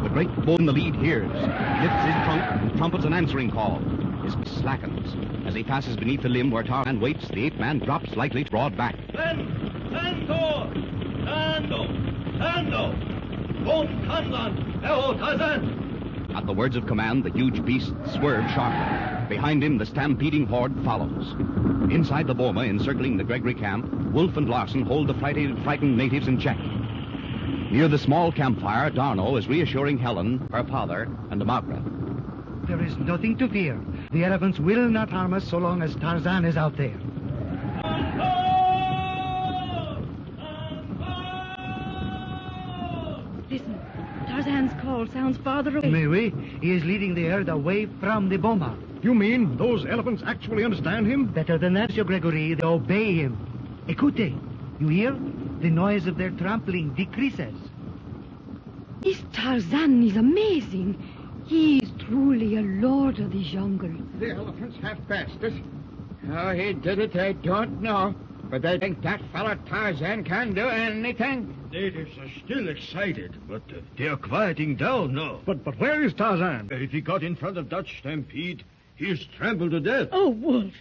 The great bull in the lead hears, lifts his trunk, and trumpets an answering call. His pace slackens. As he passes beneath the limb where Tarzan waits, the ape man drops lightly broad back. At the words of command, the huge beast swerves sharply. Behind him, the stampeding horde follows. Inside the boma, encircling the Gregory camp, Wolf and Larson hold the frightened natives in check. Near the small campfire, D'Arnot is reassuring Helen, her father, and Margaret. There is nothing to fear. The elephants will not harm us so long as Tarzan is out there. Listen, Tarzan's call sounds farther away. Maybe he is leading the herd away from the boma. You mean those elephants actually understand him? Better than that, Monsieur Gregory. They obey him. Écoutez. You hear? The noise of their trampling decreases. This Tarzan is amazing. He is truly a lord of the jungle. The elephants have passed us. How he did it, I don't know. But I think that fella Tarzan can do anything. Natives are still excited, but they're quieting down now. But where is Tarzan? If he got in front of Dutch Stampede, he's trampled to death. Oh, Wolf,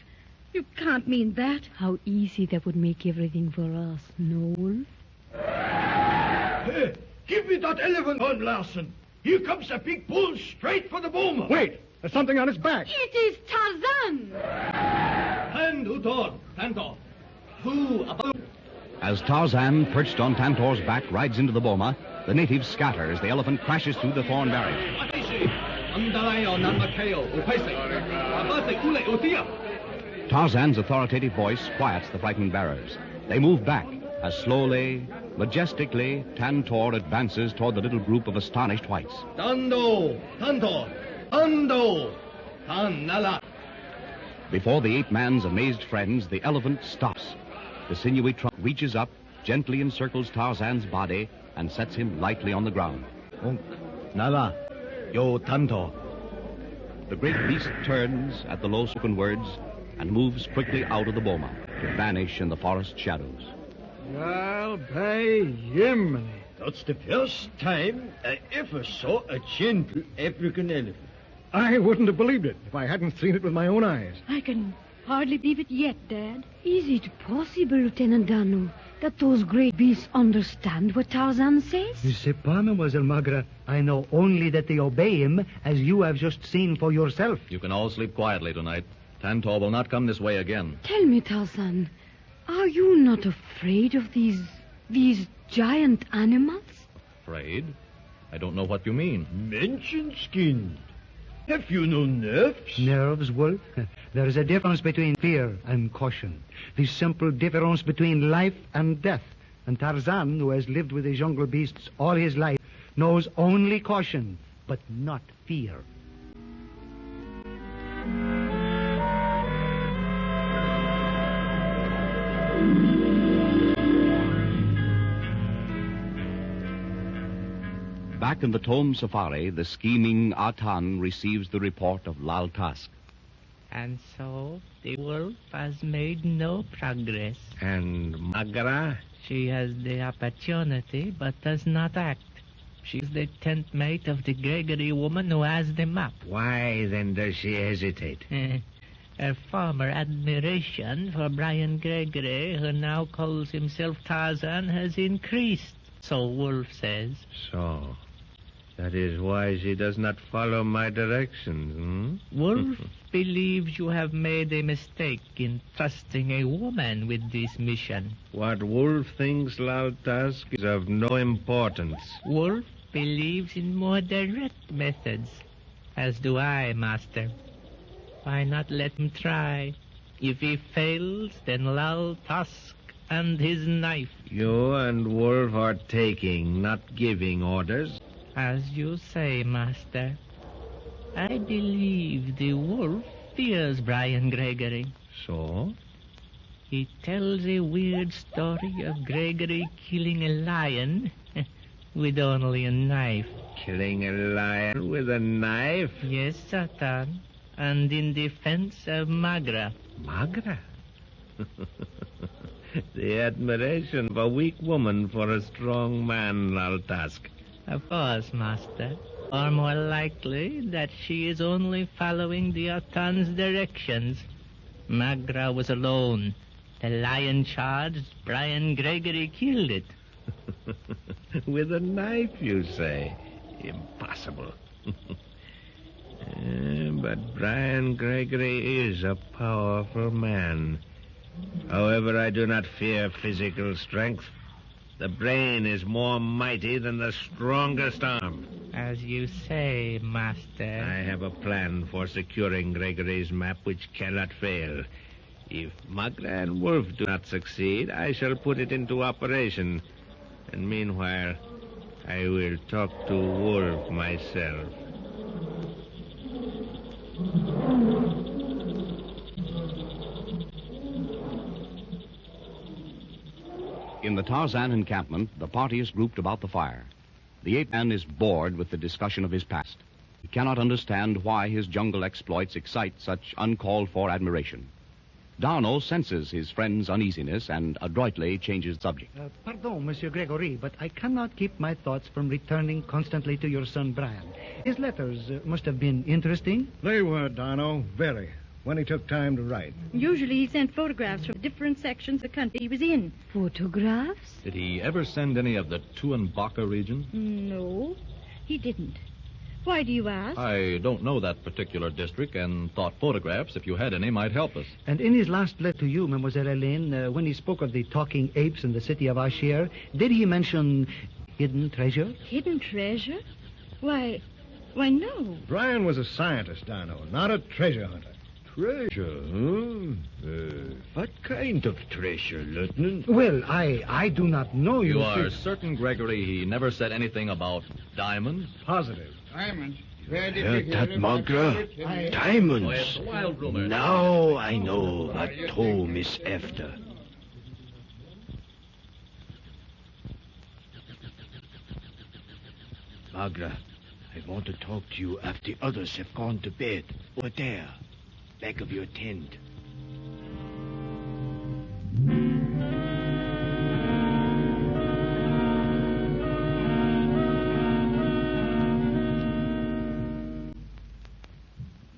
you can't mean that. How easy that would make everything for us, no, Wolf? Hey, give me that elephant on, Larson. Here comes a big bull straight for the boma. Wait, there's something on his back. It is Tarzan. Hand Uton, Tantor. Who about? As Tarzan, perched on Tantor's back, rides into the boma, the natives scatter as the elephant crashes through the thorn barrier. Tarzan's authoritative voice quiets the frightened bearers. They move back as slowly, majestically, Tantor advances toward the little group of astonished whites. Tando, Tantor, Tando, Tanala. Before the ape man's amazed friends, the elephant stops. The sinewy trunk reaches up, gently encircles Tarzan's body, and sets him lightly on the ground. Nala, yo Tanto. The great beast turns at the low-spoken words and moves quickly out of the boma to vanish in the forest shadows. Well, by Yiminy, that's the first time I ever saw a gentle African elephant. I wouldn't have believed it if I hadn't seen it with my own eyes. I can hardly believe it yet, Dad. Is it possible, Lieutenant D'Arnot, that those great beasts understand what Tarzan says? Je sais pas, Mademoiselle Magra. I know only that they obey him, as you have just seen for yourself. You can all sleep quietly tonight. Tantor will not come this way again. Tell me, Tarzan, are you not afraid of these giant animals? Afraid? I don't know what you mean. Menschenskind. Have you no nerves? Nerves, Wolf? There is a difference between fear and caution. The simple difference between life and death. And Tarzan, who has lived with the jungle beasts all his life, knows only caution, but not fear. Back in the Tome Safari, the scheming Atan receives the report of Lal Tusk. And so the wolf has made no progress. And Magra? She has the opportunity, but does not act. She's the tent mate of the Gregory woman who has the map. Why, then, does she hesitate? Her former admiration for Brian Gregory, who now calls himself Tarzan, has increased, so Wolf says. So, that is why she does not follow my directions, Wolf believes you have made a mistake in trusting a woman with this mission. What Wolf thinks, Laltask, is of no importance. Wolf believes in more direct methods, as do I, Master. Why not let him try? If he fails, then Laltask and his knife. You and Wolf are taking, not giving orders. As you say, Master. I believe the wolf fears Brian Gregory. So? He tells a weird story of Gregory killing a lion with only a knife. Killing a lion with a knife? Yes, Satan. And in defense of Magra. Magra? The admiration of a weak woman for a strong man, Laltask. Of course, Master. Or more likely that she is only following the Atan's directions. Magra was alone. The lion charged, Brian Gregory killed it. With a knife, you say? Impossible. But Brian Gregory is a powerful man. However, I do not fear physical strength. The brain is more mighty than the strongest arm. As you say, Master. I have a plan for securing Gregory's map which cannot fail. If Magra and Wolf do not succeed, I shall put it into operation. And meanwhile, I will talk to Wolf myself. In the Tarzan encampment, the party is grouped about the fire. The ape-man is bored with the discussion of his past. He cannot understand why his jungle exploits excite such uncalled-for admiration. Darno senses his friend's uneasiness and adroitly changes the subject. Pardon, Monsieur Gregory, but I cannot keep my thoughts from returning constantly to your son Brian. His letters must have been interesting. They were, Darno, very. When he took time to write. Usually he sent photographs from different sections of the country he was in. Photographs? Did he ever send any of the Tuanbaca region? No, he didn't. Why do you ask? I don't know that particular district and thought photographs, if you had any, might help us. And in his last letter to you, Mademoiselle Helene, when he spoke of the talking apes in the city of Asher, did he mention hidden treasure? Hidden treasure? Why, no. Brian was a scientist, Darno, not a treasure hunter. Treasure, huh? What kind of treasure, Lieutenant? Well, I do not know. You are certain, Gregory, he never said anything about diamonds? Positive. Diamonds? That Magra? Diamonds? Oh, yes, a wild rumor. Now I know what Tom is after. Magra, I want to talk to you after the others have gone to bed. Over there. Back of your tent.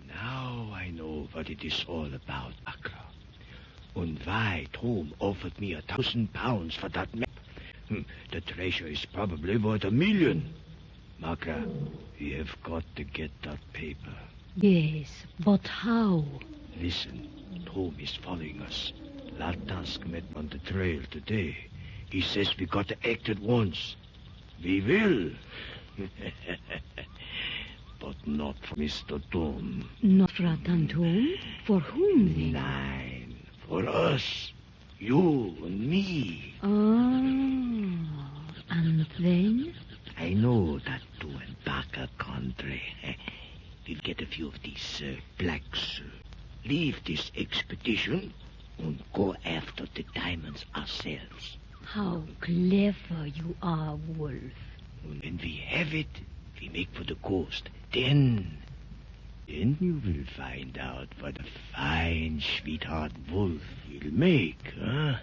Now I know what it is all about, Accra. And why Tom offered me £1,000 for that map. The treasure is probably worth $1 million. Magra, we have got to get that paper. Yes, but how? Listen, Tom is following us. Laltask met on the trail today. He says we got to act at once. We will. But not for Mr. Tom. Not for Atan Tom? For whom then? Nine. For us. You and me. And then? I know that Tuanbaca country. We'll get a few of these blacks, leave this expedition, and go after the diamonds ourselves. How clever you are, Wolf. And when we have it, we make for the coast. Then Then you will find out what a fine sweetheart wolf you'll make, huh?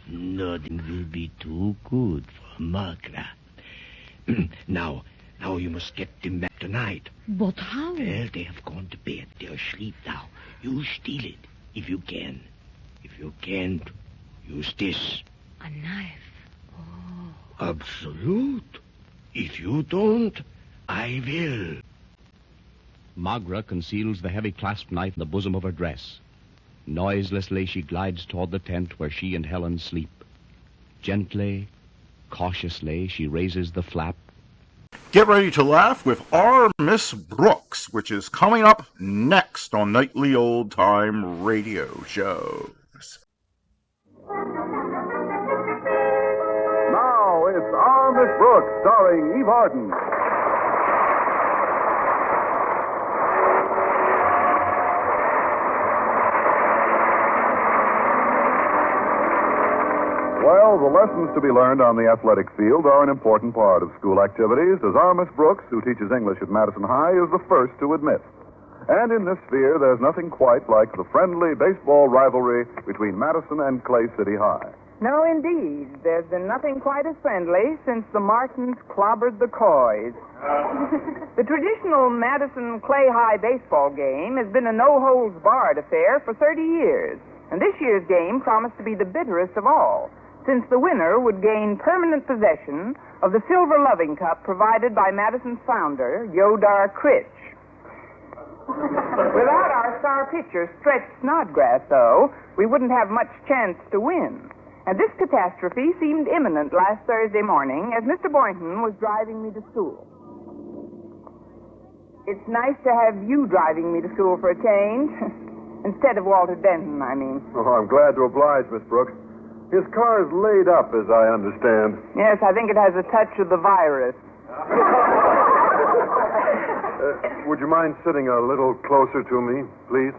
Nothing will be too good for Magra. Now you must get them back tonight. But how? Well, they have gone to bed. They're asleep now. You steal it, if you can. If you can't, use this. A knife. Absolute. If you don't, I will. Magra conceals the heavy clasp knife in the bosom of her dress. Noiselessly, she glides toward the tent where she and Helen sleep. Gently, cautiously, she raises the flap. Get ready to laugh with our Miss Brooks, which is coming up next on Nightly Old Time Radio Shows. Now it's our Miss Brooks, starring Eve Arden. Well, the lessons to be learned on the athletic field are an important part of school activities, as our Miss Brooks, who teaches English at Madison High, is the first to admit. And in this sphere, there's nothing quite like the friendly baseball rivalry between Madison and Clay City High. No, indeed. There's been nothing quite as friendly since the Martins clobbered the Coys. The traditional Madison-Clay High baseball game has been a no-holds-barred affair for 30 years. And this year's game promised to be the bitterest of all, since the winner would gain permanent possession of the silver loving cup provided by Madison's founder, Yodar Critch. Without our star pitcher, Stretch Snodgrass, though, we wouldn't have much chance to win. And this catastrophe seemed imminent last Thursday morning as Mr. Boynton was driving me to school. It's nice to have you driving me to school for a change. Instead of Walter Denton, I mean. Oh, I'm glad to oblige, Miss Brooks. His car is laid up, as I understand. Yes, I think it has a touch of the virus. Would you mind sitting a little closer to me, please?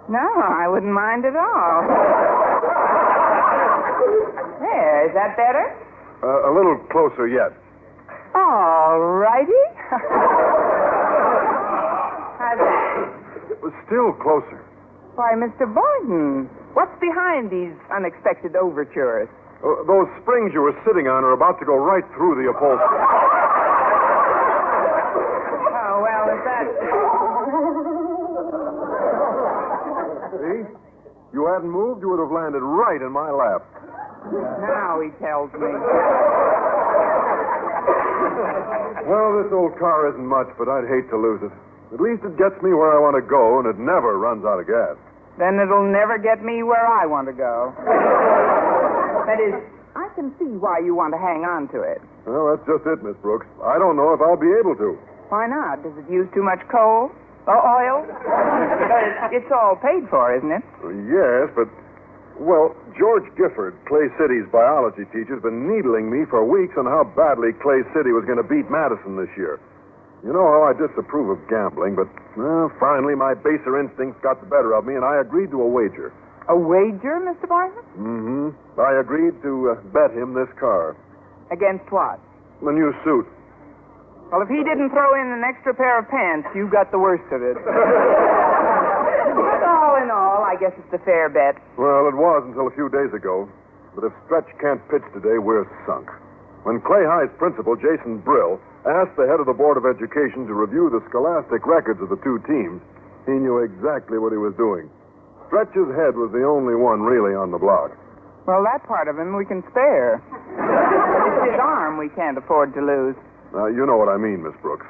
No, I wouldn't mind at all. There, is that better? A little closer yet. All righty. How's that? Still closer. Why, Mr. Boynton, what's behind these unexpected overtures? Those springs you were sitting on are about to go right through the upholstery. Oh, well, if that... See? You hadn't moved, you would have landed right in my lap. Now he tells me. Well, this old car isn't much, but I'd hate to lose it. At least it gets me where I want to go, and it never runs out of gas. Then it'll never get me where I want to go. That is, I can see why you want to hang on to it. Well, that's just it, Miss Brooks. I don't know if I'll be able to. Why not? Does it use too much coal? Or oil? But it's all paid for, isn't it? Yes, but... Well, George Gifford, Clay City's biology teacher, has been needling me for weeks on how badly Clay City was going to beat Madison this year. You know how I disapprove of gambling, but finally my baser instincts got the better of me, and I agreed to a wager. A wager, Mr. Boynton? Mm-hmm. I agreed to bet him this car. Against what? The new suit. Well, if he didn't throw in an extra pair of pants, you got the worst of it. All in all, I guess it's a fair bet. Well, it was until a few days ago. But if Stretch can't pitch today, we're sunk. When Clay High's principal, Jason Brill, asked the head of the Board of Education to review the scholastic records of the two teams, he knew exactly what he was doing. Stretch's head was the only one really on the block. Well, that part of him we can spare. It's his arm we can't afford to lose. You know what I mean, Miss Brooks.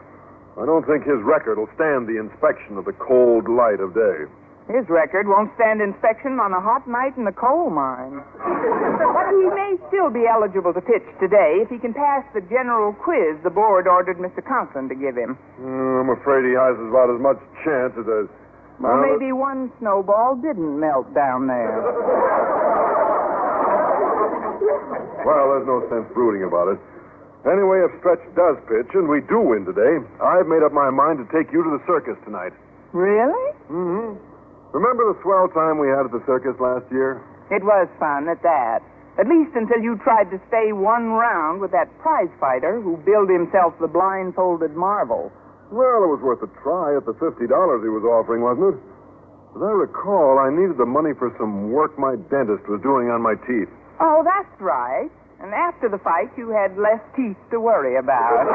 I don't think his record will stand the inspection of the cold light of day. His record won't stand inspection on a hot night in the coal mine. But he may still be eligible to pitch today if he can pass the general quiz the board ordered Mr. Conklin to give him. I'm afraid he has about as much chance as a... Well, maybe one snowball didn't melt down there. Well, there's no sense brooding about it. Anyway, if Stretch does pitch, and we do win today, I've made up my mind to take you to the circus tonight. Really? Mm-hmm. Remember the swell time we had at the circus last year? It was fun at that. At least until you tried to stay one round with that prize fighter who billed himself the blindfolded marvel. Well, it was worth a try at the $50 he was offering, wasn't it? As I recall, I needed the money for some work my dentist was doing on my teeth. Oh, that's right. And after the fight, you had less teeth to worry about.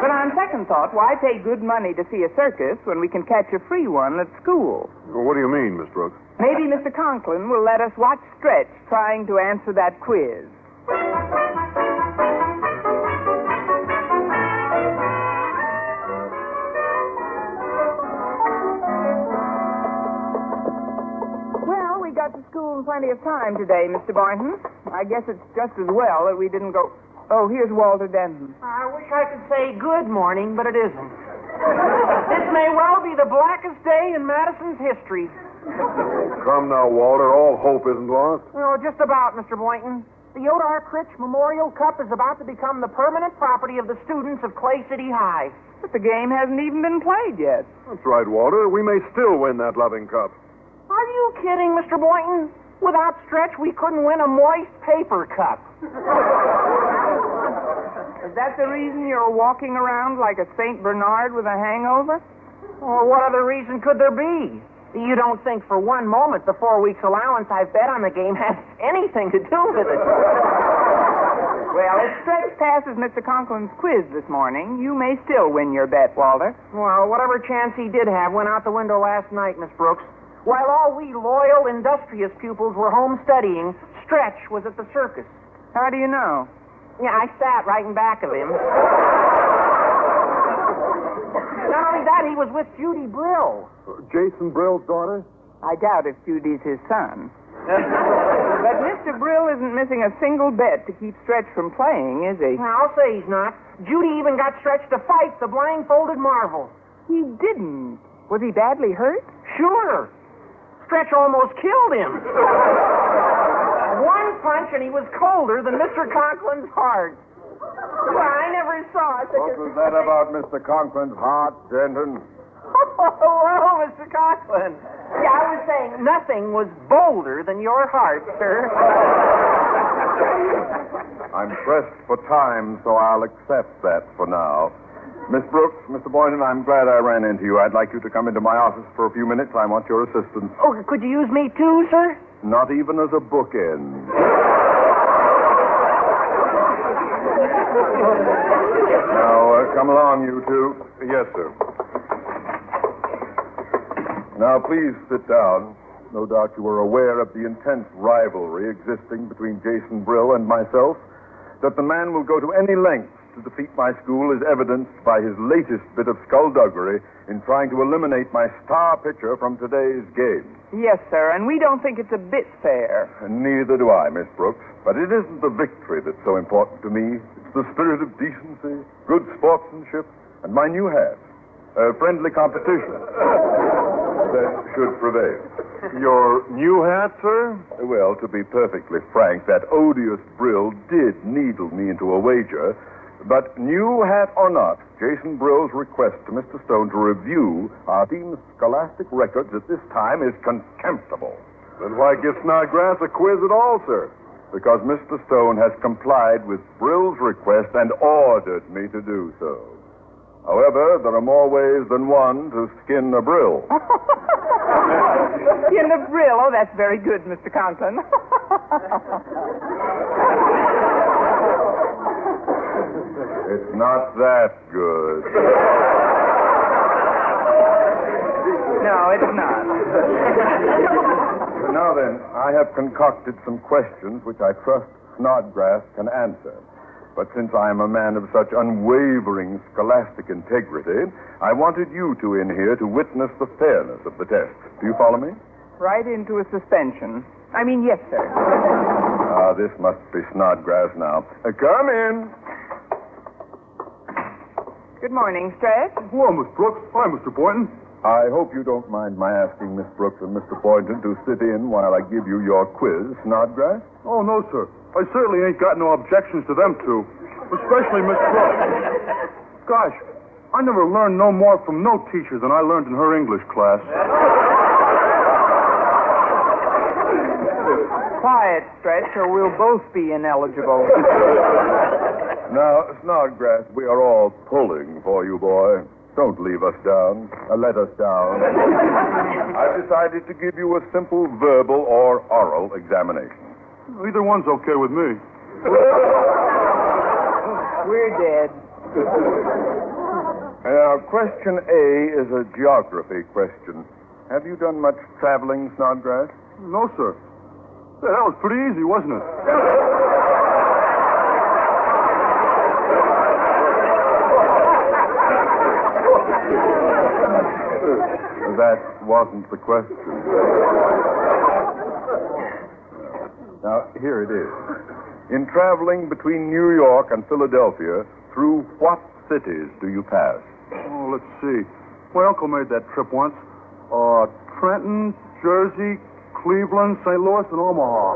But on second thought, why pay good money to see a circus when we can catch a free one at school? Well, what do you mean, Miss Brooks? Maybe Mr. Conklin will let us watch Stretch trying to answer that quiz. Well, we got to school in plenty of time today, Mr. Boynton. I guess it's just as well that we didn't go... Oh, here's Walter Denton. I wish I could say good morning, but it isn't. This may well be the blackest day in Madison's history. Oh, come now, Walter. All hope isn't lost. Oh, just about, Mr. Boynton. The Yoder Critch Memorial Cup is about to become the permanent property of the students of Clay City High. But the game hasn't even been played yet. That's right, Walter. We may still win that loving cup. Are you kidding, Mr. Boynton? Without Stretch, we couldn't win a moist paper cup. Is that the reason you're walking around like a St. Bernard with a hangover? Well, what other reason could there be? You don't think for one moment the 4 weeks allowance I've bet on the game has anything to do with it. Well, if Stretch passes Mr. Conklin's quiz this morning, you may still win your bet, Walter. Well, whatever chance he did have went out the window last night, Miss Brooks. While all we loyal, industrious pupils were home studying, Stretch was at the circus. How do you know? Yeah, I sat right in back of him. Not only that, he was with Judy Brill. Jason Brill's daughter? I doubt if Judy's his son. But Mr. Brill isn't missing a single bet to keep Stretch from playing, is he? I'll say he's not. Judy even got Stretch to fight the blindfolded marvel. He didn't. Was he badly hurt? Sure. Stretch almost killed him. One punch and he was colder than Mr. Conklin's heart. Well, I never saw such What was that about Mr. Conklin's heart, Denton? Oh, Mr. Conklin. Yeah, I was saying nothing was bolder than your heart, sir. I'm pressed for time, so I'll accept that for now. Miss Brooks, Mr. Boynton, I'm glad I ran into you. I'd like you to come into my office for a few minutes. I want your assistance. Oh, could you use me too, sir? Not even as a bookend. Now, come along, you two. Yes, sir. Now, please sit down. No doubt you are aware of the intense rivalry existing between Jason Brill and myself. That the man will go to any lengths to defeat my school is evidenced by his latest bit of skullduggery in trying to eliminate my star pitcher from today's game. Yes, sir, and we don't think it's a bit fair. And neither do I, Miss Brooks. But it isn't the victory that's so important to me. It's the spirit of decency, good sportsmanship, and my new hat. Friendly competition. That should prevail. Your new hat, sir? Well, to be perfectly frank, that odious Brill did needle me into a wager. But new hat or not, Jason Brill's request to Mr. Stone to review our team's scholastic records at this time is contemptible. Then why give Snodgrass a quiz at all, sir? Because Mr. Stone has complied with Brill's request and ordered me to do so. However, there are more ways than one to skin a Brill. Skin a Brill? Oh, that's very good, Mr. Conklin. It's not that good. No, it's not. Now then, I have concocted some questions which I trust Snodgrass can answer. But since I am a man of such unwavering scholastic integrity, I wanted you two in here to witness the fairness of the test. Do you follow me? Right into a suspension. I mean, yes, sir. Ah, this must be Snodgrass now. Come in. Good morning, Stretch. Hello, Miss Brooks. Hi, Mr. Boynton. I hope you don't mind my asking Miss Brooks and Mr. Boynton to sit in while I give you your quiz, Snodgrass. Oh, no, sir. I certainly ain't got no objections to them two, especially Miss Brooks. Gosh, I never learned no more from no teacher than I learned in her English class. Quiet, Stretch, or we'll both be ineligible. Now, Snodgrass, we are all pulling for you, boy. Don't leave us down. Let us down. I've decided to give you a simple verbal or oral examination. Either one's okay with me. We're dead. Now, question A is a geography question. Have you done much traveling, Snodgrass? No, sir. That was pretty easy, wasn't it? That wasn't the question. Now, here it is. In traveling between New York and Philadelphia, through what cities do you pass? Oh, let's see. My uncle made that trip once. Trenton, Jersey, Cleveland, St. Louis, and Omaha.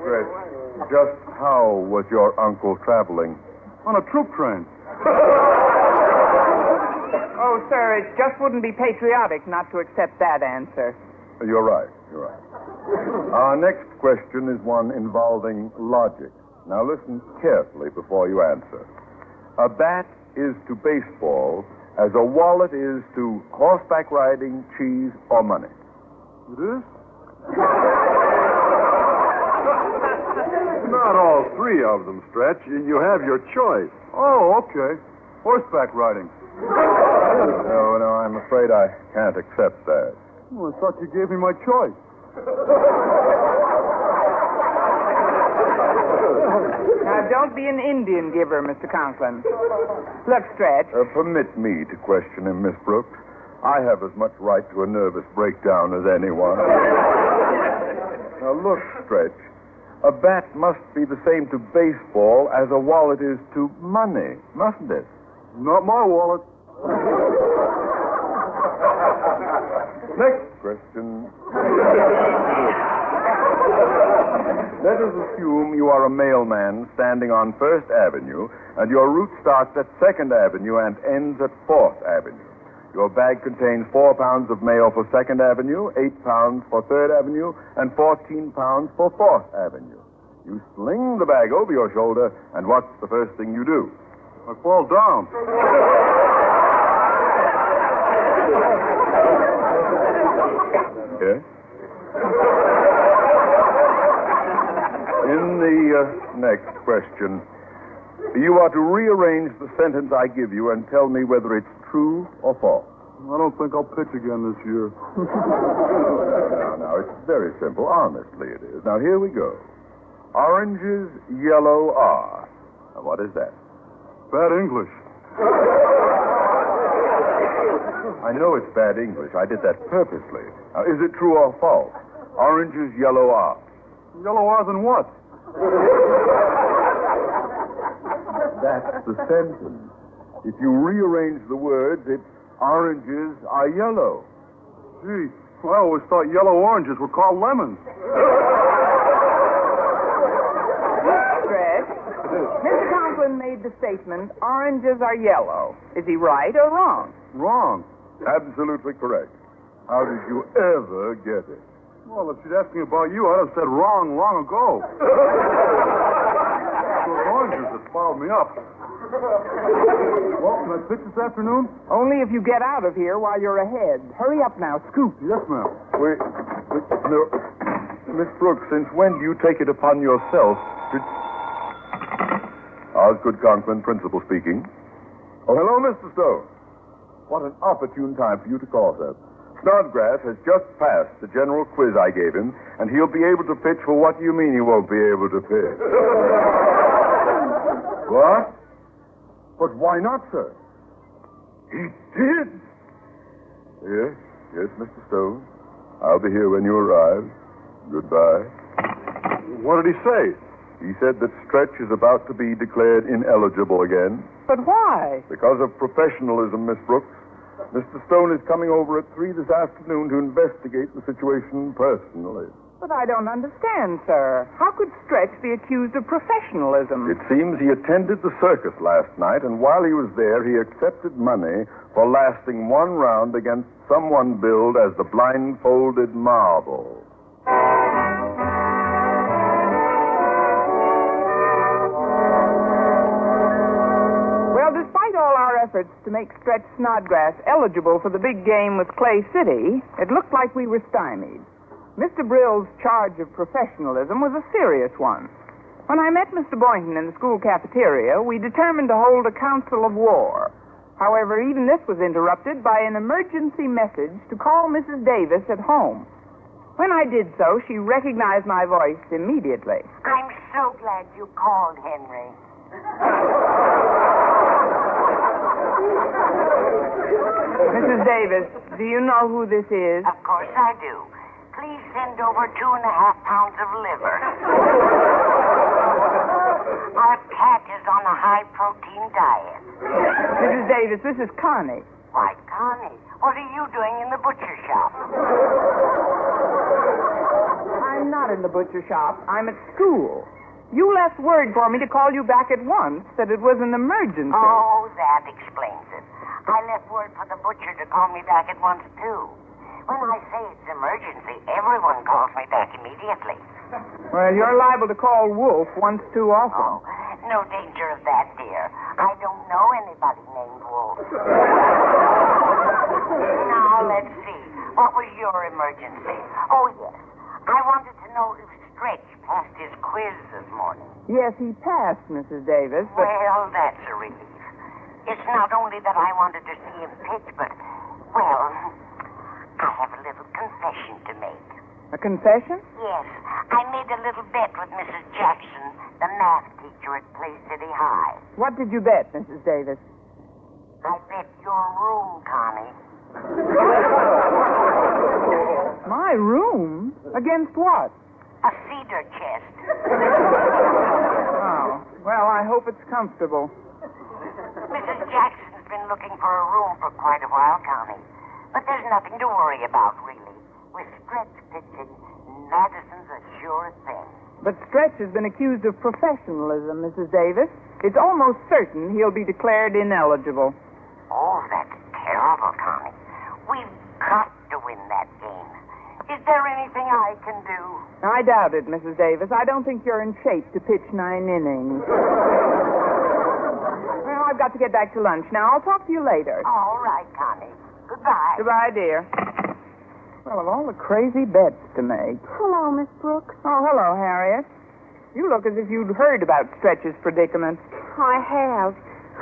Great. Just how was your uncle traveling? On a troop train. Oh, sir, it just wouldn't be patriotic not to accept that answer. You're right. Our next question is one involving logic. Now listen carefully before you answer. A bat is to baseball as a wallet is to horseback riding, cheese, or money. It is? Not all three of them, Stretch. You have your choice. Oh, okay. Horseback riding. No, I'm afraid I can't accept that. Well, I thought you gave me my choice. Now, don't be an Indian giver, Mr. Conklin. Look, Stretch. Permit me to question him, Miss Brooks. I have as much right to a nervous breakdown as anyone. Now, look, Stretch. A bat must be the same to baseball as a wallet is to money, mustn't it? Not my wallet. Next question. Let us assume you are a mailman standing on 1st Avenue, and your route starts at 2nd Avenue and ends at 4th Avenue. Your bag contains 4 pounds of mail for 2nd Avenue, 8 pounds for 3rd Avenue, and 14 pounds for 4th Avenue. You sling the bag over your shoulder, and what's the first thing you do? I fall down. Yes? In the next question, you are to rearrange the sentence I give you and tell me whether it's true or false. I don't think I'll pitch again this year. Now, it's very simple. Honestly, it is. Now, here we go. Oranges, yellow are. Now, what is that? Bad English. I know it's bad English. I did that purposely. Now, is it true or false? Oranges, yellow are. Yellow are than what? That's the sentence. If you rearrange the words, it's oranges are yellow. Gee, I always thought yellow oranges were called lemons. Stretch. Mr. Conklin made the statement, oranges are yellow. Is he right or wrong? Wrong. Absolutely correct. How did you ever get it? Well, if she'd asked me about you, I'd have said wrong long ago. Those oranges that followed me up. Well, can I pitch this afternoon? Only if you get out of here while you're ahead. Hurry up now, scoot. Yes, ma'am. Wait, no. Miss Brooks, since when do you take it upon yourself to... Osgood Conklin, principal speaking. Oh, hello, Mr. Stone. What an opportune time for you to call, sir. Snodgrass has just passed the general quiz I gave him, and he'll be able to pitch for what do you mean he won't be able to pitch? What? But why not, sir? He did. Yes, Mr. Stone. I'll be here when you arrive. Goodbye. What did he say? He said that Stretch is about to be declared ineligible again. But why? Because of professionalism, Miss Brooks. Mr. Stone is coming over at 3 this afternoon to investigate the situation personally. But I don't understand, sir. How could Stretch be accused of professionalism? It seems he attended the circus last night, and while he was there, he accepted money for lasting one round against someone billed as the blindfolded marble. efforts to make Stretch Snodgrass eligible for the big game with Clay City, it looked like we were stymied. Mr. Brill's charge of professionalism was a serious one. When I met Mr. Boynton in the school cafeteria, we determined to hold a council of war. However, even this was interrupted by an emergency message to call Mrs. Davis at home. When I did so, she recognized my voice immediately. I'm so glad you called, Henry. Mrs. Davis, do you know who this is? Of course I do. Please send over 2.5 pounds of liver. Our cat is on a high-protein diet. Mrs. Davis, this is Connie. Why, Connie, what are you doing in the butcher shop? I'm not in the butcher shop. I'm at school. You left word for me to call you back at once, that it was an emergency. Oh, that explains it. I left word for the butcher to call me back at once, too. When I say it's emergency, everyone calls me back immediately. Well, you're liable to call Wolf once too often. Oh, no danger of that, dear. I don't know anybody named Wolf. Now, let's see. What was your emergency? Oh, yes. I wanted to know if Stretch passed his quiz this morning. Yes, he passed, Mrs. Davis, but... Well, that's a relief. It's not only that I wanted to see him pitch, but, well, I have a little confession to make. A confession? Yes. I made a little bet with Mrs. Jackson, the math teacher at Play City High. What did you bet, Mrs. Davis? I bet your room, Connie. My room? Against what? A cedar chest. Oh, well, I hope it's comfortable. Mrs. Jackson's been looking for a room for quite a while, Connie. But there's nothing to worry about, really. With Stretch pitching, Madison's a sure thing. But Stretch has been accused of professionalism, Mrs. Davis. It's almost certain he'll be declared ineligible. Oh, that's terrible, Connie. We've got to win that game. Is there anything I can do? I doubt it, Mrs. Davis. I don't think you're in shape to pitch 9 innings. Well, I've got to get back to lunch now. I'll talk to you later. All right, Connie. Goodbye. Goodbye, dear. Well, of all the crazy bets to make. Hello, Miss Brooks. Oh, hello, Harriet. You look as if you'd heard about Stretch's predicament. I have.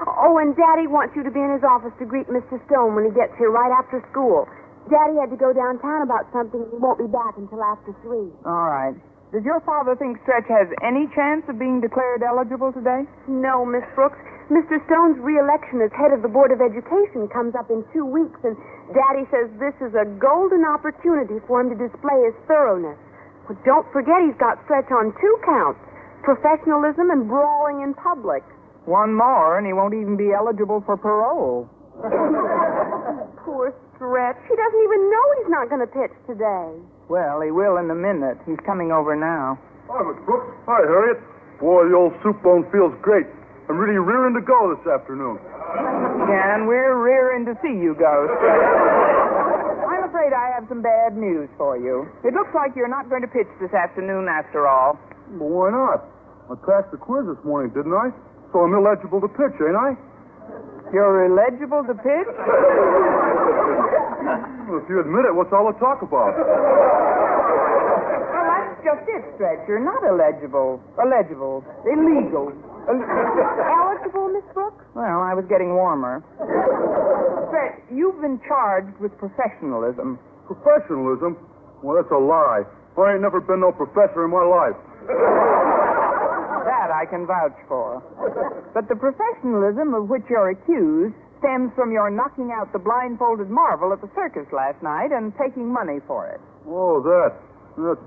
Oh, and Daddy wants you to be in his office to greet Mr. Stone when he gets here right after school. Daddy had to go downtown about something, and he won't be back until after 3. All right. Does your father think Stretch has any chance of being declared eligible today? No, Miss Brooks. Mr. Stone's re-election as head of the Board of Education comes up in 2 weeks, and Daddy says this is a golden opportunity for him to display his thoroughness. But don't forget he's got Stretch on 2 counts, professionalism and brawling in public. One more, and he won't even be eligible for parole. Poor Stretch. He doesn't even know he's not going to pitch today. Well, he will in a minute. He's coming over now. Hi, Miss Brooks. Hi, Harriet. Boy, the old soup bone feels great. I'm really rearing to go this afternoon. Yeah, and we're rearing to see you go. I'm afraid I have some bad news for you. It looks like you're not going to pitch this afternoon after all. Well, why not? I passed the quiz this morning, didn't I? So I'm eligible to pitch, ain't I? You're eligible to pitch? Well, if you admit it, what's all the talk about? Well, that's just it, Stretch. You're not illegible. Illegible. Illegal. Eligible, Miss Brooks? Well, I was getting warmer. Stretch, you've been charged with professionalism. Professionalism? Well, that's a lie. I ain't never been no professor in my life. That I can vouch for. But the professionalism of which you're accused stems from your knocking out the blindfolded marvel at the circus last night and taking money for it. Oh, that's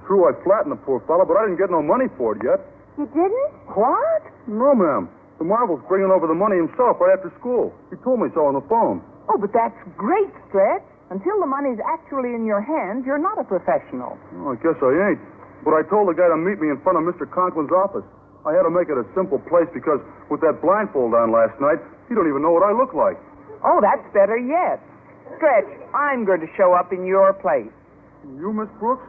true. I flattened the poor fellow, but I didn't get no money for it yet. You didn't? What? No, ma'am. The Marvel's bringing over the money himself right after school. He told me so on the phone. Oh, but that's great, Stretch. Until the money's actually in your hands, you're not a professional. Oh, I guess I ain't. But I told the guy to meet me in front of Mr. Conklin's office. I had to make it a simple place because with that blindfold on last night, he don't even know what I look like. Oh, that's better yet. Stretch, I'm going to show up in your place. You, Miss Brooks?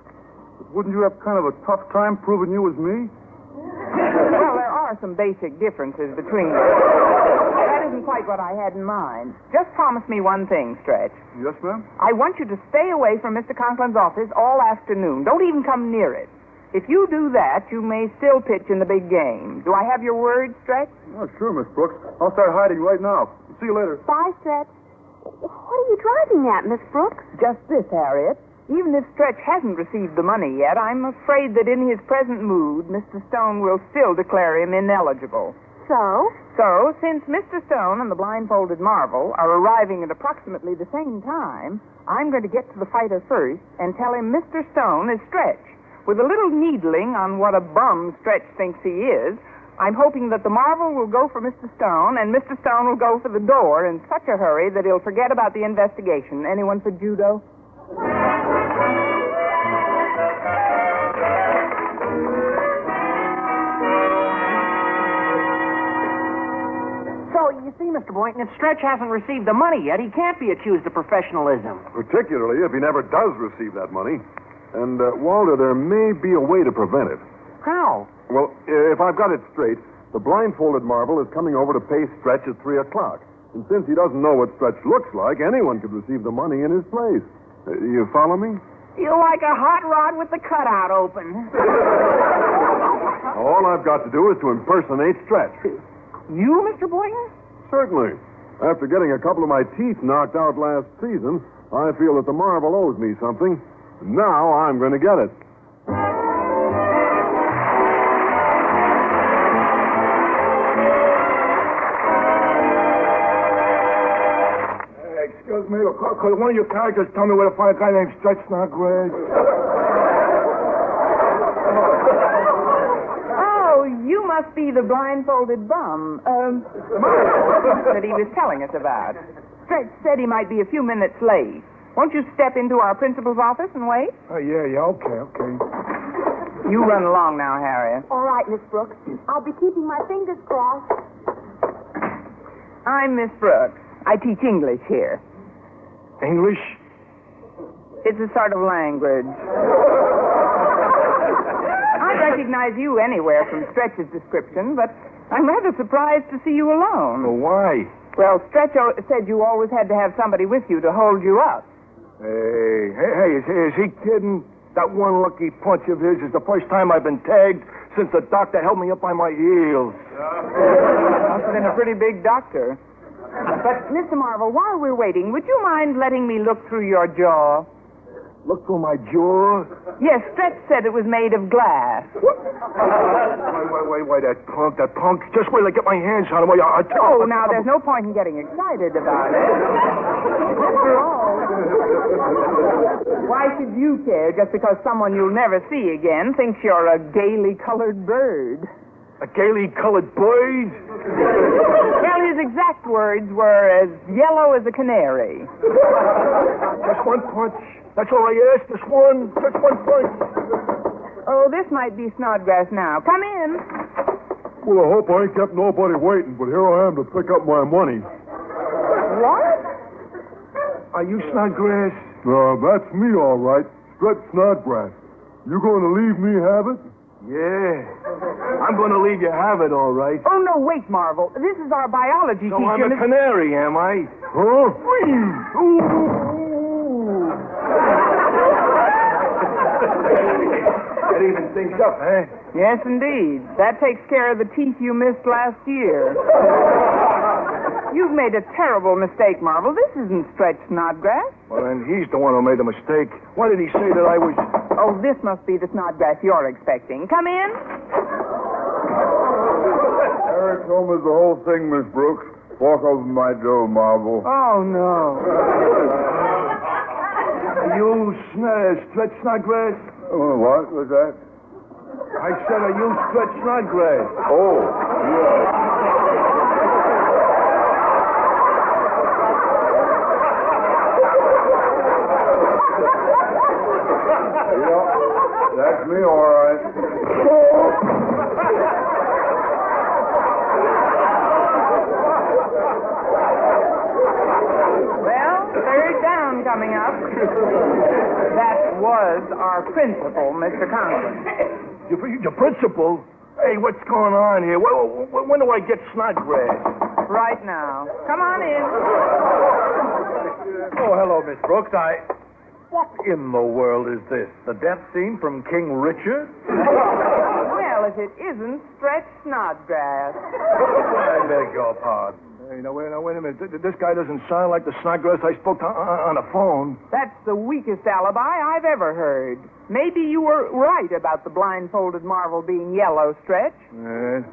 But wouldn't you have kind of a tough time proving you was me? Well, there are some basic differences between them. That isn't quite what I had in mind. Just promise me one thing, Stretch. Yes, ma'am? I want you to stay away from Mr. Conklin's office all afternoon. Don't even come near it. If you do that, you may still pitch in the big game. Do I have your word, Stretch? Oh, sure, Miss Brooks. I'll start hiding right now. See you later. Bye, Stretch. What are you driving at, Miss Brooks? Just this, Harriet. Even if Stretch hasn't received the money yet, I'm afraid that in his present mood, Mr. Stone will still declare him ineligible. So? So, since Mr. Stone and the blindfolded Marvel are arriving at approximately the same time, I'm going to get to the fighter first and tell him Mr. Stone is Stretch. With a little needling on what a bum Stretch thinks he is, I'm hoping that the Marvel will go for Mr. Stone and Mr. Stone will go for the door in such a hurry that he'll forget about the investigation. Anyone for judo? So, you see, Mr. Boynton, if Stretch hasn't received the money yet, he can't be accused of professionalism. Particularly if he never does receive that money. And, Walter, there may be a way to prevent it. How? Well, if I've got it straight, the blindfolded Marvel is coming over to pay Stretch at 3 o'clock. And since he doesn't know what Stretch looks like, anyone could receive the money in his place. You follow me? You're like a hot rod with the cutout open. All I've got to do is to impersonate Stretch. You, Mr. Boynton? Certainly. After getting a couple of my teeth knocked out last season, I feel that the Marvel owes me something. Now I'm going to get it. Excuse me, could one of your characters tell me where to find a guy named Stretch Snodgrass? Oh, you must be the blindfolded bum. That he was telling us about. Stretch said he might be a few minutes late. Won't you step into our principal's office and wait? Yeah, okay. You run along now, Harriet. All right, Miss Brooks. I'll be keeping my fingers crossed. I'm Miss Brooks. I teach English here. English? It's a sort of language. I'd recognize you anywhere from Stretch's description, but I'm rather surprised to see you alone. Well, why? Well, Stretch said you always had to have somebody with you to hold you up. Hey, is he kidding? That one lucky punch of his is the first time I've been tagged since the doctor held me up by my heels. Must have been a pretty big doctor. But, Mr. Marvel, while we're waiting, would you mind letting me look through your jaw? Look through my jaw? Yes, Stretch said it was made of glass. Wait, that punk. Just wait till I get my hands on him. Now, there's no point in getting excited about it. After all, why should you care just because someone you'll never see again thinks you're a gaily colored bird? A gaily colored bird? Well, his exact words were as yellow as a canary. Just one punch. That's all I asked. Just one punch. Oh, this might be Snodgrass now. Come in. Well, I hope I ain't kept nobody waiting, but here I am to pick up my money. What? Are you Snodgrass? That's me, all right. Stretch Snodgrass. You going to leave me have it? Yeah. I'm going to leave you have it, all right. Oh, no, wait, Marvel. This is our biology So teacher. I'm a canary, am I? Huh? That even things up, eh? Yes, indeed. That takes care of the teeth you missed last year. You've made a terrible mistake, Marvel. This isn't Stretch Snodgrass. Well, then he's the one who made the mistake. Why did he say that I was... Oh, this must be the Snodgrass you're expecting. Come in. Eric told me the whole thing, Miss Brooks. Walk over my door, Marvel. Oh, no. You Stretch Snodgrass? What was that? I said, are you Stretch Snodgrass? Oh, yeah. That's me, all right. Well, third down coming up. That was our principal, Mr. Conklin. Your principal? Hey, what's going on here? When do I get Snodgrass? Right now. Come on in. Oh, hello, Miss Brooks. What in the world is this? The death scene from King Richard? Well, if it isn't Stretch Snodgrass. I beg your pardon. Hey, now, wait a minute. This guy doesn't sound like the Snodgrass I spoke to on the phone. That's the weakest alibi I've ever heard. Maybe you were right about the blindfolded marvel being yellow, Stretch.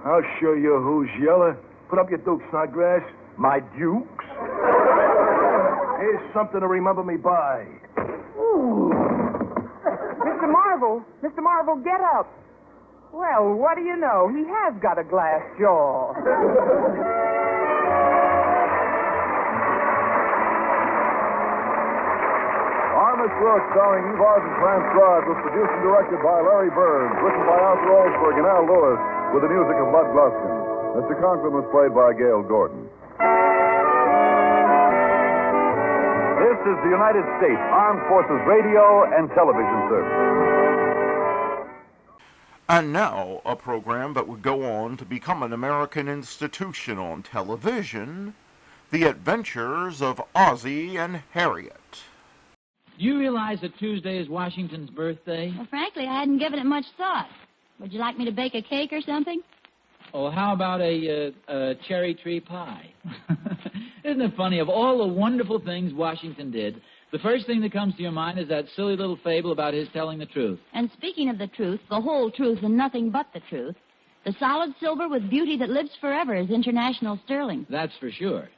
I'll show you who's yellow. Put up your dukes, Snodgrass. My dukes. Here's something to remember me by. Ooh. Mr. Marvel, get up. Well, what do you know? He has got a glass jaw. Miss Brooks, starring Eve Arden, transcribed, was produced and directed by Larry Bird, written by Arthur Oldsberg and Al Lewis, with the music of Bud Gluskin. Mr. Conklin was played by Gail Gordon. This is the United States Armed Forces Radio and Television Service. And now, a program that would go on to become an American institution on television, The Adventures of Ozzie and Harriet. Do you realize that Tuesday is Washington's birthday? Well, frankly, I hadn't given it much thought. Would you like me to bake a cake or something? Oh, how about a cherry tree pie? Isn't it funny, of all the wonderful things Washington did, the first thing that comes to your mind is that silly little fable about his telling the truth. And speaking of the truth, the whole truth and nothing but the truth, the solid silver with beauty that lives forever is international sterling. That's for sure.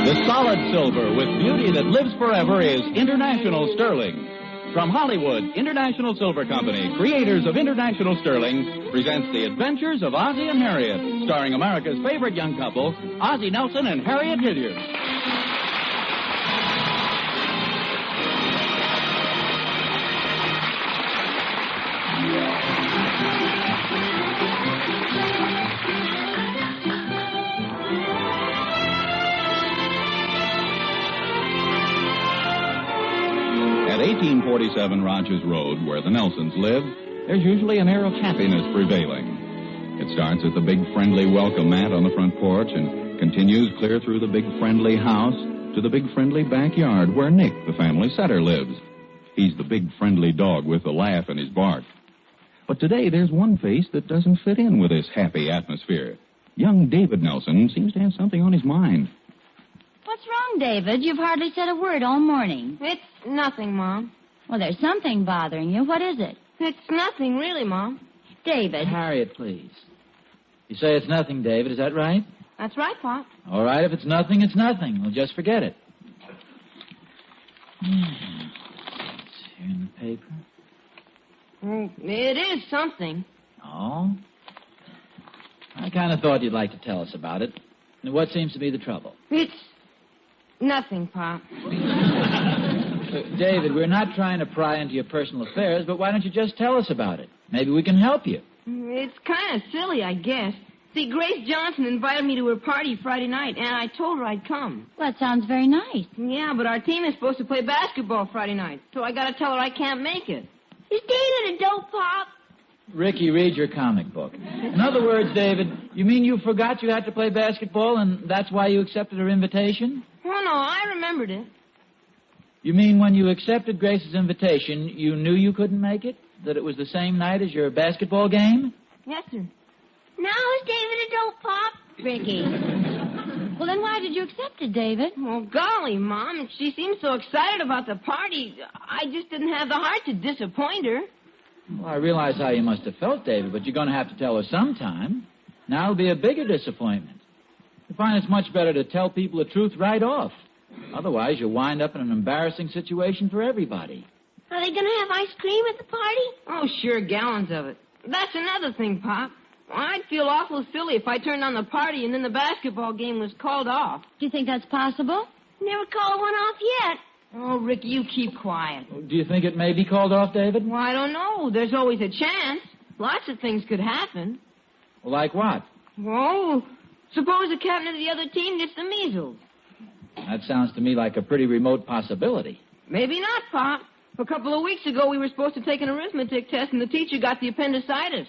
The solid silver with beauty that lives forever is International Sterling. From Hollywood, International Silver Company, creators of International Sterling, presents The Adventures of Ozzie and Harriet, starring America's favorite young couple, Ozzie Nelson and Harriet Hilliard. At 1847 Rogers Road, where the Nelsons live, there's usually an air of happiness prevailing. It starts at the big friendly welcome mat on the front porch and continues clear through the big friendly house to the big friendly backyard where Nick, the family setter, lives. He's the big friendly dog with the laugh in his bark. But today there's one face that doesn't fit in with this happy atmosphere. Young David Nelson seems to have something on his mind. What's wrong, David? You've hardly said a word all morning. It's nothing, Mom. Well, there's something bothering you. What is it? It's nothing, really, Mom. David. Harriet, please. You say it's nothing, David. Is that right? That's right, Pop. All right, if it's nothing, it's nothing. We'll just forget it. It's here in the paper. It is something. Oh? I kind of thought you'd like to tell us about it. What seems to be the trouble? It's nothing, Pop. David, we're not trying to pry into your personal affairs, but why don't you just tell us about it? Maybe we can help you. It's kind of silly, I guess. See, Grace Johnson invited me to her party Friday night, and I told her I'd come. Well, that sounds very nice. Yeah, but our team is supposed to play basketball Friday night, so I got to tell her I can't make it. Is David a dope, Pop? Ricky, read your comic book. In other words, David, you mean you forgot you had to play basketball, and that's why you accepted her invitation? Oh, no, I remembered it. You mean when you accepted Grace's invitation, you knew you couldn't make it? That it was the same night as your basketball game? Yes, sir. Now is David a dope, Pop? Ricky. Well, then why did you accept it, David? Well, golly, Mom, she seemed so excited about the party. I just didn't have the heart to disappoint her. Well, I realize how you must have felt, David, but you're going to have to tell her sometime. Now it'll be a bigger disappointment. You find it's much better to tell people the truth right off. Otherwise, you'll wind up in an embarrassing situation for everybody. Are they going to have ice cream at the party? Oh, sure, gallons of it. That's another thing, Pop. Well, I'd feel awful silly if I turned on the party and then the basketball game was called off. Do you think that's possible? Never called one off yet. Oh, Ricky, you keep quiet. Do you think it may be called off, David? Well, I don't know. There's always a chance. Lots of things could happen. Well, like what? Oh, suppose the captain of the other team gets the measles. That sounds to me like a pretty remote possibility. Maybe not, Pop. A couple of weeks ago, we were supposed to take an arithmetic test, and the teacher got the appendicitis.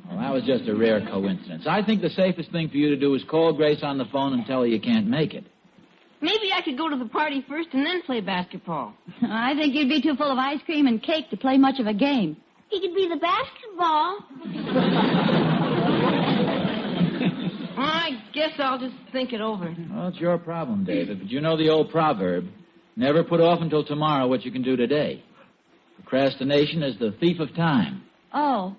Well, that was just a rare coincidence. I think the safest thing for you to do is call Grace on the phone and tell her you can't make it. Maybe I could go to the party first and then play basketball. I think you'd be too full of ice cream and cake to play much of a game. He could be the basketball. I guess I'll just think it over. Well, it's your problem, David, but you know the old proverb, never put off until tomorrow what you can do today. Procrastination is the thief of time. Oh.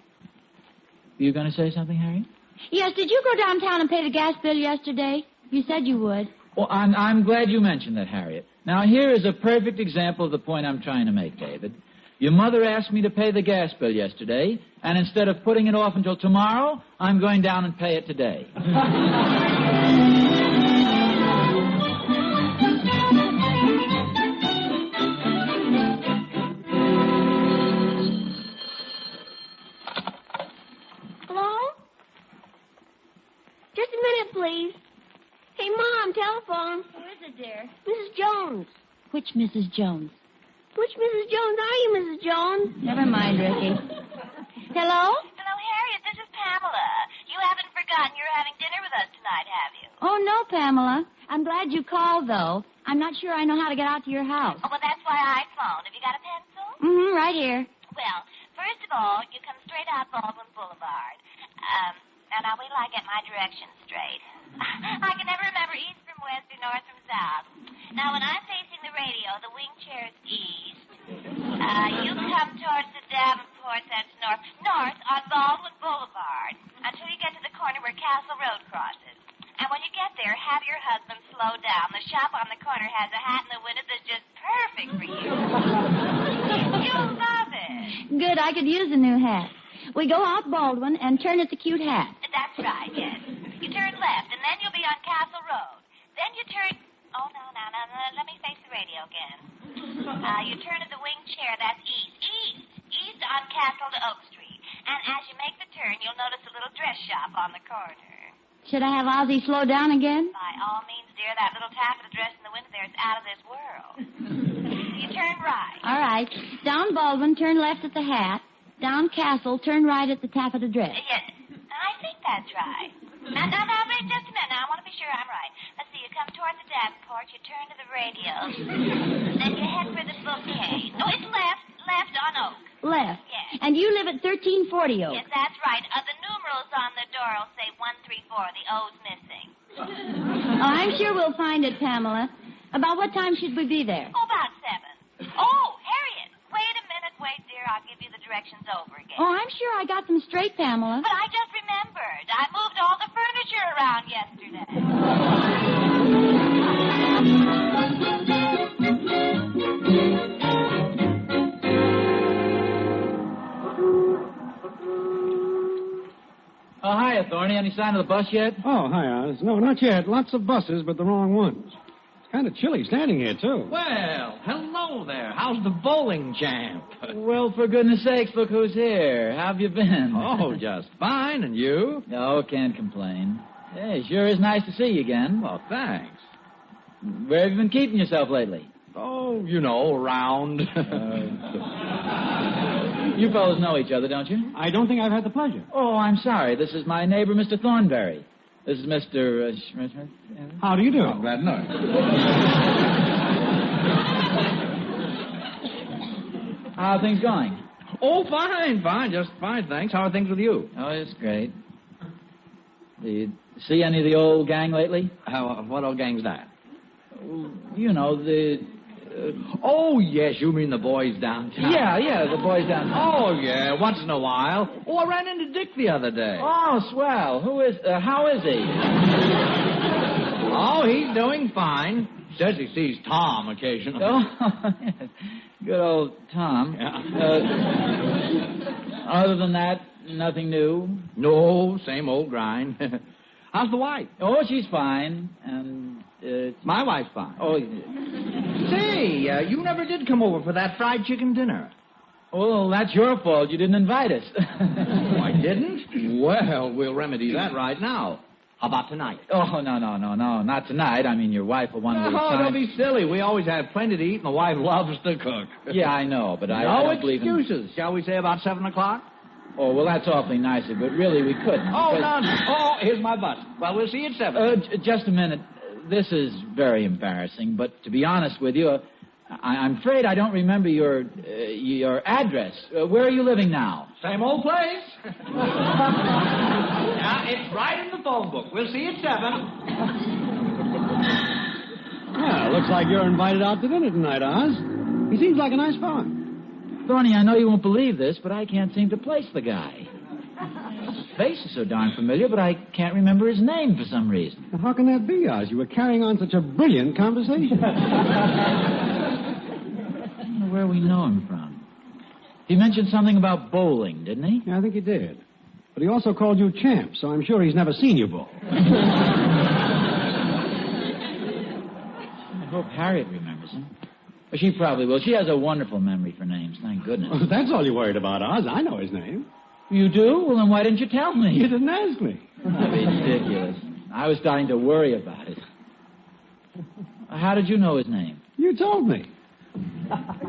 You going to say something, Harriet? Yes, did you go downtown and pay the gas bill yesterday? You said you would. Well, I'm glad you mentioned that, Harriet. Now, here is a perfect example of the point I'm trying to make, David. Your mother asked me to pay the gas bill yesterday, and instead of putting it off until tomorrow, I'm going down and pay it today. Hello? Just a minute, please. Hey, Mom, telephone. Who is it, dear? Mrs. Jones. Which Mrs. Jones? Which Mrs. Jones are you, Mrs. Jones? Never mind, Ricky. Hello? Hello, Harriet. This is Pamela. You haven't forgotten you're having dinner with us tonight, have you? Oh, no, Pamela. I'm glad you called, though. I'm not sure I know how to get out to your house. Oh, well, that's why I phoned. Have you got a pencil? Mm-hmm, right here. Well, first of all, you come straight out Baldwin Boulevard. Now wait till I get my directions straight. I can never remember east from west or north from south. Now, when I'm facing the radio, the wing chair's east. You come towards the Davenport, that's north. North on Baldwin Boulevard until you get to the corner where Castle Road crosses. And when you get there, have your husband slow down. The shop on the corner has a hat in the window that's just perfect for you. You'll love it. Good, I could use a new hat. We go out Baldwin and turn at the cute hat. That's right, yes. You turn left, and then you'll be on Castle Road. Then you turn... Oh, no, let me face the radio again. You turn at the wing chair, that's east. East on Castle to Oak Street. And as you make the turn, you'll notice a little dress shop on the corner. Should I have Ozzie slow down again? By all means, dear, that little taffeta dress in the window there is out of this world. You turn right. All right. Down Baldwin, turn left at the hat. Down Castle, turn right at the taffeta dress. Yes, I think that's right. Now, wait just a minute. Now, I want to be sure I'm right. Let's see, you come toward the Davenport, you turn to the radio, then you head for the bouquet. No, it's left on Oak. Left. Yes. And you live at 1340 Oak. Yes, that's right. The numerals on the door will say 134. The O's missing. Oh, I'm sure we'll find it, Pamela. About what time should we be there? Oh, about 7. Oh, Harriet, wait a minute. Wait, dear, I'll give you the directions over again. Oh, I'm sure I got them straight, Pamela. But I just remembered. I moved all the furniture around yesterday. Oh, hiya, Thorny. Any sign of the bus yet? Oh, hi, Oz. No, not yet. Lots of buses, but the wrong ones. It's kind of chilly standing here, too. Well, hello there. How's the bowling champ? Well, for goodness sakes, look who's here. How have you been? Oh, just fine. And you? No, can't complain. Hey, sure is nice to see you again. Well, thanks. Where have you been keeping yourself lately? Oh, you know, around. You fellows know each other, don't you? I don't think I've had the pleasure. Oh, I'm sorry. This is my neighbor, Mr. Thornberry. This is Mr. Schmidt. How do you do? I'm glad to know you. How are things going? Oh, fine. Just fine, thanks. How are things with you? Oh, it's great. Do you see any of the old gang lately? What old gang's that? You know, the... Oh, yes, you mean the boys downtown. Yeah, the boys downtown. Oh, yeah, once in a while. Oh, I ran into Dick the other day. Oh, swell. How is he? Oh, he's doing fine. Says he sees Tom occasionally. Oh, yes. Good old Tom. Yeah. Other than that, nothing new? No, same old grind. How's the wife? Oh, she's fine, and... My wife's fine. Oh, say, you never did come over for that fried chicken dinner. Well, that's your fault. You didn't invite us. Oh, I didn't? Well, we'll remedy that right now. How about tonight? Oh, no, not tonight. I mean, your wife will want to leave time. Don't be silly. We always have plenty to eat, and the wife loves to cook. Yeah, I know, but I no don't believe in... excuses. Shall we say about 7 o'clock? Oh, well, that's awfully nice of you, but really we couldn't. Oh, because... no. Oh, here's my bus. Well, we'll see you at 7. Just a minute. This is very embarrassing, but to be honest with you, I'm afraid I don't remember your address. Where are you living now? Same old place. Yeah, it's right in the phone book. We'll see you at 7. Well, looks like you're invited out to dinner tonight, Oz. He seems like a nice fellow. Thorny, I know you won't believe this, but I can't seem to place the guy. His face is so darn familiar, but I can't remember his name for some reason. Now, how can that be, Oz? You were carrying on such a brilliant conversation. I don't know where we know him from. He mentioned something about bowling, didn't he? Yeah, I think he did. But he also called you champ, so I'm sure he's never seen you bowl. I hope Harriet remembers him. Well, she probably will. She has a wonderful memory for names, thank goodness. Well, that's all you're worried about, Oz. I know his name. You do? Well, then why didn't you tell me? You didn't ask me. Ridiculous. I was starting to worry about it. How did you know his name? You told me.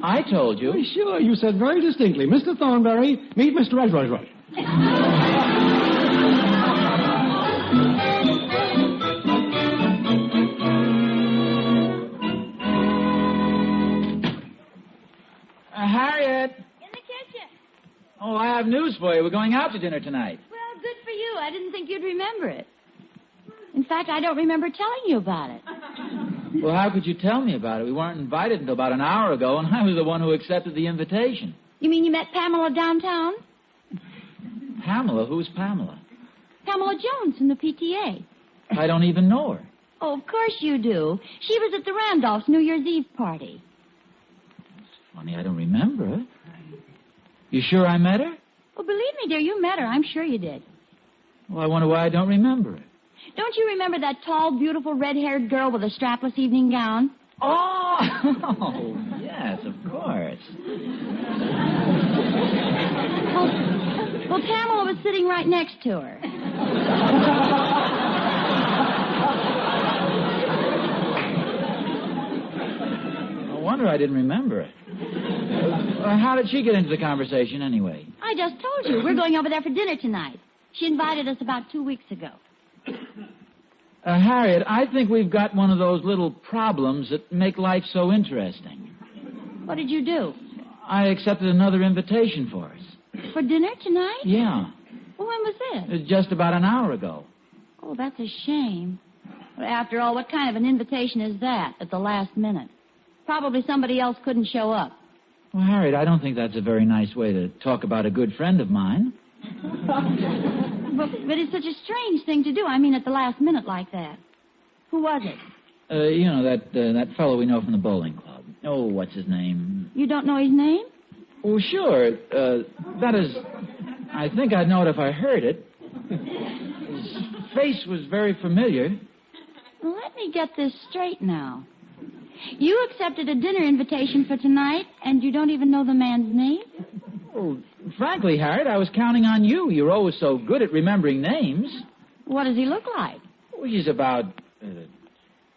I told you? Well, sure. You said very distinctly, Mr. Thornberry, meet Mr. Rush. Harriet. In the kitchen. Oh, I have news for you. We're going out to dinner tonight. Well, good for you. I didn't think you'd remember it. In fact, I don't remember telling you about it. Well, how could you tell me about it? We weren't invited until about an hour ago, and I was the one who accepted the invitation. You mean you met Pamela downtown? Pamela? Who's Pamela? Pamela Jones from the PTA. I don't even know her. Oh, of course you do. She was at the Randolphs' New Year's Eve party. Funny, I don't remember her. You sure I met her? Well, believe me, dear, you met her. I'm sure you did. Well, I wonder why I don't remember her. Don't you remember that tall, beautiful, red-haired girl with a strapless evening gown? Oh, yes, of course. Well, Pamela was sitting right next to her. No wonder I didn't remember it. How did she get into the conversation, anyway? I just told you. We're going over there for dinner tonight. She invited us about 2 weeks ago. Harriet, I think we've got one of those little problems that make life so interesting. What did you do? I accepted another invitation for us. For dinner tonight? Yeah. Well, when was this? Just about an hour ago. Oh, that's a shame. But after all, what kind of an invitation is that at the last minute? Probably somebody else couldn't show up. Well, Harriet, I don't think that's a very nice way to talk about a good friend of mine. But it's such a strange thing to do. I mean, at the last minute like that. Who was it? That fellow we know from the bowling club. Oh, what's his name? You don't know his name? Oh, sure. That is... I think I'd know it if I heard it. His face was very familiar. Well, let me get this straight now. You accepted a dinner invitation for tonight, and you don't even know the man's name? Well, frankly, Harriet, I was counting on you. You're always so good at remembering names. What does he look like? Well, he's about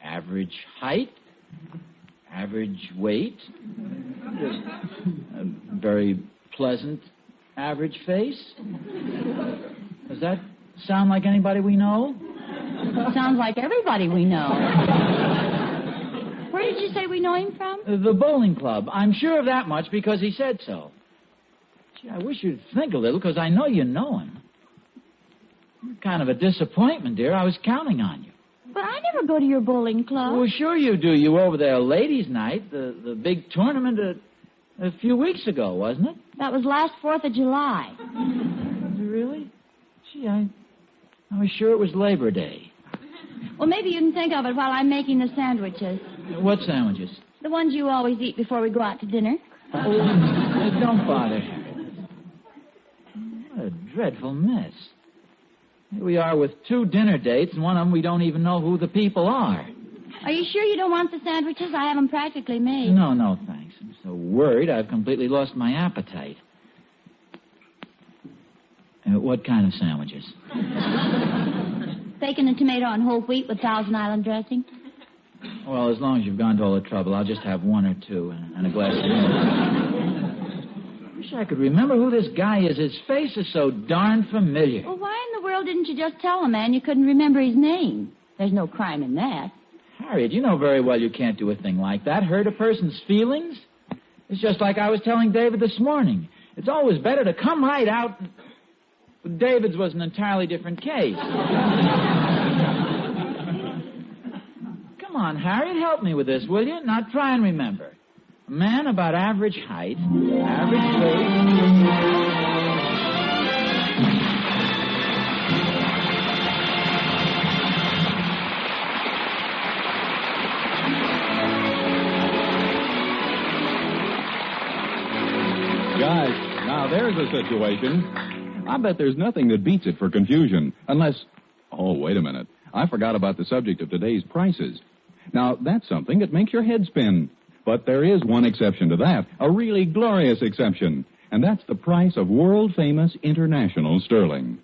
average height, average weight, a very pleasant average face. Does that sound like anybody we know? Sounds like everybody we know. Where did you say we know him from? The bowling club. I'm sure of that much because he said so. Gee, I wish you'd think a little, because I know you know him. Kind of a disappointment, dear. I was counting on you. But I never go to your bowling club. Well, sure you do. You were over there ladies' night, the big tournament a few weeks ago, wasn't it? That was last 4th of July. Was it really? Gee, I was sure it was Labor Day. Well, maybe you can think of it while I'm making the sandwiches. What sandwiches? The ones you always eat before we go out to dinner. Oh, don't bother. What a dreadful mess. Here we are with 2 dinner dates, and one of them we don't even know who the people are. Are you sure you don't want the sandwiches? I have them practically made. No, thanks. I'm so worried I've completely lost my appetite. What kind of sandwiches? Bacon and tomato and whole wheat with Thousand Island dressing. Well, as long as you've gone to all the trouble, I'll just have one or two and a glass of milk. Wish I could remember who this guy is. His face is so darn familiar. Well, why in the world didn't you just tell a man you couldn't remember his name? There's no crime in that. Harriet, you know very well you can't do a thing like that. Hurt a person's feelings? It's just like I was telling David this morning. It's always better to come right out. David's was an entirely different case. Come on, Harriet, help me with this, will you? Now try and remember. A man about average height, average weight. Guys, now there's a situation. I bet there's nothing that beats it for confusion, unless... Oh, wait a minute. I forgot about the subject of today's prices. Now, that's something that makes your head spin. But there is one exception to that, a really glorious exception, and that's the price of world-famous international sterling.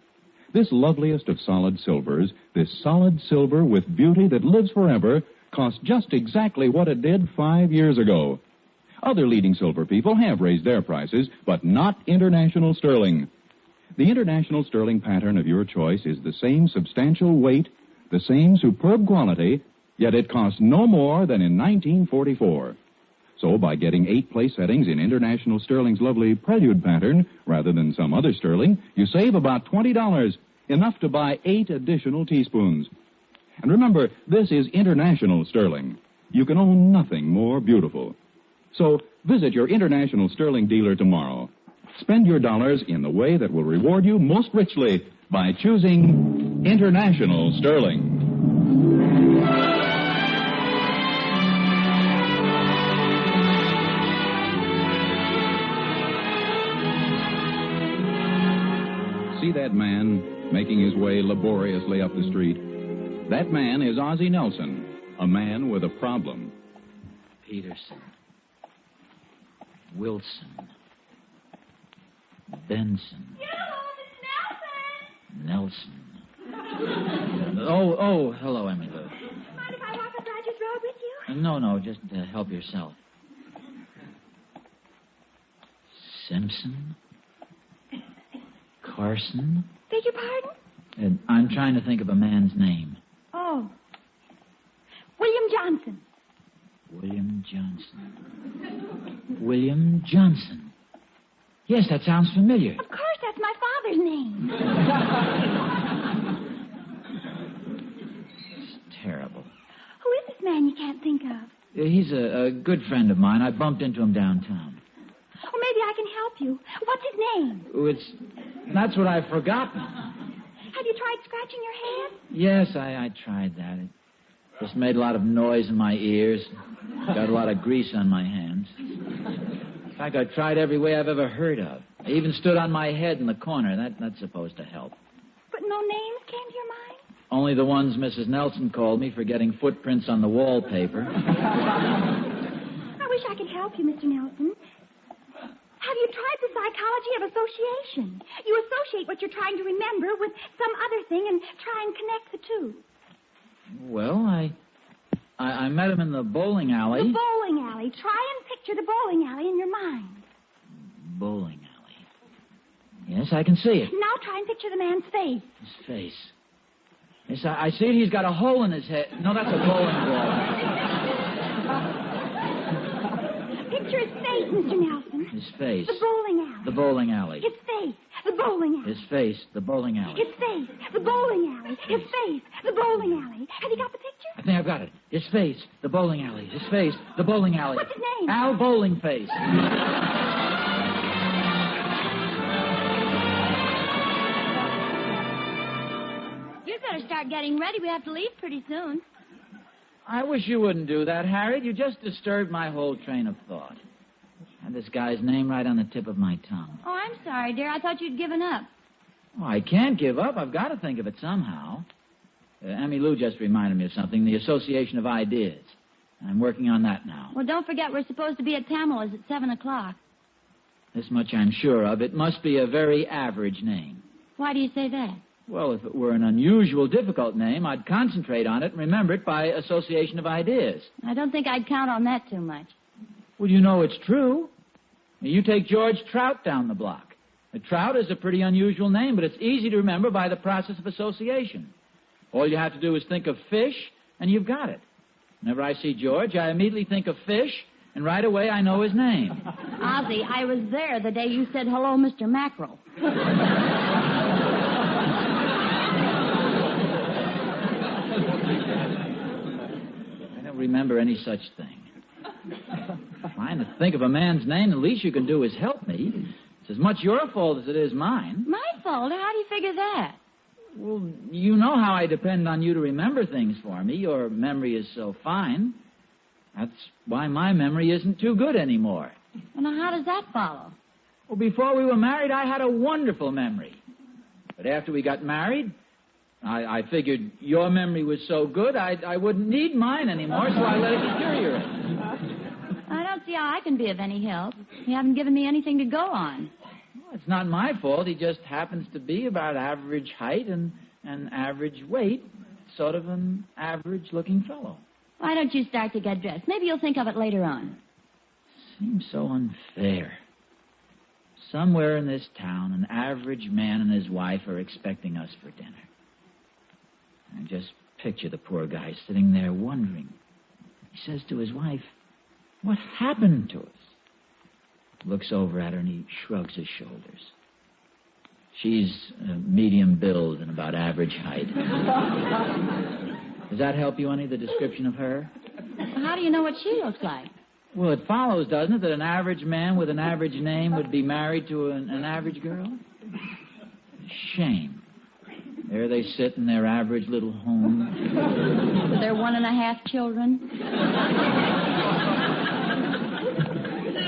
This loveliest of solid silvers, this solid silver with beauty that lives forever, costs just exactly what it did 5 years ago. Other leading silver people have raised their prices, but not international sterling. The international sterling pattern of your choice is the same substantial weight, the same superb quality, yet it costs no more than in 1944. So by getting 8 place settings in international sterling's lovely prelude pattern, rather than some other sterling, you save about $20, enough to buy 8 additional teaspoons. And remember, this is international sterling. You can own nothing more beautiful. So visit your international sterling dealer tomorrow. Spend your dollars in the way that will reward you most richly by choosing international sterling. See that man making his way laboriously up the street? That man is Ozzie Nelson, a man with a problem. Peterson. Wilson. Benson. Nelson. Oh, hello, Emily. Mind if I walk up Rogers Road with you? No, just help yourself. Simpson? Carson? Beg your pardon? I'm trying to think of a man's name. Oh. William Johnson. William Johnson. William Johnson. Yes, that sounds familiar. Of course, that's my father's name. It's terrible. Who is this man you can't think of? He's a good friend of mine. I bumped into him downtown. Well, maybe I can help you. What's his name? That's what I've forgotten. Have you tried scratching your head? Yes, I tried that. It just made a lot of noise in my ears. Got a lot of grease on my hands. In fact, I tried every way I've ever heard of. I even stood on my head in the corner. That's supposed to help. But no names came to your mind? Only the ones Mrs. Nelson called me for getting footprints on the wallpaper. I wish I could help you, Mr. Nelson. Have you tried the psychology of association? You associate what you're trying to remember with some other thing and try and connect the two. Well, I met him in the bowling alley. The bowling alley. Try and picture the bowling alley in your mind. Bowling alley. Yes, I can see it. Now try and picture the man's face. His face. Yes, I see it. He's got a hole in his head. No, that's a bowling ball. Picture his face, Mr. Nelson. His face. The bowling alley. The bowling alley. His face. The bowling alley. His face. The bowling alley. His face. The bowling alley. His face. The bowling alley. Have you got the picture? I think I've got it. His face. The bowling alley. His face. The bowling alley. What's his name? Al Bowling Face. You'd better start getting ready. We have to leave pretty soon. I wish you wouldn't do that, Harriet. You just disturbed my whole train of thought. I had this guy's name right on the tip of my tongue. Oh, I'm sorry, dear. I thought you'd given up. Oh, I can't give up. I've got to think of it somehow. Emmy Lou just reminded me of something, the association of ideas. I'm working on that now. Well, don't forget we're supposed to be at Pamela's at 7 o'clock. This much I'm sure of. It must be a very average name. Why do you say that? Well, if it were an unusual, difficult name, I'd concentrate on it and remember it by association of ideas. I don't think I'd count on that too much. Well, you know it's true. You take George Trout down the block. Trout is a pretty unusual name, but it's easy to remember by the process of association. All you have to do is think of fish, and you've got it. Whenever I see George, I immediately think of fish, and right away I know his name. Ozzie, I was there the day you said, hello, Mr. Mackerel. I don't remember any such thing. Trying to think of a man's name, the least you can do is help me. It's as much your fault as it is mine. My fault? How do you figure that? Well, you know how I depend on you to remember things for me. Your memory is so fine. That's why my memory isn't too good anymore. Well, now, how does that follow? Well, before we were married, I had a wonderful memory. But after we got married, I figured your memory was so good, I wouldn't need mine anymore, so I let it deteriorate. I don't see how I can be of any help. You haven't given me anything to go on. Well, it's not my fault. He just happens to be about average height and average weight, sort of an average-looking fellow. Why don't you start to get dressed? Maybe you'll think of it later on. Seems so unfair. Somewhere in this town, an average man and his wife are expecting us for dinner. I just picture the poor guy sitting there wondering. He says to his wife, "What happened to us?" Looks over at her and he shrugs his shoulders. She's medium build and about average height. Does that help you any, the description of her? Well, how do you know what she looks like? Well, it follows, doesn't it, that an average man with an average name would be married to an average girl? Shame. There they sit in their average little home. With their 1.5 children.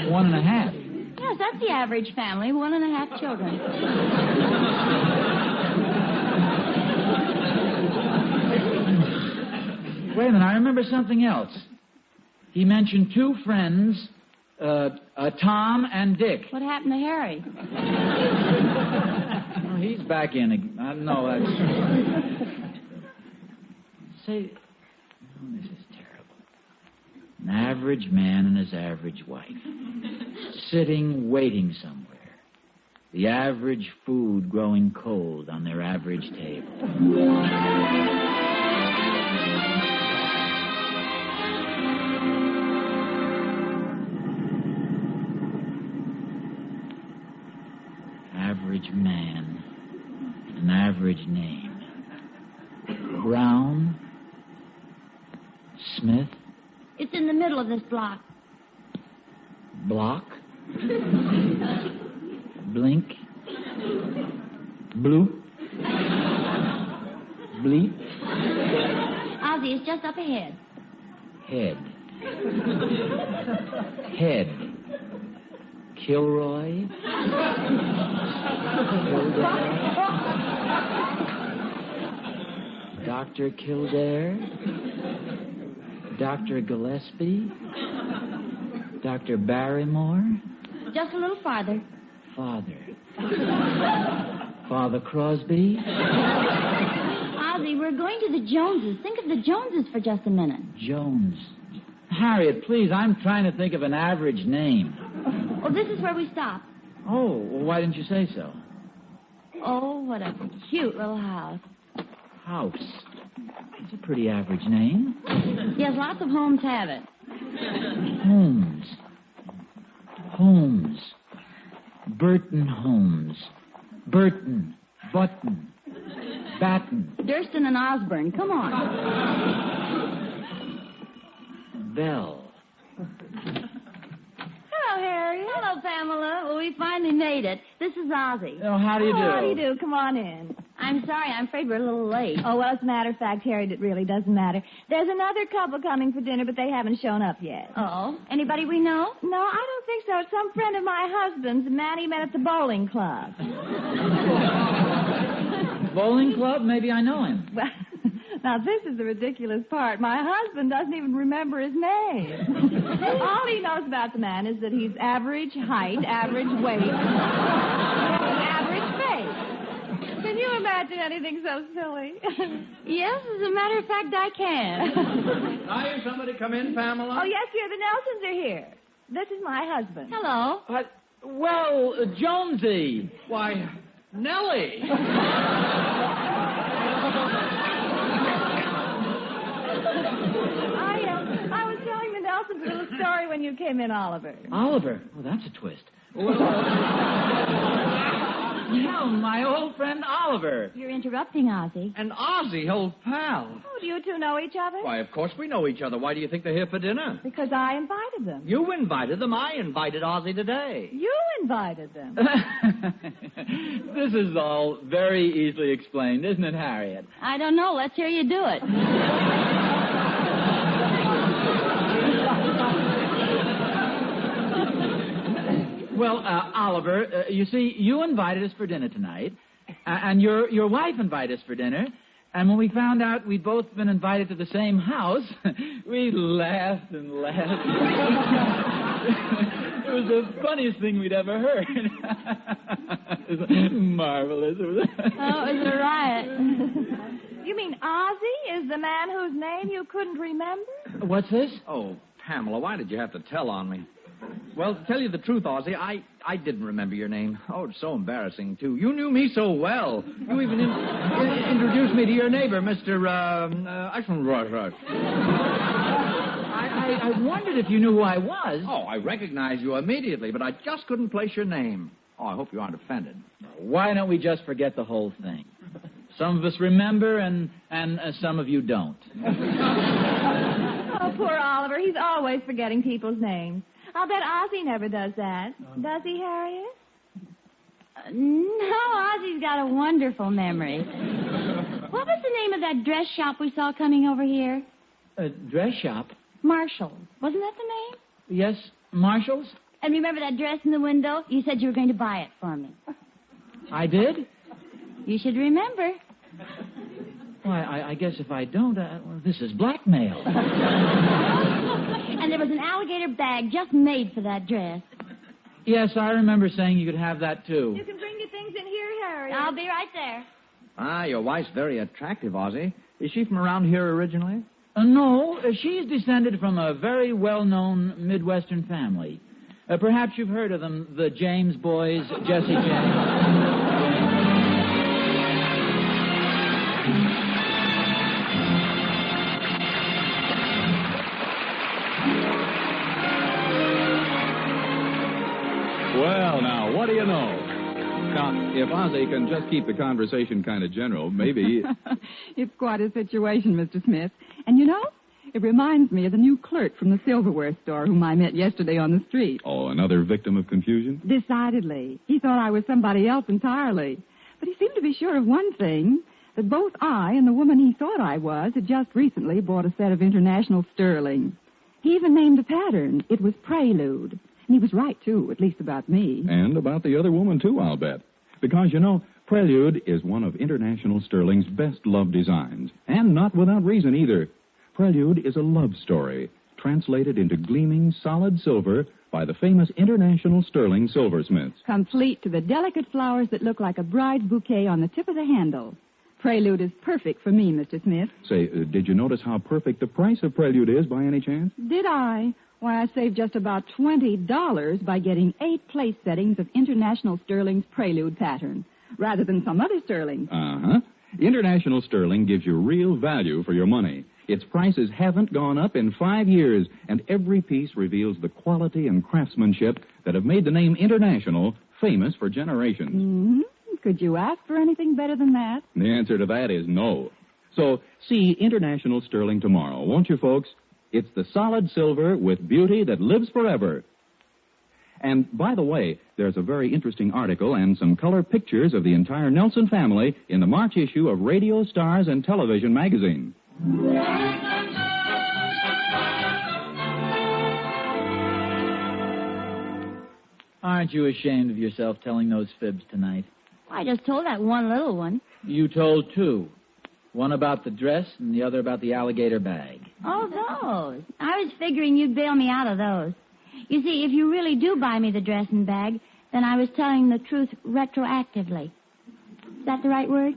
1.5? Yes, that's the average family, 1.5 children. Wait a minute, I remember something else. He mentioned 2 friends, Tom and Dick. What happened to Harry? Oh, he's back in again. No, that's... Say... Oh, this is terrible. An average man and his average wife. Sitting, waiting somewhere. The average food growing cold on their average table. Average man, an average name. Brown? Smith? It's in the middle of this block. Block? Blink? Bloop? Bleep? Ozzie, it's just up ahead. Head. Head. Kilroy? Dr. Kildare? Dr. Gillespie? Dr. Barrymore? Just a little farther. Father. Father Crosby? Ozzie, we're going to the Joneses. Think of the Joneses for just a minute. Jones. Harriet, please, I'm trying to think of an average name. Oh, this is where we stop. Oh, well, why didn't you say so? Oh, what a cute little house. House. It's a pretty average name. Yes, lots of homes have it. Holmes. Holmes. Burton Holmes. Burton. Button. Batten. Durston and Osborne. Come on. Bell. Hello, Harry. Hello, Pamela. Well, we finally made it. This is Ozzie. Oh, how do you do? How do you do? Come on in. I'm sorry. I'm afraid we're a little late. Oh, well, as a matter of fact, Harriet, it really doesn't matter. There's another couple coming for dinner, but they haven't shown up yet. Oh? Anybody we know? No, I don't think so. It's some friend of my husband's, a man he met at the bowling club. Bowling club? Maybe I know him. Well, now, this is the ridiculous part. My husband doesn't even remember his name. All he knows about the man is that he's average height, average weight, average face. Can you you imagine anything so silly? Yes, as a matter of fact, I can. Now, somebody come in, Pamela? Oh, yes, dear, the Nelsons are here. This is my husband. Hello. Well, Jonesy. Why, Nellie. I was telling the Nelsons a little story when you came in, Oliver. Oliver? Oh, that's a twist. No, my old friend Oliver. You're interrupting, Ozzie. And Ozzie, old pal. Oh, do you two know each other? Why, of course we know each other. Why do you think they're here for dinner? Because I invited them. You invited them. I invited Ozzie today. You invited them. This is all very easily explained, isn't it, Harriet? I don't know. Let's hear you do it. Well, Oliver, you see, you invited us for dinner tonight, and your wife invited us for dinner, and when we found out we'd both been invited to the same house, we laughed and laughed. It was the funniest thing we'd ever heard. It was marvelous. Oh, it was a riot. You mean Ozzie is the man whose name you couldn't remember? What's this? Oh, Pamela, why did you have to tell on me? Well, to tell you the truth, Ozzie, I didn't remember your name. Oh, it's so embarrassing, too. You knew me so well. You even introduced me to your neighbor, Mr. Eichenrush. I wondered if you knew who I was. Oh, I recognized you immediately, but I just couldn't place your name. Oh, I hope you aren't offended. Why don't we just forget the whole thing? Some of us remember, and some of you don't. Oh, poor Oliver. He's always forgetting people's names. I'll bet Ozzie never does that. Does he, Harriet? No, Ozzie's got a wonderful memory. What was the name of that dress shop we saw coming over here? A dress shop? Marshall's. Wasn't that the name? Yes, Marshall's. And remember that dress in the window? You said you were going to buy it for me. I did? You should remember. Why, I guess if I don't, this is blackmail. And there was an alligator bag just made for that dress. Yes, I remember saying you could have that, too. You can bring your things in here, Harriet. I'll be right there. Ah, your wife's very attractive, Ozzie. Is she from around here originally? No, she's descended from a very well-known Midwestern family. Perhaps you've heard of them, the James boys, Jesse James. Well, now, what do you know? Now, if Ozzie can just keep the conversation kind of general, maybe... It's quite a situation, Mr. Smith. And you know, it reminds me of the new clerk from the silverware store whom I met yesterday on the street. Oh, another victim of confusion? Decidedly. He thought I was somebody else entirely. But he seemed to be sure of one thing, that both I and the woman he thought I was had just recently bought a set of international sterling. He even named a pattern. It was Prelude. And he was right, too, at least about me. And about the other woman, too, I'll bet. Because, you know, Prelude is one of International Sterling's best-loved designs. And not without reason, either. Prelude is a love story, translated into gleaming, solid silver by the famous International Sterling silversmiths. Complete to the delicate flowers that look like a bride's bouquet on the tip of the handle. Prelude is perfect for me, Mr. Smith. Say, did you notice how perfect the price of Prelude is, by any chance? Did I? Why, I saved just about $20 by getting 8 place settings of International Sterling's Prelude pattern, rather than some other sterling. Uh-huh. International Sterling gives you real value for your money. Its prices haven't gone up in 5 years, and every piece reveals the quality and craftsmanship that have made the name International famous for generations. Mm-hmm. Could you ask for anything better than that? The answer to that is no. So, see International Sterling tomorrow, won't you, folks? It's the solid silver with beauty that lives forever. And, by the way, there's a very interesting article and some color pictures of the entire Nelson family in the March issue of Radio Stars and Television magazine. Aren't you ashamed of yourself telling those fibs tonight? I just told that one little one. You told 2. One about the dress and the other about the alligator bag. Oh, those. I was figuring you'd bail me out of those. You see, if you really do buy me the dress and bag, then I was telling the truth retroactively. Is that the right word?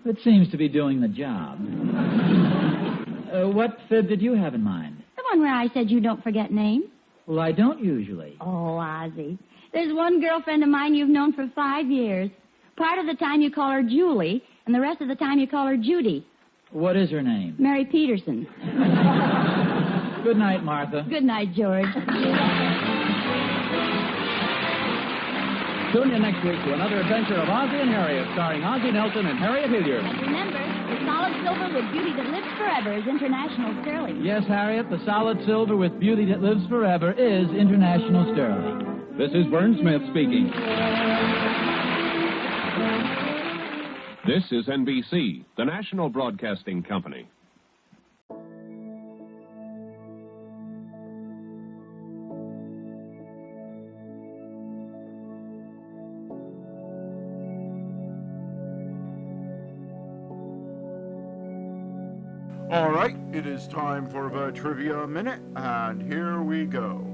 It seems to be doing the job. What fib did you have in mind? The one where I said you don't forget names. Well, I don't usually. Oh, Ozzie. There's one girlfriend of mine you've known for 5 years. Part of the time you call her Julie, and the rest of the time you call her Judy. What is her name? Mary Peterson. Good night, Martha. Good night, George. Tune in next week to another adventure of Ozzie and Harriet, starring Ozzie Nelson and Harriet Hilliard. And remember, the solid silver with beauty that lives forever is international sterling. Yes, Harriet, the solid silver with beauty that lives forever is international sterling. This is Vern Smith speaking. This is NBC, the national broadcasting company. All right, it is time for the Trivia Minute, and here we go.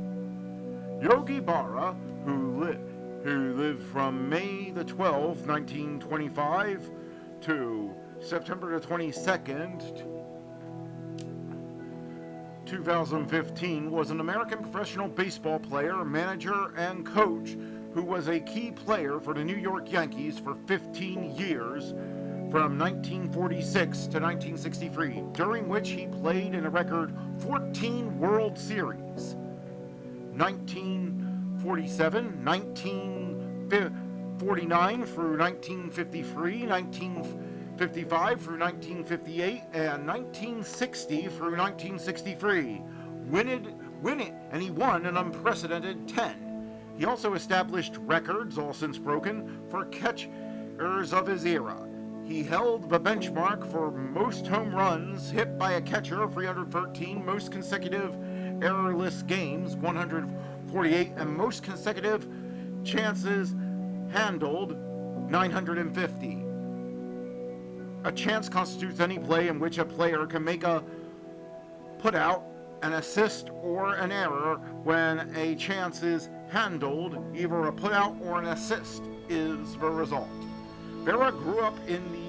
Yogi Berra, who lived from May the 12th, 1925 to September the 22nd, 2015, was an American professional baseball player, manager, and coach who was a key player for the New York Yankees for 15 years, from 1946 to 1963, during which he played in a record 14 World Series. 1947, 1949 through 1953, 1955 through 1958, and 1960 through 1963. Win it, and he won an unprecedented 10. He also established records, all since broken, for catchers of his era. He held the benchmark for most home runs hit by a catcher, 313, most consecutive errorless games, 148, and most consecutive chances handled, 950. A chance constitutes any play in which a player can make a putout, an assist, or an error. When a chance is handled, either a putout or an assist is the result. Berra grew up in the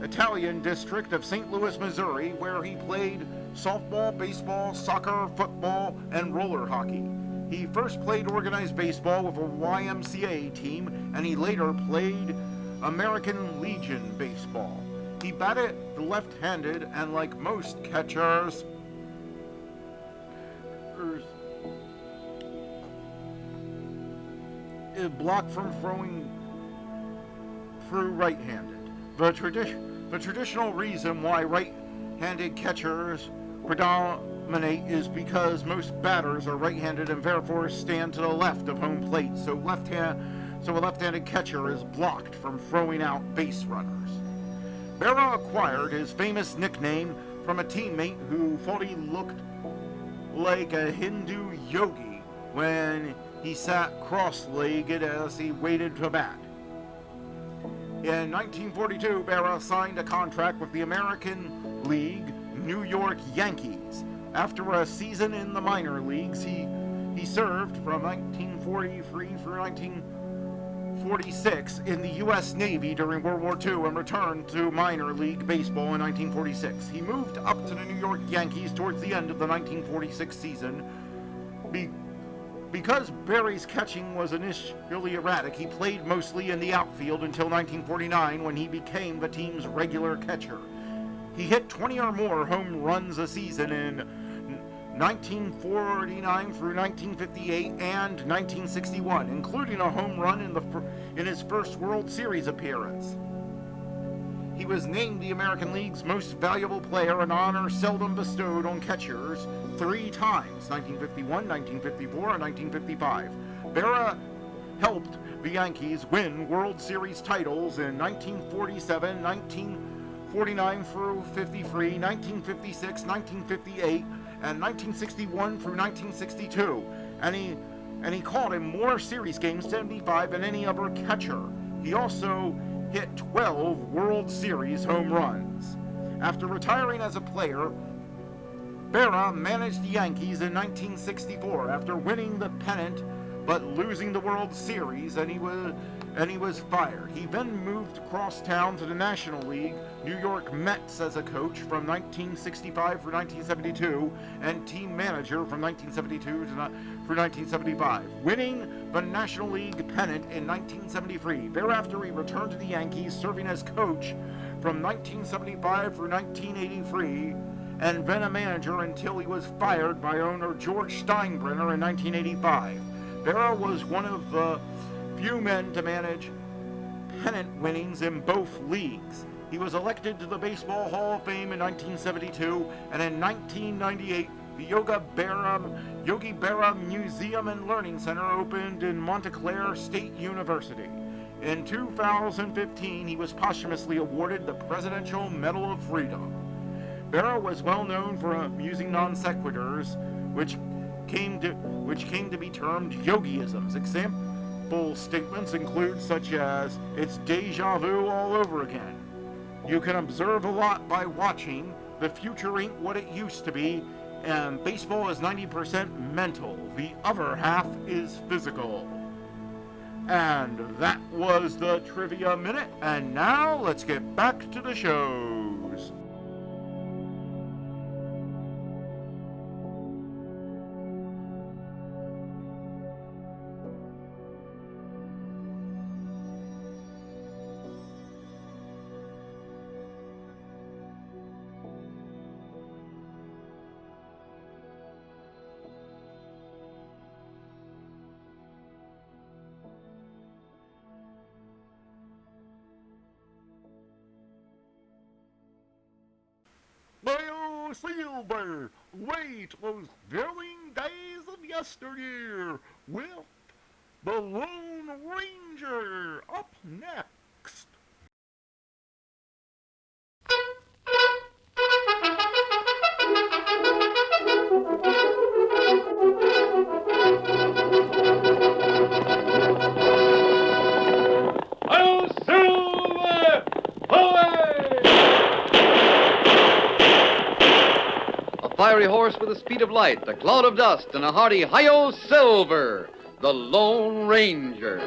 Italian district of St. Louis, Missouri, where he played softball, baseball, soccer, football, and roller hockey. He first played organized baseball with a YMCA team, and he later played American Legion baseball. He batted left-handed, and like most catchers, is blocked from throwing through right-handed. The traditional reason why right-handed catchers predominate is because most batters are right-handed and therefore stand to the left of home plate, so a left-handed catcher is blocked from throwing out base runners. Berra acquired his famous nickname from a teammate who thought he looked like a Hindu yogi when he sat cross-legged as he waited to bat. In 1942, Berra signed a contract with the American League New York Yankees. After a season in the minor leagues, he served from 1943 through 1946 in the U.S. Navy during World War II and returned to minor league baseball in 1946. He moved up to the New York Yankees towards the end of the 1946 season. Because Berry's catching was initially erratic, he played mostly in the outfield until 1949, when he became the team's regular catcher. He hit 20 or more home runs a season in 1949 through 1958 and 1961, including a home run in his first World Series appearance. He was named the American League's most valuable player, an honor seldom bestowed on catchers, 3 times, 1951, 1954, and 1955. Berra helped the Yankees win World Series titles in 1947, 1949 through 53, 1956, 1958, and 1961 through 1962. And he caught in more series games, 75, than any other catcher. He also hit 12 World Series home runs. After retiring as a player, Berra managed the Yankees in 1964 after winning the pennant but losing the World Series, and he and he was fired. He then moved across town to the National League, New York Mets as a coach from 1965 through 1972, and team manager from 1972 through 1975, winning the National League pennant in 1973. Thereafter, he returned to the Yankees, serving as coach from 1975 through 1983, and then a manager until he was fired by owner George Steinbrenner in 1985. Berra was one of the few men to manage pennant winnings in both leagues. He was elected to the Baseball Hall of Fame in 1972, and in 1998, the Yogi Berra Museum and Learning Center opened in Montclair State University. In 2015, he was posthumously awarded the Presidential Medal of Freedom. Berra was well known for using non sequiturs, which came to be termed yogiisms. Example statements include such as, "It's deja vu all over again." "You can observe a lot by watching. The future ain't what it used to be, and baseball is 90% mental. The other half is physical." And that was the Trivia Minute, and now let's get back to the shows. Silver, wait those thrilling days of yesteryear with the Lone Ranger up next. I'll Silver! Away! A fiery horse with the speed of light, a cloud of dust, and a hearty hi-yo Silver, the Lone Ranger.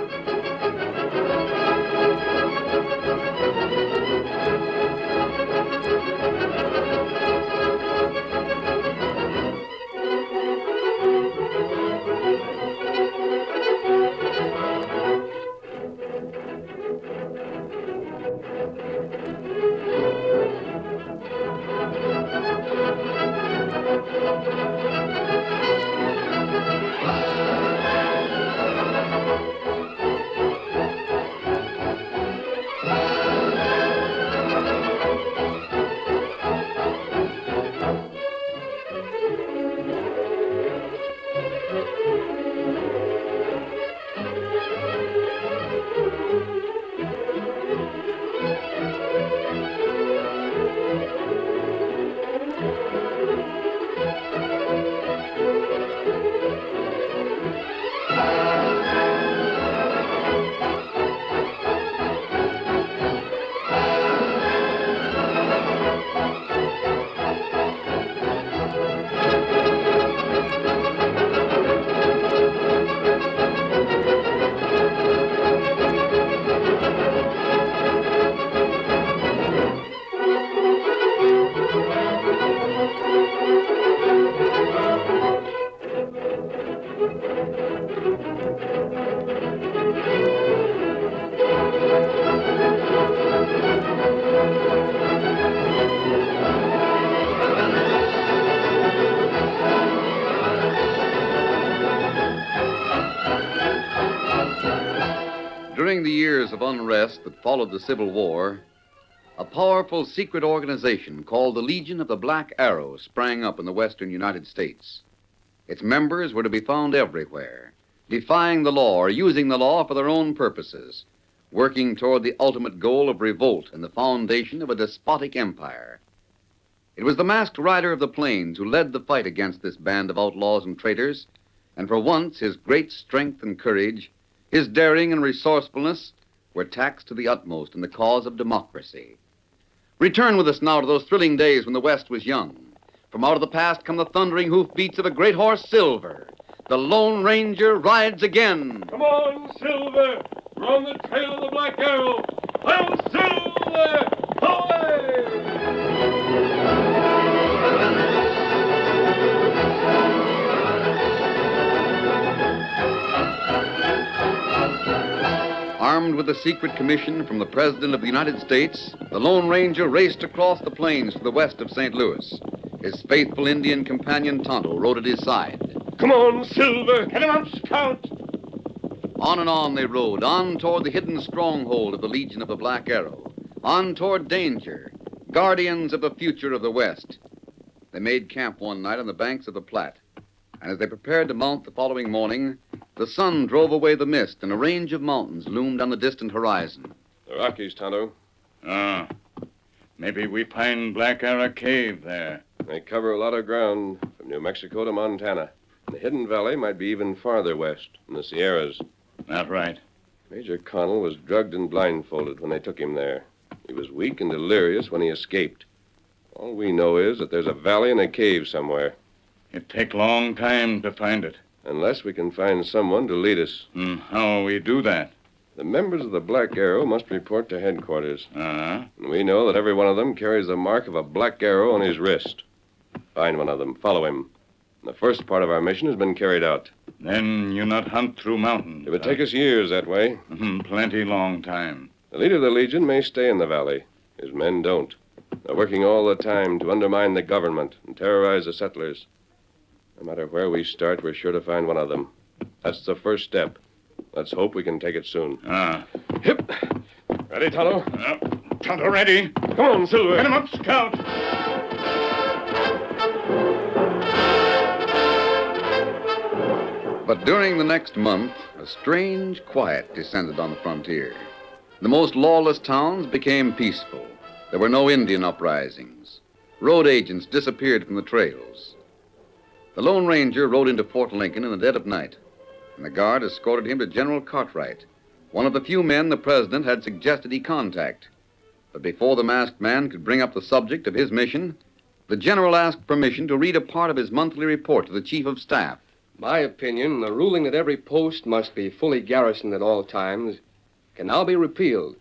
During the years of unrest that followed the Civil War, a powerful secret organization called the Legion of the Black Arrow sprang up in the western United States. Its members were to be found everywhere, defying the law or using the law for their own purposes, working toward the ultimate goal of revolt and the foundation of a despotic empire. It was the masked rider of the plains who led the fight against this band of outlaws and traitors, and for once his great strength and courage, his daring and resourcefulness were taxed to the utmost in the cause of democracy. Return with us now to those thrilling days when the West was young. From out of the past come the thundering hoofbeats of a great horse, Silver. The Lone Ranger rides again. Come on, Silver! We're on the trail of the Black Arrow. Hail Silver! Away! Armed with a secret commission from the President of the United States, the Lone Ranger raced across the plains to the west of St. Louis. His faithful Indian companion Tonto rode at his side. Come on, Silver. Get him up, Scout. On and on they rode, on toward the hidden stronghold of the Legion of the Black Arrow, on toward danger, guardians of the future of the West. They made camp one night on the banks of the Platte, and as they prepared to mount the following morning, the sun drove away the mist, and a range of mountains loomed on the distant horizon. The Rockies, Tonto. Maybe we find Black Arrow Cave there. They cover a lot of ground, from New Mexico to Montana. And the Hidden Valley might be even farther west, in the Sierras. That's right. Major Connell was drugged and blindfolded when they took him there. He was weak and delirious when he escaped. All we know is that there's a valley and a cave somewhere. It take long time to find it. Unless we can find someone to lead us. How we do that? The members of the Black Arrow must report to headquarters. Uh-huh. And we know that every one of them carries the mark of a black arrow on his wrist. Find one of them. Follow him. The first part of our mission has been carried out. Then you not hunt through mountains. It would take us years that way. Plenty long time. The leader of the Legion may stay in the valley. His men don't. They're working all the time to undermine the government and terrorize the settlers. No matter where we start, we're sure to find one of them. That's the first step. Let's hope we can take it soon. Hip. Ready, Tonto? Tonto ready. Come on, Silver. Get him up, Scout. But during the next month, a strange quiet descended on the frontier. The most lawless towns became peaceful. There were no Indian uprisings. Road agents disappeared from the trails. The Lone Ranger rode into Fort Lincoln in the dead of night, and the guard escorted him to General Cartwright, one of the few men the president had suggested he contact. But before the masked man could bring up the subject of his mission, the general asked permission to read a part of his monthly report to the chief of staff. My opinion, the ruling that every post must be fully garrisoned at all times can now be repealed.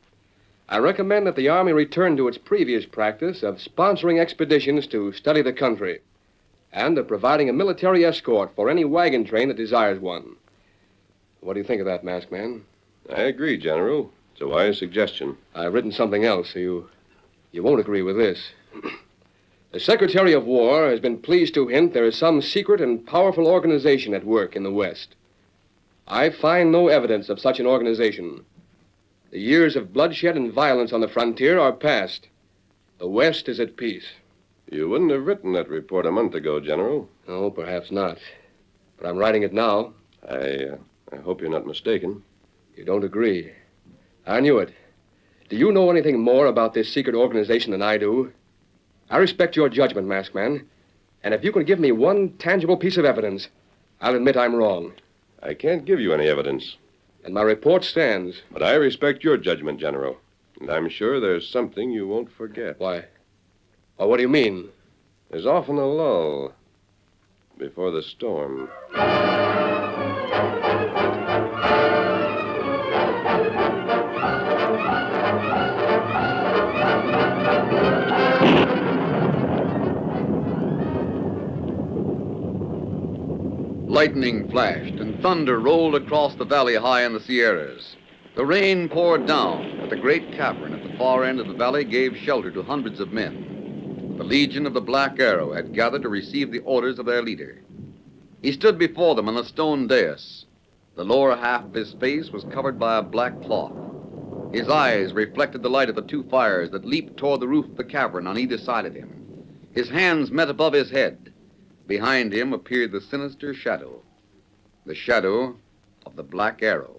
I recommend that the Army return to its previous practice of sponsoring expeditions to study the country and of providing a military escort for any wagon train that desires one. What do you think of that, Masked Man? I agree, General. It's a wise suggestion. I've written something else, so you won't agree with this. The Secretary of War has been pleased to hint there is some secret and powerful organization at work in the West. I find no evidence of such an organization. The years of bloodshed and violence on the frontier are past. The West is at peace. You wouldn't have written that report a month ago, General. No, perhaps not. But I'm writing it now. I hope you're not mistaken. You don't agree. I knew it. Do you know anything more about this secret organization than I do? I respect your judgment, Masked Man. And if you can give me one tangible piece of evidence, I'll admit I'm wrong. I can't give you any evidence. And my report stands. But I respect your judgment, General. And I'm sure there's something you won't forget. Why? Well, what do you mean? There's often a lull before the storm. Lightning flashed and thunder rolled across the valley high in the Sierras. The rain poured down, but the great cavern at the far end of the valley gave shelter to hundreds of men. The Legion of the Black Arrow had gathered to receive the orders of their leader. He stood before them on a stone dais. The lower half of his face was covered by a black cloth. His eyes reflected the light of the two fires that leaped toward the roof of the cavern on either side of him. His hands met above his head. Behind him appeared the sinister shadow, the shadow of the Black Arrow.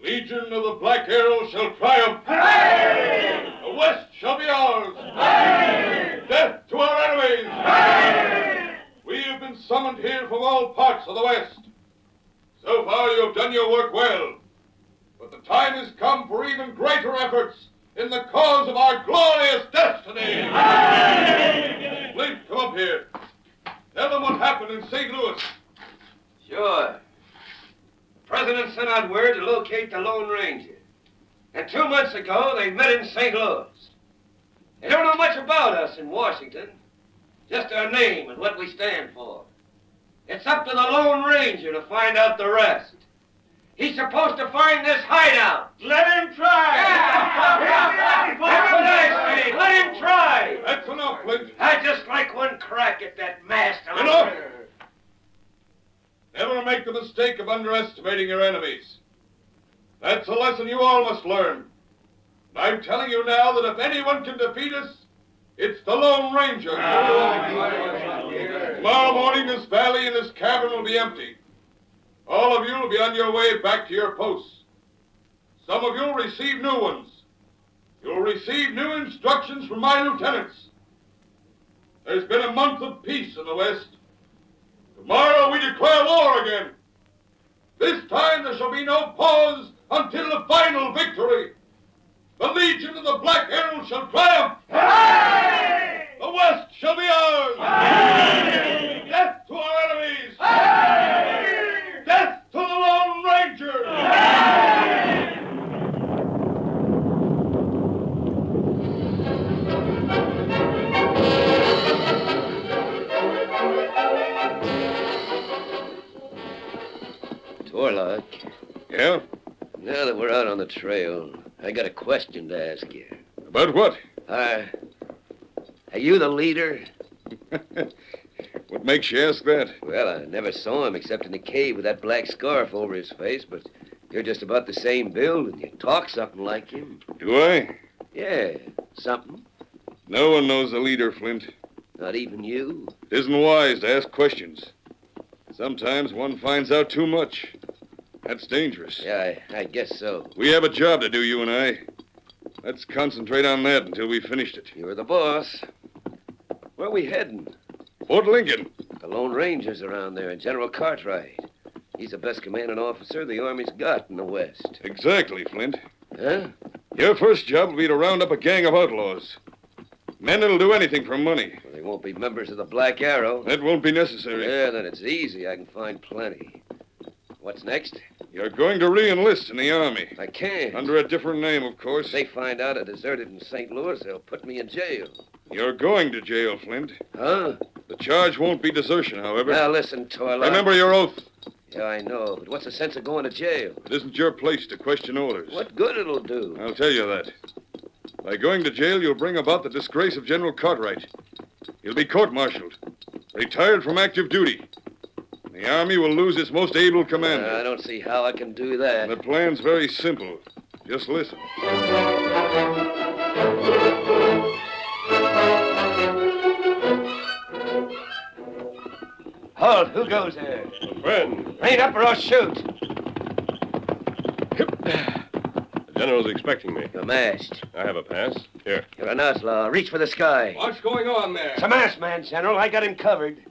Legion of the Black Arrow shall triumph. Aye! The West shall be ours. Aye! Death to our enemies. Aye! We have been summoned here from all parts of the West. So far you have done your work well. But the time has come for even greater efforts in the cause of our glorious destiny. Aye! Blink, come up here. Tell them what happened in St. Louis. Sure. The President sent out word to locate the Lone Ranger. And 2 months ago, they met in St. Louis. They don't know much about us in Washington. Just our name and what we stand for. It's up to the Lone Ranger to find out the rest. He's supposed to find this hideout. Let him try. That's what I say. Let him try. That's enough, Flint. I just like one crack at that mast. Enough. Never make the mistake of underestimating your enemies. That's a lesson you all must learn. And I'm telling you now that if anyone can defeat us, it's the Lone Ranger. Tomorrow morning, this valley and this cavern will be empty. All of you will be on your way back to your posts. Some of you will receive new ones. You'll receive new instructions from my lieutenants. There's been a month of peace in the West. Tomorrow we declare war again. This time there shall be no pause until the final victory. The Legion of the Black Arrow shall triumph. Aye! The West shall be ours. Aye! Death to our enemies. Aye! Death to the Lone Ranger. Aye! Torlock. Yeah? Now that we're out on the trail, I got a question to ask you. About what? Are you the leader? What makes you ask that? Well, I never saw him except in the cave with that black scarf over his face, but you're just about the same build and you talk something like him. Do I? Yeah, something. No one knows the leader, Flint. Not even you? It isn't wise to ask questions. Sometimes one finds out too much. That's dangerous. Yeah, I guess so. We have a job to do, you and I. Let's concentrate on that until we've finished it. You're the boss. Where are we heading? Fort Lincoln. The Lone Ranger's around there and General Cartwright. He's the best commanding officer the Army's got in the West. Exactly, Flint. Huh? Your first job will be to round up a gang of outlaws. Men that'll do anything for money. Well, they won't be members of the Black Arrow. That won't be necessary. Yeah, then it's easy. I can find plenty. What's next? You're going to re-enlist in the Army. I can't. Under a different name, of course. If they find out I deserted in St. Louis, they'll put me in jail. You're going to jail, Flint. Huh? The charge won't be desertion, however. Now, listen, Torlock. Remember your oath. Yeah, I know, but what's the sense of going to jail? It isn't your place to question orders. What good it'll do? I'll tell you that. By going to jail, you'll bring about the disgrace of General Cartwright. He'll be court-martialed, retired from active duty. The Army will lose its most able commander. I don't see how I can do that. The plan's very simple. Just listen. Halt! Who goes there? A friend. Rein up or I'll shoot. The general's expecting me. You're masked. I have a pass. Here. You're an outlaw. Reach for the sky. What's going on there? It's a masked man, General. I got him covered.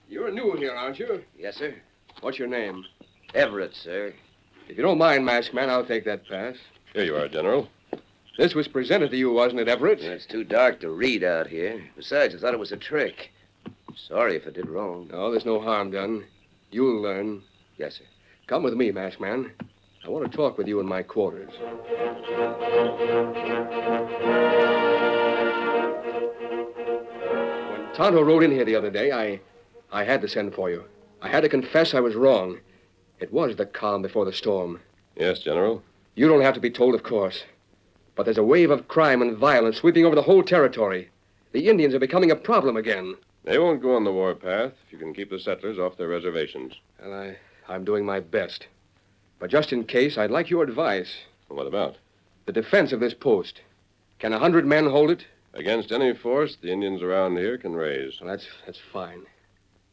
You're new here, aren't you? Yes, sir. What's your name? Everett, sir. If you don't mind, masked man, I'll take that pass. Here you are, General. This was presented to you, wasn't it, Everett? It's too dark to read out here. Besides, I thought it was a trick. Sorry if I did wrong. No, there's no harm done. You'll learn. Yes, sir. Come with me, masked man. I want to talk with you in my quarters. When Tonto rode in here the other day, I had to send for you. I had to confess I was wrong. It was the calm before the storm. Yes, General. You don't have to be told, of course. But there's a wave of crime and violence sweeping over the whole territory. The Indians are becoming a problem again. They won't go on the warpath if you can keep the settlers off their reservations. And I'm doing my best. But just in case, I'd like your advice. What about? The defense of this post. Can 100 men hold it? Against any force the Indians around here can raise. Well, that's fine.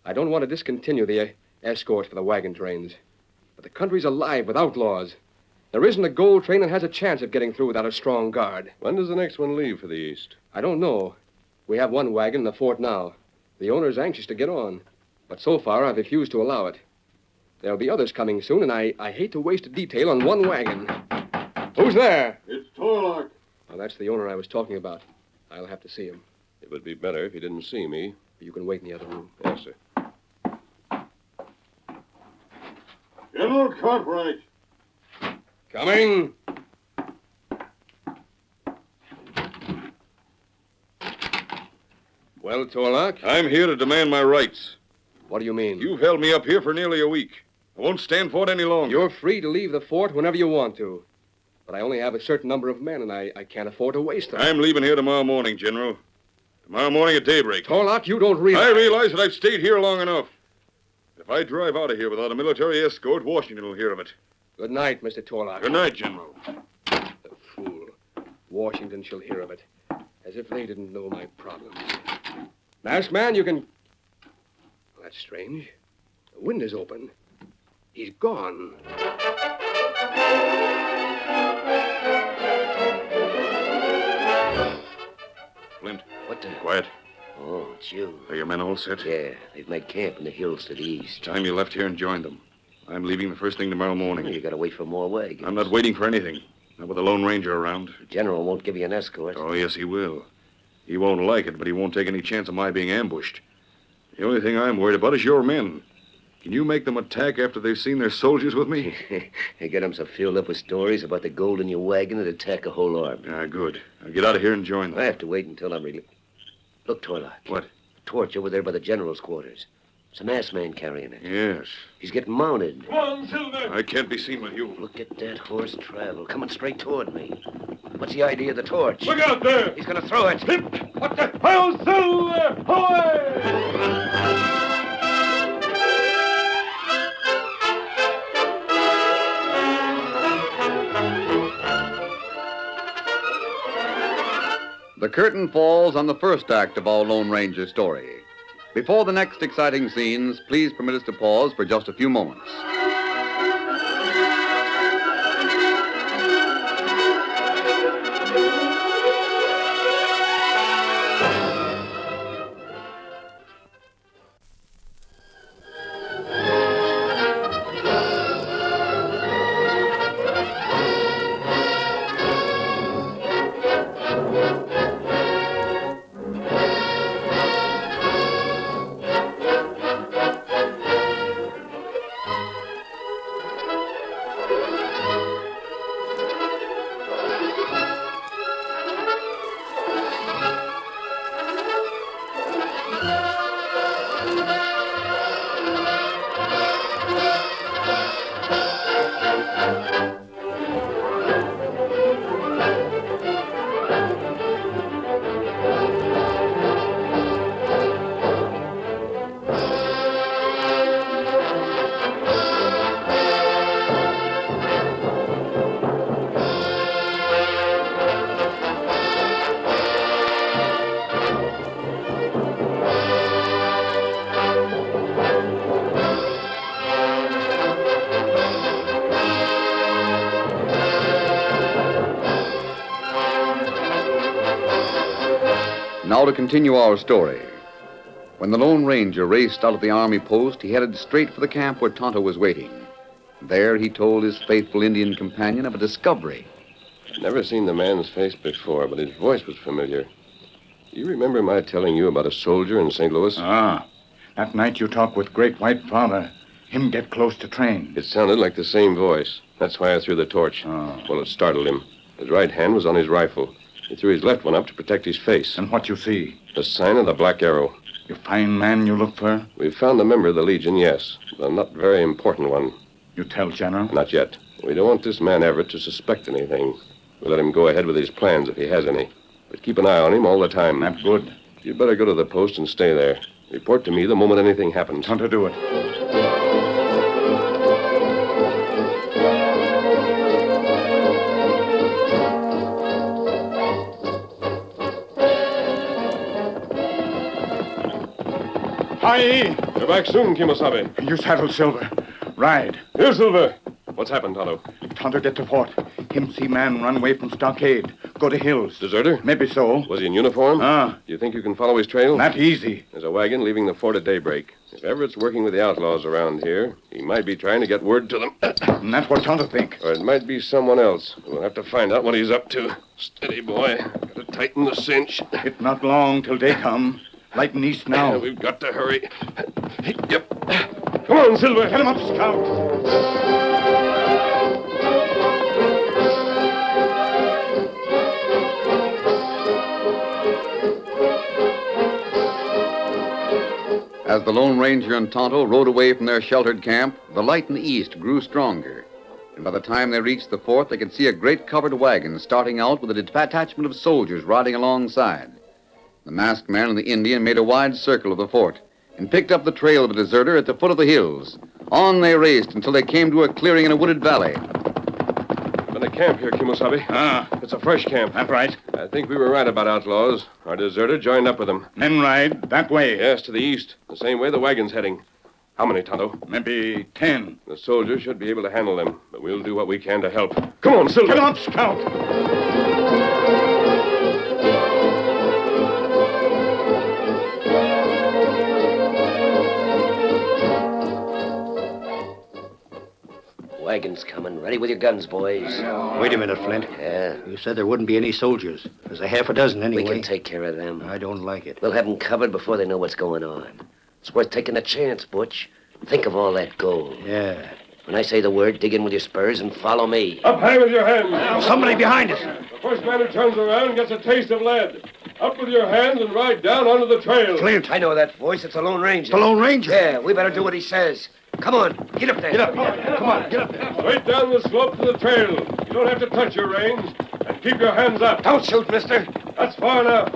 I don't want to discontinue the escorts for the wagon trains. But the country's alive with outlaws. There isn't a gold train that has a chance of getting through without a strong guard. When does the next one leave for the east? I don't know. We have one wagon in the fort now. The owner's anxious to get on. But so far, I've refused to allow it. There'll be others coming soon, and I hate to waste a detail on one wagon. Who's there? It's Torlock. Well, that's the owner I was talking about. I'll have to see him. It would be better if he didn't see me. You can wait in the other room. Yes, sir. General Cartwright. Coming. Well, Torlock? I'm here to demand my rights. What do you mean? You've held me up here for nearly a week. I won't stand for it any longer. You're free to leave the fort whenever you want to. But I only have a certain number of men, and I can't afford to waste them. I'm leaving here tomorrow morning, General. Tomorrow morning at daybreak. Torlock, you don't realize... I realize that I've stayed here long enough. If I drive out of here without a military escort, Washington will hear of it. Good night, Mr. Torlock. Good night, General. The fool. Washington shall hear of it. As if they didn't know my problems. Masked man, you can... Well, that's strange. The window's open. He's gone. Flint. What the... Quiet. Oh, it's you. Are your men all set? Yeah, they've made camp in the hills to the east. It's time you left here and joined them. I'm leaving the first thing tomorrow morning. You gotta wait for more wagons. I'm not waiting for anything. Not with the Lone Ranger around. The general won't give you an escort. Oh, yes, he will. He won't like it, but he won't take any chance of my being ambushed. The only thing I'm worried about is your men. Can you make them attack after they've seen their soldiers with me? You get them so filled up with stories about the gold in your wagon that attack a whole army. Ah, good. I'll get out of here and join them. I have to wait until I'm really... Look, Torlock. What? A torch over there by the general's quarters. It's a masked man carrying it. Yes. He's getting mounted. Come on, Silver. I can't be seen with you. Look at that horse travel, coming straight toward me. What's the idea of the torch? Look out there! He's gonna throw it. What the... Hail, Silver! Away! The curtain falls on the first act of our Lone Ranger story. Before the next exciting scenes, please permit us to pause for just a few moments. Now to continue our story. When the Lone Ranger raced out of the army post, he headed straight for the camp where Tonto was waiting. There he told his faithful Indian companion of a discovery. I'd never seen the man's face before, but his voice was familiar. You remember my telling you about a soldier in St. Louis? Ah, that night you talked with Great White Father. Him get close to train. It sounded like the same voice. That's why I threw the torch. Oh. Well, it startled him. His right hand was on his rifle. He threw his left one up to protect his face. And what you see? The sign of the Black Arrow. You find man you look for? We've found a member of the Legion, yes. But a not very important one. You tell General? Not yet. We don't want this man Everett to suspect anything. We'll let him go ahead with his plans if he has any. But keep an eye on him all the time. That's good. You'd better go to the post and stay there. Report to me the moment anything happens. Time to do it. Hi! You're back soon, Kimosabe. You saddle Silver. Ride. Here, Silver. What's happened, Tonto? Tonto get to fort. Him see man run away from stockade. Go to hills. Deserter? Maybe so. Was he in uniform? Ah. You think you can follow his trail? Not easy. There's a wagon leaving the fort at daybreak. If Everett's working with the outlaws around here, he might be trying to get word to them. And that's what Tonto think. Or it might be someone else. We'll have to find out what he's up to. Steady, boy. Got to tighten the cinch. It's not long till they come. Lighten east now. We've got to hurry. Yep. Come on, Silver. Get him up, Scout. As the Lone Ranger and Tonto rode away from their sheltered camp, the light in the east grew stronger. And by the time they reached the fort, they could see a great covered wagon starting out with a detachment of soldiers riding alongside. The masked man and the Indian made a wide circle of the fort and picked up the trail of a deserter at the foot of the hills. On they raced until they came to a clearing in a wooded valley. Been a camp here, Kimosabe. It's a fresh camp. That's right. I think we were right about outlaws. Our deserter joined up with them. Men ride that way. Yes, to the east. The same way the wagon's heading. How many, Tonto? Maybe 10. The soldiers should be able to handle them, but we'll do what we can to help. Come on, Silver. Get up, Scout. Wagon's coming. Ready with your guns, boys. Wait a minute, Flint. Yeah? You said there wouldn't be any soldiers. There's a half a dozen anyway. We can take care of them. I don't like it. We'll have them covered before they know what's going on. It's worth taking a chance, Butch. Think of all that gold. Yeah. When I say the word, dig in with your spurs and follow me. Up high with your hands. Somebody behind us. The first man who turns around gets a taste of lead. Up with your hands and ride down onto the trail. Flint. I know that voice. It's the Lone Ranger. The Lone Ranger? Yeah, we better do what he says. Come on, get up there. Get up. Come on, get up there. Straight down the slope to the trail. You don't have to touch your reins. And keep your hands up. Don't shoot, mister. That's far enough.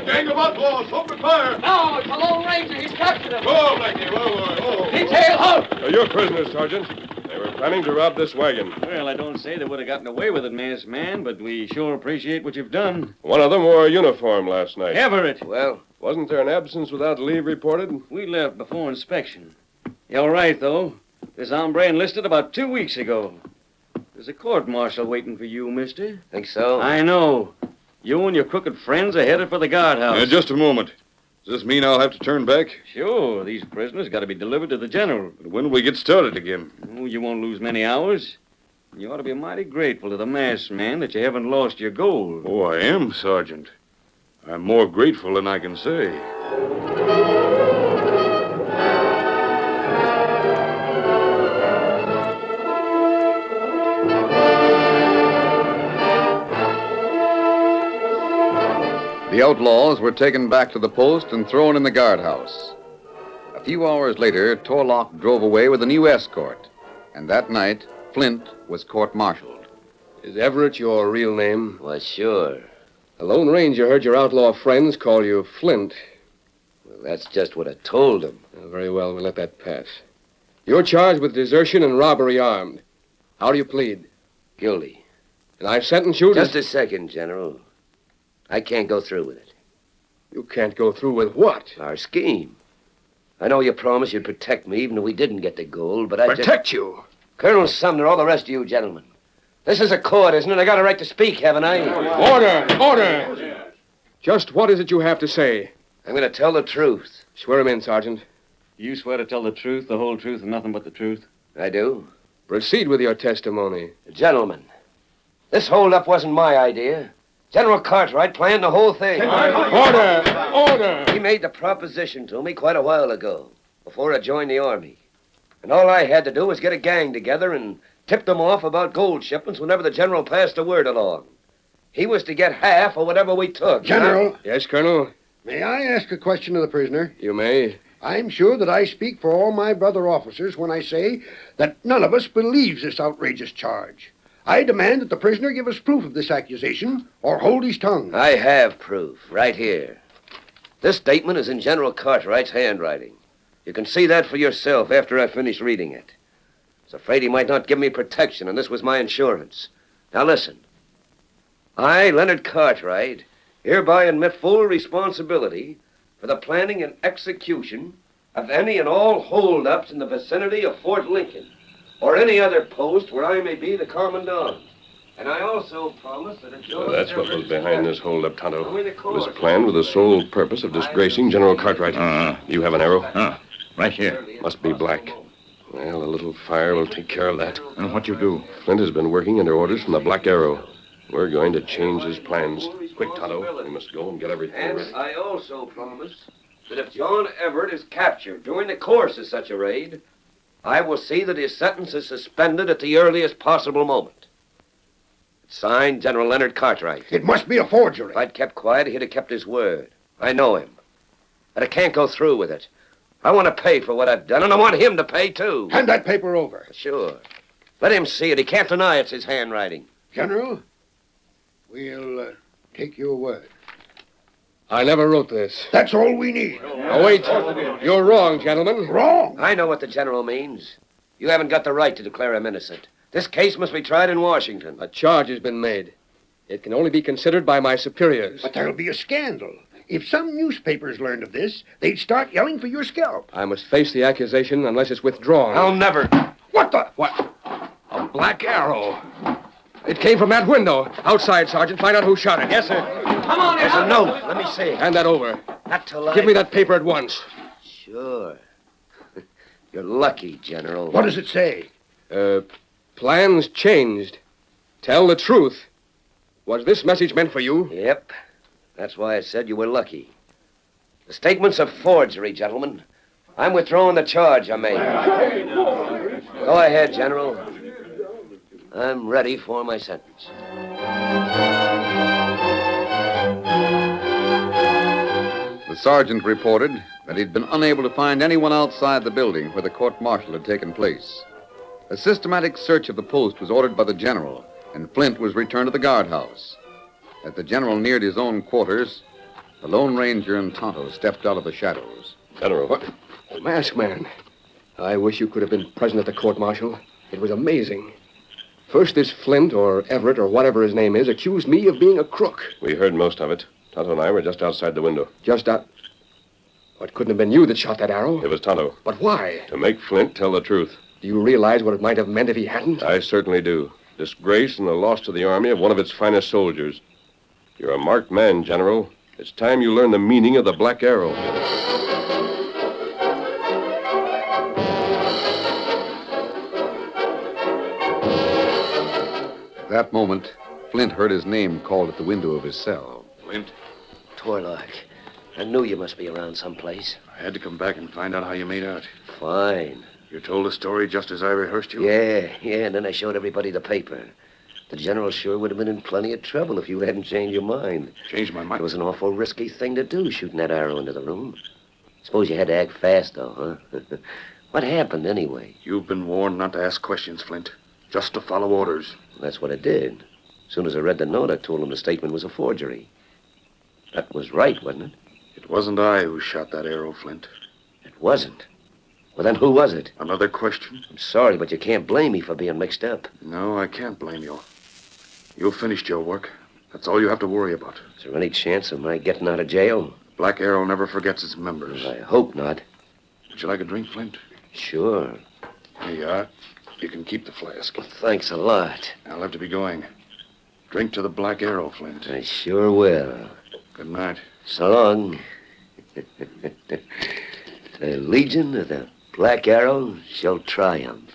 Gang of outlaws, open fire! No, it's the Lone Ranger. He's captured him. Whoa, Blackie, whoa. Detail, halt! You're prisoners, Sergeant. They were planning to rob this wagon. Well, I don't say they would have gotten away with it, masked man, but we sure appreciate what you've done. One of them wore a uniform last night. Everett. Well, wasn't there an absence without leave reported? We left before inspection. You're all right, though. This hombre enlisted about 2 weeks ago. There's a court-martial waiting for you, mister. Think so? I know. You and your crooked friends are headed for the guardhouse. Just a moment. Does this mean I'll have to turn back? Sure. These prisoners got to be delivered to the general. But when will we get started again? Oh, you won't lose many hours. You ought to be mighty grateful to the masked man that you haven't lost your gold. Oh, I am, Sergeant. I'm more grateful than I can say. The outlaws were taken back to the post and thrown in the guardhouse. A few hours later, Torlock drove away with a new escort. And that night, Flint was court-martialed. Is Everett your real name? Why, sure. The Lone Ranger heard your outlaw friends call you Flint. Well, that's just what I told him. Very well, we'll let that pass. You're charged with desertion and robbery armed. How do you plead? Guilty. And I sentence you to... Just a second, General. I can't go through with it. You can't go through with what? Our scheme. I know you promised you'd protect me even if we didn't get the gold, but I Protect you? Colonel Sumner, all the rest of you gentlemen. This is a court, isn't it? I got a right to speak, haven't I? Order! Just what is it you have to say? I'm going to tell the truth. Swear him in, Sergeant. You swear to tell the truth, the whole truth, and nothing but the truth? I do. Proceed with your testimony. Gentlemen, this holdup wasn't my idea. General Cartwright planned the whole thing. Order! He made the proposition to me quite a while ago, before I joined the Army. And all I had to do was get a gang together and tip them off about gold shipments whenever the General passed the word along. He was to get half of whatever we took. General. Yes, Colonel? May I ask a question of the prisoner? You may. I'm sure that I speak for all my brother officers when I say that none of us believes this outrageous charge. I demand that the prisoner give us proof of this accusation or hold his tongue. I have proof, right here. This statement is in General Cartwright's handwriting. You can see that for yourself after I finish reading it. I was afraid he might not give me protection, and this was my insurance. Now listen. I, Leonard Cartwright, hereby admit full responsibility for the planning and execution of any and all holdups in the vicinity of Fort Lincoln, or any other post where I may be the commandant. And I also promise that if So that's what was behind this holdup, Tonto. It was planned with the sole purpose of disgracing General Cartwright. You have an arrow? Right here. Must be black. Well, a little fire will take care of that. And what you do? Flint has been working under orders from the Black Arrow. We're going to change his plans. Quick, Tonto. We must go and get everything And ready. I also promise that if John Everett is captured during the course of such a raid, I will see that his sentence is suspended at the earliest possible moment. It's signed, General Leonard Cartwright. It must be a forgery. If I'd kept quiet, he'd have kept his word. I know him. but I can't go through with it. I want to pay for what I've done, and I want him to pay, too. Hand that paper over. Sure. Let him see it. He can't deny it's his handwriting. General, we'll take your word. I never wrote this. That's all we need. Oh, wait. You're wrong, gentlemen. Wrong? I know what the general means. You haven't got the right to declare him innocent. This case must be tried in Washington. A charge has been made. It can only be considered by my superiors. But there'll be a scandal. If some newspapers learned of this, they'd start yelling for your scalp. I must face the accusation unless it's withdrawn. I'll never. What the? What? A black arrow. It came from that window. Outside, Sergeant. Find out who shot it. Yes, sir. Come on, there's a note. Let me see. Hand that over. Not till I... Give me that paper at once. Sure. You're lucky, General. What does it say? Plans changed. Tell the truth. Was this message meant for you? Yep. That's why I said you were lucky. The statement's a forgery, gentlemen. I'm withdrawing the charge I made. Go ahead, General. I'm ready for my sentence. The sergeant reported that he'd been unable to find anyone outside the building where the court-martial had taken place. A systematic search of the post was ordered by the general, and Flint was returned to the guardhouse. As the general neared his own quarters, the Lone Ranger and Tonto stepped out of the shadows. General. What? Oh, Masked Man. I wish you could have been present at the court-martial. It was amazing. First, this Flint, or Everett, or whatever his name is, accused me of being a crook. We heard most of it. Tonto and I were just outside the window. Just out... Oh, it couldn't have been you that shot that arrow. It was Tonto. But why? To make Flint tell the truth. Do you realize what it might have meant if he hadn't? I certainly do. Disgrace and the loss to the Army of one of its finest soldiers. You're a marked man, General. It's time you learn the meaning of the Black Arrow. At that moment, Flint heard his name called at the window of his cell. Flint? Torlock. I knew you must be around someplace. I had to come back and find out how you made out. Fine. You told the story just as I rehearsed you? Yeah, and then I showed everybody the paper. The general sure would have been in plenty of trouble if you hadn't changed your mind. Changed my mind? It was an awful risky thing to do, shooting that arrow into the room. Suppose you had to act fast, though, huh? What happened, anyway? You've been warned not to ask questions, Flint. Just to follow orders. That's what I did. As soon as I read the note, I told him the statement was a forgery. That was right, wasn't it? It wasn't I who shot that arrow, Flint. It wasn't? Well, then who was it? Another question? I'm sorry, but you can't blame me for being mixed up. No, I can't blame you. You finished your work. That's all you have to worry about. Is there any chance of my getting out of jail? Black Arrow never forgets its members. I hope not. Would you like a drink, Flint? Sure. Here you are. You can keep the flask. Well, thanks a lot. I'll have to be going. Drink to the Black Arrow, Flint. I sure will. Good night. So long. The Legion of the Black Arrow shall triumph.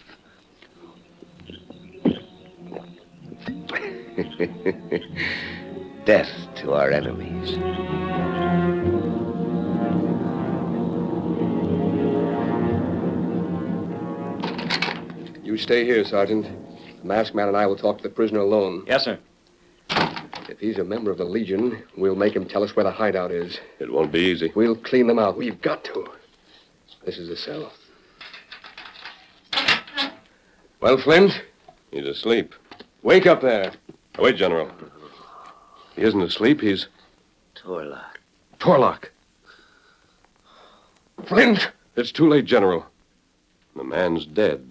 Death to our enemies. You stay here, Sergeant. The masked man and I will talk to the prisoner alone. Yes, sir. If he's a member of the Legion, we'll make him tell us where the hideout is. It won't be easy. We'll clean them out. We've got to. This is the cell. Well, Flint? He's asleep. Wake up there. Oh, wait, General. He isn't asleep. He's... Torlock. Torlock. Flint! It's too late, General. The man's dead.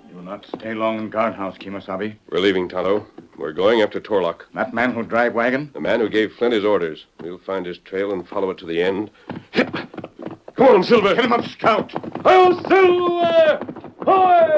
You will not stay long in guardhouse, Kemosabe. We're leaving, Tonto. We're going after Torlock. That man who'll drive wagon? The man who gave Flint his orders. We'll find his trail and follow it to the end. Come on, Silver. Get him up, Scout. Ho, Silver! Hoy!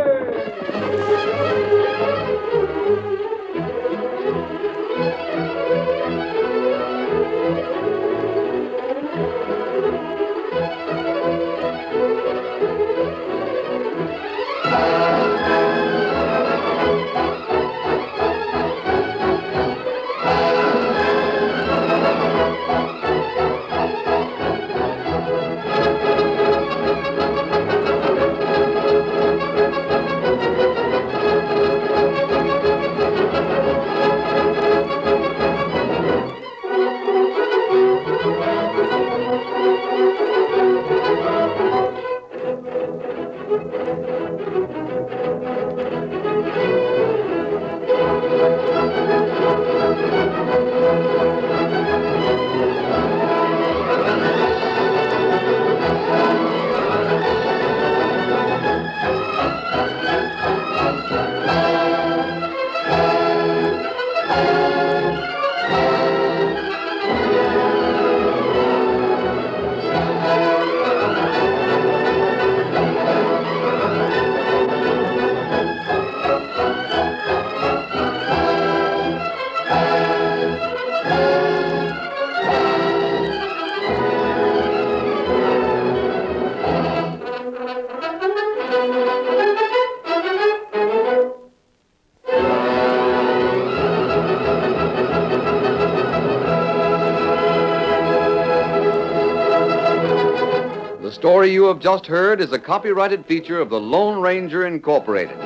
story you have just heard is a copyrighted feature of the Lone Ranger Incorporated.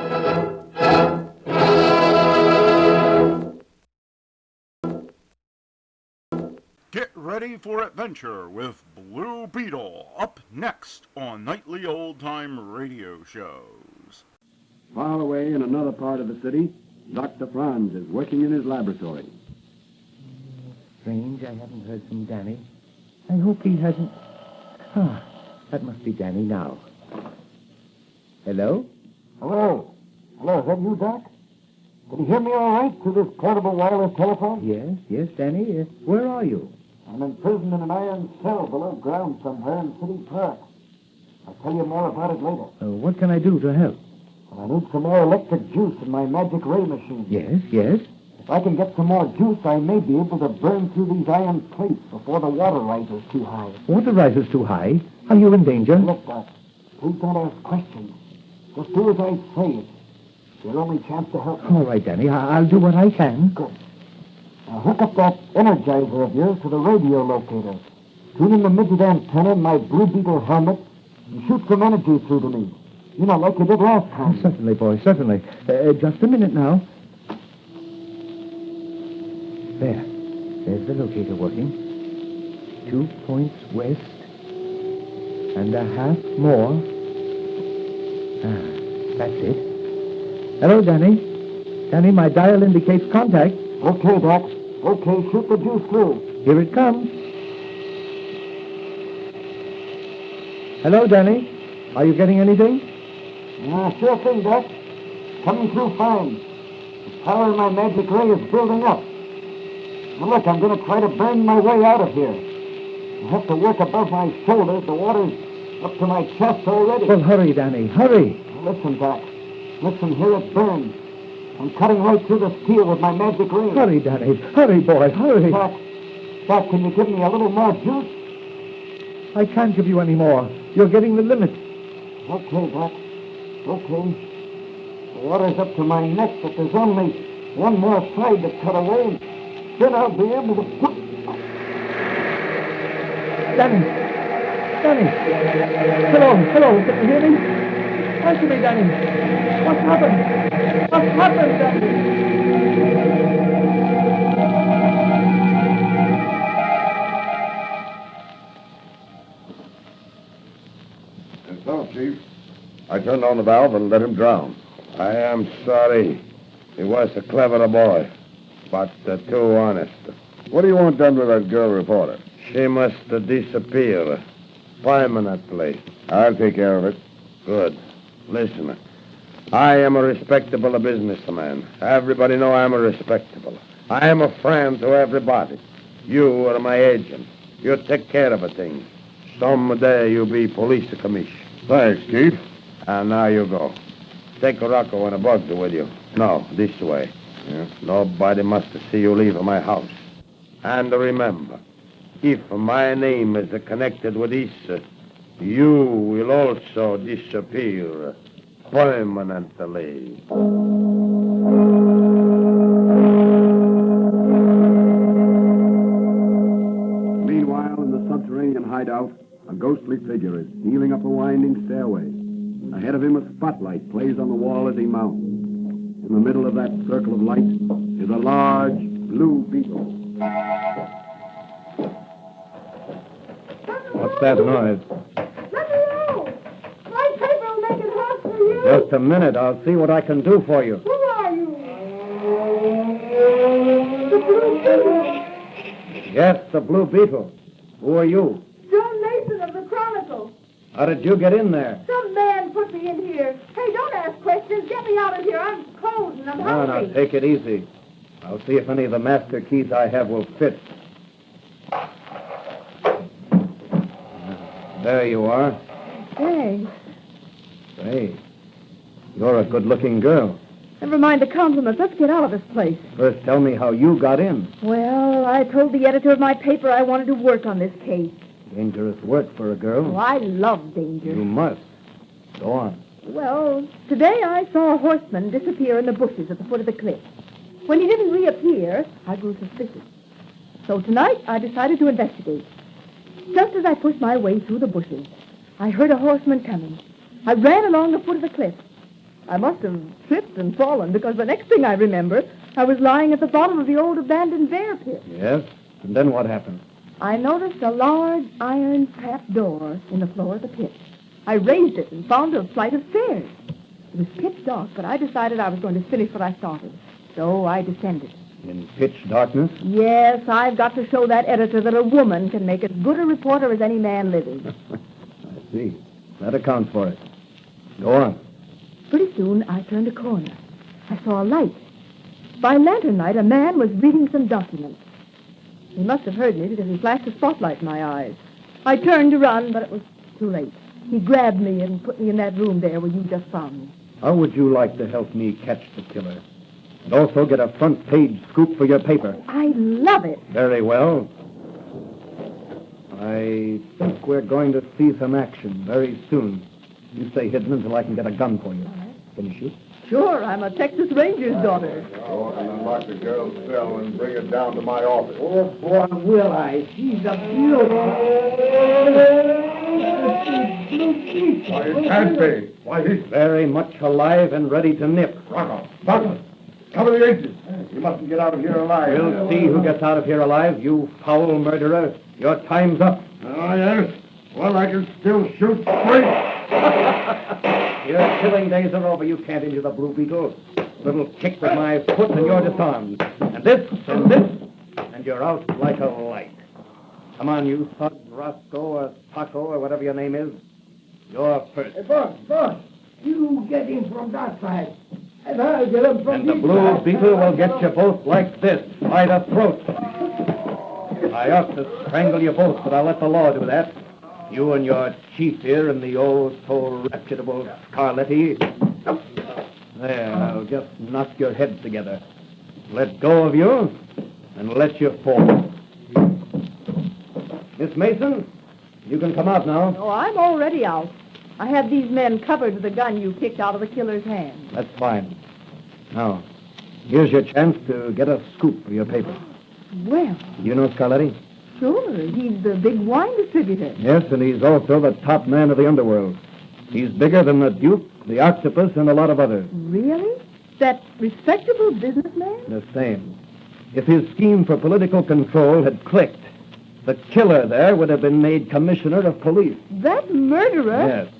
Get ready for adventure with Blue Beetle, up next on Nightly Old Time Radio Shows. Far away in another part of the city, Dr. Franz is working in his laboratory. Strange I haven't heard from Danny. I hope he hasn't... Ah, that must be Danny now. Hello? Hello. Hello, is that you, Doc? Can you hear me all right through this portable wireless telephone? Yes, Danny. Where are you? I'm in prison in an iron cell below ground somewhere in City Park. I'll tell you more about it later. What can I do to help? Well, I need some more electric juice in my magic ray machine. Yes. If I can get some more juice, I may be able to burn through these iron plates before the water rises too high. Water rises too high? Are you in danger? Look, Doc, please don't ask questions. Just do as I say. It's your only chance to help me. All right, Danny. I'll do what I can. Good. Now hook up that energizer of yours to the radio locator. Tune in the midget antenna in my Blue Beetle helmet and shoot some energy through to me. You know, like you did last time. Certainly, boy, certainly. Just a minute now. There's the locator working. 2 points west. And a half more. That's it. Hello, Danny. Danny, my dial indicates contact. Okay, Doc. Okay, shoot the juice through. Here it comes. Hello, Danny. Are you getting anything? Sure thing, Doc. Coming through fine. The power in my magic ray is building up. Now look, I'm going to try to burn my way out of here. I have to work above my shoulders. The water's up to my chest already. Well, hurry, Danny, hurry. Now, listen, Doc. Listen, here it burns. I'm cutting right through the steel with my magic ray. Hurry, Danny. Hurry, boy, hurry. Doc, can you give me a little more juice? I can't give you any more. You're getting the limit. Okay, Doc. Okay. The water's up to my neck, but there's only one more side to cut away. Then I'll be able to put... Danny! Hello, can you hear me? Answer me, Danny. What's happened? Danny? And so, Chief, I turned on the valve and let him drown. I am sorry. He was a clever boy, but too honest. What do you want done with that girl reporter? She must disappear permanently. I'll take care of it. Good. Listen, I am a respectable businessman. Everybody know I'm a respectable. I am a friend to everybody. You are my agent. You take care of things. Someday you'll be police commissioner. Thanks, Chief. And now you go. Take Rocco and a bug with you. No, this way. Yeah? Nobody must see you leave my house. And remember, if my name is connected with this, you will also disappear permanently. Meanwhile, in the subterranean hideout, a ghostly figure is stealing up a winding stairway. Ahead of him, a spotlight plays on the wall as he mounts. In the middle of that circle of light is a large blue beetle. What's that noise? Let me know. My paper will make it hot for you. Just a minute. I'll see what I can do for you. Who are you? The Blue Beetle. Yes, the Blue Beetle. Who are you? John Mason of the Chronicle. How did you get in there? Some man put me in here. Hey, don't ask questions. Get me out of here. I'm cold and I'm hungry. No, take it easy. I'll see if any of the master keys I have will fit. There you are. Thanks. Say, you're a good-looking girl. Never mind the compliments. Let's get out of this place. First, tell me how you got in. Well, I told the editor of my paper I wanted to work on this case. Dangerous work for a girl. Oh, I love danger. You must. Go on. Well, today I saw a horseman disappear in the bushes at the foot of the cliff. When he didn't reappear, I grew suspicious. So tonight I decided to investigate. Just as I pushed my way through the bushes, I heard a horseman coming. I ran along the foot of the cliff. I must have tripped and fallen, because the next thing I remember, I was lying at the bottom of the old abandoned bear pit. Yes? And then what happened? I noticed a large iron trap door in the floor of the pit. I raised it and found a flight of stairs. It was pitch dark, but I decided I was going to finish what I started. So I descended. In pitch darkness? Yes, I've got to show that editor that a woman can make as good a reporter as any man living. I see. That accounts for it. Go on. Pretty soon, I turned a corner. I saw a light. By lantern light, a man was reading some documents. He must have heard me because he flashed a spotlight in my eyes. I turned to run, but it was too late. He grabbed me and put me in that room there where you just found me. How would you like to help me catch the killer? And also get a front-page scoop for your paper? I love it. Very well. I think we're going to see some action very soon. You stay hidden until I can get a gun for you. Can you shoot? Sure, I'm a Texas Ranger's daughter. Go and unlock the girl's cell and bring her down to my office. Oh, boy, will I. She's a beautiful. Why, it can't be. Why, he's very much alive and ready to nip. Rocco, Rocco, cover the exit. You mustn't get out of here alive. We'll see who gets out of here alive, you foul murderer. Your time's up. Oh, yes? Well, I can still shoot straight. Your killing days are over. You can't injure the Blue Beetle. Little kick with my foot and you're disarmed. And this, and you're out like a light. Come on, you thug, Roscoe or Paco or whatever your name is. You're first. Hey, boss, you get in from that side. And I'll get him from And the Blue Beetle will get you both like this, by the throat. I ought to strangle you both, but I'll let the law do that. You and your chief here and the oh so reputable Scarletti. There, I'll just knock your heads together. Let go of you and let you fall. Miss Mason, you can come out now. Oh, I'm already out. I had these men covered with the gun you kicked out of the killer's hand. That's fine. Now, here's your chance to get a scoop for your paper. Well, You know Scarletti? sure. He's the big wine distributor. Yes, and he's also the top man of the underworld. He's bigger than the Duke, the Octopus, and a lot of others. Really? That respectable businessman? The same. If his scheme for political control had clicked, the killer there would have been made commissioner of police. That murderer? Yes.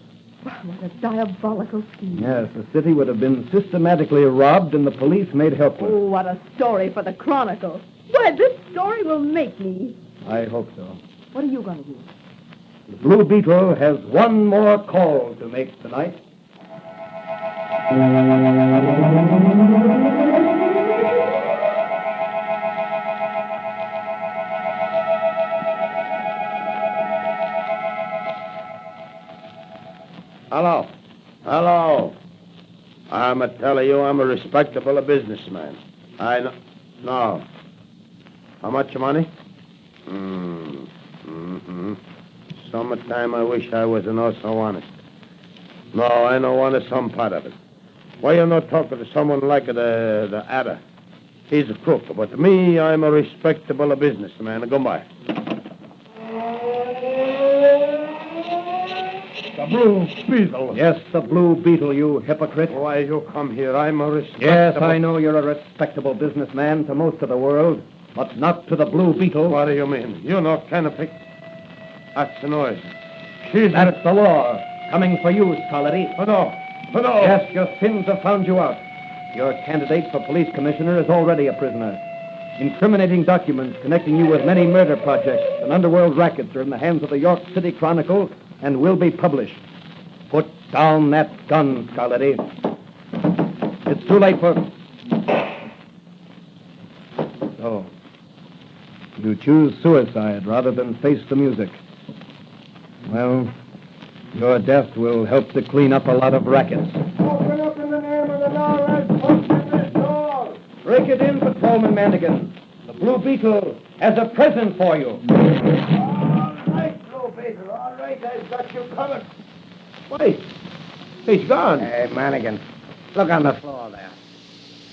What a diabolical scheme. Yes, the city would have been systematically robbed and the police made helpless. Oh, what a story for the Chronicle. Why, this story will make me. I hope so. What are you going to do? The Blue Beetle has one more call to make tonight. Hello. Hello. I'm telling you, I'm a respectable businessman. I know. No. How much money? Summertime, I wish I was not so honest. No, I don't want some part of it. Why you not talking to someone like the Adder? He's a crook, but me, I'm a respectable businessman. Goodbye. The Blue Beetle. Yes, the Blue Beetle, you hypocrite. Why you come here? I'm a respectable... Yes, I know you're a respectable businessman to most of the world, but not to the Blue Beetle. What do you mean? You know Canopy. That's the noise. That's the law. Coming for you, Scarletti. Oh, no. Oh, no. Yes, your sins have found you out. Your candidate for police commissioner is already a prisoner. Incriminating documents connecting you with many murder projects and underworld rackets are in the hands of the York City Chronicle and will be published. Put down that gun, Scarletti. It's too late for... So, you choose suicide rather than face the music. Well, your death will help to clean up a lot of rackets. Open up in the name of the law and open this door. Break it in, Patrolman Mandigan. The Blue Beetle has a present for you. All right, Blue Beetle. All right, I've got you covered. Wait. He's gone. Hey, Mannigan, look on the floor there.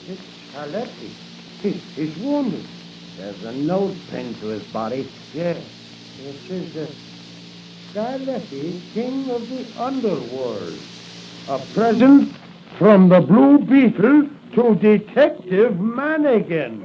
It's Scarletti. He's wounded. There's a note pinned to his body. Yeah. It says, Maggie, king of the underworld. A present from the Blue Beetle to Detective Manigan.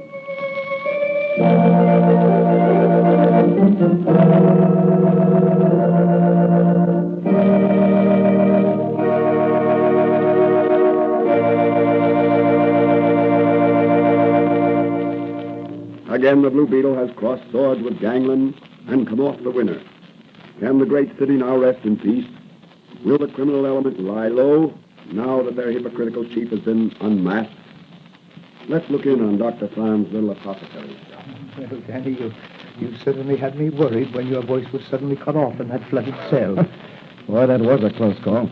Again, the Blue Beetle has crossed swords with gangland and come off the winner. Can the great city now rest in peace? Will the criminal element lie low now that their hypocritical chief has been unmasked? Let's look in on Dr. Farn's little apothecary shop. Well, Danny, you certainly had me worried when your voice was suddenly cut off in that flooded cell. Boy, that was a close call.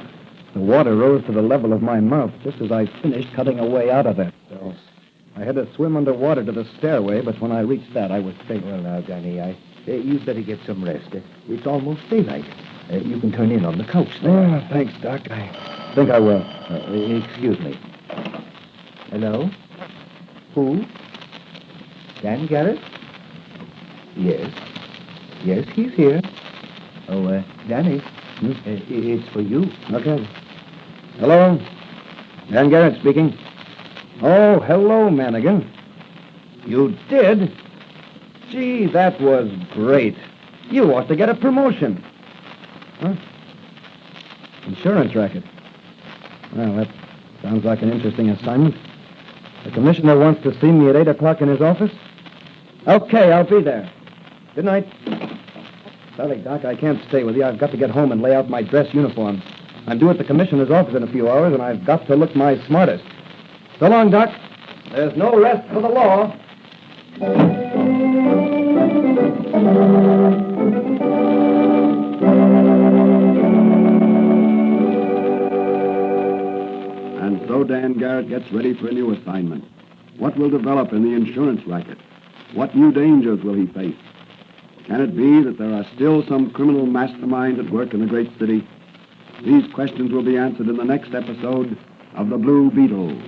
The water rose to the level of my mouth just as I finished cutting a way out of there. So I had to swim underwater to the stairway, but when I reached that, I was safe. Well, now, Danny, you'd better get some rest. It's almost daylight. You can turn in on the couch there. Oh, thanks, Doc. I think I will. Excuse me. Hello? Who? Dan Garrett? Yes. Yes, he's here. Oh, Danny, it's for you. Okay. Hello? Dan Garrett speaking. Oh, hello, Manigan. You did? Gee, that was great. You ought to get a promotion. Huh? Insurance racket. Well, that sounds like an interesting assignment. The commissioner wants to see me at 8 o'clock in his office? Okay, I'll be there. Good night. Sorry, Doc, I can't stay with you. I've got to get home and lay out my dress uniform. I'm due at the commissioner's office in a few hours, and I've got to look my smartest. So long, Doc. There's no rest for the law. And so Dan Garrett gets ready for a new assignment. What will develop in the insurance racket? What new dangers will he face? Can it be that there are still some criminal masterminds at work in the great city? These questions will be answered in the next episode of The Blue Beetle.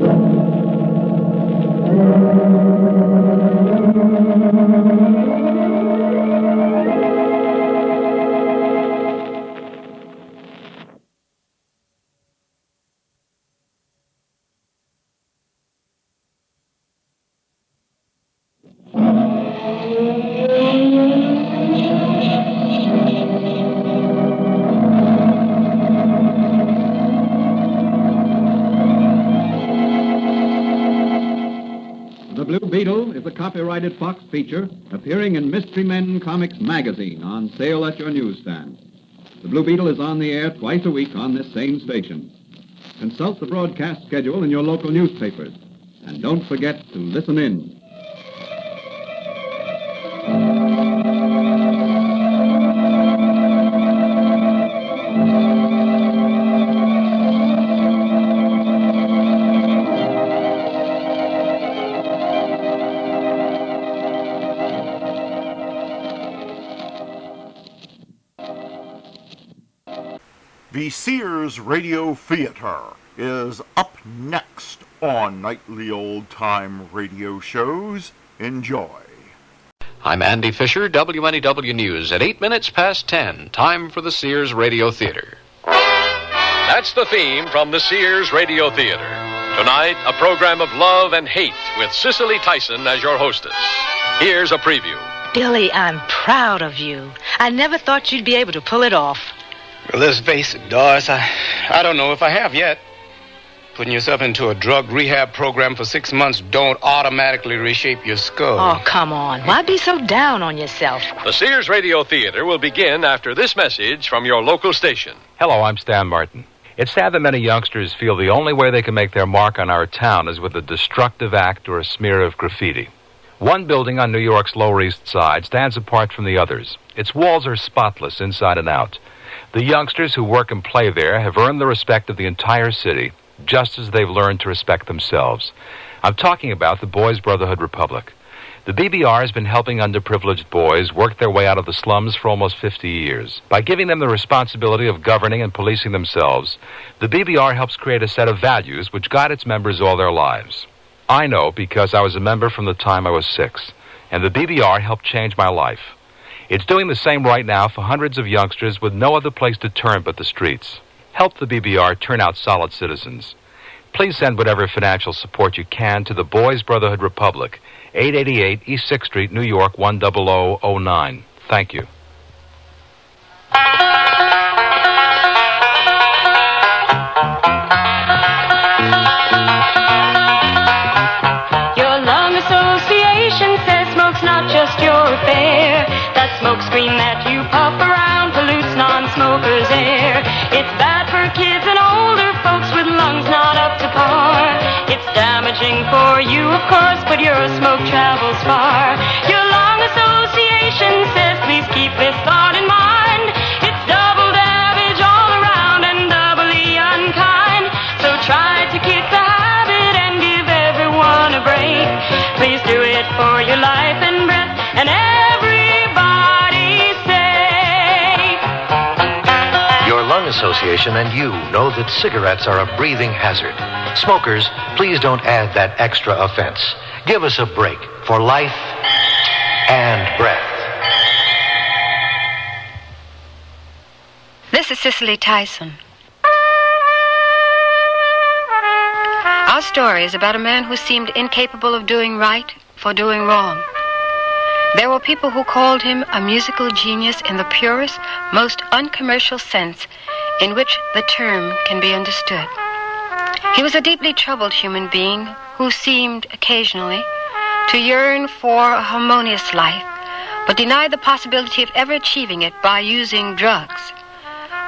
Beetle is a copyrighted Fox feature appearing in Mystery Men Comics magazine on sale at your newsstand. The Blue Beetle is on the air twice a week on this same station. Consult the broadcast schedule in your local newspapers. And don't forget to listen in. The Sears Radio Theater is up next on Nightly Old-Time Radio Shows. Enjoy. I'm Andy Fisher, WNEW News. At 8 minutes past 10, time for the Sears Radio Theater. That's the theme from the Sears Radio Theater. Tonight, a program of love and hate with Cicely Tyson as your hostess. Here's a preview. Billy, I'm proud of you. I never thought you'd be able to pull it off. Well, let's face it, Doris, I don't know if I have yet. Putting yourself into a drug rehab program for 6 months don't automatically reshape your skull. Oh, come on. Why be so down on yourself? The Sears Radio Theater will begin after this message from your local station. Hello, I'm Stan Martin. It's sad that many youngsters feel the only way they can make their mark on our town is with a destructive act or a smear of graffiti. One building on New York's Lower East Side stands apart from the others. Its walls are spotless inside and out. The youngsters who work and play there have earned the respect of the entire city, just as they've learned to respect themselves. I'm talking about the Boys Brotherhood Republic. The BBR has been helping underprivileged boys work their way out of the slums for almost 50 years. By giving them the responsibility of governing and policing themselves, the BBR helps create a set of values which guide its members all their lives. I know because I was a member from the time I was 6, and the BBR helped change my life. It's doing the same right now for hundreds of youngsters with no other place to turn but the streets. Help the BBR turn out solid citizens. Please send whatever financial support you can to the Boys Brotherhood Republic, 888 East 6th Street, New York, 10009. Thank you. Your lung association says smoke's not just your affair. That smoke screen that you puff around pollutes non-smokers' air. It's bad for kids and older folks with lungs not up to par. It's damaging for you, of course, but your smoke travels far. Your lung association says please keep this thought in mind. It's double damage all around and doubly unkind. So try to kick the habit and give everyone a break. Please do it for your life and breath and everybody's sake. Your lung association and you know that cigarettes are a breathing hazard. Smokers, please don't add that extra offense. Give us a break for life and breath. This is Cicely Tyson. Our story is about a man who seemed incapable of doing right for doing wrong. There were people who called him a musical genius in the purest, most uncommercial sense in which the term can be understood. He was a deeply troubled human being who seemed occasionally to yearn for a harmonious life, but denied the possibility of ever achieving it by using drugs,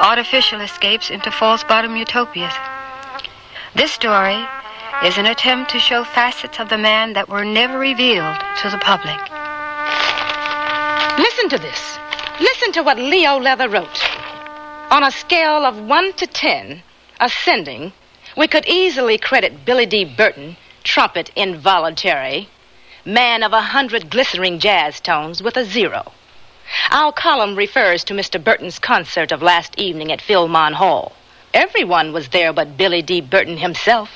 artificial escapes into false bottom utopias. This story is an attempt to show facets of the man that were never revealed to the public. Listen to this. Listen to what Leo Leather wrote. On a scale of 1 to 10, ascending, we could easily credit Billy D. Burton, trumpet involuntary, man of 100 glistering jazz tones, with a 0. Our column refers to Mr. Burton's concert of last evening at Philmon Hall. Everyone was there but Billy D. Burton himself.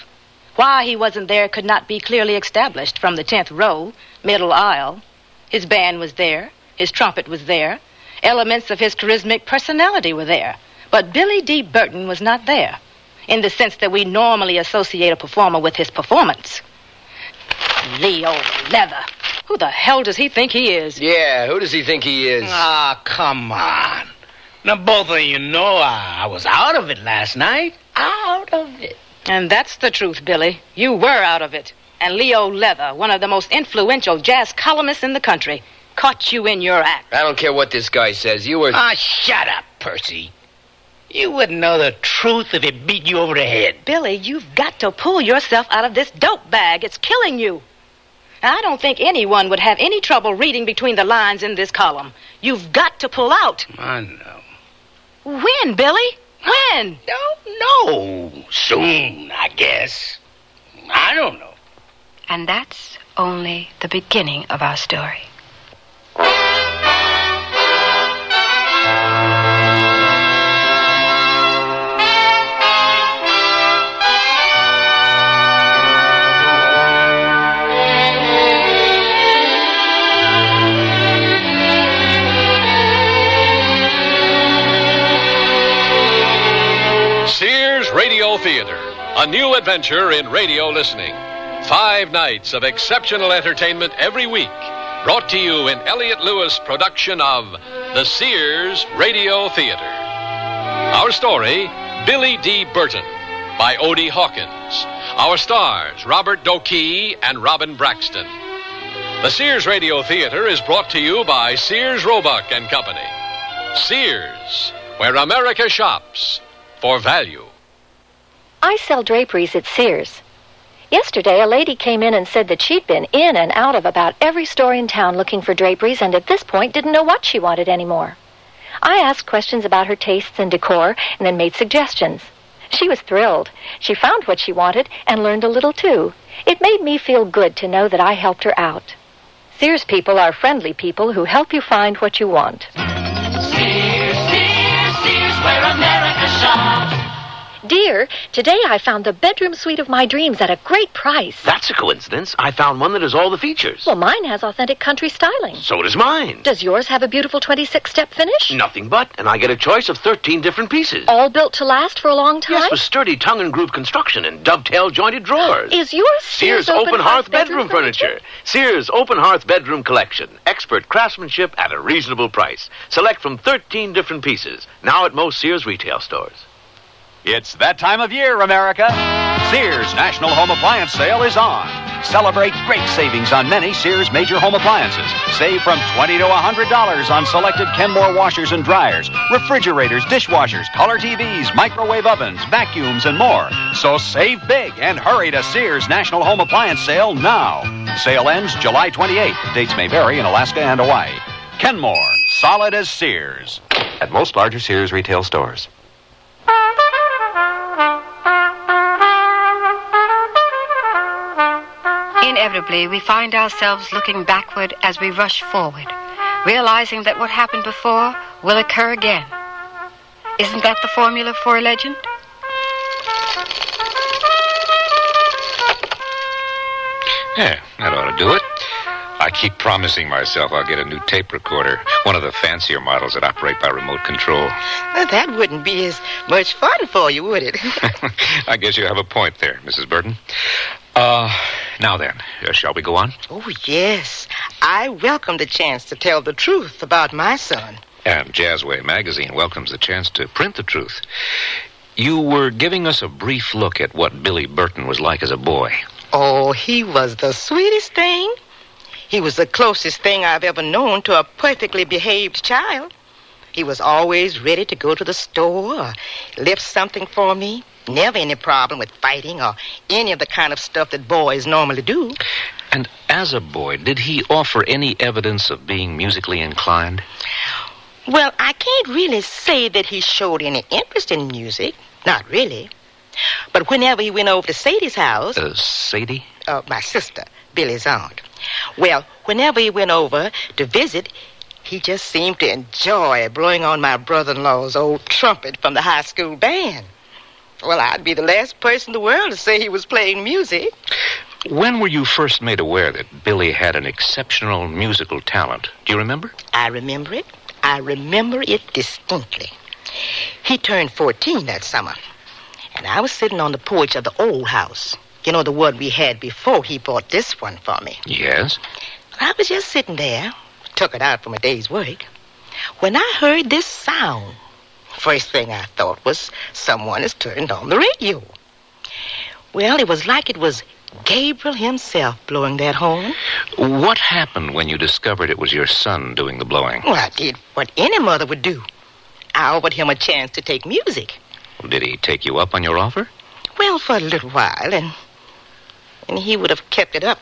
Why he wasn't there could not be clearly established from the 10th row, middle aisle. His band was there. His trumpet was there. Elements of his charismatic personality were there. But Billy D. Burton was not there, in the sense that we normally associate a performer with his performance. Leo Leather. Who the hell does he think he is? Yeah, who does he think he is? Ah, come on. Now, both of you know I was out of it last night. Out of it. And that's the truth, Billy. You were out of it. And Leo Leather, one of the most influential jazz columnists in the country, caught you in your act. I don't care what this guy says. You were... Ah, shut up, Percy. You wouldn't know the truth if it beat you over the head. Billy, you've got to pull yourself out of this dope bag. It's killing you. I don't think anyone would have any trouble reading between the lines in this column. You've got to pull out. I know. When, Billy? When? Don't know. Soon, I guess. I don't know. And that's only the beginning of our story. Sears Radio Theater, a new adventure in radio listening. 5 nights of exceptional entertainment every week, brought to you in Elliott Lewis production of the Sears Radio Theater. Our story, Billy D. Burton, by Odie Hawkins. Our stars, Robert Dokey and Robin Braxton. The Sears Radio Theater is brought to you by Sears Roebuck and Company. Sears, where America shops for value. I sell draperies at Sears. Yesterday, a lady came in and said that she'd been in and out of about every store in town looking for draperies and at this point didn't know what she wanted anymore. I asked questions about her tastes and decor and then made suggestions. She was thrilled. She found what she wanted and learned a little too. It made me feel good to know that I helped her out. Sears people are friendly people who help you find what you want. Sears, Sears, Sears, where America shops. Dear, today I found the bedroom suite of my dreams at a great price. That's a coincidence. I found one that has all the features. Well, mine has authentic country styling. So does mine. Does yours have a beautiful 26-step finish? Nothing but, and I get a choice of 13 different pieces. All built to last for a long time? Yes, with sturdy tongue and groove construction and dovetail jointed drawers. Is yours Sears Open Hearth Bedroom Furniture? Sears Open Hearth Bedroom Collection. Expert craftsmanship at a reasonable price. Select from 13 different pieces. Now at most Sears retail stores. It's that time of year, America. Sears National Home Appliance Sale is on. Celebrate great savings on many Sears major home appliances. Save from $20 to $100 on selected Kenmore washers and dryers, refrigerators, dishwashers, color TVs, microwave ovens, vacuums, and more. So save big and hurry to Sears National Home Appliance Sale now. Sale ends July 28th. Dates may vary in Alaska and Hawaii. Kenmore, solid as Sears. At most larger Sears retail stores. Inevitably, we find ourselves looking backward as we rush forward, realizing that what happened before will occur again. Isn't that the formula for a legend? Yeah, that ought to do it. I keep promising myself I'll get a new tape recorder, one of the fancier models that operate by remote control. That wouldn't be as much fun for you, would it? I guess you have a point there, Mrs. Burton. Now then, shall we go on? Oh, yes. I welcome the chance to tell the truth about my son. And Jazzway Magazine welcomes the chance to print the truth. You were giving us a brief look at what Billy Burton was like as a boy. Oh, he was the sweetest thing. He was the closest thing I've ever known to a perfectly behaved child. He was always ready to go to the store or lift something for me. Never any problem with fighting or any of the kind of stuff that boys normally do. And as a boy, did he offer any evidence of being musically inclined? Well, I can't really say that he showed any interest in music. Not really. But whenever he went over to Sadie's house... Sadie? My sister, Billy's aunt. Well, whenever he went over to visit, he just seemed to enjoy blowing on my brother-in-law's old trumpet from the high school band. Well, I'd be the last person in the world to say he was playing music. When were you first made aware that Billy had an exceptional musical talent? Do you remember? I remember it. I remember it distinctly. He turned 14 that summer, and I was sitting on the porch of the old house. You know, the one we had before he bought this one for me. Yes? I was just sitting there, took it out from a day's work, when I heard this sound. First thing I thought was someone has turned on the radio. Well, it was like it was Gabriel himself blowing that horn. What happened when you discovered it was your son doing the blowing? Well, I did what any mother would do. I offered him a chance to take music. Did he take you up on your offer? Well, for a little while, and he would have kept it up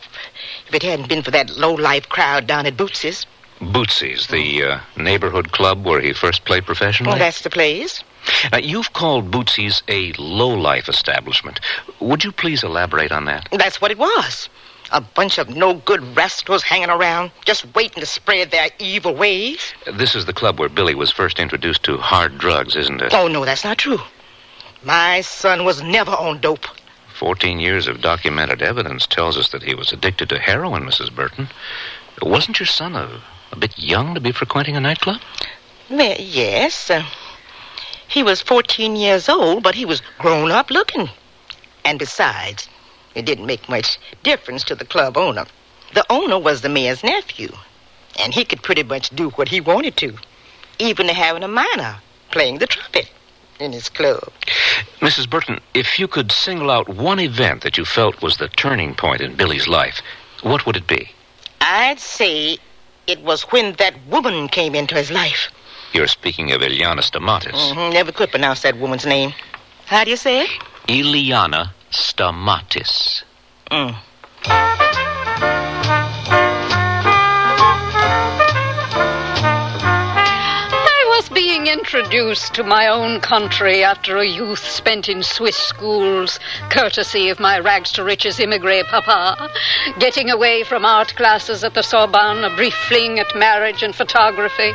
if it hadn't been for that low-life crowd down at Bootsy's. Bootsy's, the neighborhood club where he first played professionally? Well, that's the place. Now, you've called Bootsy's a low-life establishment. Would you please elaborate on that? That's what it was. A bunch of no-good rascals hanging around, just waiting to spread their evil ways. This is the club where Billy was first introduced to hard drugs, isn't it? Oh, no, that's not true. My son was never on dope. 14 years of documented evidence tells us that he was addicted to heroin, Mrs. Burton. Wasn't your son a bit young to be frequenting a nightclub? Well, yes. He was 14 years old, but he was grown up looking. And besides, it didn't make much difference to the club owner. The owner was the mayor's nephew, and he could pretty much do what he wanted to, even to having a minor playing the trumpet in his club. Mrs. Burton, if you could single out one event that you felt was the turning point in Billy's life, what would it be? I'd say it was when that woman came into his life. You're speaking of Ileana Stamatis. Mm-hmm. Never could pronounce that woman's name. How do you say it? Ileana Stamatis. I was being introduced to my own country after a youth spent in Swiss schools, courtesy of my rags-to-riches immigré papa, getting away from art classes at the Sorbonne, a brief fling at marriage and photography.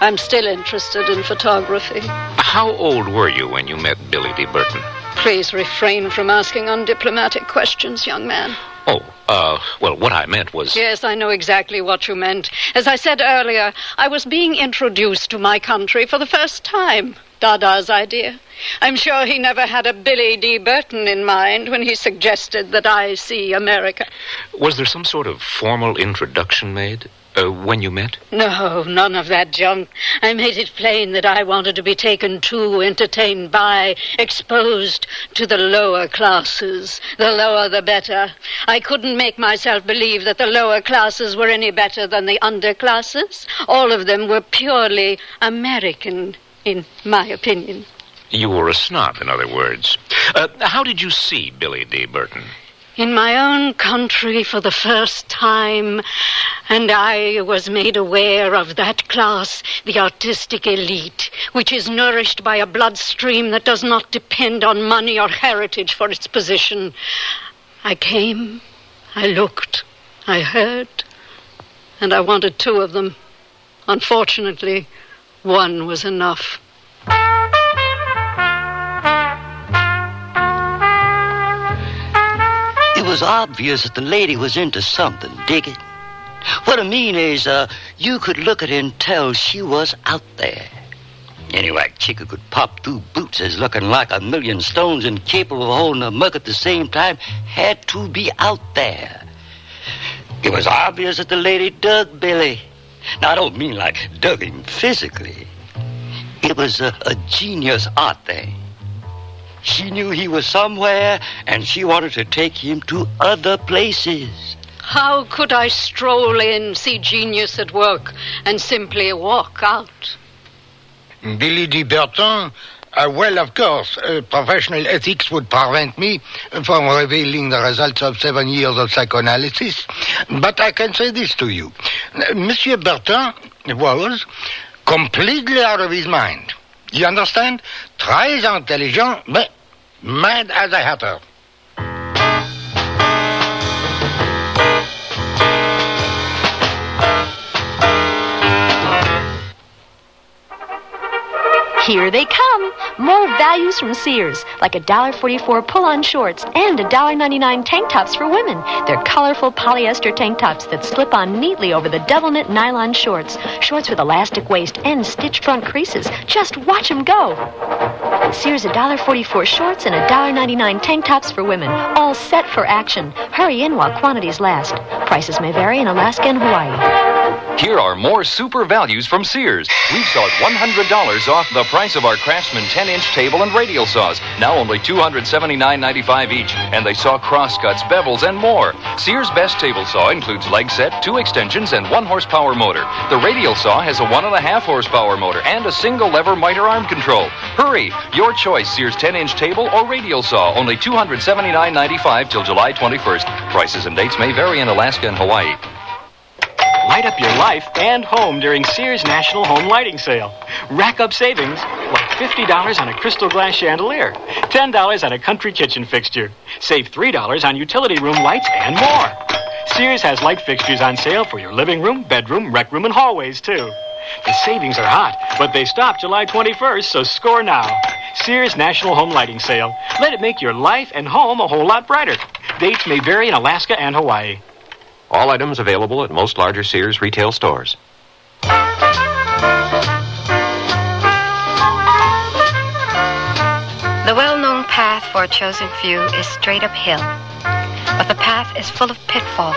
I'm still interested in photography. How old were you when you met Billy D. Burton? Please refrain from asking undiplomatic questions, young man. Well, what I meant was... Yes, I know exactly what you meant. As I said earlier, I was being introduced to my country for the first time. Dada's idea. I'm sure he never had a Billy D. Burton in mind when he suggested that I see America. Was there some sort of formal introduction made when you met? No, none of that junk. I made it plain that I wanted to be taken to, entertained by, exposed to the lower classes. The lower, the better. I couldn't make myself believe that the lower classes were any better than the underclasses. All of them were purely American, in my opinion. You were a snob, in other words. How did you see Billy D. Burton? In my own country for the first time, and I was made aware of that class, the artistic elite, which is nourished by a bloodstream that does not depend on money or heritage for its position. I came, I looked, I heard, and I wanted two of them. Unfortunately, one was enough. It was obvious that the lady was into something, dig it? What I mean is, you could look at her and tell she was out there. Any right chick who could pop through boots as looking like a million stones and capable of holding a mug at the same time had to be out there. It was obvious that the lady dug Billy. Now, I don't mean like dug him physically. It was a genius art thing. She knew he was somewhere, and she wanted to take him to other places. How could I stroll in, see genius at work, and simply walk out? Billy D. Burton? Well, of course, professional ethics would prevent me from revealing the results of 7 years of psychoanalysis. But I can say this to you. Monsieur Burton was completely out of his mind. You understand? Très intelligent, but mad as a hatter. Here they come. More values from Sears, like $1.44 pull-on shorts and $1.99 tank tops for women. They're colorful polyester tank tops that slip on neatly over the double-knit nylon shorts. Shorts with elastic waist and stitched front creases. Just watch them go. Sears $1.44 shorts and $1.99 tank tops for women. All set for action. Hurry in while quantities last. Prices may vary in Alaska and Hawaii. Here are more super values from Sears. We've sold $100 off the price of our Craftsman 10-inch table and radial saws. Now only $279.95 each. And they saw crosscuts, bevels, and more. Sears' best table saw includes leg set, 2 extensions, and 1 horsepower motor. The radial saw has a 1.5 horsepower motor and a single lever miter arm control. Hurry! Your choice, Sears 10-inch table or radial saw. Only $279.95 till July 21st. Prices and dates may vary in Alaska and Hawaii. Light up your life and home during Sears National Home Lighting Sale. Rack up savings like $50 on a crystal glass chandelier, $10 on a country kitchen fixture. Save $3 on utility room lights and more. Sears has light fixtures on sale for your living room, bedroom, rec room, and hallways, too. The savings are hot, but they stop July 21st, so score now. Sears National Home Lighting Sale. Let it make your life and home a whole lot brighter. Dates may vary in Alaska and Hawaii. All items available at most larger Sears retail stores. The well-known path for a chosen few is straight uphill, but the path is full of pitfalls.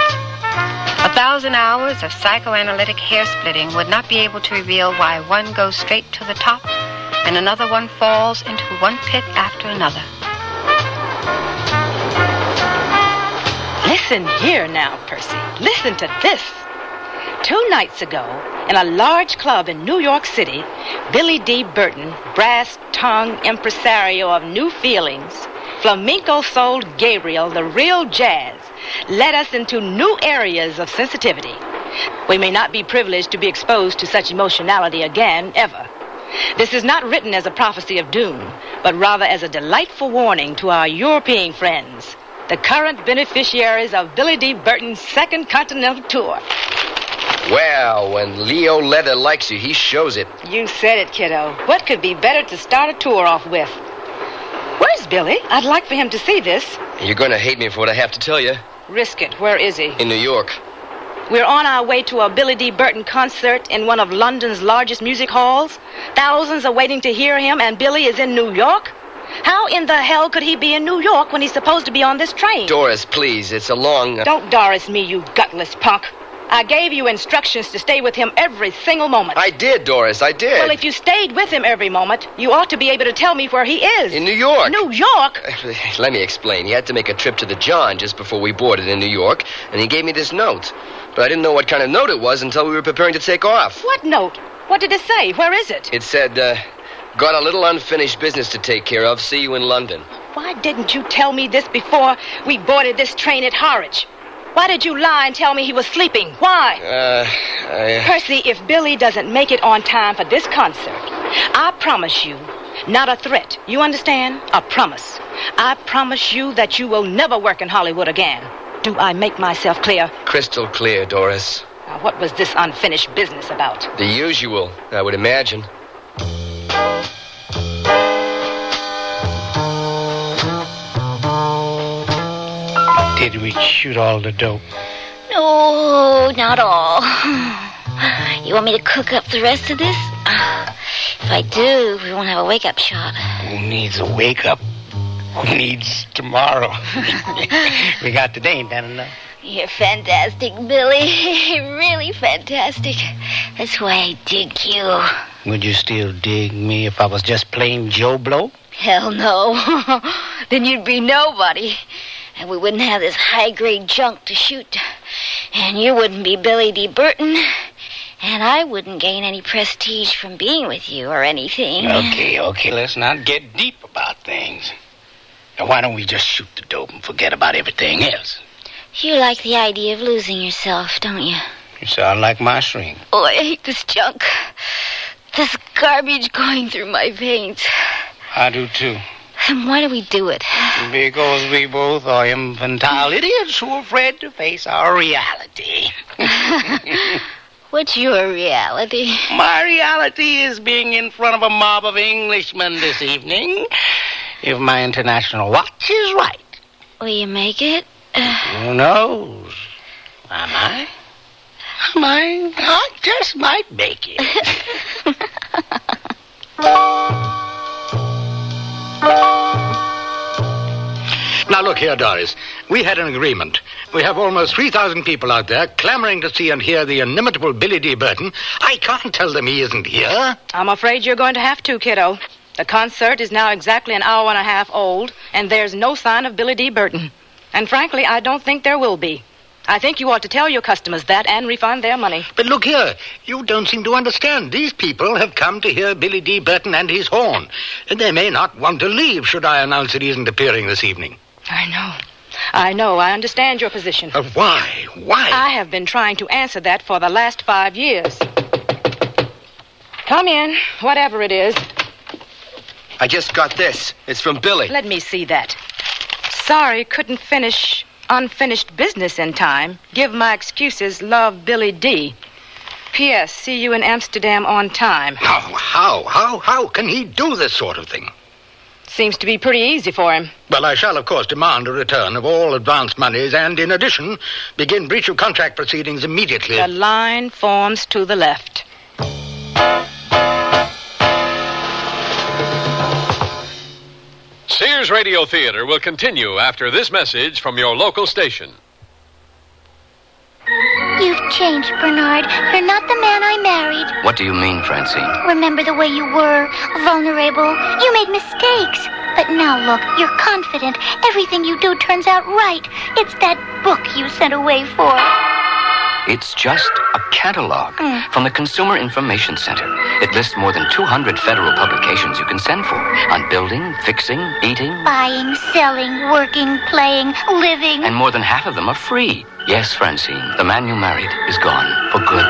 1,000 hours of psychoanalytic hair-splitting would not be able to reveal why one goes straight to the top and another one falls into one pit after another. Listen here now, Percy. Listen to this. 2 nights ago, in a large club in New York City, Billy D. Burton, brass-tongued impresario of new feelings, flamenco-souled Gabriel, the real jazz, led us into new areas of sensitivity. We may not be privileged to be exposed to such emotionality again, ever. This is not written as a prophecy of doom, but rather as a delightful warning to our European friends, the current beneficiaries of Billy D. Burton's second continental tour. Well, when Leo Leather likes you, he shows it. You said it, kiddo. What could be better to start a tour off with? Where's Billy. I'd like for him to see this. You're going to hate me for what I have to tell you. Risk it. Where is he? In New York. We're on our way to a Billy D. Burton concert in one of London's largest music halls. Thousands are waiting to hear him, and Billy is in New York? How in the hell could he be in New York when he's supposed to be on this train? Doris, please. It's a long... Don't Doris me, you gutless punk. I gave you instructions to stay with him every single moment. I did, Doris. I did. Well, if you stayed with him every moment, you ought to be able to tell me where he is. In New York. New York? Let me explain. He had to make a trip to the John just before we boarded in New York, and he gave me this note. But I didn't know what kind of note it was until we were preparing to take off. What note? What did it say? Where is it? It said, got a little unfinished business to take care of. See you in London. Why didn't you tell me this before we boarded this train at Harwich? Why did you lie and tell me he was sleeping? Why? Percy, if Billy doesn't make it on time for this concert, I promise you, not a threat, you understand? A promise. I promise you that you will never work in Hollywood again. Do I make myself clear? Crystal clear, Doris. Now, what was this unfinished business about? The usual, I would imagine. Did we shoot all the dope? No, not all. You want me to cook up the rest of this? If I do, we won't have a wake-up shot. Who needs a wake-up? Who needs tomorrow? We got today, ain't that enough? You're fantastic, Billy. Really fantastic. That's why I dig you. Would you still dig me if I was just plain Joe Blow? Hell no. Then you'd be nobody. And we wouldn't have this high-grade junk to shoot. And you wouldn't be Billy D. Burton. And I wouldn't gain any prestige from being with you or anything. Okay. Let's not get deep about things. Now, why don't we just shoot the dope and forget about everything else? You like the idea of losing yourself, don't you? You sound like my shrink. Oh, I hate this junk. This garbage going through my veins. I do, too. And why do we do it? Because we both are infantile idiots who are afraid to face our reality. What's your reality? My reality is being in front of a mob of Englishmen this evening. If my international watch is right. Will you make it? Who knows? Am I? I just might make it. Now, look here, Doris. We had an agreement. We have almost 3,000 people out there clamoring to see and hear the inimitable Billy D. Burton. I can't tell them he isn't here. I'm afraid you're going to have to, kiddo. The concert is now exactly an hour and a half old, and there's no sign of Billy D. Burton. And frankly, I don't think there will be. I think you ought to tell your customers that and refund their money. But look here, you don't seem to understand. These people have come to hear Billy D. Burton and his horn. And they may not want to leave should I announce that he isn't appearing this evening. I know. I understand your position. Why? I have been trying to answer that for the last 5 years. Come in, whatever it is. I just got this. It's from Billy. Let me see that. Sorry, couldn't finish unfinished business in time. Give my excuses. Love, Billy D. P.S. See you in Amsterdam on time. How can he do this sort of thing? Seems to be pretty easy for him. Well, I shall, of course, demand a return of all advance monies and, in addition, begin breach of contract proceedings immediately. The line forms to the left. Sears Radio Theater will continue after this message from your local station. You've changed, Bernard. You're not the man I married. What do you mean, Francine? Remember the way you were, vulnerable. You made mistakes. But now look, you're confident. Everything you do turns out right. It's that book you sent away for. It's just a catalog from the Consumer Information Center. It lists more than 200 federal publications you can send for on building, fixing, eating. Buying, selling, working, playing, living. And more than half of them are free. Yes, Francine, the man you married is gone for good.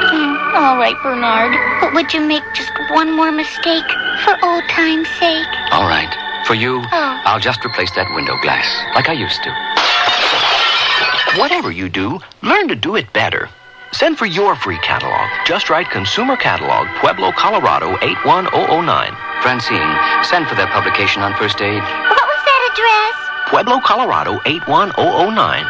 All right, Bernard. But would you make just one more mistake for old time's sake? All right. For you, I'll just replace that window glass like I used to. Whatever you do, learn to do it better. Send for your free catalog. Just write Consumer Catalog, Pueblo, Colorado, 81009. Francine, send for that publication on first aid. What was that address? Pueblo, Colorado, 81009.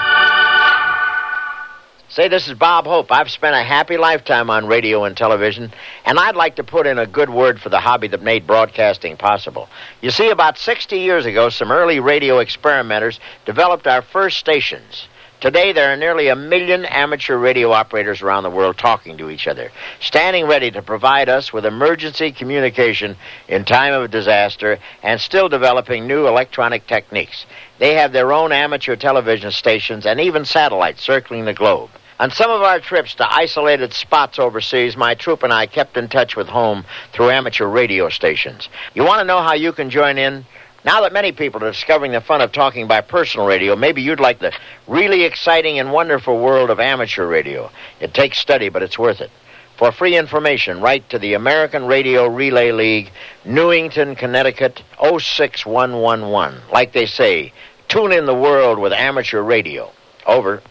Say, this is Bob Hope. I've spent a happy lifetime on radio and television, and I'd like to put in a good word for the hobby that made broadcasting possible. You see, about 60 years ago, some early radio experimenters developed our first stations. Today, there are nearly 1 million amateur radio operators around the world talking to each other, standing ready to provide us with emergency communication in time of disaster, and still developing new electronic techniques. They have their own amateur television stations and even satellites circling the globe. On some of our trips to isolated spots overseas, my troop and I kept in touch with home through amateur radio stations. You want to know how you can join in? Now that many people are discovering the fun of talking by personal radio, maybe you'd like the really exciting and wonderful world of amateur radio. It takes study, but it's worth it. For free information, write to the American Radio Relay League, Newington, Connecticut, 06111. Like they say, tune in the world with amateur radio. Over.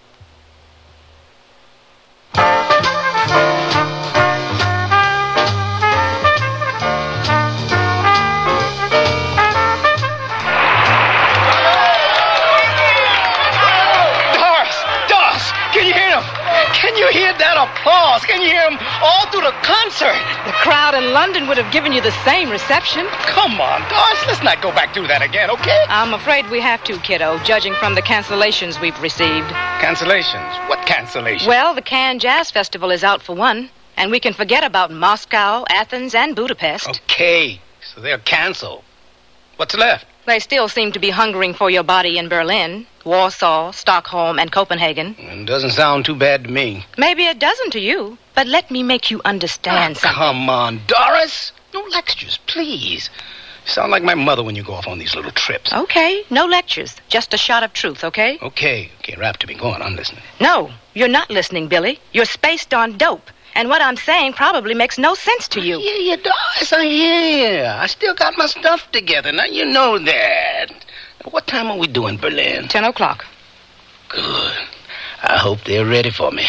Can you hear that applause? Can you hear them all through the concert? The crowd in London would have given you the same reception. Come on, Doris, let's not go back through that again, okay? I'm afraid we have to, kiddo, judging from the cancellations we've received. Cancellations? What cancellations? Well, the Cannes Jazz Festival is out for one, and we can forget about Moscow, Athens, and Budapest. Okay, so they're canceled. What's left? They still seem to be hungering for your body in Berlin, Warsaw, Stockholm, and Copenhagen. It doesn't sound too bad to me. Maybe it doesn't to you, but let me make you understand something. Come on, Doris. No lectures, please. You sound like my mother when you go off on these little trips. Okay, no lectures. Just a shot of truth, okay? Okay, rap to me. Go on, I'm listening. No, you're not listening, Billy. You're spaced on dope. And what I'm saying probably makes no sense to you. I hear you, Doris. I hear you. I still got my stuff together. Now, you know that. What time are we doing, Berlin? 10 o'clock. Good. I hope they're ready for me.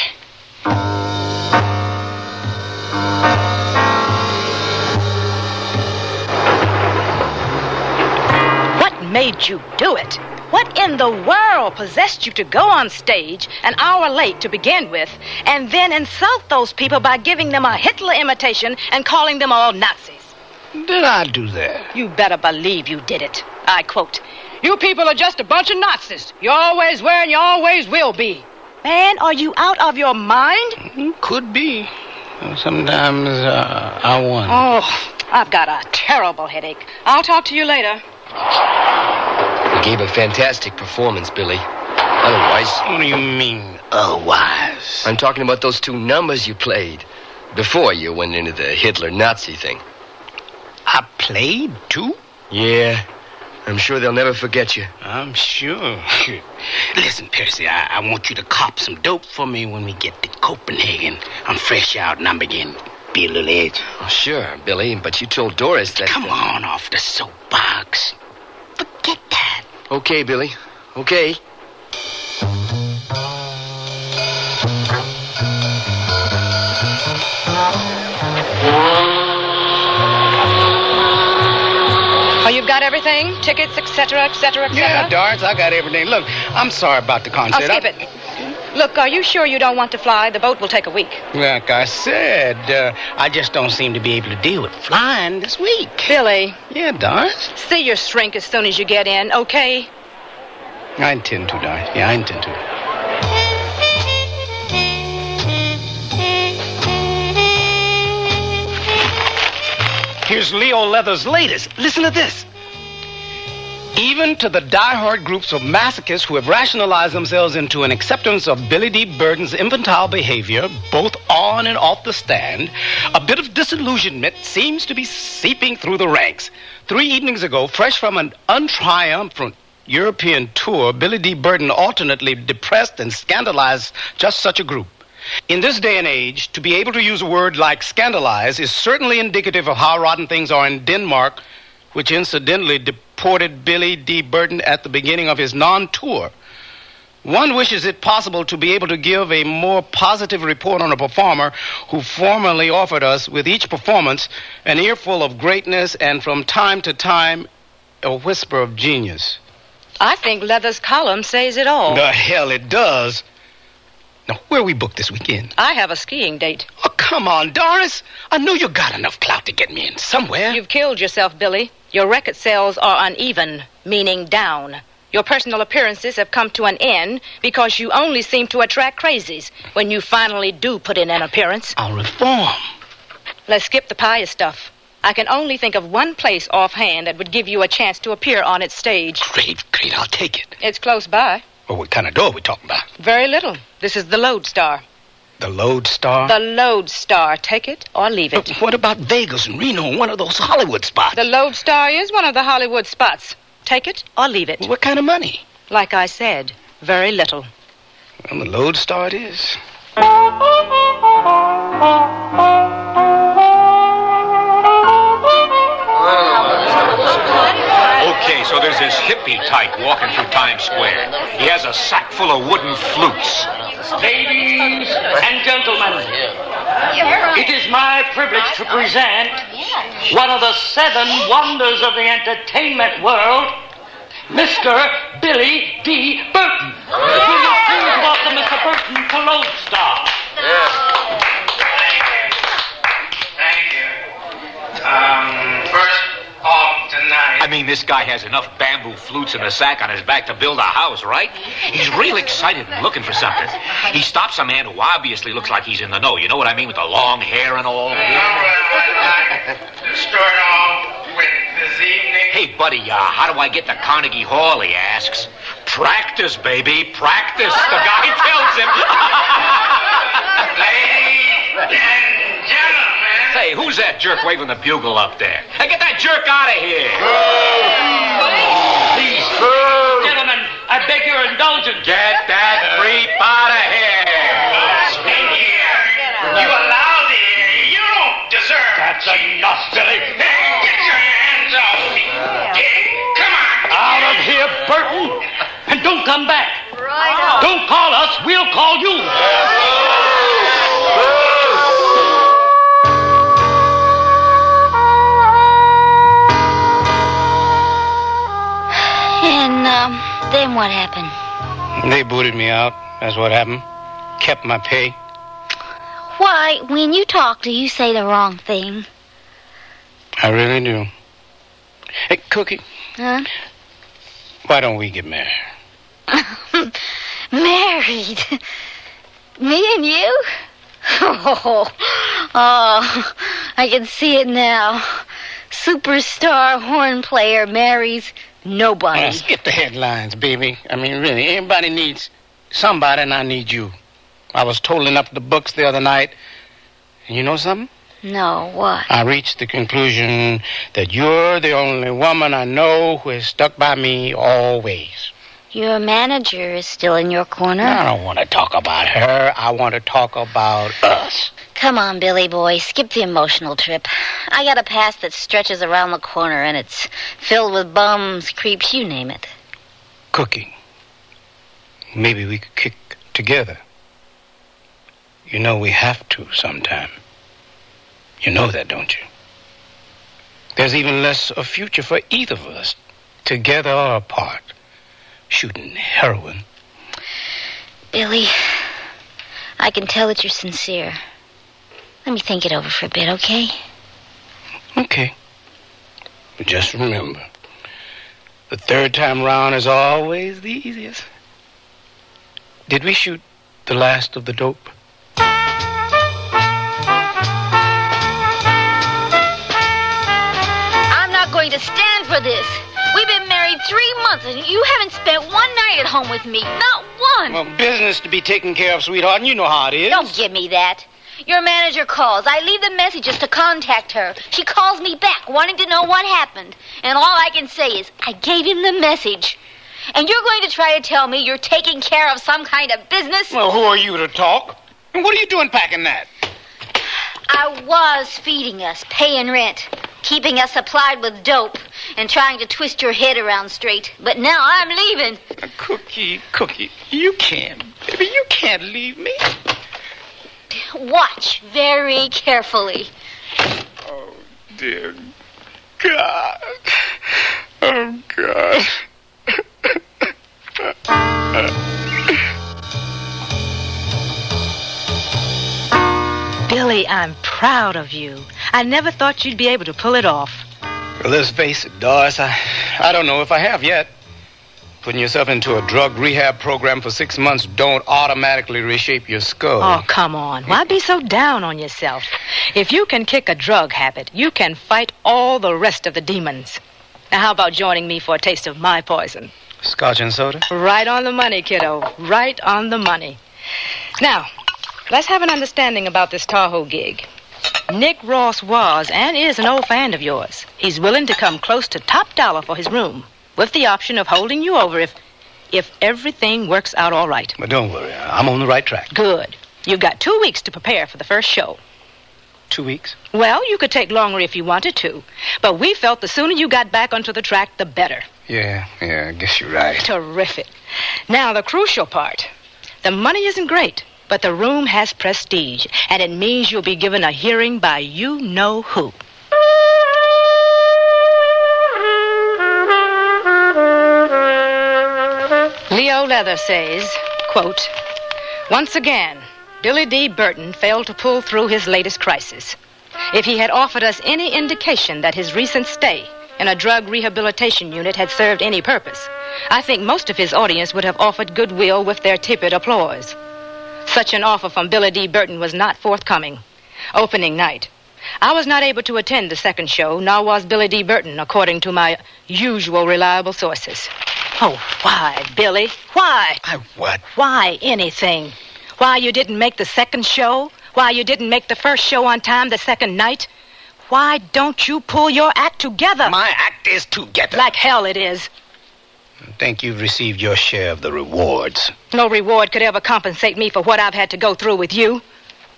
What made you do it? What in the world possessed you to go on stage an hour late to begin with, and then insult those people by giving them a Hitler imitation and calling them all Nazis? Did I do that? You better believe you did it. I quote, "You people are just a bunch of Nazis. You always were and you always will be." Man, are you out of your mind? Could be. Sometimes I wonder. Oh, I've got a terrible headache. I'll talk to you later. You gave a fantastic performance, Billy. Otherwise... What do you mean, otherwise? I'm talking about those two numbers you played before you went into the Hitler-Nazi thing. I played, too? Yeah. I'm sure they'll never forget you. I'm sure. Listen, Percy, I want you to cop some dope for me when we get to Copenhagen. I'm fresh out and I'm beginning to be a little edgy. Oh, sure, Billy, but you told Doris that... Come on off the soapbox. Forget that. Okay, Billy. Okay. Oh, you've got everything? Tickets, etc., etc., etc.? Yeah, Doris, I got everything. Look, I'm sorry about the concert. I'll skip it. Look, are you sure you don't want to fly? The boat will take a week. Like I said, I just don't seem to be able to deal with flying this week. Billy. Yeah, Doris? See your shrink as soon as you get in, okay? I intend to, Doris. Yeah, I intend to. Here's Leo Leather's latest. Listen to this. Even to the diehard groups of masochists who have rationalized themselves into an acceptance of Billy D. Burton's infantile behavior, both on and off the stand, a bit of disillusionment seems to be seeping through the ranks. 3 evenings ago, fresh from an untriumphant European tour, Billy D. Burton alternately depressed and scandalized just such a group. In this day and age, to be able to use a word like scandalize is certainly indicative of how rotten things are in Denmark, which incidentally deported Billy D. Burton at the beginning of his non-tour. One wishes it possible to be able to give a more positive report on a performer who formerly offered us, with each performance, an earful of greatness and from time to time, a whisper of genius. I think Leather's column says it all. The hell it does. Now, where we booked this weekend? I have a skiing date. Oh, come on, Doris. I know you got enough clout to get me in somewhere. You've killed yourself, Billy. Your record sales are uneven, meaning down. Your personal appearances have come to an end because you only seem to attract crazies when you finally do put in an appearance. I'll reform. Let's skip the pious stuff. I can only think of one place offhand that would give you a chance to appear on its stage. Great, I'll take it. It's close by. Well, what kind of door are we talking about? Very little. This is the Lodestar. The Lodestar? The Lodestar. Take it or leave it. But what about Vegas and Reno, one of those Hollywood spots? The Lodestar is one of the Hollywood spots. Take it or leave it. What kind of money? Like I said, very little. Well, the Lodestar it is. Okay, so there's this hippie type walking through Times Square. He has a sack full of wooden flutes. Ladies and gentlemen, it is my privilege to present one of the 7 wonders of the entertainment world, Mr. Billy D. Burton. Will you please welcome Mr. Burton to Lodestar? Thank you. First off tonight. I mean, this guy has enough bamboo flutes in a sack on his back to build a house, right? He's real excited and looking for something. He stops a man who obviously looks like he's in the know. You know what I mean, with the long hair and all? Start off with this evening. Hey, buddy, how do I get to Carnegie Hall, he asks. Practice, baby, practice, the guy tells him. Ladies and gentlemen. Hey, who's that jerk waving the bugle up there? Hey, get that jerk out of here. Please, gentlemen, I beg your indulgence. Get that creep out of here. Stay here. You allow the... You don't deserve... That's enough, Billy. Hey, get your hands off me. Come on. Out of here, Burton. And don't come back. Right. Don't call us. We'll call you. And, then what happened? They booted me out. That's what happened. Kept my pay. Why, when you talk, do you say the wrong thing? I really do. Hey, Cookie. Huh? Why don't we get married? Married? Me and you? Oh, I can see it now. Superstar horn player marries nobody. Let's get the headlines, baby. I mean, really, everybody needs somebody, and I need you. I was totaling up the books the other night, and you know something? No, what? I reached the conclusion that you're the only woman I know who has stuck by me always. Your manager is still in your corner? I don't want to talk about her. I want to talk about us. Come on, Billy boy. Skip the emotional trip. I got a past that stretches around the corner, and it's filled with bums, creeps, you name it. Cookie. Maybe we could kick together. You know we have to sometime. You know that, don't you? There's even less a future for either of us, together or apart, shooting heroin. Billy, I can tell that you're sincere. Let me think it over for a bit, okay? Okay. But just remember, the third time round is always the easiest. Did we shoot the last of the dope? I'm not going to stand for this. We've been married 3 months, and you haven't spent one night at home with me. Not one. Well, business to be taken care of, sweetheart, and you know how it is. Don't give me that. Your manager calls. I leave the messages to contact her. She calls me back, wanting to know what happened. And all I can say is, I gave him the message. And you're going to try to tell me you're taking care of some kind of business? Well, who are you to talk? And what are you doing packing that? I was feeding us, paying rent, keeping us supplied with dope, and trying to twist your head around straight. But now I'm leaving. Cookie, you can't. Baby, you can't leave me. Watch very carefully. Oh, dear God. Oh, God. Billy, I'm proud of you. I never thought you'd be able to pull it off. Well, let's face it, Doris, I don't know if I have yet. Putting yourself into a drug rehab program for 6 months don't automatically reshape your skull. Oh, come on. Why be so down on yourself? If you can kick a drug habit, you can fight all the rest of the demons. Now, how about joining me for a taste of my poison? Scotch and soda? Right on the money, kiddo. Right on the money. Now, let's have an understanding about this Tahoe gig. Nick Ross was and is an old fan of yours. He's willing to come close to top dollar for his room, with the option of holding you over if everything works out all right. But don't worry, I'm on the right track. Good. You've got 2 weeks to prepare for the first show. 2 weeks? Well, you could take longer if you wanted to, but we felt the sooner you got back onto the track, the better. Yeah, I guess you're right. Terrific. Now, the crucial part. The money isn't great, but the room has prestige, and it means you'll be given a hearing by you-know-who. Leo Leather says, quote, "Once again, Billy D. Burton failed to pull through his latest crisis. If he had offered us any indication that his recent stay in a drug rehabilitation unit had served any purpose, I think most of his audience would have offered goodwill with their tepid applause. Such an offer from Billy D. Burton was not forthcoming. Opening night. I was not able to attend the second show, nor was Billy D. Burton, according to my usual reliable sources." Oh, why, Billy? Why? What? Why anything? Why you didn't make the second show? Why you didn't make the first show on time the second night? Why don't you pull your act together? My act is together. Like hell it is. I think you've received your share of the rewards. No reward could ever compensate me for what I've had to go through with you.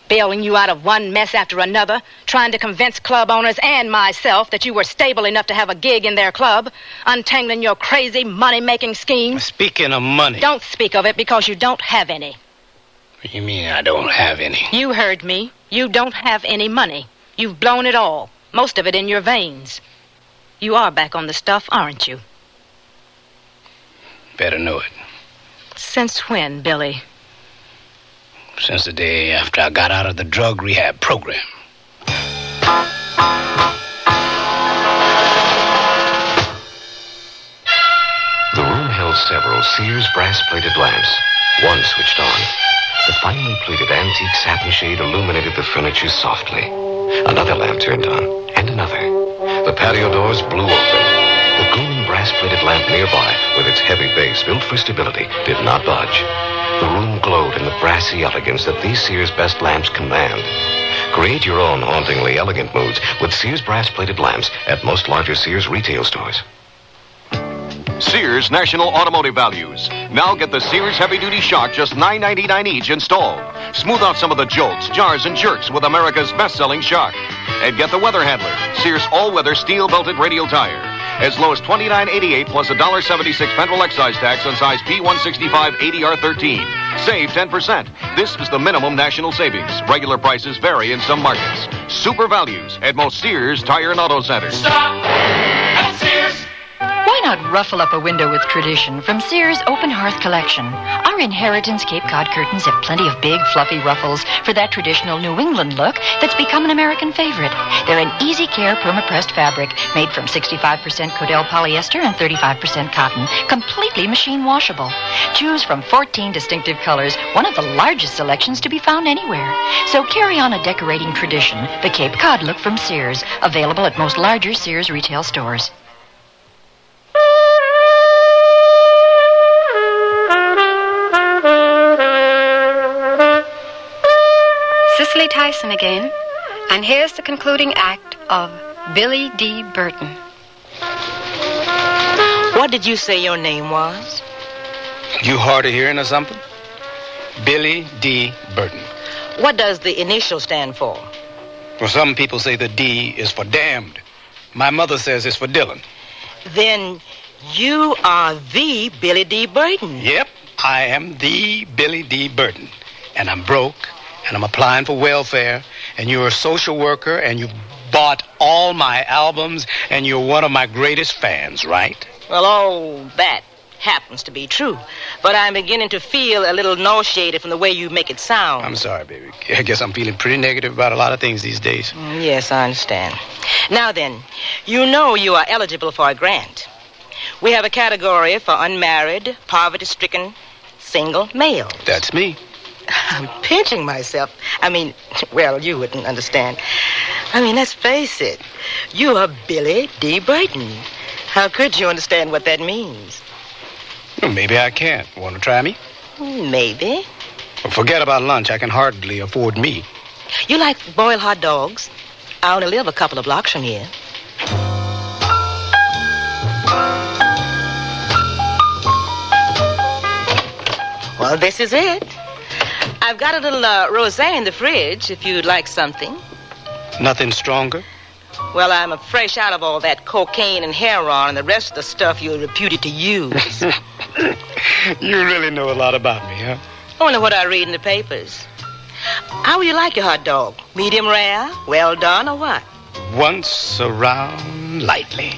Bailing you out of one mess after another, trying to convince club owners and myself that you were stable enough to have a gig in their club, untangling your crazy money-making schemes. Speaking of money... Don't speak of it because you don't have any. You mean I don't have any? You heard me. You don't have any money. You've blown it all, most of it in your veins. You are back on the stuff, aren't you? Better know it. Since when, Billy? Since the day after I got out of the drug rehab program. The room held several Sears brass-plated lamps. One switched on. The finely plated antique satin shade illuminated the furniture softly. Another lamp turned on, and another. The patio doors blew open. The gleaming brass-plated lamp nearby, with its heavy base built for stability, did not budge. The room glowed in the brassy elegance that these Sears best lamps command. Create your own hauntingly elegant moods with Sears brass-plated lamps at most larger Sears retail stores. Sears National Automotive Values. Now get the Sears heavy-duty shock, just $9.99 each installed. Smooth out some of the jolts, jars, and jerks with America's best-selling shock. And get the Weather Handler, Sears all-weather steel-belted radial tire. As low as $29.88 plus $1.76 federal excise tax on size P165 ADR13. Save 10%. This is the minimum national savings. Regular prices vary in some markets. Super values at most Sears Tire and Auto Centers. Stop at Sears. Why not ruffle up a window with tradition from Sears Open Hearth Collection? Our Inheritance Cape Cod curtains have plenty of big, fluffy ruffles for that traditional New England look that's become an American favorite. They're an easy care perma-pressed fabric made from 65% Codell polyester and 35% cotton, completely machine washable. Choose from 14 distinctive colors, one of the largest selections to be found anywhere. So carry on a decorating tradition, the Cape Cod look from Sears, available at most larger Sears retail stores. Cicely Tyson again, and here's the concluding act of Billy D. Burton. What did you say your name was? You hard of hearing or something? Billy D. Burton. What does the initial stand for? Well, some people say the D is for damned. My mother says it's for Dylan. Then you are the Billy D. Burton. Yep, I am the Billy D. Burton. And I'm broke, and I'm applying for welfare, and you're a social worker, and you've bought all my albums, and you're one of my greatest fans, right? Well, all that happens to be true. But I'm beginning to feel a little nauseated from the way you make it sound. I'm sorry, baby. I guess I'm feeling pretty negative about a lot of things these days. Yes, I understand. Now then, you know you are eligible for a grant. We have a category for unmarried, poverty-stricken, single males. That's me. I'm pinching myself. I mean, well, you wouldn't understand. I mean, let's face it. You are Billy D. Burton. How could you understand what that means? Well, maybe I can't. Want to try me? Maybe. Well, forget about lunch. I can hardly afford meat. You like boiled hot dogs? I only live a couple of blocks from here. Well, this is it. I've got a little rosé in the fridge if you'd like something. Nothing stronger? Well, I'm fresh out of all that cocaine and heroin and the rest of the stuff you're reputed to use. You really know a lot about me, huh? Only what I read in the papers. How would you like your hot dog? Medium rare, well done, or what? Once around lightly.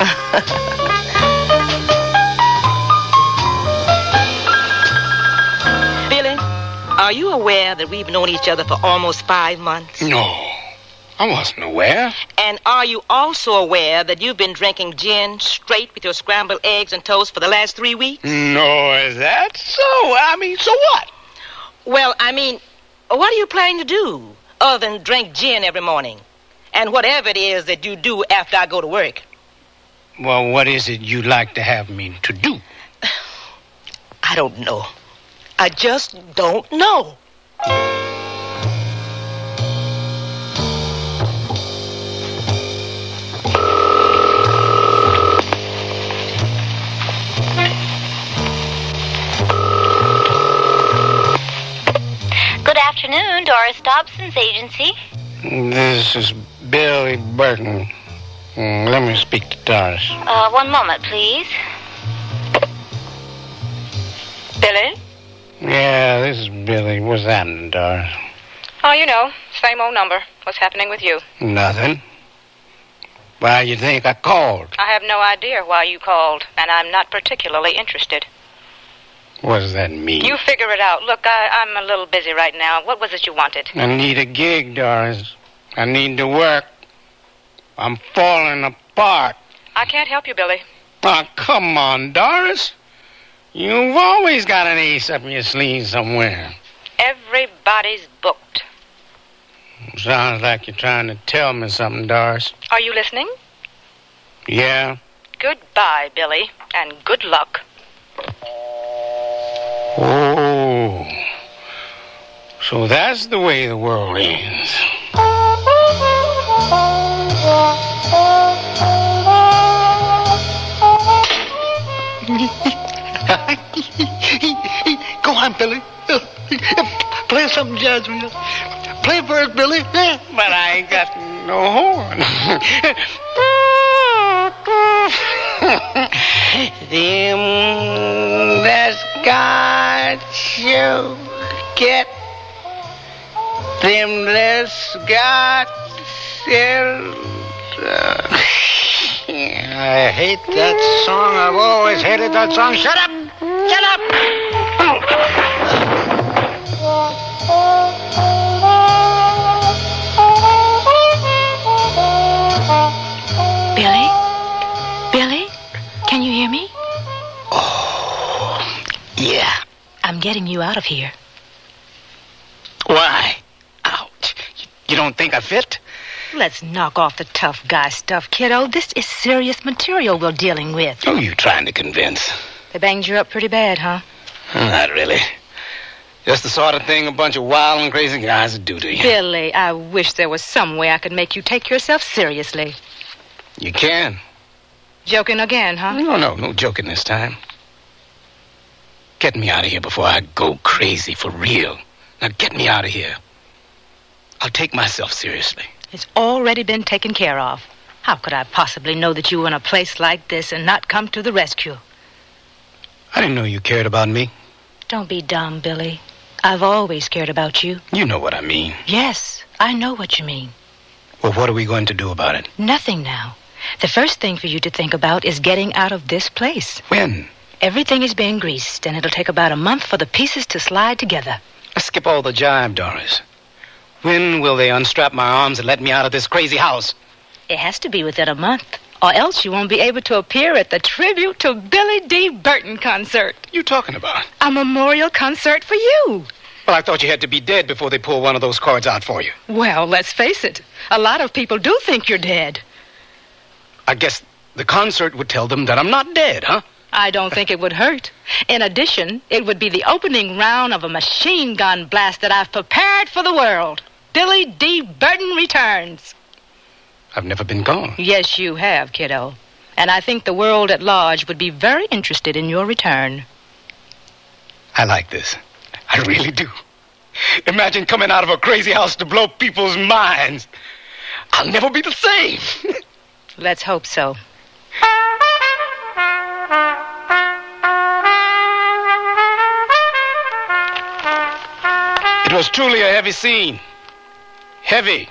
Billy, are you aware that we've known each other for almost 5 months? No, I wasn't aware. And are you also aware that you've been drinking gin straight with your scrambled eggs and toast for the last 3 weeks? No, is that so? I mean, so what? Well, I mean, what are you planning to do other than drink gin every morning? And whatever it is that you do after I go to work. Well, what is it you'd like to have me to do? I don't know. I just don't know. Good afternoon, Doris Dobson's agency. This is Billy Burton. Let me speak to Doris. One moment, please. Billy? Yeah, this is Billy. What's happening, Doris? Oh, you know, same old number. What's happening with you? Nothing. Why you think I called? I have no idea why you called, and I'm not particularly interested. What does that mean? You figure it out. Look, I'm a little busy right now. What was it you wanted? I need a gig, Doris. I need to work. I'm falling apart. I can't help you, Billy. Oh, come on, Doris. You've always got an ace up your sleeve somewhere. Everybody's booked. Sounds like you're trying to tell me something, Doris. Are you listening? Yeah? Goodbye, Billy, and good luck. Oh. So that's the way the world ends. Go on, Billy. Play some jazz with us. Play first, Billy. But I ain't got no horn. Them that's got you get. Them that's got you. I hate that song. I've always hated that song. Shut up! Shut up! Billy? Billy? Can you hear me? Oh, yeah. I'm getting you out of here. Why? Ouch. You don't think I fit? Let's knock off the tough guy stuff, kiddo. This is serious material we're dealing with. Who are you trying to convince? They banged you up pretty bad, huh? Not really. Just the sort of thing a bunch of wild and crazy guys would do to you. Billy, I wish there was some way I could make you take yourself seriously. You can. Joking again, huh? No joking this time. Get me out of here before I go crazy for real. Now get me out of here. I'll take myself seriously. It's already been taken care of. How could I possibly know that you were in a place like this and not come to the rescue? I didn't know you cared about me. Don't be dumb, Billy. I've always cared about you. You know what I mean. Yes, I know what you mean. Well, what are we going to do about it? Nothing now. The first thing for you to think about is getting out of this place. When? Everything is being greased, and it'll take about a month for the pieces to slide together. Skip all the jive, Doris. When will they unstrap my arms and let me out of this crazy house? It has to be within a month, or else you won't be able to appear at the Tribute to Billy D. Burton concert. You talking about? A memorial concert for you. Well, I thought you had to be dead before they pull one of those cards out for you. Well, let's face it. A lot of people do think you're dead. I guess the concert would tell them that I'm not dead, huh? I don't think it would hurt. In addition, it would be the opening round of a machine gun blast that I've prepared for the world. Billy D. Burton returns. I've never been gone. Yes, you have, kiddo. And I think the world at large would be very interested in your return. I like this. I really do. Imagine coming out of a crazy house to blow people's minds. I'll never be the same. Let's hope so. It was truly a heavy scene. Heavy.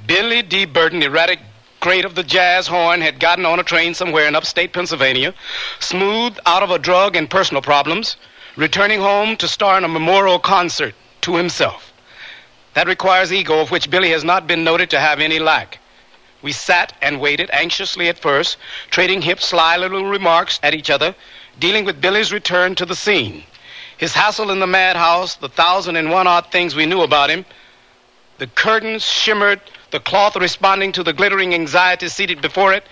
Billy D. Burton, erratic great of the jazz horn, had gotten on a train somewhere in upstate Pennsylvania, smooth out of a drug and personal problems, returning home to star in a memorial concert to himself. That requires ego, of which Billy has not been noted to have any lack. We sat and waited anxiously at first, trading hip, sly little remarks at each other, dealing with Billy's return to the scene. His hassle in the madhouse, the 1,001 odd things we knew about him. The curtains shimmered, the cloth responding to the glittering anxiety seated before it.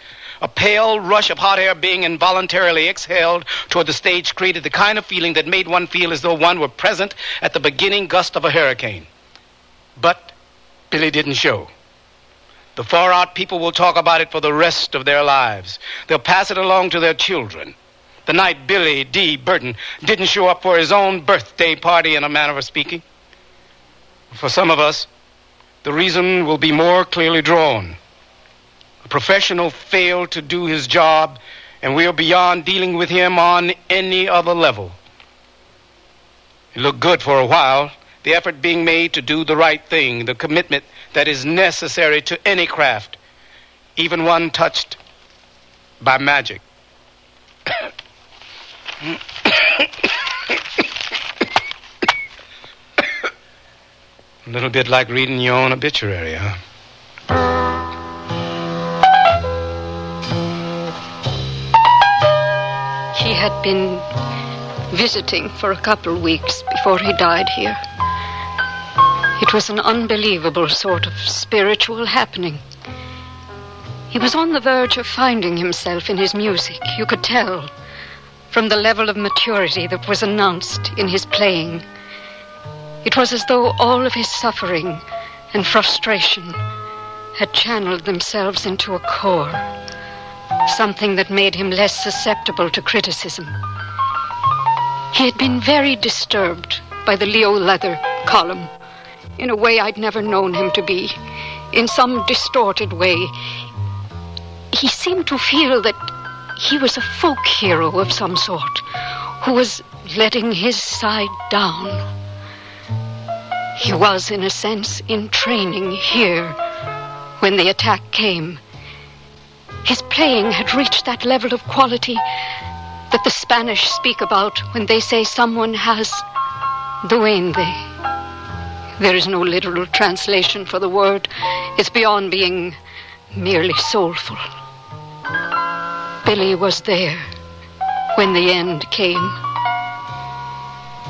A pale rush of hot air being involuntarily exhaled toward the stage created the kind of feeling that made one feel as though one were present at the beginning gust of a hurricane. But Billy didn't show. The far-out people will talk about it for the rest of their lives. They'll pass it along to their children. The night Billy D. Burton didn't show up for his own birthday party, in a manner of speaking. For some of us, the reason will be more clearly drawn. A professional failed to do his job, and we are beyond dealing with him on any other level. It looked good for a while, the effort being made to do the right thing, the commitment that is necessary to any craft, even one touched by magic. A little bit like reading your own obituary, huh? He had been visiting for a couple of weeks before he died here. It was an unbelievable sort of spiritual happening. He was on the verge of finding himself in his music. You could tell from the level of maturity that was announced in his playing. It was as though all of his suffering and frustration had channeled themselves into a core, something that made him less susceptible to criticism. He had been very disturbed by the Leo Leather column, in a way I'd never known him to be. In some distorted way, he seemed to feel that he was a folk hero of some sort, who was letting his side down. He was, in a sense, in training here when the attack came. His playing had reached that level of quality that the Spanish speak about when they say someone has duende. There is no literal translation for the word. It's beyond being merely soulful. Billy was there when the end came.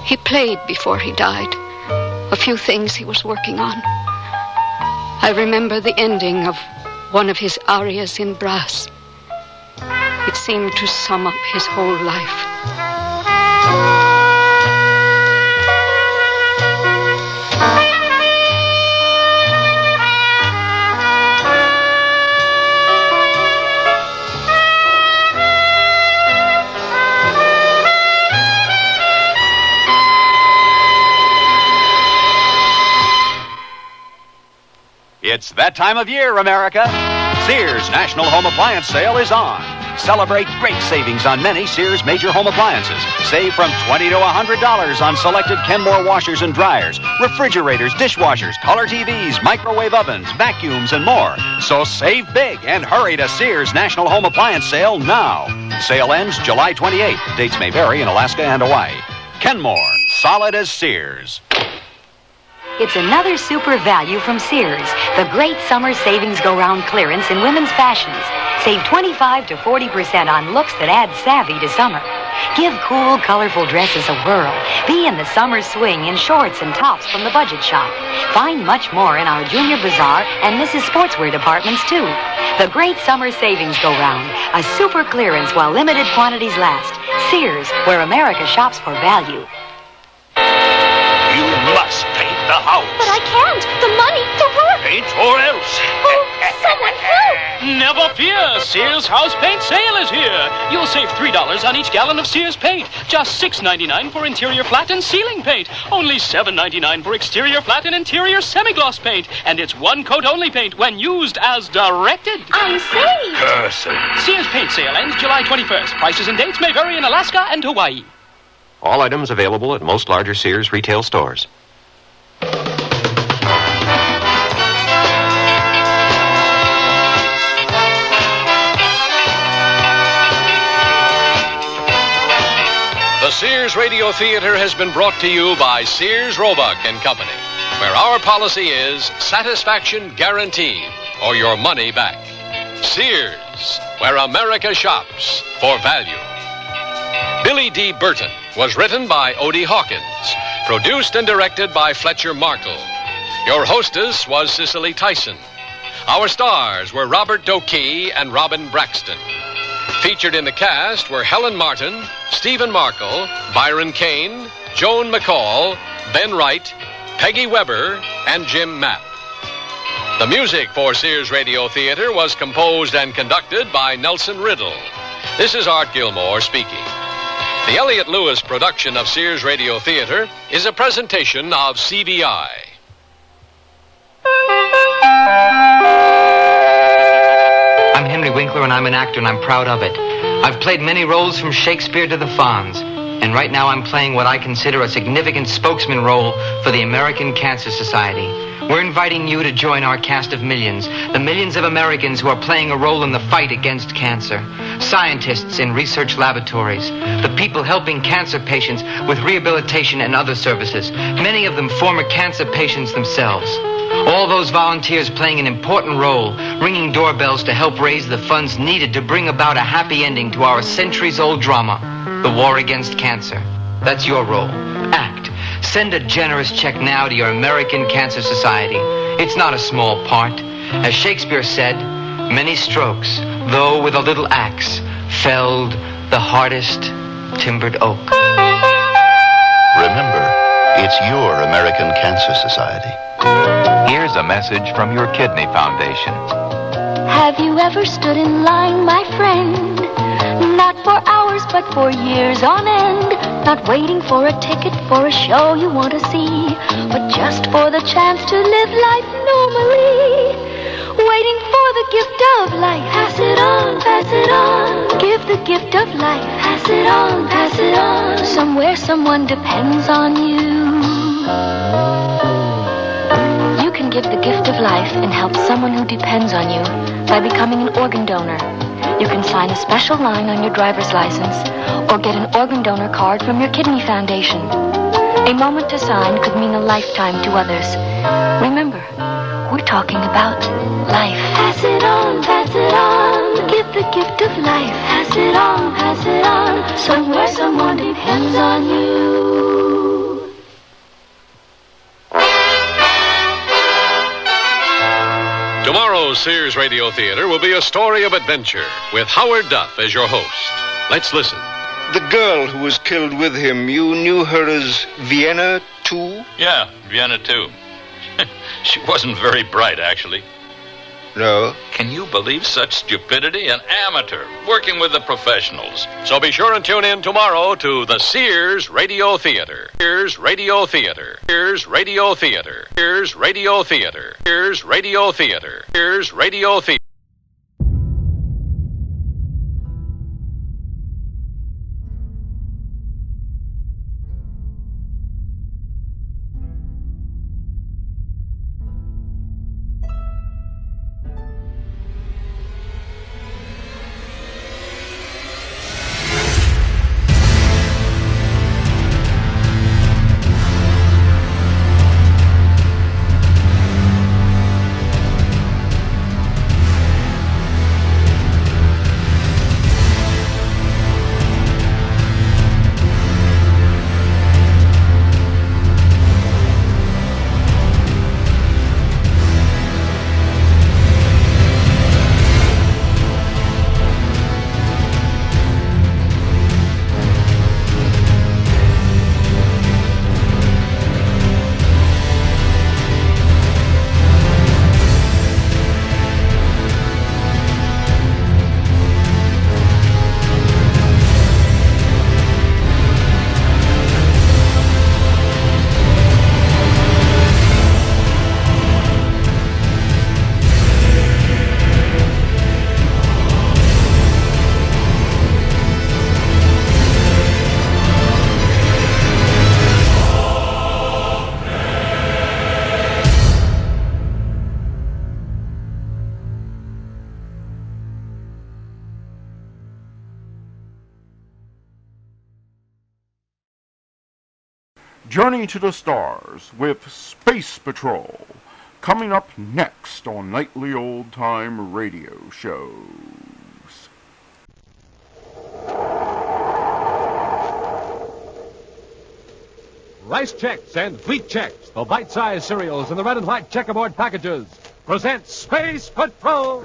He played before he died. A few things he was working on. I remember the ending of one of his arias in brass. It seemed to sum up his whole life. It's that time of year, America. Sears National Home Appliance Sale is on. Celebrate great savings on many Sears major home appliances. Save from $20 to $100 on selected Kenmore washers and dryers, refrigerators, dishwashers, color TVs, microwave ovens, vacuums, and more. So save big and hurry to Sears National Home Appliance Sale now. Sale ends July 28th. Dates may vary in Alaska and Hawaii. Kenmore, solid as Sears. It's another super value from Sears. The great summer savings go round clearance in women's fashions. Save 25 to 40% on looks that add savvy to summer. Give cool, colorful dresses a whirl. Be in the summer swing in shorts and tops from the budget shop. Find much more in our Junior Bazaar and Mrs. Sportswear departments, too. The great summer savings go round. A super clearance while limited quantities last. Sears, where America shops for value. You must paint the house. But I can't. The money, the work. Paint or else. Oh, someone help! Never fear. Sears House Paint Sale is here. You'll save $3 on each gallon of Sears paint. Just $6.99 for interior flat and ceiling paint. Only $7.99 for exterior flat and interior semi-gloss paint. And it's one coat only paint when used as directed. I'm saved. Person. Sears Paint Sale ends July 21st. Prices and dates may vary in Alaska and Hawaii. All items available at most larger Sears retail stores. The Sears Radio Theater has been brought to you by Sears Roebuck and Company, where our policy is satisfaction guaranteed or your money back. Sears, where America shops for value. Billy D. Burton was written by Odie Hawkins, produced and directed by Fletcher Markle. Your hostess was Cicely Tyson. Our stars were Robert Dokey and Robin Braxton. Featured in the cast were Helen Martin, Stephen Markle, Byron Kane, Joan McCall, Ben Wright, Peggy Weber, and Jim Mapp. The music for Sears Radio Theater was composed and conducted by Nelson Riddle. This is Art Gilmore speaking. The Elliott Lewis production of Sears Radio Theater is a presentation of CBI. I'm Henry Winkler, and I'm an actor, and I'm proud of it. I've played many roles from Shakespeare to the Fonz, and right now I'm playing what I consider a significant spokesman role for the American Cancer Society. We're inviting you to join our cast of millions, the millions of Americans who are playing a role in the fight against cancer. Scientists in research laboratories, the people helping cancer patients with rehabilitation and other services, many of them former cancer patients themselves. All those volunteers playing an important role, ringing doorbells to help raise the funds needed to bring about a happy ending to our centuries-old drama, the war against cancer. That's your role. Act. Send a generous check now to your American Cancer Society. It's not a small part. As Shakespeare said, many strokes, though with a little axe, felled the hardest timbered oak. Remember, it's your American Cancer Society. Here's a message from your Kidney Foundation. Have you ever stood in line, my friend? Not for hours, but for years on end. Not waiting for a ticket for a show you want to see, but just for the chance to live life normally. Waiting for the gift of life. Pass it on, pass it on. Give the gift of life. Pass it on, pass it on. Somewhere someone depends on you. You can give the gift of life and help someone who depends on you by becoming an organ donor. You can sign a special line on your driver's license or get an organ donor card from your kidney foundation. A moment to sign could mean a lifetime to others. Remember, we're talking about life. Pass it on, pass it on. Give the gift of life. Pass it on, pass it on. Somewhere someone depends on you. Tomorrow's Sears Radio Theater will be a story of adventure with Howard Duff as your host. Let's listen. The girl who was killed with him, you knew her as Vienna, too? Yeah, Vienna, too. She wasn't very bright, actually. No. Can you believe such stupidity? An amateur, working with the professionals. So be sure and tune in tomorrow to the Sears Radio Theater. Sears Radio Theater. Sears Radio Theater. Sears Radio Theater. Sears Radio Theater. Sears Radio Theater. Journey to the Stars with Space Patrol, coming up next on Nightly Old Time Radio Shows. Rice Chex and Wheat Chex, the bite-sized cereals in the red and white checkerboard packages, present Space Patrol!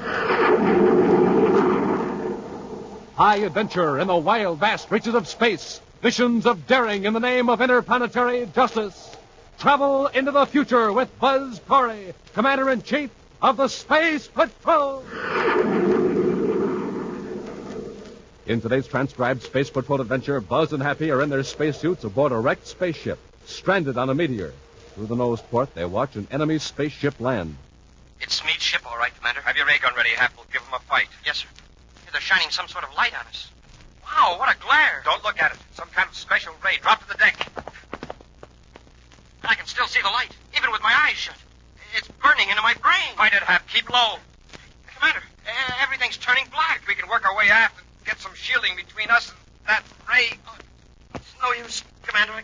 High adventure in the wild, vast reaches of space. Missions of daring in the name of interplanetary justice. Travel into the future with Buzz Corey, Commander-in-Chief of the Space Patrol. In today's transcribed Space Patrol adventure, Buzz and Happy are in their spacesuits aboard a wrecked spaceship, stranded on a meteor. Through the nose port, they watch an enemy spaceship land. It's Smead's ship, all right, Commander. Have your ray gun ready, Hap. We'll give them a fight. Yes, sir. They're shining some sort of light on us. Wow, what a glare. Don't look at it. Some kind of special ray. Drop to the deck. I can still see the light, even with my eyes shut. It's burning into my brain. Fight it, Hap. Keep low. Commander, everything's turning black. We can work our way aft and get some shielding between us and that ray. Oh, it's no use, Commander.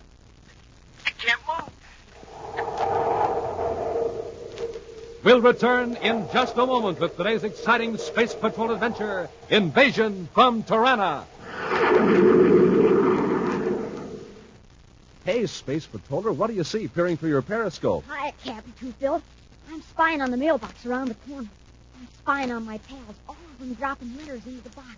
I can't move. We'll return in just a moment with today's exciting Space Patrol adventure, Invasion from Tirana. Hey, Space Patroller, what do you see peering through your periscope? Hi, Captain Toothbill. I'm spying on the mailbox around the corner. I'm spying on my pals, all of them dropping letters into the box.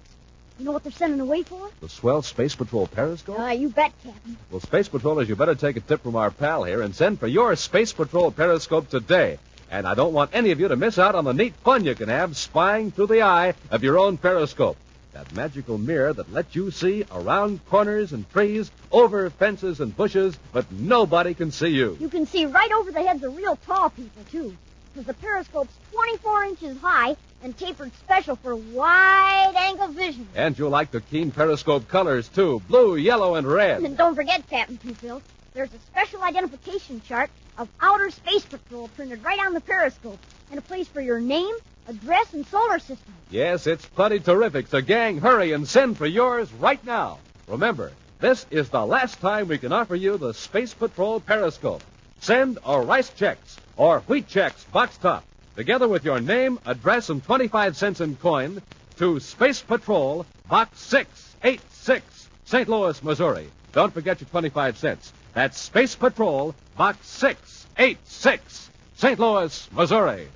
You know what they're sending away for? The swell Space Patrol periscope? You bet, Captain. Well, Space Patrollers, you better take a tip from our pal here and send for your Space Patrol periscope today. And I don't want any of you to miss out on the neat fun you can have spying through the eye of your own periscope. That magical mirror that lets you see around corners and trees, over fences and bushes, but nobody can see you. You can see right over the heads of real tall people, too. Because the periscope's 24 inches high and tapered special for wide-angle vision. And you'll like the keen periscope colors, too. Blue, yellow, and red. And don't forget, Captain Toothbill, there's a special identification chart of Outer Space Patrol printed right on the periscope, and a place for your name, address, and solar system. Yes, it's plenty terrific. So, gang, hurry and send for yours right now. Remember, this is the last time we can offer you the Space Patrol periscope. Send a Rice Chex or Wheat Chex box top, together with your name, address, and 25 cents in coin, to Space Patrol, Box 686, St. Louis, Missouri. Don't forget your 25 cents. That's Space Patrol, Box 686, St. Louis, Missouri.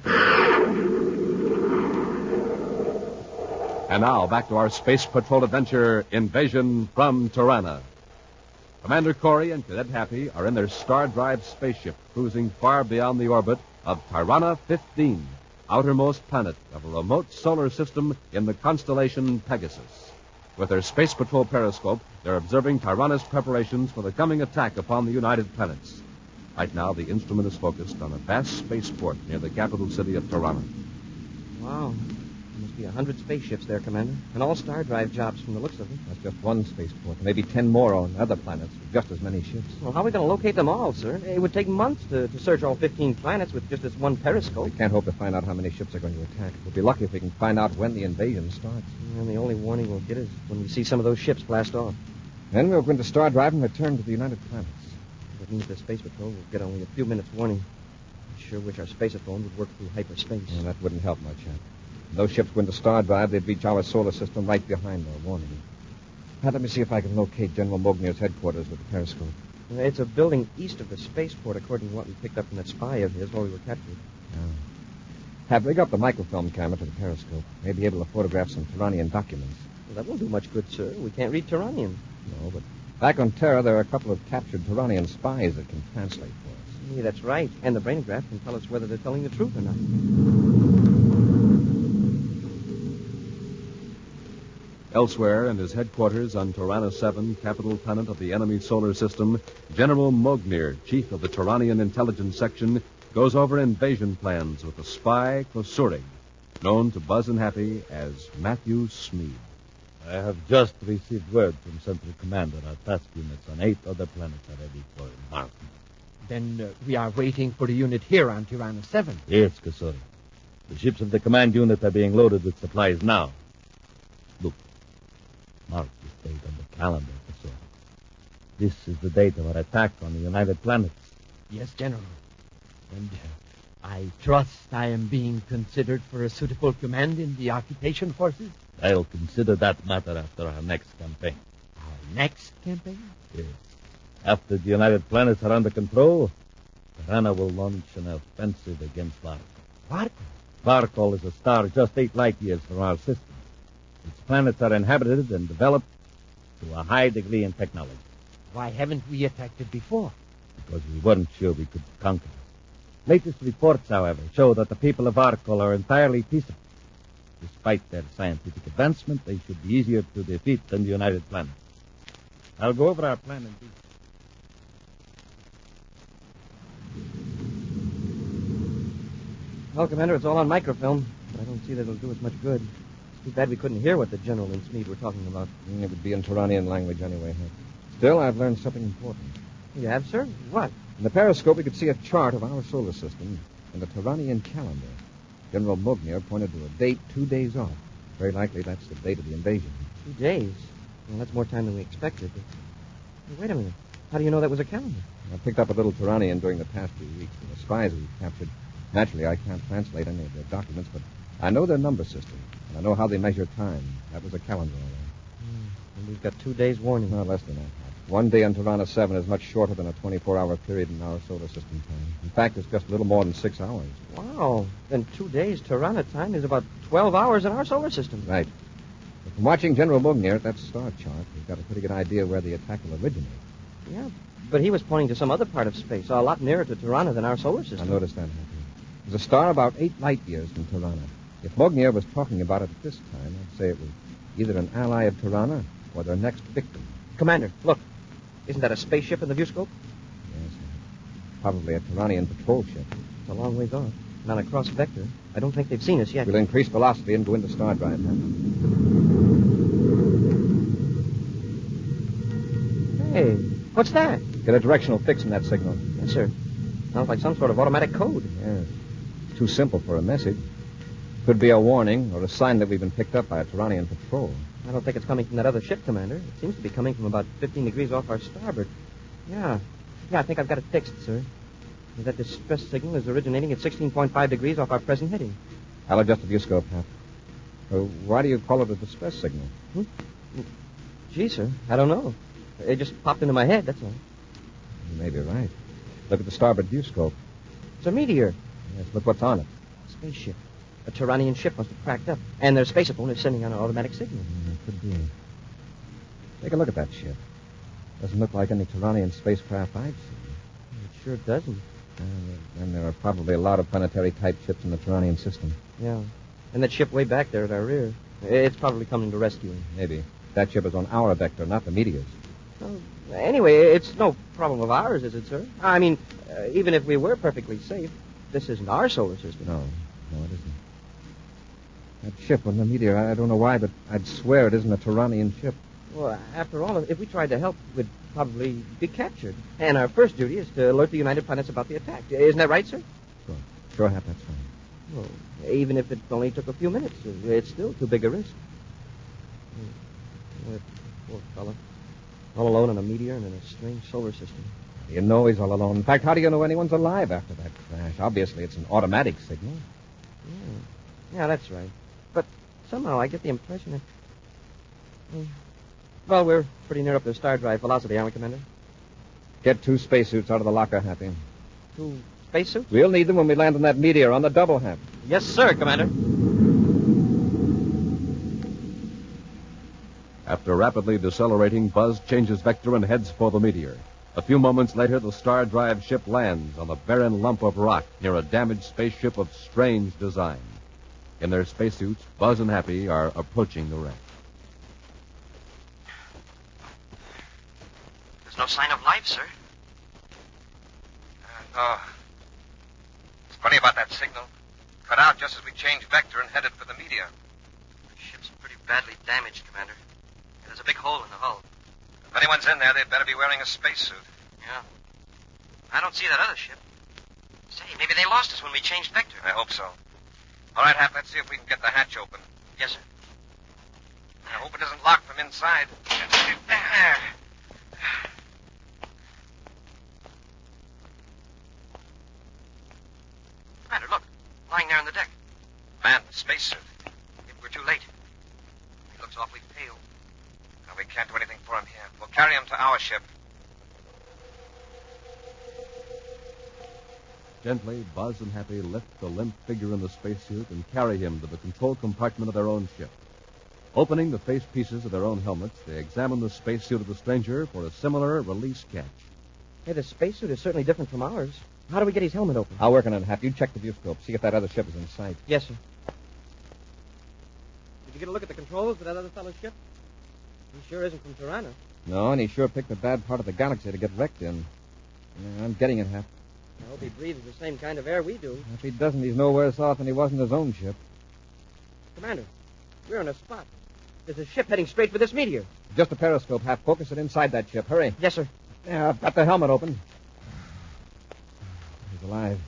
And now, back to our Space Patrol adventure, Invasion from Tirana. Commander Corey and Cadet Happy are in their Star Drive spaceship, cruising far beyond the orbit of Tirana 15, outermost planet of a remote solar system in the constellation Pegasus. With their Space Patrol periscope, they're observing Tirana's preparations for the coming attack upon the United Planets. Right now, the instrument is focused on a vast spaceport near the capital city of Tirana. Wow. There must be 100 spaceships there, Commander. And all Star Drive jobs from the looks of them. That's just one spaceport. Maybe 10 more on other planets with just as many ships. Well, how are we going to locate them all, sir? It would take months to search all 15 planets with just this one periscope. We can't hope to find out how many ships are going to attack. We'll be lucky if we can find out when the invasion starts. And the only warning we'll get is when we see some of those ships blast off. Then we'll go into Star Drive and return to the United Planets. That means the Space Patrol will get only a few minutes warning. I sure wish our spaceophone would work through hyperspace. Well, that wouldn't help much, Hap. If those ships go into Star Drive, they'd reach our solar system right behind our warning. Now, let me see if I can locate General Mognier's headquarters with the periscope. It's a building east of the spaceport, according to what we picked up from that spy of his while we were captured. Have rig up the microfilm camera to the periscope. May be able to photograph some Tiranian documents. Well, that won't do much good, sir. We can't read Tiranian. No, but back on Terra, there are a couple of captured Tiranian spies that can translate for us. Yeah, that's right. And the brainograph can tell us whether they're telling the truth or not. Elsewhere, in his headquarters on Tirana 7, capital planet of the enemy solar system, General Mognier, chief of the Tiranian intelligence section, goes over invasion plans with the spy Kosuri, known to Buzz and Happy as Matthew Smead. I have just received word from Central Command that our task units on 8 other planets are ready for embarkment. Then we are waiting for the unit here on Tirana 7. Yes, Kosuri. The ships of the command unit are being loaded with supplies now. Look. Mark this date on the calendar, Kosuri. This is the date of our attack on the United Planets. Yes, General. And I trust I am being considered for a suitable command in the occupation forces? I'll consider that matter after our next campaign. Our next campaign? Yes. After the United Planets are under control, Tirana will launch an offensive against Varkol. Varkol? Varkol is a star just 8 light years from our system. Its planets are inhabited and developed to a high degree in technology. Why haven't we attacked it before? Because we weren't sure we could conquer it. Latest reports, however, show that the people of Varkol are entirely peaceable. Despite their scientific advancement, they should be easier to defeat than the United Planets. I'll go over our plan in detail. Well, Commander, it's all on microfilm, but I don't see that it'll do us much good. It's too bad we couldn't hear what the General and Smead were talking about. It would be in Turanian language anyway. Still, I've learned something important. You have, sir? What? In the periscope, we could see a chart of our solar system and a Turanian calendar. General Mugnier pointed to a date 2 days off. Very likely that's the date of the invasion. 2 days? Well, that's more time than we expected. But... Wait a minute. How do you know that was a calendar? I picked up a little Turanian during the past few weeks from the spies we captured. Naturally, I can't translate any of their documents, but I know their number system, and I know how they measure time. That was a calendar, all right. And we've got 2 days warning. No, less than that. 1 day on Tirana 7 is much shorter than a 24-hour period in our solar system time. In fact, it's just a little more than 6 hours. Wow. Then 2 days Tirana time is about 12 hours in our solar system. Right. But from watching General Mugnier at that star chart, we've got a pretty good idea where the attack will originate. Yeah, but he was pointing to some other part of space, a lot nearer to Tirana than our solar system. I noticed that, Happy. There's a star about 8 light years from Tirana. If Mugnier was talking about it at this time, I'd say it was either an ally of Tirana or their next victim. Commander, look. Isn't that a spaceship in the viewscope? Yes, probably a Turanian patrol ship. It's a long ways off. And on a cross vector. I don't think they've seen us yet. We'll increase velocity and go into star drive now. Hey, what's that? Get a directional fix in that signal. Yes, sir. Sounds like some sort of automatic code. Yes. It's too simple for a message. Could be a warning or a sign that we've been picked up by a Turanian patrol. I don't think it's coming from that other ship, Commander. It seems to be coming from about 15 degrees off our starboard. Yeah, I think I've got it fixed, sir. That distress signal is originating at 16.5 degrees off our present heading. I'll adjust the viewscope, Hap. Why do you call it a distress signal? Gee, sir, I don't know. It just popped into my head, that's all. You may be right. Look at the starboard viewscope. It's a meteor. Yes, look what's on it. A spaceship. A Turanian ship must have cracked up. And their spaceophone is sending out an automatic signal. Could be. Take a look at that ship. Doesn't look like any Turanian spacecraft I've seen. It sure doesn't. And there are probably a lot of planetary-type ships in the Turanian system. Yeah. And that ship way back there at our rear. It's probably coming to rescue him. Maybe. That ship is on our vector, not the meteor's. Well, anyway, it's no problem of ours, is it, sir? I mean, even if we were perfectly safe, this isn't our solar system. No, it isn't. That ship on the meteor, I don't know why, but I'd swear it isn't a Turanian ship. Well, after all, if we tried to help, we'd probably be captured. And our first duty is to alert the United Planets about the attack. Isn't that right, sir? Sure, Hap, that's fine. Well, even if it only took a few minutes, it's still too big a risk. Poor fella. All alone on a meteor and in a strange solar system. You know he's all alone. In fact, how do you know anyone's alive after that crash? Obviously, it's an automatic signal. Yeah, that's right. But somehow I get the impression that... Well, we're pretty near up to star drive velocity, aren't we, Commander? Get 2 spacesuits out of the locker, Happy. 2 spacesuits? We'll need them when we land on that meteor on the double, Hap. Yes, sir, Commander. After rapidly decelerating, Buzz changes vector and heads for the meteor. A few moments later, the star drive ship lands on a barren lump of rock near a damaged spaceship of strange design. In their spacesuits, Buzz and Happy are approaching the wreck. There's no sign of life, sir. No. It's funny about that signal. Cut out just as we changed vector and headed for the meteor. The ship's pretty badly damaged, Commander. There's a big hole in the hull. If anyone's in there, they'd better be wearing a spacesuit. Yeah. I don't see that other ship. Say, maybe they lost us when we changed vector. I hope so. All right, Hap, let's see if we can get the hatch open. Yes, sir. I hope it isn't locked from inside. There. we can't do anything for him here. We'll carry him to our ship. Gently, Buzz and Happy lift the limp figure in the spacesuit and carry him to the control compartment of their own ship. Opening the face pieces of their own helmets, they examine the spacesuit of the stranger for a similar release catch. Hey, the spacesuit is certainly different from ours. How do we get his helmet open? I'll work on it, Hap. You check the viewscope. See if that other ship is in sight. Yes, sir. Did you get a look at the controls of that other fellow's ship? He sure isn't from Tirana. No, and he sure picked a bad part of the galaxy to get wrecked in. Yeah, I'm getting it, Hap. I hope he breathes the same kind of air we do. If he doesn't, he's no worse off than he was in his own ship. Commander, we're on a spot. There's a ship heading straight for this meteor. Just a periscope, Hap. Focus it inside that ship. Hurry. Yes, sir. Yeah, I've got the helmet open. He's alive.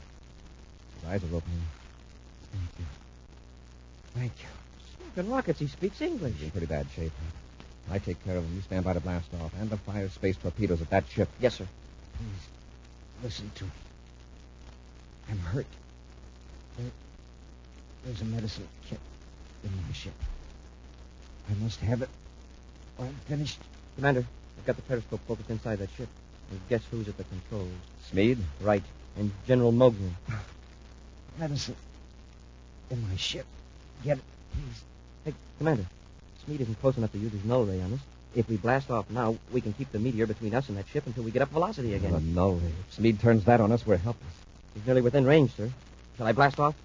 His eyes are opening. Thank you. Thank you. Smoking rockets, he speaks English. He's in pretty bad shape. I take care of him. You stand by to blast off. And to fire space torpedoes at that ship. Yes, sir. Please, listen to me. I'm hurt. There's a medicine kit in my ship. I must have it or I'm finished. Commander, I've got the periscope focused inside that ship. And guess who's at the controls? Smead? Right. And General Mogul. Medicine in my ship. Get it, please. Hey, Commander, Smead isn't close enough to use his null ray on us. If we blast off now, we can keep the meteor between us and that ship until we get up velocity again. A null ray. If Smead turns that on us, we're helpless. He's nearly within range, sir. Shall I blast off?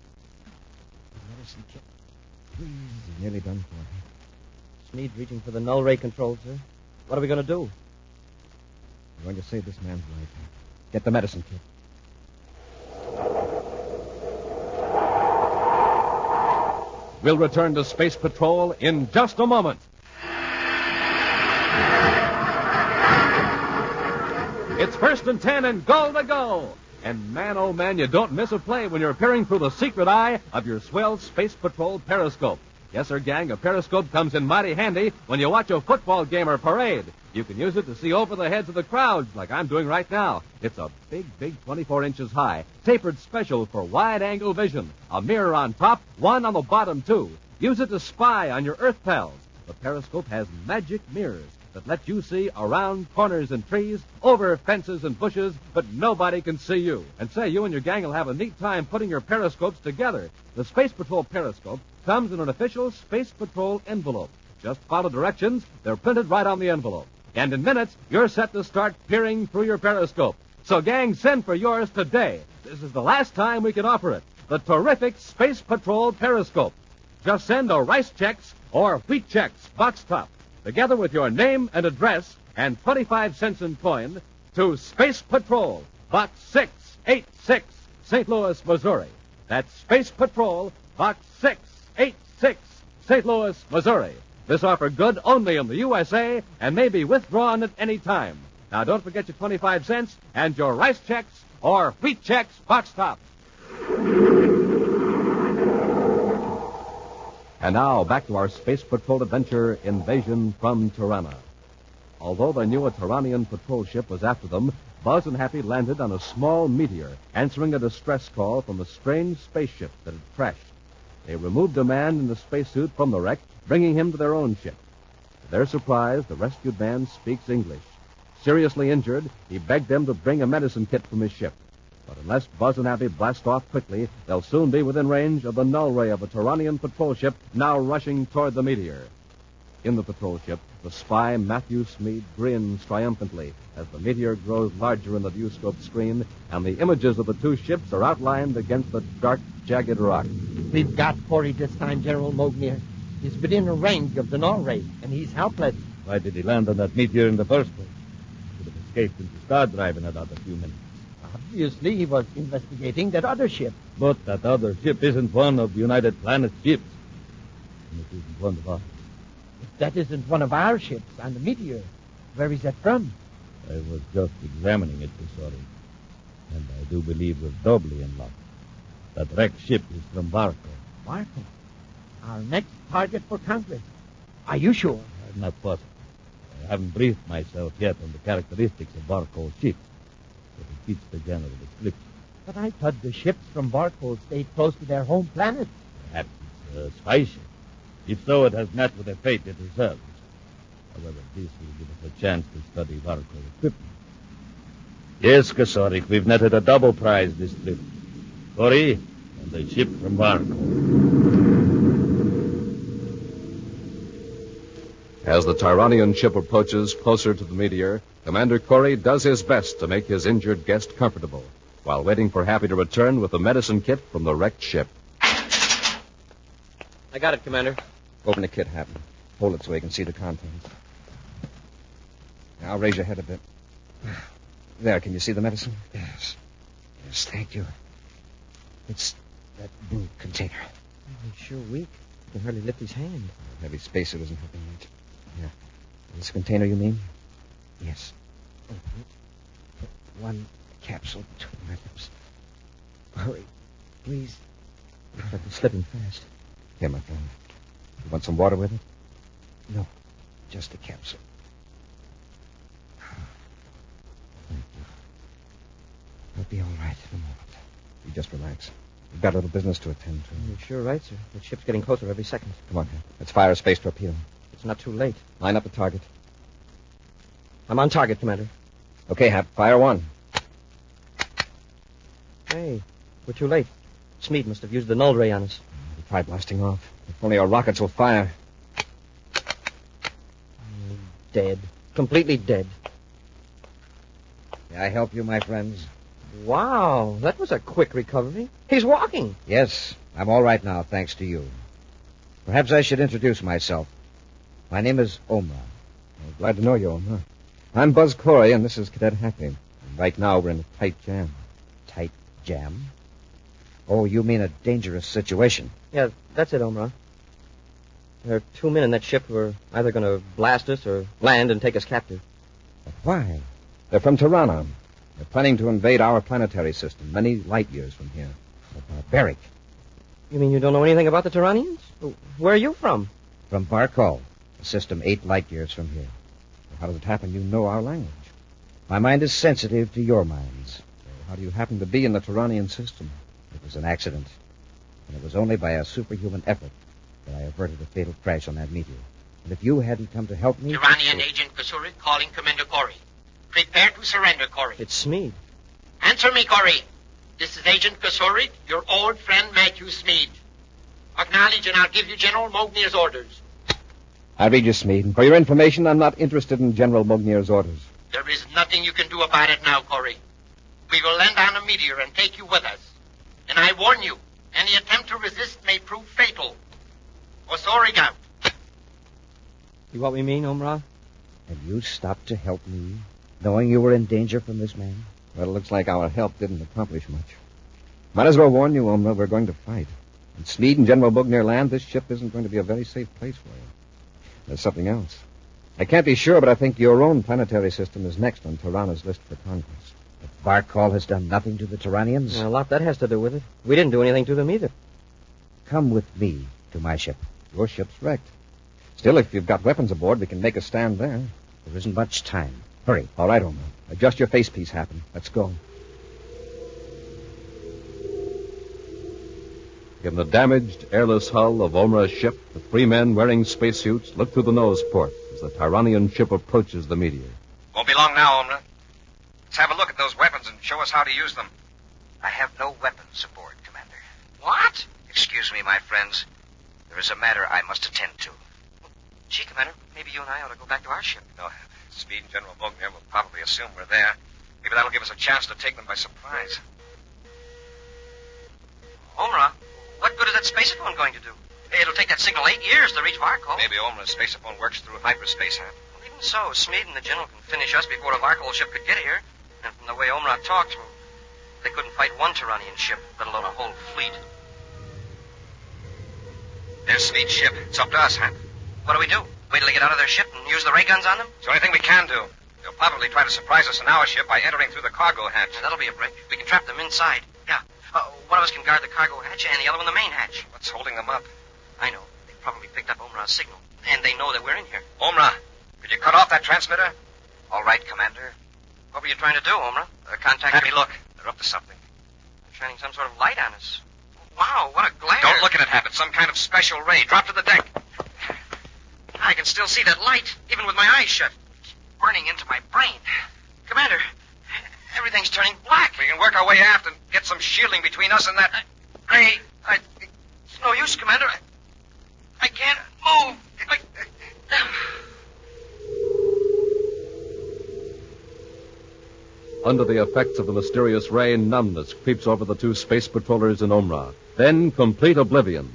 The medicine kit. Please. He's nearly done for. Smead's reaching for the null ray control, sir. What are we going to do? We're going to save this man's life. Get the medicine kit. We'll return to Space Patrol in just a moment. It's 1st and 10 and goal to go. And man, oh man, you don't miss a play when you're peering through the secret eye of your swell Space Patrol periscope. Yes, sir, gang, a periscope comes in mighty handy when you watch a football game or parade. You can use it to see over the heads of the crowds like I'm doing right now. It's a big 24 inches high, tapered special for wide-angle vision. A mirror on top, one on the bottom, too. Use it to spy on your Earth pals. The periscope has magic mirrors that let you see around corners and trees, over fences and bushes, but nobody can see you. And say, you and your gang will have a neat time putting your periscopes together. The Space Patrol periscope comes in an official Space Patrol envelope. Just follow directions. They're printed right on the envelope. And in minutes, you're set to start peering through your periscope. So, gang, send for yours today. This is the last time we can offer it. The terrific Space Patrol periscope. Just send a Rice Chex or Wheat Chex box top, together with your name and address and 25 cents in coin, to Space Patrol, Box 686, St. Louis, Missouri. That's Space Patrol, Box 686, St. Louis, Missouri. This offer good only in the USA and may be withdrawn at any time. Now, don't forget your 25 cents and your Rice Chex or Wheat Chex box top. And now, back to our Space Patrol adventure, Invasion from Tirana. Although they knew a Tiranian patrol ship was after them, Buzz and Happy landed on a small meteor, answering a distress call from a strange spaceship that had crashed. They removed a man in the spacesuit from the wreck, bringing him to their own ship. To their surprise, the rescued man speaks English. Seriously injured, he begged them to bring a medicine kit from his ship. But unless Buzz and Happy blast off quickly, they'll soon be within range of the null ray of a Tiranian patrol ship now rushing toward the meteor. In the patrol ship, the spy Matthew Smead grins triumphantly as the meteor grows larger in the viewscope screen and the images of the two ships are outlined against the dark, jagged rock. We've got Corey this time, General Mogul. He's within a range of the null ray, and he's helpless. Why did he land on that meteor in the first place? He could have escaped into Star Drive in another few minutes. Obviously, he was investigating that other ship. But that other ship isn't one of the United Planets ships. And it isn't one of ours. If that isn't one of our ships on the meteor, where is that from? I was just examining it this morning, and I do believe we're doubly in luck. That wrecked ship is from Varco. Varco? Our next target for conquest. Are you sure? I'm not positive. I haven't briefed myself yet on the characteristics of Varco's ships, but it fits the general description. But I thought the ships from Varco stayed close to their home planet. Perhaps it's a spy ship. If so, it has met with the fate it deserves. However, this will give us a chance to study Varco equipment. Yes, Kasorik, we've netted a double prize this trip. Cory and the ship from Varco. As the Tyranian ship approaches closer to the meteor, Commander Cory does his best to make his injured guest comfortable, while waiting for Happy to return with the medicine kit from the wrecked ship. I got it, Commander. Open the kit, Happy. Hold it so we can see the contents. Now raise your head a bit. There, can you see the medicine? Yes. Yes, thank you. It's that blue container. He's sure weak. He can hardly lift his hand. The heavy spacesuit isn't helping much. Yeah. This container, you mean? Yes. Put one capsule between my lips. Hurry, please. Looks like it's slipping fast. Here, my friend. You want some water with it? No, just a capsule. Thank you. I'll be all right in a moment. You just relax. We've got a little business to attend to. You're sure right, sir. The ship's getting closer every second. Come on, Hap. Let's fire a space torpedo. It's not too late. Line up the target. I'm on target, Commander. Okay, Hap. Fire one. Hey, we're too late. Smead must have used the null ray on us. We tried blasting off. If only our rockets will fire. Dead. Completely dead. May I help you, my friends? Wow, that was a quick recovery. He's walking. Yes, I'm all right now, thanks to you. Perhaps I should introduce myself. My name is Omra. I'm glad to know you, Omra. I'm Buzz Cory, and this is Cadet Happy. And right now, we're in a tight jam. Tight jam? Oh, you mean a dangerous situation? Yeah, that's it, Omra. There are 2 men in that ship who are either going to blast us or land and take us captive. But why? They're from Tirana. They're planning to invade our planetary system, many light years from here. They're barbaric. You mean you don't know anything about the Tiranians? Where are you from? From Varco, a system 8 light years from here. Well, how does it happen you know our language? My mind is sensitive to your minds. Well, how do you happen to be in the Tiranian system? It was an accident. And it was only by a superhuman effort that I averted a fatal crash on that meteor. And if you hadn't come to help me... Iranian Agent Kasuri calling Commander Cory. Prepare to surrender, Cory. It's Smead. Answer me, Cory. This is Agent Kasuri, your old friend Matthew Smead. Acknowledge and I'll give you General Mognier's orders. I read you, Smead. For your information, I'm not interested in General Mognier's orders. There is nothing you can do about it now, Cory. We will land on a meteor and take you with us. And I warn you, any attempt to resist may prove fatal. Osorig out. See what we mean, Omra? And you stopped to help me, knowing you were in danger from this man? Well, it looks like our help didn't accomplish much. Might as well warn you, Omra, we're going to fight. When Smead and General Bugner land, this ship isn't going to be a very safe place for you. There's something else. I can't be sure, but I think your own planetary system is next on Tirana's list for conquest. But Varkol has done nothing to the Tiranians? A lot that has to do with it. We didn't do anything to them either. Come with me to my ship. Your ship's wrecked. Still, if you've got weapons aboard, we can make a stand there. There isn't much time. Hurry. All right, Omra. Adjust your facepiece, Happen. Let's go. In the damaged, airless hull of Omra's ship, the 3 men wearing spacesuits look through the nose port as the Tyranian ship approaches the meteor. Won't be long now, Omra. Let's have a look at those weapons and show us how to use them. I have no weapons aboard, Commander. What? Excuse me, my friends. There is a matter I must attend to. Gee, Commander, maybe you and I ought to go back to our ship. No, Speed and General Bogner will probably assume we're there. Maybe that'll give us a chance to take them by surprise. Omra, what good is that spacephone going to do? It'll take that signal 8 years to reach Varkol. Maybe Omra's spacephone works through hyperspace, huh? Well, even so, Smead and the General can finish us before a Varkol ship could get here. And from the way Omra talks, well, they couldn't fight one Tyranian ship, let alone a whole fleet. There's Smead's ship. It's up to us, huh? What do we do? Wait till they get out of their ship and use the ray guns on them? It's the only thing we can do. They'll probably try to surprise us in our ship by entering through the cargo hatch. Yeah, that'll be a break. We can trap them inside. Yeah. One of us can guard the cargo hatch and the other one the main hatch. What's holding them up? I know. They probably picked up Omra's signal. And they know that we're in here. Omra, could you cut off that transmitter? All right, Commander. What were you trying to do, Omra? Contact me. Look. They're up to something. They're shining some sort of light on us. Wow, what a glare. Don't look at it, Happy. Some kind of special ray. Drop to the deck. I can still see that light, even with my eyes shut. It's burning into my brain. Commander, everything's turning black. We can work our way aft and get some shielding between us and that ray. It's no use, Commander. I can't move. Under the effects of the mysterious ray, numbness creeps over the two space patrollers in Omra. Then complete oblivion.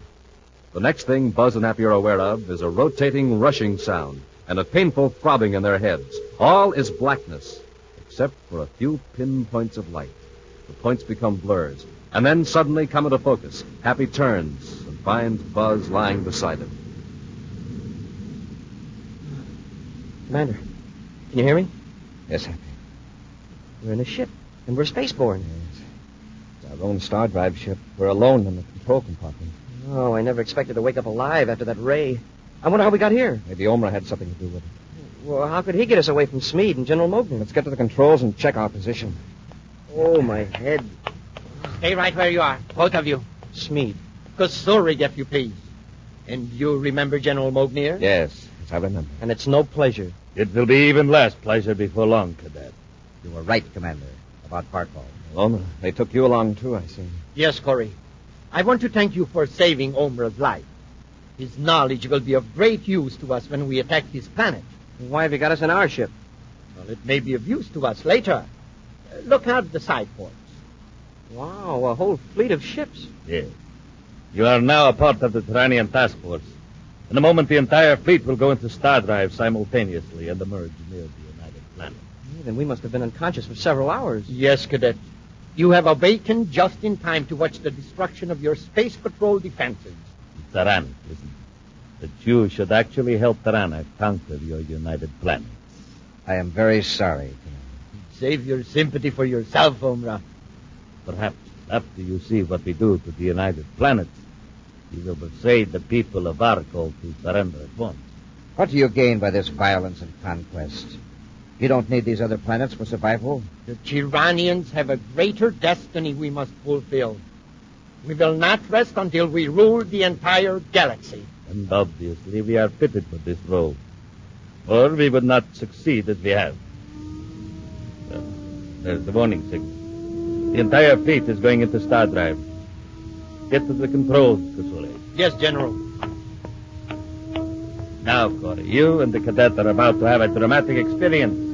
The next thing Buzz and Happy are aware of is a rotating, rushing sound and a painful throbbing in their heads. All is blackness, except for a few pinpoints of light. The points become blurs, and then suddenly come into focus. Happy turns and finds Buzz lying beside him. Commander, can you hear me? Yes, Happy. We're in a ship, and we're spaceborne. Yes. It's our own star drive ship. We're alone in the control compartment. Oh, I never expected to wake up alive after that ray. I wonder how we got here. Maybe Omra had something to do with it. Well, how could he get us away from Smead and General Mogul? Let's get to the controls and check our position. Oh, my head. Stay right where you are, both of you. Smead. Kusurig, if you please. And you remember General Mognier? Yes, I remember. And it's no pleasure. It will be even less pleasure before long, Cadet. You were right, Commander, about Barkall. Omra, they took you along, too, I see. Yes, Corey. I want to thank you for saving Omra's life. His knowledge will be of great use to us when we attack his planet. Why have you got us in our ship? Well, it may be of use to us later. Look out the side ports. Wow, a whole fleet of ships. Yes. You are now a part of the Turanian task force. In a moment, the entire fleet will go into star drive simultaneously and emerge near the United Planet. Then we must have been unconscious for several hours. Yes, Cadet. You have awakened just in time to watch the destruction of your space patrol defenses. It's ironic, isn't it? That you should actually help Tirana conquer your United Planets. I am very sorry, Commander. Save your sympathy for yourself, Omra. Perhaps after you see what we do to the United Planets, you will persuade the people of Arkol to surrender at once. What do you gain by this violence and conquest? You don't need these other planets for survival? The Chiranians have a greater destiny we must fulfill. We will not rest until we rule the entire galaxy. And obviously we are fitted for this role. Or we would not succeed as we have. There's the warning signal. The entire fleet is going into star drive. Get to the controls, Kusule. Yes, General. Now, Corey, you and the cadet are about to have a dramatic experience.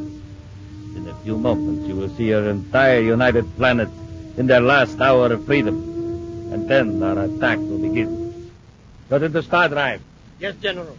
In a few moments, you will see your entire United Planet in their last hour of freedom. And then our attack will begin. Go to the star drive. Yes, General.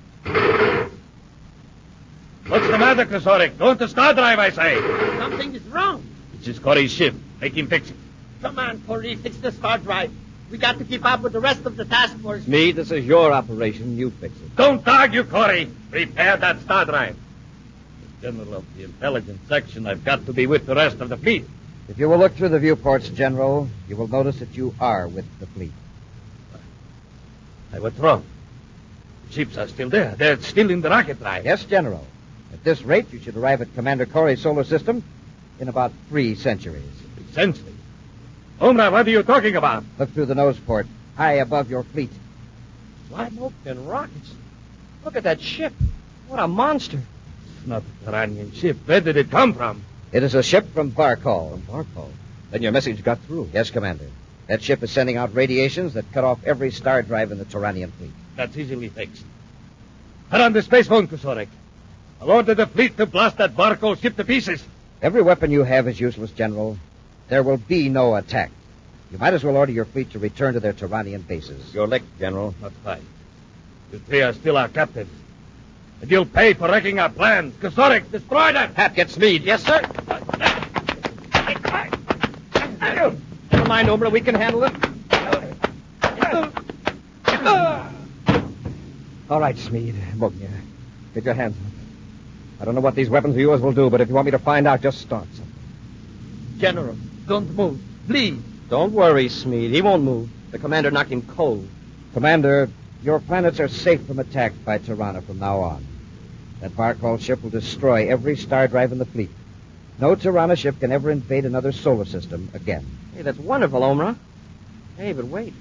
What's the matter, Kosorik? Go into star drive, I say. Something is wrong. It's just Corey's ship. Make him fix it. Come on, Corey. Fix the star drive. We got to keep up with the rest of the task force. Me, this is your operation. You fix it. Don't argue, Corey. Repair that star drive. As General of the Intelligence Section, I've got to be with the rest of the fleet. If you will look through the viewports, General, you will notice that you are with the fleet. What's wrong? The ships are still there. They're still in the rocket drive. Yes, General. At this rate, you should arrive at Commander Corey's solar system in about 3 centuries. 3 centuries? Omra, what are you talking about? Look through the nose port, high above your fleet. Smoke and rockets. Look at that ship. What a monster. It's not a Turanian ship. Where did it come from? It is a ship from Barkall. From Barkall? Then your message got through. Yes, Commander. That ship is sending out radiations that cut off every star drive in the Turanian fleet. That's easily fixed. Put on the space phone, Kosorik. I'll order the fleet to blast that Barkall ship to pieces. Every weapon you have is useless, General. There will be no attack. You might as well order your fleet to return to their Turanian bases. You're licked, General. That's fine. You three are still our captives. And you'll pay for wrecking our plans. Kosorik, destroy them! Hap, get Smead. Yes, sir. Never mind, Omra. We can handle it. All right, Smead. Mognia, get your hands up. I don't know what these weapons of yours will do, but if you want me to find out, just start something. General, don't move. Please. Don't worry, Smead. He won't move. The commander knocked him cold. Commander, your planets are safe from attack by Tirana from now on. That Barkall ship will destroy every star drive in the fleet. No Tirana ship can ever invade another solar system again. Hey, that's wonderful, Omra. Hey, but wait.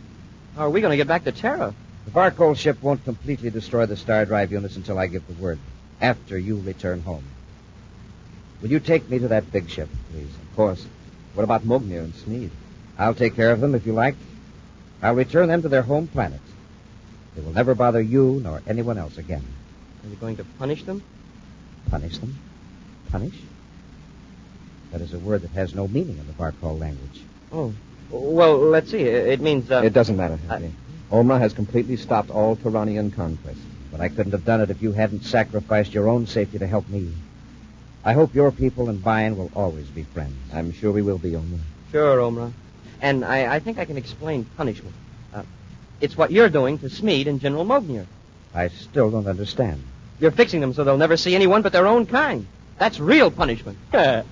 How are we going to get back to Terra? The Barcol ship won't completely destroy the star drive units until I give the word, after you return home. Will you take me to that big ship, please? Of course. What about Mognier and Sneed? I'll take care of them if you like. I'll return them to their home planet. They will never bother you nor anyone else again. Are you going to punish them? Punish them? Punish? That is a word that has no meaning in the Barcol language. Oh. Well, let's see. It means... It doesn't matter, Harvey. Omra has completely stopped all Turanian conquest. But I couldn't have done it if you hadn't sacrificed your own safety to help me. I hope your people and mine will always be friends. I'm sure we will be, Omra. Sure, Omra. And I think I can explain punishment. It's what you're doing to Smeed and General Mognier. I still don't understand. You're fixing them so they'll never see anyone but their own kind. That's real punishment. An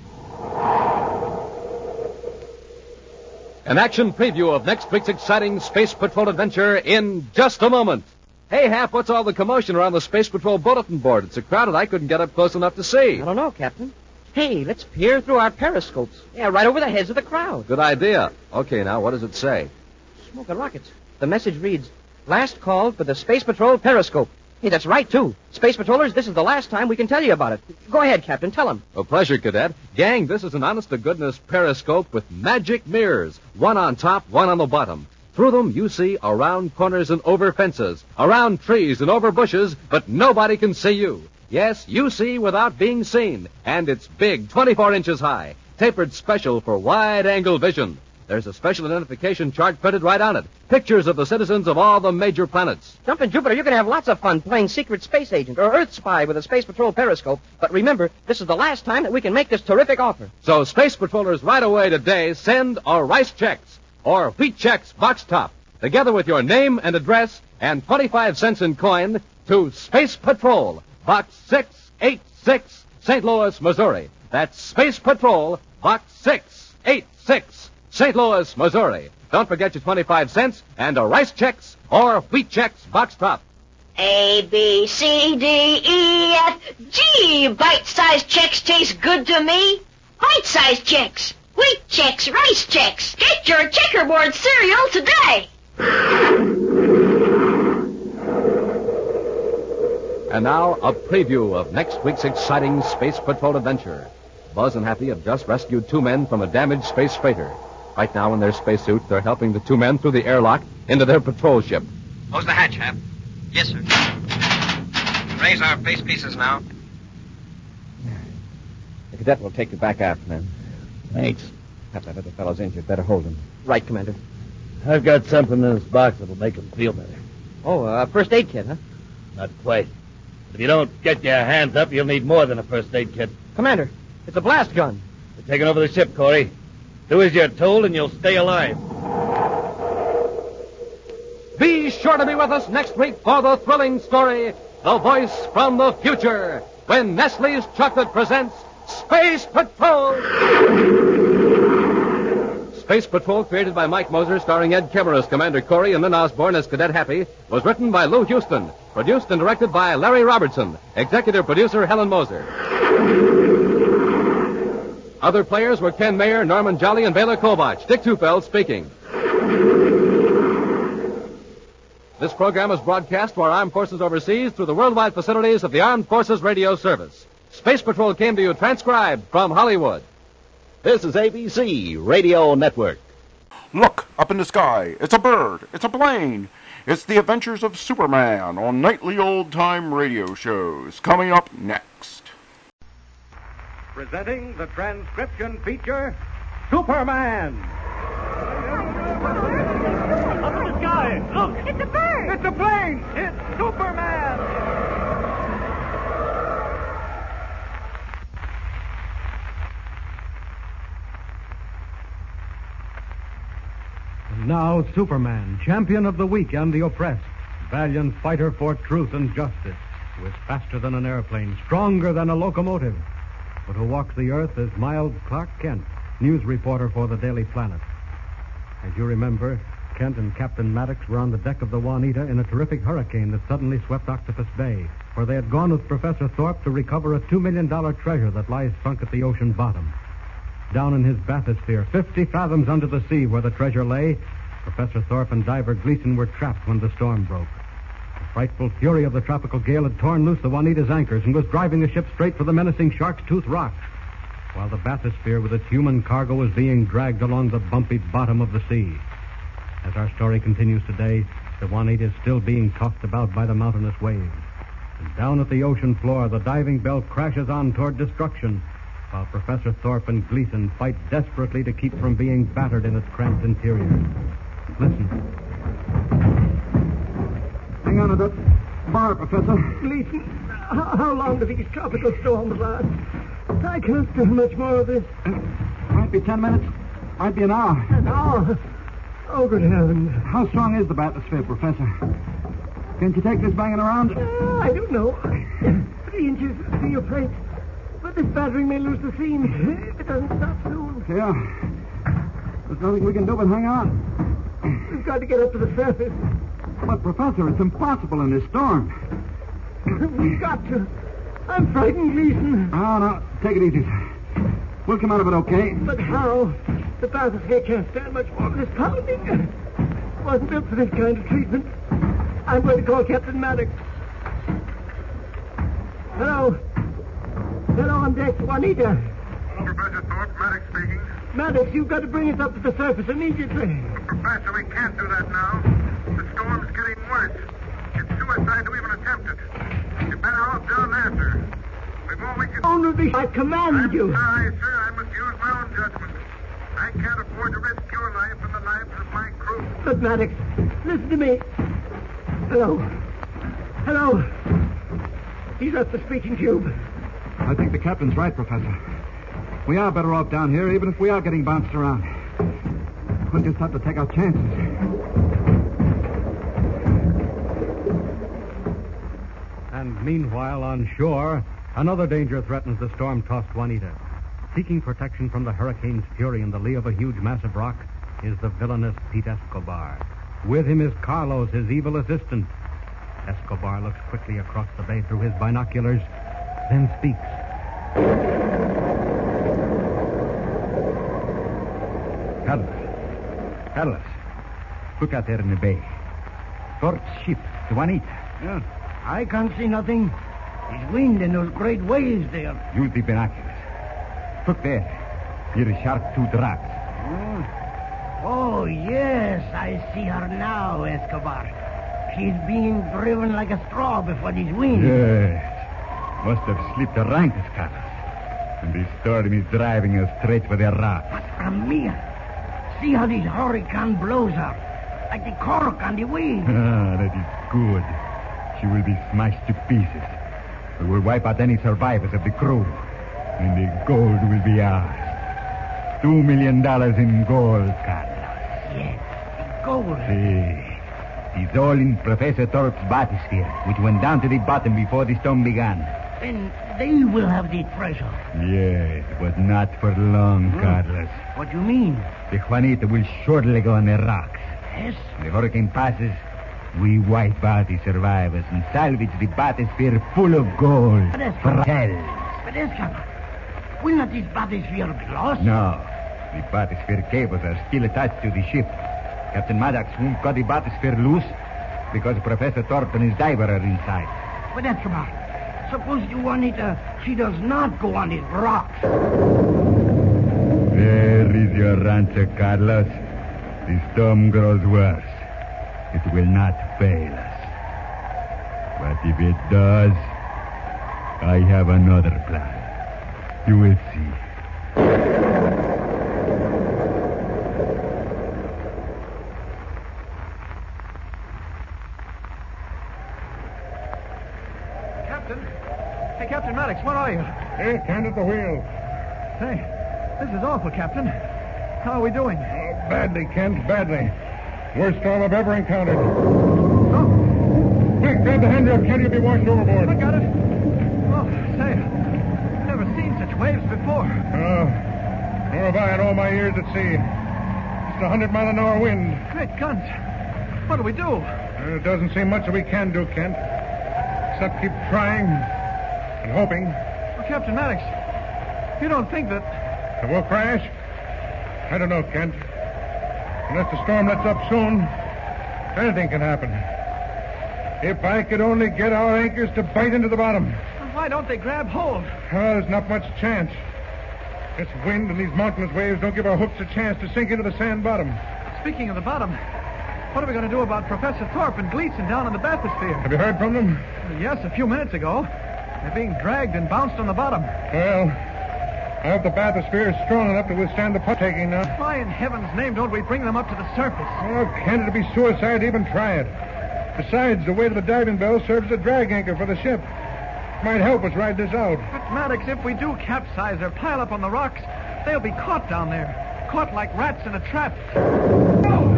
action preview of next week's exciting Space Patrol adventure in just a moment. Hey, Hap, what's all the commotion around the Space Patrol bulletin board? It's so crowded I couldn't get up close enough to see. I don't know, Captain. Hey, let's peer through our periscopes. Yeah, right over the heads of the crowd. Good idea. Okay, now, what does it say? Smoking rockets. The message reads, last call for the Space Patrol periscope. Hey, that's right, too. Space Patrollers, this is the last time we can tell you about it. Go ahead, Captain, tell them. A pleasure, Cadet. Gang, this is an honest-to-goodness periscope with magic mirrors. One on top, one on the bottom. Through them, you see around corners and over fences, around trees and over bushes, but nobody can see you. Yes, you see without being seen, and it's big, 24 inches high, tapered special for wide-angle vision. There's a special identification chart printed right on it. Pictures of the citizens of all the major planets. Jumpin' Jupiter, you're going to have lots of fun playing secret space agent or Earth spy with a Space Patrol periscope. But remember, this is the last time that we can make this terrific offer. So, Space Patrollers, right away today, send our rice checks or wheat checks box top, together with your name and address and 25 cents in coin to Space Patrol, Box 686, St. Louis, Missouri. That's Space Patrol, Box 686, St. Louis, Missouri. Don't forget your 25 cents and a rice checks or wheat checks box top. A, B, C, D, E, F, G. Bite-sized checks taste good to me. Bite-sized checks, wheat checks, rice checks. Get your checkerboard cereal today. And now, a preview of next week's exciting Space Patrol adventure. Buzz and Happy have just rescued two men from a damaged space freighter. Right now, in their spacesuits, they're helping the two men through the airlock into their patrol ship. Close the hatch, Hap. Yes, sir. Raise our face pieces now. The cadet will take you back aft, men. Thanks. Have that other fellow's injured. Better hold him. Right, Commander. I've got something in this box that'll make him feel better. Oh, a first aid kit, huh? Not quite. But if you don't get your hands up, you'll need more than a first aid kit. Commander, it's a blast gun. We're taking over the ship, Corey. Do as you're told, and you'll stay alive. Be sure to be with us next week for the thrilling story, The Voice from the Future, when Nestle's Chocolate presents Space Patrol! Space Patrol, created by Mike Moser, starring Ed Kemmer as Commander Corey and Lynn Osborne as Cadet Happy, was written by Lou Houston, produced and directed by Larry Robertson, executive producer Helen Moser. Other players were Ken Mayer, Norman Jolly, and Baylor Kobach. Dick Tufeld speaking. This program is broadcast to our armed forces overseas through the worldwide facilities of the Armed Forces Radio Service. Space Patrol came to you transcribed from Hollywood. This is ABC Radio Network. Look, up in the sky. It's a bird. It's a plane. It's the Adventures of Superman on nightly old-time radio shows. Coming up next. Presenting the transcription feature, Superman. Up in the sky, look! It's a bird! It's a plane! It's Superman! And now Superman, champion of the weak and the oppressed, valiant fighter for truth and justice, who is faster than an airplane, stronger than a locomotive, but who walks the earth as mild Clark Kent, news reporter for the Daily Planet. As you remember, Kent and Captain Maddox were on the deck of the Juanita in a terrific hurricane that suddenly swept Octopus Bay, where they had gone with Professor Thorpe to recover a $2 million treasure that lies sunk at the ocean bottom. Down in his bathysphere, 50 fathoms under the sea where the treasure lay, Professor Thorpe and Diver Gleason were trapped when the storm broke. frightful fury of the tropical gale had torn loose the Juanita's anchors and was driving the ship straight for the menacing Shark's Tooth Rock, while the bathysphere with its human cargo was being dragged along the bumpy bottom of the sea. As our story continues today, the Juanita is still being tossed about by the mountainous waves. And down at the ocean floor, the diving bell crashes on toward destruction, while Professor Thorpe and Gleason fight desperately to keep from being battered in its cramped interior. Listen. Hang on to that bar, Professor. Gleason, how long do these tropical storms last? I can't stand much more of this. Might be 10 minutes. Might be an hour. An hour? Oh, good heavens. How strong is the bathysphere, Professor? Can't you take this banging around? I don't know. 3 inches steel plate. But this battering may lose the seam if it doesn't stop soon. Yeah. There's nothing we can do but hang on. We've got to get up to the surface. But, Professor, it's impossible in this storm. We've got to. I'm frightened, Gleason. Oh, no. Take it easy. We'll come out of it okay. But how? The bathysphere can't stand much more of this pounding. It wasn't built for this kind of treatment. I'm going to call Captain Maddox. Hello. Hello, on deck, Juanita. Professor Thorpe, Maddox speaking. Maddox, you've got to bring us up to the surface immediately. Professor, we can't do that now. The storm's getting worse. It's suicide to even attempt it. You're better off down there, sir. We've all we can... Only I command you. Sorry, sir. I must use my own judgment. I can't afford to risk your life and the lives of my crew. But, Maddox, listen to me. Hello. Hello. He's at the speaking tube. I think the captain's right, Professor. We are better off down here, even if we are getting bounced around. We'll just have to take our chances. And meanwhile, on shore, another danger threatens the storm-tossed Juanita. Seeking protection from the hurricane's fury in the lee of a huge mass of rock is the villainous Pete Escobar. With him is Carlos, his evil assistant. Escobar looks quickly across the bay through his binoculars, then speaks. Carlos, look out there in the bay. Thorpe's ship, the Juanita. Yeah, I can't see nothing. There's wind and those great waves there. Use the binoculars. Look there, near the Shark Tooth Rocks. Oh, yes, I see her now, Escobar. She's being driven like a straw before these winds. Yes. Must have slipped around us, Carlos. And the storm is driving us straight for the rocks. But Amir, see how this hurricane blows her. Like the cork on the wing. Ah, that is good. She will be smashed to pieces. We will wipe out any survivors of the crew. And the gold will be ours. $2 million in gold, Carlos. Yes, gold. See. It's all in Professor Thorpe's bathysphere, which went down to the bottom before the storm began. Then they will have the treasure. Yes, but not for long, Carlos. What do you mean? The Juanita will surely go on the rocks. Yes? When the hurricane passes, we wipe out the survivors and salvage the bathysphere full of gold. But Escobar, will not this bathysphere be lost? No. The bathysphere cables are still attached to the ship. Captain Maddox won't cut the bathysphere loose because Professor Thorpe and his diver are inside. But Escobar, suppose the Juanita, she does not go on these rocks. There is your answer, Carlos. The storm grows worse. It will not fail us. But if it does, I have another plan. You will see. Captain Maddox, what are you? Here, hand at the wheel. Say, this is awful, Captain. How are we doing? Badly, Kent, badly. Worst storm I've ever encountered. Oh. Quick, grab the handrail, Kent. You'll be washed overboard. I got it. Oh, say, I've never seen such waves before. Nor have I in all my years at sea. Just 100-mile-an-hour wind. Great guns. What do we do? There doesn't seem much that we can do, Kent. Except keep trying and hoping. Well, Captain Maddox, you don't think that... We'll crash? I don't know, Kent. Unless the storm lets up soon, anything can happen. If I could only get our anchors to bite into the bottom. Why don't they grab hold? There's not much chance. This wind and these mountainous waves don't give our hooks a chance to sink into the sand bottom. Speaking of the bottom, what are we going to do about Professor Thorpe and Gleason down in the bathysphere? Have you heard from them? Yes, a few minutes ago. They're being dragged and bounced on the bottom. Well, I hope the bathysphere is strong enough to withstand the putt taking now. Why in heaven's name don't we bring them up to the surface? Oh, can't it be suicide to even try it? Besides, the weight of the diving bell serves as a drag anchor for the ship. Might help us ride this out. But, Maddox, if we do capsize or pile up on the rocks, they'll be caught down there. Caught like rats in a trap. Oh,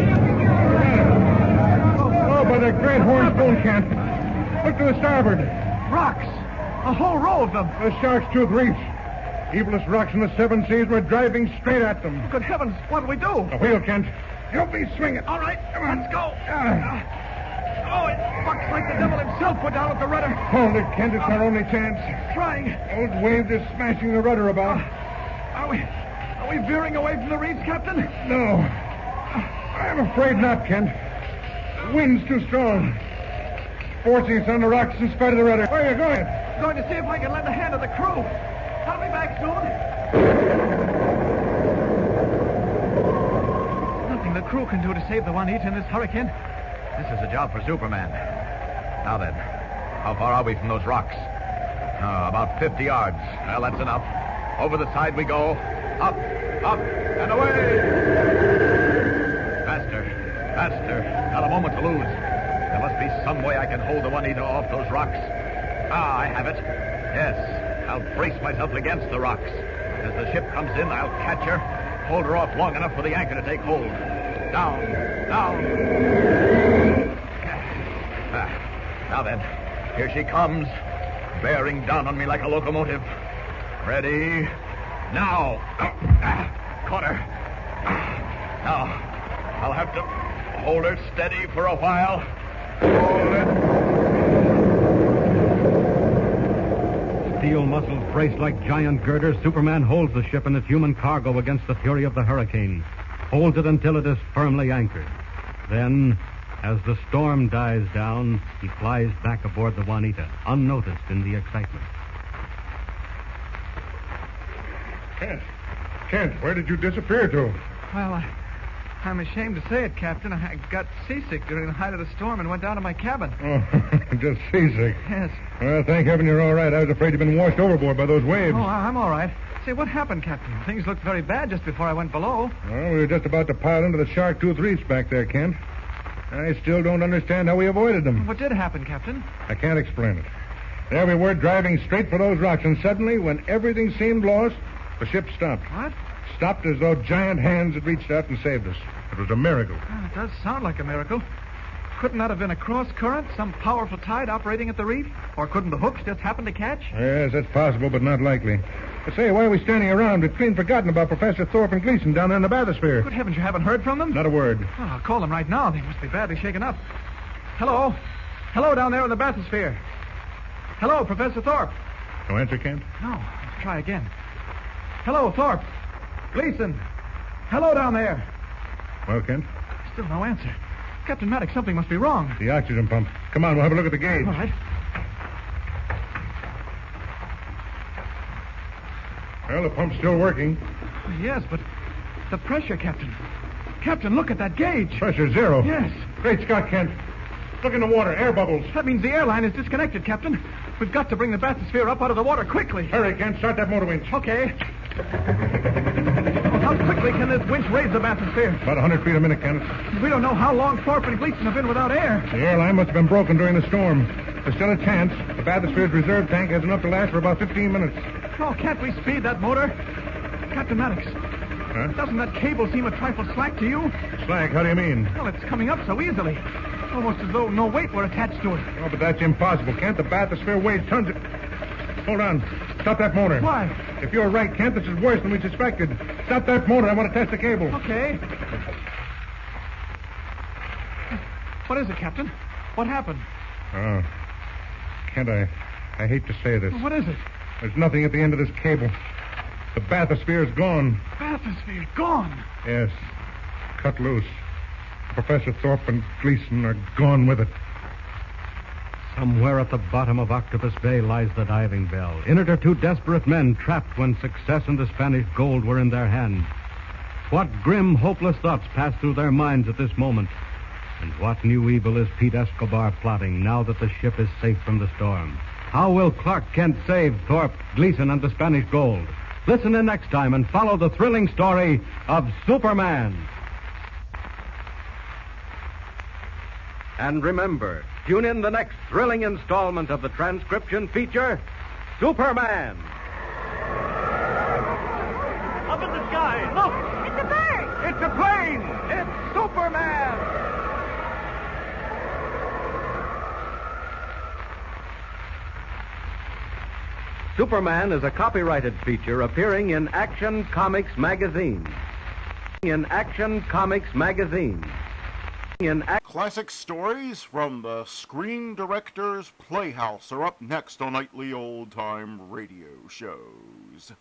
by the great horn spoon, Kent. Look to the starboard. Rocks. A whole row of them. The Shark's Tooth Reefs. Evilest rocks in the seven seas. We're driving straight at them. Good heavens, what'll we do? The wheel, Kent. Help me swing it. All right, let's go. Oh, it bucks like the devil himself put down with the rudder. Hold it, Kent. It's our only chance. Trying. Those waves are smashing the rudder about. Are we veering away from the reefs, Captain? No. I'm afraid not, Kent. The wind's too strong. Forcing us on the rocks in spite of the rudder. Where are you going? Going to see if I can lend a hand to the crew. I'll be back soon. Nothing the crew can do to save the Juanita in this hurricane. This is a job for Superman. Now then, how far are we from those rocks? About 50 yards. Well, that's enough. Over the side we go. Up, and away! Faster. Not a moment to lose. There must be some way I can hold the Juanita off those rocks. I have it. Yes, I'll brace myself against the rocks. As the ship comes in, I'll catch her, hold her off long enough for the anchor to take hold. Down. Now then, here she comes, bearing down on me like a locomotive. Ready? Now. Caught her. Now, I'll have to hold her steady for a while. Hold it. Steel muscles braced like giant girders, Superman holds the ship and its human cargo against the fury of the hurricane. Holds it until it is firmly anchored. Then, as the storm dies down, he flies back aboard the Juanita, unnoticed in the excitement. Kent, where did you disappear to? Well, I'm ashamed to say it, Captain. I got seasick during the height of the storm and went down to my cabin. Oh, just seasick. Yes. Well, thank heaven you're all right. I was afraid you'd been washed overboard by those waves. Oh, I'm all right. Say, what happened, Captain? Things looked very bad just before I went below. Well, we were just about to pile into the Shark Tooth Reefs back there, Kent. I still don't understand how we avoided them. What did happen, Captain? I can't explain it. There we were driving straight for those rocks, and suddenly, when everything seemed lost, the ship stopped. What? Stopped as though giant hands had reached out and saved us. It was a miracle. Oh, it does sound like a miracle. Couldn't that have been a cross current, some powerful tide operating at the reef? Or couldn't the hooks just happen to catch? Yes, that's possible, but not likely. But say, why are we standing around? We've clean forgotten about Professor Thorpe and Gleason down there in the bathysphere. Good heavens, you haven't heard from them? Not a word. Oh, I'll call them right now. They must be badly shaken up. Hello? Hello down there in the bathysphere. Hello, Professor Thorpe. No answer, Kent? No. Let's try again. Hello, Thorpe. Gleason. Hello down there. Well, Kent? Still no answer. Captain Maddox, something must be wrong. The oxygen pump. Come on, we'll have a look at the gauge. All right. Well, the pump's still working. Yes, but the pressure, Captain. Captain, look at that gauge. Pressure 0. Yes. Great Scott, Kent. Look in the water. Air bubbles. That means the airline is disconnected, Captain. We've got to bring the bathysphere up out of the water quickly. Hurry, Kent. Start that motor winch. Okay. How quickly can this winch raise the bathysphere? About 100 feet a minute, Kent. We don't know how long Thorpe and Gleason have been without air. The airline must have been broken during the storm. There's still a chance. The bathysphere's reserve tank has enough to last for about 15 minutes. Oh, can't we speed that motor? Captain Maddox. Huh? Doesn't that cable seem a trifle slack to you? Slack? How do you mean? Well, it's coming up so easily. Almost as though no weight were attached to it. Oh, but that's impossible, Kent. The bathysphere weighs tons of... Hold on. Stop that motor. Why? If you're right, Kent, this is worse than we suspected. Stop that motor. I want to test the cable. Okay. What is it, Captain? What happened? Oh. Kent, I hate to say this. What is it? There's nothing at the end of this cable. The bathysphere's gone. Bathysphere gone? Yes. Cut loose. Professor Thorpe and Gleason are gone with it. Somewhere at the bottom of Octopus Bay lies the diving bell. In it are two desperate men trapped when success and the Spanish gold were in their hands. What grim, hopeless thoughts pass through their minds at this moment? And what new evil is Pete Escobar plotting now that the ship is safe from the storm? How will Clark Kent save Thorpe, Gleason, and the Spanish gold? Listen in next time and follow the thrilling story of Superman. And remember, tune in the next thrilling installment of the transcription feature, Superman. Up in the sky, look! It's a bird! It's a plane! It's Superman! Superman is a copyrighted feature appearing in Action Comics magazine. In Action Comics magazine. Classic stories from the Screen Directors Playhouse are up next on nightly old-time radio shows.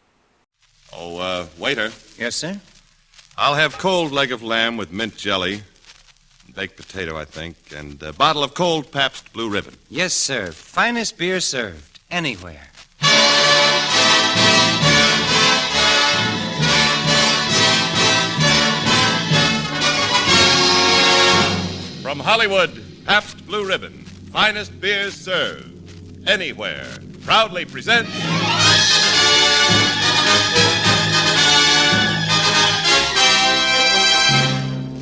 Oh, waiter. Yes, sir? I'll have cold leg of lamb with mint jelly, baked potato, I think, and a bottle of cold Pabst Blue Ribbon. Yes, sir. Finest beer served anywhere. From Hollywood, Pabst Blue Ribbon, finest beers served anywhere, proudly presents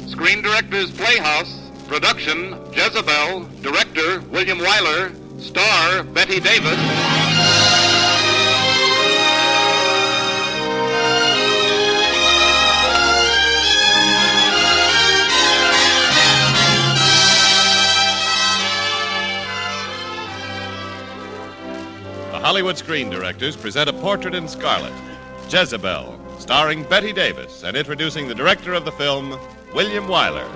Screen Directors Playhouse, production Jezebel, director William Wyler, star Betty Davis. Hollywood Screen Directors present A Portrait in Scarlet, Jezebel, starring Betty Davis and introducing the director of the film, William Wyler.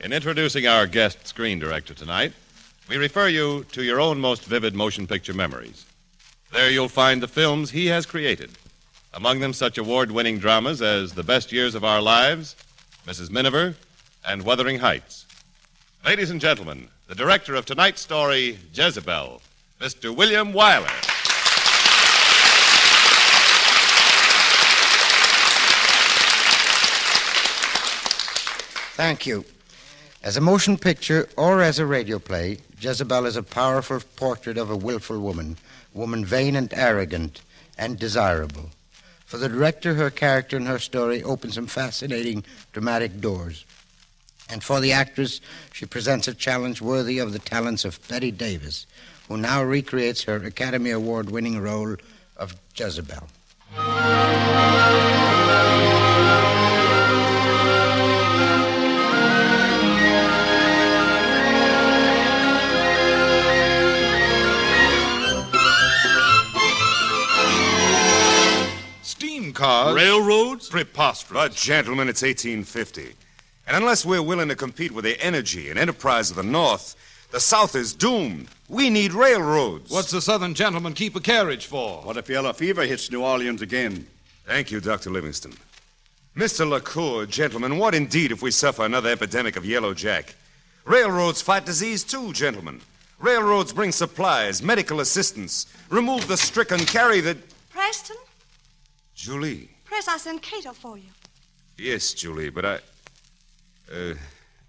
In introducing our guest screen director tonight, we refer you to your own most vivid motion picture memories. There you'll find the films he has created. Among them such award-winning dramas as The Best Years of Our Lives, Mrs. Miniver, and Wuthering Heights. Ladies and gentlemen, the director of tonight's story, Jezebel, Mr. William Wyler. Thank you. As a motion picture or as a radio play, Jezebel is a powerful portrait of a willful woman vain and arrogant and desirable. For the director, her character and her story open some fascinating dramatic doors. And for the actress, she presents a challenge worthy of the talents of Betty Davis, who now recreates her Academy Award-winning role of Jezebel. Cars? Railroads? Preposterous. But, gentlemen, it's 1850. And unless we're willing to compete with the energy and enterprise of the North, the South is doomed. We need railroads. What's the Southern gentleman keep a carriage for? What if yellow fever hits New Orleans again? Thank you, Dr. Livingston. Mr. LaCour, gentlemen, what indeed if we suffer another epidemic of yellow jack? Railroads fight disease too, gentlemen. Railroads bring supplies, medical assistance, remove the stricken, carry the... Preston? Julie. Press, I sent Cato for you. Yes, Julie, but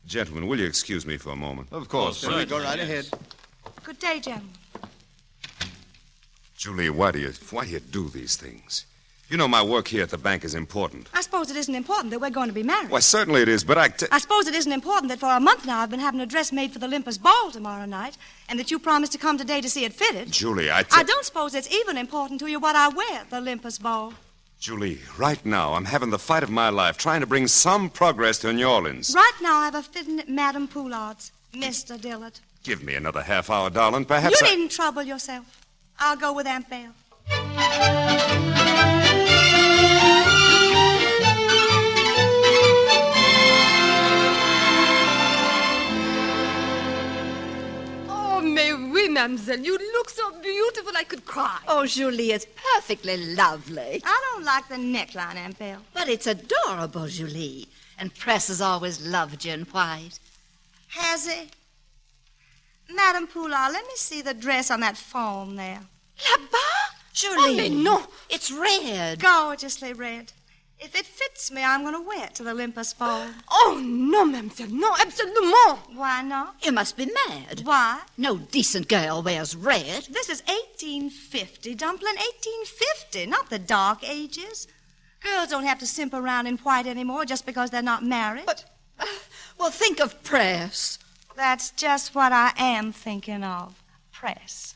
gentlemen, will you excuse me for a moment? Of course. Julie, go right ahead. Good day, gentlemen. Julie, why do you do these things? You know my work here at the bank is important. I suppose it isn't important that we're going to be married. Why, certainly it is, but I suppose it isn't important that for a month now I've been having a dress made for the Olympus Ball tomorrow night, and that you promised to come today to see it fitted. Julie, I don't suppose it's even important to you what I wear at the Olympus Ball. Julie, right now I'm having the fight of my life trying to bring some progress to New Orleans. Right now I have a fitting at Madame Poulard's, Mr. Dillard. Give me another half hour, darling. Perhaps You needn't trouble yourself. I'll go with Aunt Belle. mademoiselle. You look so beautiful I could cry. Oh, Julie, it's perfectly lovely. I don't like the neckline, Aunt Belle. But it's adorable, Julie. And Press has always loved you in white. Has he? Madame Poulard, let me see the dress on that phone there. Là-bas? Julie. Oh, mais non. It's red. Gorgeously red. If it fits me, I'm going to wear it to the Olympus Ball. Oh, no, mademoiselle, no, absolument. Why not? You must be mad. Why? No decent girl wears red. This is 1850, Dumpling, 1850, not the Dark Ages. Girls don't have to simp around in white anymore just because they're not married. But, well, think of Press. That's just what I am thinking of. Press.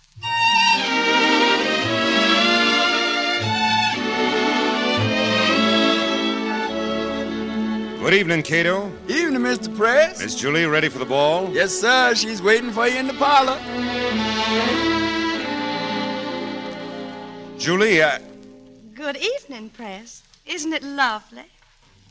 Good evening, Cato. Evening, Mr. Press. Miss Julie ready for the ball? Yes, sir. She's waiting for you in the parlor. Julie, Good evening, Press. Isn't it lovely?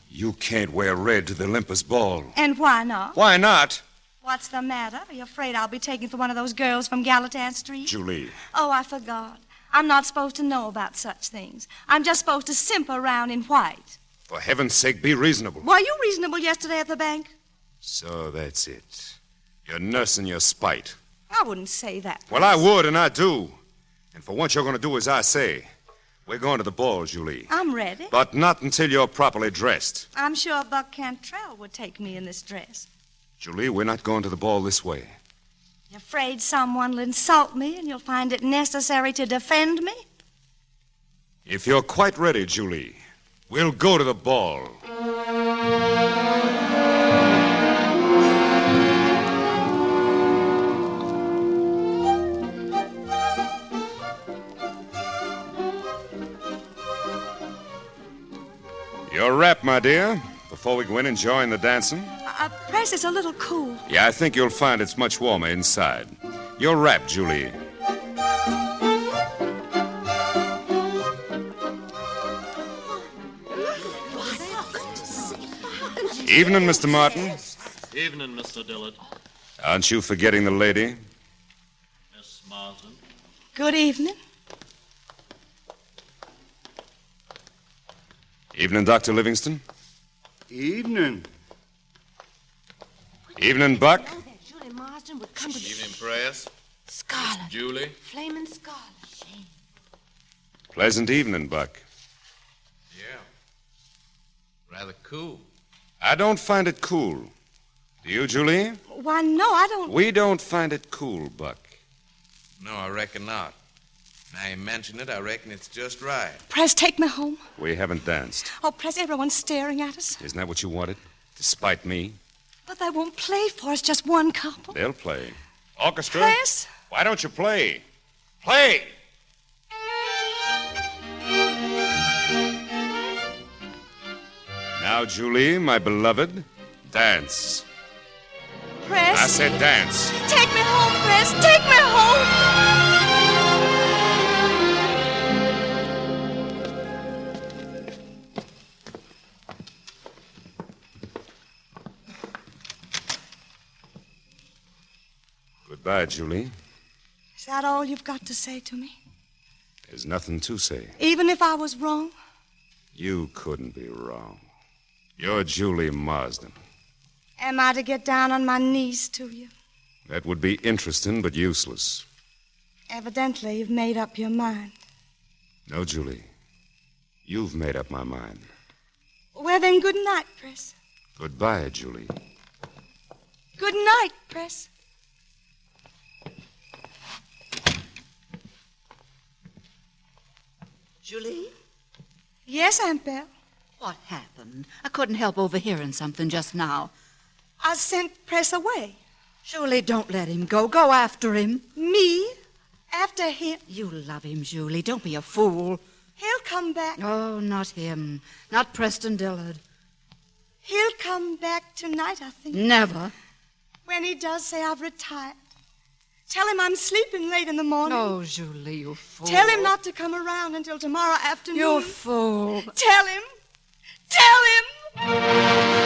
you can't wear red to the Olympus Ball. And why not? Why not? What's the matter? Are you afraid I'll be taken for one of those girls from Gallatin Street? Julie. Oh, I forgot. I'm not supposed to know about such things. I'm just supposed to simp around in white. For heaven's sake, be reasonable. Were you reasonable yesterday at the bank? So that's it. You're nursing your spite. I wouldn't say that. Well, I would, and I do. And for once, you're going to do as I say. We're going to the ball, Julie. I'm ready. But not until you're properly dressed. I'm sure Buck Cantrell would take me in this dress. Julie, we're not going to the ball this way. You're afraid someone will insult me and you'll find it necessary to defend me? If you're quite ready, Julie, we'll go to the ball. Your wrap, my dear, before we go in and join the dancing. Press is a little cool. Yeah, I think you'll find it's much warmer inside. Your wrap, Julie. Evening, Mr. Martin. Evening, Mr. Dillard. Aren't you forgetting the lady? Miss Marsden. Good evening. Evening, Dr. Livingston. Evening. Evening, Buck. Julie Marsden would come to Evening, Press. Scarlet. Julie. Flaming scarlet. Pleasant evening, Buck. Yeah. Rather cool. I don't find it cool. Do you, Julie? Why, no, I don't... We don't find it cool, Buck. No, I reckon not. Now you mention it, I reckon it's just right. Press, take me home. We haven't danced. Oh, Press, everyone's staring at us. Isn't that what you wanted? Despite me? But they won't play for us, just one couple. They'll play. Orchestra? Press? Why don't you play? Play! Now, Julie, my beloved, dance. Press? I said dance. Take me home, Press. Take me home. Goodbye, Julie. Is that all you've got to say to me? There's nothing to say. Even if I was wrong? You couldn't be wrong. You're Julie Marsden. Am I to get down on my knees to you? That would be interesting, but useless. Evidently, you've made up your mind. No, Julie. You've made up my mind. Well, then, good night, Press. Goodbye, Julie. Good night, Press. Julie? Yes, Aunt Belle? What happened? I couldn't help overhearing something just now. I sent Press away. Julie, don't let him go. Go after him. Me? After him? You love him, Julie. Don't be a fool. He'll come back. Oh, not him. Not Preston Dillard. He'll come back tonight, I think. Never. When he does, say I've retired. Tell him I'm sleeping late in the morning. Oh, Julie, you fool. Tell him not to come around until tomorrow afternoon. You fool. Tell him. Tell him.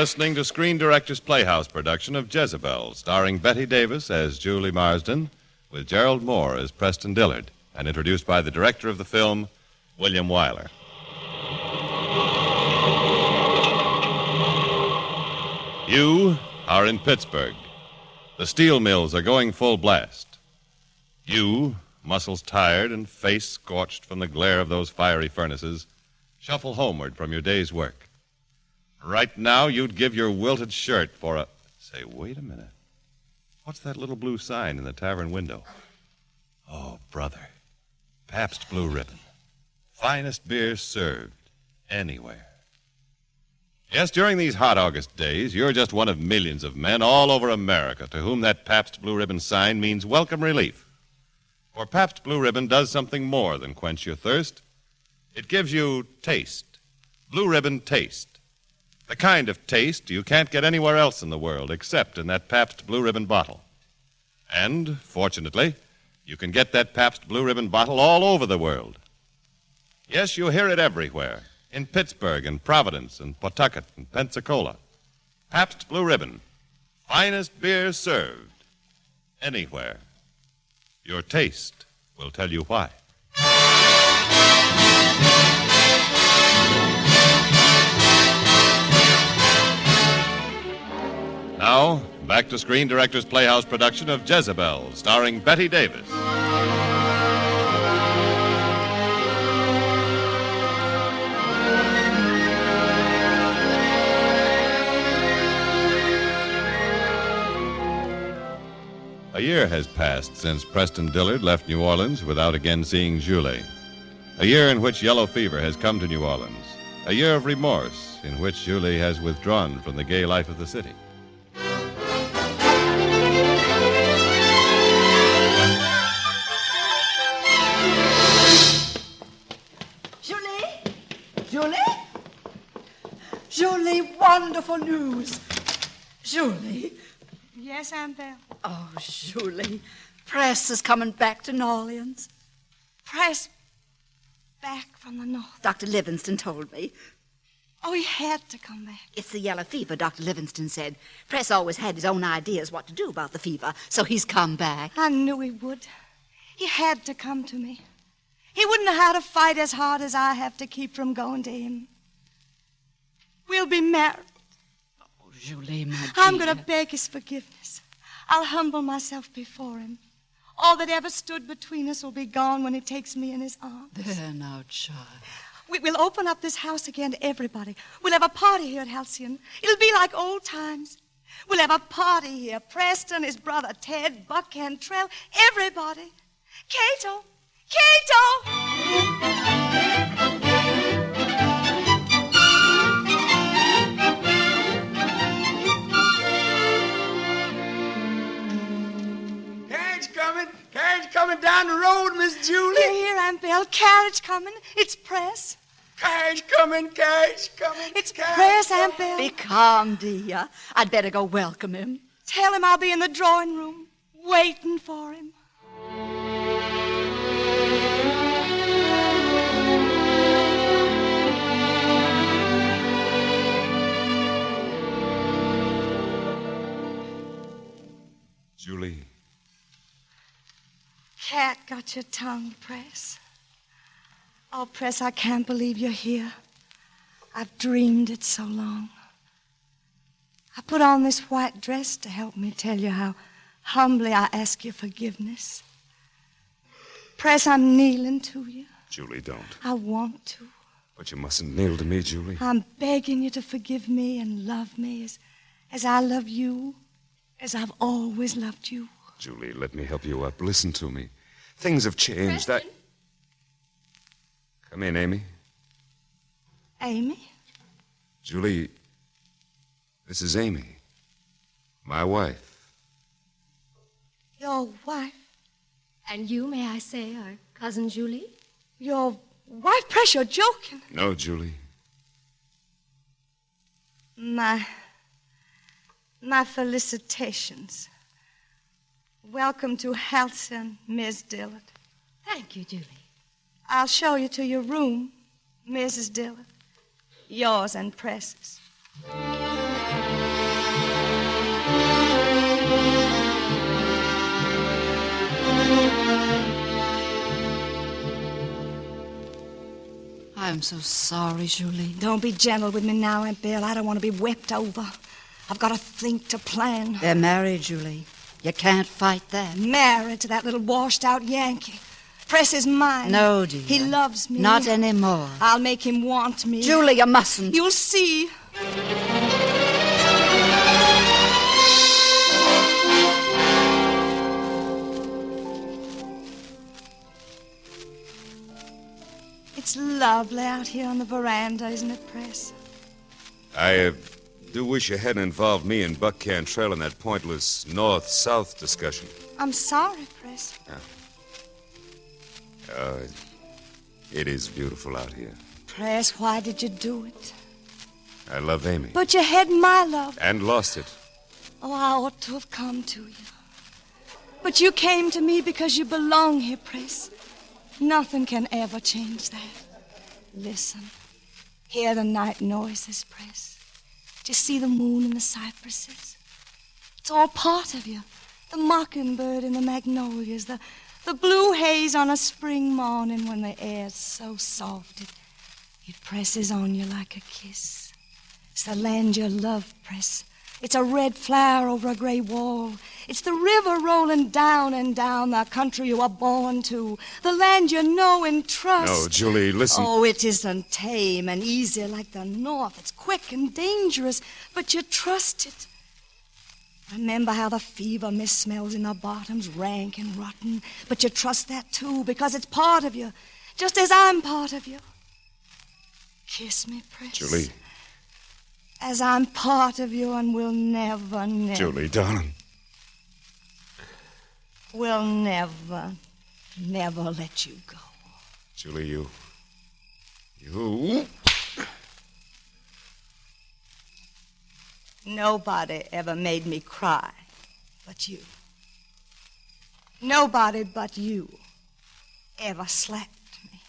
listening to Screen Director's Playhouse production of Jezebel, starring Betty Davis as Julie Marsden, with Gerald Moore as Preston Dillard, and introduced by the director of the film, William Wyler. You are in Pittsburgh. The steel mills are going full blast. You, muscles tired and face scorched from the glare of those fiery furnaces, shuffle homeward from your day's work. Right now, you'd give your wilted shirt for a... Say, wait a minute. What's that little blue sign in the tavern window? Oh, brother. Pabst Blue Ribbon. Finest beer served anywhere. Yes, during these hot August days, you're just one of millions of men all over America to whom that Pabst Blue Ribbon sign means welcome relief. For Pabst Blue Ribbon does something more than quench your thirst. It gives you taste. Blue Ribbon taste. The kind of taste you can't get anywhere else in the world except in that Pabst Blue Ribbon bottle. And, fortunately, you can get that Pabst Blue Ribbon bottle all over the world. Yes, you hear it everywhere. In Pittsburgh and Providence and Pawtucket and Pensacola. Pabst Blue Ribbon. Finest beer served anywhere. Your taste will tell you why. Now, back to Screen Director's Playhouse production of Jezebel, starring Betty Davis. A year has passed since Preston Dillard left New Orleans without again seeing Julie. A year in which yellow fever has come to New Orleans. A year of remorse in which Julie has withdrawn from the gay life of the city. Julie, wonderful news. Julie. Yes, Aunt Belle. Oh, Julie. Press is coming back to New Orleans. Press back from the north. Dr. Livingston told me. Oh, he had to come back. It's the yellow fever, Dr. Livingston said. Press always had his own ideas what to do about the fever, so he's come back. I knew he would. He had to come to me. He wouldn't know how to fight as hard as I have to keep from going to him. We'll be married. Oh, Julie, my dear. I'm going to beg his forgiveness. I'll humble myself before him. All that ever stood between us will be gone when he takes me in his arms. There now, child. We'll open up this house again to everybody. We'll have a party here at Halcyon. It'll be like old times. We'll have a party here. Preston, his brother Ted, Buck Cantrell, everybody. Cato! Cato! Carriage coming down the road, Miss Julie. Here, Aunt Belle. Carriage coming. It's Press. Carriage coming, carriage coming. It's Press, Aunt Belle. Be calm, dear. I'd better go welcome him. Tell him I'll be in the drawing room, waiting for him. Julie. Cat got your tongue, Press. Oh, Press, I can't believe you're here. I've dreamed it so long. I put on this white dress to help me tell you how humbly I ask your forgiveness. Press, I'm kneeling to you. Julie, don't. I want to. But you mustn't kneel to me, Julie. I'm begging you to forgive me and love me as I love you, as I've always loved you. Julie, let me help you up. Listen to me. Things have changed. Come in, Amy. Amy? Julie, this is Amy, my wife. Your wife? And you, may I say, are Cousin Julie? Your wife? Press, you're joking. No, Julie. My felicitations. Welcome to Halcyon, Miss Dillard. Thank you, Julie. I'll show you to your room, Mrs. Dillard. Yours and Press's. I'm so sorry, Julie. Don't be gentle with me now, Aunt Bill. I don't want to be wept over. I've got to think, to plan. They're married, Julie. You can't fight that. Married to that little washed-out Yankee. Press is mine. No, dear. He loves me. Not anymore. I'll make him want me. Julie, you mustn't. You'll see. It's lovely out here on the veranda, isn't it, Press? I do wish you hadn't involved me and Buck Cantrell in that pointless north-south discussion. I'm sorry, Press. It is beautiful out here. Press, why did you do it? I love Amy. But you had my love. And lost it. Oh, I ought to have come to you. But you came to me because you belong here, Press. Nothing can ever change that. Listen. Hear the night noises, Press. Do you see the moon and the cypresses? It's all part of you. The mockingbird in the magnolias, the blue haze on a spring morning when the air's so soft it presses on you like a kiss. It's the land you love, Press. It's a red flower over a gray wall. It's the river rolling down and down the country you were born to. The land you know and trust. No, Julie, listen. Oh, it isn't tame and easy like the North. It's quick and dangerous, but you trust it. Remember how the fever mist smells in the bottoms, rank and rotten. But you trust that, too, because it's part of you, just as I'm part of you. Kiss me, Press. Julie. As I'm part of you and will never, Julie, darling. Will never let you go. Julie, you... Nobody ever made me cry but you. Nobody but you ever slapped me.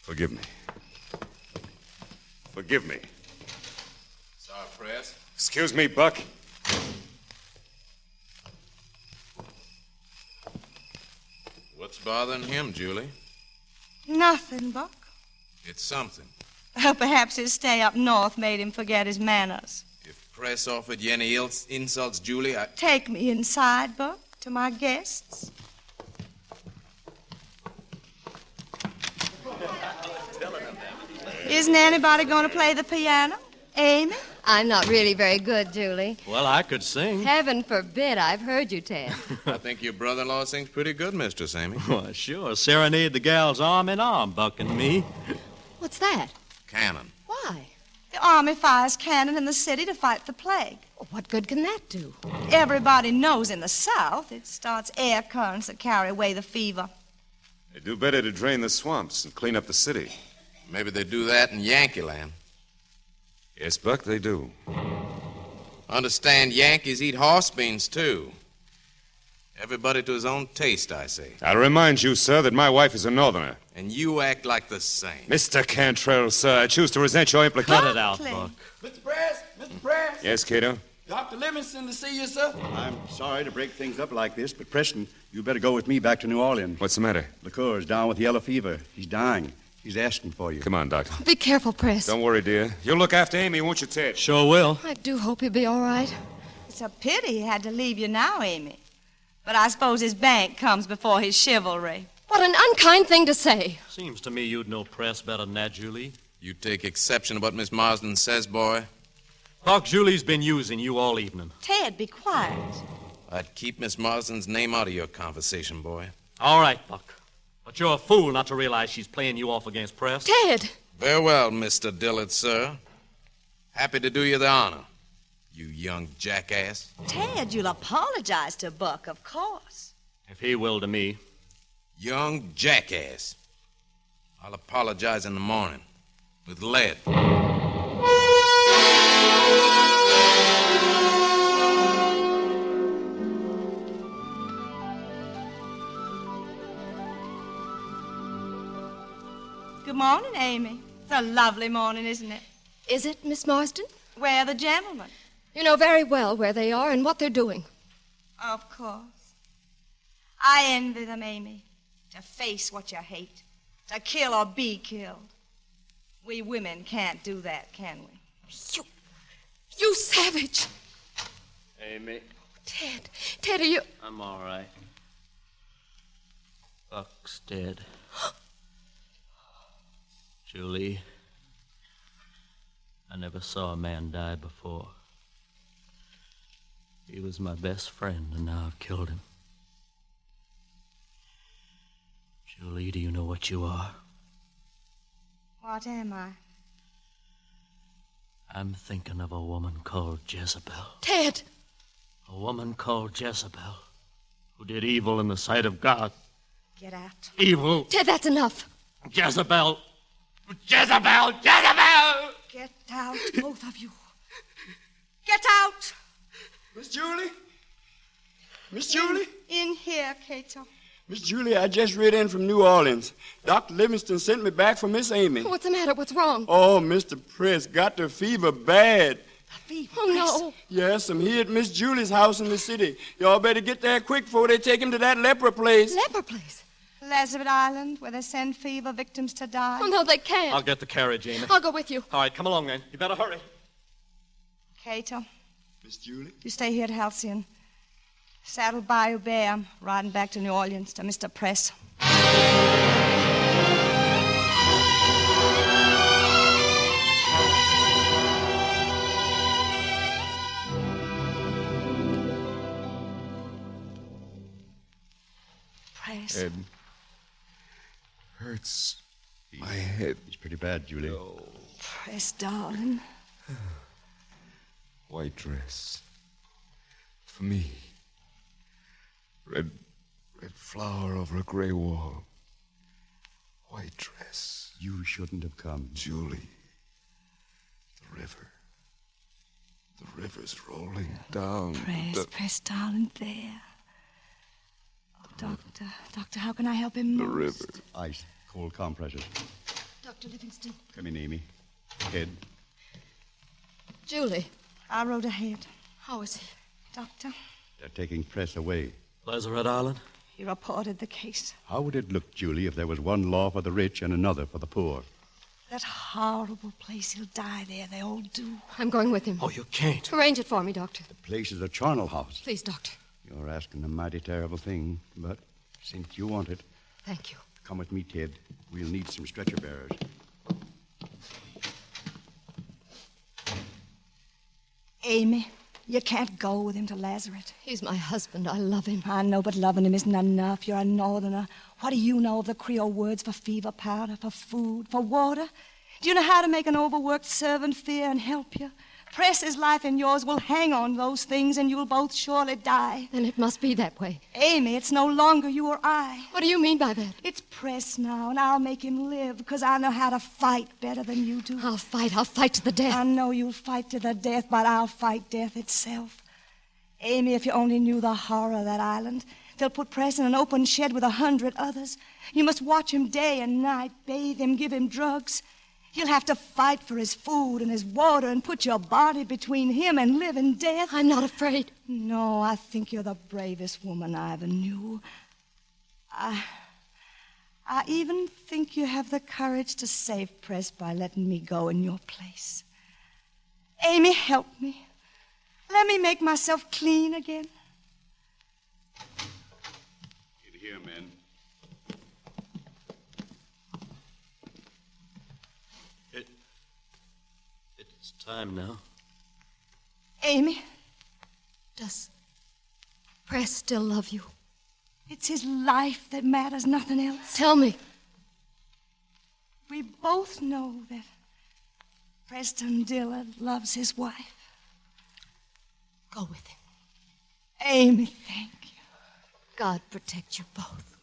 Forgive me. Forgive me. Sorry, Press. Excuse me, Buck. What's bothering him, Julie? Nothing, Buck. It's something. Perhaps his stay up north made him forget his manners. If Press offered you any insults, Julie, Take me inside, Buck, to my guests. Isn't anybody going to play the piano? Amy? I'm not really very good, Julie. Well, I could sing. Heaven forbid. I've heard you, Ted. I think your brother-in-law sings pretty good, Mistress Amy. Well, sure. Serenade the gals arm in arm, Buck and me. What's that? Cannon. Why? The army fires cannon in the city to fight the plague. What good can that do? Everybody knows in the South it starts air currents that carry away the fever. They do better to drain the swamps and clean up the city. Maybe they do that in Yankee land. Yes, Buck, they do. Understand Yankees eat horse beans, too. Everybody to his own taste, I say. I'll remind you, sir, that my wife is a northerner. And you act like the same. Mr. Cantrell, sir, I choose to resent your implication. Cut it out, Buck. Mr. Press, Mr. Press. Yes, Cato? Dr. Livingston to see you, sir. I'm sorry to break things up like this, but Preston, you better go with me back to New Orleans. What's the matter? LaCour's down with yellow fever. He's dying. He's asking for you. Come on, Doctor. Be careful, Press. Don't worry, dear. You'll look after Amy, won't you, Ted? Sure will. I do hope he'll be all right. It's a pity he had to leave you now, Amy. But I suppose his bank comes before his chivalry. What an unkind thing to say. Seems to me you'd know Press better than that, Julie. You take exception to what Miss Marsden says, boy. Buck, Julie's been using you all evening. Ted, be quiet. I'd keep Miss Marsden's name out of your conversation, boy. All right, Buck. But you're a fool not to realize she's playing you off against Press. Ted! Very well, Mr. Dillard, sir. Happy to do you the honor, you young jackass. Ted, you'll apologize to Buck, of course. If he will to me. Young jackass. I'll apologize in the morning. With lead. Good morning, Amy. It's a lovely morning, isn't it? Is it, Miss Marsden? Where are the gentlemen? You know very well where they are and what they're doing. Of course. I envy them, Amy. To face what you hate. To kill or be killed. We women can't do that, can we? You savage! Amy. Ted, are you... I'm all right. Buck's dead. Julie, I never saw a man die before. He was my best friend, and now I've killed him. Julie, do you know what you are? What am I? I'm thinking of a woman called Jezebel. Ted! A woman called Jezebel, who did evil in the sight of God. Get out. Evil. Ted, that's enough. Jezebel. Jezebel! Jezebel! Get out, both of you. Get out! Miss Julie? Miss Julie? In here, Cato. Miss Julie, I just rid in from New Orleans. Dr. Livingston sent me back for Miss Amy. What's the matter? What's wrong? Oh, Mr. Press got the fever bad. Oh, no. Yes, I'm here at Miss Julie's house in the city. Y'all better get there quick before they take him to that leper place. Leper place? Lazarus Island, where they send fever victims to die. Oh, no, they can't. I'll get the carriage, Amy. I'll go with you. All right, come along, then. You better hurry. Cato, Miss Julie? you stay here at Halcyon. Saddle Bayou Bay. I'm riding back to New Orleans to Mr. Press. Press. Head. Hurts. My head. It's pretty bad, Julie. Oh. Press, darling. White dress. For me. Red flower over a gray wall. White dress. You shouldn't have come. Julie. The river. The river's rolling down. Press, darling, there. Oh, Doctor, how can I help him The most? river. Ice. Cold compresses. Dr. Livingston. Come in, Amy. Head. Julie. I rode ahead. How is he? Doctor, They're taking Press away. Lazarus Island? he reported the case. How would it look, Julie, if there was one law for the rich and another for the poor? That horrible place. He'll die there. They all do. I'm going with him. Oh, you can't. Arrange it for me, Doctor. The place is a charnel house. Please, Doctor. You're asking a mighty terrible thing, but since you want it, Thank you. come with me, Ted. We'll need some stretcher bearers. Amy, you can't go with him to Lazarus. He's my husband. I love him. I know, but loving him isn't enough. You're a northerner. What do you know of the Creole words for fever powder, for food, for water? Do you know how to make an overworked servant fear and help you? Press's life and yours will hang on those things, and you'll both surely die. Then it must be that way. Amy, it's no longer you or I. What do you mean by that? It's Press now, and I'll make him live, because I know how to fight better than you do. I'll fight to the death. I know you'll fight to the death, but I'll fight death itself. Amy, if you only knew the horror of that island. They'll put Press in an open shed with 100 others. You must watch him day and night, bathe him, give him drugs. You'll have to fight for his food and his water and put your body between him and living death. I'm not afraid. No, I think you're the bravest woman I ever knew. I even think you have the courage to save Press by letting me go in your place. Amy, help me. Let me make myself clean again. Get here, men. It's time now. Amy. Does Press still love you? It's his life that matters, nothing else. Tell me. We both know that Preston Dillard loves his wife. Go with him. Amy, thank you. God protect you both.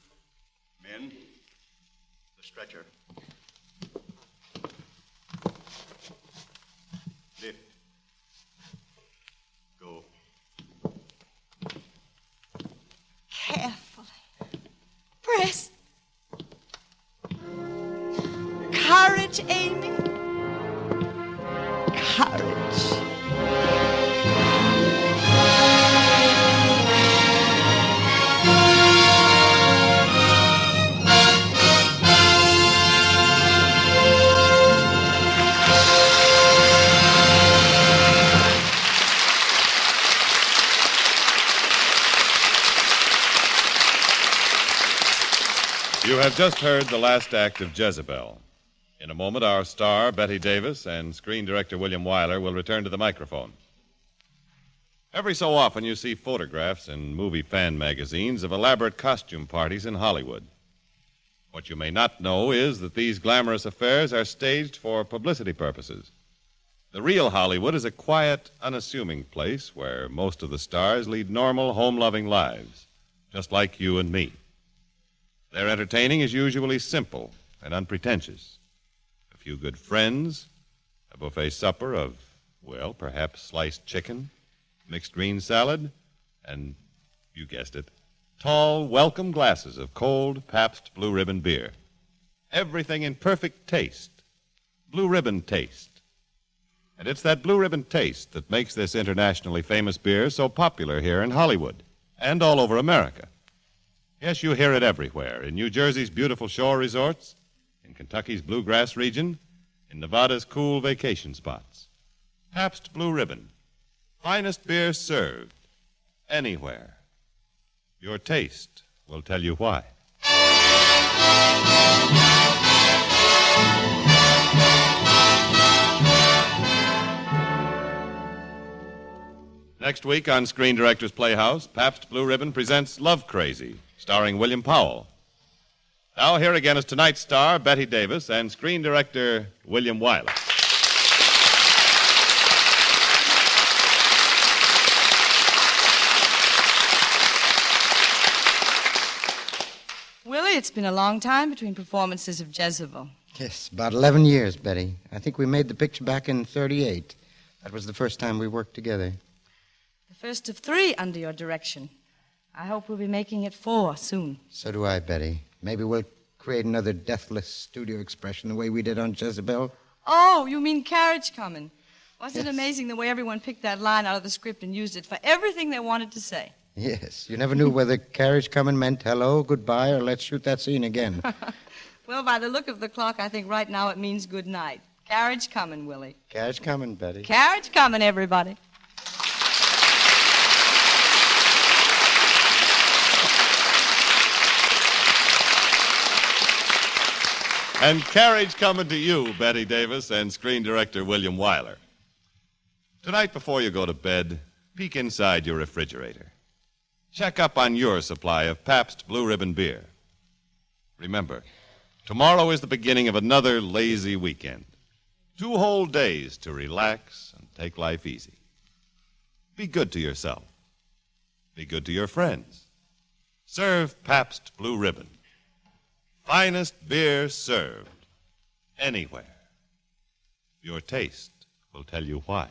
Men, the stretcher. Lift. Go. Carefully. Press. Courage, Amy. Courage. have just heard the last act of Jezebel. In a moment, our star, Betty Davis, and screen director William Wyler will return to the microphone. Every so often, you see photographs in movie fan magazines of elaborate costume parties in Hollywood. What you may not know is that these glamorous affairs are staged for publicity purposes. The real Hollywood is a quiet, unassuming place where most of the stars lead normal, home-loving lives, just like you and me. Their entertaining is usually simple and unpretentious. A few good friends, a buffet supper of, well, perhaps sliced chicken, mixed green salad, and, you guessed it, tall, welcome glasses of cold Pabst Blue Ribbon beer. Everything in perfect taste. Blue Ribbon taste. And it's that Blue Ribbon taste that makes this internationally famous beer so popular here in Hollywood and all over America. Yes, you hear it everywhere. In New Jersey's beautiful shore resorts, in Kentucky's bluegrass region, in Nevada's cool vacation spots. Pabst Blue Ribbon. Finest beer served anywhere. Your taste will tell you why. Next week on Screen Directors Playhouse, Pabst Blue Ribbon presents Love Crazy, starring William Powell. Now here again is tonight's star, Betty Davis, and screen director William Wyler. Willie, it's been a long time between performances of Jezebel. Yes, about 11 years, Betty. I think we made the picture back in 1938. That was the first time we worked together. The first of 3 under your direction. I hope we'll be making it 4 soon. So do I, Betty. Maybe we'll create another deathless studio expression the way we did on Jezebel. Oh, you mean Carriage Comin'. Wasn't it amazing the way everyone picked that line out of the script and used it for everything they wanted to say? Yes, you never knew whether carriage coming meant hello, goodbye, or let's shoot that scene again. Well, by the look of the clock, I think right now it means good night. Carriage coming, Willie. Carriage coming, Betty. Carriage coming, everybody. And carriage coming to you, Betty Davis, and screen director William Wyler. Tonight, before you go to bed, peek inside your refrigerator. Check up on your supply of Pabst Blue Ribbon beer. Remember, tomorrow is the beginning of another lazy weekend. 2 whole days to relax and take life easy. Be good to yourself. Be good to your friends. Serve Pabst Blue Ribbon. Finest beer served anywhere. Your taste will tell you why.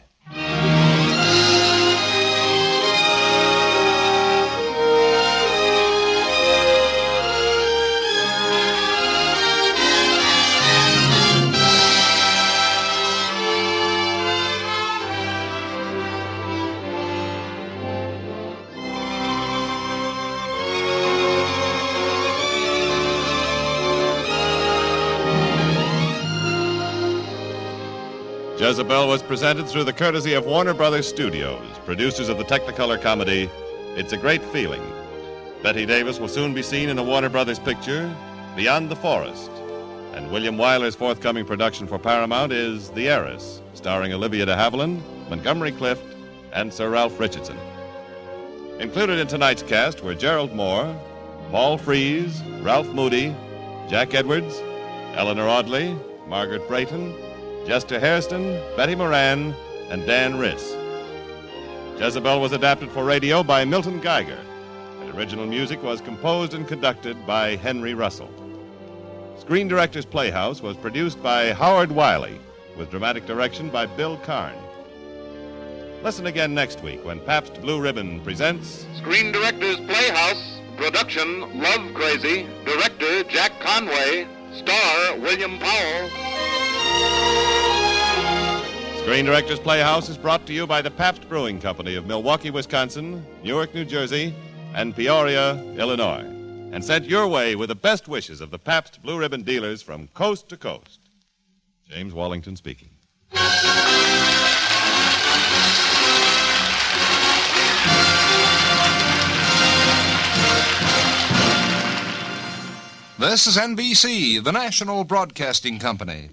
Jezebel was presented through the courtesy of Warner Brothers Studios, producers of the Technicolor comedy It's a Great Feeling. Betty Davis will soon be seen in a Warner Brothers picture, Beyond the Forest. And William Wyler's forthcoming production for Paramount is The Heiress, starring Olivia de Havilland, Montgomery Clift, and Sir Ralph Richardson. Included in tonight's cast were Gerald Moore, Paul Frees, Ralph Moody, Jack Edwards, Eleanor Audley, Margaret Brayton, Jester Hairston, Betty Moran, and Dan Riss. Jezebel was adapted for radio by Milton Geiger, and original music was composed and conducted by Henry Russell. Screen Directors Playhouse was produced by Howard Wiley, with dramatic direction by Bill Karn. Listen again next week when Pabst Blue Ribbon presents Screen Directors Playhouse, production Love Crazy, director Jack Conway, star William Powell. Screen Directors Playhouse is brought to you by the Pabst Brewing Company of Milwaukee, Wisconsin, Newark, New Jersey, and Peoria, Illinois, and sent your way with the best wishes of the Pabst Blue Ribbon dealers from coast to coast. James Wallington speaking. This is NBC, the National Broadcasting Company.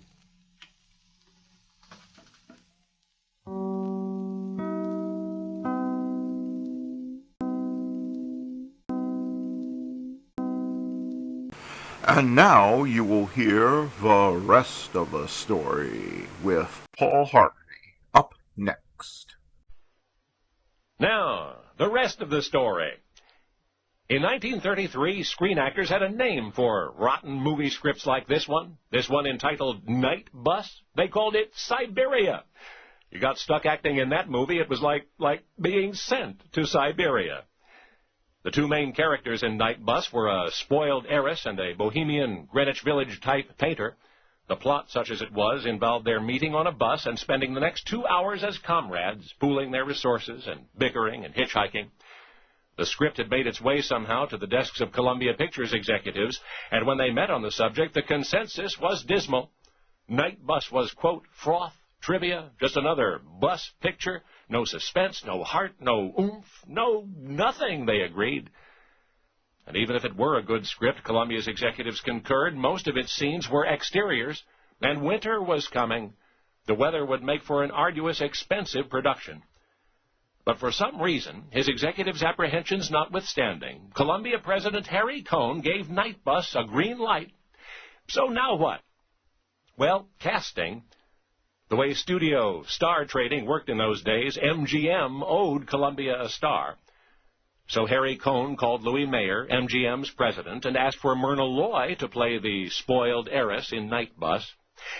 And now you will hear the rest of the story with Paul Harvey up next. Now, the rest of the story. In 1933, screen actors had a name for rotten movie scripts like this one entitled Night Bus. They called it Siberia. You got stuck acting in that movie, it was like being sent to Siberia. The two main characters in Night Bus were a spoiled heiress and a bohemian Greenwich Village-type painter. The plot, such as it was, involved their meeting on a bus and spending the next 2 hours as comrades, pooling their resources and bickering and hitchhiking. The script had made its way somehow to the desks of Columbia Pictures executives, and when they met on the subject, the consensus was dismal. Night Bus was, quote, froth, trivia, just another bus picture. No suspense, no heart, no oomph, no nothing, they agreed. And even if it were a good script, Columbia's executives concurred, most of its scenes were exteriors, and winter was coming. The weather would make for an arduous, expensive production. But for some reason, his executives' apprehensions notwithstanding, Columbia President Harry Cohn gave Night Bus a green light. So now what? Well, casting. The way studio star trading worked in those days, MGM owed Columbia a star. So Harry Cohn called Louis Mayer, MGM's president, and asked for Myrna Loy to play the spoiled heiress in Night Bus.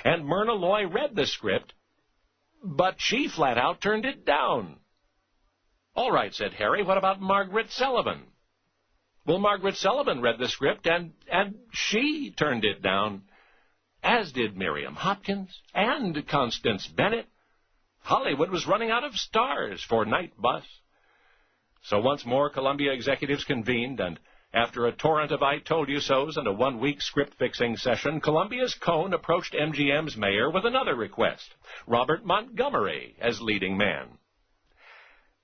And Myrna Loy read the script, but she flat out turned it down. All right, said Harry, what about Margaret Sullivan? Well, Margaret Sullivan read the script, and she turned it down, as did Miriam Hopkins and Constance Bennett. Hollywood was running out of stars for Night Bus. So once more, Columbia executives convened, and after a torrent of I-told-you-sos and a one-week script-fixing session, Columbia's Cohn approached MGM's mayor with another request, Robert Montgomery as leading man.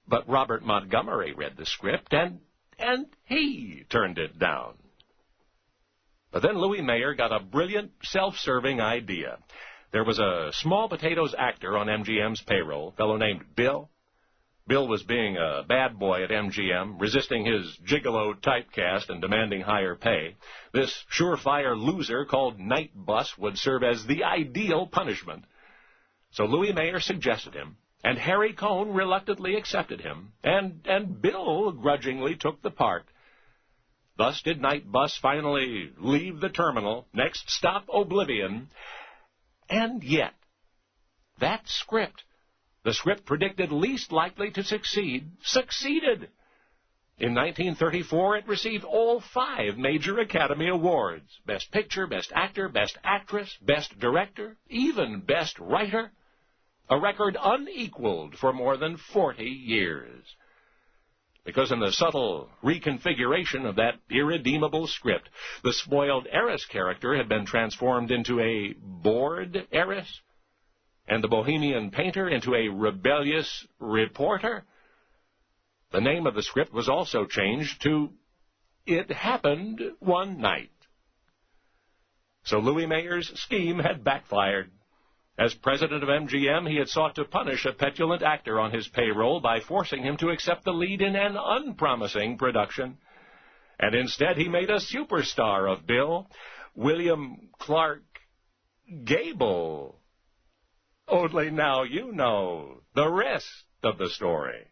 But Robert Montgomery read the script, and he turned it down. But then Louis Mayer got a brilliant, self-serving idea. There was a small-potatoes actor on MGM's payroll, a fellow named Bill. Bill was being a bad boy at MGM, resisting his gigolo typecast and demanding higher pay. This surefire loser called Night Bus would serve as the ideal punishment. So Louis Mayer suggested him, and Harry Cohn reluctantly accepted him, and Bill grudgingly took the part. Thus did Night Bus finally leave the terminal, next stop Oblivion, and yet that script, the script predicted least likely to succeed, succeeded. In 1934, it received all 5 major Academy Awards: Best Picture, Best Actor, Best Actress, Best Director, even Best Writer, a record unequaled for more than 40 years. Because in the subtle reconfiguration of that irredeemable script, the spoiled heiress character had been transformed into a bored heiress, and the bohemian painter into a rebellious reporter. The name of the script was also changed to It Happened One Night. So Louis Mayer's scheme had backfired. As president of MGM, he had sought to punish a petulant actor on his payroll by forcing him to accept the lead in an unpromising production. And instead, he made a superstar of Bill, William Clark Gable. Only now you know the rest of the story.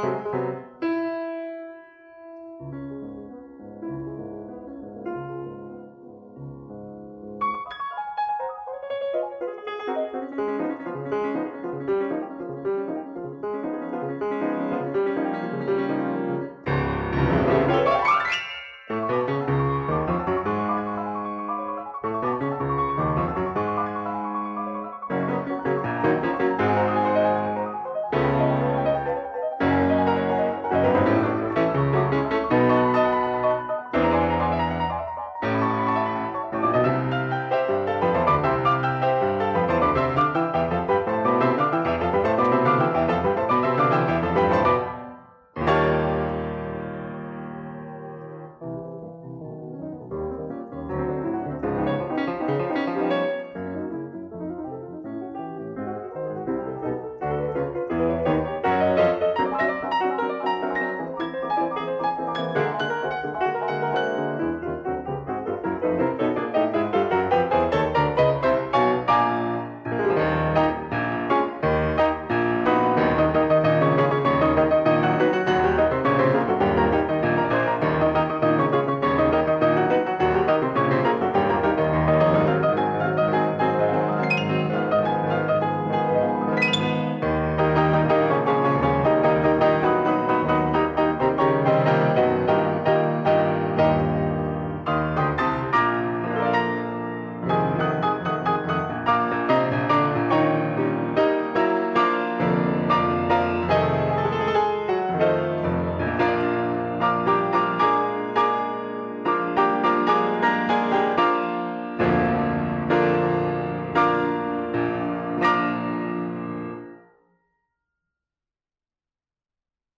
Thank you.